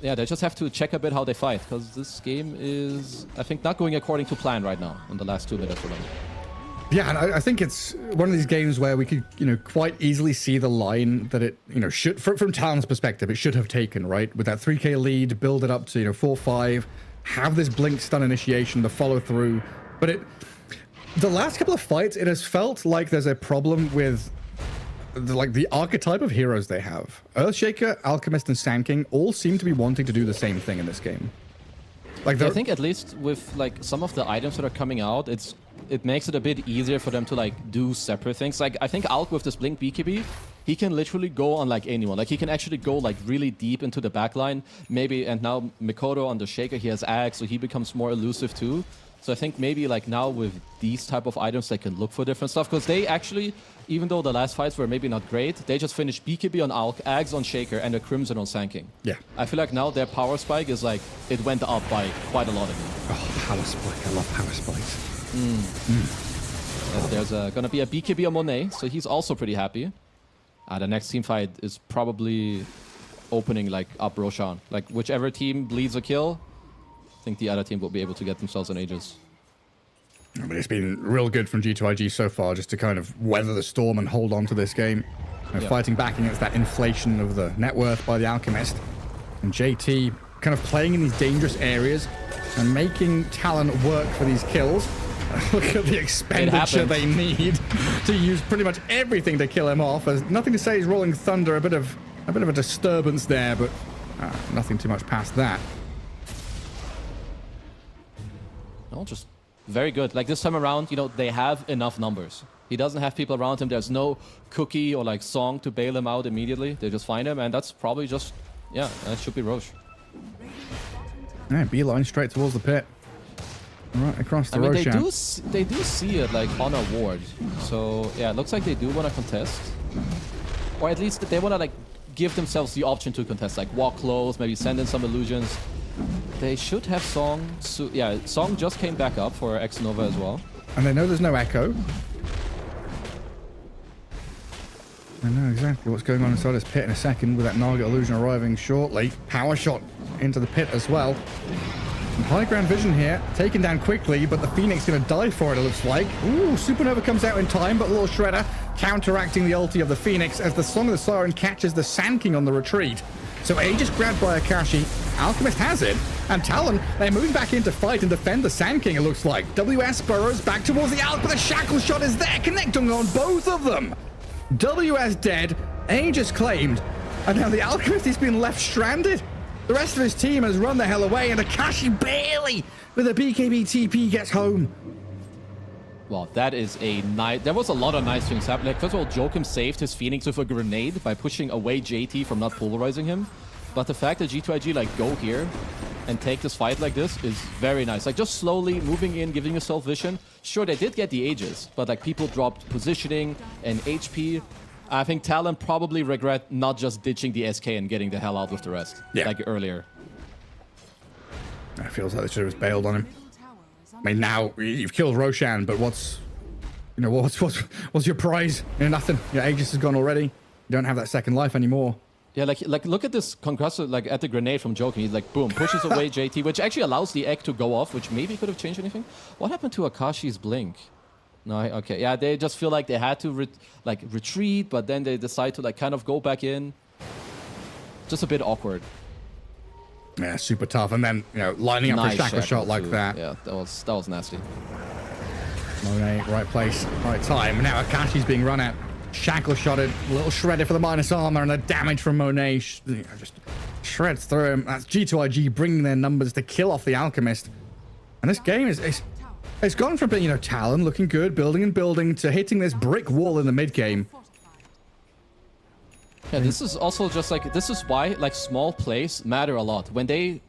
yeah, they just have to check a bit how they fight, because this game is, I think, not going according to plan right now in the last 2 minutes for them. Yeah, and I think it's one of these games where we could, quite easily see the line that it, should, from Talon's perspective, it should have taken, right? With that 3k lead, build it up to, 4-5, have this blink stun initiation to follow through. But the last couple of fights, it has felt like there's a problem with the archetype of heroes they have. Earthshaker, Alchemist, and Sand King all seem to be wanting to do the same thing in this game. Like I think at least with like some of the items that are coming out, it makes it a bit easier for them to like do separate things. Like I think Alk with this Blink BKB, he can literally go on like anyone. Like he can actually go like really deep into the backline. Maybe, and now Mikoto on the Shaker, he has Axe, so he becomes more elusive too. So I think maybe like now with these type of items, they can look for different stuff, because they actually, even though the last fights were maybe not great, they just finished BKB on Alk, Ags on Shaker, and a Crimson on Sand King. Yeah. I feel like now their power spike is like, it went up by quite a lot again. Oh, power spike. I love power spikes. There's gonna be a BKB on Monet, so he's also pretty happy. The next team fight is probably opening like up Roshan. Like whichever team bleeds a kill, I think the other team will be able to get themselves an Aegis. But it's been real good from G2IG so far, just to kind of weather the storm and hold on to this game. Fighting back against that inflation of the net worth by the Alchemist. And JT kind of playing in these dangerous areas and making Talon work for these kills. Look at the expenditure they need to use pretty much everything to kill him off. There's nothing to say he's Rolling Thunder, a bit of a disturbance there, but nothing too much past that. No, just very good. Like this time around, they have enough numbers. He doesn't have people around him. There's no Cookie or like Song to bail him out immediately. They just find him, and that's probably just, that should be Roche. Yeah, beeline straight towards the pit. Right across the Roshan. They do see it like on a ward. So yeah, it looks like they do want to contest. Or at least they want to like give themselves the option to contest, like walk close, maybe send in some illusions. They should have Song. So yeah, Song just came back up for X Nova as well. And they know there's no echo. I know exactly what's going on inside this pit in a second with that Naga illusion arriving shortly. Power shot into the pit as well. And high ground vision here, taken down quickly, but the Phoenix going to die for it, it looks like. Ooh, Supernova comes out in time, but Little Shredder counteracting the ulti of the Phoenix as the Song of the Siren catches the Sand King on the retreat. So Aegis grabbed by Akashi, Alchemist has it, and Talon, they're moving back in to fight and defend the Sand King, it looks like. WS burrows back towards the Alch, but the Shackle Shot is there, connecting on both of them. WS dead, Aegis claimed, and now the Alchemist has been left stranded. The rest of his team has run the hell away, and Akashi barely, with a BKB TP, gets home. Well, that is a nice... There was a lot of nice things happening. Like, first of all, Joachim saved his Phoenix with a grenade by pushing away JT from not polarizing him. But the fact that G2IG like go here and take this fight like this is very nice. Like just slowly moving in, giving yourself vision. Sure, they did get the Aegis, but like people dropped positioning and HP. I think Talon probably regret not just ditching the SK and getting the hell out with the rest, like earlier. It feels like they should have bailed on him. I mean, now you've killed Roshan, but what's your prize? Nothing. Your Aegis is gone already. You don't have that second life anymore. Yeah, like look at this concussor, like at the grenade from Joking. He's like, boom, pushes away JT, which actually allows the egg to go off, which maybe could have changed anything. What happened to Akashi's blink? No, okay, yeah, they just feel like they had to retreat, but then they decide to like kind of go back in. Just a bit awkward. Yeah, super tough, and then lining up for a shackle shot like that. Yeah, that was nasty. Monet, right place, right time. Now Akashi's being run at. Shackle shotted, a little shredded for the minus armor, and the damage from Monet just shreds through him. That's G2IG bringing their numbers to kill off the Alchemist. And this game it's gone from being, Talon looking good, building and building, to hitting this brick wall in the mid game. Yeah, this is also just like, this is why like small plays matter a lot. When they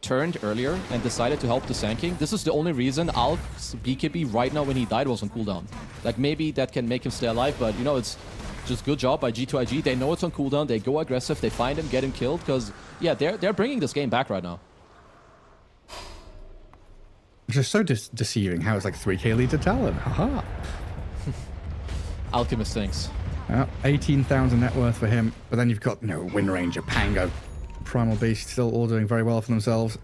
turned earlier and decided to help the Sand King, this is the only reason Alch's BKB right now when he died was on cooldown. Like maybe that can make him stay alive, but it's just good job by G2IG. They know it's on cooldown, they go aggressive, they find him, get him killed, because yeah, they're bringing this game back right now. Which is so deceiving how it's like 3k lead to Talon. Haha. Alchemist thinks. 18,000 net worth for him, but then you've got Wind Ranger, Pango, Primal Beast still all doing very well for themselves.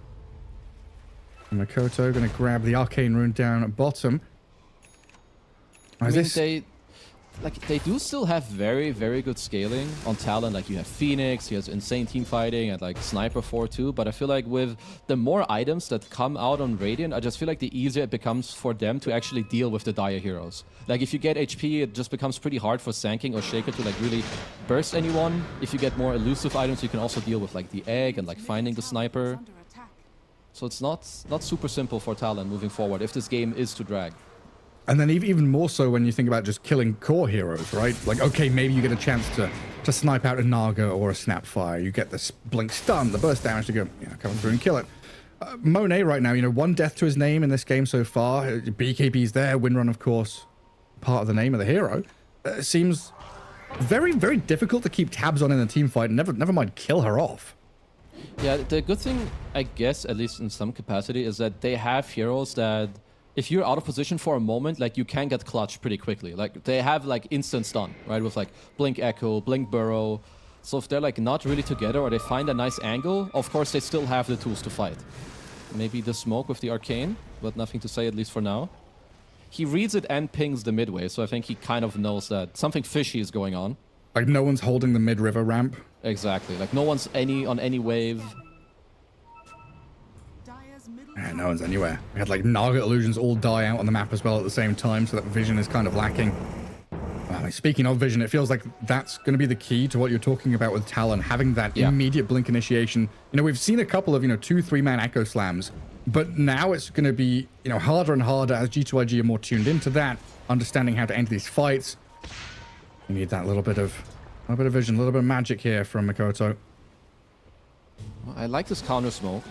And Makoto going to grab the Arcane Rune down at bottom. I mean, they do still have very, very good scaling on Talon. Like you have Phoenix, he has insane team fighting, and like Sniper 4 too. But I feel like with the more items that come out on Radiant, I just feel like the easier it becomes for them to actually deal with the dire heroes. Like if you get HP, it just becomes pretty hard for Sand King or Shaker to like really burst anyone. If you get more elusive items, you can also deal with like the egg and like finding the sniper. So it's not super simple for Talon moving forward if this game is to drag. And then even more so when you think about just killing core heroes, right? Like, okay, maybe you get a chance to snipe out a Naga or a Snapfire. You get the blink stun, the burst damage to go, come through and kill it. Monet right now, one death to his name in this game so far. BKB's there, Windrun, of course, part of the name of the hero. Seems very, very difficult to keep tabs on in a team fight. Never mind kill her off. Yeah, the good thing, I guess, at least in some capacity, is that they have heroes that if you're out of position for a moment, like you can get clutch pretty quickly. Like they have like instant stun, right? With like Blink Echo, Blink Burrow. So if they're like not really together or they find a nice angle, of course they still have the tools to fight. Maybe the smoke with the Arcane, but nothing to say at least for now. He reads it and pings the midway, so I think he kind of knows that something fishy is going on. Like no one's holding the mid-river ramp? Exactly, like no one's on any wave. Yeah, no one's anywhere. We had like Naga illusions all die out on the map as well at the same time, so that vision is kind of lacking. Speaking of vision, it feels like that's going to be the key to what you're talking about with Talon, having that immediate blink initiation. We've seen a couple of, 2-3-man echo slams, but now it's going to be, harder and harder as G2IG are more tuned into that, understanding how to enter these fights. You need that little bit of vision, a little bit of magic here from Makoto. I like this counter smoke.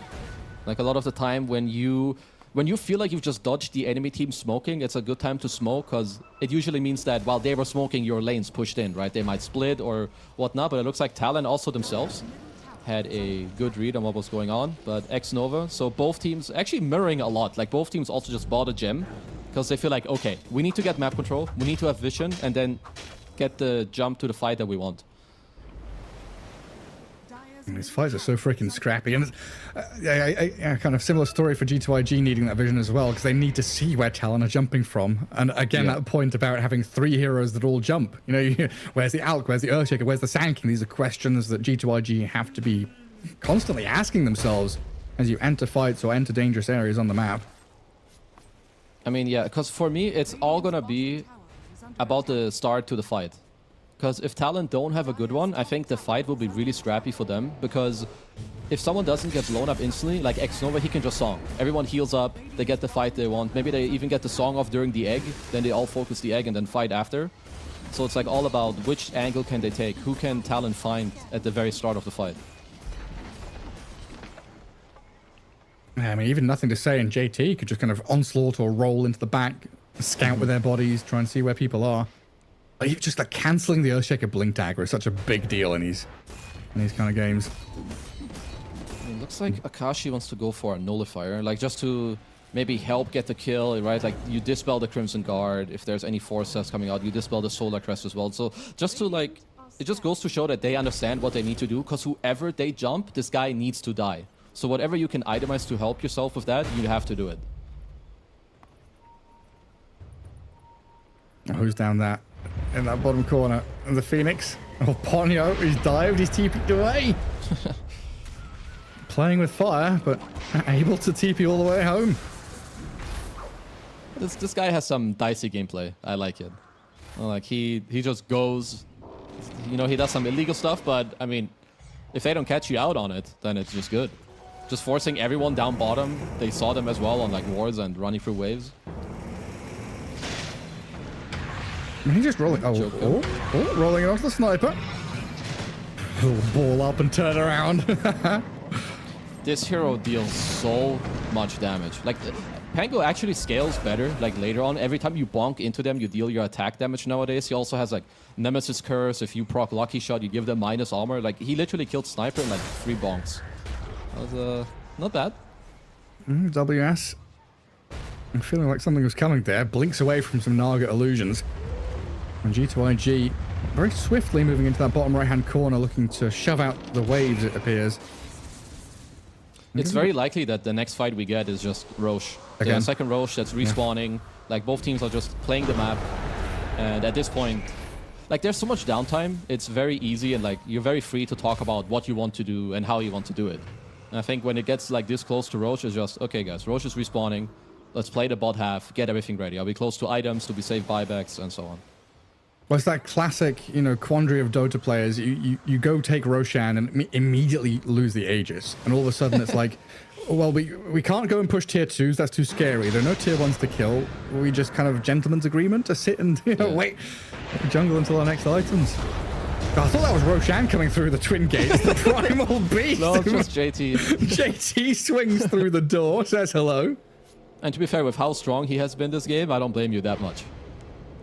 Like a lot of the time when you feel like you've just dodged the enemy team smoking, it's a good time to smoke, because it usually means that while they were smoking, your lane's pushed in, right? They might split or whatnot, but it looks like Talon also themselves had a good read on what was going on. But X-Nova, so both teams actually mirroring a lot. Like both teams also just bought a gem because they feel like, okay, we need to get map control, we need to have vision, and then get the jump to the fight that we want. And these fights are so freaking scrappy, and it's kind of similar story for G2IG needing that vision as well, because they need to see where Talon are jumping from. And again, that point about having 3 heroes that all jump. You know, where's the Alk, where's the Earthshaker, where's the Sand King? These are questions that G2IG have to be constantly asking themselves as you enter fights or enter dangerous areas on the map. I mean, yeah, because for me, it's all gonna be about the start to the fight. Because if Talon don't have a good one, I think the fight will be really scrappy for them. Because if someone doesn't get blown up instantly, like X-Nova, he can just song. Everyone heals up, they get the fight they want. Maybe they even get the song off during the egg, then they all focus the egg and then fight after. So it's like all about which angle can they take, who can Talon find at the very start of the fight. I mean, even nothing to say, and JT could just kind of onslaught or roll into the back, scout with their bodies, try and see where people are. Just like cancelling the Earthshaker blink dagger is such a big deal in these kind of games. It looks like Akashi wants to go for a nullifier, like just to maybe help get the kill, right? Like you dispel the Crimson Guard. If there's any force that's coming out, you dispel the Solar Crest as well. So just to like, it just goes to show that they understand what they need to do, because whoever they jump, this guy needs to die. So whatever you can itemize to help yourself with that, you have to do it. Who's down that? In that bottom corner, and the Phoenix. Oh, Ponyo, he's dived, he's TP'd away. Playing with fire, but able to TP all the way home. This guy has some dicey gameplay. I like it. Like he just goes, you know, he does some illegal stuff, but I mean, if they don't catch you out on it, then it's just good. Just forcing everyone down bottom. They saw them as well on like wards and running through waves. He's just rolling. Rolling it off the sniper. Little ball up and turn around. This hero deals so much damage. Like, Pango actually scales better, like, later on. Every time you bonk into them, you deal your attack damage nowadays. He also has, like, Nemesis Curse. If you proc Lucky Shot, you give them minus armor. Like, he literally killed Sniper in, like, 3 bonks. That was, not bad. WS. I'm feeling like something was coming there. Blinks away from some Naga illusions. And G2IG very swiftly moving into that bottom right-hand corner, looking to shove out the waves, it appears. It's very likely that the next fight we get is just Roche. Again. The second Roche that's respawning. Yeah. Like, both teams are just playing the map. And at this point, like, there's so much downtime. It's very easy, and, like, you're very free to talk about what you want to do and how you want to do it. And I think when it gets, like, this close to Roche, it's just, okay, guys, Roche is respawning. Let's play the bot half, get everything ready. I'll be close to items to be safe buybacks, and so on. Well, it's that classic, you know, quandary of Dota players. You go take Roshan and immediately lose the Aegis. And all of a sudden it's like, well, we can't go and push tier 2s. That's too scary. There are no tier 1s to kill. We just kind of gentleman's agreement to sit and, you know, wait, jungle until our next items. Oh, I thought that was Roshan coming through the twin gates, the primal beast. No, it's just JT. JT swings through the door, says hello. And to be fair, with how strong he has been this game, I don't blame you that much.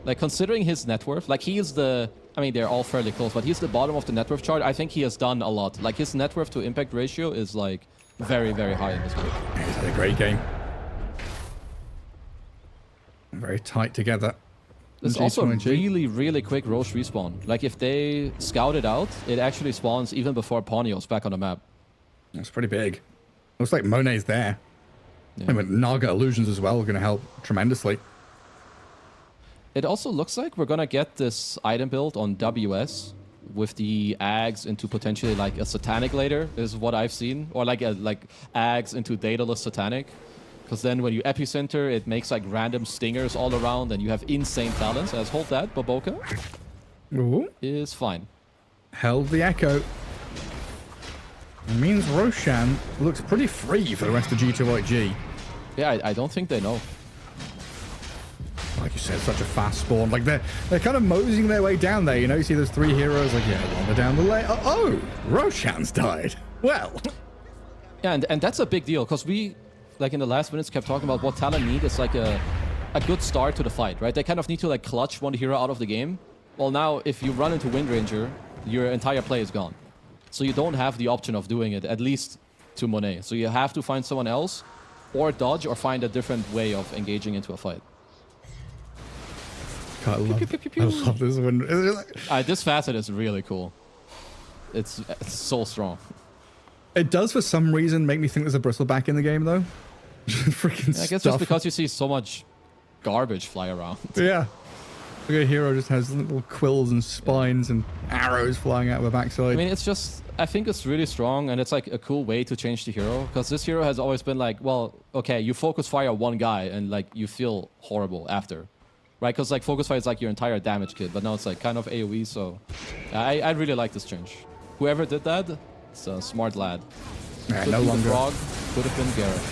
Like, considering his net worth, like, he is the... I mean, they're all fairly close, but he's the bottom of the net worth chart. I think he has done a lot. Like, his net worth to impact ratio is, like, very, very high in this game. He's had a great game. Very tight together. It's also really, really quick Roche respawn. Like, if they scout it out, it actually spawns even before Ponyo's back on the map. That's pretty big. Looks like Monet's there. Yeah. And Naga illusions as well are going to help tremendously. It also looks like we're gonna get this item build on WS with the Ags into potentially like a Satanic later, is what I've seen. Or like Ags into Daedalus Satanic. Because then when you Epicenter, it makes like random stingers all around and you have insane talents. As hold that, Baboka is fine. Held the Echo. It means Roshan looks pretty free for the rest of G2IG. Yeah, I don't think they know. Like you said, such a fast spawn. Like they're kind of moseying their way down there. You know, you see those 3 heroes. Like, yeah, wander down the lane. Oh, Roshan's died. Well, Yeah, and that's a big deal because we, like in the last minutes, kept talking about what Talon need is like a good start to the fight, right? They kind of need to like clutch one hero out of the game. Well, now if you run into Wind Ranger, your entire play is gone. So you don't have the option of doing it, at least to Monet. So you have to find someone else, or dodge, or find a different way of engaging into a fight. God, I love this one. This facet is really cool. It's so strong. It does, for some reason, make me think there's a bristleback in the game, though. Freaking I guess stuff. just because you see so much garbage fly around. Yeah. Like a hero just has little quills and spines and arrows flying out of the backside. I mean, it's just, I think it's really strong, and it's like a cool way to change the hero, because this hero has always been like, well, okay, you focus fire one guy, and like you feel horrible after, right? Because like focus fire is like your entire damage kit, but now it's like kind of AoE, so I really like this change. Whoever did that, it's a smart lad. Yeah, could no be the longer. Frog, could have been Garrett.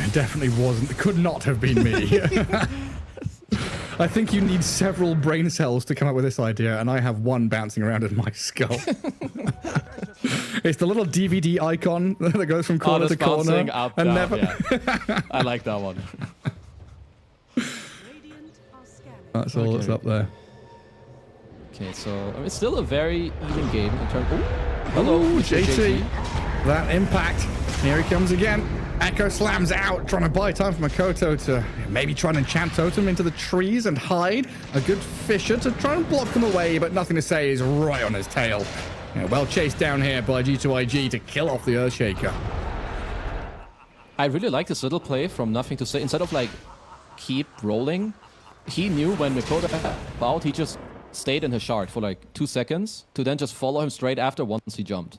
It definitely wasn't. It could not have been me. I think you need several brain cells to come up with this idea, and I have one bouncing around in my skull. It's the little DVD icon that goes from corner to corner. Up, and down, never. Yeah. I like that one. That's all that's up there. Okay, so I mean, it's still a very even game in terms. Hello, Ooh, Mr. JT. That impact. Here he comes again. Echo slams out, trying to buy time for Makoto to maybe try and enchant Totem into the trees and hide. A good Fisher to try and block them away, but nothing to say is right on his tail. Yeah, well chased down here by G2IG to kill off the Earthshaker. I really like this little play from Nothing to Say. Instead of like keep rolling, he knew when Makoto bowed, he just stayed in his shard for like 2 seconds to then just follow him straight after once he jumped.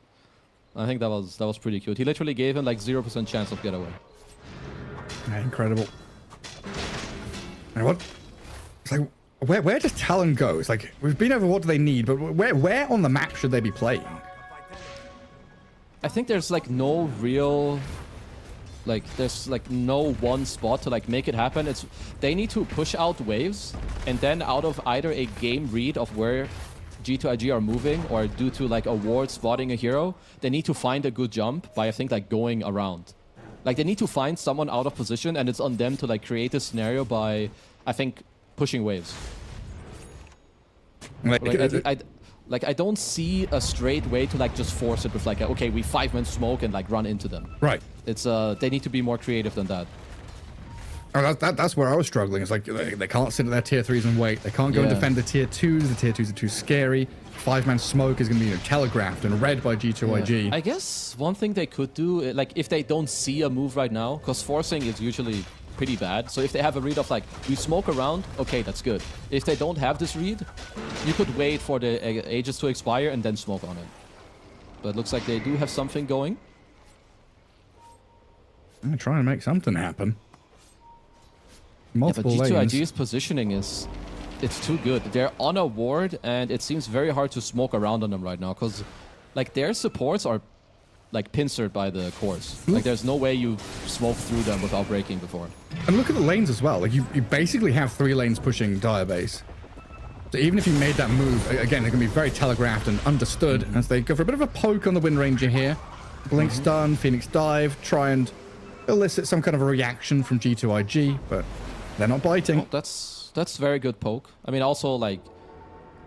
I think that was pretty cute. He literally gave him like 0% chance of getaway. Yeah, incredible. And what? It's like, where does Talon go? It's like, we've been over what do they need, but where on the map should they be playing? I think there's like no real, like there's like no one spot to like make it happen. It's they need to push out waves, and then out of either a game read of where G2IG are moving, or due to like a ward spotting a hero, they need to find a good jump by, I think, like going around. Like they need to find someone out of position, and it's on them to like create a scenario by, I think, pushing waves. I don't see a straight way to like just force it with like, okay, we 5-man smoke and like run into them. Right. It's they need to be more creative than that. Oh, that's where I was struggling. It's like they can't sit at their tier 3s and wait. They can't go and defend the tier 2s. The tier 2s are too scary. 5-man smoke is going to be telegraphed and read by G2IG. I guess one thing they could do, like if they don't see a move right now, because forcing is usually pretty bad. So if they have a read of like, we smoke around, okay, that's good. If they don't have this read, you could wait for the ages to expire and then smoke on it. But it looks like they do have something going. I'm going to try and make something happen. Multiple but lanes. G2IG's positioning it's too good. They're on a ward, and it seems very hard to smoke around on them right now, because like their supports are like pincered by the cores. Like there's no way you smoke through them without breaking before. And look at the lanes as well. Like you basically have 3 lanes pushing Direbase. So even if you made that move, again, they're going to be very telegraphed and understood as they go for a bit of a poke on the Wind Ranger here. Blink stun, Phoenix dive, try and elicit some kind of a reaction from G2IG, but they're not biting. Oh, that's very good poke. I mean, also like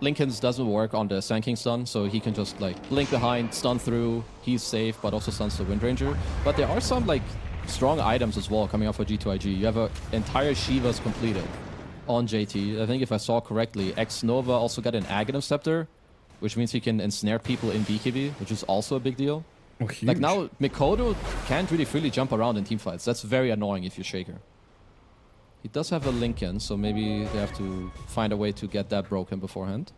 Lincoln's doesn't work on the Sand King stun, so he can just like blink behind, stun through. He's safe, but also stuns the Wind Ranger. But there are some like strong items as well coming up for G2IG. You have an entire Shiva's completed on JT. I think if I saw correctly, X-Nova also got an Aghanim Scepter, which means he can ensnare people in BKB, which is also a big deal. Oh, huge. Like now, Mikoto can't really freely jump around in teamfights. That's very annoying if you Shaker. He does have a Lincoln, so maybe they have to find a way to get that broken beforehand.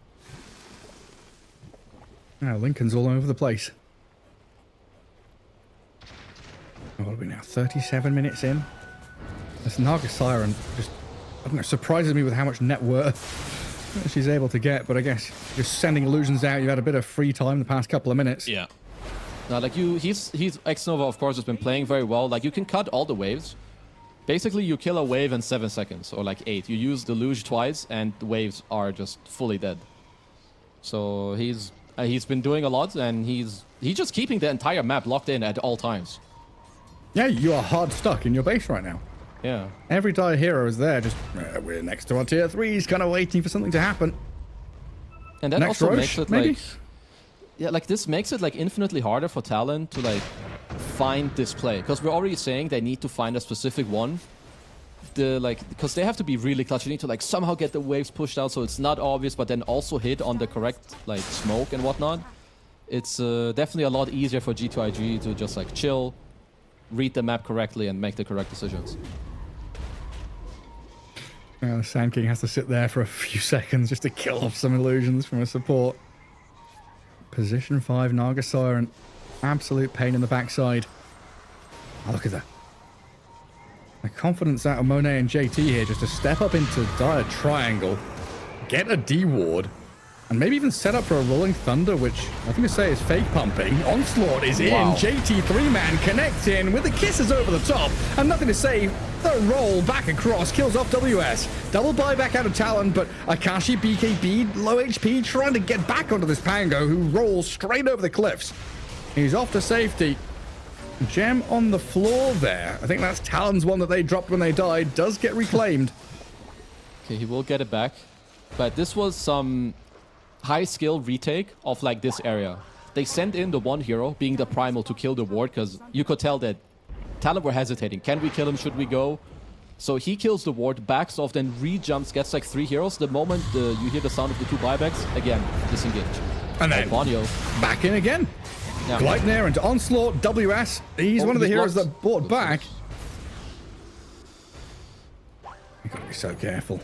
Now Lincoln's all over the place. What are we now? 37 minutes in? This Naga Siren just, I don't know, surprises me with how much net worth she's able to get, but I guess just sending illusions out, you've had a bit of free time the past couple of minutes. Yeah. Now, like he's X-Nova, of course, has been playing very well. Like you can cut all the waves. Basically, you kill a wave in 7 seconds, or like 8. You use the luge twice, and the waves are just fully dead. So he's been doing a lot, and he's just keeping the entire map locked in at all times. Yeah, you are hard stuck in your base right now. Yeah. Every dire hero is there, just we're next to our tier 3s, kind of waiting for something to happen. And that Next also Roche, makes it maybe? like, yeah, like this makes it like infinitely harder for Talon to like find this play, because we're already saying they need to find a specific one. Because they have to be really clutch. You need to like somehow get the waves pushed out so it's not obvious, but then also hit on the correct like smoke and whatnot. It's definitely a lot easier for G2IG to just like chill, read the map correctly, and make the correct decisions. The Sand King has to sit there for a few seconds just to kill off some illusions from a support. Position 5, Naga Siren. Absolute pain in the backside. Oh, look at that. The confidence out of Monet and JT here just to step up into dire triangle, get a D ward, and maybe even set up for a Rolling Thunder, which I think I say is fake pumping. Onslaught is in. JT 3-man connects in with the kisses over the top, and nothing to say. The roll back across, kills off WS. Double buyback out of Talon, but Akashi BKB, low HP, trying to get back onto this Pango, who rolls straight over the cliffs. He's off to safety. Gem on the floor there. I think that's Talon's one that they dropped when they died. Does get reclaimed. Okay, he will get it back. But this was some high skill retake of like this area. They sent in the one hero, being the primal, to kill the ward, because you could tell that Talon were hesitating. Can we kill him? Should we go? So he kills the ward, backs off, then re-jumps, gets like 3 heroes. The moment you hear the sound of the 2 buybacks, again, disengage. And then back in again. Yeah. Gleipnir into Onslaught, WS. He's one of the heroes that bought back. You gotta be so careful.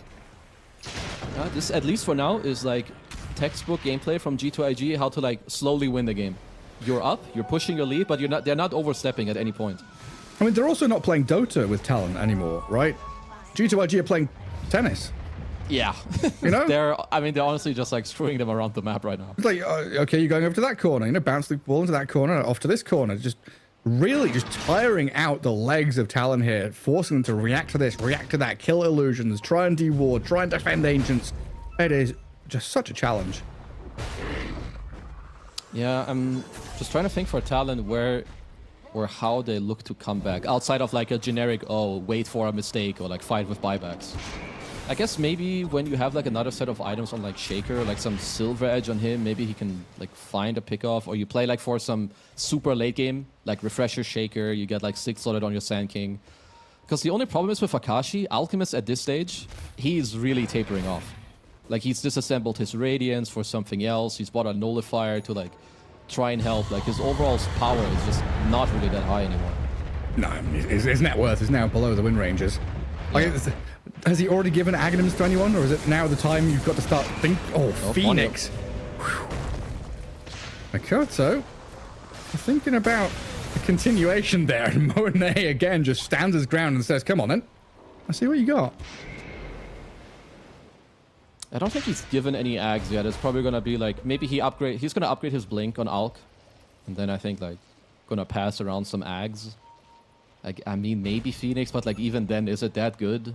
This, at least for now, is like textbook gameplay from G2IG, how to like slowly win the game. You're up, you're pushing your lead, but they're not overstepping at any point. I mean, they're also not playing Dota with Talon anymore, right? G2IG are playing tennis. Yeah. You know? they're honestly just like screwing them around the map right now. It's like, okay, you're going over to that corner, bounce the ball into that corner, off to this corner. Just really just tiring out the legs of Talon here, forcing them to react to this, react to that, kill illusions, try and de-ward, try and defend ancients. It is just such a challenge. Yeah, I'm just trying to think for Talon where or how they look to come back, outside of like a generic, wait for a mistake or like fight with buybacks. I guess maybe when you have like another set of items on like Shaker, like some Silver Edge on him, maybe he can like find a pickoff, or you play like for some super late game, like Refresher Shaker, you get like 6 slotted on your Sand King. Because the only problem is with Akashi, Alchemist at this stage, he's really tapering off. Like he's disassembled his Radiance for something else, he's bought a Nullifier to like try and help. Like his overall power is just not really that high anymore. No, his net worth is now below the win ranges. Like, has he already given Aghanims to anyone, or is it now the time you've got to start thinking? Oh, Phoenix. Makoto, thinking about the continuation there, and Monet again just stands his ground and says, come on then, I see what you got. I don't think he's given any Ags yet. It's probably gonna be like, maybe he's gonna upgrade his Blink on Alk, and then I think like gonna pass around some Ags. Like, I mean, maybe Phoenix, but like even then, is it that good?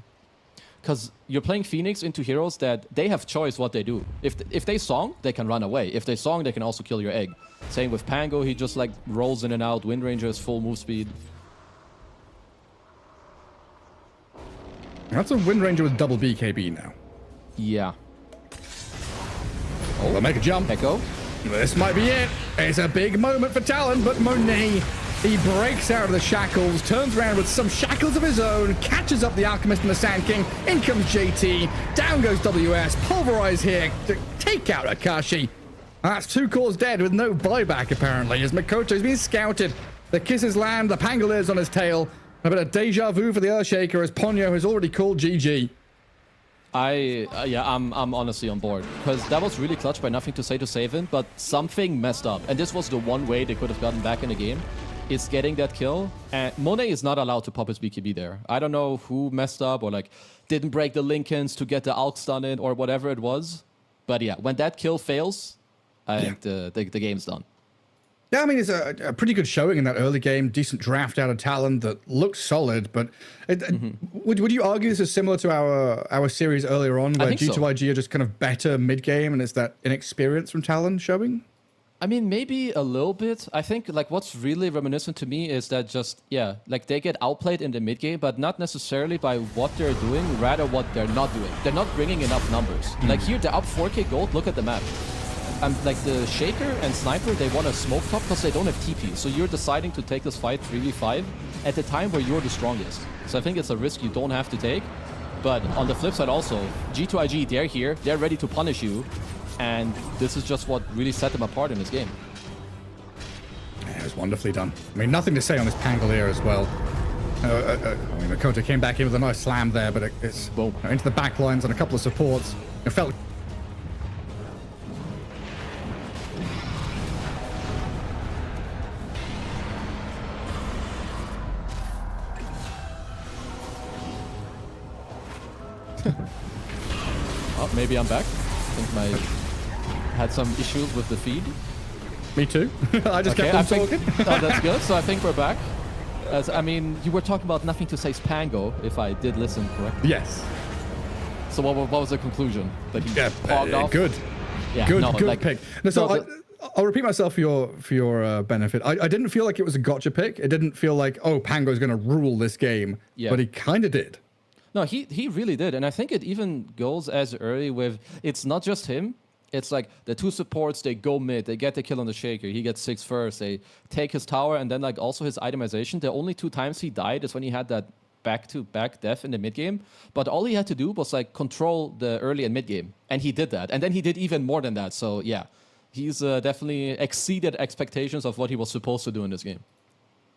Because you're playing Phoenix into heroes that they have choice what they do. If they song, they can run away. If they song, they can also kill your egg. Same with Pango, he just like rolls in and out. Wind Ranger is full move speed. That's a Wind Ranger with double BKB now. Yeah. Oh, they'll make a jump. Echo. This might be it. It's a big moment for Talon, but Monet, he breaks out of the shackles, turns around with some shackles of his own, catches up the Alchemist and the Sand King. In comes JT. Down goes WS. Pulverize here to take out Akashi. That's 2 cores dead with no buyback, apparently, as Makoto's been scouted. The kisses land, the Pangoliers on his tail. A bit of deja vu for the Earthshaker, as Ponyo has already called GG. I'm honestly on board, because that was really clutch by nothing to say to save him, but something messed up, and this was the one way they could have gotten back in the game. Is getting that kill, and Monet is not allowed to pop his BKB there. I don't know who messed up or like didn't break the Lincolns to get the Alk stun in or whatever it was, but yeah, when that kill fails, I think the game's done. Yeah, I mean, it's a pretty good showing in that early game. Decent draft out of Talon that looks solid, but would you argue this is similar to our series earlier on, where G2IG are just kind of better mid-game, and it's that inexperience from Talon showing? I mean, maybe a little bit. I think like what's really reminiscent to me is that just, yeah, like they get outplayed in the mid game, but not necessarily by what they're doing, rather what they're not doing. They're not bringing enough numbers. Like here, they're up 4k gold. Look at the map. Like the Shaker and Sniper, they want to smoke top because they don't have TP. So you're deciding to take this fight 3v5 at the time where you're the strongest. So I think it's a risk you don't have to take. But on the flip side also, G2IG, they're here. They're ready to punish you. And this is just what really set them apart in this game. Yeah, it was wonderfully done. I mean, nothing to say on this Pangolier as well. I mean, Makota came back in with a nice slam there, but it's into the back lines and a couple of supports. It felt... Oh, maybe I'm back. I think had some issues with the feed. Me too. I just kept on talking. Oh, that's good. So I think we're back. I mean, you were talking about nothing to say Spango, if I did listen correctly. Yes. So what was the conclusion? That he pogged off? Good. Yeah, good pick. I'll repeat myself for your benefit. I didn't feel like it was a gotcha pick. It didn't feel like, oh, Pango's going to rule this game. Yeah. But he kind of did. No, he really did. And I think it even goes as early with, it's not just him. It's like the two supports, they go mid, they get the kill on the Shaker, he gets 6 first, they take his tower, and then like also his itemization. The only 2 times he died is when he had that back-to-back death in the mid game. But all he had to do was like control the early and mid game. And he did that. And then he did even more than that. So yeah, he's definitely exceeded expectations of what he was supposed to do in this game.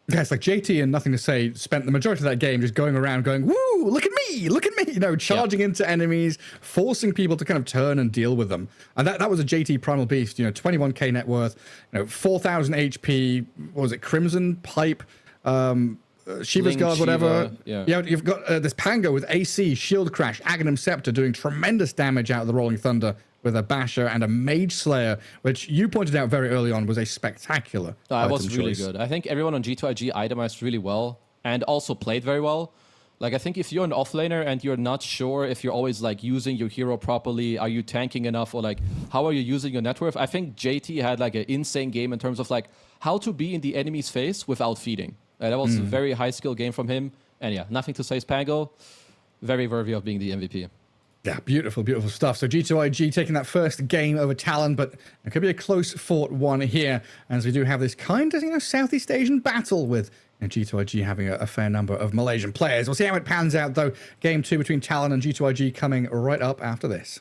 Yeah, it's like JT and Nothing to Say spent the majority of that game just going around going, woo, look at me, you know, charging into enemies, forcing people to kind of turn and deal with them. And that was a JT Primal Beast, you know, 21k net worth, you know, 4,000 HP, what was it, Crimson Pipe, Shiva's Guard, whatever. Yeah, you've got this Pango with AC, Shield Crash, Aghanim Scepter doing tremendous damage out of the Rolling Thunder with a Basher and a Mage Slayer, which you pointed out very early on was a spectacular It was item really choice. good. I think everyone on G2IG itemized really well and also played very well. Like, I think if you're an offlaner and you're not sure if you're always like using your hero properly, are you tanking enough, or like how are you using your net worth? I think JT had like an insane game in terms of like how to be in the enemy's face without feeding. That was a very high skill game from him. And yeah, Nothing to Say Spango, very worthy of being the MVP. Yeah, beautiful, beautiful stuff. So G2IG taking that first game over Talon, but it could be a close fought one here, as we do have this kind of, you know, Southeast Asian battle with G2IG having a fair number of Malaysian players. We'll see how it pans out, though. Game 2 between Talon and G2IG coming right up after this.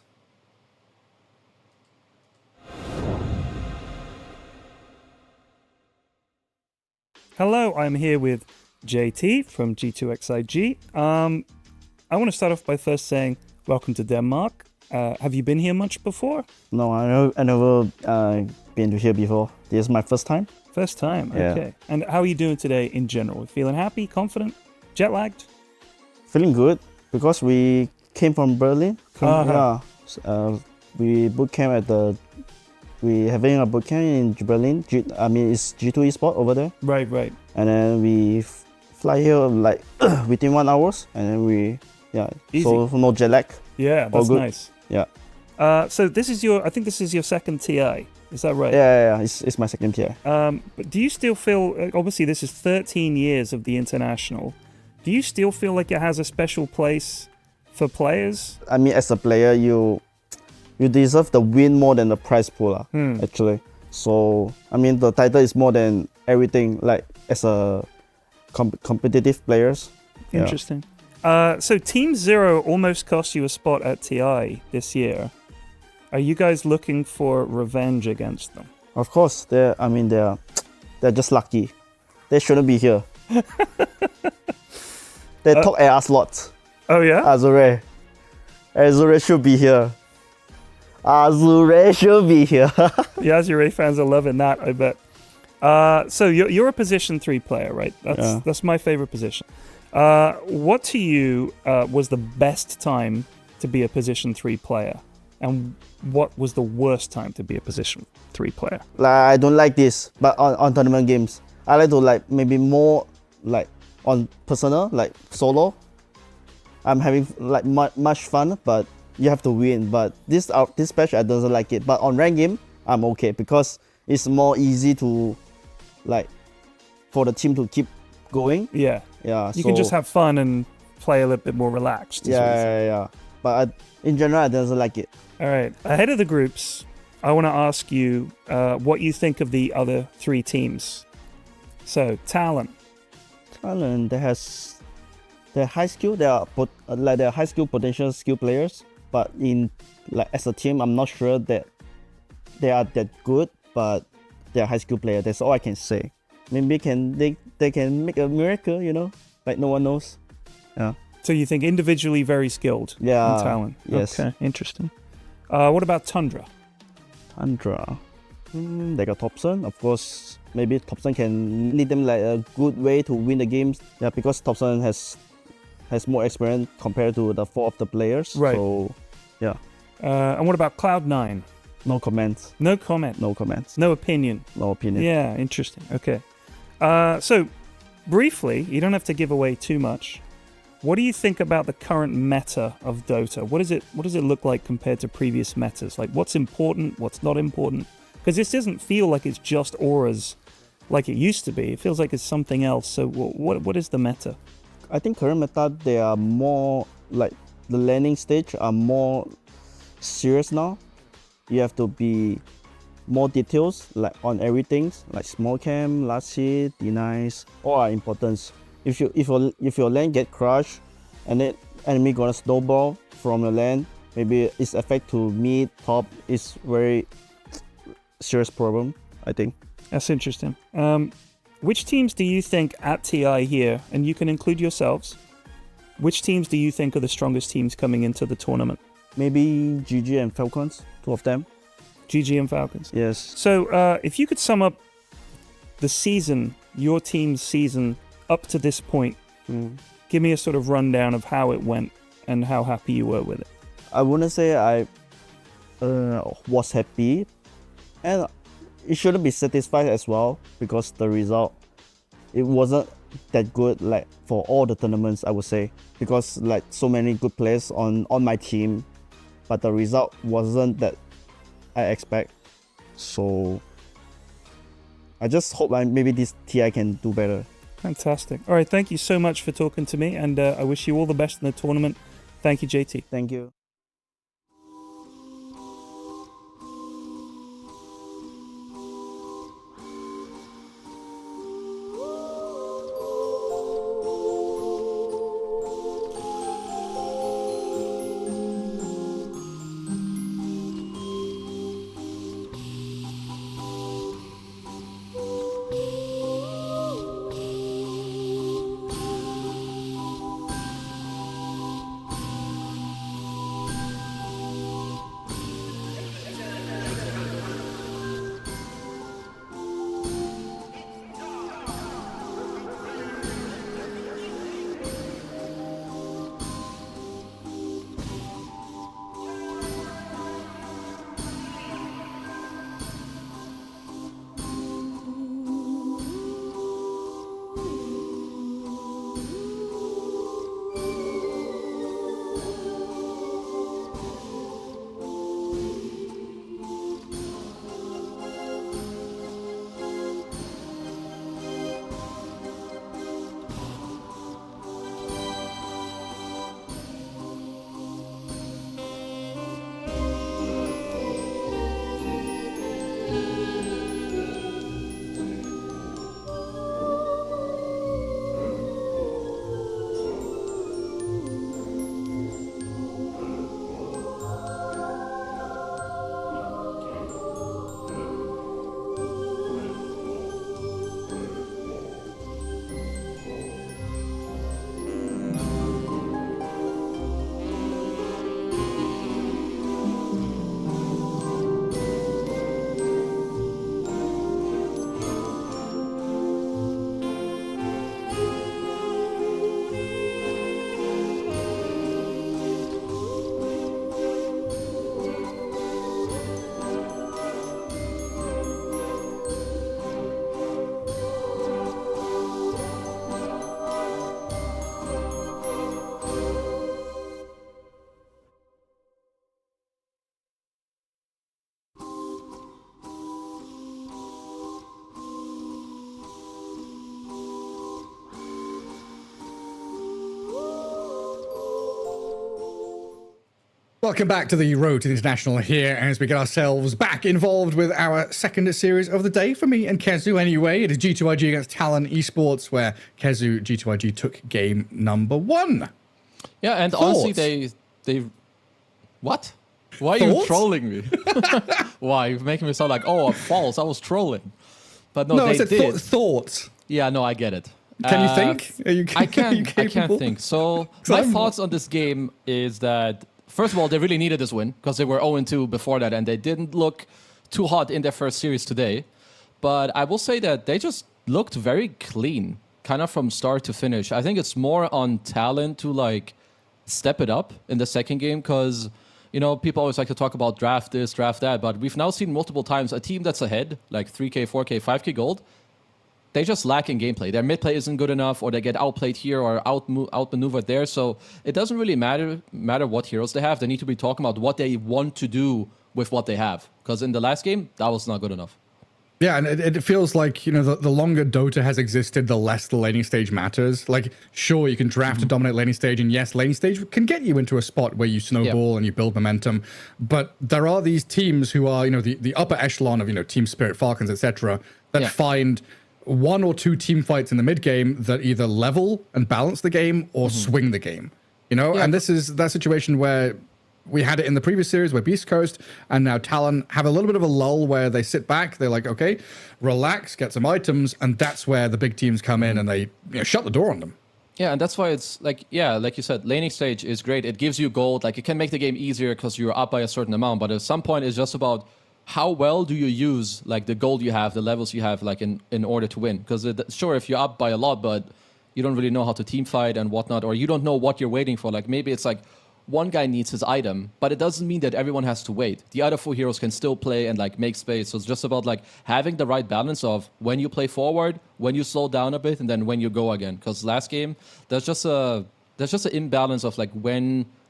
Hello, I'm here with JT from G2XIG. I want to start off by first saying welcome to Denmark. Have you been here much before? No, I never been to here before. This is my first time. First time, Yeah. okay. And how are you doing today in general? Feeling happy, confident, jet lagged? Feeling good because we came from Berlin. We boot camp we having a boot camp in Berlin. It's G2 Esport over there. Right. And then we fly here like within 1 hour, and then Easy. so no jet lag. Yeah, All that's good. nice. Yeah. So I think this is your second TI. Is that right? Yeah. It's my second TI. But do you still feel, obviously this is 13 years of the International, do you still feel like it has a special place for players? I mean, as a player, you deserve the win more than the prize pool, actually. So, I mean, the title is more than everything, like, as a competitive players. Interesting. So Team Zero almost cost you a spot at TI this year. Are you guys looking for revenge against them? Of course, they're just lucky. They shouldn't be here. They talk at us lots. Oh yeah? Azure should be here. Azure should be here. The Azure fans are loving that, I bet. So you're a position 3 player, right? That's my favorite position. What to you was the best time to be a position 3 player? And what was the worst time to be a position 3 player? I don't like this, but on tournament games, I like to maybe more on personal, solo. I'm having much fun, but you have to win. But this patch I don't like it. But on rank game, I'm okay because it's more easy to like for the team to keep going. Yeah. Yeah. You can just have fun and play a little bit more relaxed. is what you're saying. Yeah. But in general, I doesn't like it. All right. Ahead of the groups, I want to ask you what you think of the other 3 teams. So, Talon. Talon, they're high skill. They are they're high skill potential skill players. But in like as a team, I'm not sure that they are that good. But they're high skill player. That's all I can say. Maybe they can make a miracle. Like no one knows. Yeah. So you think individually very skilled? Yeah. In Talon. Yes. Okay. Interesting. What about Tundra? Tundra. They got Thompson. Of course, maybe Thompson can lead them like a good way to win the games. Yeah, because Thompson has more experience compared to the 4 of the players. Right. So, yeah. And what about Cloud9? No comments. No comment. No comments. No opinion. No opinion. Yeah, interesting. Okay. So, briefly, you don't have to give away too much. What do you think about the current meta of Dota? What does it look like compared to previous metas? Like, what's important? What's not important? Because this doesn't feel like it's just auras like it used to be. It feels like it's something else. So, what is the meta? I think current meta, they are more like the landing stage are more serious now. You have to be more details like on everything, like small camp, last hit, denies, all are important. If your lane get crushed and then enemy gonna snowball from your lane, maybe it's affect to mid, top. It's very serious problem, I think. That's interesting. Which teams do you think at TI here, and you can include yourselves, which teams do you think are the strongest teams coming into the tournament? Maybe GG and Falcons, 2 of them. GG and Falcons? Yes. So if you could sum up the season, your team's season up to this point, give me a sort of rundown of how it went and how happy you were with it. I wouldn't say I was happy, and it shouldn't be satisfied as well because the result, it wasn't that good like for all the tournaments, I would say, because like so many good players on my team, but the result wasn't that I expect. So I just hope maybe this TI can do better. Fantastic. All right, thank you so much for talking to me, and I wish you all the best in the tournament. Thank you, JT. Thank you. Welcome back to the Road to the International here as we get ourselves back involved with our second series of the day for me and Kezu anyway. It is G2IG against Talon Esports where Kezu G2IG took game number 1. Yeah, and Thoughts? honestly, they what? Why are Thoughts? you trolling me? Why? You're making me sound like, oh, false. I was trolling. But no, No, they I said did. thoughts. Yeah, no, I get it. Can you think? Are you, I can. are you I capable? can't think. So 'Cause my I'm- thoughts on this game is that first of all, they really needed this win because they were 0-2 before that, and they didn't look too hot in their first series today. But I will say that they just looked very clean, kind of from start to finish. I think it's more on Talon to like step it up in the second game because, you know, people always like to talk about draft this, draft that, but we've now seen multiple times a team that's ahead, like 3K, 4K, 5K gold, they just lack in gameplay. Their mid play isn't good enough, or they get outplayed here or outmaneuvered there. So it doesn't really matter what heroes they have. They need to be talking about what they want to do with what they have. Because in the last game, that was not good enough. Yeah, and it feels like, you know, the longer Dota has existed, the less the laning stage matters. Like, sure, you can draft to dominate laning stage, and yes, laning stage can get you into a spot where you snowball and you build momentum. But there are these teams who are, you know, the upper echelon of, you know, Team Spirit, Falcons, etc., that find one or two team fights in the mid game that either level and balance the game or swing the game. You know, and this is that situation where we had it in the previous series where Beast Coast and now Talon have a little bit of a lull where they sit back. They're like, okay, relax, get some items. And that's where the big teams come in and they, you know, shut the door on them. Yeah, and that's why it's like, yeah, like you said, laning stage is great. It gives you gold. Like, it can make the game easier because you're up by a certain amount. But at some point, it's just about how well do you use, like, the gold you have, the levels you have, like, in order to win. Because, sure, if you're up by a lot, but you don't really know how to team fight and whatnot, or you don't know what you're waiting for. Like, maybe it's like, one guy needs his item, but it doesn't mean that everyone has to wait. The other 4 heroes can still play and like make space. So it's just about like having the right balance of when you play forward, when you slow down a bit, and then when you go again. Because last game, there's just an imbalance of like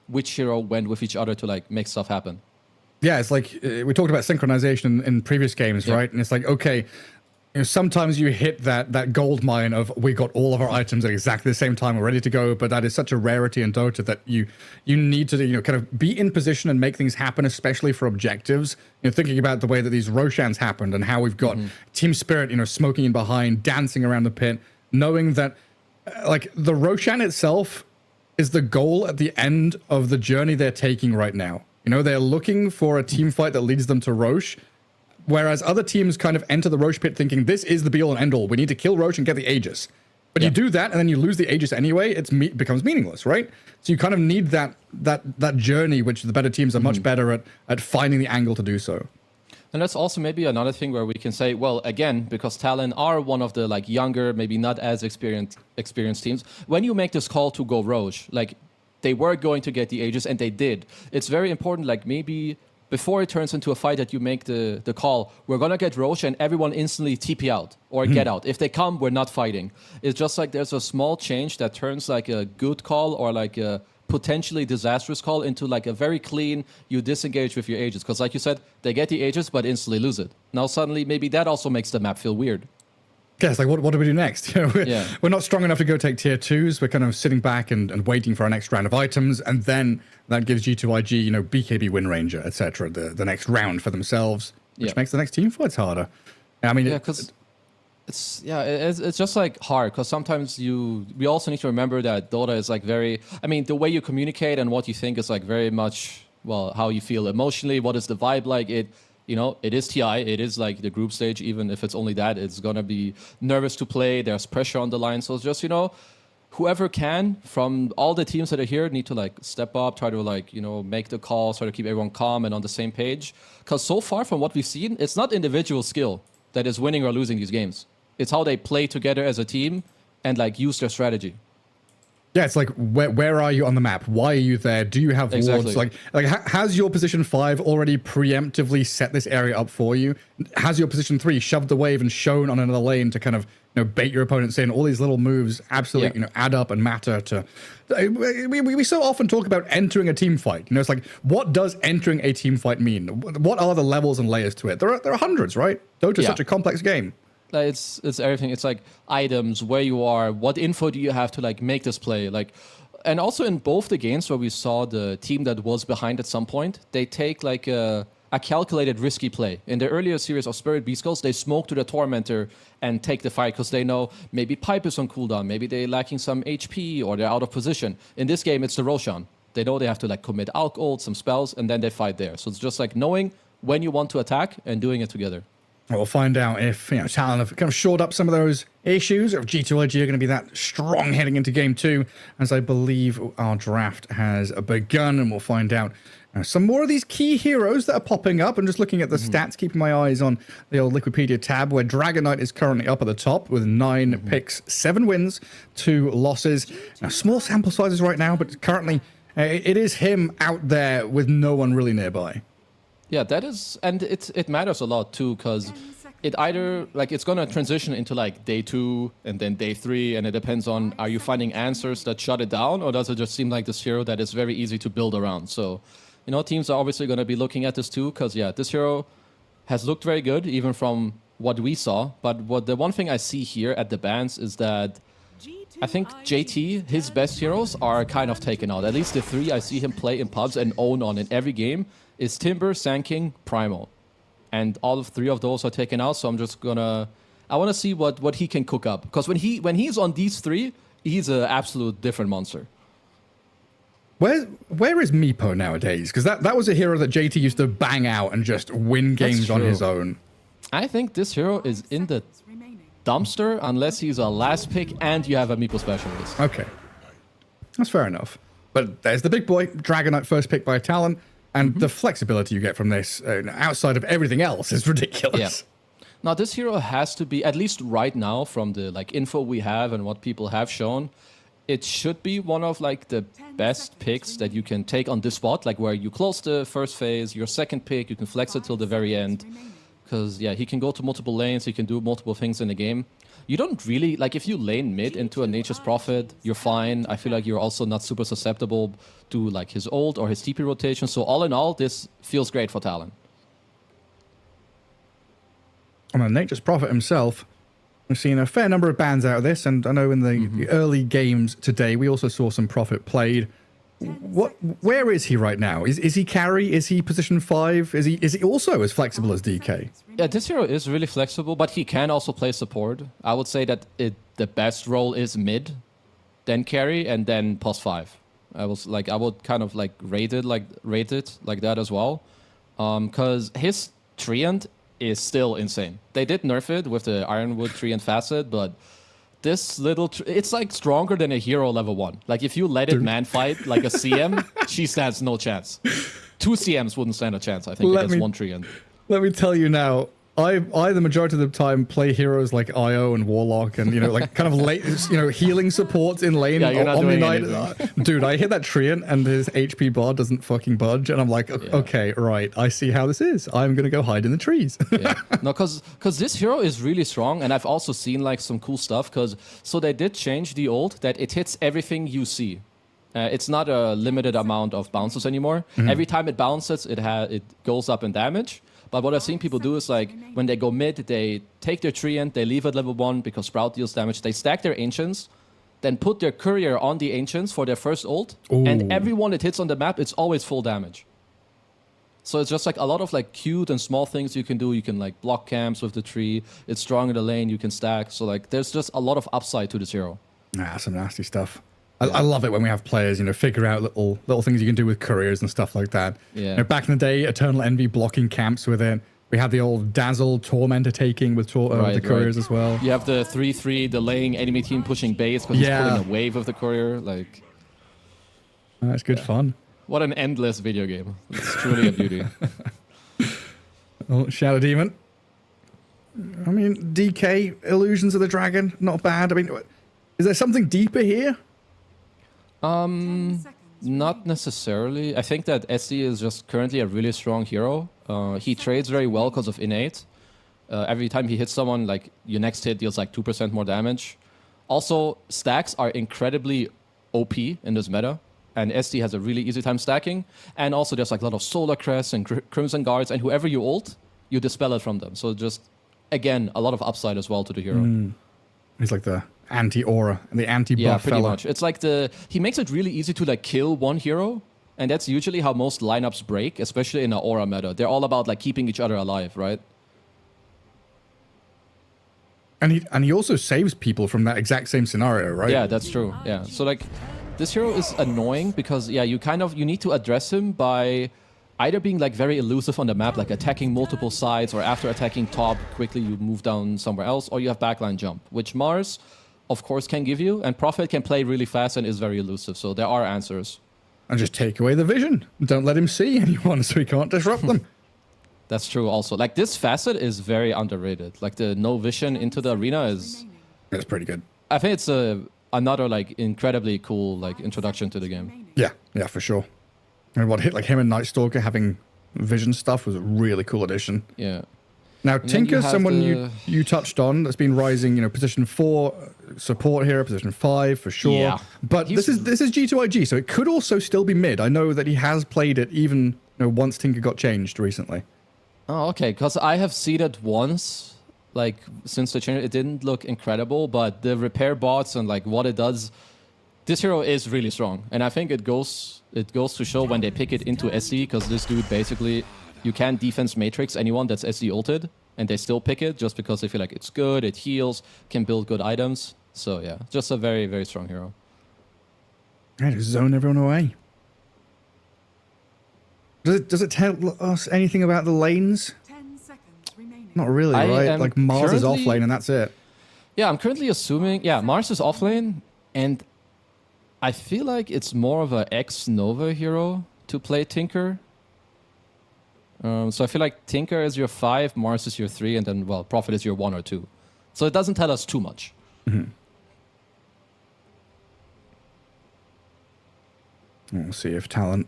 which hero went with each other to like make stuff happen. Yeah, it's like we talked about synchronization in previous games, right? And it's like, okay, you know, sometimes you hit that gold mine of we got all of our items at exactly the same time, we're ready to go. But that is such a rarity in Dota that you need to, you know, kind of be in position and make things happen, especially for objectives. You know, thinking about the way that these Roshans happened and how we've got Team Spirit, you know, smoking in behind, dancing around the pit, knowing that like the Roshan itself is the goal at the end of the journey they're taking right now. You know, they're looking for a team fight that leads them to Rosh. Whereas other teams kind of enter the Rosh pit thinking, this is the be-all and end-all. We need to kill Rosh and get the Aegis. But you do that, and then you lose the Aegis anyway. It becomes meaningless, right? So you kind of need that journey, which the better teams are much better at finding the angle to do so. And that's also maybe another thing where we can say, well, again, because Talon are one of the like younger, maybe not as experienced teams. When you make this call to go Rosh, like they were going to get the Aegis, and they did. It's very important, like maybe before it turns into a fight that you make the call, we're going to get Rosh and everyone instantly TP out or get out. If they come, we're not fighting. It's just like there's a small change that turns like a good call or like a potentially disastrous call into like a very clean, you disengage with your Aegis. Because like you said, they get the Aegis but instantly lose it. Now suddenly maybe that also makes the map feel weird. Yeah, it's like, what do we do next? You know, we're not strong enough to go take tier 2s. We're kind of sitting back and waiting for our next round of items. And then that gives G2IG, you know, BKB Win Ranger, etc. the next round for themselves, which makes the next team fights harder. I mean, because it's just like hard because sometimes we also need to remember that Dota is like very, I mean, the way you communicate and what you think is like very much, well, how you feel emotionally. What is the vibe like? You know, it is TI. It is like the group stage. Even if it's only that, it's going to be nervous to play. There's pressure on the line. So it's just, you know, whoever can from all the teams that are here need to like step up, try to like, you know, make the call, try to keep everyone calm and on the same page. Because so far from what we've seen, it's not individual skill that is winning or losing these games. It's how they play together as a team and like use their strategy. Yeah, it's like, where are you on the map? Why are you there? Do you have wards? Like has your position 5 already preemptively set this area up for you? Has your position 3 shoved the wave and shown on another lane to kind of, you know, bait your opponents in? All these little moves absolutely, you know, add up and matter to... We so often talk about entering a team fight. You know, it's like, what does entering a team fight mean? What are the levels and layers to it? There are hundreds, right? Dota is such a complex game. It's everything. It's like items, where you are, what info do you have to like make this play? Like and also in both the games where we saw the team that was behind at some point, they take like a calculated risky play. In the earlier series of Spirit Beast Girls, they smoke to the Tormentor and take the fight because they know maybe Pipe is on cooldown, maybe they're lacking some HP or they're out of position. In this game, it's the Roshan. They know they have to like commit Alk ult, some spells, and then they fight there. So it's just like knowing when you want to attack and doing it together. We'll find out if Talon have kind of shored up some of those issues, or if G2LG are going to be that strong heading into Game 2, as I believe our draft has begun, and we'll find out some more of these key heroes that are popping up. I'm just looking at the stats, keeping my eyes on the old Wikipedia tab, where Dragon Knight is currently up at the top with 9 picks, 7 wins, 2 losses. Now, small sample sizes right now, but currently it is him out there with no one really nearby. Yeah, that is, and it matters a lot too, because it either, like, it's going to transition into like day 2 and then day 3, and it depends on, are you finding answers that shut it down, or does it just seem like this hero that is very easy to build around? So, teams are obviously going to be looking at this too, because yeah, this hero has looked very good, even from what we saw. But the one thing I see here at the bans is that I think JT, his best heroes are kind of taken out. At least the 3 I see him play in pubs and own on in every game is Timber, Sand King, Primal. And all of 3 of those are taken out, so I'm just gonna... I want to see what he can cook up. Because when he's on these 3, he's an absolute different monster. Where is Meepo nowadays? Because that was a hero that JT used to bang out and just win games on his own. I think this hero is in the dumpster unless he's a last pick and you have a Meepo specialist. Okay. That's fair enough. But there's the big boy, Dragon Knight, first pick by Talon. And the flexibility you get from this, outside of everything else, is ridiculous. Yeah. Now, this hero has to be, at least right now, from the info we have and what people have shown, it should be one of the best picks that you can take on this spot, where you close the first phase, your second pick, you can flex it till the very end. Because, yeah, he can go to multiple lanes, he can do multiple things in the game. You don't really, if you lane mid into a Nature's Prophet, you're fine. I feel like you're also not super susceptible to, his ult or his TP rotation. So all in all, this feels great for Talon. And Nature's Prophet himself, we've seen a fair number of bans out of this, and I know in the early games today, we also saw some Prophet played. Where is he right now? Is he carry? Is he position 5? Is he also as flexible as DK? Yeah, this hero is really flexible, but he can also play support. I would say that the best role is mid, then carry, and then plus 5. I would kind of rate it like that as well, because his treant is still insane. They did nerf it with the Ironwood treant facet, but this little... it's stronger than a hero level 1. If you let it man fight like a CM, she stands no chance. 2 CMs wouldn't stand a chance, I think, against 1 treant. Let me tell you now, I the majority of the time play heroes like IO and Warlock and, kind of late, healing supports in lane. Yeah, you're not doing Dude, I hit that treant and his HP bar doesn't fucking budge. And I'm like, okay, right, I see how this is. I'm going to go hide in the trees. Yeah. No, because this hero is really strong. And I've also seen some cool stuff. So they did change the ult that it hits everything you see. It's not a limited amount of bounces anymore. Every time it bounces, it goes up in damage. But what I've seen people do is when they go mid, they take their treant, they leave at level 1 because Sprout deals damage. They stack their Ancients, then put their Courier on the Ancients for their first ult. Ooh. And everyone it hits on the map, it's always full damage. So it's just a lot of cute and small things you can do. You can block camps with the tree. It's strong in the lane, you can stack. So there's just a lot of upside to this hero. Some nasty stuff. I love it when we have players, figure out little things you can do with couriers and stuff like that. Yeah. Back in the day, Eternal Envy blocking camps with it. We had the old Dazzle Tormentor taking with the couriers as well. You have the 3-3 delaying enemy team pushing base because he's pulling a wave of the courier. That's good fun. What an endless video game. It's truly a beauty. Oh, Shadow Demon. I mean, DK, Illusions of the Dragon, not bad. I mean, is there something deeper here? Not necessarily. I think that SD is just currently a really strong hero. He trades very well because of innate. Every time he hits someone, your next hit deals 2% more damage. Also, stacks are incredibly OP in this meta, and SD has a really easy time stacking. And also, there's a lot of Solar Crests and Crimson Guards, and whoever you ult, you dispel it from them. So just, again, a lot of upside as well to the hero. He's like the anti-aura, the anti-buff Yeah, pretty fella. much. It's like he makes it really easy to like kill one hero, and that's usually how most lineups break, especially in an aura meta. They're all about like keeping each other alive, right? And he also saves people from that exact same scenario, right? Yeah, that's true. Yeah. So like this hero is annoying because yeah, you need to address him by either being like very elusive on the map, like attacking multiple sides, or after attacking top, quickly you move down somewhere else, or you have backline jump, which Mars, of course, can give you, and Prophet can play really fast and is very elusive, so there are answers. And just take away the vision. Don't let him see anyone so he can't disrupt them. That's true also. Like this facet is very underrated. Like the no vision into the arena is... It's pretty good. I think it's another like incredibly cool like introduction to the game. Yeah, for sure. And what hit like him and Night Stalker having vision stuff was a really cool addition. Yeah. Now And then you Tinker, have someone you touched on, that's been rising, position 4 support here, position 5 for sure. Yeah. But this is G2IG, so it could also still be mid. I know that he has played it even once Tinker got changed recently. Oh, okay. Because I have seen it once, like since the change, it didn't look incredible, but the repair bots and like what it does, this hero is really strong, and I think it goes to show when they pick it into SC, because this dude basically, you can't defense matrix anyone that's SC ulted, and they still pick it just because they feel like it's good, it heals, can build good items. So yeah, just a very, very strong hero. Yeah, just zone everyone away. Does it tell us anything about the lanes? 10 seconds remaining. Not really, right? Like Mars is off lane and that's it. Yeah, I'm currently assuming, Mars is off lane, and I feel like it's more of a ex-Nova hero to play Tinker. So I feel like Tinker is your 5, Mars is your 3, and then, well, Prophet is your 1 or 2. So it doesn't tell us too much. Mm-hmm. We'll see if Talent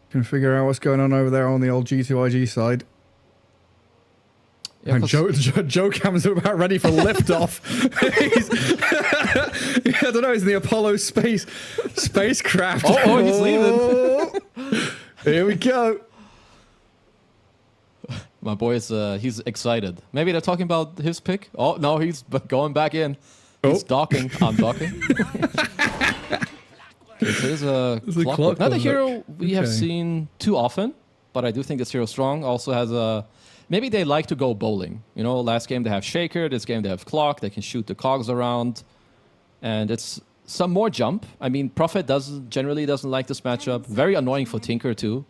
can figure out what's going on over there on the old G2IG side. Yeah, and Joe Cam's about ready for liftoff. I don't know, he's in the Apollo spacecraft. Oh, he's leaving. Here we go. My boy is he's excited. Maybe they're talking about his pick. Oh no, he's going back in. He's docking. I'm docking. Okay, so there's a clockwork. Not a hero we have seen too often, but I do think this hero strong. Also has a... Maybe they like to go bowling. Last game they have Shaker, this game they have Clock. They can shoot the cogs around. And it's some more jump. I mean, Prophet generally doesn't like this matchup. Very annoying for Tinker too.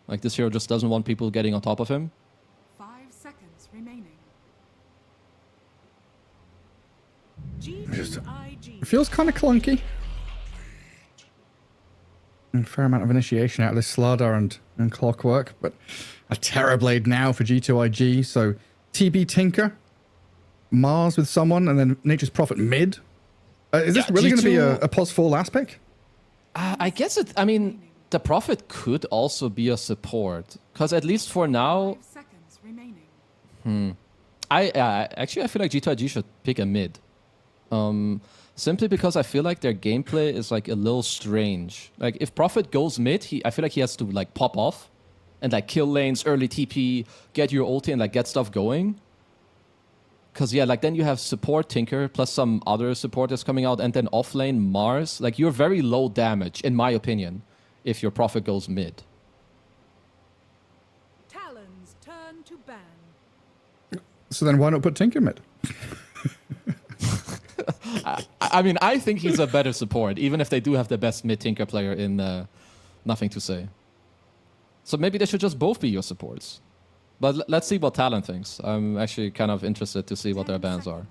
Like this hero just doesn't want people getting on top of him. 5 seconds remaining. It feels kind of clunky. A fair amount of initiation out of this Slardar and Clockwork, but a Terrorblade now for G2IG. So TB Tinker, Mars with someone, and then Nature's Prophet mid. Is this really going to be a pos full aspect? I guess it. I mean, the Prophet could also be a support, because at least for now. 5 seconds remaining. Actually I feel like G2IG should pick a mid. Simply because I feel like their gameplay is like a little strange. Like if Prophet goes mid, I feel like he has to like pop off and like kill lanes, early TP, get your ulti and like get stuff going. Cause yeah, like then you have support Tinker plus some other supporters coming out, and then offlane Mars. Like you're very low damage, in my opinion, if your Prophet goes mid. Talon's turn to ban. So then why not put Tinker mid? I mean, I think he's a better support, even if they do have the best mid-Tinker player in Nothing to Say. So maybe they should just both be your supports. But let's see what Talent thinks. I'm actually kind of interested to see what their bans are.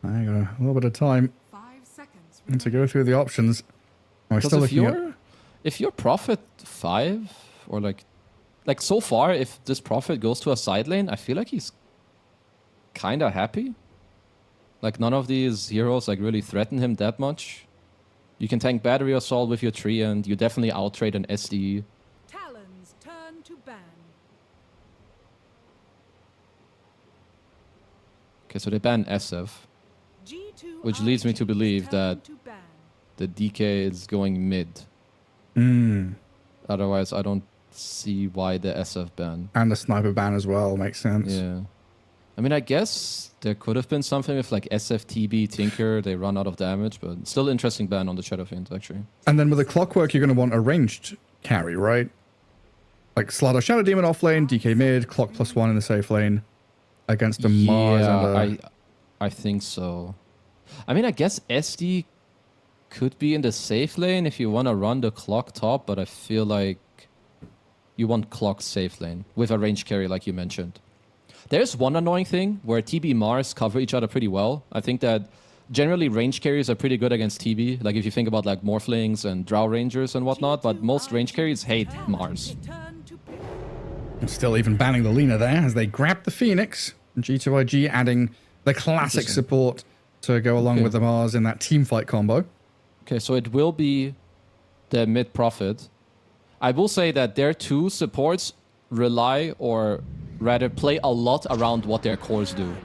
I got a little bit of time 5 seconds to go through the options. Am I still looking at... If your Prophet 5, or like so far, if this Prophet goes to a side lane, I feel like he's kind of happy. Like none of these heroes like really threaten him that much. You can tank Battery Assault with your tree, and you definitely outtrade an SD. Talon's turn to ban. Okay, so they ban SF, which leads me to believe that the DK is going mid. Otherwise, I don't see why the SF ban. And the sniper ban as well makes sense. Yeah. I mean, I guess there could have been something with like SFTB, Tinker, they run out of damage, but still interesting ban on the Shadow Fiend, actually. And then with the Clockwork, you're going to want a ranged carry, right? Like Slardar Shadow Demon off lane, DK mid, Clock +1 in the safe lane against a Mars and a... I think so. I mean, I guess SD could be in the safe lane if you want to run the Clock top, but I feel like you want Clock safe lane with a range carry like you mentioned. There's one annoying thing where TB Mars cover each other pretty well. I think that generally range carries are pretty good against TB. Like if you think about like Morphlings and Drow Rangers and whatnot, but most range carries hate Mars. And still even banning the Lina there as they grab the Phoenix. G2IG adding the classic support to go along with the Mars in that team fight combo. Okay, so it will be the mid Prophet. I will say that their two supports rely or rather play a lot around what their cores do.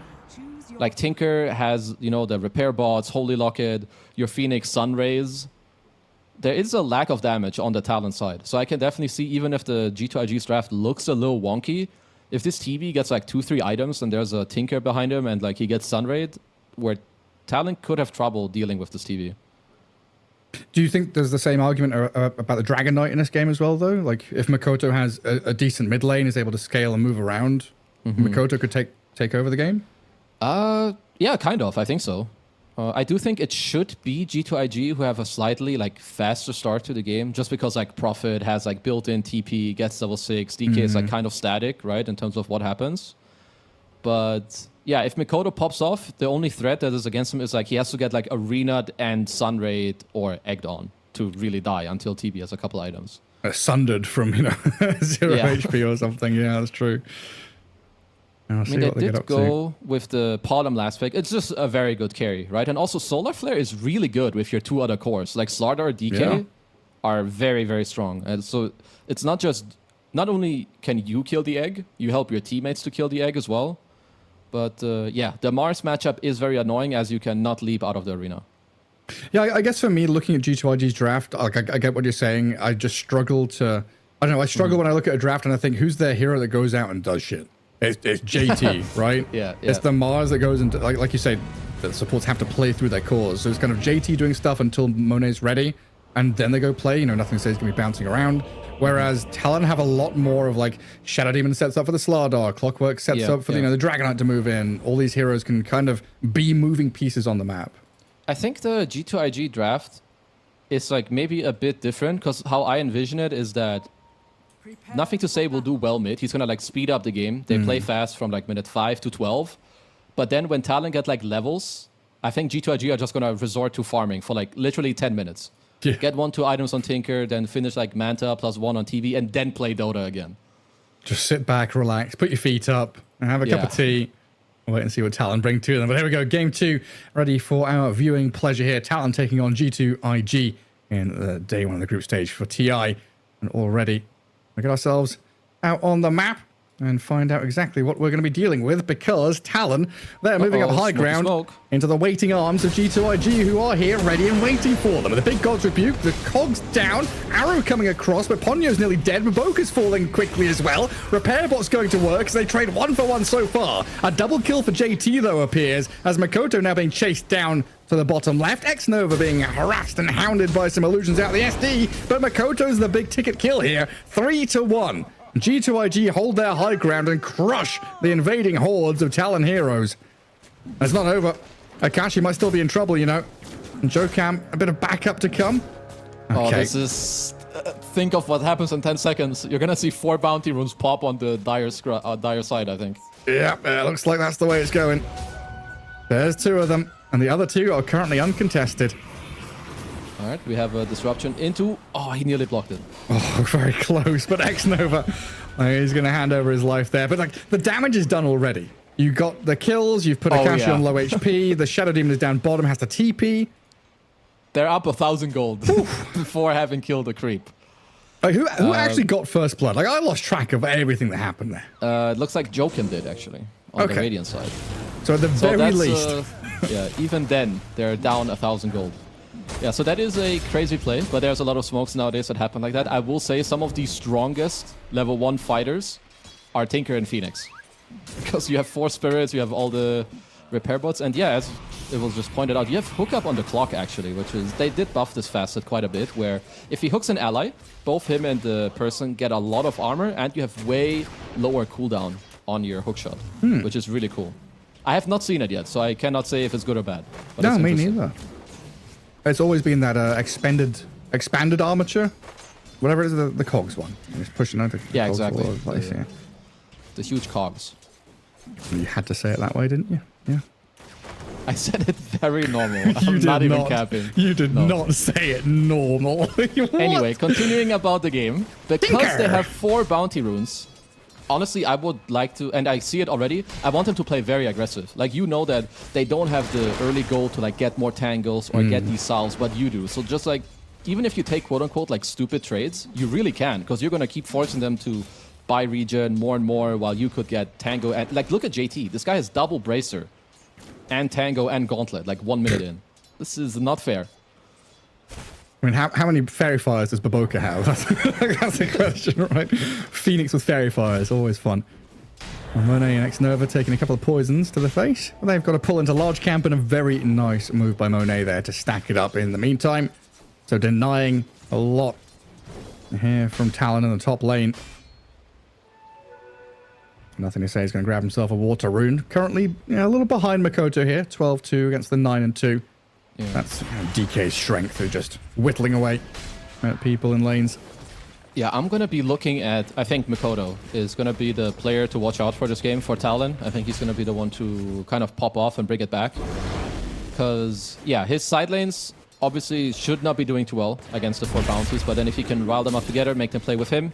Like Tinker has, you know, the repair bots, Holy Locket, your Phoenix Sunrays. There is a lack of damage on the Talon side. So I can definitely see, even if the G2IG's draft looks a little wonky, if this TB gets like 2-3 items and there's a Tinker behind him and like he gets Sunrayed, where Talon could have trouble dealing with this TB. Do you think there's the same argument about the Dragon Knight in this game as well, though? Like, if Makoto has a decent mid lane, is able to scale and move around, Makoto could take over the game? Yeah, kind of. I think so. I do think it should be G2IG who have a slightly like faster start to the game, just because like Prophet has like built-in TP, gets level 6, DK is like kind of static, right, in terms of what happens. But yeah, if Makoto pops off, the only threat that is against him is like he has to get like Arena'd and Sunrayed or Egged on to really die until TB has a couple items. Sundered from, you know, 0 HP or something. Yeah, that's true. I mean, they did go with the Palm last pick. It's just a very good carry, right? And also Solar Flare is really good with your two other cores. Like Slardar, DK are very, very strong. And so it's not only can you kill the egg, you help your teammates to kill the egg as well. But yeah, the Mars matchup is very annoying as you cannot leap out of the arena. Yeah, I guess for me, looking at G2IG's draft, like I get what you're saying. I just struggle to... I don't know, I struggle when I look at a draft and I think, who's their hero that goes out and does shit? It's JT, right? Yeah. It's the Mars that goes into... Like you said, the supports have to play through their cores. So it's kind of JT doing stuff until Monet's ready, and then they go play. You know, nothing says he's going to be bouncing around. Whereas Talon have a lot more of like Shadow Demon sets up for the Slardar, Clockwork sets up for the Dragon Knight to move in. All these heroes can kind of be moving pieces on the map. I think the G2IG draft is like maybe a bit different because how I envision it is that Nothing to Say will do well mid. He's gonna like speed up the game. They play fast from like minute 5 to 12. But then when Talon get like levels, I think G2IG are just gonna resort to farming for like literally 10 minutes. Yeah. Get 1-2 items on Tinker, then finish like Manta +1 on TV, and then play Dota again. Just sit back, relax, put your feet up, and have a cup of tea. Wait and see what Talon bring to them. But here we go, game 2, ready for our viewing pleasure here. Talon taking on G2IG in day 1 of the group stage for TI. And already we get ourselves out on the map and find out exactly what we're going to be dealing with, because Talon, they're moving up high ground into the waiting arms of G2IG, who are here ready and waiting for them. The big God's Rebuke, the cogs down, Arrow coming across, but Ponyo's nearly dead, Maboka's falling quickly as well. Repair bot's going to work as they trade 1 for 1 so far. A double kill for JT though appears, as Makoto now being chased down to the bottom left. X-Nova being harassed and hounded by some illusions out the SD, but Makoto's the big ticket kill here, 3-1. G2IG hold their high ground and crush the invading hordes of Talon heroes. It's not over. Akashi might still be in trouble, you know. And Jokam, a bit of backup to come. Okay. Oh, this is... think of what happens in 10 seconds. You're gonna see 4 bounty runes pop on the dire side, I think. Yeah, looks like that's the way it's going. There's 2 of them, and the other 2 are currently uncontested. All right, we have a disruption into... Oh, he nearly blocked it. Oh, very close, but X-Nova, he's going to hand over his life there. But like, the damage is done already. You got the kills, you've put Akashi on low HP, the Shadow Demon is down bottom, has to TP. They're up 1,000 gold before having killed a creep. Like, who actually got first blood? Like, I lost track of everything that happened there. It looks like Jokin did, actually, on the Radiant side. So at the very least... yeah, even then, they're down 1,000 gold. Yeah, so that is a crazy play, but there's a lot of smokes nowadays that happen like that. I will say some of the strongest level 1 fighters are Tinker and Phoenix. because you have 4 spirits, you have all the repair bots, and yeah, as it was just pointed out, you have hookup on the clock actually, which is, they did buff this facet quite a bit, where if he hooks an ally, both him and the person get a lot of armor, and you have way lower cooldown on your hookshot, which is really cool. I have not seen it yet, so I cannot say if it's good or bad. But No, it's me interesting. neither. It's always been that expanded armature, whatever it is, the cogs one. Just pushing out the Yeah, cogs all exactly. over the place, yeah. The huge cogs. You had to say it that way, didn't you? Yeah. I said it very normal. You I'm did not even not. capping. You did not say it normal. What? Anyway, continuing about the game. Because they have 4 bounty runes, honestly, I would like to, and I see it already, I want them to play very aggressive. Like, you know that they don't have the early goal to, like, get more tangles or get these salves, but you do. So just, like, even if you take, quote-unquote, like, stupid trades, you really can, because you're going to keep forcing them to buy regen more and more while you could get tango. And, like, look at JT. This guy has double bracer and tango and gauntlet, like, 1 minute in. This is not fair. I mean, how many fairy fires does Baboka have? That's the question, right? Phoenix with fairy fires, always fun. And Monet and X-Nova taking a couple of poisons to the face. They've got to pull into large camp, and a very nice move by Monet there to stack it up in the meantime. So denying a lot here from Talon in the top lane. Nothing to say, he's going to grab himself a water rune. Currently, a little behind Makoto here. 12-2 against the 9-2. Yeah. That's DK's strength, who's just whittling away at people in lanes. Yeah, I'm going to be looking at, I think Makoto is going to be the player to watch out for this game for Talon. I think he's going to be the one to kind of pop off and bring it back. Because, yeah, his side lanes obviously should not be doing too well against the 4 bounties, but then if he can rile them up together, make them play with him,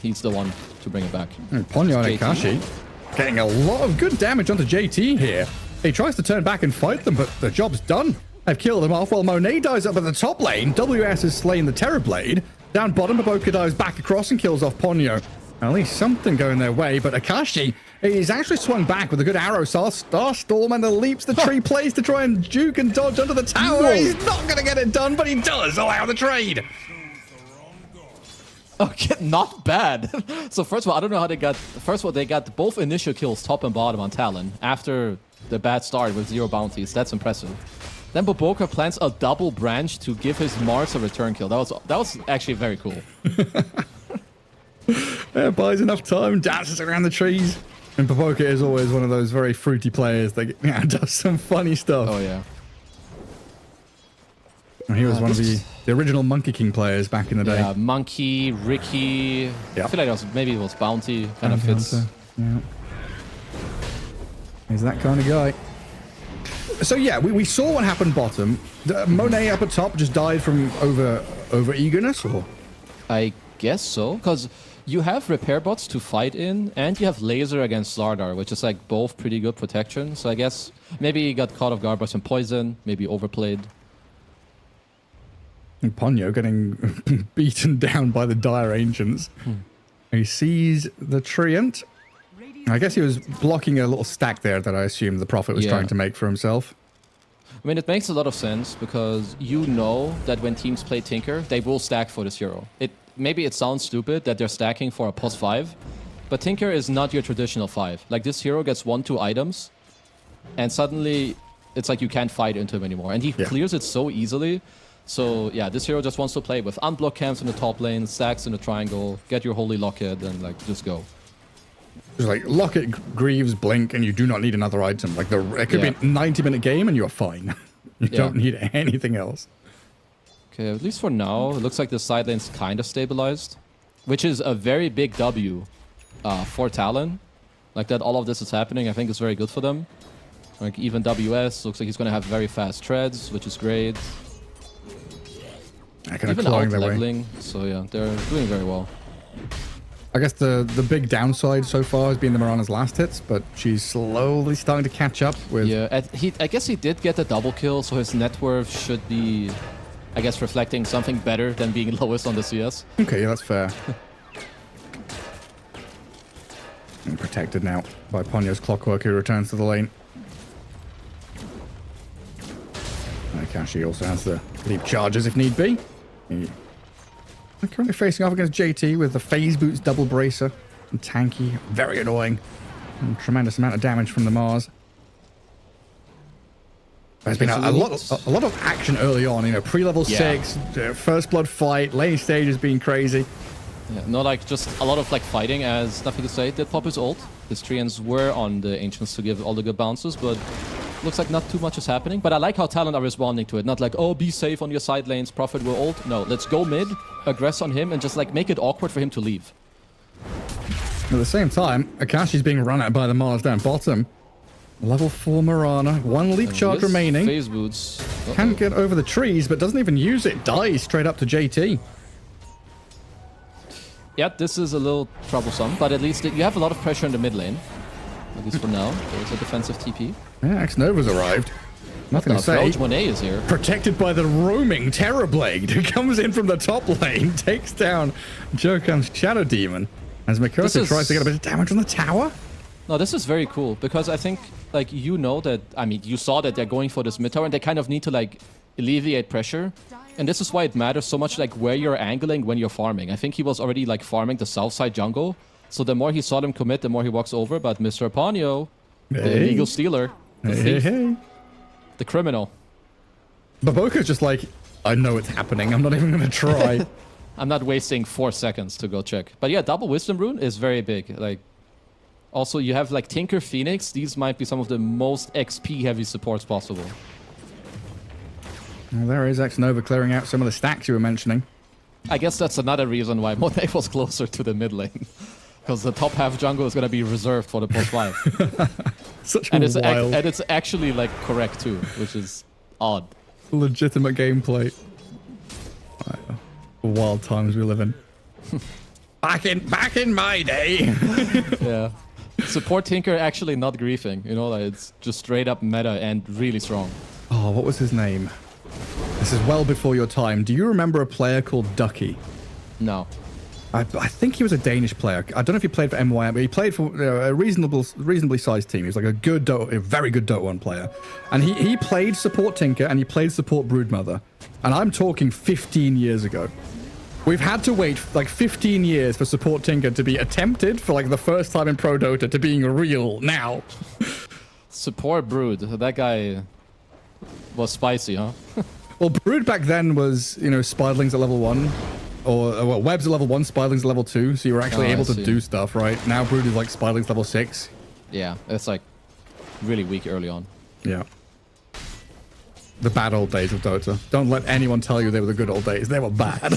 he's the one to bring it back. Ponyo and Akashi getting a lot of good damage onto JT here. He tries to turn back and fight them, but the job's done. They've killed him off while Monet dies up at the top lane. WS has slain the Terrorblade. Down bottom, Baboka dives back across and kills off Ponyo. At least something going their way, but Akashi is actually swung back with a good arrow. Starstorm and the leaps the tree plays to try and juke and dodge under the tower. Whoa. He's not going to get it done, but he does allow the trade. Okay, not bad. So first of all, I don't know how they got... First of all, they got both initial kills top and bottom on Talon after the bad start with 0 bounties. That's impressive. Then Baboka plants a double branch to give his Mars a return kill. That was actually very cool. Yeah, buys enough time, dances around the trees. And Baboka is always one of those very fruity players that does some funny stuff. Oh, yeah. And he was one of the original Monkey King players back in the day. Yeah, Monkey, Ricky. I feel like maybe it was Bounty. Kind of fits. Yeah. He's that kind of guy. So yeah, we saw what happened bottom. Monet up at top just died from over eagerness, or? I guess so, because you have repair bots to fight in, and you have laser against Slardar, which is like both pretty good protection. So I guess maybe he got caught off guard by some poison, maybe overplayed. And Ponyo getting beaten down by the Dire Ancients. He sees the Treant. I guess he was blocking a little stack there that I assume the Prophet was trying to make for himself. I mean, it makes a lot of sense because you know that when teams play Tinker, they will stack for this hero. Maybe it sounds stupid that they're stacking for a +5, but Tinker is not your traditional 5. Like, this hero gets 1-2 items, and suddenly it's like you can't fight into him anymore. And he clears it so easily. So, yeah, this hero just wants to play with unblocked camps in the top lane, stacks in the triangle, get your Holy Locket, and, like, just go. Just like Locket, Greaves, Blink, and you do not need another item. Like, it could be a 90-minute game and you're fine. You don't need anything else. Okay, at least for now, it looks like the side lane's kind of stabilized, which is a very big W for Talon. Like, that all of this is happening, I think is very good for them. Like, even WS looks like he's going to have very fast treads, which is great. Even out-leveling, so yeah, they're doing very well. I guess the big downside so far has been the Mirana's last hits, but she's slowly starting to catch up with... Yeah, I guess he did get a double kill, so his net worth should be, I guess, reflecting something better than being lowest on the CS. Okay, yeah, that's fair. And protected now by Ponyo's Clockwork, who returns to the lane. Akashi also has the leap charges if need be. We're currently facing off against JT with the Phase Boots double bracer and tanky. Very annoying. And tremendous amount of damage from the Mars. There's been a lot of action early on, you know, pre-level 6, first blood fight, lane stage has been crazy. Yeah, no, like, just a lot of, like, fighting, as nothing to say. Did pop his ult. His treants were on the Ancients to give all the good bounces, but looks like not too much is happening. But I like how Talon are responding to it. Not like, oh, be safe on your side lanes, Prophet will ult. No, let's go mid, aggress on him, and just, like, make it awkward for him to leave. At the same time, Akashi's being run at by the Mars down bottom. Level 4 Mirana, 1 leap charge remaining. Phase boots. Can't get over the trees, but doesn't even use it. Dies straight up to JT. Yeah, this is a little troublesome, but at least you have a lot of pressure in the mid lane. At least for now. There's a defensive TP. Yeah, X-Nova's arrived. Nothing to say. Monet is here. Protected by the roaming Terrorblade, who comes in from the top lane, takes down Jokam's Shadow Demon, as Makoto tries to get a bit of damage on the tower. No, this is very cool, because I think, like, you know that, I mean, you saw that they're going for this mid tower, and they kind of need to, like, alleviate pressure. And this is why it matters so much, like, where you're angling when you're farming. I think he was already, like, farming the south side jungle. So the more he saw them commit, the more he walks over. But Mr. Ponyo, the illegal stealer, the thief, the criminal. Baboka's just like, I know it's happening. I'm not even going to try. I'm not wasting 4 seconds to go check. But yeah, double Wisdom Rune is very big. Like, also, you have, like, Tinker, Phoenix. These might be some of the most XP-heavy supports possible. Well, there is X-Nova clearing out some of the stacks you were mentioning. I guess that's another reason why Monet was closer to the mid lane. Because the top half jungle is going to be reserved for the post 5. Such and wild. And it's actually, like, correct too, which is odd. Legitimate gameplay. Wild times we live in. back in my day. Yeah. Support Tinker actually not griefing. You know, like, it's just straight up meta and really strong. Oh, what was his name? This is well before your time. Do you remember a player called Ducky? No. I think he was a Danish player. I don't know if he played for MYM, but he played for a reasonably sized team. He was like a very good Dota 1 player. And he played support Tinker and he played support Broodmother. And I'm talking 15 years ago. We've had to wait like 15 years for support Tinker to be attempted for like the first time in Pro Dota to being real now. Support Brood. That guy was spicy, huh? Well, Brood back then was, you know, Spiderlings at level 1. Or, well, Web's at level 1, Spiderlings at level 2, so you were actually able to do stuff, right? Now Brood is like Spiderlings level 6. Yeah, it's like really weak early on. Yeah. The bad old days of Dota. Don't let anyone tell you they were the good old days. They were bad.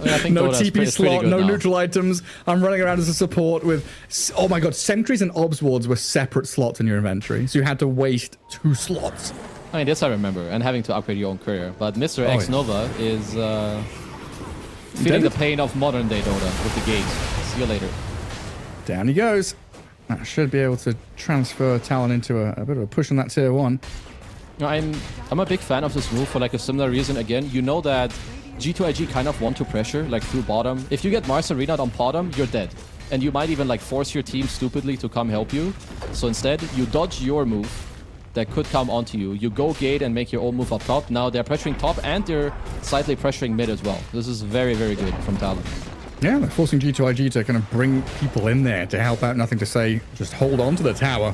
I think no Dota's TP slot, no now. neutral items. I'm running around as a support with... Oh my god, sentries and obs wards were separate slots in your inventory, so you had to waste 2 slots. I mean, this I remember, and having to upgrade your own career. But Mr. X-Nova is feeling the pain of modern day Dota with the gate. See you later. Down he goes. That should be able to transfer Talon into a bit of a push on that tier 1. I'm a big fan of this move for like a similar reason. Again, you know that G2IG kind of want to pressure like through bottom. If you get Mars Arena on bottom, you're dead. And you might even like force your team stupidly to come help you. So instead, you dodge your move that could come onto you. You go gate and make your own move up top. Now they're pressuring top and they're slightly pressuring mid as well. This is very, very good from Talon. Yeah, they're forcing G2IG to kind of bring people in there to help out. Nothing to say. Just hold on to the tower.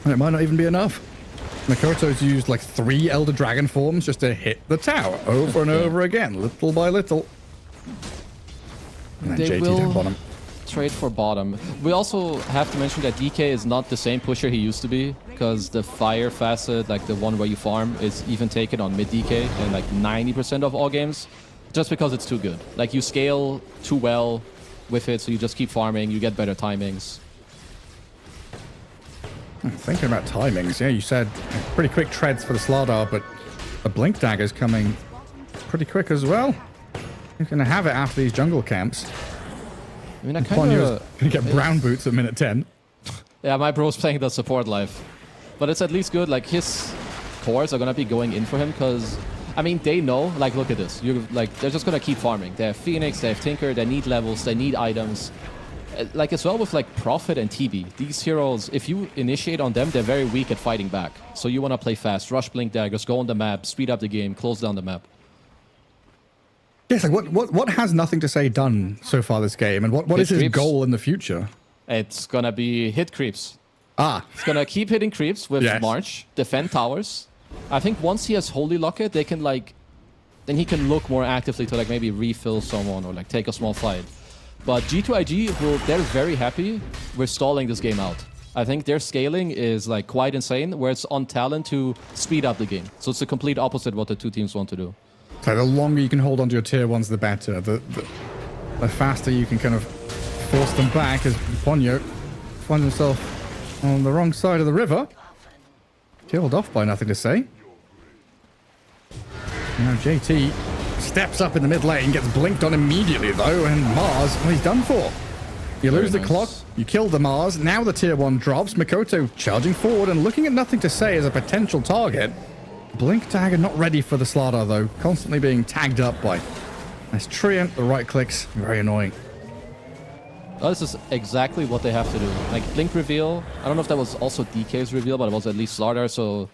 And it might not even be enough. Makoto's used like 3 Elder Dragon forms just to hit the tower over and over again, little by little. And then They JT will down bottom. trade for bottom. We also have to mention that DK is not the same pusher he used to be, because the fire facet, like the one where you farm, is even taken on mid DK in like 90% of all games, just because it's too good. Like you scale too well with it, so you just keep farming, you get better timings. Thinking about timings, yeah, you said pretty quick treads for the Slardar, but the Blink Dagger's coming pretty quick as well. You're going to have it after these jungle camps. I mean, I kind of going to get brown boots at minute 10. Yeah, my bro's playing the support life. But it's at least good, like his cores are going to be going in for him, because, I mean, they know, like, look at this. You're like, they're just going to keep farming. They have Phoenix, they have Tinker, they need levels, they need items. Like, as well with, like, Prophet and TB. These heroes, if you initiate on them, they're very weak at fighting back. So you want to play fast, rush Blink Daggers, go on the map, speed up the game, close down the map. Yes, like what has Nothing to Say done so far this game, and what is his goal in the future? It's gonna be hit creeps. It's gonna keep hitting creeps with March, defend towers. I think once he has Holy Locket, they can then he can look more actively to maybe refill someone or take a small fight. But G2IG, they're very happy with stalling this game out. I think their scaling is quite insane, where it's on Talon to speed up the game. So it's the complete opposite what the two teams want to do. So the longer you can hold on to your tier 1s, the better. The faster you can kind of force them back, as Ponyo finds himself on the wrong side of the river. Killed off by nothing to say. Now JT steps up in the mid lane, gets blinked on immediately though, and Mars, well, he's done for. You lose the clock, you kill the Mars, now the tier 1 drops. Mikoto charging forward and looking at nothing to say as a potential target. Blink Dagger not ready for the Slardar though, constantly being tagged up by nice Treant, the right clicks, very annoying. Oh, this is exactly what they have to do. Blink reveal. I don't know if that was also DK's reveal, but it was at least Slardar. So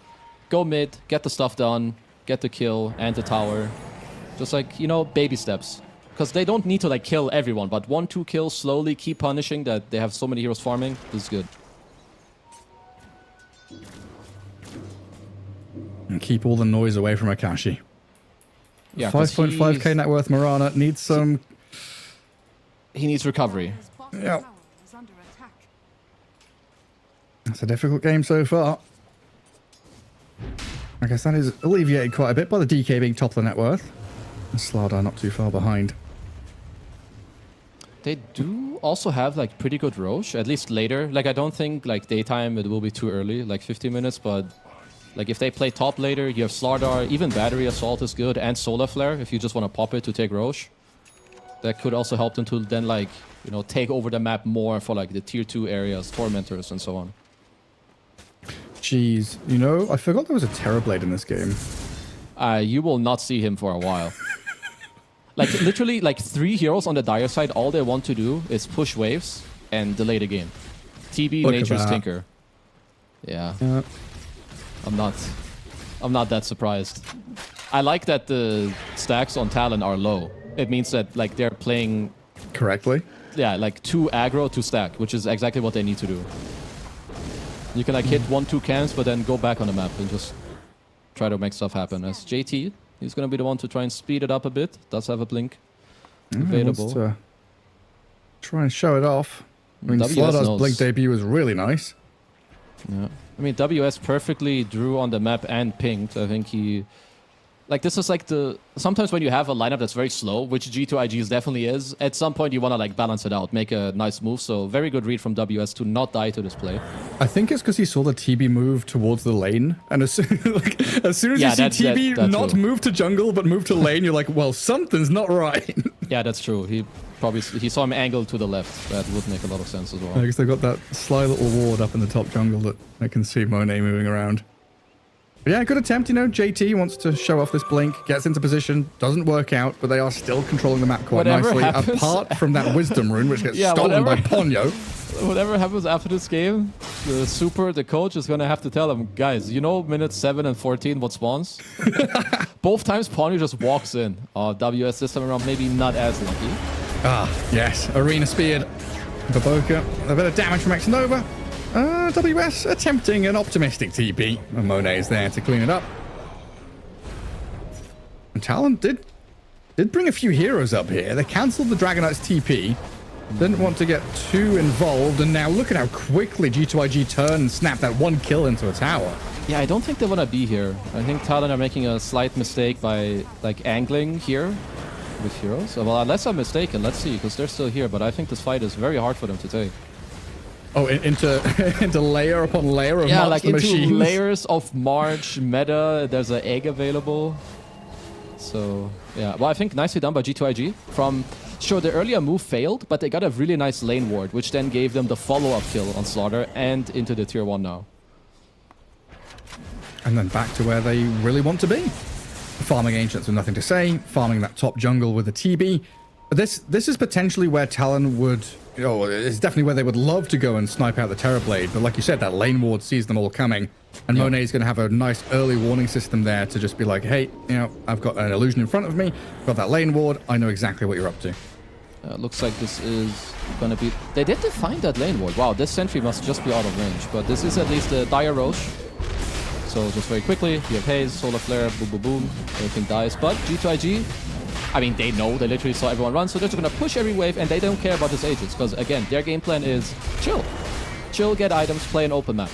go mid, get the stuff done, get the kill and the tower. Just baby steps. Because they don't need to kill everyone, but 1-2 kills slowly, keep punishing that they have so many heroes farming. This is good. And keep all the noise away from Akashi. Yeah, 5.5k net worth Mirana needs some... He needs recovery. Yeah. That's a difficult game so far. I guess that is alleviated quite a bit by the DK being top of the net worth. And Slardar not too far behind. They do also have pretty good Roche, at least later. I don't think daytime it will be too early, 15 minutes, but if they play top later, you have Slardar, even Battery Assault is good, and Solar Flare if you just want to pop it to take Roche. That could also help them to then take over the map more for the tier 2 areas, Tormentors and so on. Jeez, I forgot there was a Terrorblade in this game. You will not see him for a while. Literally 3 heroes on the Dire side, all they want to do is push waves and delay the game. TB, Nature's Tinker. Yeah. I'm not that surprised. I like that the stacks on Talon are low. It means that they're playing correctly. Yeah, 2 aggro to stack, which is exactly what they need to do. You can hit 1-2 cams, but then go back on the map and just try to make stuff happen. As JT, he's gonna be the one to try and speed it up a bit. Does have a blink available. Wants to try and show it off. I mean, Slardar's blink debut was really nice. Yeah, I mean WS perfectly drew on the map and pinged. I think he. This is sometimes when you have a lineup that's very slow, which G2IG's definitely is, at some point you want to balance it out, make a nice move. So very good read from WS to not die to this play. I think it's because he saw the TB move towards the lane, and as soon as you see TB not move to jungle but move to lane, you're like, well, something's not right. Yeah, that's true. He saw him angled to the left. That would make a lot of sense as well. I guess they've got that sly little ward up in the top jungle that I can see Monet moving around. But yeah, good attempt, JT wants to show off this blink, gets into position, doesn't work out, but they are still controlling the map quite nicely, apart from that wisdom rune, which gets stolen by Ponyo. Whatever happens after this game, the coach is gonna have to tell him, guys, minutes 7 and 14 what spawns? Both times Ponyo just walks in. WS this time around, maybe not as lucky. Yes, Arena speared. Baboka, a bit of damage from Xnova. WS attempting an optimistic TP, and Monet is there to clean it up. And Talon did bring a few heroes up here. They cancelled the Dragon Knight's TP, didn't want to get too involved, and now look at how quickly G2IG turned and snapped that 1 kill into a tower. Yeah, I don't think they want to be here. I think Talon are making a slight mistake by angling here with heroes. Well, unless I'm mistaken, let's see, because they're still here, but I think this fight is very hard for them to take. Oh, into layer upon layer of March the machines. Into layers of March meta. There's an egg available. So yeah, well, I think nicely done by G2IG. Sure, the earlier move failed, but they got a really nice lane ward, which then gave them the follow-up kill on Slardar and into the tier 1 now. And then back to where they really want to be. Farming Ancients with nothing to say, farming that top jungle with a TB. This is potentially where Talon would... it's definitely where they would love to go and snipe out the Terrorblade, but like you said, that lane ward sees them all coming, and Monet's going to have a nice early warning system there to just be like, hey, I've got an illusion in front of me, I've got that lane ward, I know exactly what you're up to. Looks like this is gonna be... They did define that lane ward. Wow, this sentry must just be out of range. But this is at least a dire Roche. So just very quickly, you have Haze, Solar Flare, boom, boom, boom. Everything dies. But G2IG, I mean, they know. They literally saw everyone run. So they're just gonna push every wave, and they don't care about this Aegis. Because, again, their game plan is chill. Chill, get items, play an open map.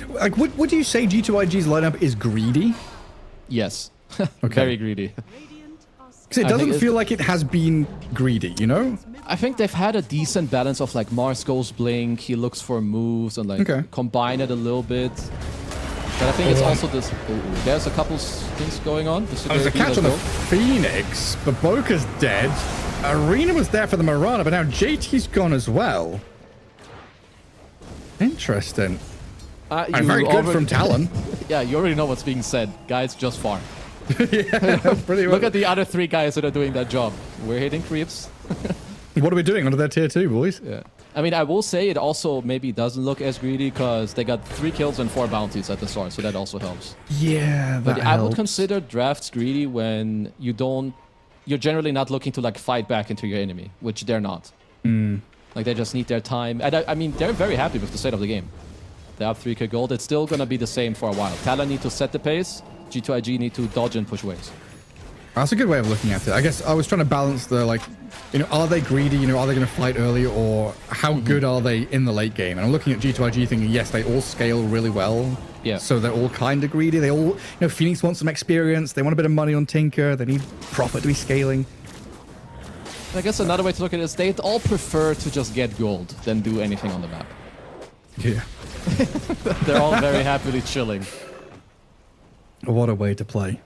Like, would you say G2IG's lineup is greedy? Yes. Okay. Very greedy. Because it doesn't feel like it has been greedy, you know? I think they've had a decent balance of like Mars goes Blink, he looks for moves and like combine it a little bit. But I think it's also this... there's a couple things going on. There's a catch on the Phoenix, but Boka's dead. Arena was there for the Mirana, but now JT's gone as well. Interesting. Very good from Talon. Yeah, you already know what's being said. Guys, just farm. Yeah, pretty much. Look at the other 3 guys that are doing that job. We're hitting creeps. What are we doing under their tier 2, boys? Yeah. I mean, I will say it also maybe doesn't look as greedy because they got 3 kills and 4 bounties at the start, so that also helps. Yeah, but I would consider drafts greedy when you don't... You're generally not looking to like fight back into your enemy, which they're not. Like they just need their time. And I mean, they're very happy with the state of the game. They have 3k gold. It's still going to be the same for a while. Talon need to set the pace. G2IG need to dodge and push waves. That's a good way of looking at it. I guess I was trying to balance the, like, you know, are they greedy? You know, are they going to fight early? Or how good are they in the late game? And I'm looking at G2IG thinking, yes, they all scale really well. Yeah. So they're all kind of greedy. They all, you know, Phoenix wants some experience. They want a bit of money on Tinker. They need profit to be scaling. I guess another way to look at it is they all prefer to just get gold than do anything on the map. Yeah. They're all very happily chilling. What a way to play.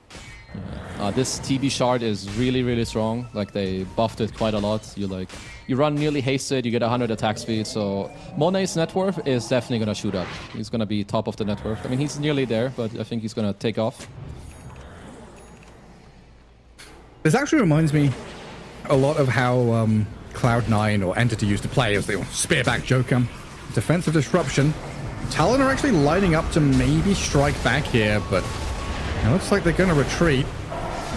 This TB shard is really, really strong. Like they buffed it quite a lot. You run nearly hasted, you get 100 attack speed. So Monet's net worth is definitely gonna shoot up. He's gonna be top of the net worth. I mean, he's nearly there, but I think he's gonna take off. This actually reminds me a lot of how Cloud9 or Entity used to play as the spearback Joker. Defensive disruption. Talon are actually lining up to maybe strike back here, but it looks like they're going to retreat.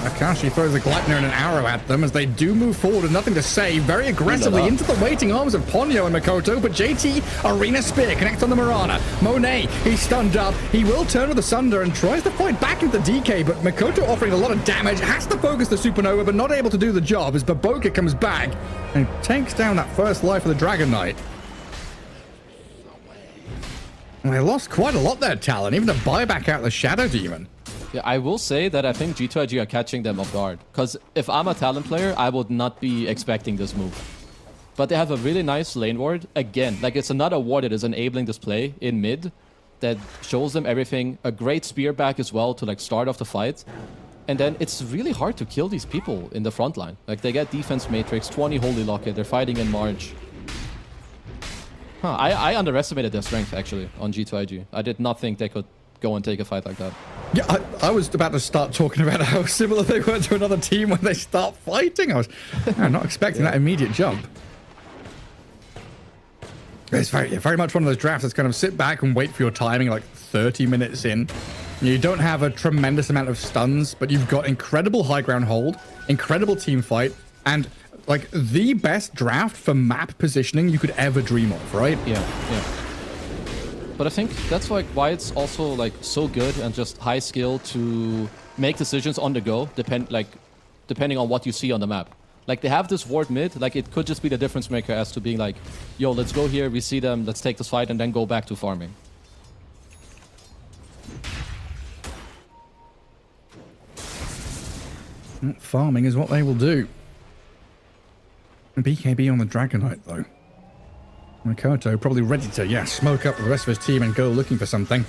Akashi throws a Gleipnir and an arrow at them as they do move forward with nothing to say. Very aggressively into the waiting arms of Ponyo and Mikoto, but JT, Arena Spear connects on the Mirana. Monet, he's stunned up. He will turn with the Sunder and tries to fight back into the DK, but Mikoto offering a lot of damage, has to focus the Supernova, but not able to do the job as Baboka comes back and takes down that first life of the Dragon Knight. Well, they lost quite a lot there, Talon, even to buy back out the Shadow Demon. Yeah, I will say that I think G2IG are catching them off guard. Because if I'm a Talon player, I would not be expecting this move. But they have a really nice lane ward. Again, like it's another ward that is enabling this play in mid that shows them everything. A great spear back as well to like start off the fight. And then it's really hard to kill these people in the front line. Like they get defense matrix, 20 Holy Locket, they're fighting in March. I underestimated their strength actually on G2IG. I did not think they could go and take a fight like that. Yeah, I was about to start talking about how similar they were to another team when they start fighting. I was not expecting that immediate jump. It's very much one of those drafts that's kind of sit back and wait for your timing like 30 minutes in. You don't have a tremendous amount of stuns, but you've got incredible high ground hold, incredible team fight, and like the best draft for map positioning you could ever dream of, right? Yeah. But I think that's like why it's also like so good and just high skill to make decisions on the go, depending on what you see on the map. Like they have this ward mid, like it could just be the difference maker as to being like, yo, let's go here, we see them, let's take this fight and then go back to farming. Farming is what they will do. BKB on the Dragon Knight though. Mikoto probably ready to, smoke up the rest of his team and go looking for something.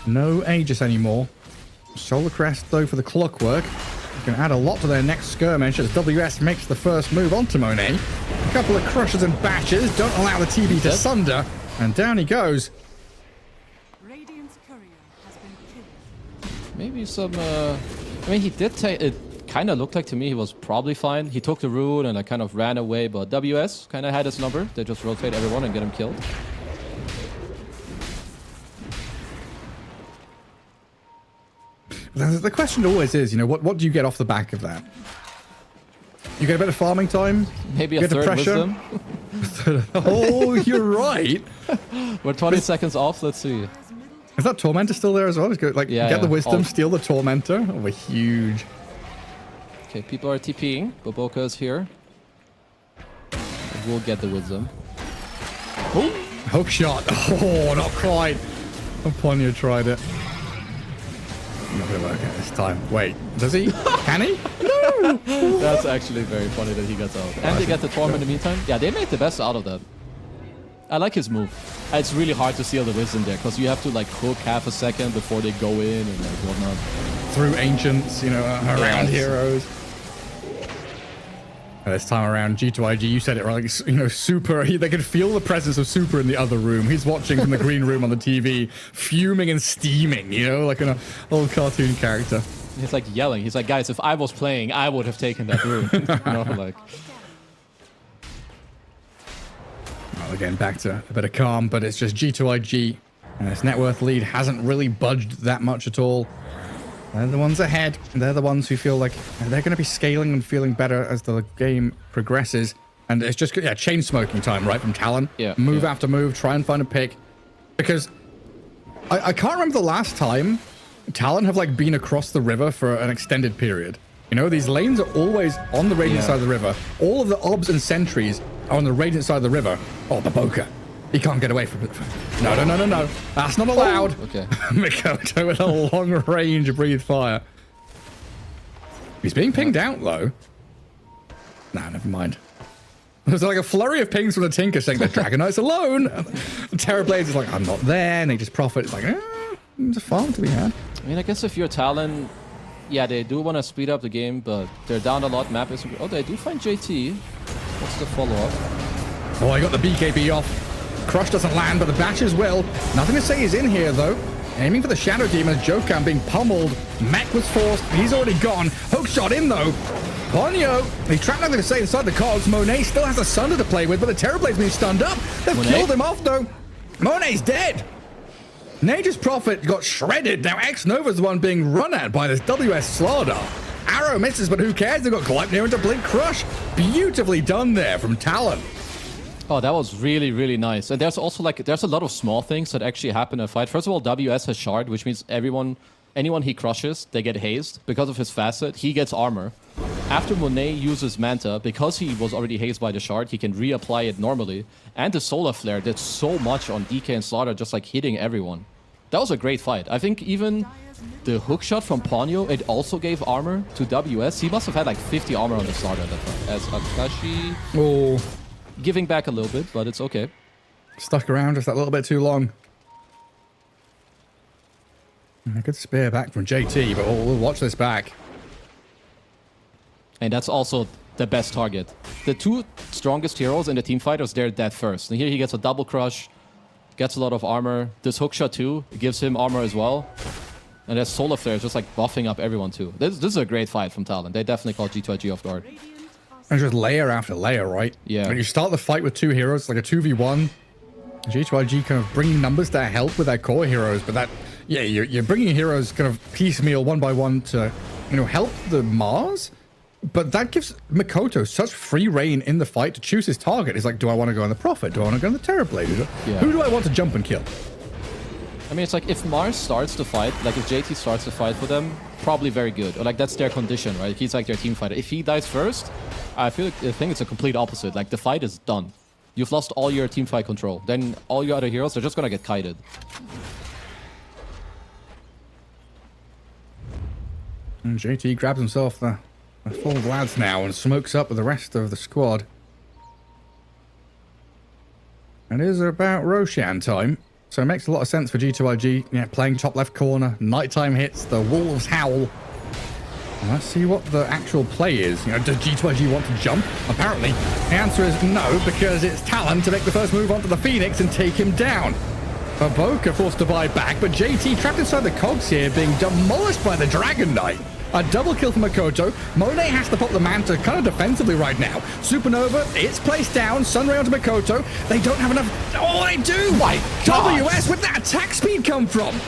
No Aegis anymore. Solar Crest though for the Clockwork. Can add a lot to their next skirmish as WS makes the first move onto Monet. A couple of crushes and bashes don't allow the TB to sunder, and down he goes. Radiant's courier has been killed. Maybe some. I mean, he did take it. Kind of looked like to me he was probably fine. He took the rune and I kind of ran away, but WS kind of had his number. They just rotate everyone and get him killed. The question always is, you know, what do you get off the back of that? You get a bit of farming time? Maybe a third wisdom? Oh, you're right. We're 20 seconds off. Let's see. Is that Tormentor still there as well? Get the wisdom, steal the Tormentor. Oh, we're huge. Okay, people are TPing. Boboka is here. We'll get the wisdom. Oh, hook shot. Oh, not quite. Ponyo tried it. Not gonna work out this time. Wait, does he? Can he? No! That's actually very funny that he gets out. And they get the Torm in the meantime. Yeah, they made the best out of that. I like his move. It's really hard to steal the wisdom there because you have to like hook half a second before they go in and like whatnot. Through ancients, you know, around heroes. This time around, G2IG, you said it right, like, you know, Super, they can feel the presence of Super in the other room. He's watching from the green room on the TV, fuming and steaming, you know, like an old cartoon character. He's like yelling. He's like, guys, if I was playing, I would have taken that room. You know, like. Well, again, back to a bit of calm, but it's just G2IG, and this net worth lead hasn't really budged that much at all. They're the ones ahead. They're the ones who feel like they're going to be scaling and feeling better as the game progresses. And it's just, yeah, chain smoking time, right, from Talon. Yeah. Move after move, try and find a pick. Because I can't remember the last time Talon have, like, been across the river for an extended period. You know, these lanes are always on the Radiant side of the river. All of the obs and sentries are on the Radiant side of the river. Oh, Baboka. He can't get away from it. No. That's not allowed. Oh, okay. Mikoto with a long range breathe fire. He's being pinged out, though. Nah, never mind. There's like a flurry of pings from the Tinker saying that Dragon Knight's alone. Terrorblades is like, I'm not there. And they just profit. It's like, there's a farm to be had. I mean, I guess if you're Talon, yeah, they do want to speed up the game, but they're down a lot. Map is... Oh, they do find JT. What's the follow-up? Oh, I got the BKB off. Crush doesn't land, but the bashes will. Nothing to say he's in here, though. Aiming for the Shadow Demon as Jokan being pummeled. Mech was forced. He's already gone. Hook shot in, though. Ponyo. He's trapped, nothing to say, inside the cogs. Monet still has a Sunder to play with, but the Terrorblade's been stunned up. They've killed him off, though. Monet's dead. Nature's Prophet got shredded. Now X-Nova's the one being run at by this WS Slardar. Arrow misses, but who cares? They've got Gleipnir into Blink Crush. Beautifully done there from Talon. Oh, that was really, really nice. And there's also like, there's a lot of small things that actually happen in a fight. First of all, WS has Shard, which means anyone he crushes, they get hazed. Because of his facet, he gets armor. After Monet uses Manta, because he was already hazed by the Shard, he can reapply it normally. And the Solar Flare did so much on DK and Slaughter, just like hitting everyone. That was a great fight. I think even the hook shot from Ponyo, it also gave armor to WS. He must have had like 50 armor on the Slaughter that fight. As Akashi... Oh... Giving back a little bit, but it's okay. Stuck around just that little bit too long. A good spear back from JT, but we'll watch this back. And that's also the best target. The two strongest heroes in the team fight are they're dead first. And here he gets a double crush, gets a lot of armor. This hookshot too gives him armor as well. And there's Solar Flare just like buffing up everyone too. This is a great fight from Talon. They definitely caught G2IG off guard. And just layer after layer, right? Yeah. When you start the fight with two heroes, like a 2v1, G2IG kind of bringing numbers to help with their core heroes, but that, yeah, you're bringing heroes kind of piecemeal one by one to, you know, help the Mars, but that gives Mikoto such free reign in the fight to choose his target. He's like, do I want to go on the Prophet? Do I want to go on the Terrorblade? Who do I want to jump and kill? I mean, it's like if Mars starts the fight, like if JT starts the fight for them, probably very good. Or like that's their condition, right? He's like their team fighter. If he dies first, I think it's a complete opposite. Like the fight is done. You've lost all your team fight control. Then all your other heroes are just gonna get kited. And JT grabs himself the full lads now and smokes up with the rest of the squad. It is about Roshan time. So it makes a lot of sense for G2IG, yeah, playing top left corner, nighttime hits, the wolves howl. And let's see what the actual play is. You know, does G2IG want to jump? Apparently, the answer is no, because it's Talon to make the first move onto the Phoenix and take him down. Baboka forced to buy back, but JT trapped inside the cogs here, being demolished by the Dragon Knight. A double kill from Mikoto. Monet has to pop the Manta kind of defensively right now. Supernova, it's placed down. Sunray onto Mikoto. They don't have enough. Oh, they do! My God. WS, where'd that attack speed come from?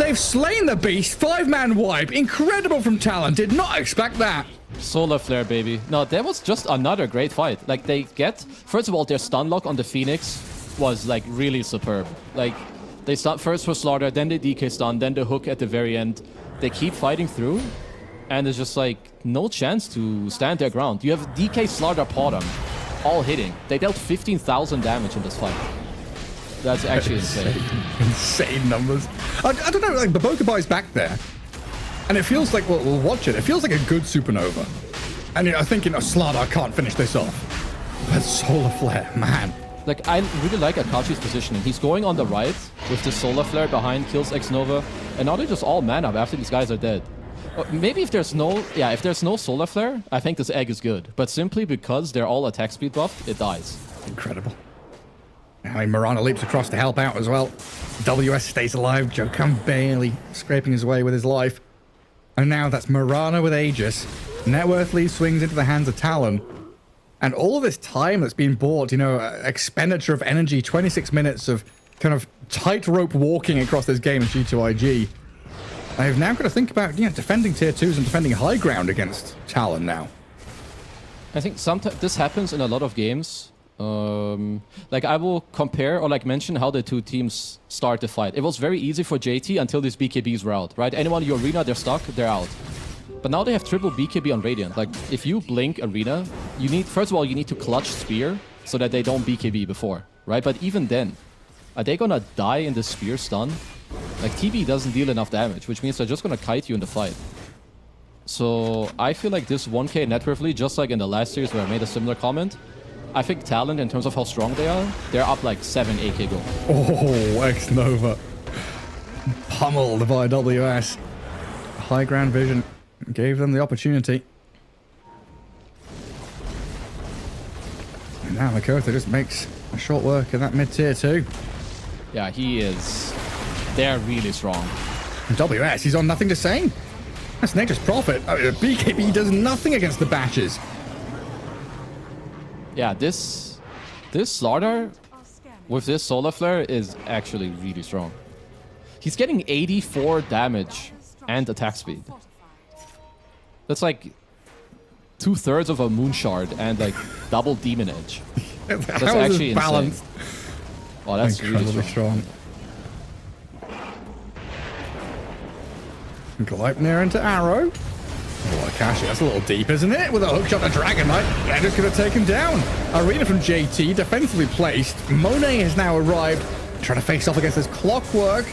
They've slain the beast. 5-man wipe. Incredible from Talon. Did not expect that. Solar Flare, baby. No, that was just another great fight. Like, they get... First of all, their stun lock on the Phoenix was, like, really superb. Like, they start first for Slaughter, then the DK stun, then the hook at the very end. They keep fighting through, and there's just, like, no chance to stand their ground. You have DK, Slaughter, Potom, all hitting. They dealt 15,000 damage in this fight. That's actually insane. Insane numbers. I don't know, like, Babokabai back there. And it feels like, well, we'll watch it. It feels like a good supernova. And I think, Slaughter can't finish this off. But Solar Flare, man. Like, I really like Akachi's positioning. He's going on the right with the Solar Flare behind, kills X-Nova. And now they just all man up after these guys are dead. Maybe if there's no Solar Flare, I think this egg is good. But simply because they're all attack speed buffed, it dies. Incredible. I mean, Mirana leaps across to help out as well. WS stays alive. Jokan barely scraping his way with his life. And now that's Mirana with Aegis. Networthly swings into the hands of Talon. And all of this time that's been bought, expenditure of energy, 26 minutes of kind of tightrope walking across this game in G2IG. I've now got to think about, defending tier 2s and defending high ground against Talon now. I think sometimes this happens in a lot of games. Like, I will compare or mention how the two teams start the fight. It was very easy for JT until these BKBs were out, right? Anyone in your arena, they're stuck, they're out. But now they have triple BKB on Radiant. Like, if you blink arena, first of all, you need to clutch Spear so that they don't BKB before, right? But even then, are they gonna die in the Spear stun? Like, TB doesn't deal enough damage, which means they're just gonna kite you in the fight. So I feel like this 1k networthly, just like in the last series where I made a similar comment, I think Talent, in terms of how strong they are, they're up like 7 AK gold. Oh, X-Nova. Pummeled by WS. High ground vision gave them the opportunity. And now Makoto just makes a short work of that mid-tier 2. Yeah, they're really strong. And WS, he's on nothing to say. That's Nature's Prophet. BKB does nothing against the Bashes. Yeah, this Slaughter with this Solar Flare is actually really strong. He's getting 84 damage and attack speed. That's like 2/3 of a Moon Shard and like double Demon Edge. That's actually balanced. Oh, that's incredibly really strong. Gleipnir into Arrow. Oh, Akashi, that's a little deep, isn't it? With a hookshot to Dragon Knight, they're just going to take him down. Arena from JT, defensively placed. Monet has now arrived, trying to face off against this Clockwork.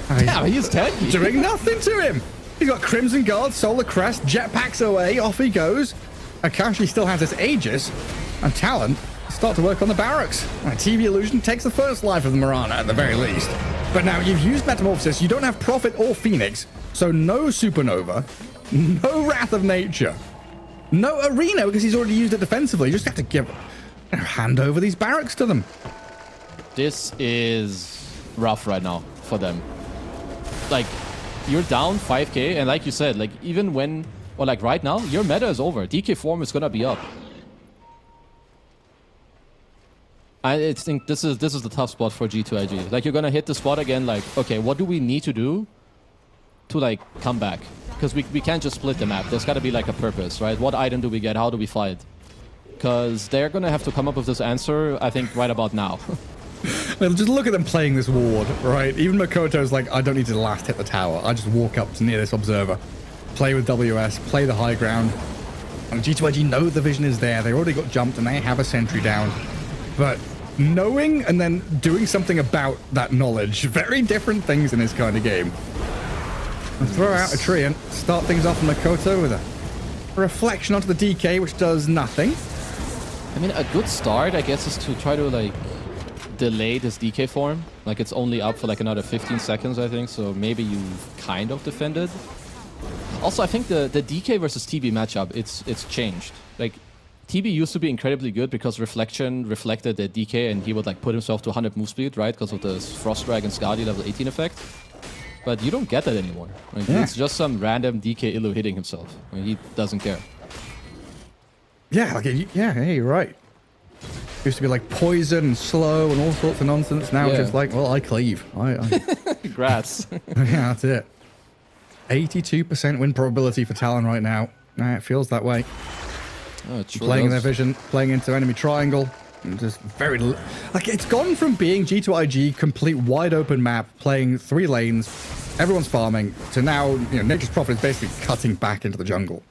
Yeah, he's tanky. Doing nothing to him. He's got Crimson Guard, Solar Crest, jetpacks away, off he goes. Akashi still has his Aegis, and Talon start to work on the barracks. TV Illusion takes the first life of the Mirana at the very least. But now you've used Metamorphosis, you don't have Prophet or Phoenix, so no Supernova, no Wrath of Nature, no Arena because he's already used it defensively. You just have to hand over these barracks to them. This is rough right now for them. Like, you're down 5k, and like you said, like even when, or like right now, your meta is over. DK form is gonna be up. I think this is the tough spot for G2IG. Like, you're gonna hit the spot again. Like, okay, what do we need to do to like come back? Because we can't just split the map. There's got to be like a purpose, right? What item do we get? How do we fight? Because they're gonna have to come up with this answer, I think, right about now. Just look at them playing this ward, right? Even Makoto's like, I don't need to last hit the tower. I just walk up to near this observer, play with WS, play the high ground. And G2IG know the vision is there. They already got jumped and they have a sentry down. But knowing and then doing something about that knowledge, very different things in this kind of game. And throw out a tree and start things off on Makoto with a reflection onto the DK, which does nothing. I mean, a good start, I guess, is to try to like delay this DK form. Like, it's only up for like another 15 seconds, I think. So maybe you kind of defended. Also, I think the DK versus TB matchup, it's changed. Like, TB used to be incredibly good because Reflection reflected the DK and he would like put himself to 100 move speed, right? Because of the Frost Dragon Skadi level 18 effect. But you don't get that anymore. Like, yeah. It's just some random DK Illu hitting himself. I mean, he doesn't care. Yeah, yeah, you're right. Used to be like poison and slow and all sorts of nonsense. Now it's Yeah. just like, well, I cleave. Grass. Yeah, that's it. 82% win probability for Talon right now. Nah, it feels that way. Oh, it sure Playing in their does. vision, playing into enemy triangle. And just very... Like, it's gone from being G2IG, complete wide open map, playing 3 lanes, everyone's farming, to now, Nature's Prophet is basically cutting back into the jungle.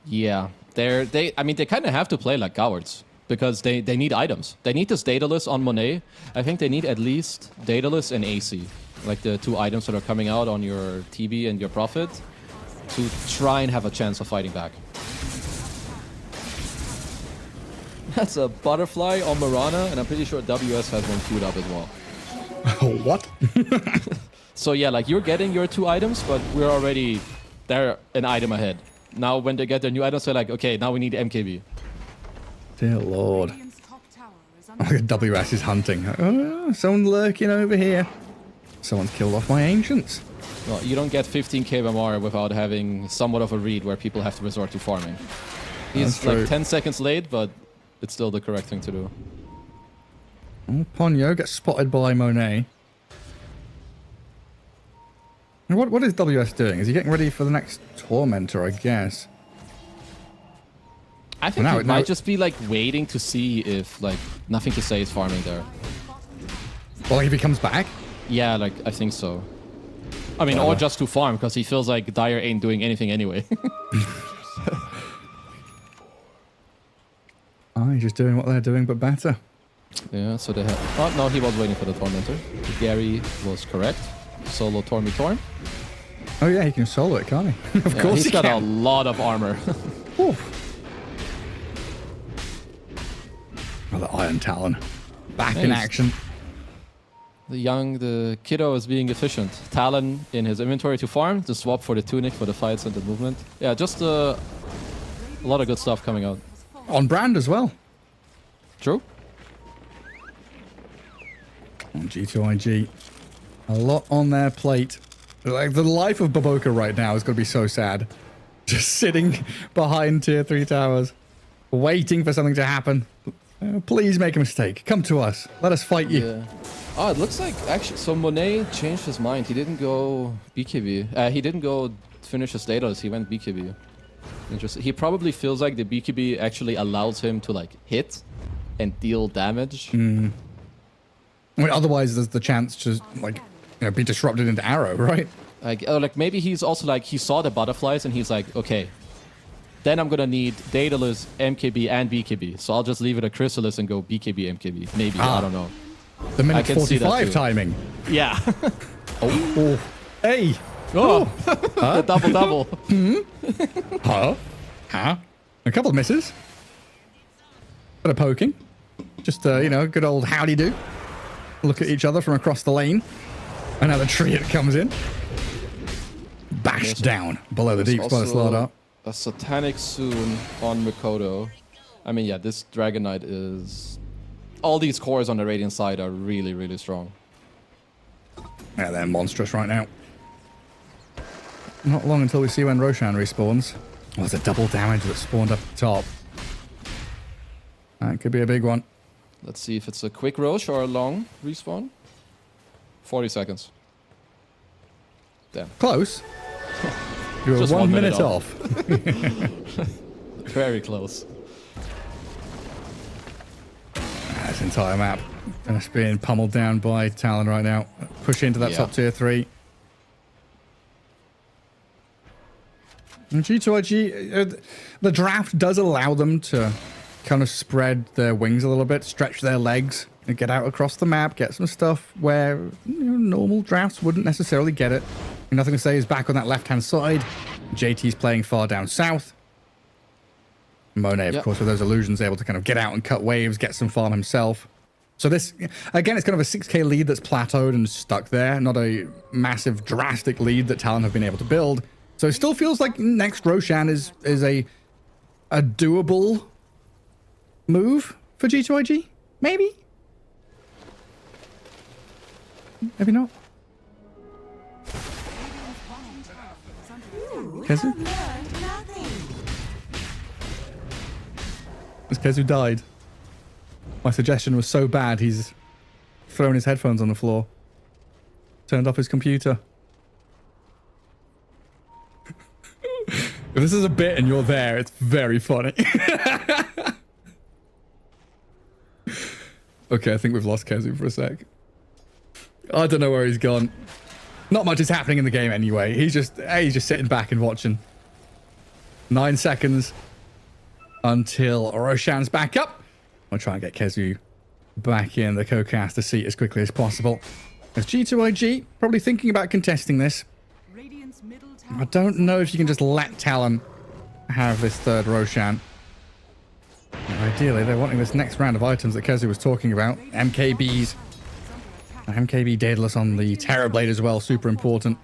Yeah, they kind of have to play like cowards because they need items. They need this Daedalus on Monet. I think they need at least Daedalus and AC, like the 2 items that are coming out on your TB and your Prophet, to try and have a chance of fighting back. That's a butterfly on Mirana, and I'm pretty sure WS has one queued up as well. What? So yeah, like you're getting your 2 items, but they're an item ahead. Now when they get their new items, they're like, okay, now we need MKB. Dear Lord. WS is hunting. Oh, someone lurking over here. Someone's killed off my ancients. Well, you don't get 15 KMR without having somewhat of a read where people have to resort to farming. He's That's true. like 10 seconds late, but it's still the correct thing to do. Oh, Ponyo gets spotted by Monet. And what is WS doing? Is he getting ready for the next Tormentor, I guess? I think he might just be like waiting to see if like Nothing to Say is farming there. Well, if he comes back? Yeah, like I think so. I mean, or just to farm, because he feels like Dire ain't doing anything anyway. He's just doing what they're doing, but better. Yeah, so they have... Oh, no, he was waiting for the Tormentor. Gary was correct. Solo Tormy Torm. Oh yeah, he can solo it, can't he? Of course he's got a lot of armor. Oh, the Iron Talon. Back in action. The kiddo is being efficient. Talon in his inventory to farm, to swap for the tunic for the fights and the movement. Yeah, just a lot of good stuff coming out. On brand as well. True. On G2IG. A lot on their plate. Like, the life of Baboka right now is going to be so sad. Just sitting behind tier 3 towers. Waiting for something to happen. Please make a mistake. Come to us. Let us fight you. Yeah. Oh, it looks like actually... So Monet changed his mind. He didn't go BKB. He didn't go finish his Daedalus. He went BKB. Interesting. He probably feels like the BKB actually allows him to like hit and deal damage. I mean, otherwise there's the chance to like be disrupted into arrow, right? Like maybe he's also like he saw the butterflies and he's like, okay, then I'm gonna need Daedalus, MKB, and BKB. So I'll just leave it a Chrysalis and go BKB, MKB. Maybe I don't know. The minute 45 timing. Yeah. Oh. Hey. Oh. The double. Huh? A couple of misses. Bit of poking. Just, good old howdy do. Look at each other from across the lane. Another tree it comes in. Bashed down below the deep by the slaughter. A Satanic soon on Mikoto. I mean, yeah, this Dragon Knight is... All these cores on the Radiant side are really, really strong. Yeah, they're monstrous right now. Not long until we see when Roshan respawns. Oh, there's a double damage that spawned up at the top. That could be a big one. Let's see if it's a quick Rosh or a long respawn. 40 seconds. Damn. Close. You were Just 1 minute off. Very close. This entire map just being pummeled down by Talon right now. Push into that top tier 3. And G2IG, the draft does allow them to kind of spread their wings a little bit, stretch their legs, and get out across the map, get some stuff where normal drafts wouldn't necessarily get it. Nothing to Say is back on that left-hand side. JT's playing far down south. Monet, of course, with those illusions, able to kind of get out and cut waves, get some farm himself. So this, again, it's kind of a 6k lead that's plateaued and stuck there, not a massive, drastic lead that Talon have been able to build. So it still feels like next Roshan is a doable move for G2IG? Maybe? Maybe not. Kezu? Has Kezu died? My suggestion was so bad, he's thrown his headphones on the floor. Turned off his computer. If this is a bit and you're there, it's very funny. Okay, I think we've lost Kezu for a sec. I don't know where he's gone. Not much is happening in the game anyway. He's just sitting back and watching. 9 seconds until Roshan's back up. I'll try and get Kezu back in the co-caster seat as quickly as possible. As G2IG probably thinking about contesting this. I don't know if you can just let Talon have this third Roshan. Ideally, they're wanting this next round of items that Kezu was talking about. MKBs. MKB Daedalus on the Terrorblade as well, super important.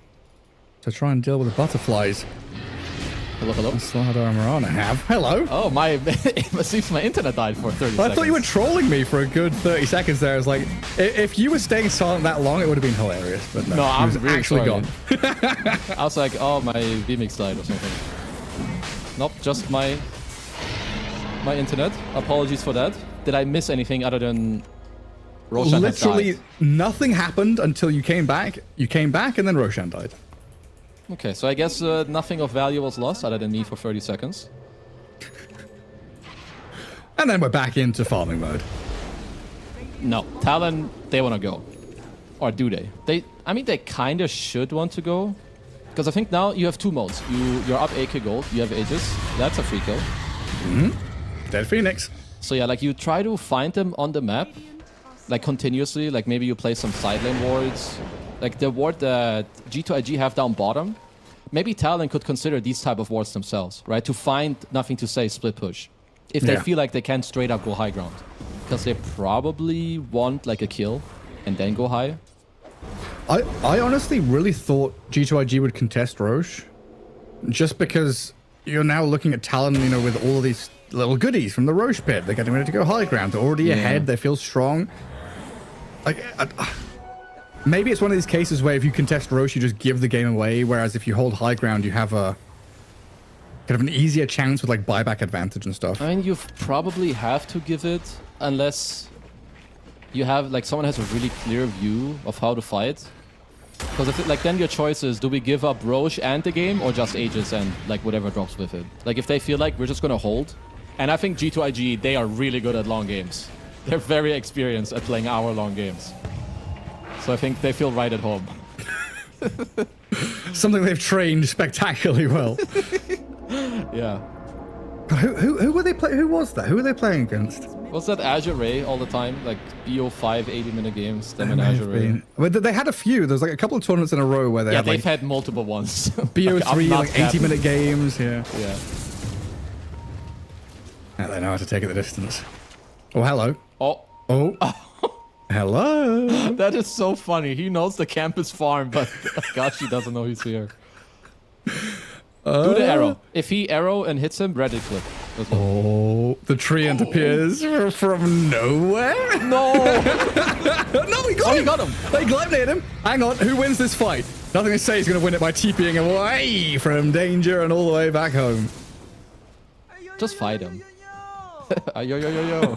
To try and deal with the butterflies. Hello, hello. Slardar and Marana have. Hello. Oh, it seems my internet died for 30 seconds. I thought you were trolling me for a good 30 seconds there. I was like, if you were staying silent that long, it would have been hilarious. But no, I'm he was really actually sorry. gone. I was like, oh, my vMix died or something. Nope, just my internet. Apologies for that. Did I miss anything other than Roshan Literally nothing happened until you came back. You came back and then Roshan died. Okay, so I guess nothing of value was lost other than me for 30 seconds. And then we're back into farming mode. No, Talon, they want to go. Or do they? I mean, they kind of should want to go. Because I think now you have 2 modes. You're up 8k gold, you have Aegis. That's a free kill. Dead Phoenix. So yeah, like you try to find them on the map. Like continuously, like maybe you play some side lane wards. Like the ward that G2IG have down bottom. Maybe Talon could consider these type of wards themselves, right? To find nothing to say split push. If they feel like they can't straight up go high ground. Because they probably want like a kill and then go high. I honestly really thought G2IG would contest Roche. Just because you're now looking at Talon, you know, with all of these little goodies from the Roche pit. They're getting ready to go high ground. They're already ahead. They feel strong. Like, maybe it's one of these cases where if you contest Roche, you just give the game away. Whereas if you hold high ground, you have a kind of an easier chance with like buyback advantage and stuff. I mean, you probably have to give it unless you have like someone has a really clear view of how to fight. Because if like then your choice is, do we give up Roche and the game or just Aegis and like whatever drops with it? Like if they feel like we're just gonna hold, and I think G2IG, they are really good at long games. They're very experienced at playing hour-long games. So I think they feel right at home. Something they've trained spectacularly well. Yeah. Who were they playing? Who was that? Who were they playing against? Was that Azure Ray all the time? Like BO5 80-minute games, them and Azure Ray. Well, they had a few. There's like a couple of tournaments in a row where they had they've like had multiple ones. BO3, like 80-minute games. Yeah. Yeah. Now they know how to take it the distance. Oh, hello. Oh. Hello. That is so funny. He knows the campus farm, but gosh, he doesn't know he's here. Do the arrow. If he arrow and hits him, Reddit clip. Oh, the treant appears from nowhere. No. No, he got him. They glypnade him. Hang on, who wins this fight? Nothing to say he's going to win it by TPing away from danger and all the way back home. Just fight him. Yo.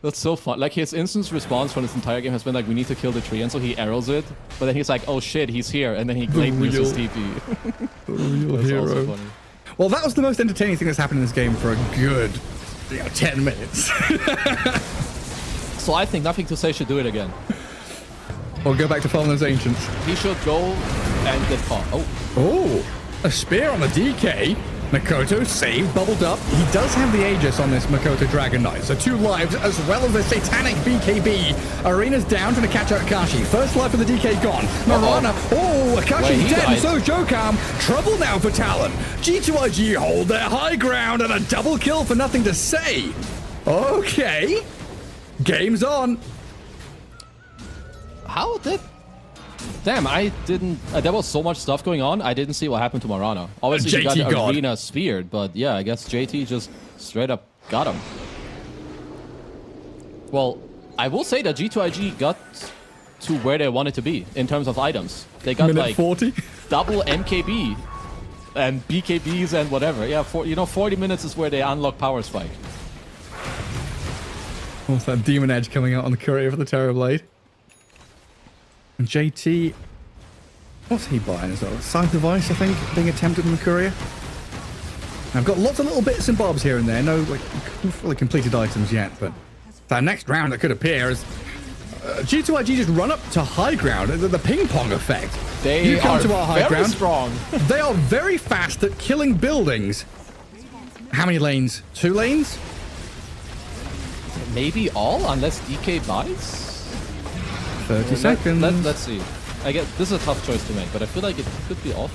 That's so fun. Like his instant response from this entire game has been like, we need to kill the tree, and so he arrows it. But then he's like, oh shit, he's here, and then he uses TP. The real That's hero. also funny. Well, that was the most entertaining thing that's happened in this game for a good 10 minutes. So I think Nothing to Say should do it again. Or go back to farm those ancients. He should go and get caught. Oh, a spear on the DK. Makoto saved, bubbled up. He does have the Aegis on this Makoto Dragon Knight, so 2 lives as well as the Satanic BKB. Arena's down, trying to catch out Akashi. First life for the DK gone. Marana, Akashi's dead, and so Jokam. Trouble now for Talon. G2IG hold their high ground and a double kill for Nothing to Say. Okay. Game's on. How did... Damn, I didn't... there was so much stuff going on, I didn't see what happened to Marana. Obviously, he got Arena speared, but yeah, I guess JT just straight up got him. Well, I will say that G2IG got to where they wanted to be in terms of items. They got Minute like 40? double MKB and BKBs and whatever. Yeah, 40 minutes is where they unlock Power Spike. What's that Demon Edge coming out on the Courier for the Terrorblade? And JT, what's he buying as well? Side device, I think, being attempted on the Courier. I've got lots of little bits and bobs here and there. No, like, fully completed items yet, but that next round that could appear is G2IG just run up to high ground. The ping pong effect. They come are to our high very ground. strong. They are very fast at killing buildings. How many lanes? 2 lanes? Maybe all, unless DK buys? 30 seconds. Let's see. I get this is a tough choice to make, but I feel like it could be off.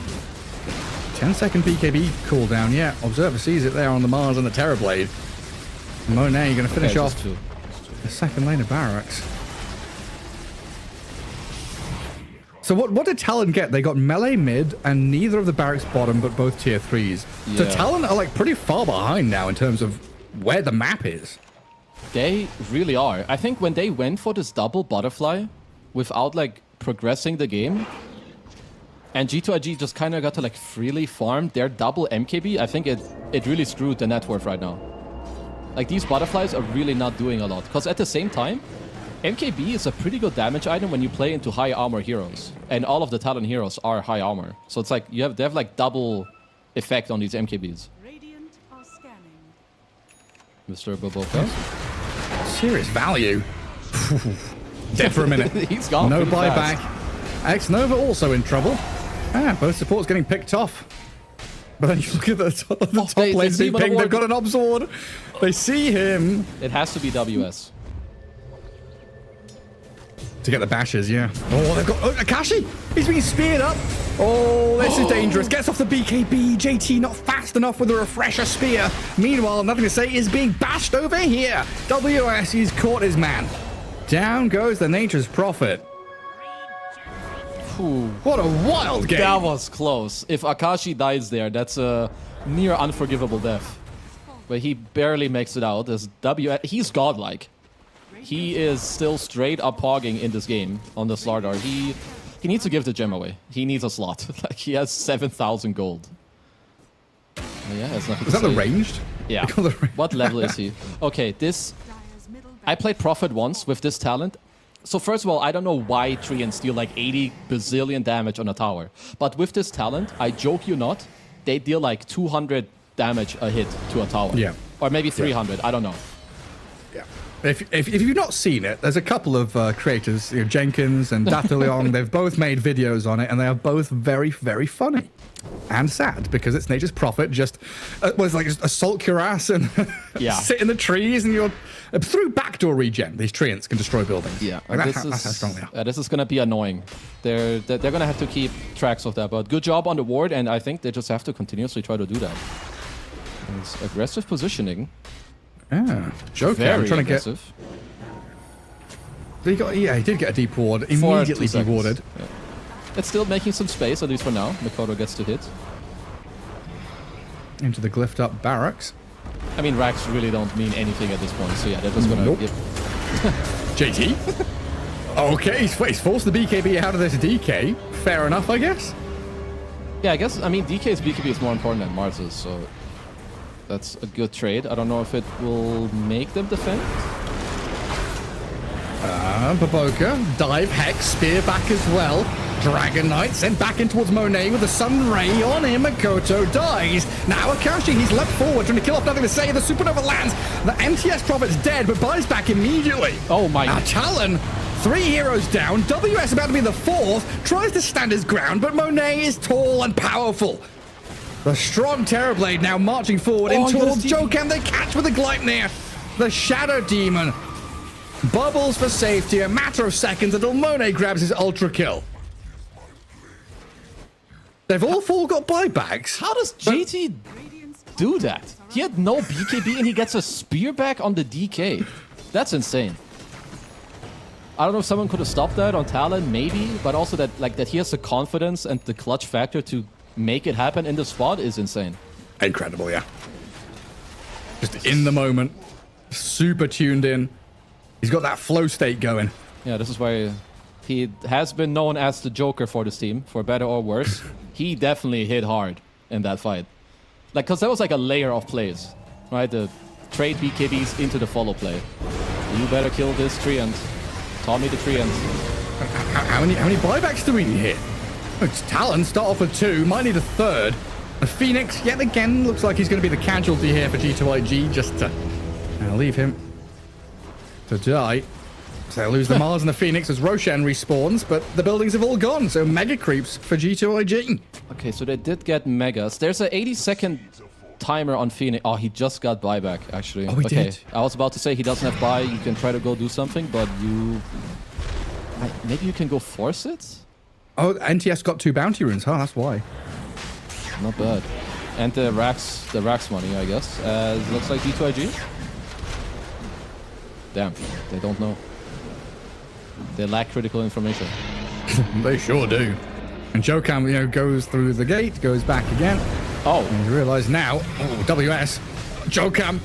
10-second BKB cooldown. Yeah, Observer sees it there on the Mars and the Terrorblade. Monet, you're going to finish off the second lane of Barracks. So what did Talon get? They got melee mid and neither of the Barracks bottom, but both tier 3s. Yeah. So Talon are like pretty far behind now in terms of where the map is. They really are. I think when they went for this double butterfly without like progressing the game, and G2IG just kind of got to like freely farm their double MKB, I think it really screwed the net worth right now. Like these butterflies are really not doing a lot. Because at the same time, MKB is a pretty good damage item when you play into high armor heroes. And all of the Talon heroes are high armor. So it's like they have like double effect on these MKBs. Radiant are scanning. Mr. Boboka. Serious value. Dead for a minute. He's gone. No pretty buyback. fast. X-Nova also in trouble. Both supports getting picked off. But then you look at the top lanes being pinged. They've got an Obzord. They see him. It has to be WS. To get the bashes, yeah. Oh, they've got Akashi. He's being speared up. Oh, this is dangerous. Gets off the BKB. JT not fast enough with a refresher spear. Meanwhile, nothing to say is being bashed over here. WS, he's caught his man. Down goes the Nature's Prophet. Ooh. What a wild game. That was close. If Akashi dies there, that's a near unforgivable death. But he barely makes it out. As he's godlike. He is still straight up hogging in this game on the Slardar. He needs to give the gem away. He needs a slot. Like he has 7,000 gold. Oh, yeah, that's nothing Is to that the say. ranged? Yeah. What level is he? Okay, this... I played Prophet once with this talent. So first of all, I don't know why Treants deal like 80 bazillion damage on a tower. But with this talent, I joke you not, they deal like 200 damage a hit to a tower. Yeah. Or maybe 300, I don't know. Yeah. If you've not seen it, there's a couple of creators, Jenkins and Dataleon. They've both made videos on it, and they are both very, very funny and sad because it's Nature's Prophet. Just was like just assault cuirass and sit in the trees, and you're through backdoor regen. These treants can destroy buildings. Yeah, like that's how strong they are. This is gonna be annoying. They're gonna have to keep tracks of that. But good job on the ward, and I think they just have to continuously try to do that. And it's aggressive positioning. Yeah, Joker. Very I'm trying aggressive. to get. He did get a deep ward. Immediately dewarded. Yeah. It's still making some space, at least for now. Mikoto gets to hit. Into the glyphed up barracks. I mean, racks really don't mean anything at this point, so yeah, they're just gonna give... JT? Okay, he's forced the BKB out of this DK. Fair enough, I guess. Yeah, I guess, I mean, DK's BKB is more important than Mars's, so that's a good trade. I don't know if it will make them defend. Baboka, dive, hex, spear back as well. Dragon Knight sent back in towards Monet with the Sun Ray on him. Makoto dies. Now Akashi, he's leapt forward, trying to kill off Nothing to Say. The Supernova lands. The MTS Prophet's dead, but buys back immediately. Oh my. Now Talon, 3 heroes down. WS about to be the 4th. Tries to stand his ground, but Monet is tall and powerful. The strong Terrorblade now marching forward in towards Jokan. They catch with the Gleipnir. The Shadow Demon bubbles for safety. A matter of seconds until Monet grabs his ultra kill. They've all 4 got buybacks. How does JT do that? He had no BKB and he gets a spear back on the DK. That's insane. I don't know if someone could have stopped that on Talon, maybe, but also that he has the confidence and the clutch factor to make it happen in the spot is insane. Incredible, yeah. Just in the moment, super tuned in. He's got that flow state going. Yeah, this is why he has been known as the Joker for this team, for better or worse. He definitely hit hard in that fight. Like, because that was like a layer of plays, right? The trade BKBs into the follow play. You better kill this treant. Tommy the treant. How many buybacks do we need here? It's Talon, start off with 2, might need a 3rd. The Phoenix, yet again, looks like he's going to be the casualty here for G2IG, just to leave him to die. So they'll lose the Mars and the Phoenix as Roshan respawns, but the buildings have all gone, so mega creeps for G2IG. Okay, so they did get megas. There's an 80-second timer on Phoenix. Oh, he just got buyback, actually. Oh, he did? I was about to say he doesn't have buy. You can try to go do something, but maybe you can go force it? Oh, NTS got 2 bounty runes. Oh, that's why. Not bad. And the Rax money, I guess. Looks like G2IG. Damn, they don't know. They lack critical information. They sure do. And Jokam, goes through the gate, goes back again. Oh. And you realize now, WS, Jokam,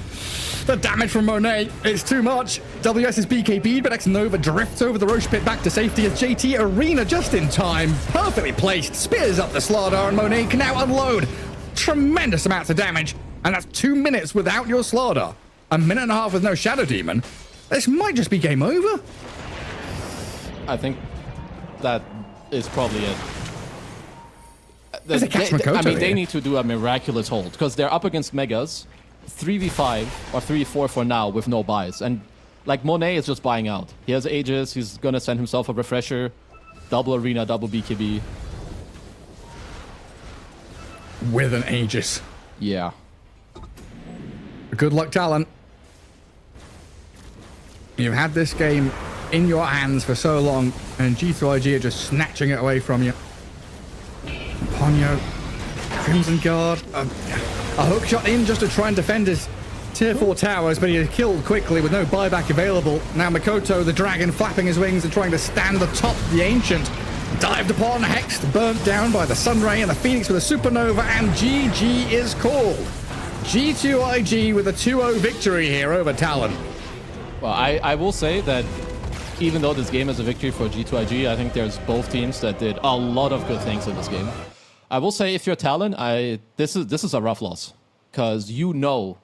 the damage from Monet is too much. WS is BKB'd, but X-Nova drifts over the Roche pit back to safety as JT Arena just in time. Perfectly placed, spears up the Slardar, and Monet can now unload tremendous amounts of damage. And that's 2 minutes without your Slardar. A minute and a half with no Shadow Demon. This might just be game over. I think that is probably it. They need to do a miraculous hold because they're up against Megas, 3v5 or 3v4 for now with no buys. And like Monet is just buying out. He has Aegis, he's gonna send himself a refresher, double Arena, double BKB. With an Aegis. Yeah. Good luck, Talon. You've had this game in your hands for so long, and G2IG are just snatching it away from you. Ponyo, Crimson Guard, a hook shot in just to try and defend his tier 4 towers, but he is killed quickly with no buyback available. Now Makoto, the dragon, flapping his wings and trying to stand atop the Ancient. Dived upon, hexed, burnt down by the Sunray and the Phoenix with a supernova, and GG is called. G2IG with a 2-0 victory here over Talon. Well, I will say that even though this game is a victory for G2IG, I think there's both teams that did a lot of good things in this game. I will say if you're Talon, this is a rough loss because you know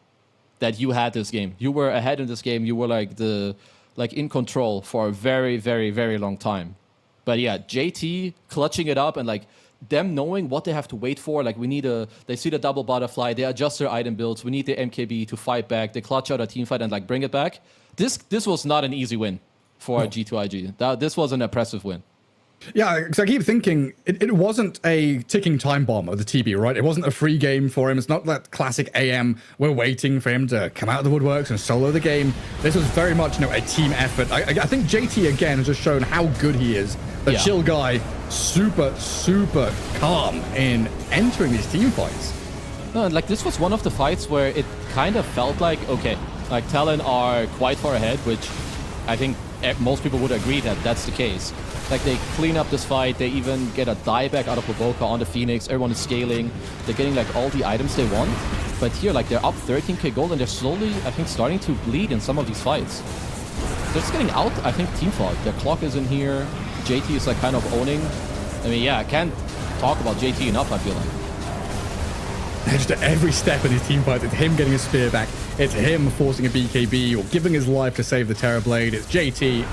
that you had this game. You were ahead in this game. You were like in control for a very, very, very long time. But yeah, JT clutching it up and like them knowing what they have to wait for. Like they see the double butterfly, they adjust their item builds. We need the MKB to fight back. They clutch out a team fight and like bring it back. This was not an easy win for G2IG. This was an impressive win. Yeah, because I keep thinking it wasn't a ticking time bomb of the TB, right? It wasn't a free game for him. It's not that classic AM. We're waiting for him to come out of the woodworks and solo the game. This was very much, a team effort. I think JT again has just shown how good he is. The chill guy, super, super calm in entering these team fights. No, like this was one of the fights where it kind of felt like, okay, like Talon are quite far ahead, which I think most people would agree that that's the case. Like they clean up this fight, they even get a dieback out of Boboka on the Phoenix, everyone is scaling, they're getting like all the items they want. But here, like they're up 13k gold and they're slowly, I think, starting to bleed in some of these fights. They're just getting out, I think, team fought. Their clock is in here, JT is like kind of owning. I mean, yeah, I can't talk about JT enough, I feel like. Just at every step in his team fight, it's him getting a spear back, it's him forcing a BKB or giving his life to save the Terror Blade, it's JT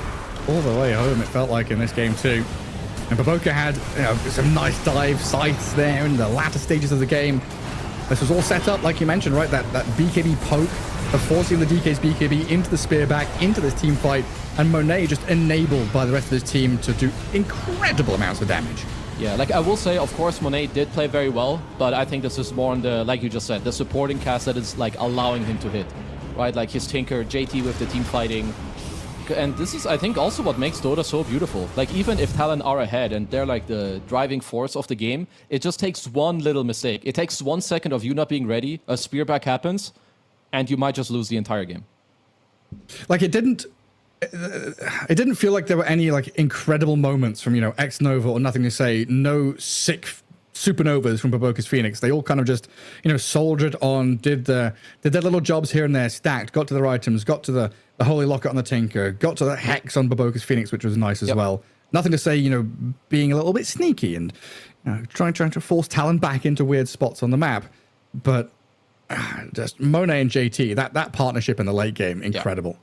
all the way home, it felt like in this game too. And Boboka had some nice dive sights there in the latter stages of the game. This was all set up, like you mentioned, right? That BKB poke of forcing the DK's BKB into the spear back, into this team fight, and Monet just enabled by the rest of his team to do incredible amounts of damage. Yeah, like I will say, of course, Monet did play very well, but I think this is more on the, like you just said, the supporting cast that is like allowing him to hit, right? Like his Tinker, JT with the team fighting. And this is, I think, also what makes Dota so beautiful. Like, even if Talon are ahead and they're like the driving force of the game, it just takes one little mistake. It takes 1 second of you not being ready, a spear back happens, and you might just lose the entire game. Like, it didn't feel like there were any, like, incredible moments from, X-Nova or Nothing to Say. No sick supernovas from Boboka's Phoenix. They all kind of just, soldiered on, did their little jobs here and there, stacked, got to their items, got to the Holy Locket on the Tinker, got to the Hex on Boboka's Phoenix, which was nice as well. Nothing to Say, being a little bit sneaky and trying to force Talon back into weird spots on the map. But just Monet and JT, that partnership in the late game, incredible.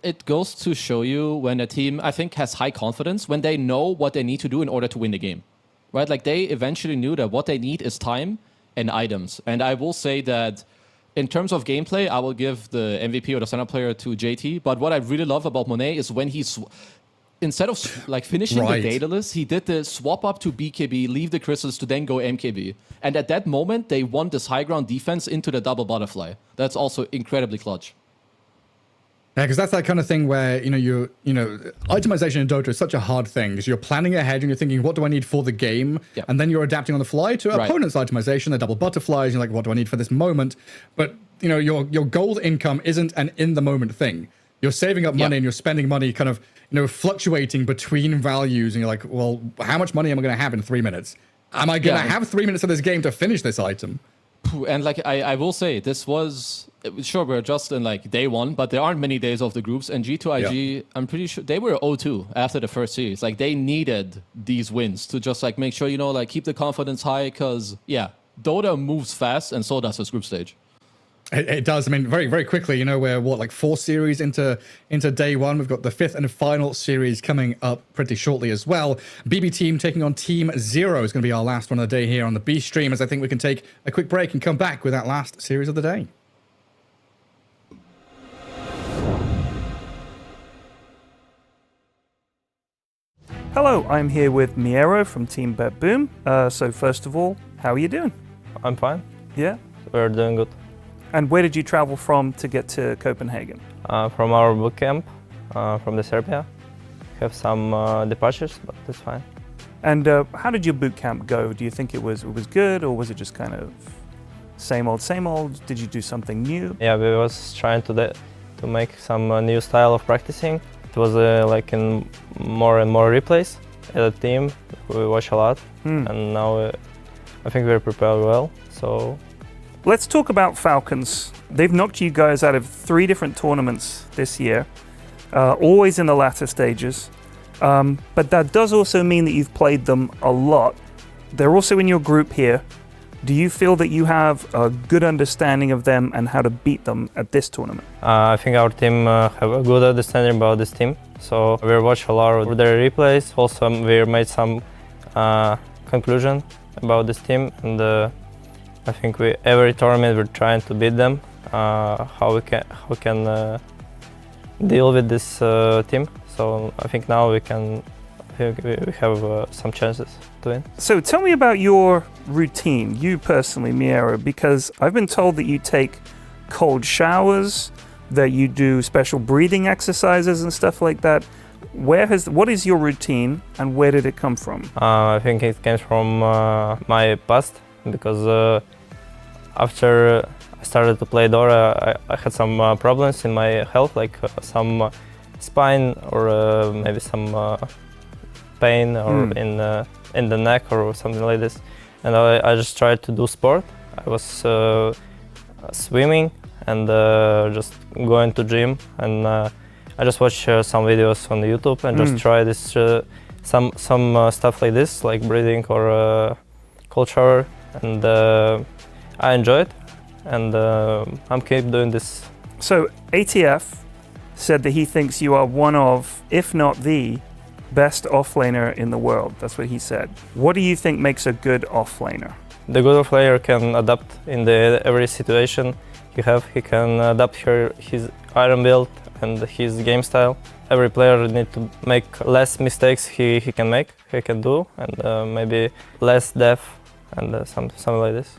It goes to show you when a team, I think, has high confidence, when they know what they need to do in order to win the game, right? Like they eventually knew that what they need is time and items. And I will say that in terms of gameplay, I will give the MVP or the center player to JT. But what I really love about Monet is when he's, instead of like finishing the Daedalus, he did the swap up to BKB, leave the crystals to then go MKB. And at that moment, they won this high ground defense into the double butterfly. That's also incredibly clutch. Yeah, because that's that kind of thing where, itemization in Dota is such a hard thing because you're planning ahead and you're thinking, what do I need for the game? Yeah. And then you're adapting on the fly to opponent's itemization, the double butterflies. You're like, what do I need for this moment? But, your gold income isn't an in-the-moment thing. You're saving up money and you're spending money kind of, fluctuating between values. And you're like, well, how much money am I going to have in 3 minutes? Am I going to have 3 minutes of this game to finish this item? And like I will say, this was sure we're just in like day one, but there aren't many days of the groups. And G2IG, I'm pretty sure they were 0-2 after the first series. Like they needed these wins to just like make sure keep the confidence high, because Dota moves fast, and so does this group stage. It does. I mean, very, very quickly, we're 4 series into day one. We've got the 5th and final series coming up pretty shortly as well. BB Team taking on Team Zero is going to be our last one of the day here on the B stream, as I think we can take a quick break and come back with that last series of the day. Hello, I'm here with Miero from Team Boom. So first of all, how are you doing? I'm fine. Yeah? We're doing good. And where did you travel from to get to Copenhagen? From our boot camp, from the Serbia. Have some departures, but that's fine. And how did your boot camp go? Do you think it was good, or was it just kind of same old? Did you do something new? Yeah, we was trying to make some new style of practicing. It was like in more and more replays as a team. We watch a lot, and now I think we're prepared well. So. Let's talk about Falcons. They've knocked you guys out of 3 different tournaments this year, always in the latter stages. But that does also mean that you've played them a lot. They're also in your group here. Do you feel that you have a good understanding of them and how to beat them at this tournament? I think our team have a good understanding about this team. So we watch a lot of their replays. Also, we made some conclusion about this team, and I think every tournament we're trying to beat them. How we can deal with this team. So I think now we have some chances to win. So tell me about your routine, you personally, Miero, because I've been told that you take cold showers, that you do special breathing exercises and stuff like that. What is your routine, and where did it come from? I think it came from my past, because after I started to play Dota, I had some problems in my health, like some spine or maybe some pain or in the neck or something like this. And I just tried to do sport. I was swimming and just going to gym, and I just watched some videos on YouTube and just try this some stuff like this, like breathing or cold shower, and I enjoy it, and I'm keep doing this. So ATF said that he thinks you are one of, if not the, best offlaner in the world. That's what he said. What do you think makes a good offlaner? The good offlaner can adapt in every situation he have. He can adapt his iron build and his game style. Every player needs to make less mistakes he can do, and maybe less death and something like this.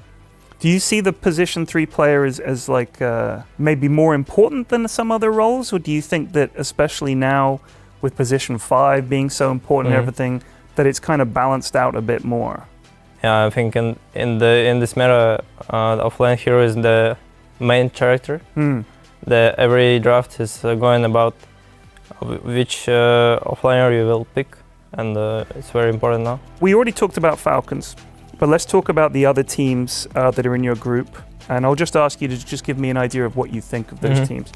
Do you see the position 3 player as like maybe more important than some other roles, or do you think that especially now with position 5 being so important and everything, that it's kind of balanced out a bit more? Yeah, I think in this meta, the offlane hero is the main character. Every draft is going about which offlaner you will pick, and it's very important now. We already talked about Falcons, but let's talk about the other teams that are in your group, and I'll just ask you to just give me an idea of what you think of those teams.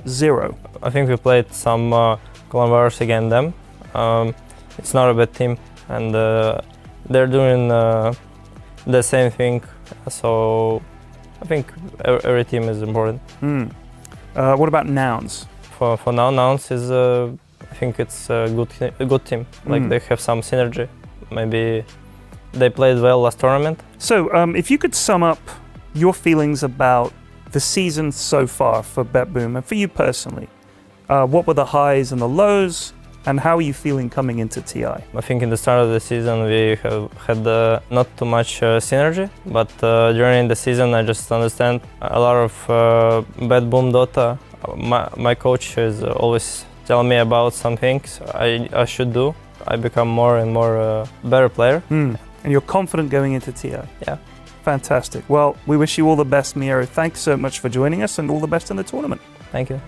Zero. I think we played some Clone Wars against them. It's not a bad team, and they're doing the same thing, so I think every team is important. What about Nouns? For now, Nouns is I think it's a good team. Like they have some synergy. Maybe they played well last tournament. So, if you could sum up your feelings about the season so far for BetBoom and for you personally, what were the highs and the lows, and how are you feeling coming into TI? I think in the start of the season we have had not too much synergy, but during the season I just understand a lot of BetBoom Dota. My coach is always telling me about some things I should do. I become more and more better player. And you're confident going into TI? Yeah. Fantastic. Well, we wish you all the best, Miero. Thanks so much for joining us, and all the best in the tournament. Thank you.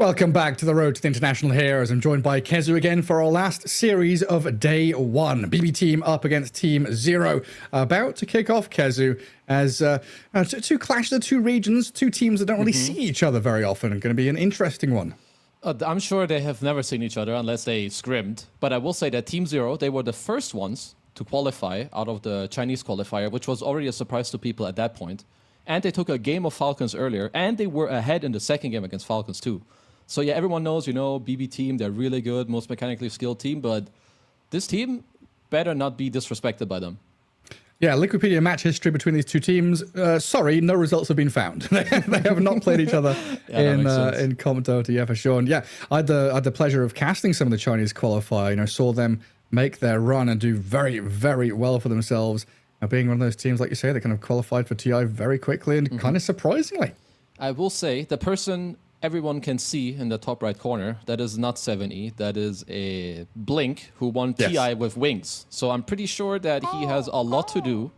Welcome back to the Road to the International Heroes. I'm joined by Kezu again for our last series of Day 1. BB Team up against Team 0. About to kick off, Kezu, as to clash the two regions, two teams that don't really see each other very often. Going to be an interesting one. I'm sure they have never seen each other unless they scrimmed. But I will say that Team 0, they were the first ones to qualify out of the Chinese qualifier, which was already a surprise to people at that point. And they took a game of Falcons earlier, and they were ahead in the second game against Falcons too. So yeah, everyone knows, BB Team, they're really good, most mechanically skilled team, but this team better not be disrespected by them. Yeah, Liquipedia match history between these two teams. Sorry, no results have been found. They have not played each other in Comp Dota, yeah, for sure. And yeah, I had the pleasure of casting some of the Chinese qualifier. Saw them make their run and do very, very well for themselves. Being one of those teams, like you say, that kind of qualified for TI very quickly and kind of surprisingly. I will say the person everyone can see in the top right corner, that is not 7E, that is a Blink who won TI with wings. So I'm pretty sure that he has a lot to do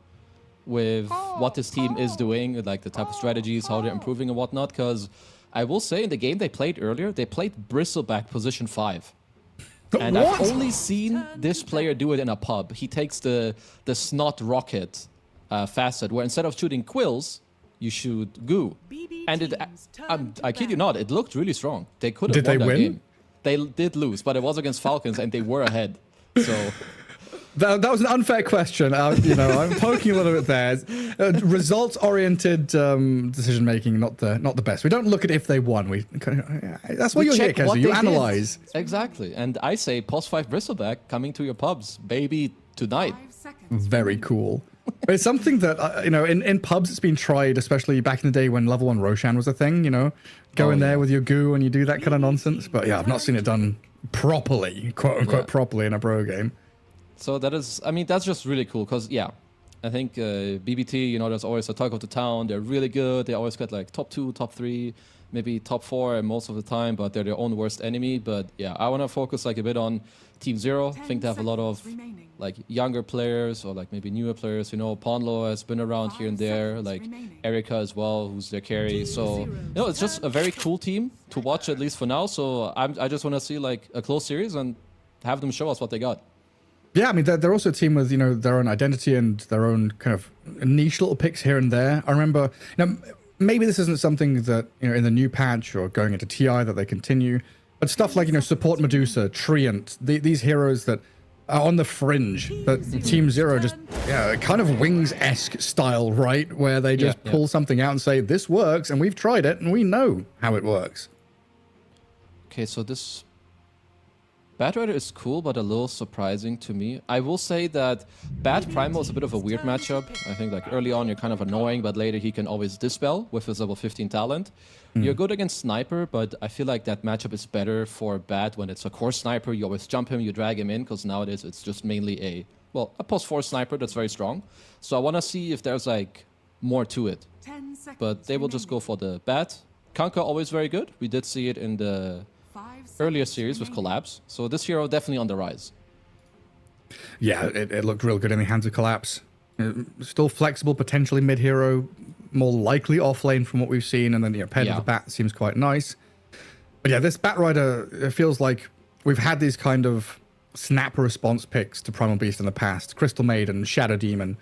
with what his team is doing, like the type of strategies, how they're improving and whatnot, because I will say in the game they played earlier, they played Bristleback position 5. And I've only seen this player do it in a pub. He takes the snot rocket facet, where instead of shooting quills, you shoot goo. And I kid you not, it looked really strong. They could have won that game. They did lose, but it was against Falcons and they were ahead. So that was an unfair question. I'm poking a little bit there. Results-oriented decision making, not the best. We don't look at if they won. That's what you're here, Kezu. You analyze. Exactly. And I say POS 5 Bristleback coming to your pubs, baby, tonight. Very cool. But it's something that, in pubs it's been tried, especially back in the day when level 1 Roshan was a thing, Go in there with your goo and you do that kind of nonsense. But yeah, I've not seen it done properly, quote-unquote properly in a pro game. So that's just really cool because, I think BBT, there's always a talk of the town. They're really good. They always get like top 2, top 3, maybe top 4 most of the time, but they're their own worst enemy. But yeah, I want to focus like a bit on Team 0. I think they have a lot of like younger players or like maybe newer players. Ponlo has been around here and there, like Erika as well, who's their carry. So, it's just a very cool team to watch, at least for now. So I just want to see like a close series and have them show us what they got. Yeah, I mean, they're also a team with, their own identity and their own kind of niche little picks here and there. I remember, maybe this isn't something that, in the new patch or going into TI that they continue, but stuff like, Support Medusa, Treant, these heroes that are on the fringe, that Team 0 just, kind of Wings-esque style, right? Where they just pull something out and say, this works, and we've tried it, and we know how it works. Okay, so this Bat Rider is cool, but a little surprising to me. I will say that Bat Primal is a bit of a weird matchup. I think like early on you're kind of annoying, but later he can always dispel with his level 15 talent. You're good against Sniper, but I feel like that matchup is better for Bat when it's a core Sniper. You always jump him, you drag him in, because nowadays it's just mainly a post 4 Sniper that's very strong. So I want to see if there's like more to it. But they will just go for the Bat. Kanka always very good. We did see it in the earlier series with Collapse. So this hero definitely on the rise. Yeah, it looked real good in the hands of Collapse. Still flexible, potentially mid-hero, more likely off-lane from what we've seen, and then paired with the Bat seems quite nice. But yeah, this Bat Rider, it feels like we've had these kind of snap response picks to Primal Beast in the past. Crystal Maiden, Shadow Demon,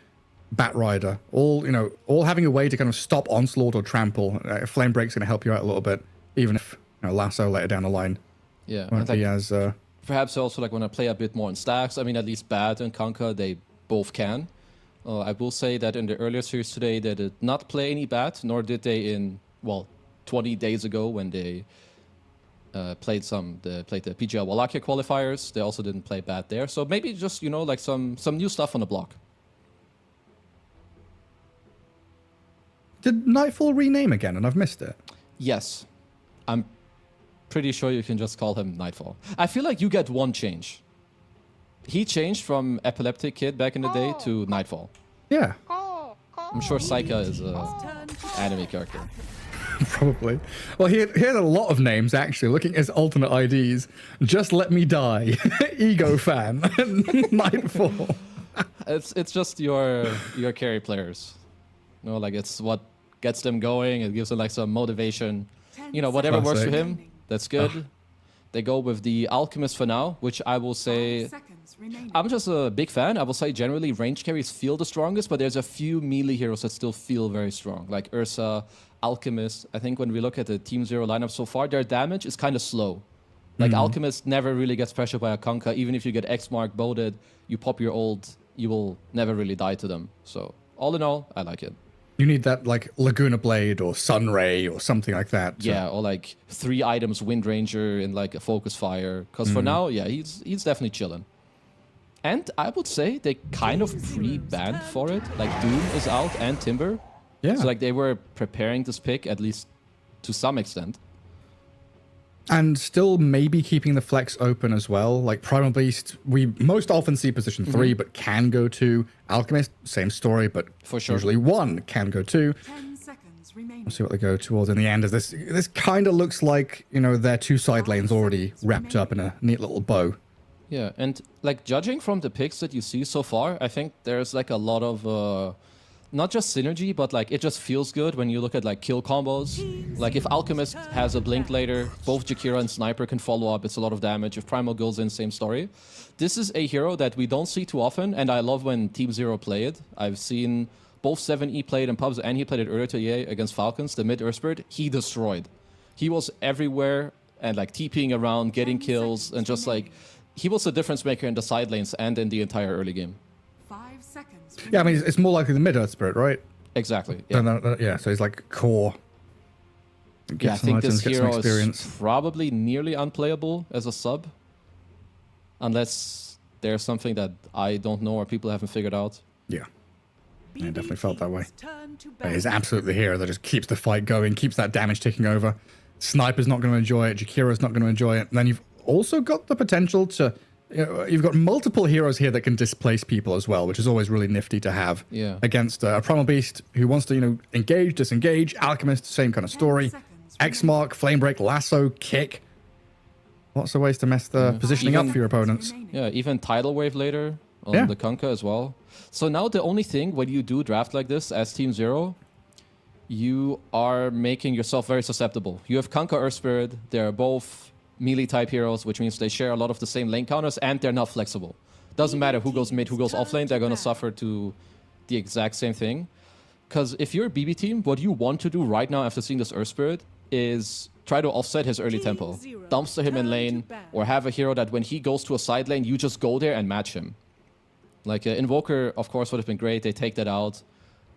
Bat Rider, all having a way to kind of stop Onslaught or Trample. Flame Break's going to help you out a little bit, even if Lasso later down the line. Yeah, won't be as perhaps also like when I play a bit more in stacks. I mean, at least Bat and Kanka, they both can. I will say that in the earlier series today, they did not play any Bat, nor did they in 20 days ago when they played the PGL Wallachia qualifiers. They also didn't play Bat there, so maybe just like some new stuff on the block. Did Nightfall rename again, and I've missed it? Yes, I'm pretty sure you can just call him Nightfall. I feel like you get one change. He changed from Epileptic Kid back in the day to Nightfall. Yeah. I'm sure Saika is an anime character. Probably. Well, he had a lot of names, actually, looking at his alternate IDs. Just Let Me Die, Ego Fan, Nightfall. It's just your carry players. Like it's what gets them going. It gives them like some motivation. Whatever works for him, That's good. They go with the Alchemist for now, which I will say... I'm just a big fan. I will say generally range carries feel the strongest, but there's a few melee heroes that still feel very strong, like Ursa, Alchemist. I think when we look at the Team Zero lineup so far, their damage is kind of slow. Like Alchemist never really gets pressured by a Conker. Even if you get X-Mark, Boded, you pop your ult, you will never really die to them. So all in all, I like it. You need that like Laguna Blade or Sunray or something like that. Yeah, or like 3 items Wind Ranger and like a Focus Fire. Because for now, yeah, he's definitely chilling. And I would say they kind of pre-banned for it. Like Doom is out and Timber. Yeah. So like they were preparing this pick at least to some extent. And still maybe keeping the flex open as well. Like Primal Beast, we most often see position 3, but can go 2. Alchemist, same story, but for sure. Usually 1 can go 2. 10 seconds remaining. We'll see what they go towards in the end. As this kind of looks like, you know, their 2 side lanes already wrapped up in a neat little bow. Yeah, and like judging from the picks that you see so far, I think there's like a lot of not just synergy, but like it just feels good when you look at like kill combos. Like if Alchemist has a blink later, both Jakira and Sniper can follow up. It's a lot of damage. If Primal goes in, same story. This is a hero that we don't see too often, and I love when Team Zero play it. I've seen both 7E played in pubs, and he played it earlier to EA against Falcons, the mid Earthbird. He destroyed. He was everywhere and like TPing around, getting kills, and just like he was a difference maker in the side lanes and in the entire early game. 5 seconds. Yeah, I mean, it's more likely the mid Earth Spirit, right? Exactly. Yeah. Yeah, so he's like core. Yeah, I think this hero is probably nearly unplayable as a sub. Unless there's something that I don't know or people haven't figured out. Yeah. I definitely felt that way. He's absolutely the hero that just keeps the fight going, keeps that damage ticking over. Sniper's not going to enjoy it. Jakira's not going to enjoy it. And then you've also got the potential to... you've got multiple heroes here that can displace people as well, which is always really nifty to have. Yeah. Against a Primal Beast who wants to, you know, engage, disengage. Alchemist, same kind of story. X-Mark, Flame Break, Lasso, Kick. Lots of ways to mess the positioning up for your opponents. Yeah, even Tidal Wave later on the Conker as well. So now the only thing when you do draft like this as Team Zero, you are making yourself very susceptible. You have Conker, Earth Spirit. They're both melee type heroes, which means they share a lot of the same lane counters, and they're not flexible. Doesn't matter who goes mid, who goes off lane, they're going to suffer to the exact same thing. Because if you're a BB team, what you want to do right now after seeing this Earth Spirit is try to offset his early tempo. Dumpster him in lane, or have a hero that when he goes to a side lane, you just go there and match him. Like Invoker, of course, would have been great. They take that out.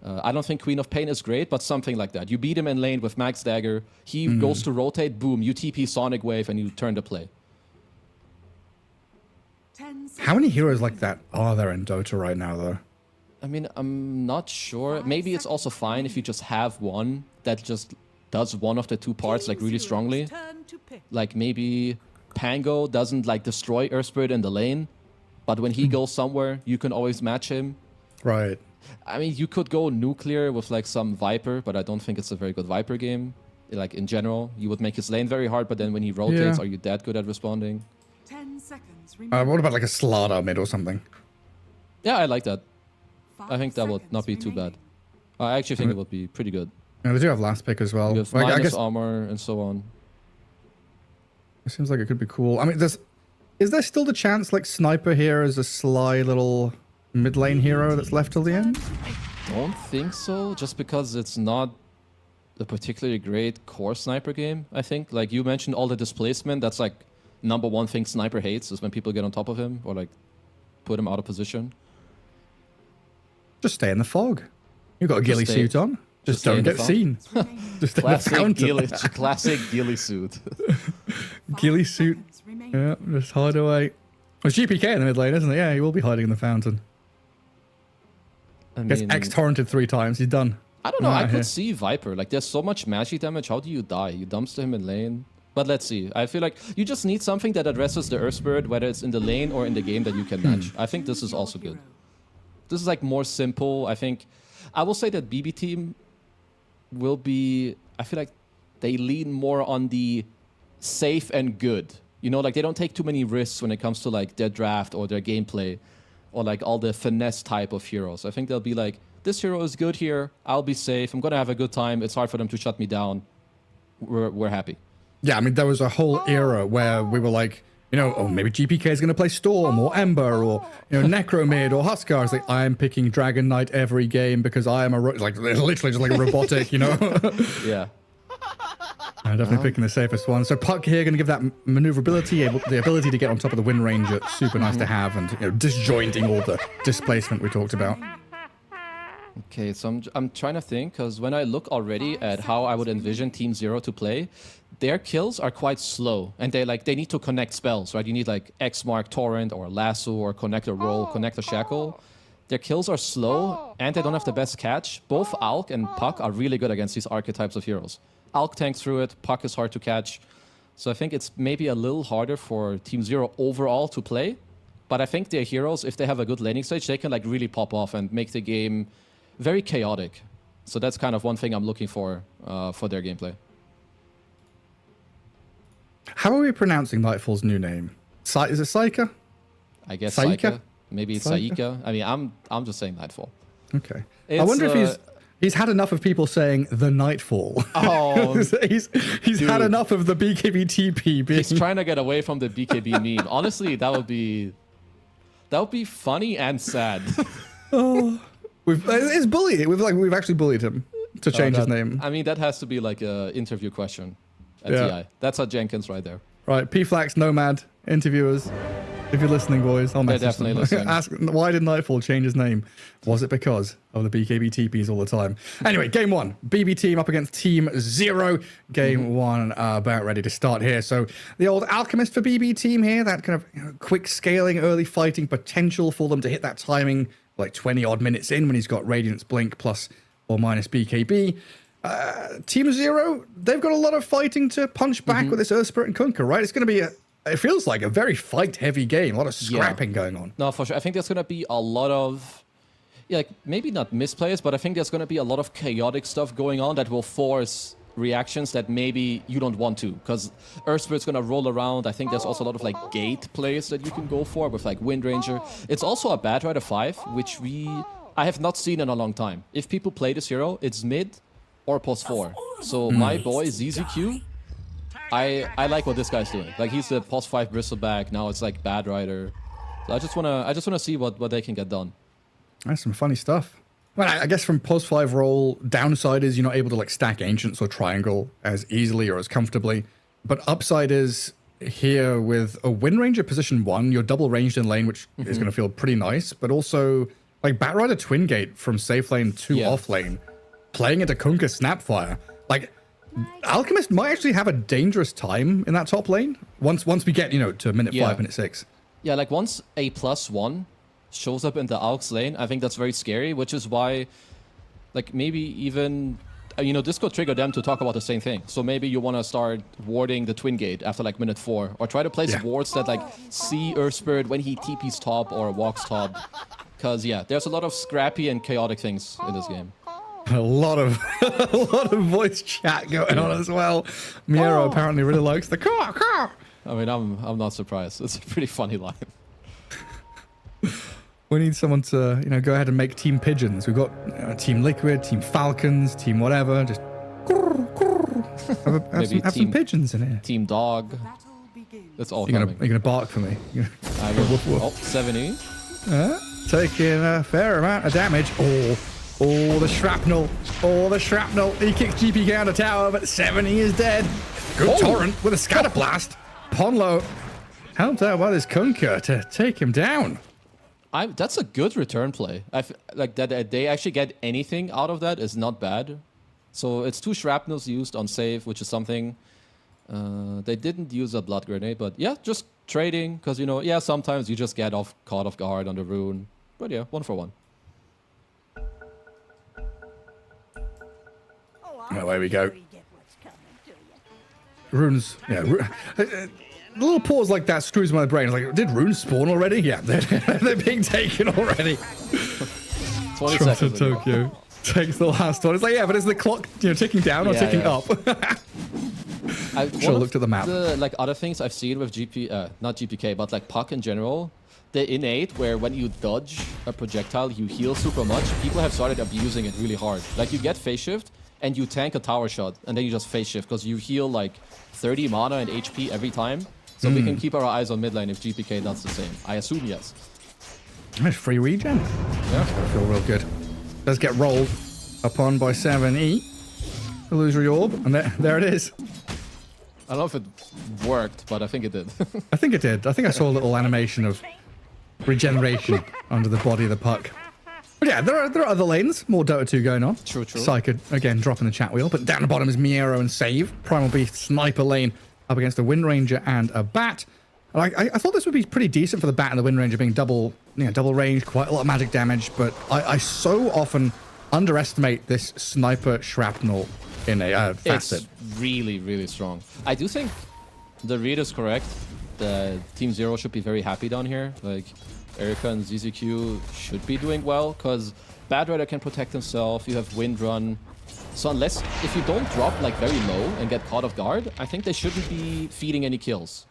I don't think Queen of Pain is great, but something like that. You beat him in lane with Max Dagger. He goes to rotate, boom, you TP Sonic Wave, and you turn the play. How many heroes like that are there in Dota right now, though? I mean, I'm not sure. Maybe it's also fine if you just have one that just does one of the 2 parts like really strongly. Like maybe Pango doesn't like destroy Earth Spirit in the lane, but when he goes somewhere, you can always match him. Right. I mean, you could go nuclear with like some Viper, but I don't think it's a very good Viper game. Like in general, you would make his lane very hard, but then when he rotates, are you that good at responding? 10 seconds. What about like a Slardar mid or something? Yeah, I like that. I think that would not be too bad. I actually think it would be pretty good. Yeah, they do have last pick as well. You have minus I guess armor and so on. It seems like it could be cool. I mean, is there still the chance like Sniper here is a sly little mid lane hero that's left till the end? I don't think so, just because it's not a particularly great core Sniper game, I think. Like you mentioned all the displacement, that's like #1 thing Sniper hates is when people get on top of him or like put him out of position. Just stay in the fog. You've got a ghillie suit on. Just don't get seen. Just classic ghillie suit. Ghillie suit. Yeah, just hide away. Well, it's GPK in the mid lane, isn't it? Yeah, he will be hiding in the fountain. Gets X-torrented 3 times. He's done. I don't know. I could see Viper. Like, there's so much magic damage. How do you die? You dumpster him in lane. But let's see. I feel like you just need something that addresses the Earth Spirit, whether it's in the lane or in the game that you can match. I think this is also good. This is like more simple. I think I will say that BB team will be, I feel like they lean more on the safe and good. You know, like they don't take too many risks when it comes to like their draft or their gameplay or like all the finesse type of heroes. I think they'll be like, this hero is good here. I'll be safe. I'm going to have a good time. It's hard for them to shut me down. We're happy. Yeah, I mean, there was a whole era where we were like, you know, oh, maybe GPK is going to play Storm or Ember or, you know, Necromid or Huskar. It's like, I'm picking Dragon Knight every game because I am like literally just like a robotic, you know? Yeah. I'm definitely picking the safest one. So Puck here going to give that maneuverability, the ability to get on top of the Wind Ranger, super nice to have, and, you know, disjointing all the displacement we talked about. Okay, so I'm trying to think, because when I look already at how I would envision Team Zero to play, their kills are quite slow, and they need to connect spells, right? You need like X Mark Torrent or Lasso or Connect a Roll, Connect a Shackle. Their kills are slow, and they don't have the best catch. Both Alk and Puck are really good against these archetypes of heroes. Alk tanks through it, Puck is hard to catch. So I think it's maybe a little harder for Team Zero overall to play. But I think their heroes, if they have a good laning stage, they can like really pop off and make the game very chaotic. So that's kind of one thing I'm looking for their gameplay. How are we pronouncing Nightfall's new name? Is it Saika? I guess Saika? Saika. Maybe it's Saika. I mean, I'm just saying Nightfall. Okay. I wonder if he's had enough of people saying the Nightfall. Oh, he's had enough of the BKB TP being... He's trying to get away from the BKB meme. Honestly, that would be funny and sad. It's bullying. We've actually bullied him to change his name. I mean, that has to be like an interview question at TI. That's a Jenkins right there. Right, P-Flax, Nomad, interviewers. If you're listening, boys, I'll message They're definitely them. listening. Ask, why did Nightfall change his name? Was it because of the BKB TPs all the time? Anyway, game one. BB team up against Team Zero. Game one about ready to start here. So the old Alchemist for BB team here. That kind of quick scaling, early fighting potential for them to hit that timing like 20-odd minutes in when he's got Radiance Blink plus or minus BKB. Team Zero, they've got a lot of fighting to punch back with this Earth Spirit and Kunkka, right? It's going to be it feels like a very fight-heavy game, a lot of scrapping going on. No, for sure. I think there's going to be a lot of, like, maybe not misplays, but I think there's going to be a lot of chaotic stuff going on that will force reactions that maybe you don't want to, because Earth Spirit's going to roll around. I think there's also a lot of, like, gate plays that you can go for with, like, Wind Ranger. It's also a Bad Rider 5, which I have not seen in a long time. If people play this hero, it's mid or post 4. So my boy, ZZQ, I like what this guy's doing. Like, he's the post 5 Bristleback. Now it's like Bad Rider. So I just wanna see what they can get done. That's some funny stuff. Well, I guess from post 5 roll, downside is you're not able to like stack Ancients or Triangle as easily or as comfortably. But upside is here with a Wind Ranger position 1, you're double ranged in lane, which is going to feel pretty nice. But also like Bat Rider Twin Gate from safe lane to off lane, playing into Kunkka Snapfire. Like, Alchemist might actually have a dangerous time in that top lane once we get, you know, to minute 5, minute 6. Yeah, like once a +1 shows up in the Alk's lane, I think that's very scary, which is why, like, maybe even, you know, this could trigger them to talk about the same thing. So maybe you want to start warding the Twin Gate after like minute 4, or try to place wards that like see Earth Spirit when he TP's top or walks top. Because there's a lot of scrappy and chaotic things in this game. A lot of voice chat going on as well. Miero apparently really likes the caw. I mean, I'm not surprised. It's a pretty funny line. We need someone to, you know, go ahead and make Team Pigeons. We've got Team Liquid, Team Falcons, Team whatever. Just have some pigeons in here. Team Dog. That's all You're coming. gonna bark for me. I will. Woof, woof. Oh, 70. Taking a fair amount of damage. Oh, the shrapnel. He kicks GPK out of tower, but 70 is dead. Good torrent with a scatter blast. Ponlo helped out by this Kunkka to take him down. That's a good return play. Like that they actually get anything out of that is not bad. So it's 2 shrapnels used on save, which is something. They didn't use a blood grenade, but just trading, because, you know, sometimes you just get caught off guard on the rune. But 1 for 1. Away we go. Runes, a little pause like that screws my brain. It's like, did runes spawn already? Yeah, they're being taken already. 20 Trump seconds. to Tokyo takes the last one. It's like, but is the clock, you know, ticking down or ticking up? I should have looked at the map. The like other things I've seen with not GPK, but like Puck in general, the innate where when you dodge a projectile, you heal super much. People have started abusing it really hard. Like, you get phase shift, and you tank a tower shot, and then you just phase shift, because you heal like 30 mana and HP every time. So we can keep our eyes on mid lane if GPK does the same. I assume yes. Nice free regen. Yeah. I feel real good. Does get rolled upon by 7E. Illusory orb, and there it is. I don't know if it worked, but I think it did. I think it did. I think I saw a little animation of regeneration under the body of the puck. But yeah, there are other lanes. More Dota 2 going on. True. Psycho, again, dropping the chat wheel. But down the bottom is Miero and Save. Primal Beast sniper lane up against the Wind Ranger and a Bat. And I thought this would be pretty decent for the Bat and the Wind Ranger being double range, quite a lot of magic damage. But I so often underestimate this sniper shrapnel in a facet. It's really, really strong. I do think the read is correct. The Team Zero should be very happy down here. Like, Erika and ZZQ should be doing well, because Bad Rider can protect himself. You have Wind Run. So if you don't drop like very low and get caught off guard, I think they shouldn't be feeding any kills.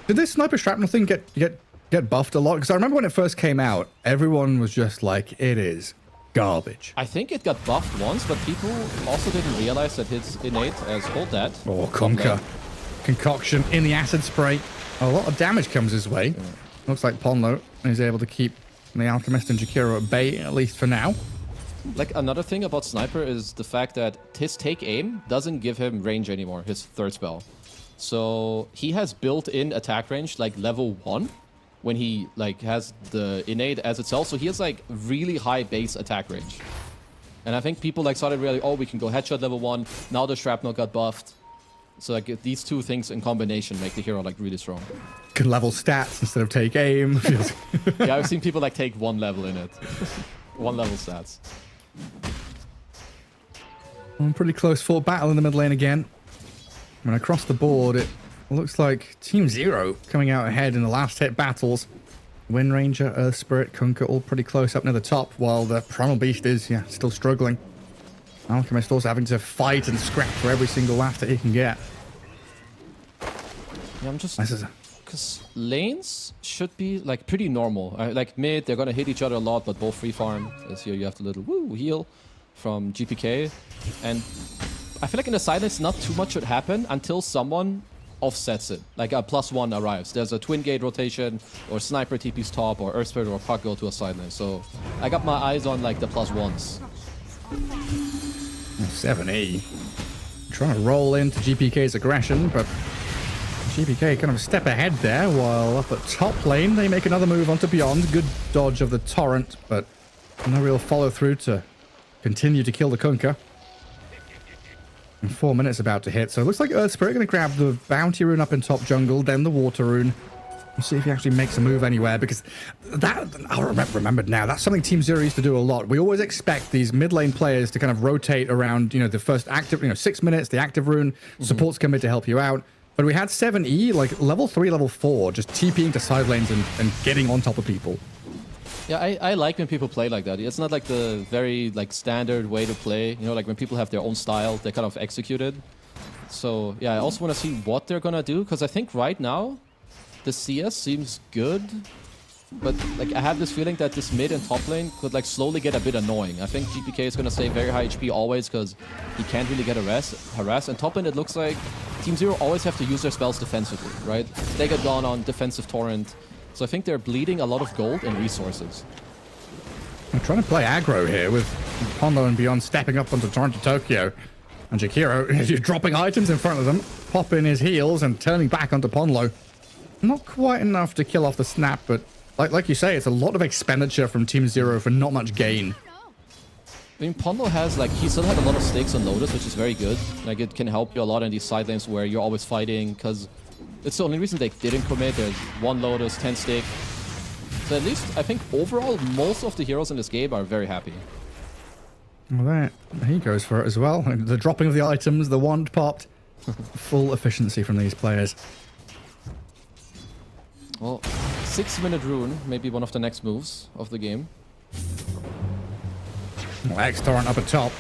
Did this sniper shrapnel thing get buffed a lot? Because I remember when it first came out, everyone was just like, it is garbage. I think it got buffed once, but people also didn't realize that his innate as hold that. Oh, Conker. Concoction in the acid spray. A lot of damage comes his way. Yeah. Looks like Ponlo is able to keep the Alchemist and Jakiro at bay, at least for now. Like, another thing about Sniper is the fact that his take aim doesn't give him range anymore, his third spell. So he has built-in attack range, like level 1, when he like has the innate as itself. So he has like really high base attack range. And I think people like started really, oh, we can go headshot level 1. Now the shrapnel got buffed. So like these two things in combination make the hero like really strong. Can level stats instead of take aim. Yeah, I've seen people like take 1 level in it. 1 level stats. Pretty close fought battle in the mid lane again. And across the board, it looks like Team Zero coming out ahead in the last hit battles. Wind Ranger, Earth Spirit, Kunkka all pretty close up near the top, while the Primal Beast is, still struggling. Alchemist also having to fight and scrap for every single last that he can get. Yeah, I'm just... Because lanes should be like pretty normal. Like mid, they're going to hit each other a lot, but both free farm. As here you have the little heal from GPK. And I feel like in the side lanes, not too much should happen until someone offsets it. Like a +1 arrives. There's a twin gate rotation, or sniper TP's top, or Earth Spirit or Puck go to a side lane. So I got my eyes on like the +1s. 7E. Trying to roll into GPK's aggression, but GPK kind of a step ahead there, while up at top lane they make another move onto Beyond. Good dodge of the Torrent, but no real follow through to continue to kill the Kunkka. And 4 minutes about to hit, so it looks like Earth Spirit going to grab the Bounty Rune up in top jungle, then the Water Rune. We'll see if he actually makes a move anywhere, because that, I remembered now, that's something Team Zero used to do a lot. We always expect these mid lane players to kind of rotate around, the first active, 6 minutes, the active rune, supports come in to help you out. But we had 7E, like level 3, level 4, just TPing to side lanes and getting on top of people. Yeah, I like when people play like that. It's not like the very like standard way to play. Like when people have their own style, they kind of execute it. So yeah, I also want to see what they're gonna do, because I think right now the CS seems good, but like I have this feeling that this mid and top lane could like slowly get a bit annoying. I think GPK is gonna stay very high HP always, because he can't really get harassed. And top lane, it looks like Team Zero always have to use their spells defensively, right? They get gone on defensive Torrent. So I think they're bleeding a lot of gold and resources. I'm trying to play aggro here with Ponlo and Beyond stepping up onto Toronto Tokyo. And Jakiro is dropping items in front of them, popping his heals and turning back onto Ponlo. Not quite enough to kill off the snap, but like you say, it's a lot of expenditure from Team Zero for not much gain. I mean, Ponlo has, like, he still had a lot of stakes on Lotus, which is very good. Like, it can help you a lot in these side lanes where you're always fighting, because it's the only reason they didn't commit. There's 1 Lotus, 10 stake. So at least, I think, overall, most of the heroes in this game are very happy. Well, there he goes for it as well. The dropping of the items, the wand popped. Full efficiency from these players. Well, 6-minute rune, maybe one of the next moves of the game. X-Torrent up at top.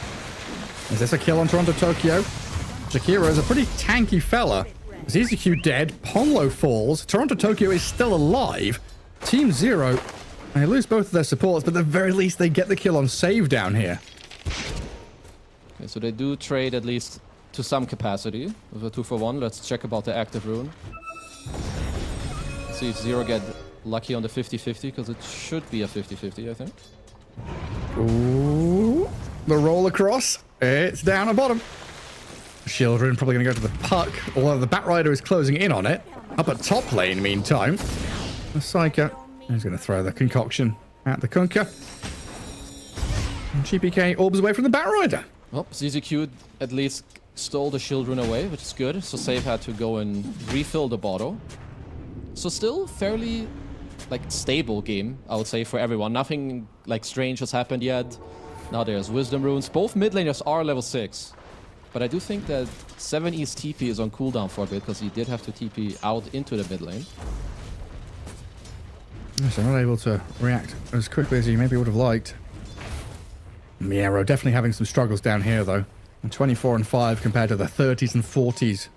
Is this a kill on Toronto Tokyo? Jakiro is a pretty tanky fella. ZZQ dead, Ponlo falls, Toronto Tokyo is still alive. Team Zero, they lose both of their supports, but at the very least they get the kill on Save down here. Okay, so they do trade at least to some capacity with a 2-for-1. Let's check about the active rune. Let's see if Zero get lucky on the 50-50, because it should be a 50-50, I think. Ooh, the roll across. It's down the bottom. Shield rune probably going to go to the puck, although the Batrider is closing in on it. Up at top lane, meantime, the Psyker is going to throw the concoction at the Kunkka. And GPK orbs away from the Batrider. Well, ZZQ at least stole the shield rune away, which is good. So Save had to go and refill the bottle. So still fairly like stable game, I would say, for everyone. Nothing like strange has happened yet. Now there's Wisdom runes. Both mid laners are level 6. But I do think that 7E's TP is on cooldown for a bit, because he did have to TP out into the mid lane. So not able to react as quickly as he maybe would have liked. Miero definitely having some struggles down here, though. 24 and 5 compared to the 30s and 40s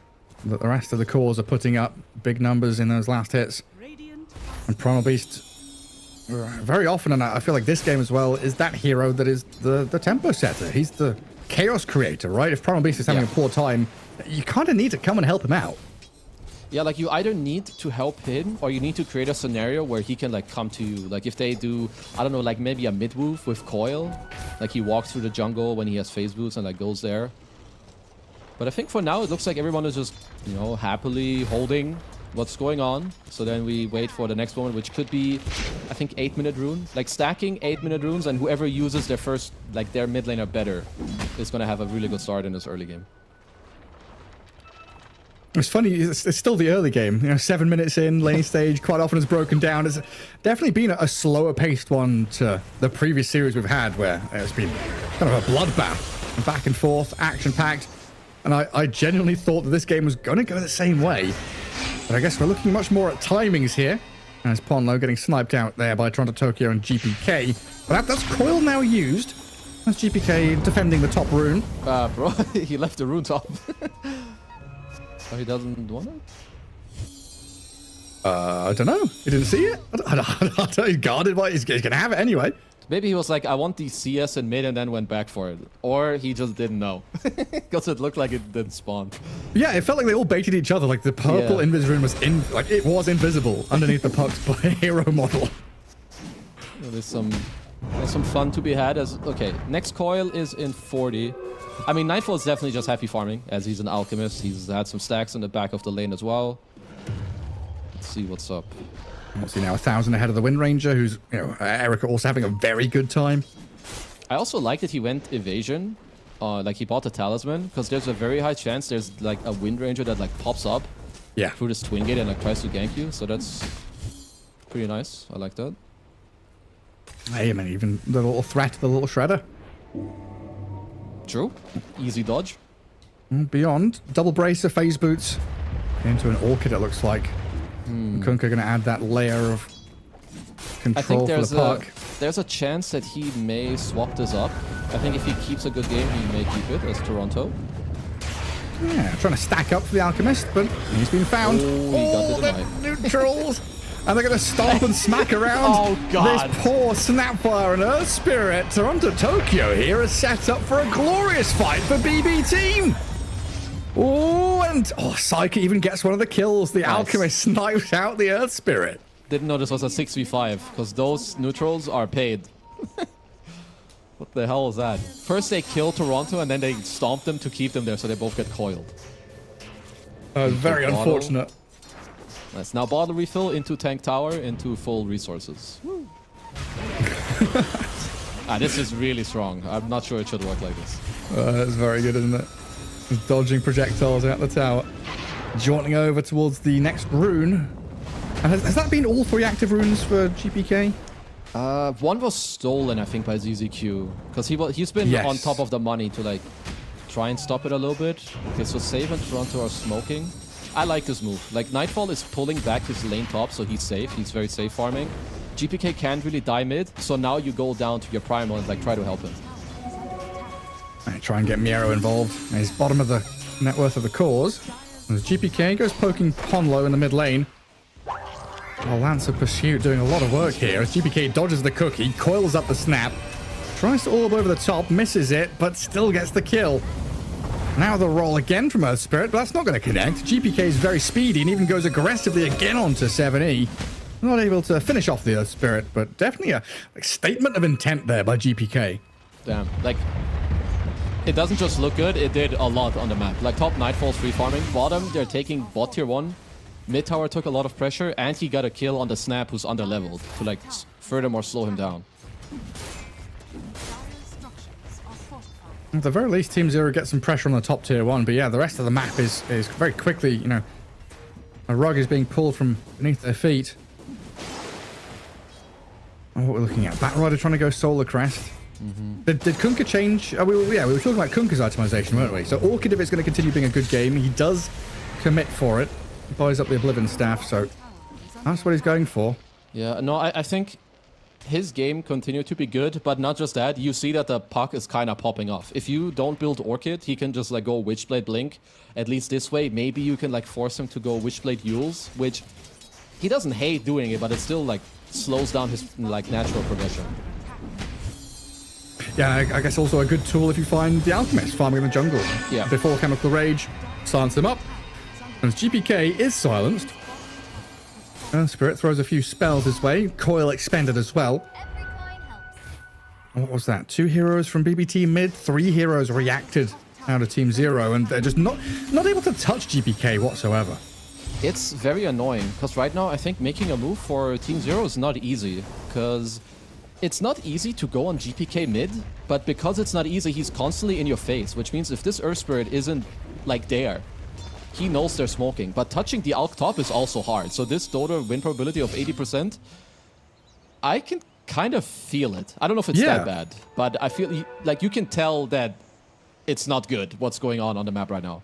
that the rest of the cores are putting up. Big numbers in those last hits. And Primal Beast, very often, and I feel like this game as well, is that hero that is the tempo setter. He's the chaos creator, right? If Primal Beast is having a poor time, you kind of need to come and help him out. Yeah, like you either need to help him, or you need to create a scenario where he can like come to you. Like if they do, I don't know, like maybe a mid move with Coil, like he walks through the jungle when he has phase boots and like goes there. But I think for now it looks like everyone is just, you know, happily holding what's going on. So then we wait for the next moment, which could be, I think, 8-minute rune. Like stacking 8-minute runes, and whoever uses their first, like their mid laner better, is going to have a really good start in this early game. It's funny, it's still the early game. You know, 7 minutes in, lane stage quite often has broken down. It's definitely been a slower paced one to the previous series we've had, where it's been kind of a bloodbath, back and forth, action-packed. And I genuinely thought that this game was going to go the same way. But I guess we're looking much more at timings here. As Ponlo getting sniped out there by Toronto Tokyo and GPK. But that's Coil now used. That's GPK defending the top rune. Bro, he left the rune top. So he doesn't want it? I don't know. He didn't see it? I don't know. He's guarded by he's going to have it anyway. Maybe he was like, I want the CS in mid, and then went back for it. Or he just didn't know. Because it looked like it didn't spawn. Yeah, it felt like they all baited each other. Like the purple invis rune was it was invisible underneath the puck's hero model. There's some fun to be had. Okay, next Coil is in 40. I mean, Nightfall is definitely just happy farming, as he's an alchemist. He's had some stacks in the back of the lane as well. Let's see what's up. Let's see now, 1,000 ahead of the Wind Ranger, who's, you know, Erica also having a very good time. I also like that he went evasion. Like he bought the talisman, because there's a very high chance there's like a Wind Ranger that like pops up through this twin gate and like tries to gank you. So that's pretty nice. I like that. Hey, I mean, even the little threat, the little shredder. True. Easy dodge. Beyond, double bracer, phase boots into an orchid, it looks like. Kunkka going to add that layer of control for the puck. There's a chance that he may swap this up. I think if he keeps a good game, he may keep it as Toronto. Yeah, trying to stack up for the Alchemist, but he's been found. Oh, the neutrals! And they're going to stomp and smack around this poor Snapfire and Earth Spirit. Toronto Tokyo here is set up for a glorious fight for BB Team. Oh, and Psyche even gets one of the kills. The Alchemist snipes out the Earth Spirit. Didn't know this was a 6v5, because those neutrals are paid. What the hell was that? First they kill Toronto, and then they stomp them to keep them there, so they both get coiled. Very unfortunate. Nice. Now bottle refill into tank tower into full resources. This is really strong. I'm not sure it should work like this. That's very good, isn't it? Just dodging projectiles out the tower. Jaunting over towards the next rune. And has that been all 3 active runes for GPK? One was stolen, I think, by ZZQ. Because he's been on top of the money to like try and stop it a little bit. Okay, so Save and Toronto are smoking. I like this move. Like, Nightfall is pulling back his lane top, so he's safe. He's very safe farming. GPK can't really die mid, so now you go down to your primal and like try to help him. Right, try and get Miero involved. And he's bottom of the net worth of the cause. As GPK goes poking Ponlo in the mid lane. Lance of Pursuit doing a lot of work here. As GPK dodges the cookie, coils up the snap, Tries to orb over the top, misses it, but still gets the kill. Now the roll again from Earth Spirit, but that's not going to connect. GPK is very speedy and even goes aggressively again onto 7E. Not able to finish off the Earth Spirit, but definitely a statement of intent there by GPK. Damn, like, it doesn't just look good, it did a lot on the map. Like, top Nightfall's free farming. Bottom, they're taking bot tier 1. Mid tower took a lot of pressure, and he got a kill on the Snap who's under-leveled to, like, furthermore slow him down. At the very least, Team Zero gets some pressure on the top tier 1, but yeah, the rest of the map is very quickly, you know, a rug is being pulled from beneath their feet. And what we're looking at, Batrider trying to go Solar Crest. Did Kunkka change? We were talking about Kunkka's itemization, weren't we? So Orchid, if it's going to continue being a good game, he does commit for it. He buys up the Oblivion Staff, so that's what he's going for. Yeah, no, I think his game continued to be good, but not just that. You see that the puck is kind of popping off. If you don't build Orchid, he can just like go Witchblade Blink. At least this way, maybe you can like force him to go Witchblade Yules, which he doesn't hate doing it, but it still like slows down his like natural progression. Yeah, I guess also a good tool if you find the Alchemist farming in the jungle. Yeah. Before Chemical Rage, silence him up. And GPK is silenced. Earth Spirit throws a few spells his way. Coil expended as well. What was that? 2 heroes from BBT mid, 3 heroes reacted out of Team Zero, and they're just not able to touch GPK whatsoever. It's very annoying, because right now I think making a move for Team Zero is not easy, because it's not easy to go on GPK mid, but because it's not easy, he's constantly in your face, which means if this Earth Spirit isn't like there, he knows they're smoking. But touching the Alk top is also hard, so this Dota win probability of 80%, I can kind of feel it. I don't know if it's that bad, but I feel like you can tell that it's not good what's going on the map right now.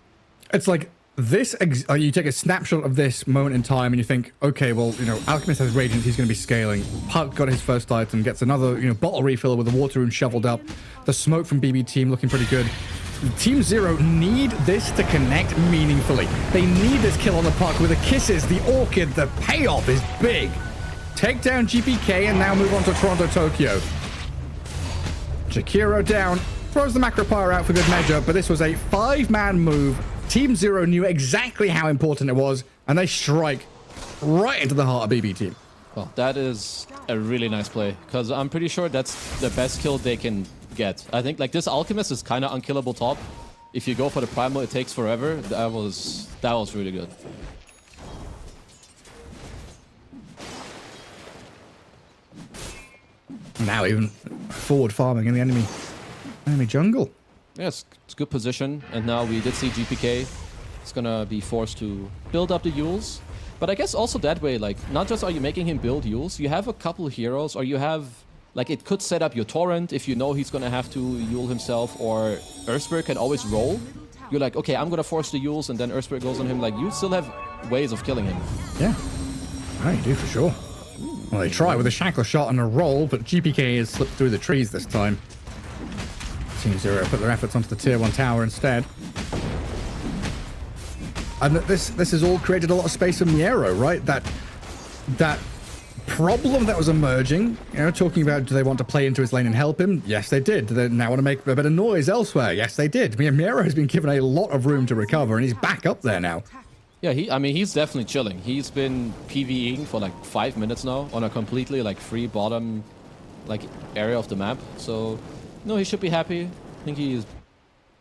It's like this, you take a snapshot of this moment in time and you think, okay, well, you know, Alchemist has Radiant, he's going to be scaling. Puck got his first item, gets another, you know, bottle refill with the water rune shoveled up. The smoke from BB team looking pretty good. Team Zero need this to connect meaningfully. They need this kill on the puck with the kisses, the Orchid, the payoff is big. Take down GPK and now move on to Toronto, Tokyo. Jakiro down, throws the Macropyre out for good measure, but this was a 5-man move. Team Zero knew exactly how important it was, and they strike right into the heart of BB team. Well, that is a really nice play, because I'm pretty sure that's the best kill they can get. I think like this Alchemist is kind of unkillable top. If you go for the Primal, it takes forever. That was really good. Now even forward farming in the enemy jungle. Yes, it's good position. And now we did see GPK. It's gonna be forced to build up the Yules. But I guess also that way, like, not just are you making him build Yules, you have a couple heroes, or you have, like, it could set up your Torrent if you know he's gonna have to Yule himself, or Earthspirit can always roll. You're like, okay, I'm gonna force the Yules, and then Earthspirit goes on him. Like, you still have ways of killing him. Yeah, I do for sure. Well, they try with a Shackle shot and a roll, but GPK has slipped through the trees this time. Team Zero put their efforts onto the tier 1 tower instead. And this has all created a lot of space for Miero, right? That problem that was emerging, you know, talking about do they want to play into his lane and help him? Yes, they did. Do they now want to make a bit of noise elsewhere? Yes, they did. Miero has been given a lot of room to recover, and he's back up there now. Yeah, I mean, he's definitely chilling. He's been PvEing for like 5 minutes now on a completely like free bottom like area of the map. So, no, he should be happy. I think he's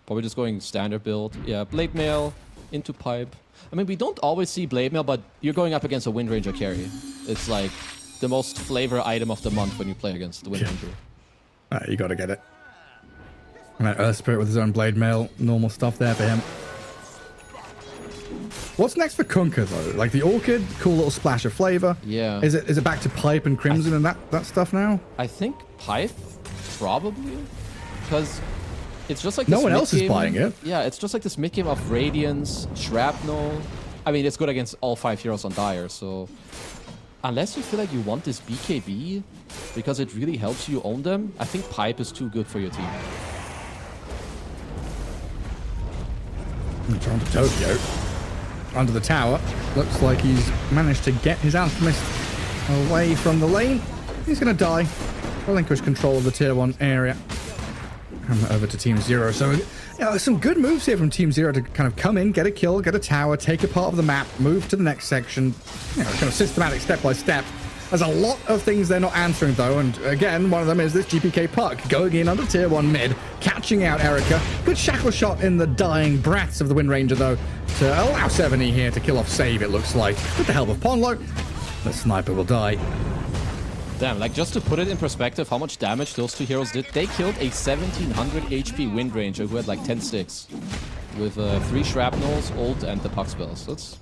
probably just going standard build. Yeah, Blade Mail into Pipe. I mean, we don't always see Blade Mail, but you're going up against a Wind Ranger carry. It's like the most flavor item of the month when you play against the Wind Ranger. You gotta get it. And that Earth Spirit with his own Blade Mail, normal stuff there for him. What's next for Kunkka though? Like the Orchid, cool little splash of flavor. Yeah. Is it back to Pipe and Crimson and that stuff now? I think Pipe, probably, because it's just like this no one else is buying it. Yeah, it's just like this mid game of Radiance, Shrapnel. I mean, it's good against all 5 heroes on Dire, so unless you feel like you want this BKB because it really helps you own them, I think Pipe is too good for your team. Toronto, Tokyo. Under the tower. Looks like he's managed to get his Alchemist away from the lane. He's going to die. Relinquish control of the tier 1 area. over to Team Zero. So, some good moves here from Team Zero to kind of come in, get a kill, get a tower, take a part of the map, move to the next section, kind of systematic step by step. There's a lot of things they're not answering, though, and again, one of them is this GPK puck, going in under tier 1 mid, catching out Erica. Good shackle shot in the dying breaths of the Wind Ranger, though, to allow 7E here to kill off Save, it looks like. With the help of Ponlo, the sniper will die. Damn, like, just to put it in perspective how much damage those two heroes did, they killed a 1700 HP Wind Ranger who had like 10 sticks with 3 shrapnels, ult, and the puck spells. That's...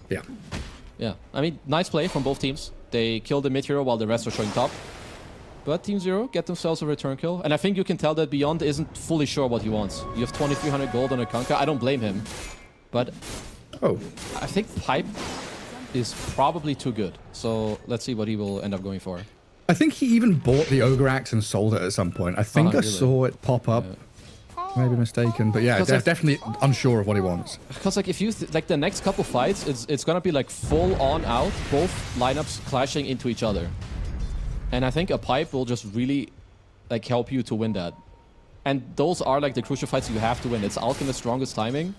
Yeah, I mean, nice play from both teams. They killed the mid hero while the rest are showing top. But Team Zero get themselves a return kill. And I think you can tell that Beyond isn't fully sure what he wants. You have 2300 gold on a Kunkka. I don't blame him. But I think Pipe is probably too good. So let's see what he will end up going for. I think he even bought the Ogre Axe and sold it at some point. I think I saw it pop up. Maybe mistaken, but yeah, definitely unsure of what he wants. Because like if you like the next couple fights, it's gonna be like full on out, both lineups clashing into each other, and I think a pipe will just really like help you to win that. And those are like the crucial fights you have to win. It's Alchemist's strongest timing.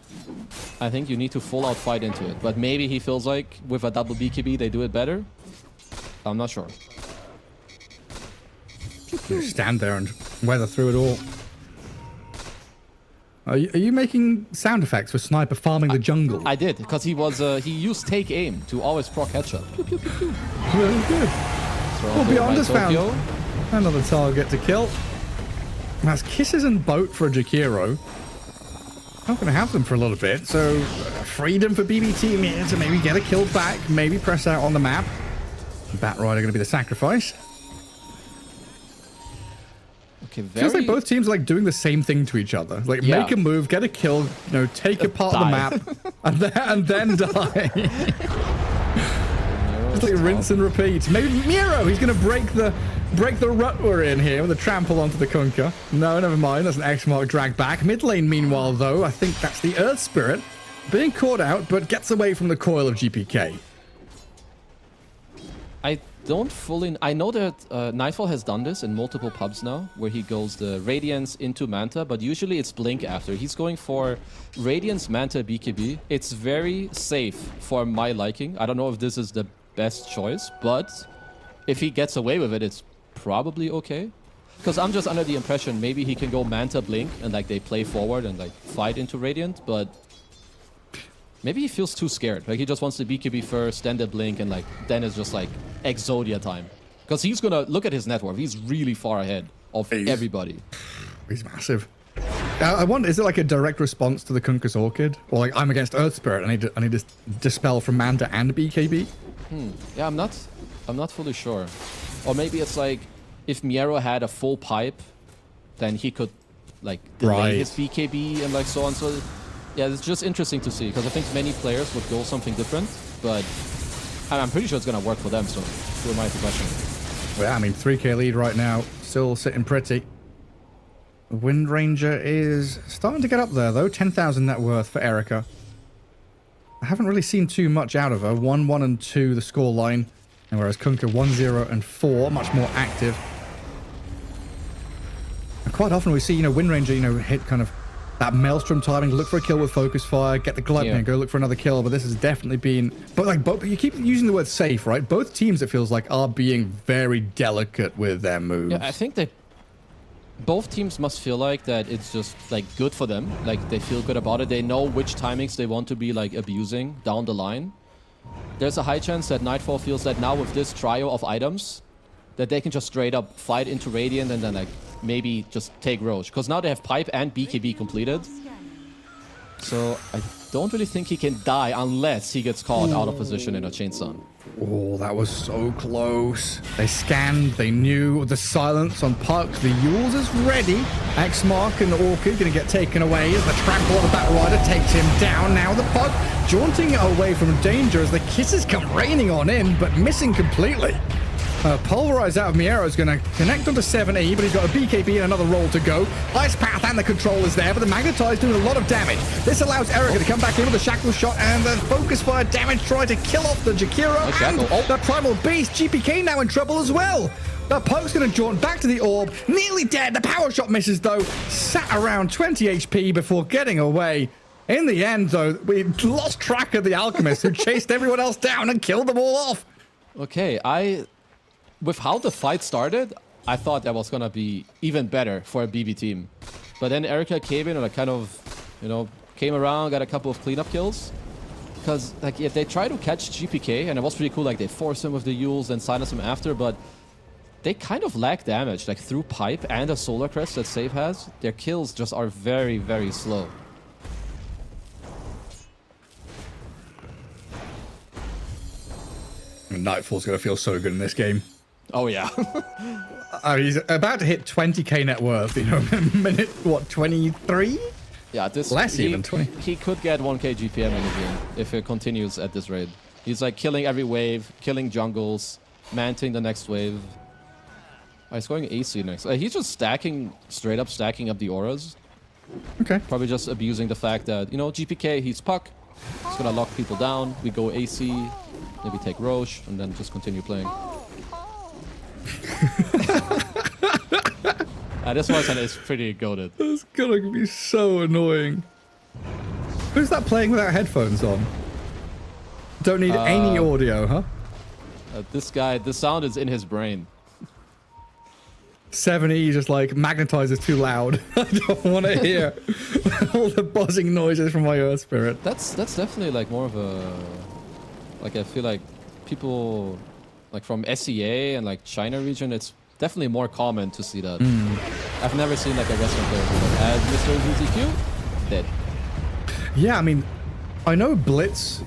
I think you need to full out fight into it, but maybe he feels like with a double BKB they do it better. I'm not sure. Stand there and weather through it all. Are you making sound effects for Sniper farming the jungle? I did, because he used take aim to always proc headshot. Pew, pew, pew, pew. Very good. Well, Beyond has found another target to kill. That's Kisses and Boat for a Jakiro. Not going to have them for a little bit, so freedom for BB Team here to maybe get a kill back, maybe press out on the map. Bat Rider going to be the sacrifice. Okay, feels like both teams are like doing the same thing to each other. Like make a move, get a kill, take a part of the map, and then die. It's like rinse and repeat. Maybe Miro, he's gonna break the rut we're in here with a trample onto the Kunkka. No, never mind. That's an X mark drag back. Mid lane, meanwhile, though, I think that's the Earth Spirit being caught out, but gets away from the coil of GPK. I don't fully... I know that Nightfall has done this in multiple pubs now, where he goes the Radiance into Manta, but usually it's Blink after. He's going for Radiance, Manta, BKB. It's very safe for my liking. I don't know if this is the best choice, but if he gets away with it, it's probably okay. Because I'm just under the impression maybe he can go Manta, Blink, and like they play forward and like fight into Radiant, but... maybe he feels too scared. Like he just wants the BKB first, then the Blink, and like then it's just like Exodia time. Because he's gonna look at his net worth. He's really far ahead of everybody. He's massive. I wonder, is it like a direct response to the Kunkka's Orchid? Or like I'm against Earth Spirit, I need to dispel from Manta and BKB? Yeah, I'm not fully sure. Or maybe it's like if Miero had a full pipe, then he could like delay his BKB and like so on. So yeah, it's just interesting to see, because I think many players would go something different, but I'm pretty sure it's going to work for them, so who am I to question? Well, I mean, 3k lead right now, still sitting pretty. The Wind Ranger is starting to get up there, though. 10,000 net worth for Erica. I haven't really seen too much out of her. 1-1 and 2, the score line, and whereas Kunkka 1-0 and 4, much more active. And quite often we see, Wind Ranger, hit kind of that Maelstrom timing, look for a kill with Focus Fire, get the Gluttony, and go look for another kill. But this has definitely been... But you keep using the word safe, right? Both teams, it feels like, are being very delicate with their moves. Yeah, I think that both teams must feel like that it's just, like, good for them. Like, they feel good about it. They know which timings they want to be, like, abusing down the line. There's a high chance that Nightfall feels that now with this trio of items, that they can just straight up fight into Radiant and then, like, maybe just take Roche, because now they have Pipe and BKB completed. So I don't really think he can die unless he gets caught out of position in a Chainstone. Oh, that was so close. They scanned, they knew the silence on Puck. The Yules is ready. X-Mark and the Orchid going to get taken away as the trample of the Bat Rider takes him down. Now the Puck jaunting away from danger as the kisses come raining on in, but missing completely. Pulverize out of Miero is going to connect onto 7E, but he's got a BKB and another roll to go. Ice Path and the control is there, but the Magnetize doing a lot of damage. This allows Erica to come back in with a Shackle Shot and the Focus Fire damage, trying to kill off the Jakiro and the Primal Beast. GPK now in trouble as well. The poke's going to jaunt back to the orb. Nearly dead. The power shot misses, though. Sat around 20 HP before getting away. In the end, though, we lost track of the alchemist who chased everyone else down and killed them all off. Okay, with how the fight started, I thought that was gonna be even better for a BB team. But then Erica came in and like kind of, you know, came around, got a couple of cleanup kills. Because like if they try to catch GPK, and it was pretty cool, like they forced him with the Yules and silenced him after, but they kind of lack damage, like through pipe and a solar crest that Save has. Their kills just are very, very slow. Nightfall's going to feel so good in this game. Oh, yeah. He's about to hit 20k net worth, you know, minute, what, 23? Yeah, this less even 20. He could get 1k GPM in the game if it continues at this rate. He's like killing every wave, killing jungles, manting the next wave. Oh, he's going AC next. He's just stacking, straight up stacking up the auras. Okay. Probably just abusing the fact that, you know, GPK, he's Puck. He's gonna lock people down. We go AC, maybe take Roche, and then just continue playing. This one is pretty goated. That's gonna be so annoying. Who's that playing without headphones on? Don't need any audio, huh? This guy, the sound is in his brain. 7E just like magnetizes too loud. I don't want to hear all the buzzing noises from my Earth Spirit. That's definitely like more of a, like I feel like people like from SEA and like China region, it's definitely more common to see that. I've never seen like a Western player who like, add Mr. VTQ, dead. Yeah, I mean, I know Blitz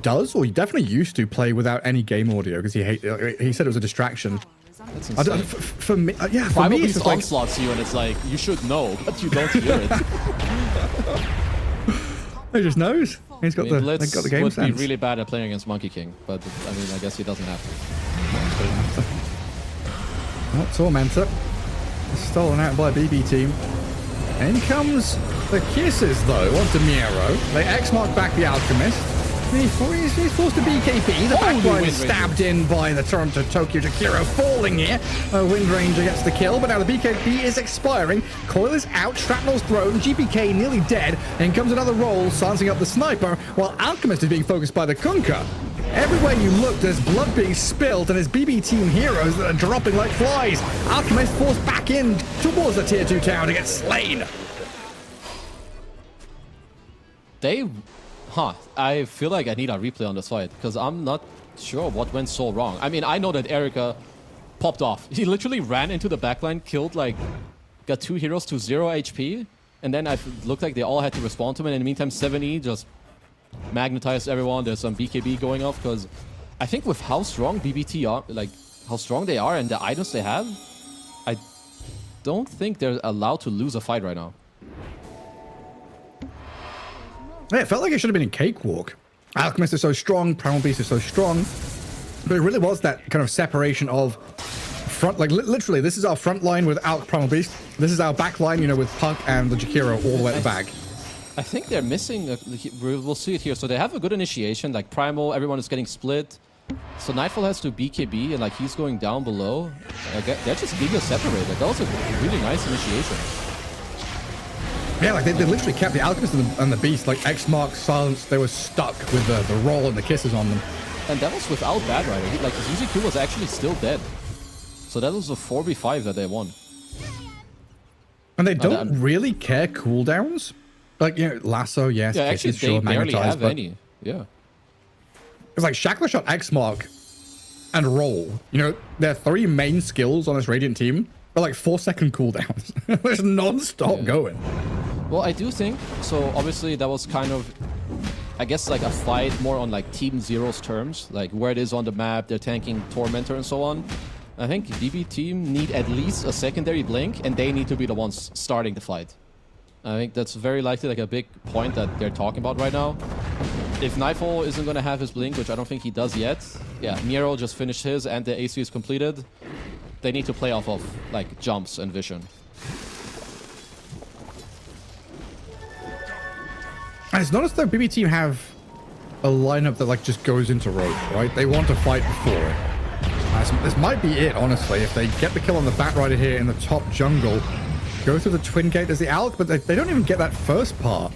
does, or he definitely used to play without any game audio because he said it was a distraction. That's insane. For me, yeah, for Five me, of it's these just like onslaughts you, and it's like you should know, but you don't hear it. He just knows. He's got Blitz the game would sense. be really bad at playing against Monkey King, but I mean, I guess he doesn't have to. Oh, Tormentor. Stolen out by BB team. In comes the kisses, though, onto Miro. They X-mark back the Alchemist. He's forced to BKB. The backline is stabbed in by the Toronto Tokyo Jakiro, falling here. Wind Ranger gets the kill, but now the BKB is expiring. Coil is out, Shrapnel's thrown, GPK nearly dead. In comes another roll, silencing up the sniper, while Alchemist is being focused by the Kunkka. Everywhere you look, there's blood being spilled, and there's BB team heroes that are dropping like flies. Alchemist forced back in towards the tier 2 tower to get slain. I feel like I need a replay on this fight because I'm not sure what went so wrong. I mean, I know that Erica popped off. He literally ran into the backline, killed like, got 2 heroes to 0 HP, and then it looked like they all had to respond to him. And in the meantime, 7E just magnetized everyone. There's some BKB going off because I think with how strong BBT are, like how strong they are and the items they have, I don't think they're allowed to lose a fight right now. Yeah, it felt like it should have been a cakewalk. Alchemist is so strong, Primal Beast is so strong. But it really was that kind of separation of front, like literally, this is our front line with Primal Beast. This is our back line, you know, with Puck and the Jakiro all the way at the back. I think they're missing, we'll see it here. So they have a good initiation, like Primal, everyone is getting split. So Nightfall has to BKB and like he's going down below. They're just giga separated. That was a really nice initiation. Yeah, like they literally kept the Alchemist and the Beast, like X-Mark, Silence, they were stuck with the roll and the kisses on them. And that was without Bad Rider. Like, ZZQ was actually still dead. So that was a 4v5 that they won. And they don't really care cooldowns? Like, you know, Lasso, yes, yeah, kisses, actually, they sure, barely have but any. Yeah. It's like Shackler Shot, X-Mark, and Roll. You know, their 3 main skills on this Radiant team are like 4-second cooldowns. There's non-stop going. Well, I do think, so obviously that was kind of, I guess like a fight more on like Team Zero's terms, like where it is on the map, they're tanking Tormentor and so on. I think BB team need at least a secondary blink and they need to be the ones starting the fight. I think that's very likely like a big point that they're talking about right now. If Nightfall isn't going to have his blink, which I don't think he does yet, yeah, Miro just finished his and the AC is completed. They need to play off of like jumps and vision. And it's not as though BB team have a lineup that like just goes into rope, right? They want to fight before it. This might be it, honestly. If they get the kill on the Batrider here in the top jungle, go through the Twin Gate as the Alk, but they don't even get that first part.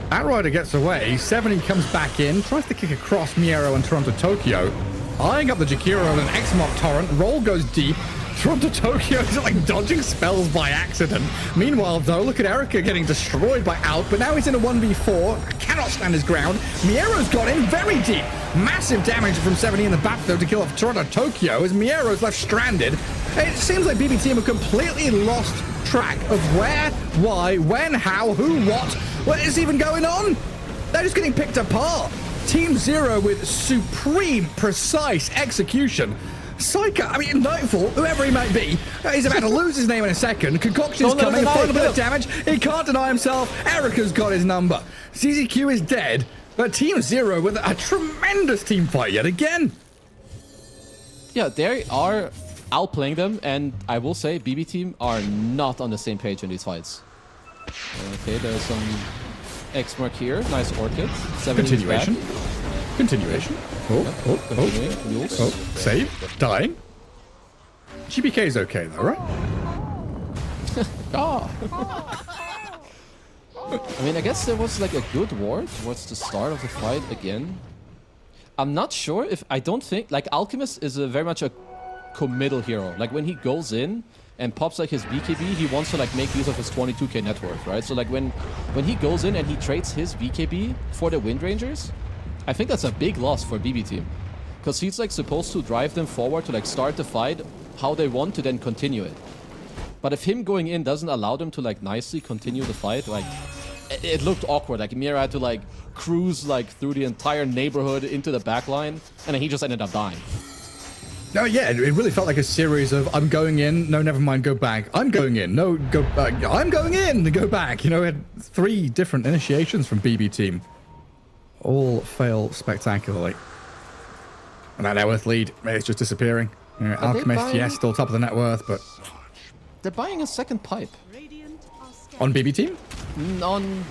Batrider gets away. 70 comes back in, tries to kick across Miero and Toronto Tokyo. Eyeing up the Jakiro and an X-Mark Torrent. Roll goes deep. Toronto Tokyo is like dodging spells by accident. Meanwhile, though, look at Erica getting destroyed by Alk, but now he's in a 1v4. Cannot stand his ground. Miero's got in very deep. Massive damage from 70 in the back, though, to kill off Toronto Tokyo as Miero's left stranded. It seems like BB Team have completely lost track of where, why, when, how, who, what is even going on? They're just getting picked apart. Team Zero with supreme, precise execution. Psycho, I mean, Nightfall, whoever he might be, he's about to lose his name in a second. Concoction's coming, a final bit of damage. He can't deny himself. Erica's got his number. CZQ is dead, but Team Zero with a tremendous team fight yet again. Yeah, they are outplaying them, and I will say BB Team are not on the same page in these fights. Okay, there's some X-Mark here. Nice Orchid. Continuation. Continuation. Oh, save. Dying. GBK is okay though, right? I mean, I guess there was like a good ward towards the start of the fight again. I'm not sure if... I don't think... Like, Alchemist is very much a committal hero. Like, when he goes in and pops like his BKB, he wants to like make use of his 22k net worth, right? So like when he goes in and he trades his BKB for the Wind Rangers, I think that's a big loss for BB Team. Because he's like supposed to drive them forward to like start the fight how they want to then continue it. But if him going in doesn't allow them to like nicely continue the fight, like it looked awkward. Like Mira had to like cruise like through the entire neighborhood into the backline, and then he just ended up dying. No, yeah, it really felt like a series of I'm going in, no, never mind, go back. I'm going in, no, go back. I'm going in, go back. You know, we had 3 different initiations from BB Team. All fail spectacularly. And that net worth lead, it's just disappearing. You know, Alchemist, yes, still top of the net worth, but... They're buying a second pipe. On BB Team? On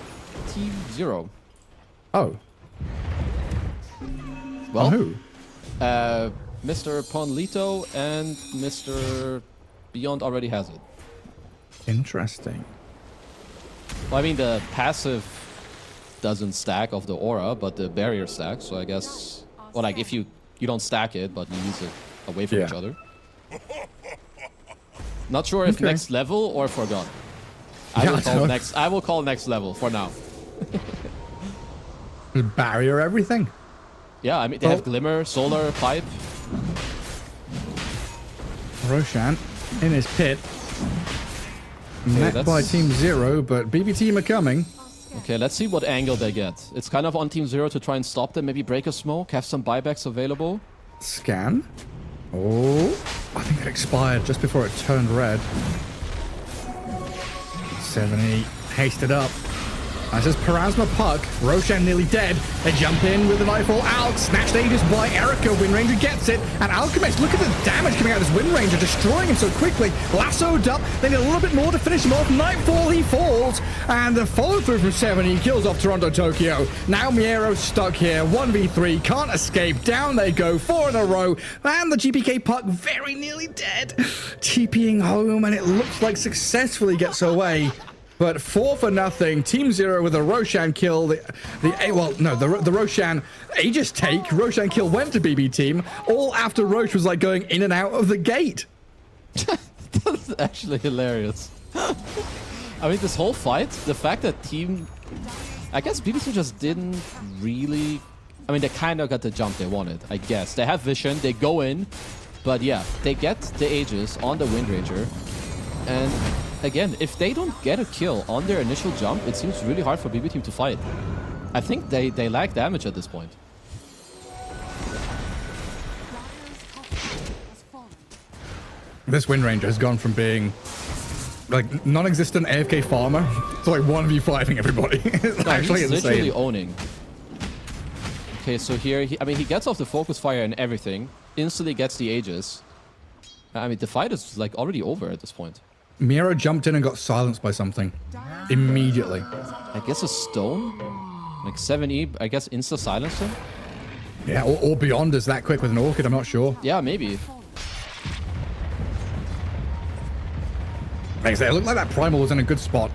Team Zero. Oh. Well, on who? Mr. Ponlito and Mr. Beyond already has it. Interesting. Well, I mean, the passive doesn't stack of the aura, but the barrier stacks. So I guess, well, like if you don't stack it, but you use it away from each other. Not sure if next level or forgotten. I will call next level for now. Barrier everything. Yeah, I mean they have Glimmer, Solar, Pipe. Roshan in his pit. Met by Team Zero, but BB Team are coming. Okay, let's see what angle they get. It's kind of on Team Zero to try and stop them. Maybe break a smoke, have some buybacks available. Scan. Oh, I think it expired just before it turned red. 70 hasted up. As is Parasma Puck, Roshan nearly dead. They jump in with the Nightfall out. Snatched Aegis by Erica. Wind Ranger gets it. And Alchemist, look at the damage coming out of this Wind Ranger, destroying him so quickly. Lassoed up. They need a little bit more to finish him off. Nightfall, he falls. And the follow through from 70 kills off Toronto Tokyo. Now Miero's stuck here. 1v3. Can't escape. Down they go. 4 in a row. And the GPK Puck very nearly dead. TPing home, and it looks like successfully gets away. But 4-0, Team Zero with a Roshan kill. The Roshan Aegis take. Roshan kill went to BB Team, all after Roche was like going in and out of the gate. That's actually hilarious. I mean, this whole fight, the fact that Team... I guess BB Team just didn't really... I mean, they kind of got the jump they wanted, I guess. They have vision, they go in, but yeah, they get the Aegis on the Wind Ranger, and... Again, if they don't get a kill on their initial jump, it seems really hard for BB Team to fight. I think they lack damage at this point. This Wind Ranger has gone from being like non-existent AFK farmer to like 1v5ing everybody. It's actually he's insane. Literally owning. Okay, so here, he gets off the focus fire and everything, instantly gets the Aegis. I mean, the fight is like already over at this point. Miero jumped in and got silenced by something immediately. I guess a stone? Like 7E, I guess insta-silenced him? Yeah, or beyond us that quick with an Orchid, I'm not sure. Yeah, maybe. Like I say, it looked like that Primal was in a good spot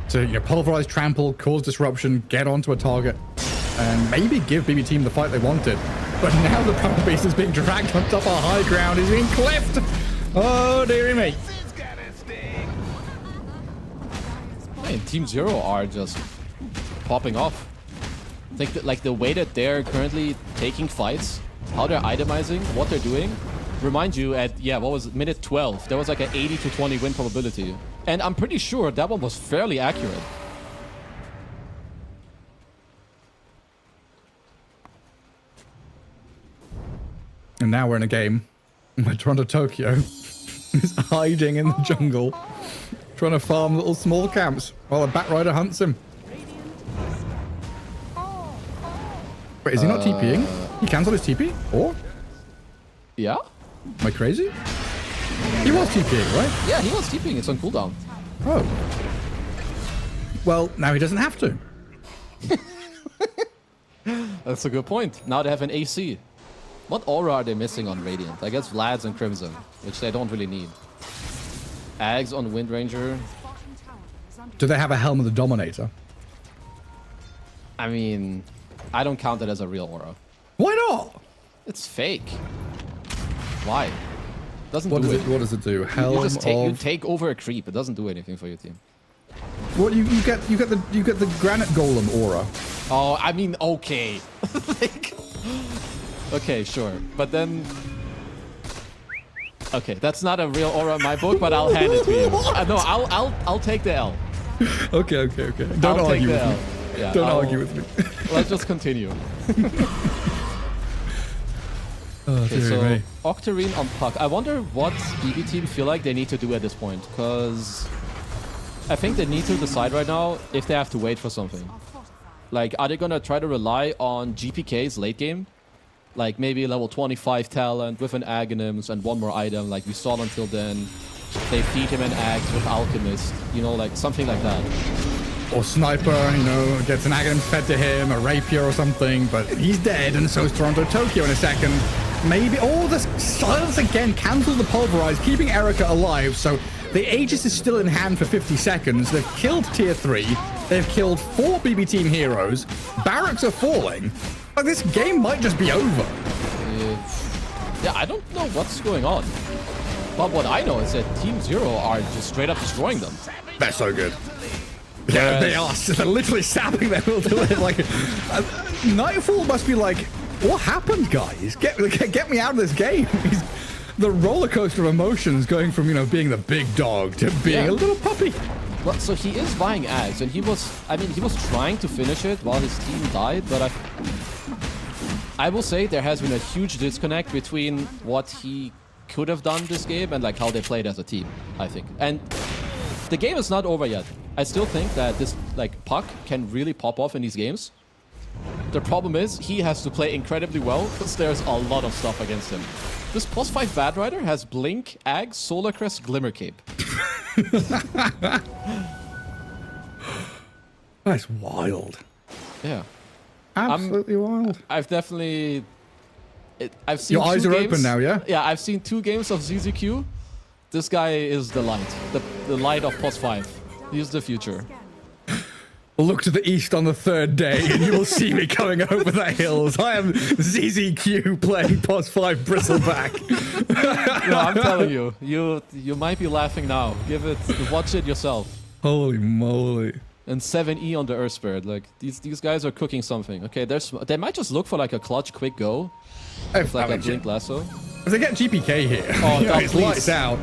to, pulverize, trample, cause disruption, get onto a target, and maybe give BB Team the fight they wanted. But now the Primal Beast is being dragged on top of high ground. He's being clipped. Oh, dearie me. Man, Team Zero are just popping off. I think that, like, the way that they're currently taking fights, how they're itemizing, what they're doing, remind you at, what was it, minute 12, there was like an 80 to 20 win probability. And I'm pretty sure that one was fairly accurate. And now we're in a game where Toronto Tokyo is hiding in the jungle, trying to farm little small camps while a Batrider hunts him. Wait, is he not TPing? He cancelled his TP? Or? Yeah? Am I crazy? He was TPing, right? Yeah, he was TPing. It's on cooldown. Oh. Well, now he doesn't have to. That's a good point. Now they have an AC. What aura are they missing on Radiant? I guess Vlad's and Crimson, which they don't really need. Ags on Wind Ranger. Do they have a Helm of the Dominator? I mean, I don't count that as a real aura. Why not? It's fake. Why? Doesn't What do does it. What does it do? Helm You just take, of... you take over a creep. It doesn't do anything for your team. What you get the Granite Golem aura. Oh, I mean, okay. Like, okay, sure. But then... Okay, that's not a real aura in my book, but I'll hand it to you. No, I'll take the L. Okay. Don't argue with me. Yeah, Don't argue with me. Let's just continue. Okay, so Octarine on Puck. I wonder what BB Team feel like they need to do at this point, because I think they need to decide right now if they have to wait for something. Like, are they gonna try to rely on GPK's late game? Like maybe level 25 talent with an Aghanims and one more item like we saw until then. They feed him an Axe with Alchemist, like something like that. Or Sniper, gets an Aghanim fed to him, a Rapier or something, but he's dead, and so is Toronto Tokyo in a second. Maybe, the silence again, cancels the Pulverize, keeping Erica alive, so the Aegis is still in hand for 50 seconds. They've killed tier 3, they've killed 4 BB Team heroes, barracks are falling. Like, this game might just be over. Yeah, I don't know what's going on. But what I know is that Team Zero are just straight up destroying them. They're so good. Yeah, they are. They're literally sapping their will to live. Like, Nightfall must be like, what happened, guys? Get me out of this game. The roller coaster of emotions going from, being the big dog to being a little puppy. Well, so he is buying Ags, and he was trying to finish it while his team died, but I will say there has been a huge disconnect between what he could have done this game and like how they played as a team, I think. And the game is not over yet. I still think that this Puck can really pop off in these games. The problem is he has to play incredibly well because there's a lot of stuff against him. This plus 5 Batrider has Blink, Ag, Solar Crest, Glimmer Cape. That's wild. Yeah. Absolutely wild. I've definitely... I've seen Your eyes are games. open now, yeah? Yeah, I've seen 2 games of ZZQ. This guy is the light. The light of plus 5. He's the future. Look to the east on the 3rd day and you will see me coming over the hills. I am ZZQ playing plus 5 Bristleback. No, I'm telling you. You might be laughing now. Watch it yourself. Holy moly. And 7E on the Earth Spirit. Like, these guys are cooking something. Okay, they might just look for like a clutch quick go. With like a Blink Lasso. If they get GPK here, it's lights out.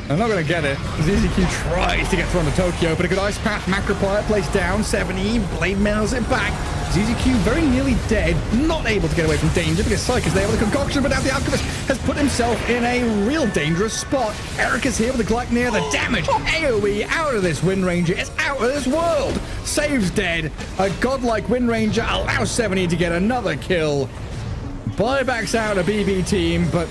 I'm not going to get it. ZZQ tries to get thrown to Tokyo, but a good Ice Path. Macropire placed down. 7E. Blade mails it back. ZZQ very nearly dead. Not able to get away from danger because Psyche is there with a concoction, but now the Alchemist has put himself in a real dangerous spot. Erica's here with the Gleipnir. The damage. AoE out of this Wind Ranger. It's out of this world. Saves dead. A godlike Wind Ranger allows 7E to get another kill. Buybacks out a BB Team, but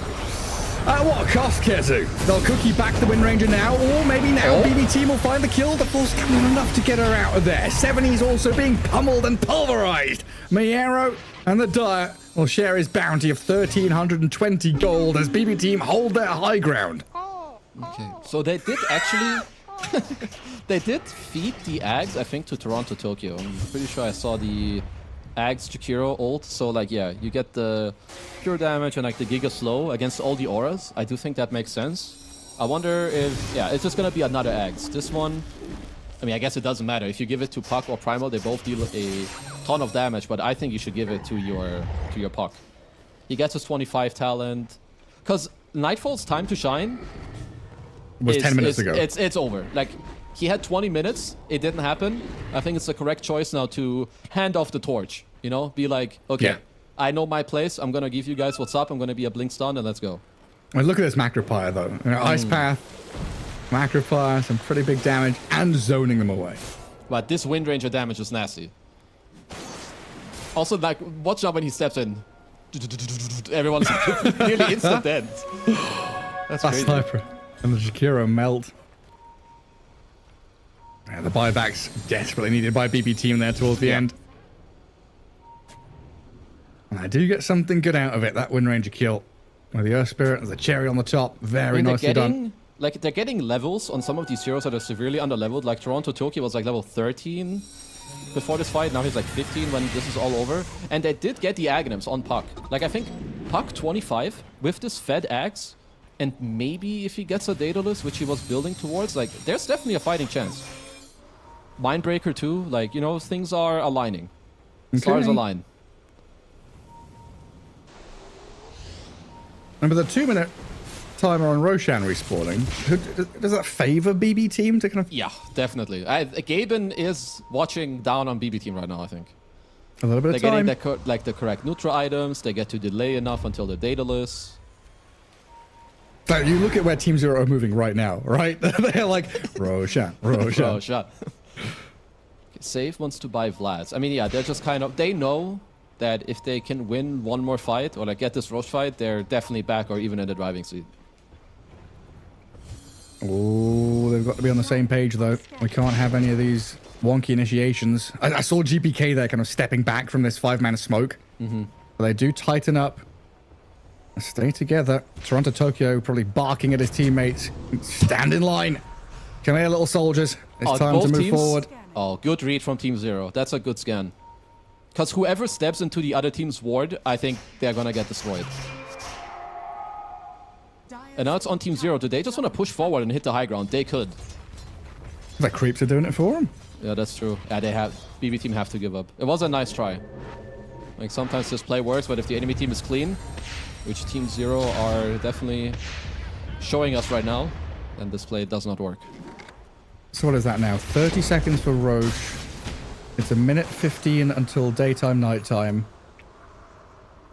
at what cost, Kezu? They'll cookie back the Wind Ranger now, or maybe now BB Team will find the kill. The full stamina enough to get her out of there. 7E's also being pummeled and pulverized. Miero and the Dire will share his bounty of 1,320 gold as BB Team hold their high ground. Okay, so they did actually... they did feed the Ags, I think, to Toronto Tokyo. I'm pretty sure I saw the Ags Jakiro ult. So, like, yeah, you get the pure damage and, like, the Giga Slow against all the auras. I do think that makes sense. I wonder if... Yeah, it's just gonna be another Ags. This one... I mean, I guess it doesn't matter. If you give it to Puck or Primal, they both deal a ton of damage, but I think you should give it to your Puck. He gets his 25 talent. Because Nightfall's time to shine... was 10 minutes ago. It's over. Like, he had 20 minutes. It didn't happen. I think it's the correct choice now to hand off the torch. You know? Be like, okay, I know my place. I'm going to give you guys what's up. I'm going to be a blink stun and let's go. I mean, look at this Macropire, though. You know, Ice Path, Macropire, some pretty big damage, and zoning them away. But this Wind Ranger damage is nasty. Also, like, watch out when he steps in. Everyone's nearly instant dead. That's crazy. Sniper. And the Jakiro melt. Yeah, the buyback's desperately needed by BB Team there towards the end. And I do get something good out of it, that Wind Ranger kill. With the Earth Spirit and the cherry on the top. Very nicely done. Like, they're getting levels on some of these heroes that are severely underleveled. Like, Toronto Tokyo was like level 13 before this fight. Now he's like 15 when this is all over. And they did get the Aghanims on Puck. Like, I think Puck 25 with this fed axe. And maybe if he gets a Daedalus, which he was building towards, like, there's definitely a fighting chance. Mindbreaker too, like, you know, things are aligning. Stars align. Remember the 2-minute timer on Roshan respawning? Does that favor BB Team to kind of... Yeah, definitely. Gaben is watching down on BB Team right now, I think. A little bit of time. They're getting the correct neutral items. They get to delay enough until the Daedalus. But you look at where Team Zero are moving right now, right? They're like, Roshan, Roshan. Roshan. Save wants to buy Vlads. I mean, yeah, they're just kind of... They know that if they can win one more fight, or like get this Roche fight, they're definitely back or even in the driving seat. Oh, they've got to be on the same page, though. We can't have any of these wonky initiations. I saw GPK there kind of stepping back from this 5-man smoke. But they do tighten up. Stay together. Toronto Tokyo probably barking at his teammates. Stand in line. Come here, little soldiers. It's time to move forward. Oh, good read from Team Zero. That's a good scan. Because whoever steps into the other team's ward, I think they're going to get destroyed. And now it's on Team Zero. Do they just want to push forward and hit the high ground? They could. The creeps are doing it for them. Yeah, that's true. Yeah, they have. BB Team have to give up. It was a nice try. Like, sometimes this play works, but if the enemy team is clean, which Team Zero are definitely showing us right now, then this play does not work. So what is that now? 30 seconds for Roche. It's a minute 15 until daytime, nighttime.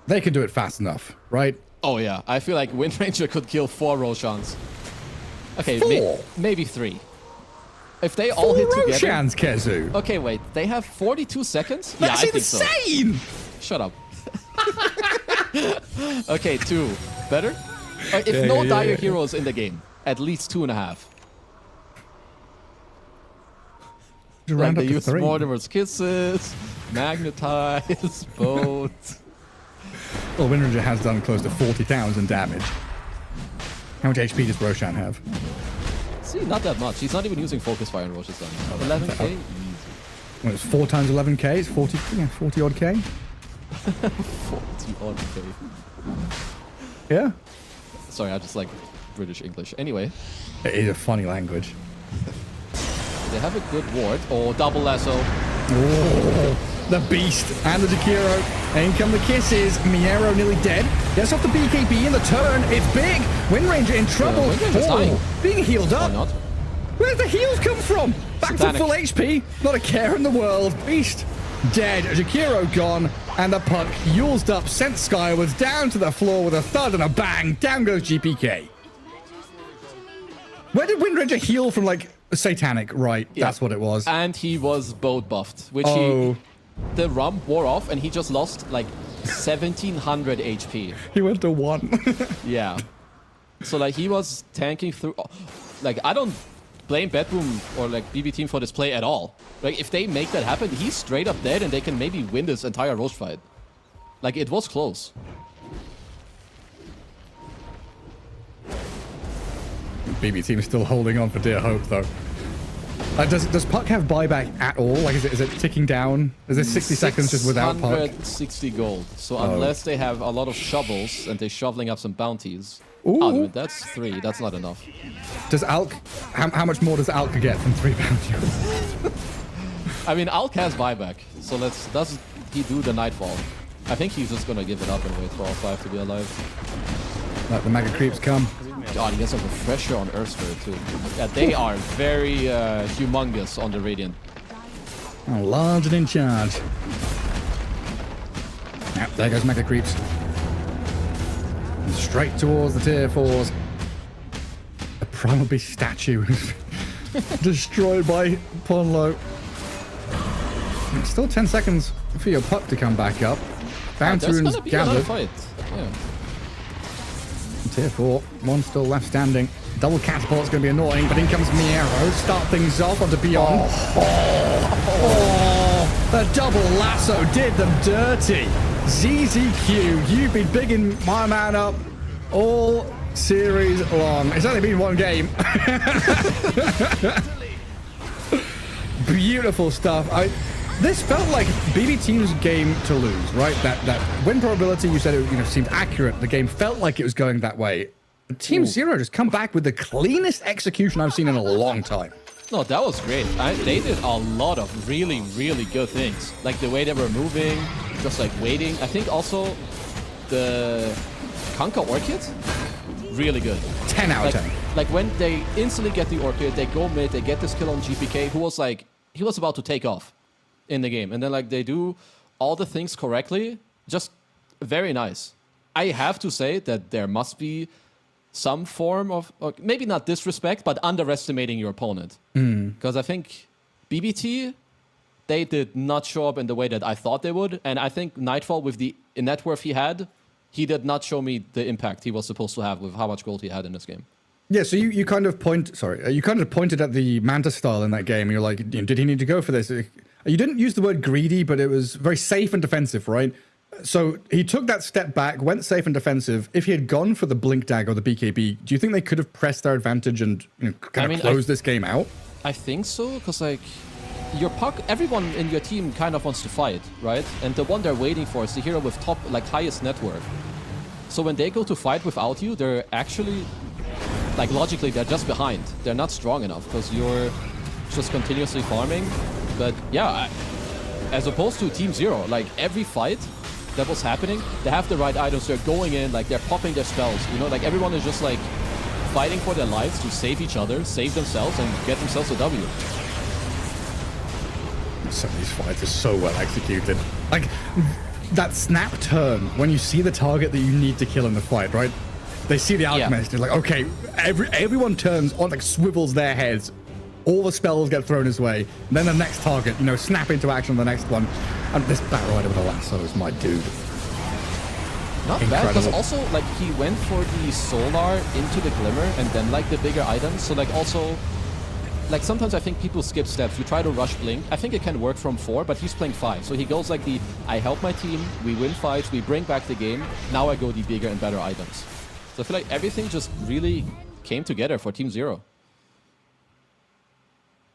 They can do it fast enough, right? Oh yeah, I feel like Wind Ranger could kill 4 Roshans. Okay, maybe 3. If they all hit together... Roshans, Kezu! Okay, wait. They have 42 seconds? That's yeah, I think so. insane! Shut up. Okay, 2. Better? If no dire heroes in the game, at least 2.5. Like they use Mortimer's Kisses, Magnetize, Boat. Well, Wind Ranger has done close to 40,000 damage. How much HP does Roshan have? See, not that much. He's not even using Focus Fire in Roshan's done. 11k? Easy. Well, it's 4 times 11k. It's 40 odd k. 40 odd k. Yeah. Sorry, I just like British English. Anyway. It is a funny language. They have a good ward. Oh, double lasso. Oh, the beast and the Jakiro. In come the kisses. Miero nearly dead. Gets off the BKB in the turn. It's big. Wind Ranger in trouble. Being healed up. Not. Where'd the heals come from? Back to full HP. Not a care in the world. Beast dead. Jakiro gone. And the puck used up, sent skywards down to the floor with a thud and a bang. Down goes GPK. Where did Wind Ranger heal from, like, Satanic? Right, that's what it was. And he was boat buffed, which the rump wore off, and he just lost, like, 1,700 HP. He went to 1. Yeah. So, like, he was tanking through... Like, I don't blame Bedroom or, like, BB Team for this play at all. Like, if they make that happen, he's straight up dead, and they can maybe win this entire Roche fight. Like, it was close. BB team is still holding on for dear hope, though. Does Puck have buyback at all? Like, is it ticking down? Is there 60 seconds just without Puck? 660 gold. So unless they have a lot of shovels and they're shoveling up some bounties. Ooh. Oh, that's 3. That's not enough. Does Alk... How much more does Alk get from 3 bounties? I mean, Alk has buyback. So does he do the Nightfall? I think he's just gonna give it up and wait for all 5 to be alive. Let the mega creeps come. God, he gets a refresher on Earth Spirit too. Yeah, they are very humongous on the Radiant. Oh, large and in charge. Yep, there goes mega creeps. And straight towards the tier 4s. The Primal Beast statue is destroyed by Ponlo. It's still 10 seconds for your Puck to come back up. Bounty runes gathered. Fight. Yeah. Tier 4, one still left standing. Double catapult's going to be annoying, but in comes Miero. Start things off onto Beyond. The double lasso did them dirty. ZZQ, you've been bigging my man up all series long. It's only been one game. Beautiful stuff. This felt like BB Team's game to lose, right? That win probability, you said it seemed accurate. The game felt like it was going that way. Team Zero just come back with the cleanest execution I've seen in a long time. No, that was great. They did a lot of really, really good things. Like the way they were moving, just like waiting. I think also the Kanka Orchid, really good. 10 out of 10. Like when they instantly get the Orchid, they go mid, they get this kill on GPK, who was like, he was about to take off in the game. And then like they do all the things correctly, just very nice. I have to say that there must be some form of, maybe not disrespect, but underestimating your opponent. Because I think BBT, they did not show up in the way that I thought they would. And I think Nightfall, with the net worth he had, he did not show me the impact he was supposed to have with how much gold he had in this game. Yeah, so you kind of pointed at the Manta style in that game. And you're like, did he need to go for this? You didn't use the word greedy, but it was very safe and defensive, right? So he took that step back, went safe and defensive. If he had gone for the Blink Dagger or the BKB, do you think they could have pressed their advantage and closed this game out? I think so, because like your Puck, everyone in your team kind of wants to fight, right? And the one they're waiting for is the hero with highest net worth. So when they go to fight without you, they're actually, like logically, they're just behind. They're not strong enough because you're just continuously farming. But yeah, as opposed to Team Zero, like every fight that was happening, they have the right items, they're going in, like they're popping their spells, like everyone is just like fighting for their lives to save each other, save themselves, and get themselves a W. Some of these fights are so well executed. Like, that snap turn, when you see the target that you need to kill in the fight, right? They see the Alchemist, they're like, okay, everyone turns on, like swivels their heads, all the spells get thrown his way, and then the next target, snap into action on the next one. And this Bat Rider with a lasso is my dude. Not bad, because also, like, he went for the Solar into the Glimmer and then, like, the bigger items. So, like, also, like, sometimes I think people skip steps. You try to rush Blink. I think it can work from 4, but he's playing 5. So he goes like I help my team, we win fights, we bring back the game. Now I go the bigger and better items. So I feel like everything just really came together for Team Zero.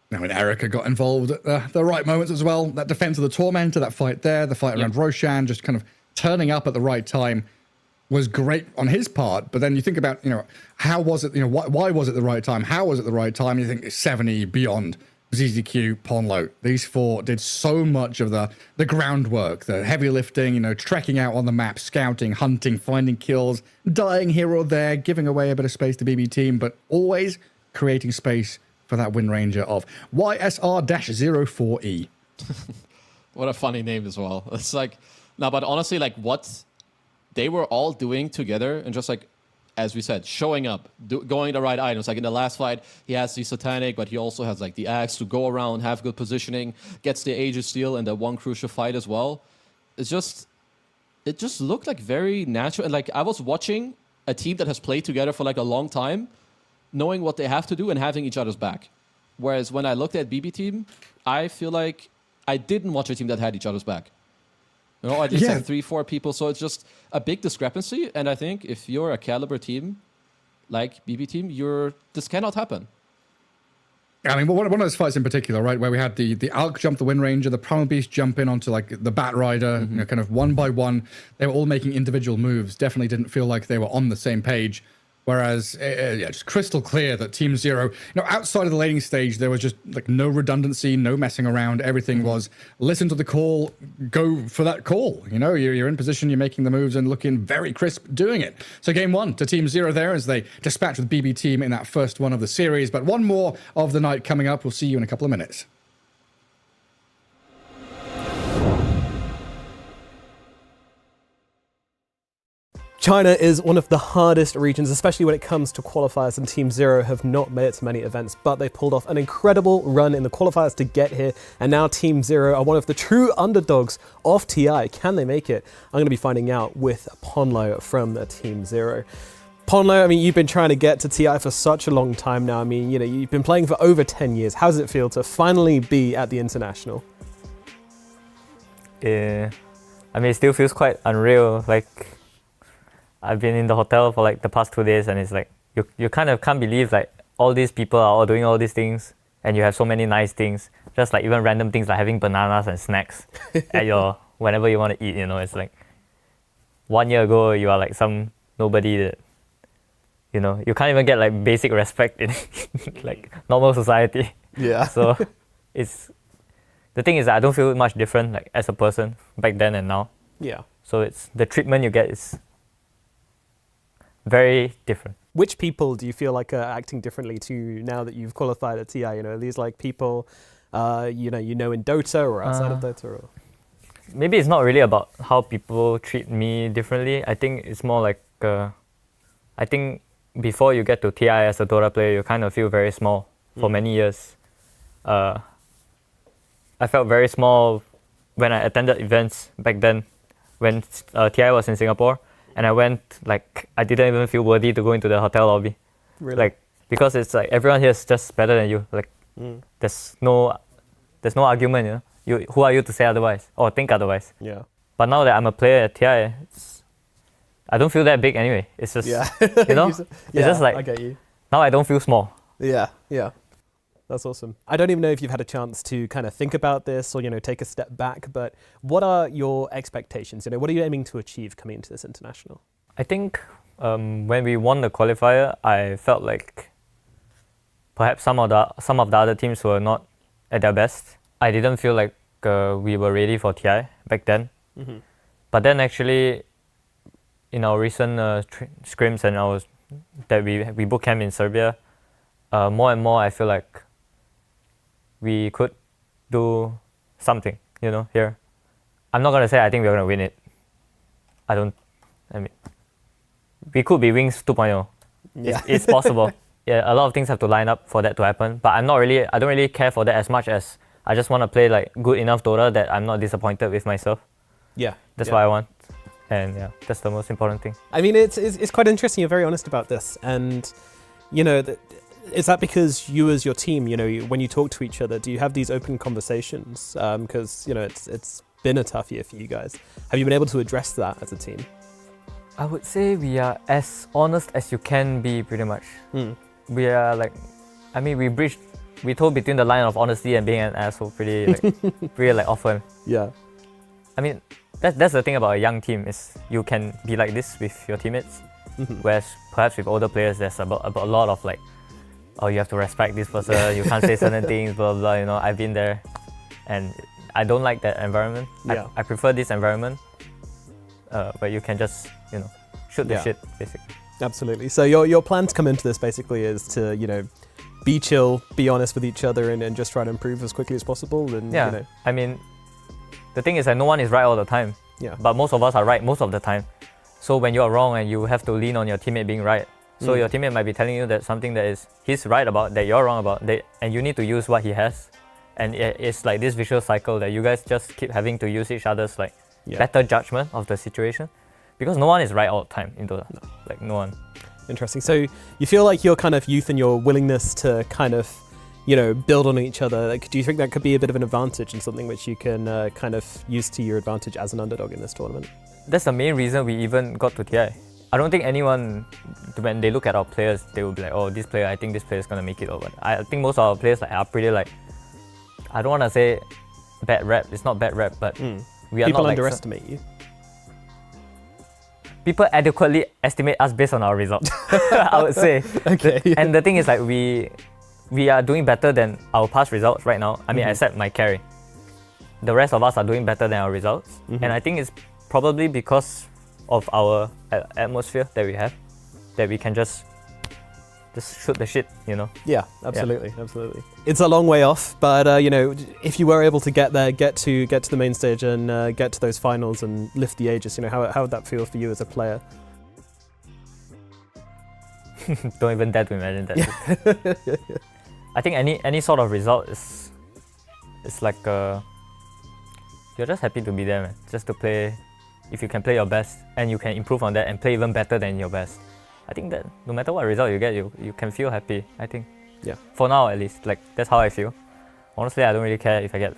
Now, when Erica got involved at the right moments as well, that defense of the Tormentor, that fight there, the fight around Roshan, just kind of turning up at the right time was great on his part. But then you think about, how was it, why was it the right time? How was it the right time? You think 70, Beyond, ZZQ, Ponlo. These 4 did so much of the groundwork, the heavy lifting, trekking out on the map, scouting, hunting, finding kills, dying here or there, giving away a bit of space to BB Team, but always creating space for that Wind Ranger of YSR-04E. What a funny name as well. It's like, no, but honestly, like what they were all doing together and just like, as we said, showing up, going the right items. Like in the last fight, he has the Satanic, but he also has like the Axe to go around, have good positioning, gets the Age of Steel and the one crucial fight as well. It just looked like very natural. And like I was watching a team that has played together for like a long time, knowing what they have to do and having each other's back. Whereas when I looked at BB Team, I feel like I didn't watch a team that had each other's back. No, at least like 3-4 people. So it's just a big discrepancy. And I think if you're a caliber team like BB team, this cannot happen. I mean, one of those fights in particular, right, where we had the Alk jump the Wind Ranger, the Primal Beast jump in onto like the Bat Rider, you know, kind of one by one. They were all making individual moves. Definitely didn't feel like they were on the same page. Whereas, just crystal clear that Team Zero, outside of the laning stage, there was just like no redundancy, no messing around. Everything was listen to the call, go for that call. You're in position, you're making the moves and looking very crisp doing it. So game 1 to Team Zero there as they dispatch with BB team in that first one of the series. But one more of the night coming up. We'll see you in a couple of minutes. China is one of the hardest regions, especially when it comes to qualifiers, and Team Zero have not made it to many events, but they pulled off an incredible run in the qualifiers to get here, and now Team Zero are one of the true underdogs of TI. Can they make it? I'm going to be finding out with Ponlo from the Team Zero. Ponlo, I mean, you've been trying to get to TI for such a long time now. I mean, you've been playing for over 10 years. How does it feel to finally be at the International? I mean, it still feels quite unreal. Like, I've been in the hotel for like the past 2 days, and it's like you kind of can't believe like all these people are all doing all these things, and you have so many nice things. Just like even random things like having bananas and snacks at your whenever you want to eat. It's like 1 year ago you are like some nobody that you can't even get like basic respect in like normal society. Yeah. So the thing is that I don't feel much different like as a person back then and now. Yeah. So it's the treatment you get is very different. Which people do you feel like are acting differently to now that you've qualified at TI? Are these like people, in Dota or outside of Dota? Or? Maybe it's not really about how people treat me differently. I think it's more like, I think before you get to TI as a Dota player, you kind of feel very small for many years. I felt very small when I attended events back then when TI was in Singapore. And I went, like, I didn't even feel worthy to go into the hotel lobby. Really? Like, because it's like, everyone here is just better than you. Like, there's no argument, who are you to say otherwise or think otherwise? Yeah. But now that I'm a player at TI, I don't feel that big anyway. It's just, it's just like, I get you. Now I don't feel small. Yeah. That's awesome. I don't even know if you've had a chance to kind of think about this or, take a step back, but what are your expectations? What are you aiming to achieve coming into this international? I think when we won the qualifier, I felt like perhaps some of the other teams were not at their best. I didn't feel like we were ready for TI back then. Mm-hmm. But then actually, in our recent scrims and that we boot camp in Serbia, more and more I feel like we could do something, here. I'm not going to say I think we're going to win it. We could be Wings 2.0. Yeah. It's possible. Yeah, a lot of things have to line up for that to happen. But I don't really care for that as much as I just want to play like good enough Dota that I'm not disappointed with myself. Yeah. That's what I want. And yeah, that's the most important thing. I mean, it's quite interesting. You're very honest about this. And, is that because you as your team, when you talk to each other, do you have these open conversations? Because, it's been a tough year for you guys. Have you been able to address that as a team? I would say we are as honest as you can be, pretty much. We are like, we told between the line of honesty and being an asshole pretty often. Yeah. I mean, that's the thing about a young team is you can be like this with your teammates. Whereas perhaps with older players, there's about a lot of like, oh, you have to respect this person, you can't say certain things, blah, blah, blah, I've been there. And I don't like that environment. Yeah. I prefer this environment where you can just, shoot the shit, basically. Absolutely. So your plan to come into this basically is to, be chill, be honest with each other and just try to improve as quickly as possible. And, yeah, I mean, the thing is that no one is right all the time. Yeah. But most of us are right most of the time. So when you are wrong and you have to lean on your teammate being right, so your teammate might be telling you that something that he's right about, that you're wrong about, and you need to use what he has. And it's like this vicious cycle that you guys just keep having to use each other's like better judgment of the situation. Because no one is right all the time in Dota. No. Like no one. Interesting. So you feel like your kind of youth and your willingness to kind of, build on each other. Like, do you think that could be a bit of an advantage and something which you can kind of use to your advantage as an underdog in this tournament? That's the main reason we even got to TI. I don't think anyone, when they look at our players, they will be like, oh, this player, I think this player is going to make it over. I think most of our players are pretty I don't want to say bad rep, it's not bad rep, but we are People not underestimate you. People adequately estimate us based on our results, I would say. Okay. And the thing is we are doing better than our past results right now. I mean, except my carry. The rest of us are doing better than our results. And I think it's probably because of our atmosphere that we have, that we can just shoot the shit, Yeah, absolutely, absolutely. It's a long way off, but if you were able to get there, get to the main stage and get to those finals and lift the Aegis, how would that feel for you as a player? Don't even dare to imagine that. I think any sort of result is like you're just happy to be there, man. Just to play. If you can play your best and you can improve on that and play even better than your best, I think that no matter what result you get, you can feel happy, I think. Yeah. For now, at least. Like, that's how I feel. Honestly, I don't really care if I get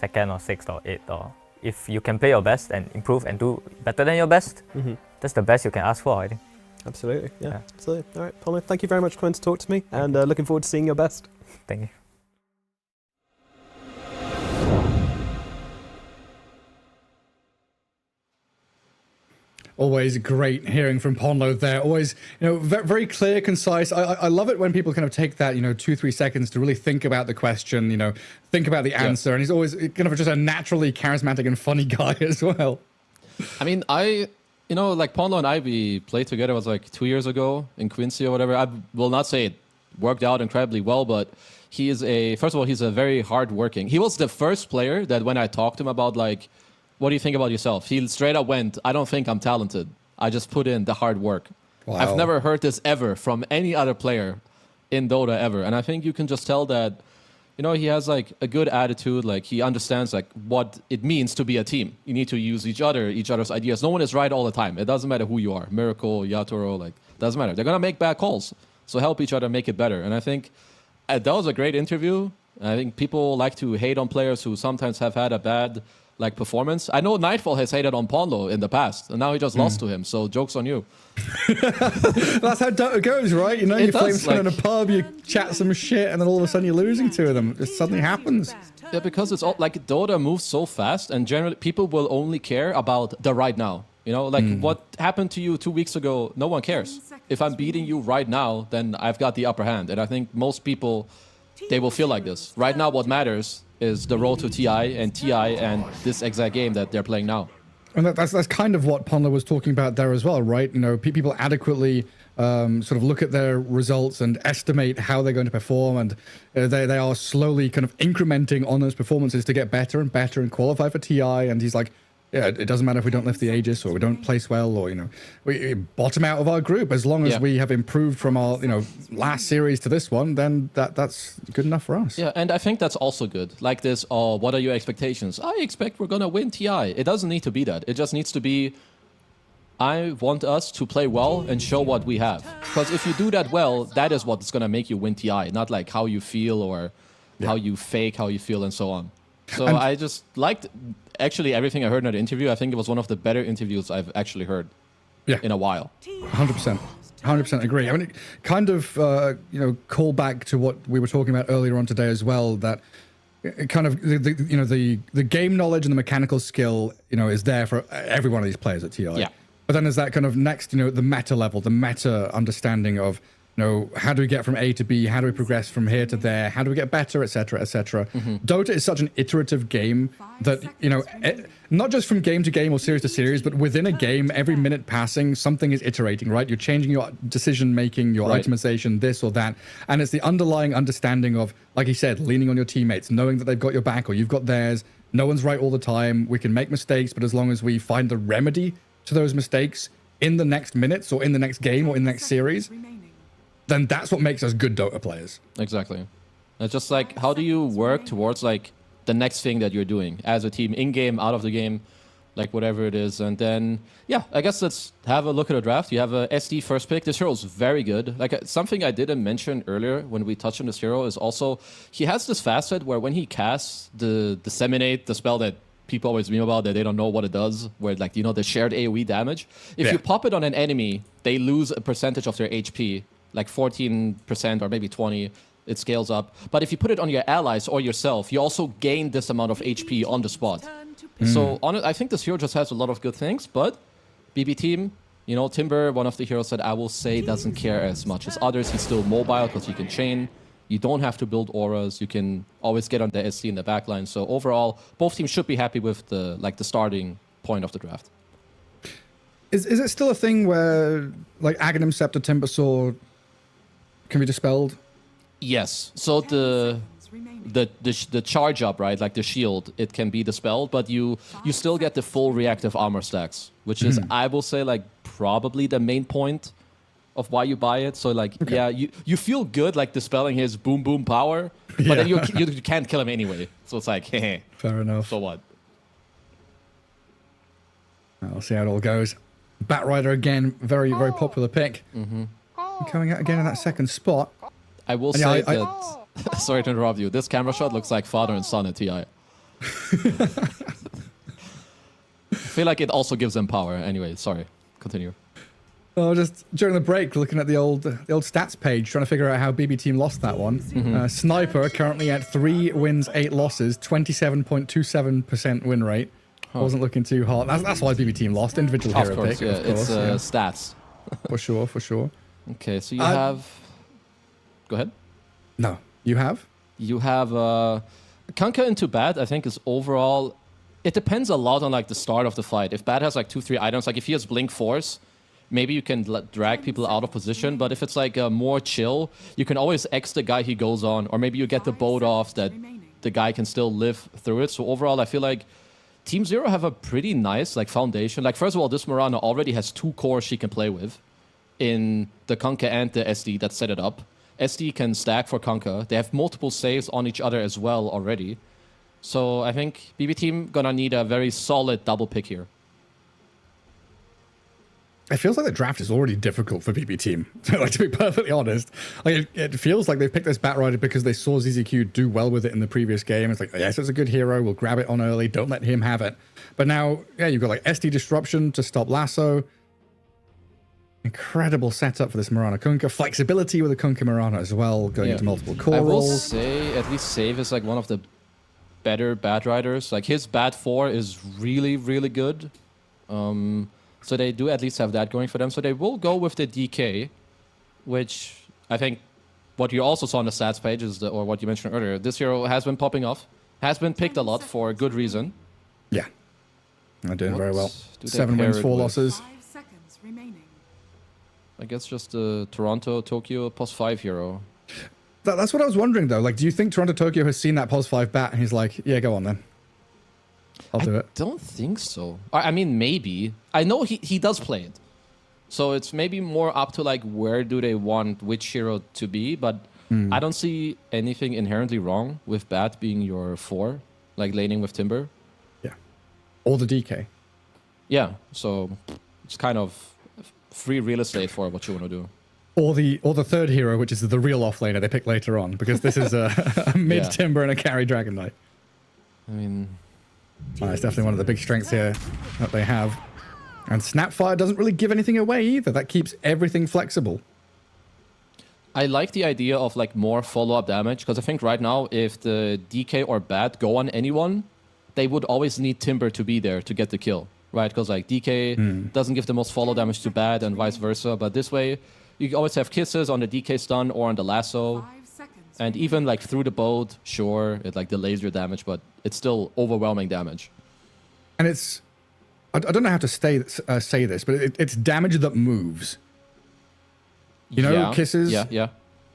2nd or 6th or 8th. Or if you can play your best and improve and do better than your best, that's the best you can ask for, I think. Absolutely, yeah. Absolutely. All right, Palmer, thank you very much for coming to talk to me, and looking forward to seeing your best. Thank you. Always great hearing from Ponlo there. Always, very clear, concise. I love it when people kind of take that, 2-3 seconds to really think about the question, think about the answer. And he's always kind of just a naturally charismatic and funny guy as well. I mean, like Ponlo and I, we played together, it was like 2 years ago in Quincy or whatever. I will not say it worked out incredibly well, but he is first of all, he's a very hardworking. He was the first player that when I talked to him about like, what do you think about yourself? He straight up went, I don't think I'm talented. I just put in the hard work. Wow. I've never heard this ever from any other player in Dota ever. And I think you can just tell that, he has like a good attitude. Like he understands like what it means to be a team. You need to use each other's ideas. No one is right all the time. It doesn't matter who you are. Miracle, Yatoro, like doesn't matter. They're going to make bad calls. So help each other make it better. And I think that was a great interview. I think people like to hate on players who sometimes have had a bad performance. I know Nightfall has hated on Ponlo in the past, and now he just lost to him. So joke's on you. That's how Dota goes, right? You play with someone in a pub, you chat some shit, and then all of a sudden you're losing to them. It suddenly happens. Yeah, because it's all like Dota moves so fast, and generally people will only care about the right now. What happened to you 2 weeks ago, no one cares. If I'm beating you right now, then I've got the upper hand. And I think most people, they will feel like this. Right now, what matters is the road to TI and this exact game that they're playing now. And that's kind of what Ponlo was talking about there as well, right? People adequately sort of look at their results and estimate how they're going to perform, and they are slowly kind of incrementing on those performances to get better and better and qualify for TI. And he's like, yeah, it doesn't matter if we don't lift the Aegis or we don't place well or, we bottom out of our group. As long as we have improved from our, last series to this one, then that's good enough for us. Yeah, and I think that's also good. Like this, what are your expectations? I expect we're going to win TI. It doesn't need to be that. It just needs to be, I want us to play well and show what we have. Because if you do that well, that is what's going to make you win TI, not like how you feel or how you fake how you feel and so on. So I just liked actually everything I heard in that interview. I think it was one of the better interviews I've actually heard in a while. 100%. 100% agree. I mean, it kind of, call back to what we were talking about earlier on today as well, that kind of, the game knowledge and the mechanical skill, is there for every one of these players at TI. Yeah. But then there's that kind of next, the meta level, the meta understanding of, how do we get from A to B? How do we progress from here to there? How do we get better, etc., etc. Dota is such an iterative game that, not just from game to game or series to series, but within a game, every minute passing, something is iterating, right? You're changing your decision-making, your itemization, this or that. And it's the underlying understanding of, like he said, leaning on your teammates, knowing that they've got your back or you've got theirs. No one's right all the time. We can make mistakes, but as long as we find the remedy to those mistakes in the next minutes or in the next game or in the next series, then that's what makes us good Dota players. Exactly. It's just like, how do you work towards like the next thing that you're doing as a team, in game, out of the game? like whatever it is. And then, yeah, I guess let's have a look at the draft. You have a SD first pick. This hero is very good. Like something I didn't mention earlier when we touched on this hero is also he has this facet where when he casts the Disseminate, the spell that people always meme about that they don't know what it does, where like, you know, the shared AoE damage. If you pop it on an enemy, they lose a percentage of their HP, like 14% or maybe 20. It scales up. But if you put it on your allies or yourself, you also gain this amount of HP on the spot. So I think this hero just has a lot of good things, but BB team, you know, Timber, one of the heroes that I will say doesn't care as much as others. He's still mobile because he can chain. You don't have to build auras. You can always get on the SC in the backline. So overall, both teams should be happy with the starting point of the draft. Is it still a thing where like Aghanim Scepter Timber Sword can be dispelled? Yes. So the charge up, right, like the shield, it can be dispelled, but you still get the full reactive armor stacks, which is, I will say, like probably the main point of why you buy it. So like, yeah, you feel good like dispelling his boom boom power, but then you can't kill him anyway. So it's like, fair enough. So what? I'll see how it all goes. Batrider again, very popular pick. Coming out again in that second spot. I will say that. Sorry to interrupt you. This camera shot looks like father and son at TI. I feel like it also gives them power. Anyway, sorry. Continue. Oh, just during the break, looking at the old stats page, trying to figure out how BB team lost that one. Sniper currently at 3 wins, 8 losses, 27.27% win rate. Wasn't looking too hot. That's why BB team lost. Individual hero pick, of course. It's stats. For sure. Okay, so you have. Go ahead. No, you have. You have Kunkka into Bat. I think is overall. It depends a lot on like the start of the fight. If Bat has like 2-3 items, like if he has Blink Force, maybe you can drag people out of position. But if it's like more chill, you can always X the guy he goes on, or maybe you get the boat off that the guy can still live through it. So overall, I feel like Team Zero have a pretty nice like foundation. Like first of all, this Mirana already has 2 cores she can play with in the Kunkka and the SD that set it up. SD can stack for Kunkka. They have multiple saves on each other as well already. So I think BB team gonna need a very solid double pick here. It feels like the draft is already difficult for BB team. Like, to be perfectly honest, like it feels like they picked this Batrider because they saw ZZQ do well with it in the previous game. It's like, yes, it's a good hero. We'll grab it on early. Don't let him have it. But now, yeah, you've got like SD Disruption to stop Lasso. Incredible setup for this Mirana Kunkka. Flexibility with the Kunkka Mirana as well, going into multiple core I will roles. say, at least Save is like one of the better Batriders. Like his Bat 4 is really, really good. So they do at least have that going for them. So they will go with the DK, which I think what you also saw on the stats page is, or what you mentioned earlier, this hero has been popping off, has been picked a lot for good reason. Yeah, they're doing very well. 7 wins, 4 losses. 5 seconds remaining. I guess just the Toronto, Tokyo +5 hero. That's what I was wondering though. Like, do you think Toronto, Tokyo has seen that +5 bat and he's like, yeah, go on then. I'll do it. I don't think so. I mean, maybe. I know he does play it. So it's maybe more up to like where do they want which hero to be, but I don't see anything inherently wrong with Bat being your 4, like laning with Timber. Yeah. Or the DK. Yeah, so it's kind of free real estate for what you want to do. Or the third hero, which is the real offlaner they pick later on, because this is a mid Timber and a carry Dragon Knight. I mean, it's definitely one of the big strengths here that they have. And Snapfire doesn't really give anything away either. That keeps everything flexible. I like the idea of like more follow-up damage, because I think right now if the DK or Bat go on anyone, they would always need Timber to be there to get the kill, right? Because like DK doesn't give the most follow damage to Bat and vice versa, but this way you always have kisses on the DK stun or on the lasso. And even like through the boat, sure, it like delays your damage, but it's still overwhelming damage. And it's, I don't know how to say this, but it's damage that moves. You know, kisses. Yeah.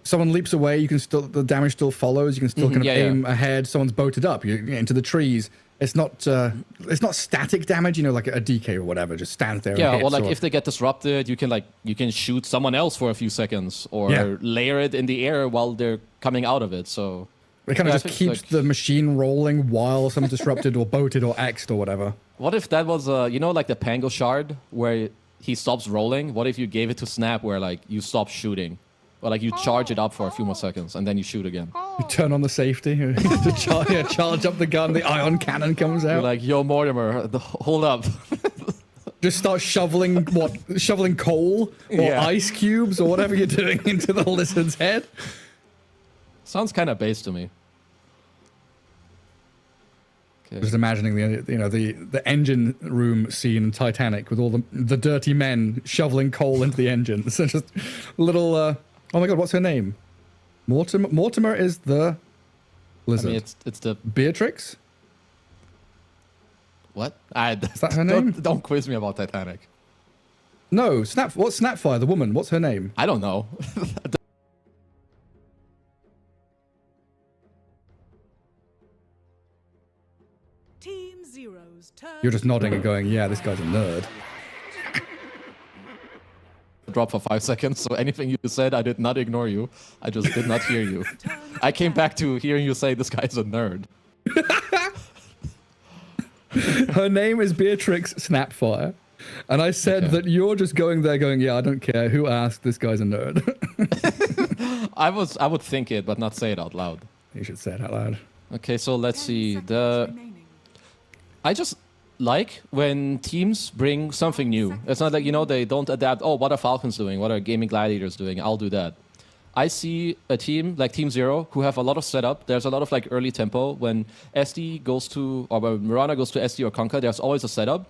Someone leaps away, you can still, the damage still follows. You can still kind of aim ahead. Someone's boated up, you into the trees. It's not static damage, you know, like a DK or whatever, just stands there. Yeah, and hits, or like if they get disrupted, you can shoot someone else for a few seconds, or layer it in the air while they're coming out of it. So It kind of Yeah, I just think, keeps like- the machine rolling while someone's disrupted or boated or X'd or whatever. What if that was, you know, like the Pango shard where he stops rolling? What if you gave it to Snap where like you stop shooting? Or like you charge it up for a few more seconds and then you shoot again. You turn on the safety to charge up the gun, the ion cannon comes You're out. like, yo, Mortimer, hold up. Just start shoveling coal or Yeah. ice cubes or whatever you're doing into the lizard's head. Sounds kind of base to me. Okay. Just imagining the engine room scene in Titanic with all the dirty men shoveling coal into the engine. So just little. Oh my god, what's her name? Mortimer. Mortimer is the lizard. I mean, it's the Beatrix. What? Is that her name? Don't quiz me about Titanic. No, what's Snapfire? The woman. What's her name? I don't know. Team Zero's turn. You're just nodding and going, yeah, this guy's a nerd. Drop for 5 seconds, so anything you said, I did not ignore you. I just did not hear you. I came back to hearing you say this guy's a nerd. Her name is Beatrix Snapfire. And I said that you're just going there going, yeah, I don't care. Who asked? This guy's a nerd. I would think it, but not say it out loud. You should say it out loud. Okay, so let's see. I just like when teams bring something new. It's not like, you know, they don't adapt. Oh, what are Falcons doing? What are Gaming Gladiators doing? I'll do that. I see a team like Team Zero who have a lot of setup. There's a lot of like early tempo. When SD goes to, or when Mirana goes to SD or Conquer, there's always a setup.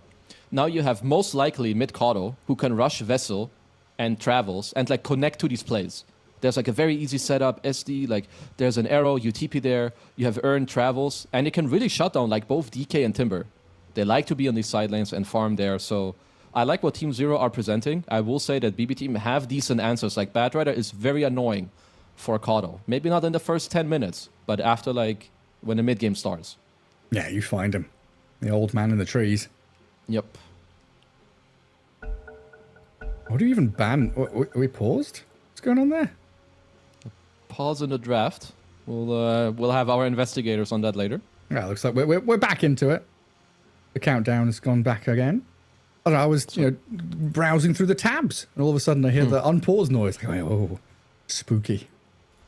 Now you have most likely mid Kato who can rush Vessel and travels and like connect to these plays. There's like a very easy setup, SD, like there's an arrow, you TP there, you have earned travels, and it can really shut down like both DK and Timber. They like to be on these side lanes and farm there, so I like what Team Zero are presenting. I will say that BB Team have decent answers, like Bad Rider is very annoying for Kato. Maybe not in the first 10 minutes, but after like when the mid game starts. Yeah, you find him. The old man in the trees. Yep. What do you even ban? Are we paused? What's going on there? Pause in the draft. We'll have our investigators on that later. Yeah, looks like we're back into it. The countdown has gone back again. I don't know, I was browsing through the tabs, and all of a sudden I hear the unpause noise. Like, oh, spooky.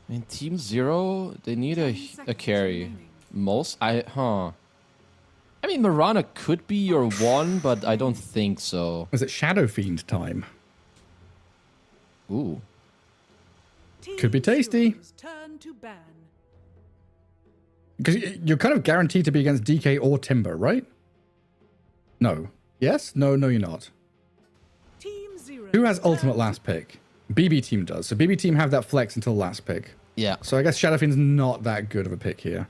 I mean, Team Zero, they need a carry. I mean, Mirana could be your one, but I don't think so. Is it Shadow Fiend time? Ooh. Could be tasty. Turn to ban. Because you're kind of guaranteed to be against DK or Timber, right? No. Yes? No, you're not. Team Zero. Who has ultimate last pick? BB Team does. So BB Team have that flex until last pick. Yeah. So I guess Shadowfiend's not that good of a pick here.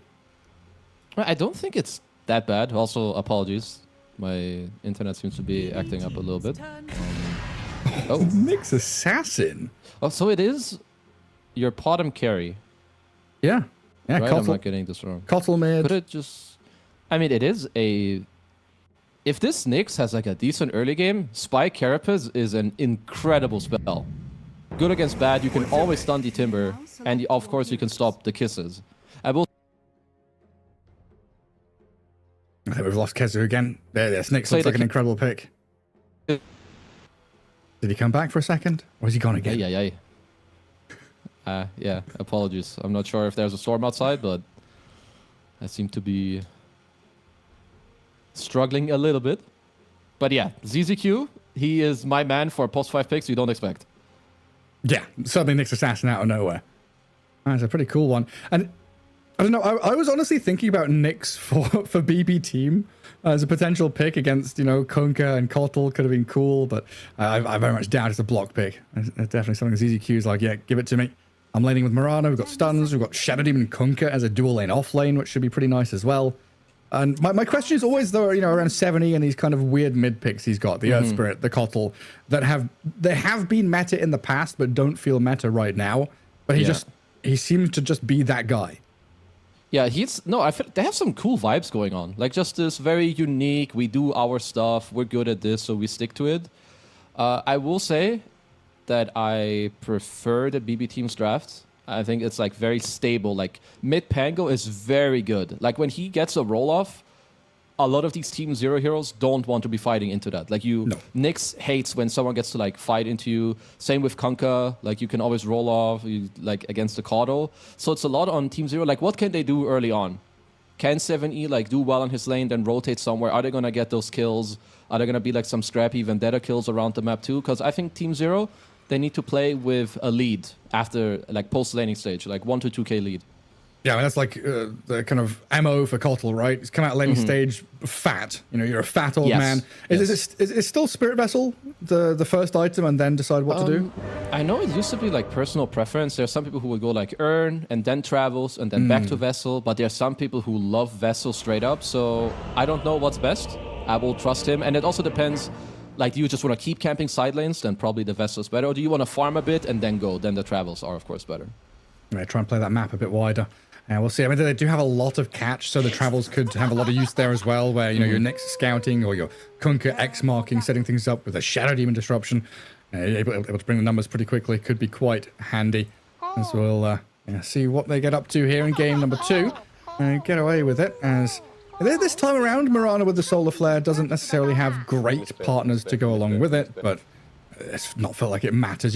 I don't think it's that bad. Also, apologies. My internet seems to be acting up a little bit. Oh. Nyx Assassin. Oh, so it is your bottom carry. Yeah. Yeah, right? I'm not getting this wrong. Cottle mid. Could it just... I mean, it is a... If this Nyx has like a decent early game, Spy Carapace is an incredible spell. Good against bad, you can always stun the Timber, and of course you can stop the kisses. I will... I think we've lost Kezu again. There, Nyx looks like an incredible pick. Did he come back for a second? Or is he gone again? Yeah, apologies. I'm not sure if there's a storm outside, but I seem to be struggling a little bit. But yeah, ZZQ, he is my man for post 5 picks you don't expect. Yeah, suddenly Nyx Assassin out of nowhere. That's a pretty cool one. And I don't know, I was honestly thinking about Nyx for BB Team as a potential pick against, Konka and Kotl could have been cool, but I very much doubt it's a block pick. It's definitely something ZZQ is like, yeah, give it to me. I'm laning with Mirana, we've got stuns, we've got Shadow Demon and Konka as a dual lane off lane, which should be pretty nice as well. And my question is always, though, around 70 and these kind of weird mid picks he's got, the Earth Spirit, the Kotl, that have been meta in the past, but don't feel meta right now. But he seems to just be that guy. Yeah, I feel they have some cool vibes going on. Like just this very unique, we do our stuff, we're good at this, so we stick to it. I will say that I prefer the BB Team's draft. I think it's like very stable. Like mid Pango is very good. Like when he gets a roll off, a lot of these Team Zero heroes don't want to be fighting into that. Like Nyx hates when someone gets to like fight into you. Same with Kunkka. Like you can always roll off like against the Caudal. So it's a lot on Team Zero. Like what can they do early on? Can 7E like do well on his lane, then rotate somewhere? Are they gonna get those kills? Are there gonna be like some scrappy Vendetta kills around the map too? Because I think Team Zero, they need to play with a lead after like post laning stage, like 1 to 2k lead. Yeah, I mean, that's like the kind of MO for Kotl, right? It's come out laning stage fat. You know, you're a fat old man. Is it still Spirit Vessel, the first item, and then decide what to do? I know it used to be like personal preference. There are some people who would go like Urn and then Travels and then back to Vessel, but there are some people who love Vessel straight up. So I don't know what's best. I will trust him. And it also depends, like, do you just want to keep camping side lanes? Then probably the Vessel's better. Or do you want to farm a bit and then go? Then the Travels are, of course, better. Yeah, try and play that map a bit wider. Yeah, we'll see. I mean, they do have a lot of catch, so the Travels could have a lot of use there as well, where, you know, your Nyx scouting or your Kunkka X marking, setting things up with a Shadow Demon disruption, able to bring the numbers pretty quickly, could be quite handy. As we'll see what they get up to here in game number 2 and get away with it. As this time around, Mirana with the Solar Flare doesn't necessarily have great partners to go along with it, but it's not felt like it matters.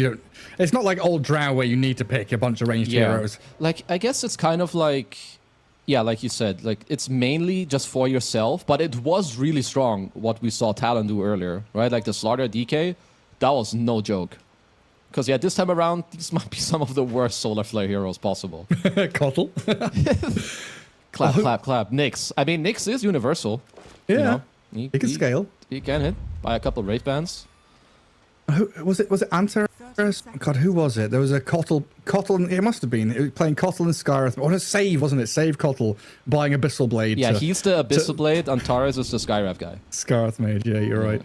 It's not like old Drow where you need to pick a bunch of ranged heroes. Like, I guess it's kind of like, like you said, like it's mainly just for yourself, but it was really strong what we saw Talon do earlier, right? Like the Slaughter DK, that was no joke. Because this time around, these might be some of the worst Solar Flare heroes possible. Kotl. Clap. Nyx. I mean, Nyx is universal. Yeah. You know? He can scale. He can hit by a couple of Wraith Bands. Who was it? Was it Antares? God, who was it? There was a Kotl. It must have been. It was playing Kotl and Skywrath. Or a Save, wasn't it? Save Kotl buying Abyssal Blade. Yeah, he's the Abyssal Blade. Antares is the Skywrath guy. Skywrath mage. Yeah, you're right.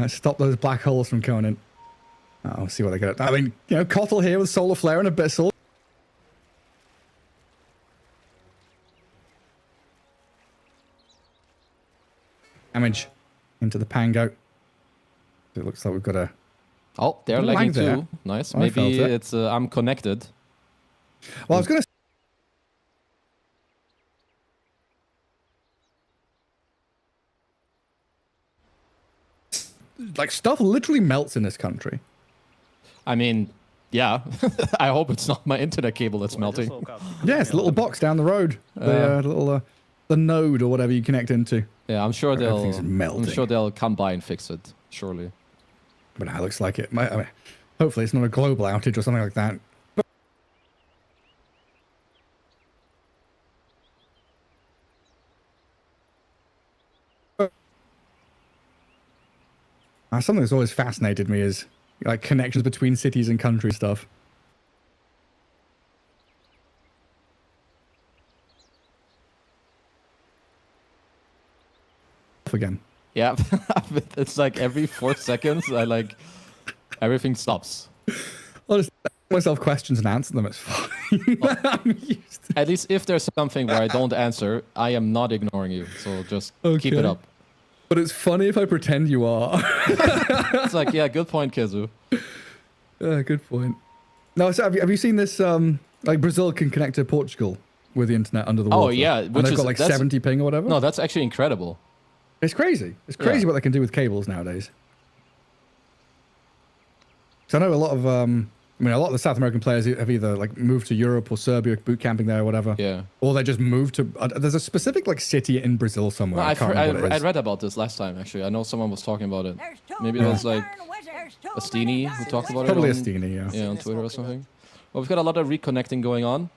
Stop those black holes from coming in. I'll see what they get. I mean, you know, Kotl here with Solar Flare and Abyssal. Damage into the Pango. It looks like we've got a... Oh, they're lagging too. Nice. Maybe it's I'm connected. Well, I was going to... Like, stuff literally melts in this country. I mean, yeah. I hope it's not my internet cable that's melting. Yeah, it's a little box down the road. The node or whatever you connect into. Yeah, I'm sure melting. I'm sure they'll come by and fix it. Surely. But it looks like it. I mean, hopefully it's not a global outage or something like that. Something that's always fascinated me is like connections between cities and country stuff. Again. Yeah, it's like every 4 seconds, everything stops. I'll just ask myself questions and answer them. It's fine. At least if there's something where I don't answer, I am not ignoring you. So just keep it up. But it's funny if I pretend you are. It's like, yeah, good point, Kizu. Good point. No, so have you seen this? Like Brazil can connect to Portugal with the internet under the water. Oh yeah, and they've got like 70 ping or whatever. No, that's actually incredible. It's crazy. It's crazy what they can do with cables nowadays. So I know a lot of, a lot of the South American players have either like moved to Europe or Serbia, boot camping there or whatever. Yeah. Or they just moved to. There's a specific like city in Brazil somewhere. No, I can't remember what it is. I read about this last time actually. I know someone was talking about it. Maybe it was like Astini who talked about Probably it. Astini, yeah. Yeah, on Twitter or something. Well, we've got a lot of reconnecting going on.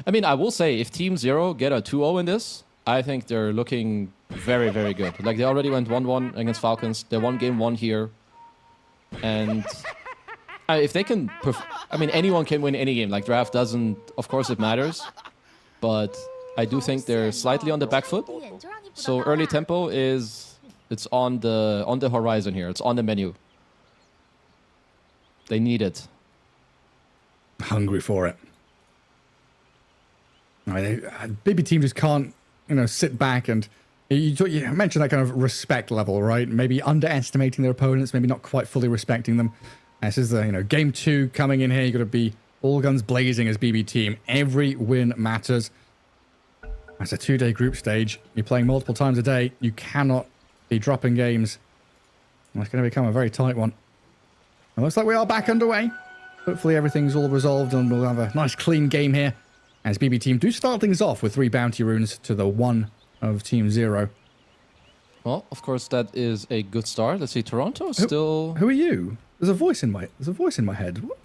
I mean, I will say if Team Zero get a 2-0 in this, I think they're looking very, very good. Like, they already went 1-1 against Falcons. They won game 1 here. And if they can... anyone can win any game. Like, draft doesn't... Of course, it matters. But I do think they're slightly on the back foot. So early tempo is... It's on the horizon here. It's on the menu. They need it. Hungry for it. I mean, BB team just can't... sit back and you mentioned that kind of respect level, right? Maybe underestimating their opponents, maybe not quite fully respecting them. And this is the, game 2 coming in here. You got to be All guns blazing as BB team. Every win matters. That's a 2-day group stage. You're playing multiple times a day. You cannot be dropping games. It's going to become a very tight one. It looks like we are back underway. Hopefully everything's all resolved and we'll have a nice clean game here. As BB team do start things off with 3 bounty runes to the 1 of Team 0. Well, of course, that is a good start. Let's see, Toronto is still... Who are you? There's a voice in my head. What?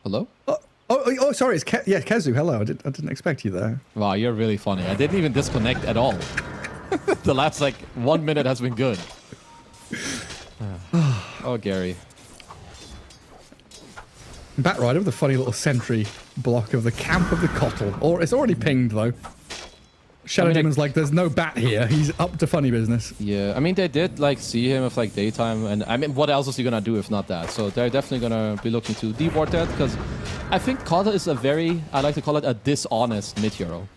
Hello? Oh, sorry. It's Kezu. Hello. I didn't expect you there. Wow, you're really funny. I didn't even disconnect at all. The last, 1 minute has been good. Oh, Gary. Bat Rider with a funny little sentry block of the camp of the Cottle. Or it's already pinged, though. Shadow Demon's like, there's no bat here. He's up to funny business. Yeah, I mean, they did, see him with, daytime. And, I mean, what else is he going to do if not that? So they're definitely going to be looking to deboard that. Because I think Kata is a very, I like to call it a dishonest mid-hero.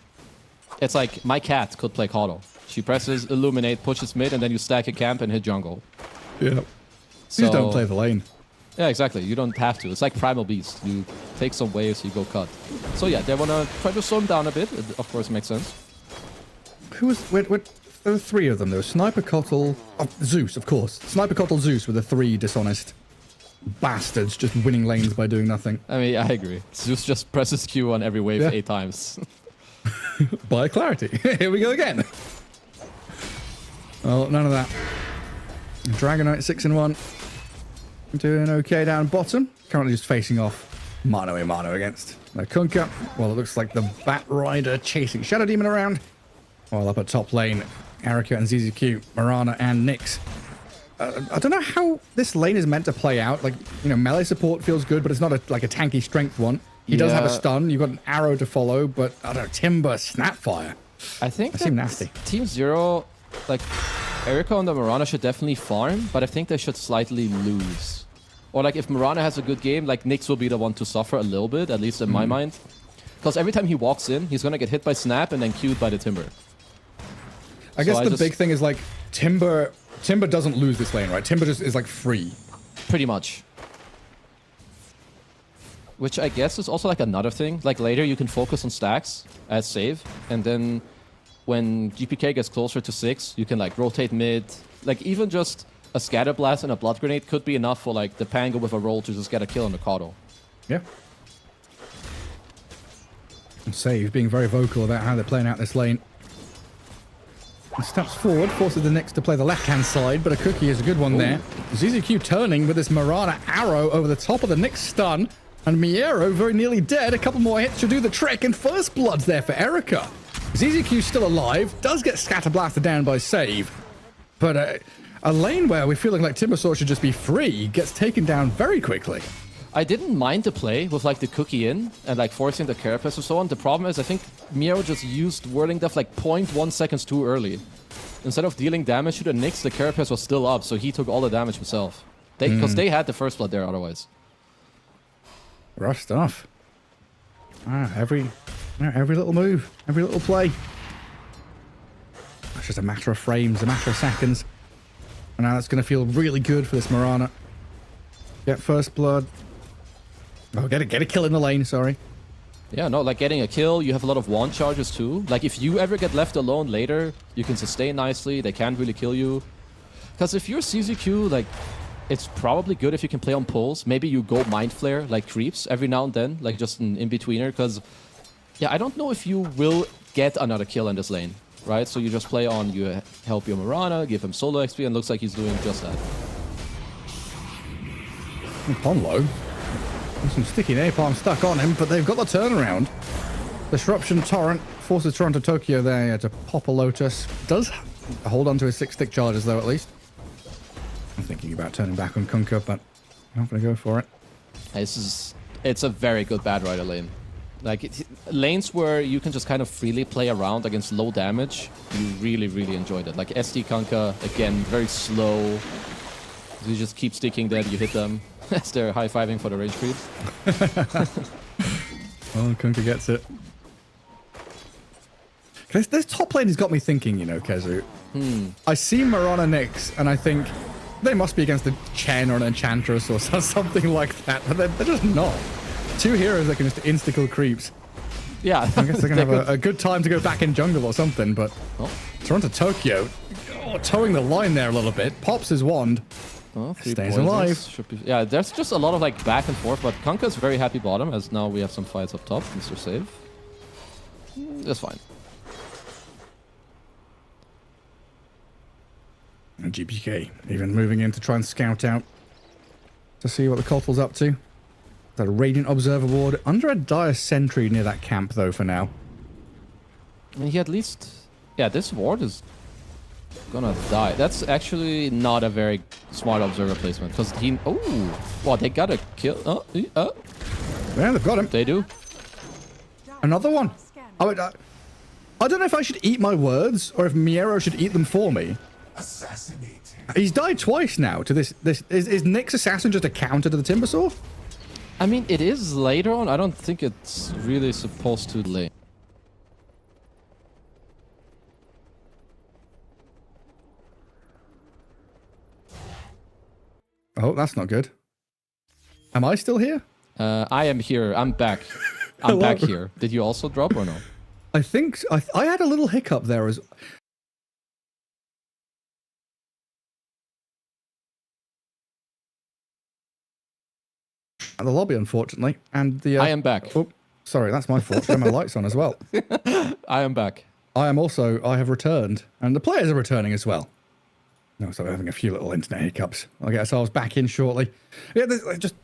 It's like, my cat could play Kata. She presses Illuminate, pushes mid, and then you stack a camp and hit jungle. Yeah. So you don't play the lane. Yeah, exactly. You don't have to. It's like Primal Beast. You take some waves, you go cut. So yeah, they want to try to slow him down a bit. It, of course, makes sense. Who was... There were 3 of them. There was Sniper Cottle... Oh, Zeus, of course. Sniper Cottle Zeus were the 3 dishonest bastards just winning lanes by doing nothing. I mean, I agree. Zeus just presses Q on every wave 8 times. By clarity. Here we go again. Well, none of that. Dragonite 6-1. Doing okay down bottom. Currently just facing off mano a mano against the Kunkka. Well, it looks like the Bat Rider chasing Shadow Demon around. While up at top lane, Erika and ZZQ, Mirana and Nyx. I don't know how this lane is meant to play out. Melee support feels good, but it's not a tanky strength one. He does have a stun. You've got an arrow to follow, but I don't know, Timber, Snapfire. I think that seems nasty. Team 0, Erika and the Mirana should definitely farm, but I think they should slightly lose. Or if Mirana has a good game, Nyx will be the one to suffer a little bit, at least in my mind. Because every time he walks in, he's going to get hit by Snap and then queued by the Timber. I guess the big thing is Timber doesn't lose this lane, right? Timber just is free. Pretty much. Which I guess is also another thing. Later you can focus on stacks as save, and then when GPK gets closer to 6, you can rotate mid. Even just a scatter blast and a blood grenade could be enough for the Pango with a roll to just get a kill on the Kato. Yeah. And Save being very vocal about how they're playing out this lane. And steps forward, forces the Nyx to play the left-hand side, but a cookie is a good one there. ZZQ turning with this Mirana arrow over the top of the Nyx stun, and Miero very nearly dead. A couple more hits should do the trick, and first blood's there for Erika. ZZQ's still alive, does get scatter blasted down by Save, but a lane where we're feeling like Timbersaw should just be free gets taken down very quickly. I didn't mind the play with the cookie in and forcing the carapace and so on. The problem is I think Miero just used Whirling Death 0.1 seconds too early. Instead of dealing damage to the Nyx, the carapace was still up, so he took all the damage himself. Because they had the first blood there otherwise. Rough stuff. Every little move, every little play. It's just a matter of frames, a matter of seconds. And now that's going to feel really good for this Mirana. Get first blood. Oh, get a kill in the lane, sorry. Yeah, no, getting a kill, you have a lot of wand charges too. If you ever get left alone later, you can sustain nicely, they can't really kill you. Because if you're CZQ, it's probably good if you can play on pulls. Maybe you go Mind Flare, creeps, every now and then, just an in-betweener, because, yeah, I don't know if you will get another kill in this lane, right? So you just play on, you help your Mirana, give him solo XP, and looks like he's doing just that. Pon low. There's some sticky napalm stuck on him, but they've got the turnaround. Disruption Torrent forces Toronto Tokyo there to pop a Lotus. Does hold on to his 6-stick charges, though, at least. I'm thinking about turning back on Kunkka, but I'm not going to go for it. It's a very good Bad Rider lane. Lanes where you can just kind of freely play around against low damage, you really, really enjoyed it. SD Kunkka, again, very slow. You just keep sticking there, you hit them as they're high-fiving for the rage creep. Oh, Kunkka gets it. This top lane has got me thinking, Kezu. I see Mirana Nyx, and I think they must be against a Chen or an Enchantress or something like that, but they're just not. 2 heroes that can just insta-kill creeps. Yeah. I guess they're going to have a good time to go back in jungle or something, but... Toronto Tokyo, towing the line there a little bit. Pops his wand. Oh, 3 stays poisons. alive. Yeah, there's just a lot of like back and forth, but Kanka's very happy bottom, as now we have some fights up top. Mr. Save. That's fine. And GPK even moving in to try and scout out to see what the Cottle's up to. That Radiant Observer ward under a dire sentry near that camp though for now. I mean, he at least... Yeah, this ward is gonna die. That's actually not a very smart observer placement, because he... Oh! Well, they gotta kill... Yeah, they've got him. They do. Another one. I don't know if I should eat my words, or if Miero should eat them for me. Assassinate. He's died twice now to this... Is Nick's assassin just a counter to the Timbersaw? I mean, it is later on. I don't think it's really supposed to late. Oh, that's not good. Am I still here? I am here. I'm back. I'm back here. Did you also drop or no? I think... I had a little hiccup there as... At the lobby, unfortunately, and the... I am back. Oh, sorry, that's my fault. I have my lights on as well. I am back. I have returned, and the players are returning as well. No, so we're having a few little internet hiccups. Okay, so I was back in shortly. Yeah,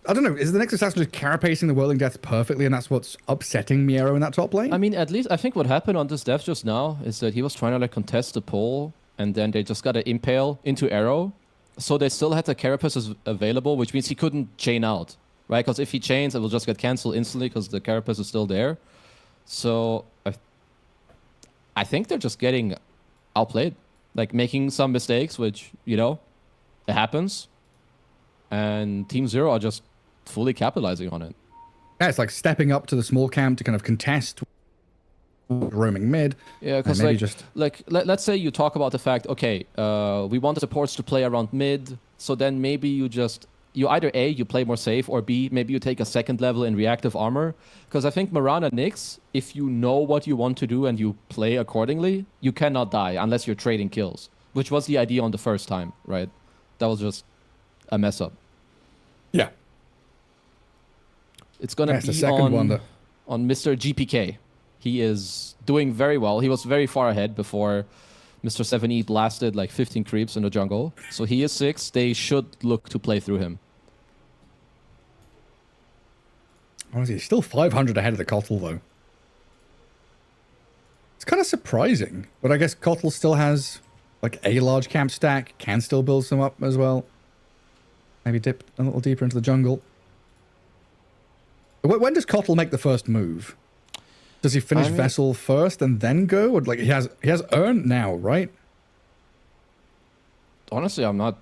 I don't know, is the next assassin just carapacing the Whirling Death perfectly, and that's what's upsetting Miero in that top lane? I mean, at least I think what happened on this dev just now is that he was trying to like contest the pole, and then they just got an impale into arrow, so they still had the carapace available, which means he couldn't chain out. Right, because if he chains, it will just get cancelled instantly because the carapace is still there. So I think they're just getting outplayed, like making some mistakes, which, you know, it happens. And Team Zero are just fully capitalizing on it. Yeah, it's like stepping up to the small camp to kind of contest roaming mid. Yeah, because let's say you talk about the fact, okay, we want the supports to play around mid, so then maybe you either A, you play more safe, or B, maybe you take a second level in reactive armor. Because I think Mirana Nyx, if you know what you want to do and you play accordingly, you cannot die unless you're trading kills. Which was the idea on the first time, right? That was just a mess up. Yeah. It's going to be on Mr. GPK. He is doing very well. He was very far ahead before Mr. 7E blasted like 15 creeps in the jungle. So he is 6. They should look to play through him. Honestly, he's still 500 ahead of the Kotl, though. It's kind of surprising, but I guess Kotl still has like a large camp stack, can still build some up as well. Maybe dip a little deeper into the jungle. When does Kotl make the first move? Does he finish Vessel first and then go? Or like he has earned now, right? Honestly, I'm not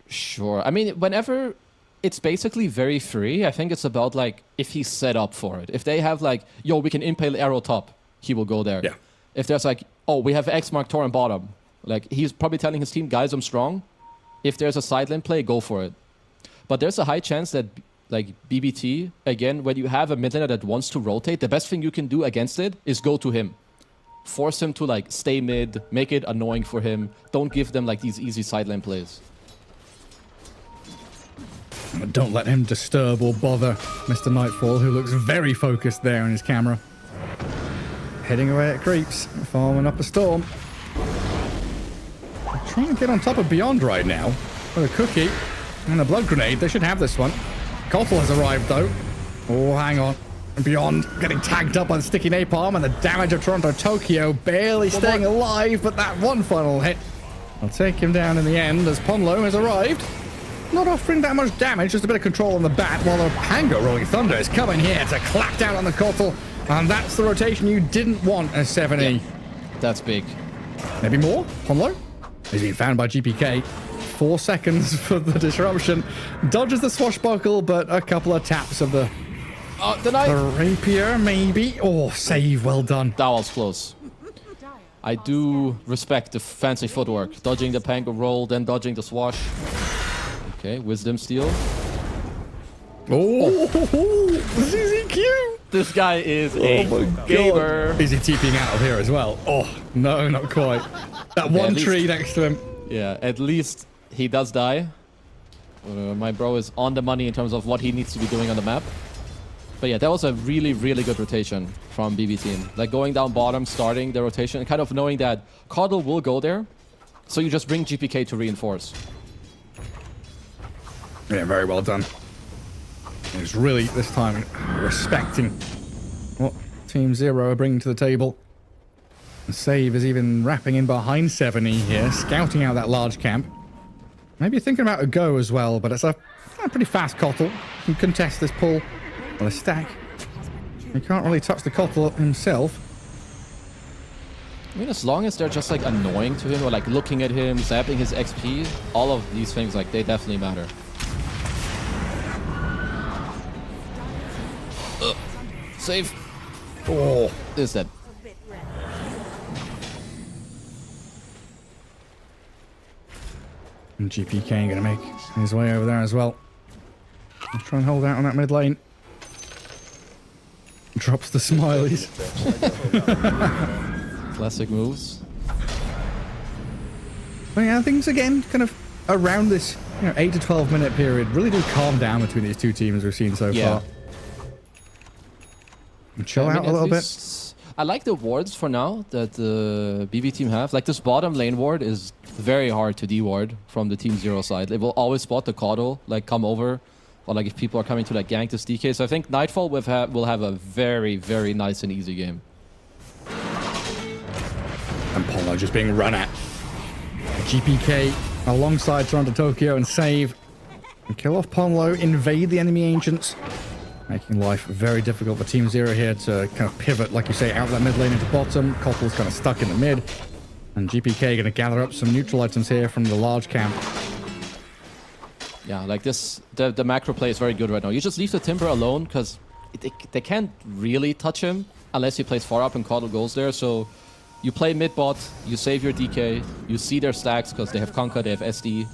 sure. I mean, whenever it's basically very free, I think it's about like if he's set up for it. If they have like, yo, we can impale arrow top, he will go there. Yeah. If there's like, oh, we have X mark Torrent bottom, like he's probably telling his team, guys, I'm strong. If there's a side lane play, go for it. But there's a high chance that like BBT, again, when you have a mid laner that wants to rotate, the best thing you can do against it is go to him. Force him to like stay mid, make it annoying for him. Don't give them like these easy side lane plays. Don't let him disturb or bother Mr. Nightfall, who looks very focused there in his camera. Heading away at creeps, farming up a storm. They're trying to get on top of Beyond right now. With a cookie and a blood grenade, they should have this one. Kotl has arrived though. Oh, hang on. Beyond getting tagged up by the sticky napalm, and the damage of Toronto Tokyo barely staying alive, but that one final hit will take him down in the end as Ponlo has arrived. Not offering that much damage, just a bit of control on the bat, while the Hango Rolling Thunder is coming here to clap down on the Kotl, and that's the rotation you didn't want as 7E. Yeah, that's big. Maybe more? Ponlo? He's been found by GPK. 4 seconds for the disruption. Dodges the swashbuckle, but a couple of taps of the rapier, maybe. Oh, save, well done. That was close. I do respect the fancy footwork. Dodging the Pango roll, then dodging the swash. Okay, Wisdom Steal. Oh, ZZQ! This guy is a gamer. Is he TPing out of here as well? Oh, no, not quite. That one tree next to him. Yeah, at least he does die. My bro is on the money in terms of what he needs to be doing on the map. But yeah, that was a really, really good rotation from BB team. Like going down bottom, starting the rotation, and kind of knowing that Caudle will go there. So you just bring GPK to reinforce. Yeah, very well done. He's really, this time, respecting what Team Zero are bringing to the table. The save is even wrapping in behind 7E here, scouting out that large camp. Maybe thinking about a go as well, but it's a pretty fast Kotl. Can contest this pull. Well, a stack. He can't really touch the Kotl himself. I mean, as long as they're just like annoying to him or like looking at him, zapping his XP, all of these things, like, they definitely matter. Save. Oh, is dead. And GPK going to make his way over there as well. Let's try and hold out on that mid lane. Drops the smileys. Classic moves. But yeah, things again kind of around this 8 to 12 minute period really do calm down between these two teams we've seen so far. And chill out a little bit. I like the wards for now that the BB team have. Like this bottom lane ward is very hard to de-ward from the Team Zero side. It will always spot the Caudle, like come over, or like if people are coming to like gank this DK. So I think Nightfall will have a very, very nice and easy game. And Polo just being run at. GPK alongside Toronto Tokyo and save. And kill off Ponlo, invade the enemy ancients. Making life very difficult for Team Zero here to kind of pivot, like you say, out of that mid lane into bottom. Kotl's kind of stuck in the mid. And GPK going to gather up some neutral items here from the large camp. Yeah, like this, the macro play is very good right now. You just leave the Timber alone because they can't really touch him unless he plays far up and Caudle goes there. So you play mid bot, you save your DK, you see their stacks because they have Conquer, they have SD.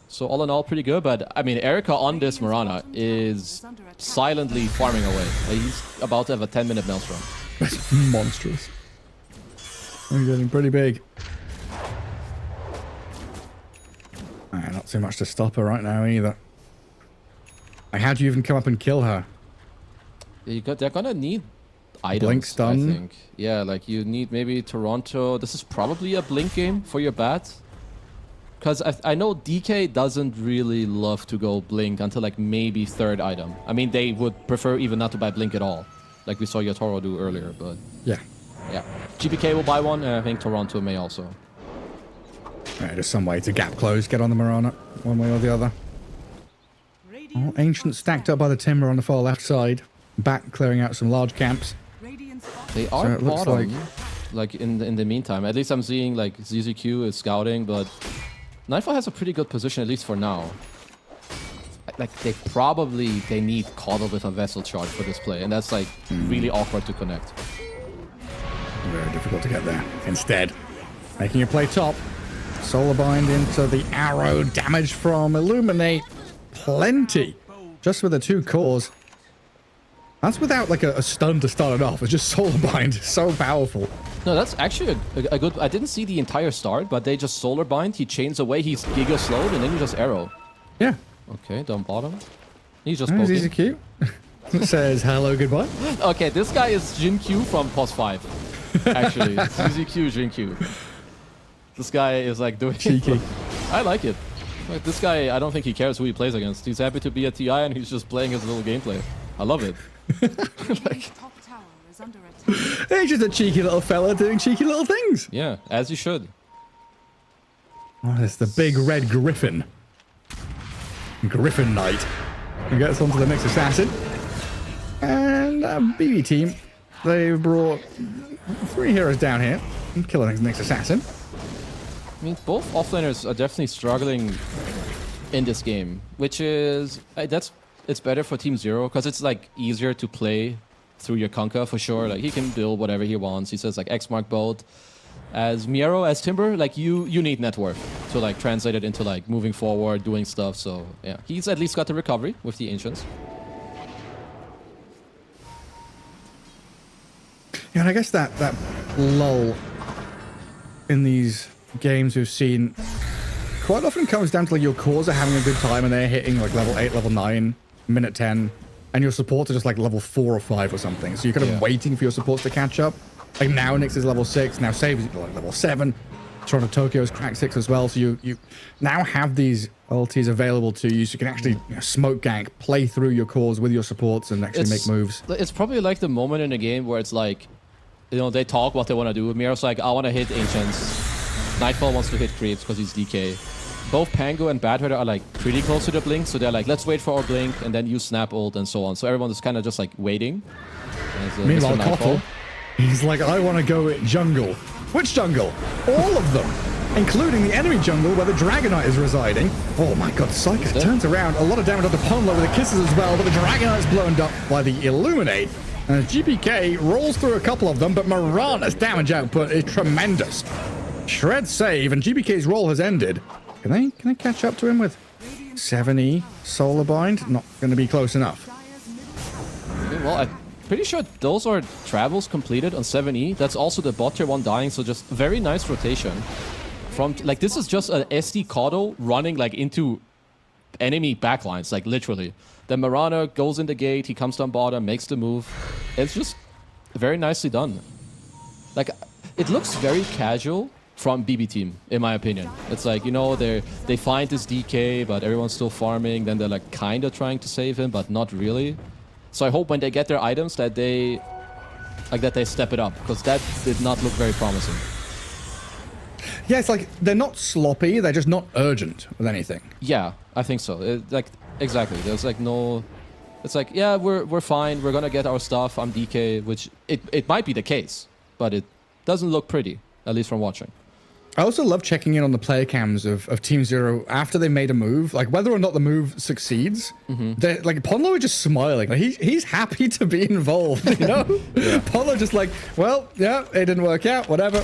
So all in all, pretty good. But I mean, Erika on this Mirana is silently farming away. Like, he's about to have a 10-minute Maelstrom. That's monstrous. He's getting pretty big. Not too much to stop her right now either. Like, how do you even come up and kill her? They're gonna need items, Blink stun. I think. Yeah, like you need maybe Toronto. This is probably a Blink game for your bat. Because I know DK doesn't really love to go Blink until like maybe third item. I mean, they would prefer even not to buy Blink at all. Like we saw Yatoro do earlier, but... Yeah. Yeah. GPK will buy one, and I think Toronto may also. Right, there's some way to gap close, get on the Mirana, one way or the other. All Ancient stacked up by the Timber on the far left side. Back clearing out some large camps. They are bottom, like in the meantime. At least I'm seeing like ZZQ is scouting, but Nightfall has a pretty good position, at least for now. Like they need Caudle with a Vessel charge for this play, and that's like really awkward to connect. Very difficult to get there. Instead, making a play top. Solar Bind into the arrow. Damage from Illuminate. Plenty. Just with the 2 cores. That's without like a stun to start it off. It's just Solar Bind. So powerful. No, that's actually a good... I didn't see the entire start, but they just Solar Bind. He chains away. He's Giga slowed, and then you just arrow. Yeah. Okay, down bottom. He's just poking. poking. Easy Q. Says hello, goodbye. Okay, this guy is Jin Q from POS 5. Actually, ZZQ Jin Q. This guy is like doing... Cheeky. I like it. Like, this guy, I don't think he cares who he plays against. He's happy to be a TI, and he's just playing his little gameplay. I love it. Like, he's just a cheeky little fella doing cheeky little things. Yeah, as you should. Oh, it's the big red Griffin. Griffin Knight. Who gets onto the Nyx Assassin. And BB team, they brought 3 heroes down here. And killing Nyx Assassin. I mean, both offlaners are definitely struggling in this game, which is... It's better for Team Zero, because it's like easier to play through your Conquer for sure. Like he can build whatever he wants. He says like X mark bolt. As Miero, as Timber, like you need net worth to like translate it into like moving forward, doing stuff. So yeah, he's at least got the recovery with the Ancients. Yeah, and I guess that lull in these games we've seen quite often comes down to like your cores are having a good time and they're hitting like level 8, level 9, minute 10, and your supports are just like level 4 or 5 or something. So you're kind of waiting for your supports to catch up. Like now Nyx is level 6, now Save is like level 7. Toronto Tokyo is cracked 6 as well. So you now have these ultis available to you, so you can actually smoke gank, play through your cores with your supports and actually make moves. It's probably like the moment in the game where it's like, you know, they talk what they want to do. Miro's like, I want to hit Ancients. Nightfall wants to hit Creeps because he's DK. Both Pango and Bad Rider are like pretty close to the blink, so they're like, let's wait for our blink and then use Snap ult and so on. So everyone is kind of just like waiting. Meanwhile, Kotal, he's like, I want to go jungle. Which jungle? All of them, including the enemy jungle where the Dragonite is residing. Oh my god, Psycho turns around. A lot of damage on the Ponlo with the kisses as well, but the Dragonite's blown up by the Illuminate. And GPK rolls through a couple of them, but Mirana's damage output is tremendous. Shred save, and GPK's roll has ended. Can they catch up to him with 7E Solar Bind? Not going to be close enough. Okay, well, I'm pretty sure those are travels completed on 7E. That's also the bot tier 1 dying, so just very nice rotation. From like, this is just an SD Kodo running like into enemy backlines, like literally. Then Mirana goes in the gate, he comes down bottom, makes the move. It's just very nicely done. Like, it looks very casual from BB team, in my opinion. It's like, you know, they find this DK, but everyone's still farming. Then they're like kind of trying to save him, but not really. So I hope when they get their items that they step it up, because that did not look very promising. Yeah, it's like they're not sloppy, they're just not urgent with anything. Yeah, I think so. Exactly. There's like no. It's like, yeah, we're fine. We're gonna get our stuff. I'm DK, which it might be the case, but it doesn't look pretty, at least from watching. I also love checking in on the player cams of Team Zero after they made a move, like whether or not the move succeeds. They're like, Ponlo is just smiling. Like he's happy to be involved, you know? Ponlo just like, well, yeah, it didn't work out, whatever.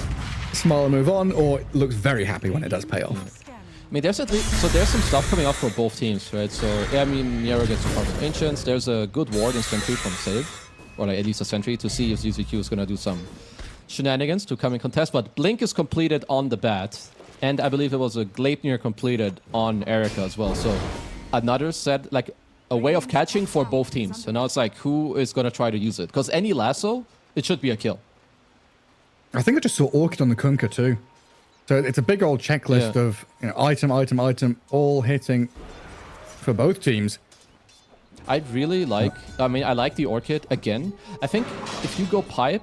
Smile and move on, or looks very happy when it does pay off. I mean, there's some stuff coming up for both teams, right? So, yeah, I mean, Nero gets a part of Ancients. There's a good ward in Sentry from Save, or like at least a Sentry, to see if ZZQ is going to do some shenanigans to come and contest. But Blink is completed on the Bat, and I believe it was a Gleipnir completed on Erica as well. So, another set, like a way of catching for both teams. And now it's like, who is going to try to use it? Because any lasso, it should be a kill. I think I just saw Orchid on the Kunkka too. So it's a big old checklist of, you know, item, all hitting for both teams. I really like, I mean, I like the Orchid again. I think if you go Pipe,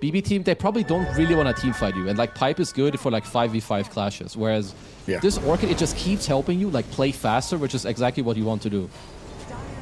BB team, they probably don't really want to team fight you. And like Pipe is good for like 5v5 clashes. Whereas this Orchid, it just keeps helping you like play faster, which is exactly what you want to do.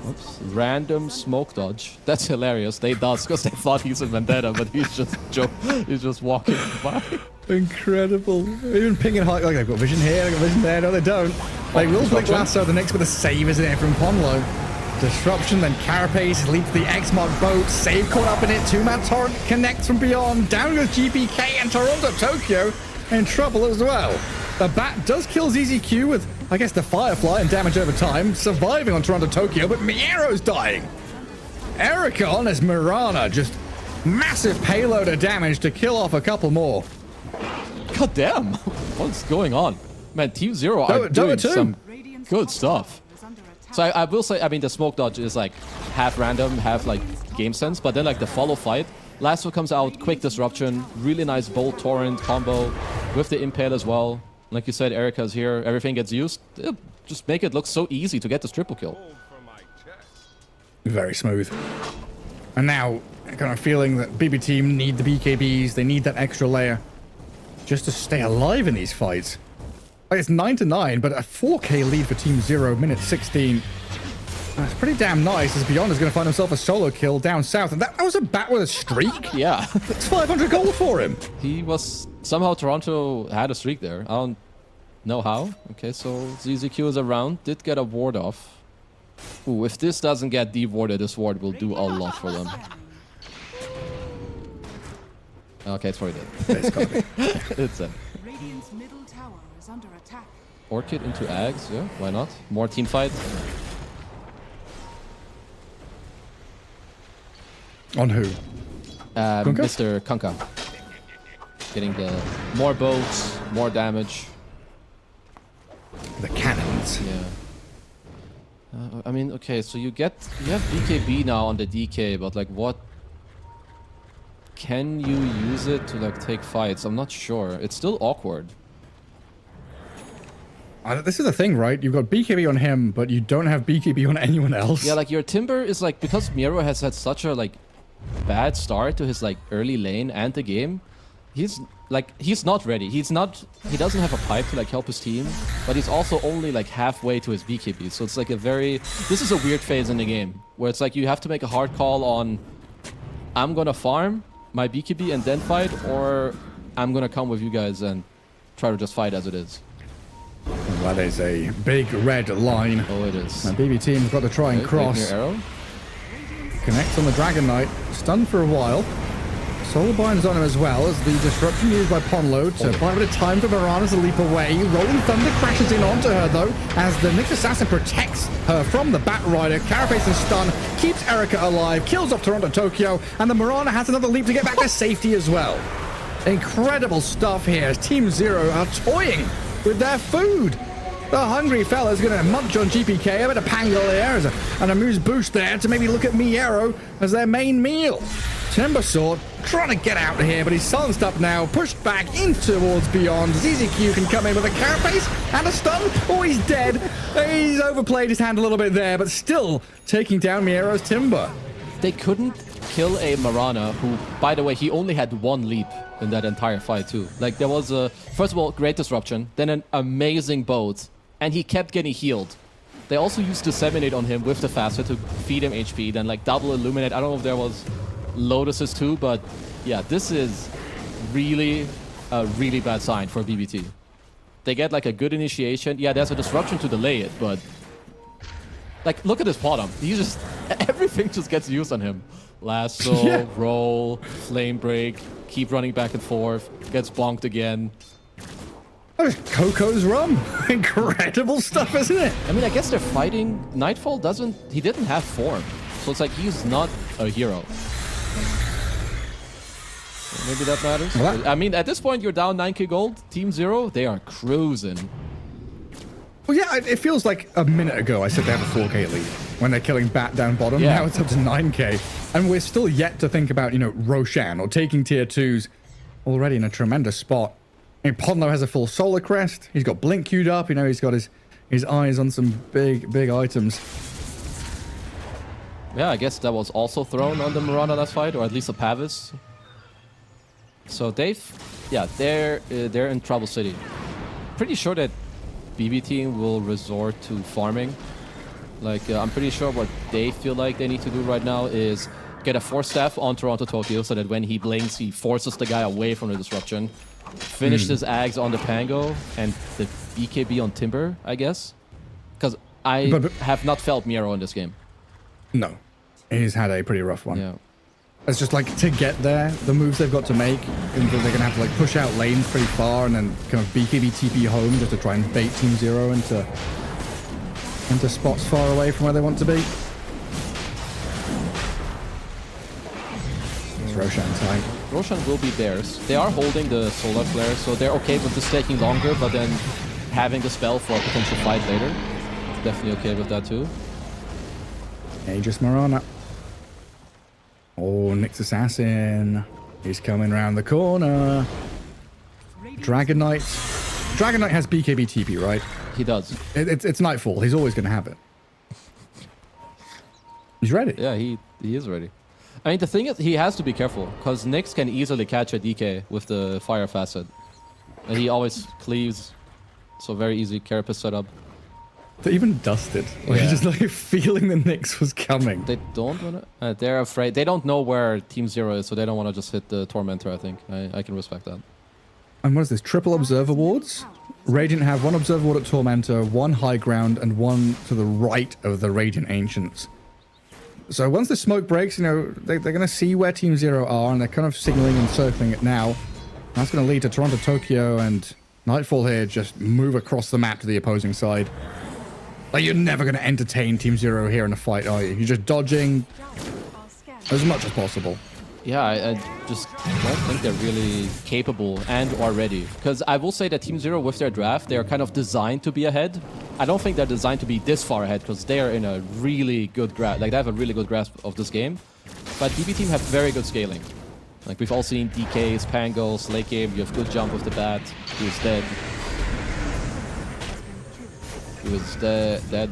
Oops. Random smoke dodge. That's hilarious. They does because they thought he's a Vendetta, but he's just walking by. Incredible. Even pinging high, like they've got vision here, they've got vision there. No, they don't. Like, will Blink Lasso, the next with a save, isn't it, from Ponlo? Disruption, then Carapace leads the X-Mark boat. Save caught up in it. Two-man torrent connects from beyond. Down goes GPK, and Toronto Tokyo in trouble as well. The Bat does kill ZZQ with, I guess, the Firefly and damage over time, surviving on Toronto Tokyo, but Miero's dying. Erica on as Mirana, just massive payload of damage to kill off a couple more. God damn, what's going on? Man, Team Zero are doing some good stuff. So I will say, I mean, the smoke dodge is like half random, half like game sense, but then like the follow fight, Lasso comes out, quick disruption, really nice bolt torrent combo with the impale as well. Like you said, Erica's here, everything gets used. Just make it look so easy to get this triple kill. Very smooth. And now, kind of feeling that BB team need the BKBs, they need that extra layer just to stay alive in these fights. Like, it's 9-9, but a 4k lead for Team Zero, minute 16. That's pretty damn nice, as Beyond is going to find himself a solo kill down south. And that was a Bat with a streak? Yeah. It's 500 gold for him. He was... Somehow Toronto had a streak there. I don't know how. Okay, so ZZQ is around. Did get a ward off. Ooh, if this doesn't get de-warded, this ward will do a lot for them. Okay, it's probably dead. It's gotta be. It's dead. Radiant's middle tower is under attack. Orchid into Ags, yeah, why not? More team fight. On who? Kunkka? Mr. Kunkka. Getting the more boats, more damage. The cannons. Yeah. I mean, okay, so you have BKB now on the DK, but like what? Can you use it to like take fights? I'm not sure. It's still awkward. This is the thing, right? You've got BKB on him, but you don't have BKB on anyone else. Yeah, like your Timber is like, because Miero has had such a like bad start to his like early lane and the game, he's not ready. He doesn't have a pipe to like help his team, but he's also only like halfway to his BKB. So it's like this is a weird phase in the game where it's like you have to make a hard call on, I'm gonna farm my BKB and then fight, or I'm gonna come with you guys and try to just fight as it is. That is a big red line. Oh, it is. My BB team's got to try and cross. Arrow. Connects on the Dragon Knight. Stunned for a while. Soul Bind's on him as well as the disruption used by Ponlo to buy a bit of time for Mirana to leap away. Rolling Thunder crashes in onto her though as the Nyx Assassin protects her from the Bat Rider. Carapace and stun keeps Erica alive, kills off Toronto Tokyo, and the Mirana has another leap to get back to safety as well. Incredible stuff here as Team Zero are toying with their food. The hungry fella's going to munch on GPK, a bit of Pangolier and a Moose Boost there to maybe look at Miero as their main meal. Timber Sword trying to get out of here, but he's silenced up now, pushed back in towards Beyond. ZZQ can come in with a Carapace and a stun. Oh, he's dead. He's overplayed his hand a little bit there, but still taking down Miero's Timber. They couldn't kill a Mirana who, by the way, he only had one leap in that entire fight too. Like there was first of all, great disruption, then an amazing boat, and he kept getting healed. They also used Disseminate on him with the faster to feed him HP, then like double Illuminate. I don't know if there was Lotuses too, but yeah, this is really a really bad sign for BBT. They get like a good initiation. Yeah, there's a disruption to delay it, but like look at this bottom. Everything just gets used on him. Lasso, roll, flame break, keep running back and forth, gets bonked again. Oh, Coco's rum. Incredible stuff, isn't it? I mean, I guess they're fighting. Nightfall he didn't have form. So it's like he's not a hero. So maybe that matters. Well, I mean, at this point, you're down 9k gold. Team Zero, they are cruising. Well, yeah, it feels like a minute ago I said they have a 4k lead when they're killing Bat down bottom. Yeah. Now it's up to 9k. And we're still yet to think about, Roshan or taking tier 2s already in a tremendous spot. I mean, Ponlo has a full Solar Crest. He's got Blink queued up. He's got his eyes on some big items. Yeah, I guess that was also thrown on the Mirana last fight, or at least a Pavis. So they're in Trouble City. Pretty sure that BB team will resort to farming. Like, I'm pretty sure what they feel like they need to do right now is get a Force Staff on Toronto Tokyo so that when he blinks, he forces the guy away from the disruption. Finish his Ags on the Pango and the BKB on Timber, I guess. Because I have not felt Miero in this game. No. He's had a pretty rough one. Yeah. It's just like to get there, the moves they've got to make, and they're going to have to like push out lanes pretty far and then kind of BKB TP home just to try and bait Team Zero into spots far away from where they want to be. It's Roshan time. Roshan will be theirs. They are holding the Solar Flare, so they're okay with this taking longer, but then having the spell for a potential fight later. Definitely okay with that too. Aegis Mirana. Oh, Nyx Assassin. He's coming around the corner. Dragon Knight. Dragon Knight has BKB TP, right? He does. It's Nightfall. He's always going to have it. He's ready. Yeah, he is ready. I mean, the thing is, he has to be careful, because Nyx can easily catch a DK with the Fire Facet. And he always cleaves, so very easy Carapace setup. They even dusted. Like, just like feeling the Nyx was coming. They don't want to... they're afraid. They don't know where Team Zero is, so they don't want to just hit the Tormentor, I think. I can respect that. And what is this? Triple Observer Wards? Radiant have one Observer Ward at Tormentor, one High Ground, and one to the right of the Radiant Ancients. So once the smoke breaks, they're going to see where Team Zero are, and they're kind of signaling and circling it now. That's going to lead to Toronto Tokyo and Nightfall here just move across the map to the opposing side. Like, you're never going to entertain Team Zero here in a fight, are you? You're just dodging as much as possible. Yeah, I just don't think they're really capable and or ready. Because I will say that Team Zero with their draft, they're kind of designed to be ahead. I don't think they're designed to be this far ahead because they are in a really good grasp. Like they have a really good grasp of this game. But BB Team have very good scaling. Like we've all seen DKs, Pangos, late game. You have good jump with the bat. He was dead. He was dead.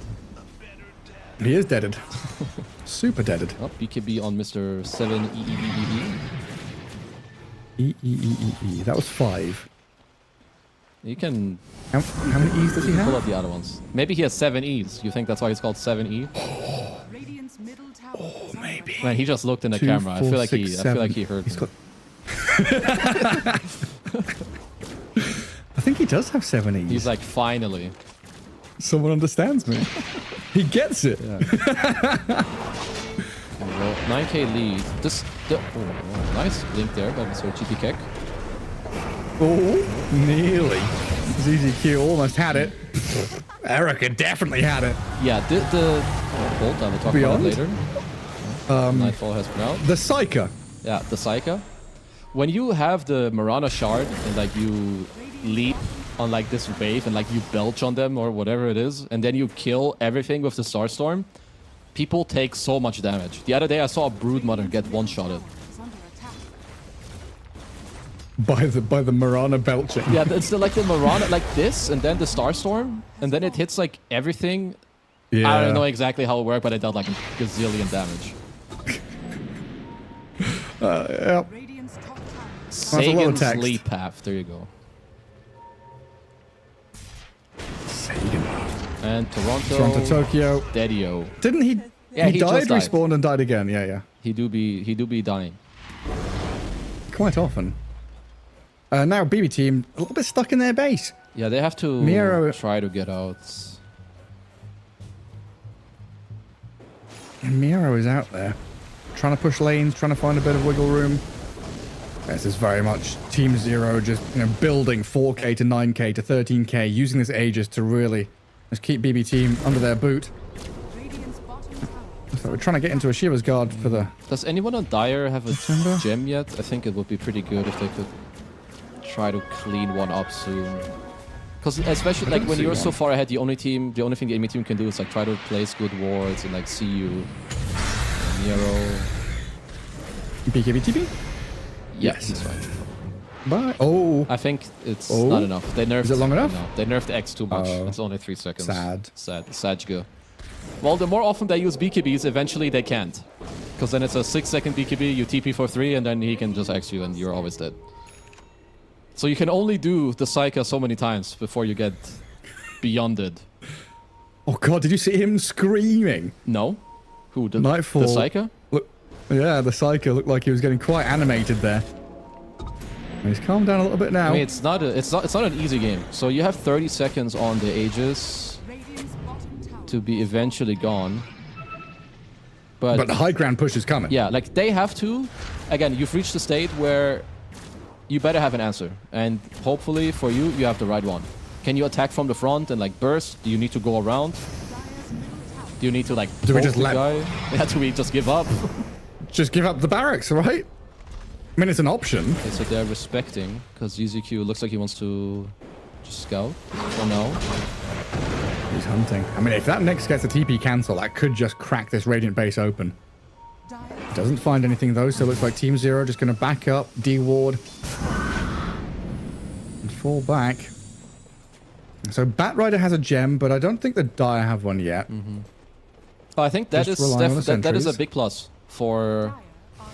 He is deaded. Super deaded. Oh, BKB on Mr. 7EEEE. E. That was 5. You can... How many E's does he have? Pull up the other ones. Maybe he has 7 E's. You think that's why he's called 7E? Oh, maybe. Man, he just looked in the 2, camera. 4, I feel like 6, 7. he heard me. I think he does have 7 E's. He's like, finally. Someone understands me. He gets it. Yeah. 9k lead. Nice blink there by Mr. GP Keck. Oh, nearly. ZZQ almost had it. Erica definitely had it. Yeah, Bolt, I will talk about it later. Nightfall has been out. The Psyker. Yeah, the Psyker. When you have the Mirana shard and like you leap on like this wave and like you belch on them or whatever it is, and then you kill everything with the Starstorm, people take so much damage. The other day I saw a Broodmother get one-shotted. By the Mirana belching. Yeah, it's like the Mirana like this, and then the Starstorm, and then it hits like everything. Yeah. I don't know exactly how it worked, but it dealt like a gazillion damage. Yep. Sagan's leap path. There you go. Sagan. And Toronto, Tokyo. Deadio. Didn't he? Yeah, he died, just respawned, and died again. Yeah. He do be dying. Quite often. Now BB Team a little bit stuck in their base. Yeah, they have to Miro try to get out. And Miro is out there, trying to push lanes, trying to find a bit of wiggle room. This is very much Team Zero, just building 4K to 9K to 13K, using this Aegis to really just keep BB Team under their boot. So we're trying to get into a Shiva's Guard for the... Does anyone on Dire have a gem yet? I think it would be pretty good if they could try to clean one up soon. Because especially like when you're so far ahead, the only thing the enemy team can do is like try to place good wards and like see you. Nero. BKB TP? Yes, he's fine. Bye. Oh. I think it's not enough. They nerfed. Is it long enough? No, they nerfed X too much. Oh. It's only 3 seconds. Sad. Sajga. Well, the more often they use BKBs, eventually they can't. Because then it's a 6-second BKB, you TP for 3, and then he can just X you and you're always dead. So you can only do the Psyker so many times before you get beyonded. Oh god, did you see him screaming? No. Who? The Nightfall. The Psyker? Look, yeah, the Psyker looked like he was getting quite animated there. He's calmed down a little bit now. I mean, it's not an easy game. So you have 30 seconds on the Aegis to be eventually gone. But the high ground push is coming. Yeah, like they have to. Again, you've reached a state where you better have an answer. And hopefully for you, you have the right one. Can you attack from the front and like burst? Do you need to go around? Do you need to like do we just the guy? Yeah, do we just give up? Just give up the barracks, right? I mean, it's an option. Okay, so they're respecting, because ZZQ looks like he wants to just scout for now. He's hunting. I mean, if that next gets a TP cancel, that could just crack this Radiant base open. Doesn't find anything though, so it looks like Team Zero just going to back up, D-ward, and fall back. So Batrider has a gem, but I don't think the Dire have one yet. I think that is that is a sentries. big plus for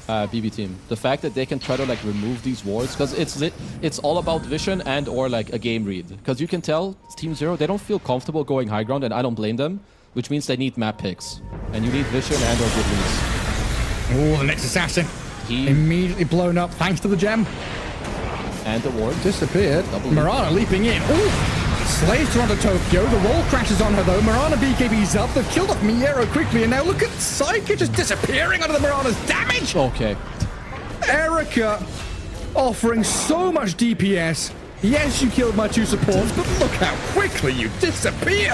BB Team. The fact that they can try to like remove these wards, because it's all about vision and or like a game read. Because you can tell Team Zero, they don't feel comfortable going high ground, and I don't blame them, which means they need map picks. And you need vision and or good reads. Oh, the next assassin. He immediately blown up thanks to the gem. And the ward. Disappeared. Mirana leaping in. Ooh! Slays Toronto Tokyo. The wall crashes on her though. Mirana BKB's up. They've killed off Miero quickly, and now look at Psyche just disappearing under the Mirana's damage. Okay. Erica offering so much DPS. Yes, you killed my 2 supports, but look how quickly you disappear.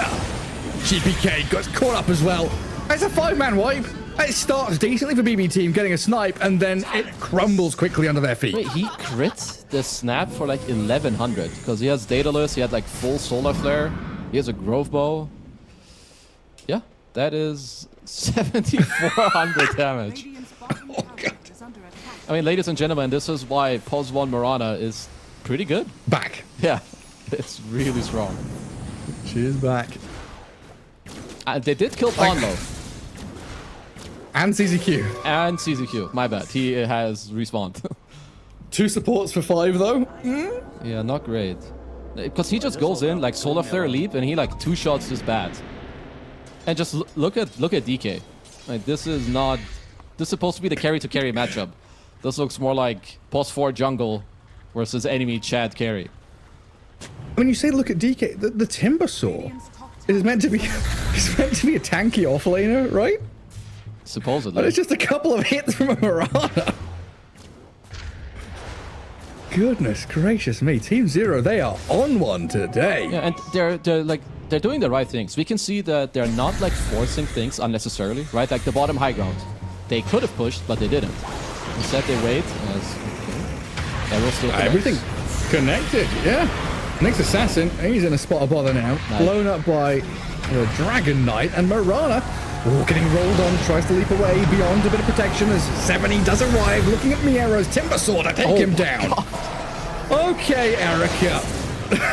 GPK got caught up as well. It's a 5-man wipe. It starts decently for BB Team, getting a snipe, and then it crumbles quickly under their feet. Wait, he crit the snap for like 1100 because he has Daedalus, he had like full solar flare, he has a Grove Bow. Yeah, that is 7400 damage. Oh, God. I mean, ladies and gentlemen, this is why Pos 1 Mirana is pretty good. Back. Yeah, it's really strong. She is back. And they did kill Pawn though. And CZQ. And CZQ, my bad. He has respawned. 2 supports for 5 though. Yeah, not great. Because he just goes in like Solar Flare Leap and he like 2 shots his bat. And just look at DK. Like this is supposed to be the carry to carry matchup. This looks more like Pos 4 jungle versus enemy Chad carry. When you say look at DK, the Timber Saw is meant to be a tanky offlaner, right? Supposedly. But it's just a couple of hits from a Mirana. Goodness gracious me, Team Zero, they are on one today. Yeah, and they're doing the right things. We can see that they're not like forcing things unnecessarily, right? Like the bottom high ground. They could have pushed, but they didn't. Instead they wait as Arrow still connects. Everything connected, yeah. Next assassin, he's in a spot of bother now. Nice. Blown up by the Dragon Knight, and Mirana getting rolled on, tries to leap away beyond a bit of protection as 70 does arrive, looking at Miero's Timber Sword to take him down. God. Okay, Erica.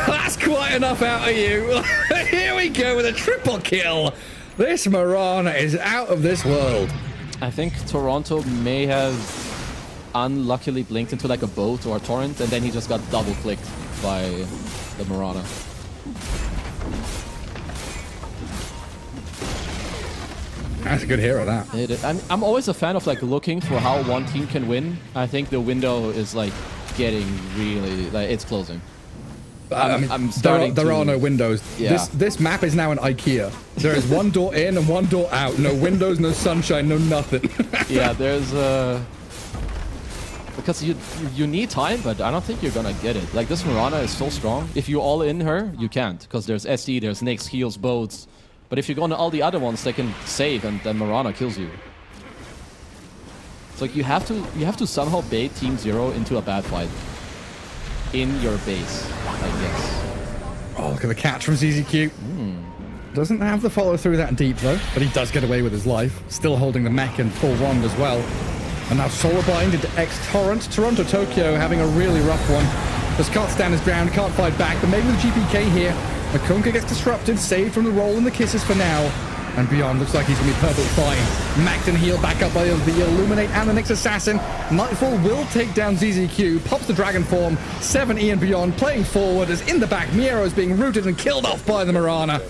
That's quite enough out of you. Here we go with a triple kill. This Mirana is out of this world. I think Toronto may have unluckily blinked into like a boat or a torrent, and then he just got double clicked by the Mirana. That's a good hero, that. I'm always a fan of like looking for how one team can win. I think the window is like getting really like it's closing. I'm starting. There are no windows. Yeah. This map is now an IKEA. There is one door in and one door out. No windows, no sunshine, no nothing. Yeah, there's because you need time, but I don't think you're gonna get it. Like this Mirana is so strong. If you all in her, you can't because there's SD, there's Nyx, heals, boats. But if you go into all the other ones, they can save, and then Mirana kills you. It's like you have to somehow bait Team Zero into a bad fight in your base, I guess. Oh, look at the catch from ZZQ. Doesn't have the follow through that deep though, but he does get away with his life. Still holding the mech and full wand as well. And now Solar Bind into X-Torrent. Toronto Tokyo having a really rough one. Just can't stand his ground, can't fight back, but maybe with GPK here, Makunka gets disrupted, saved from the roll and the kisses for now. And Beyond looks like he's going to be perfectly fine. Max and healed back up by the Illuminate and the Nyx Assassin. Nightfall will take down ZZQ, pops the Dragon Form. 7E and Beyond playing forward as in the back, Miero is being rooted and killed off by the Mirana.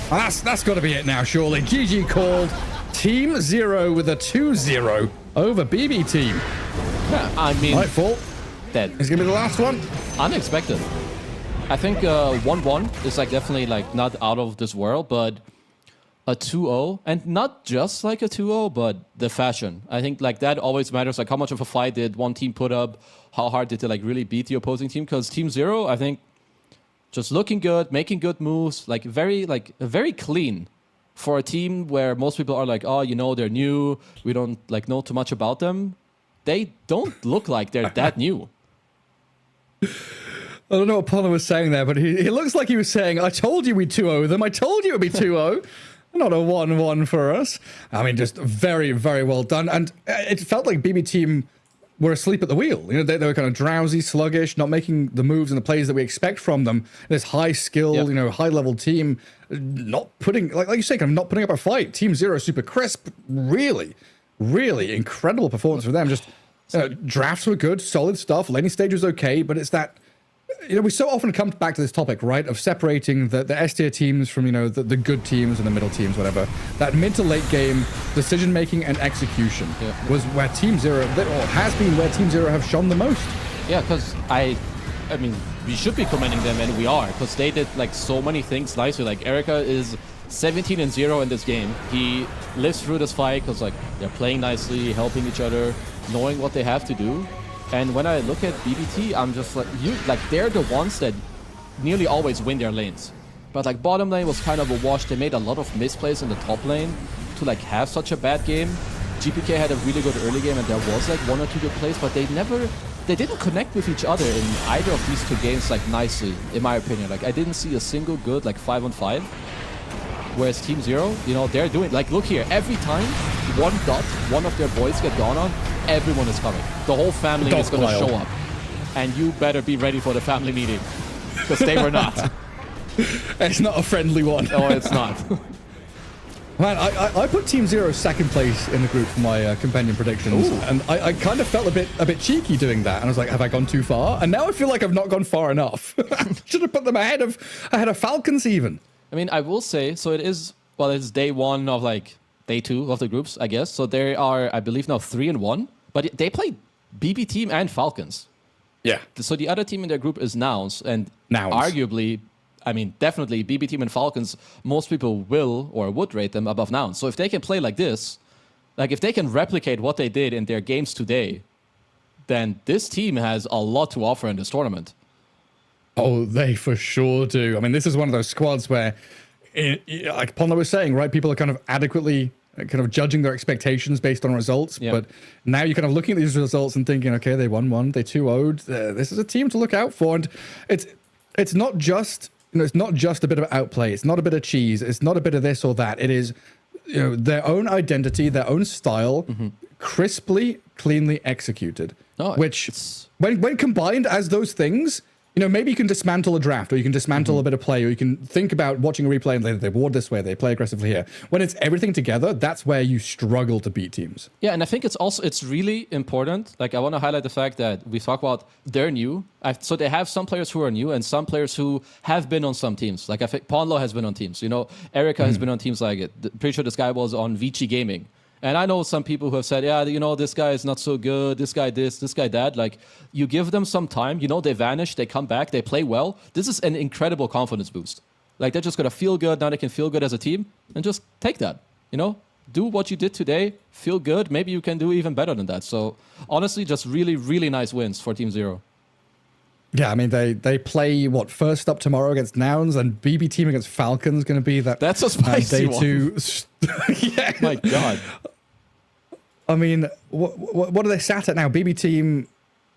That's got to be it now, surely. GG called. Team Zero with a 2-0 over BB Team. Yeah, I mean... Nightfall. Dead. It's going to be the last one. Unexpected. I think 1-1 is like definitely like not out of this world, but a 2-0, and not just like a 2-0, but the fashion. I think like that always matters. Like how much of a fight did one team put up? How hard did they like really beat the opposing team? Because Team Zero, I think, just looking good, making good moves, like very clean for a team where most people are like, oh, you know, they're new. We don't like know too much about them. They don't look like they're that new. I don't know what Ponna was saying there, but he looks like he was saying, I told you we'd 2-0 them. I told you it'd be 2-0. Not a 1-1 for us. I mean, just very, very well done. And it felt like BB Team were asleep at the wheel. You know, they were kind of drowsy, sluggish, not making the moves and the plays that we expect from them. This high skill, you know, high level team, not putting, like you say, kind of not putting up a fight. Team Zero, super crisp. Really, really incredible performance for them. Just drafts were good, solid stuff. Laning stage was okay, but it's that, you know, we so often come back to this topic, right, of separating the S-tier teams from, you know, the good teams and the middle teams, whatever. That mid to late game decision-making and execution was where Team Zero, or has been where Team Zero have shone the most. Yeah, because I mean, we should be commending them, and we are, because they did, like, so many things nicely. Like, Erica is 17-0 in this game. He lives through this fight because, like, they're playing nicely, helping each other, knowing what they have to do. And when I look at BBT, I'm just like, they're the ones that nearly always win their lanes. But like bottom lane was kind of a wash. They made a lot of misplays in the top lane to like have such a bad game. GPK had a really good early game and there was like 1 or 2 good plays, but they didn't connect with each other in either of these 2 games like nicely, in my opinion. Like I didn't see a single good like 5-on-5. Whereas Team Zero, you know, they're doing, like, look here, every time one of their boys get gone on, everyone is coming. The whole family is going to show up. And you better be ready for the family meeting. Because they were not. It's not a friendly one. No, it's not. Man, I put Team Zero second place in the group for my companion predictions. Ooh. And I kind of felt a bit cheeky doing that. And I was like, have I gone too far? And now I feel like I've not gone far enough. Should have put them ahead of Falcons even. I mean, I will say, so it is, well, it's day 1 of like day 2 of the groups, I guess. So they are, I believe now 3-1, but they play BB Team and Falcons. Yeah. So the other team in their group is Nouns, and arguably, I mean, definitely BB Team and Falcons, most people will or would rate them above Nouns. So if they can play like this, like if they can replicate what they did in their games today, then this team has a lot to offer in this tournament. Oh, they for sure do. I mean, this is one of those squads where, like Ponlo was saying, right, people are kind of adequately kind of judging their expectations based on results. Yep. But now you're kind of looking at these results and thinking, okay, they won 1, they 2-0'd. This is a team to look out for. And it's not just, you know, it's not just a bit of outplay. It's not a bit of cheese. It's not a bit of this or that. It is, you know, their own identity, their own style, crisply, cleanly executed. Which, when combined as those things, you know, maybe you can dismantle a draft, or you can dismantle a bit of play, or you can think about watching a replay and they ward this way, they play aggressively here. When it's everything together, that's where you struggle to beat teams. Yeah, and I think it's really important. Like, I want to highlight the fact that we talk about they're new. So they have some players who are new and some players who have been on some teams. Like, I think Ponlo has been on teams. You know, Erica has been on teams like it. Pretty sure this guy was on Vici Gaming. And I know some people who have said, yeah, you know, this guy is not so good, this guy this guy that. Like, you give them some time, you know, they vanish, they come back, they play well. This is an incredible confidence boost. Like, they're just going to feel good, now they can feel good as a team, and just take that, you know? Do what you did today, feel good, maybe you can do even better than that. So, honestly, just really, really nice wins for Team Zero. Yeah, I mean, they play, first up tomorrow against Nouns, and BB Team against Falcons going to be that. That's a spicy day 2. Yeah. My God. I mean, what are they sat at now? BB Team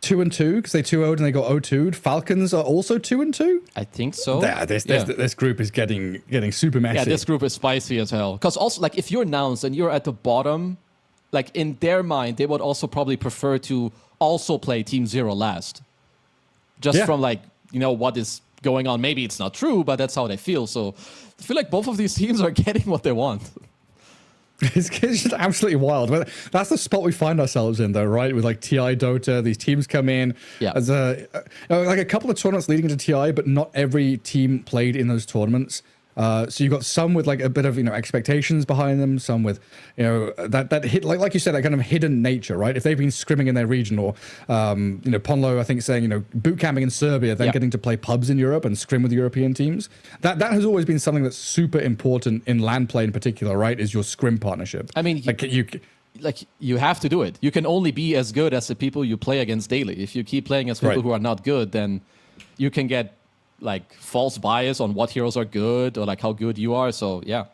2-2, because they 2-0'd and they got 0-2'd. Falcons are also 2-2? I think so. Yeah, this group is getting super messy. Yeah, this group is spicy as hell. Because also, like, if you're Nouns and you're at the bottom, like, in their mind, they would also probably prefer to also play Team Zero last. Just from, like, you know, what is going on. Maybe it's not true, but that's how they feel. So I feel like both of these teams are getting what they want. It's just absolutely wild. But that's the spot we find ourselves in, though, right? With like TI, DOTA, these teams come in as like a couple of tournaments leading into TI, but not every team played in those tournaments. So you've got some with like a bit of, you know, expectations behind them, some with, you know, that hit, like you said, that kind of hidden nature, right? If they've been scrimming in their region, or you know, Ponlo, I think, saying, you know, boot camping in Serbia, then getting to play pubs in Europe and scrim with European teams, that has always been something that's super important in LAN play in particular, right? Is your scrim partnership. I mean, you have to do it. You can only be as good as the people you play against daily. If you keep playing as people who are not good, then you can get like false bias on what heroes are good or like how good you are. So yeah,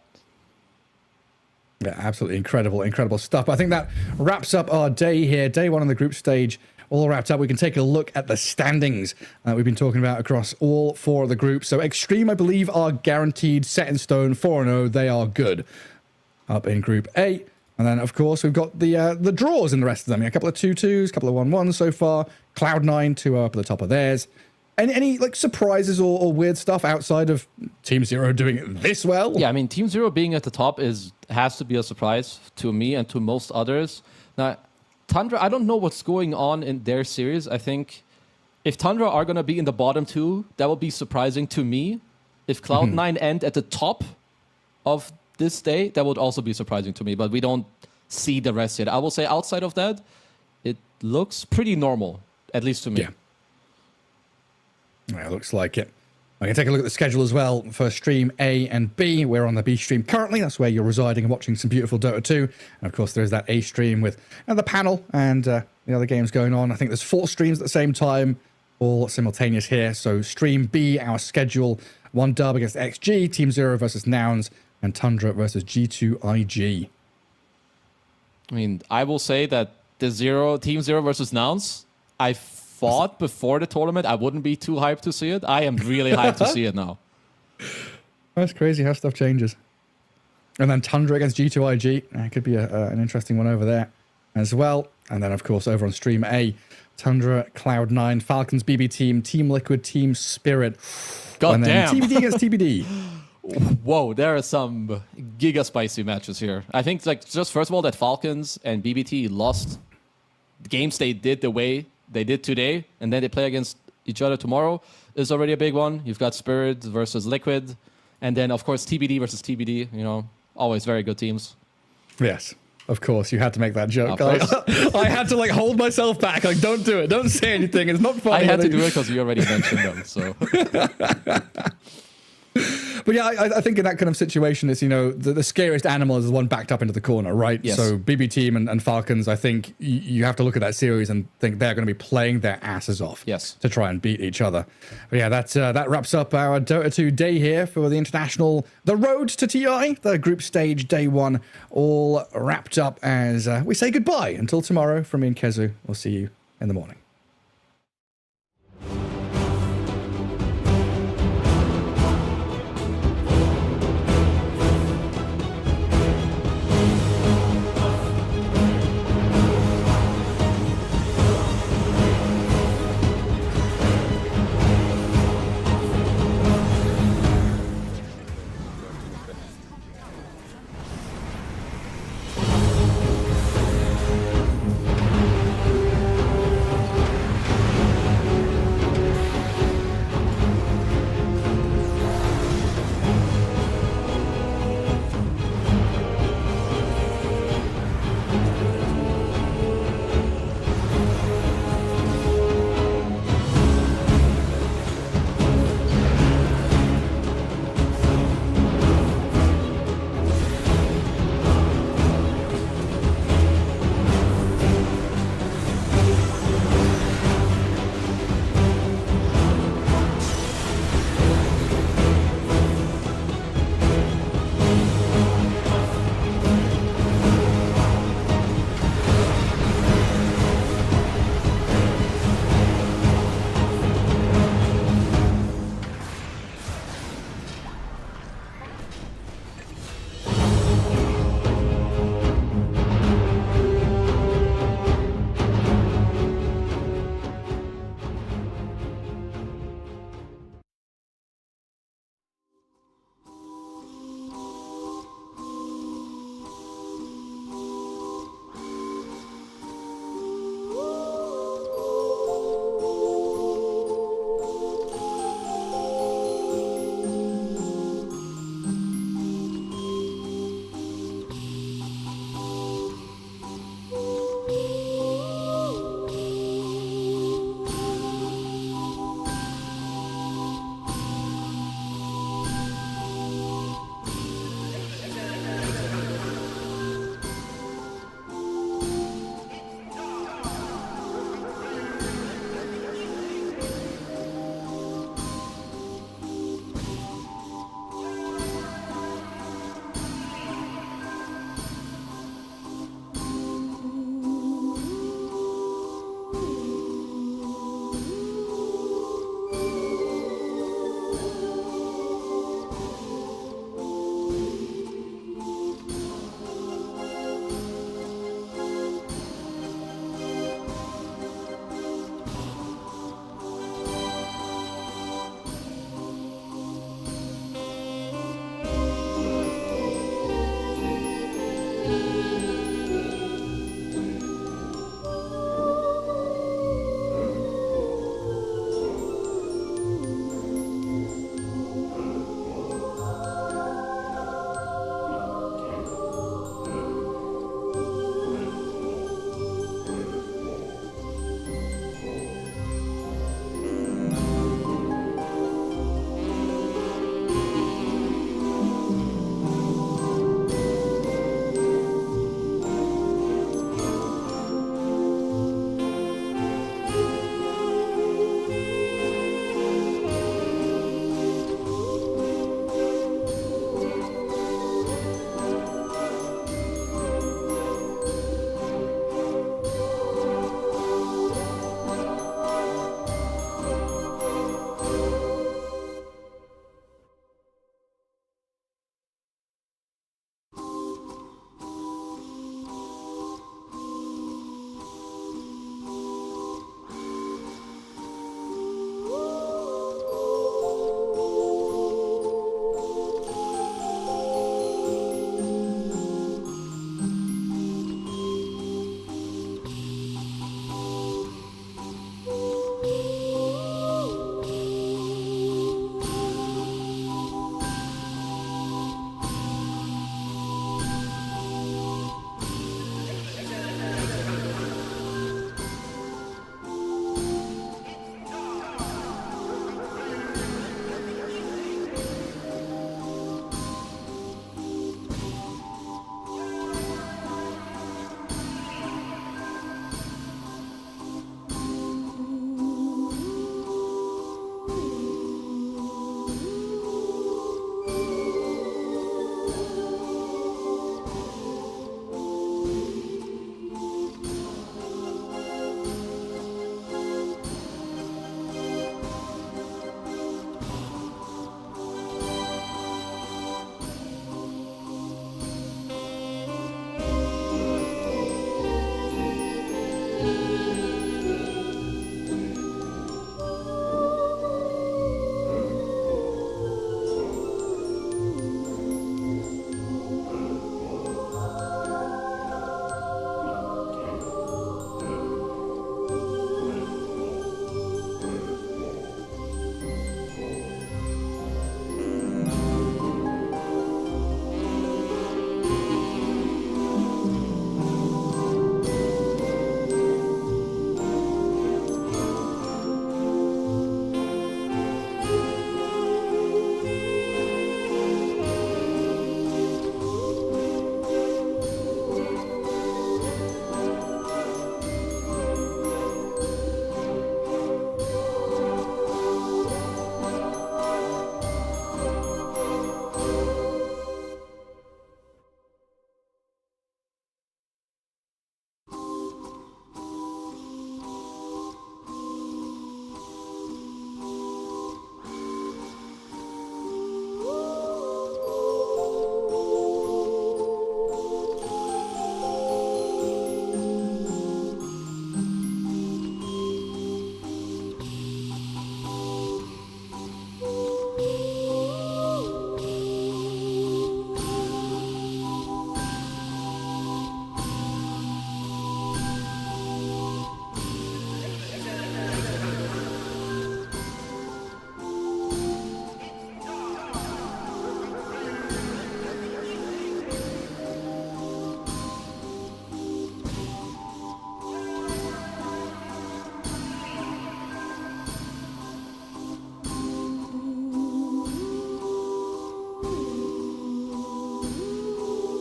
absolutely incredible stuff. I think that wraps up our day here, day 1 on the group stage, all wrapped up. We can take a look at the standings we've been talking about across all 4 of the groups. So Extreme, I believe, are guaranteed set in stone, 4-0. They are good up in Group A. And then, of course, we've got the draws in the rest of them. A couple of 2-2s, a couple of 1-1s so far. Cloud9, 2-0 up at the top of theirs. Any like surprises or weird stuff outside of Team Zero doing it this well? Yeah, I mean, Team Zero being at the top has to be a surprise to me and to most others. Now, Tundra, I don't know what's going on in their series. I think if Tundra are going to be in the bottom 2, that will be surprising to me. If Cloud9 end at the top of this day, that would also be surprising to me. But we don't see the rest yet. I will say outside of that, it looks pretty normal, at least to me. Yeah, it looks like it. I can take a look at the schedule as well for stream A and B. We're on the B stream currently. That's where you're residing and watching some beautiful Dota 2. And of course, there's that A stream with the panel and the other games going on. I think there's 4 streams at the same time, all simultaneous here. So stream B, our schedule, 1 dub against XG, Team Zero versus Nouns, and Tundra versus G2IG. I mean, I will say that the Team Zero versus Nouns, I thought before the tournament I wouldn't be too hyped to see it. I am really hyped to see it now. That's crazy how stuff changes. And then Tundra against G2IG. It could be an interesting one over there as well. And then, of course, over on Stream A, Tundra, Cloud9, Falcons, BB Team, Team Liquid, Team Spirit. God damn. TBD against TBD. Whoa, there are some giga spicy matches here. I think, like, just first of all, that Falcons and BBT lost the games they did the way they did today, and then they play against each other tomorrow is already a big one. You've got Spirit versus Liquid, and then, of course, TBD versus TBD. You know, always very good teams. Yes. Of course, you had to make that joke. I had to like hold myself back. Like, don't do it. Don't say anything. It's not funny. I had to do it because you already mentioned them. So. But yeah, I think in that kind of situation, it's, you know, the scariest animal is the one backed up into the corner, right? Yes. So BB Team and Falcons, I think you have to look at that series and think they're going to be playing their asses off. Yes. To try and beat each other. But yeah, that wraps up our Dota 2 day here for the international, the road to TI, the group stage day one, all wrapped up as we say goodbye until tomorrow from me and Kezu. We'll see you in the morning.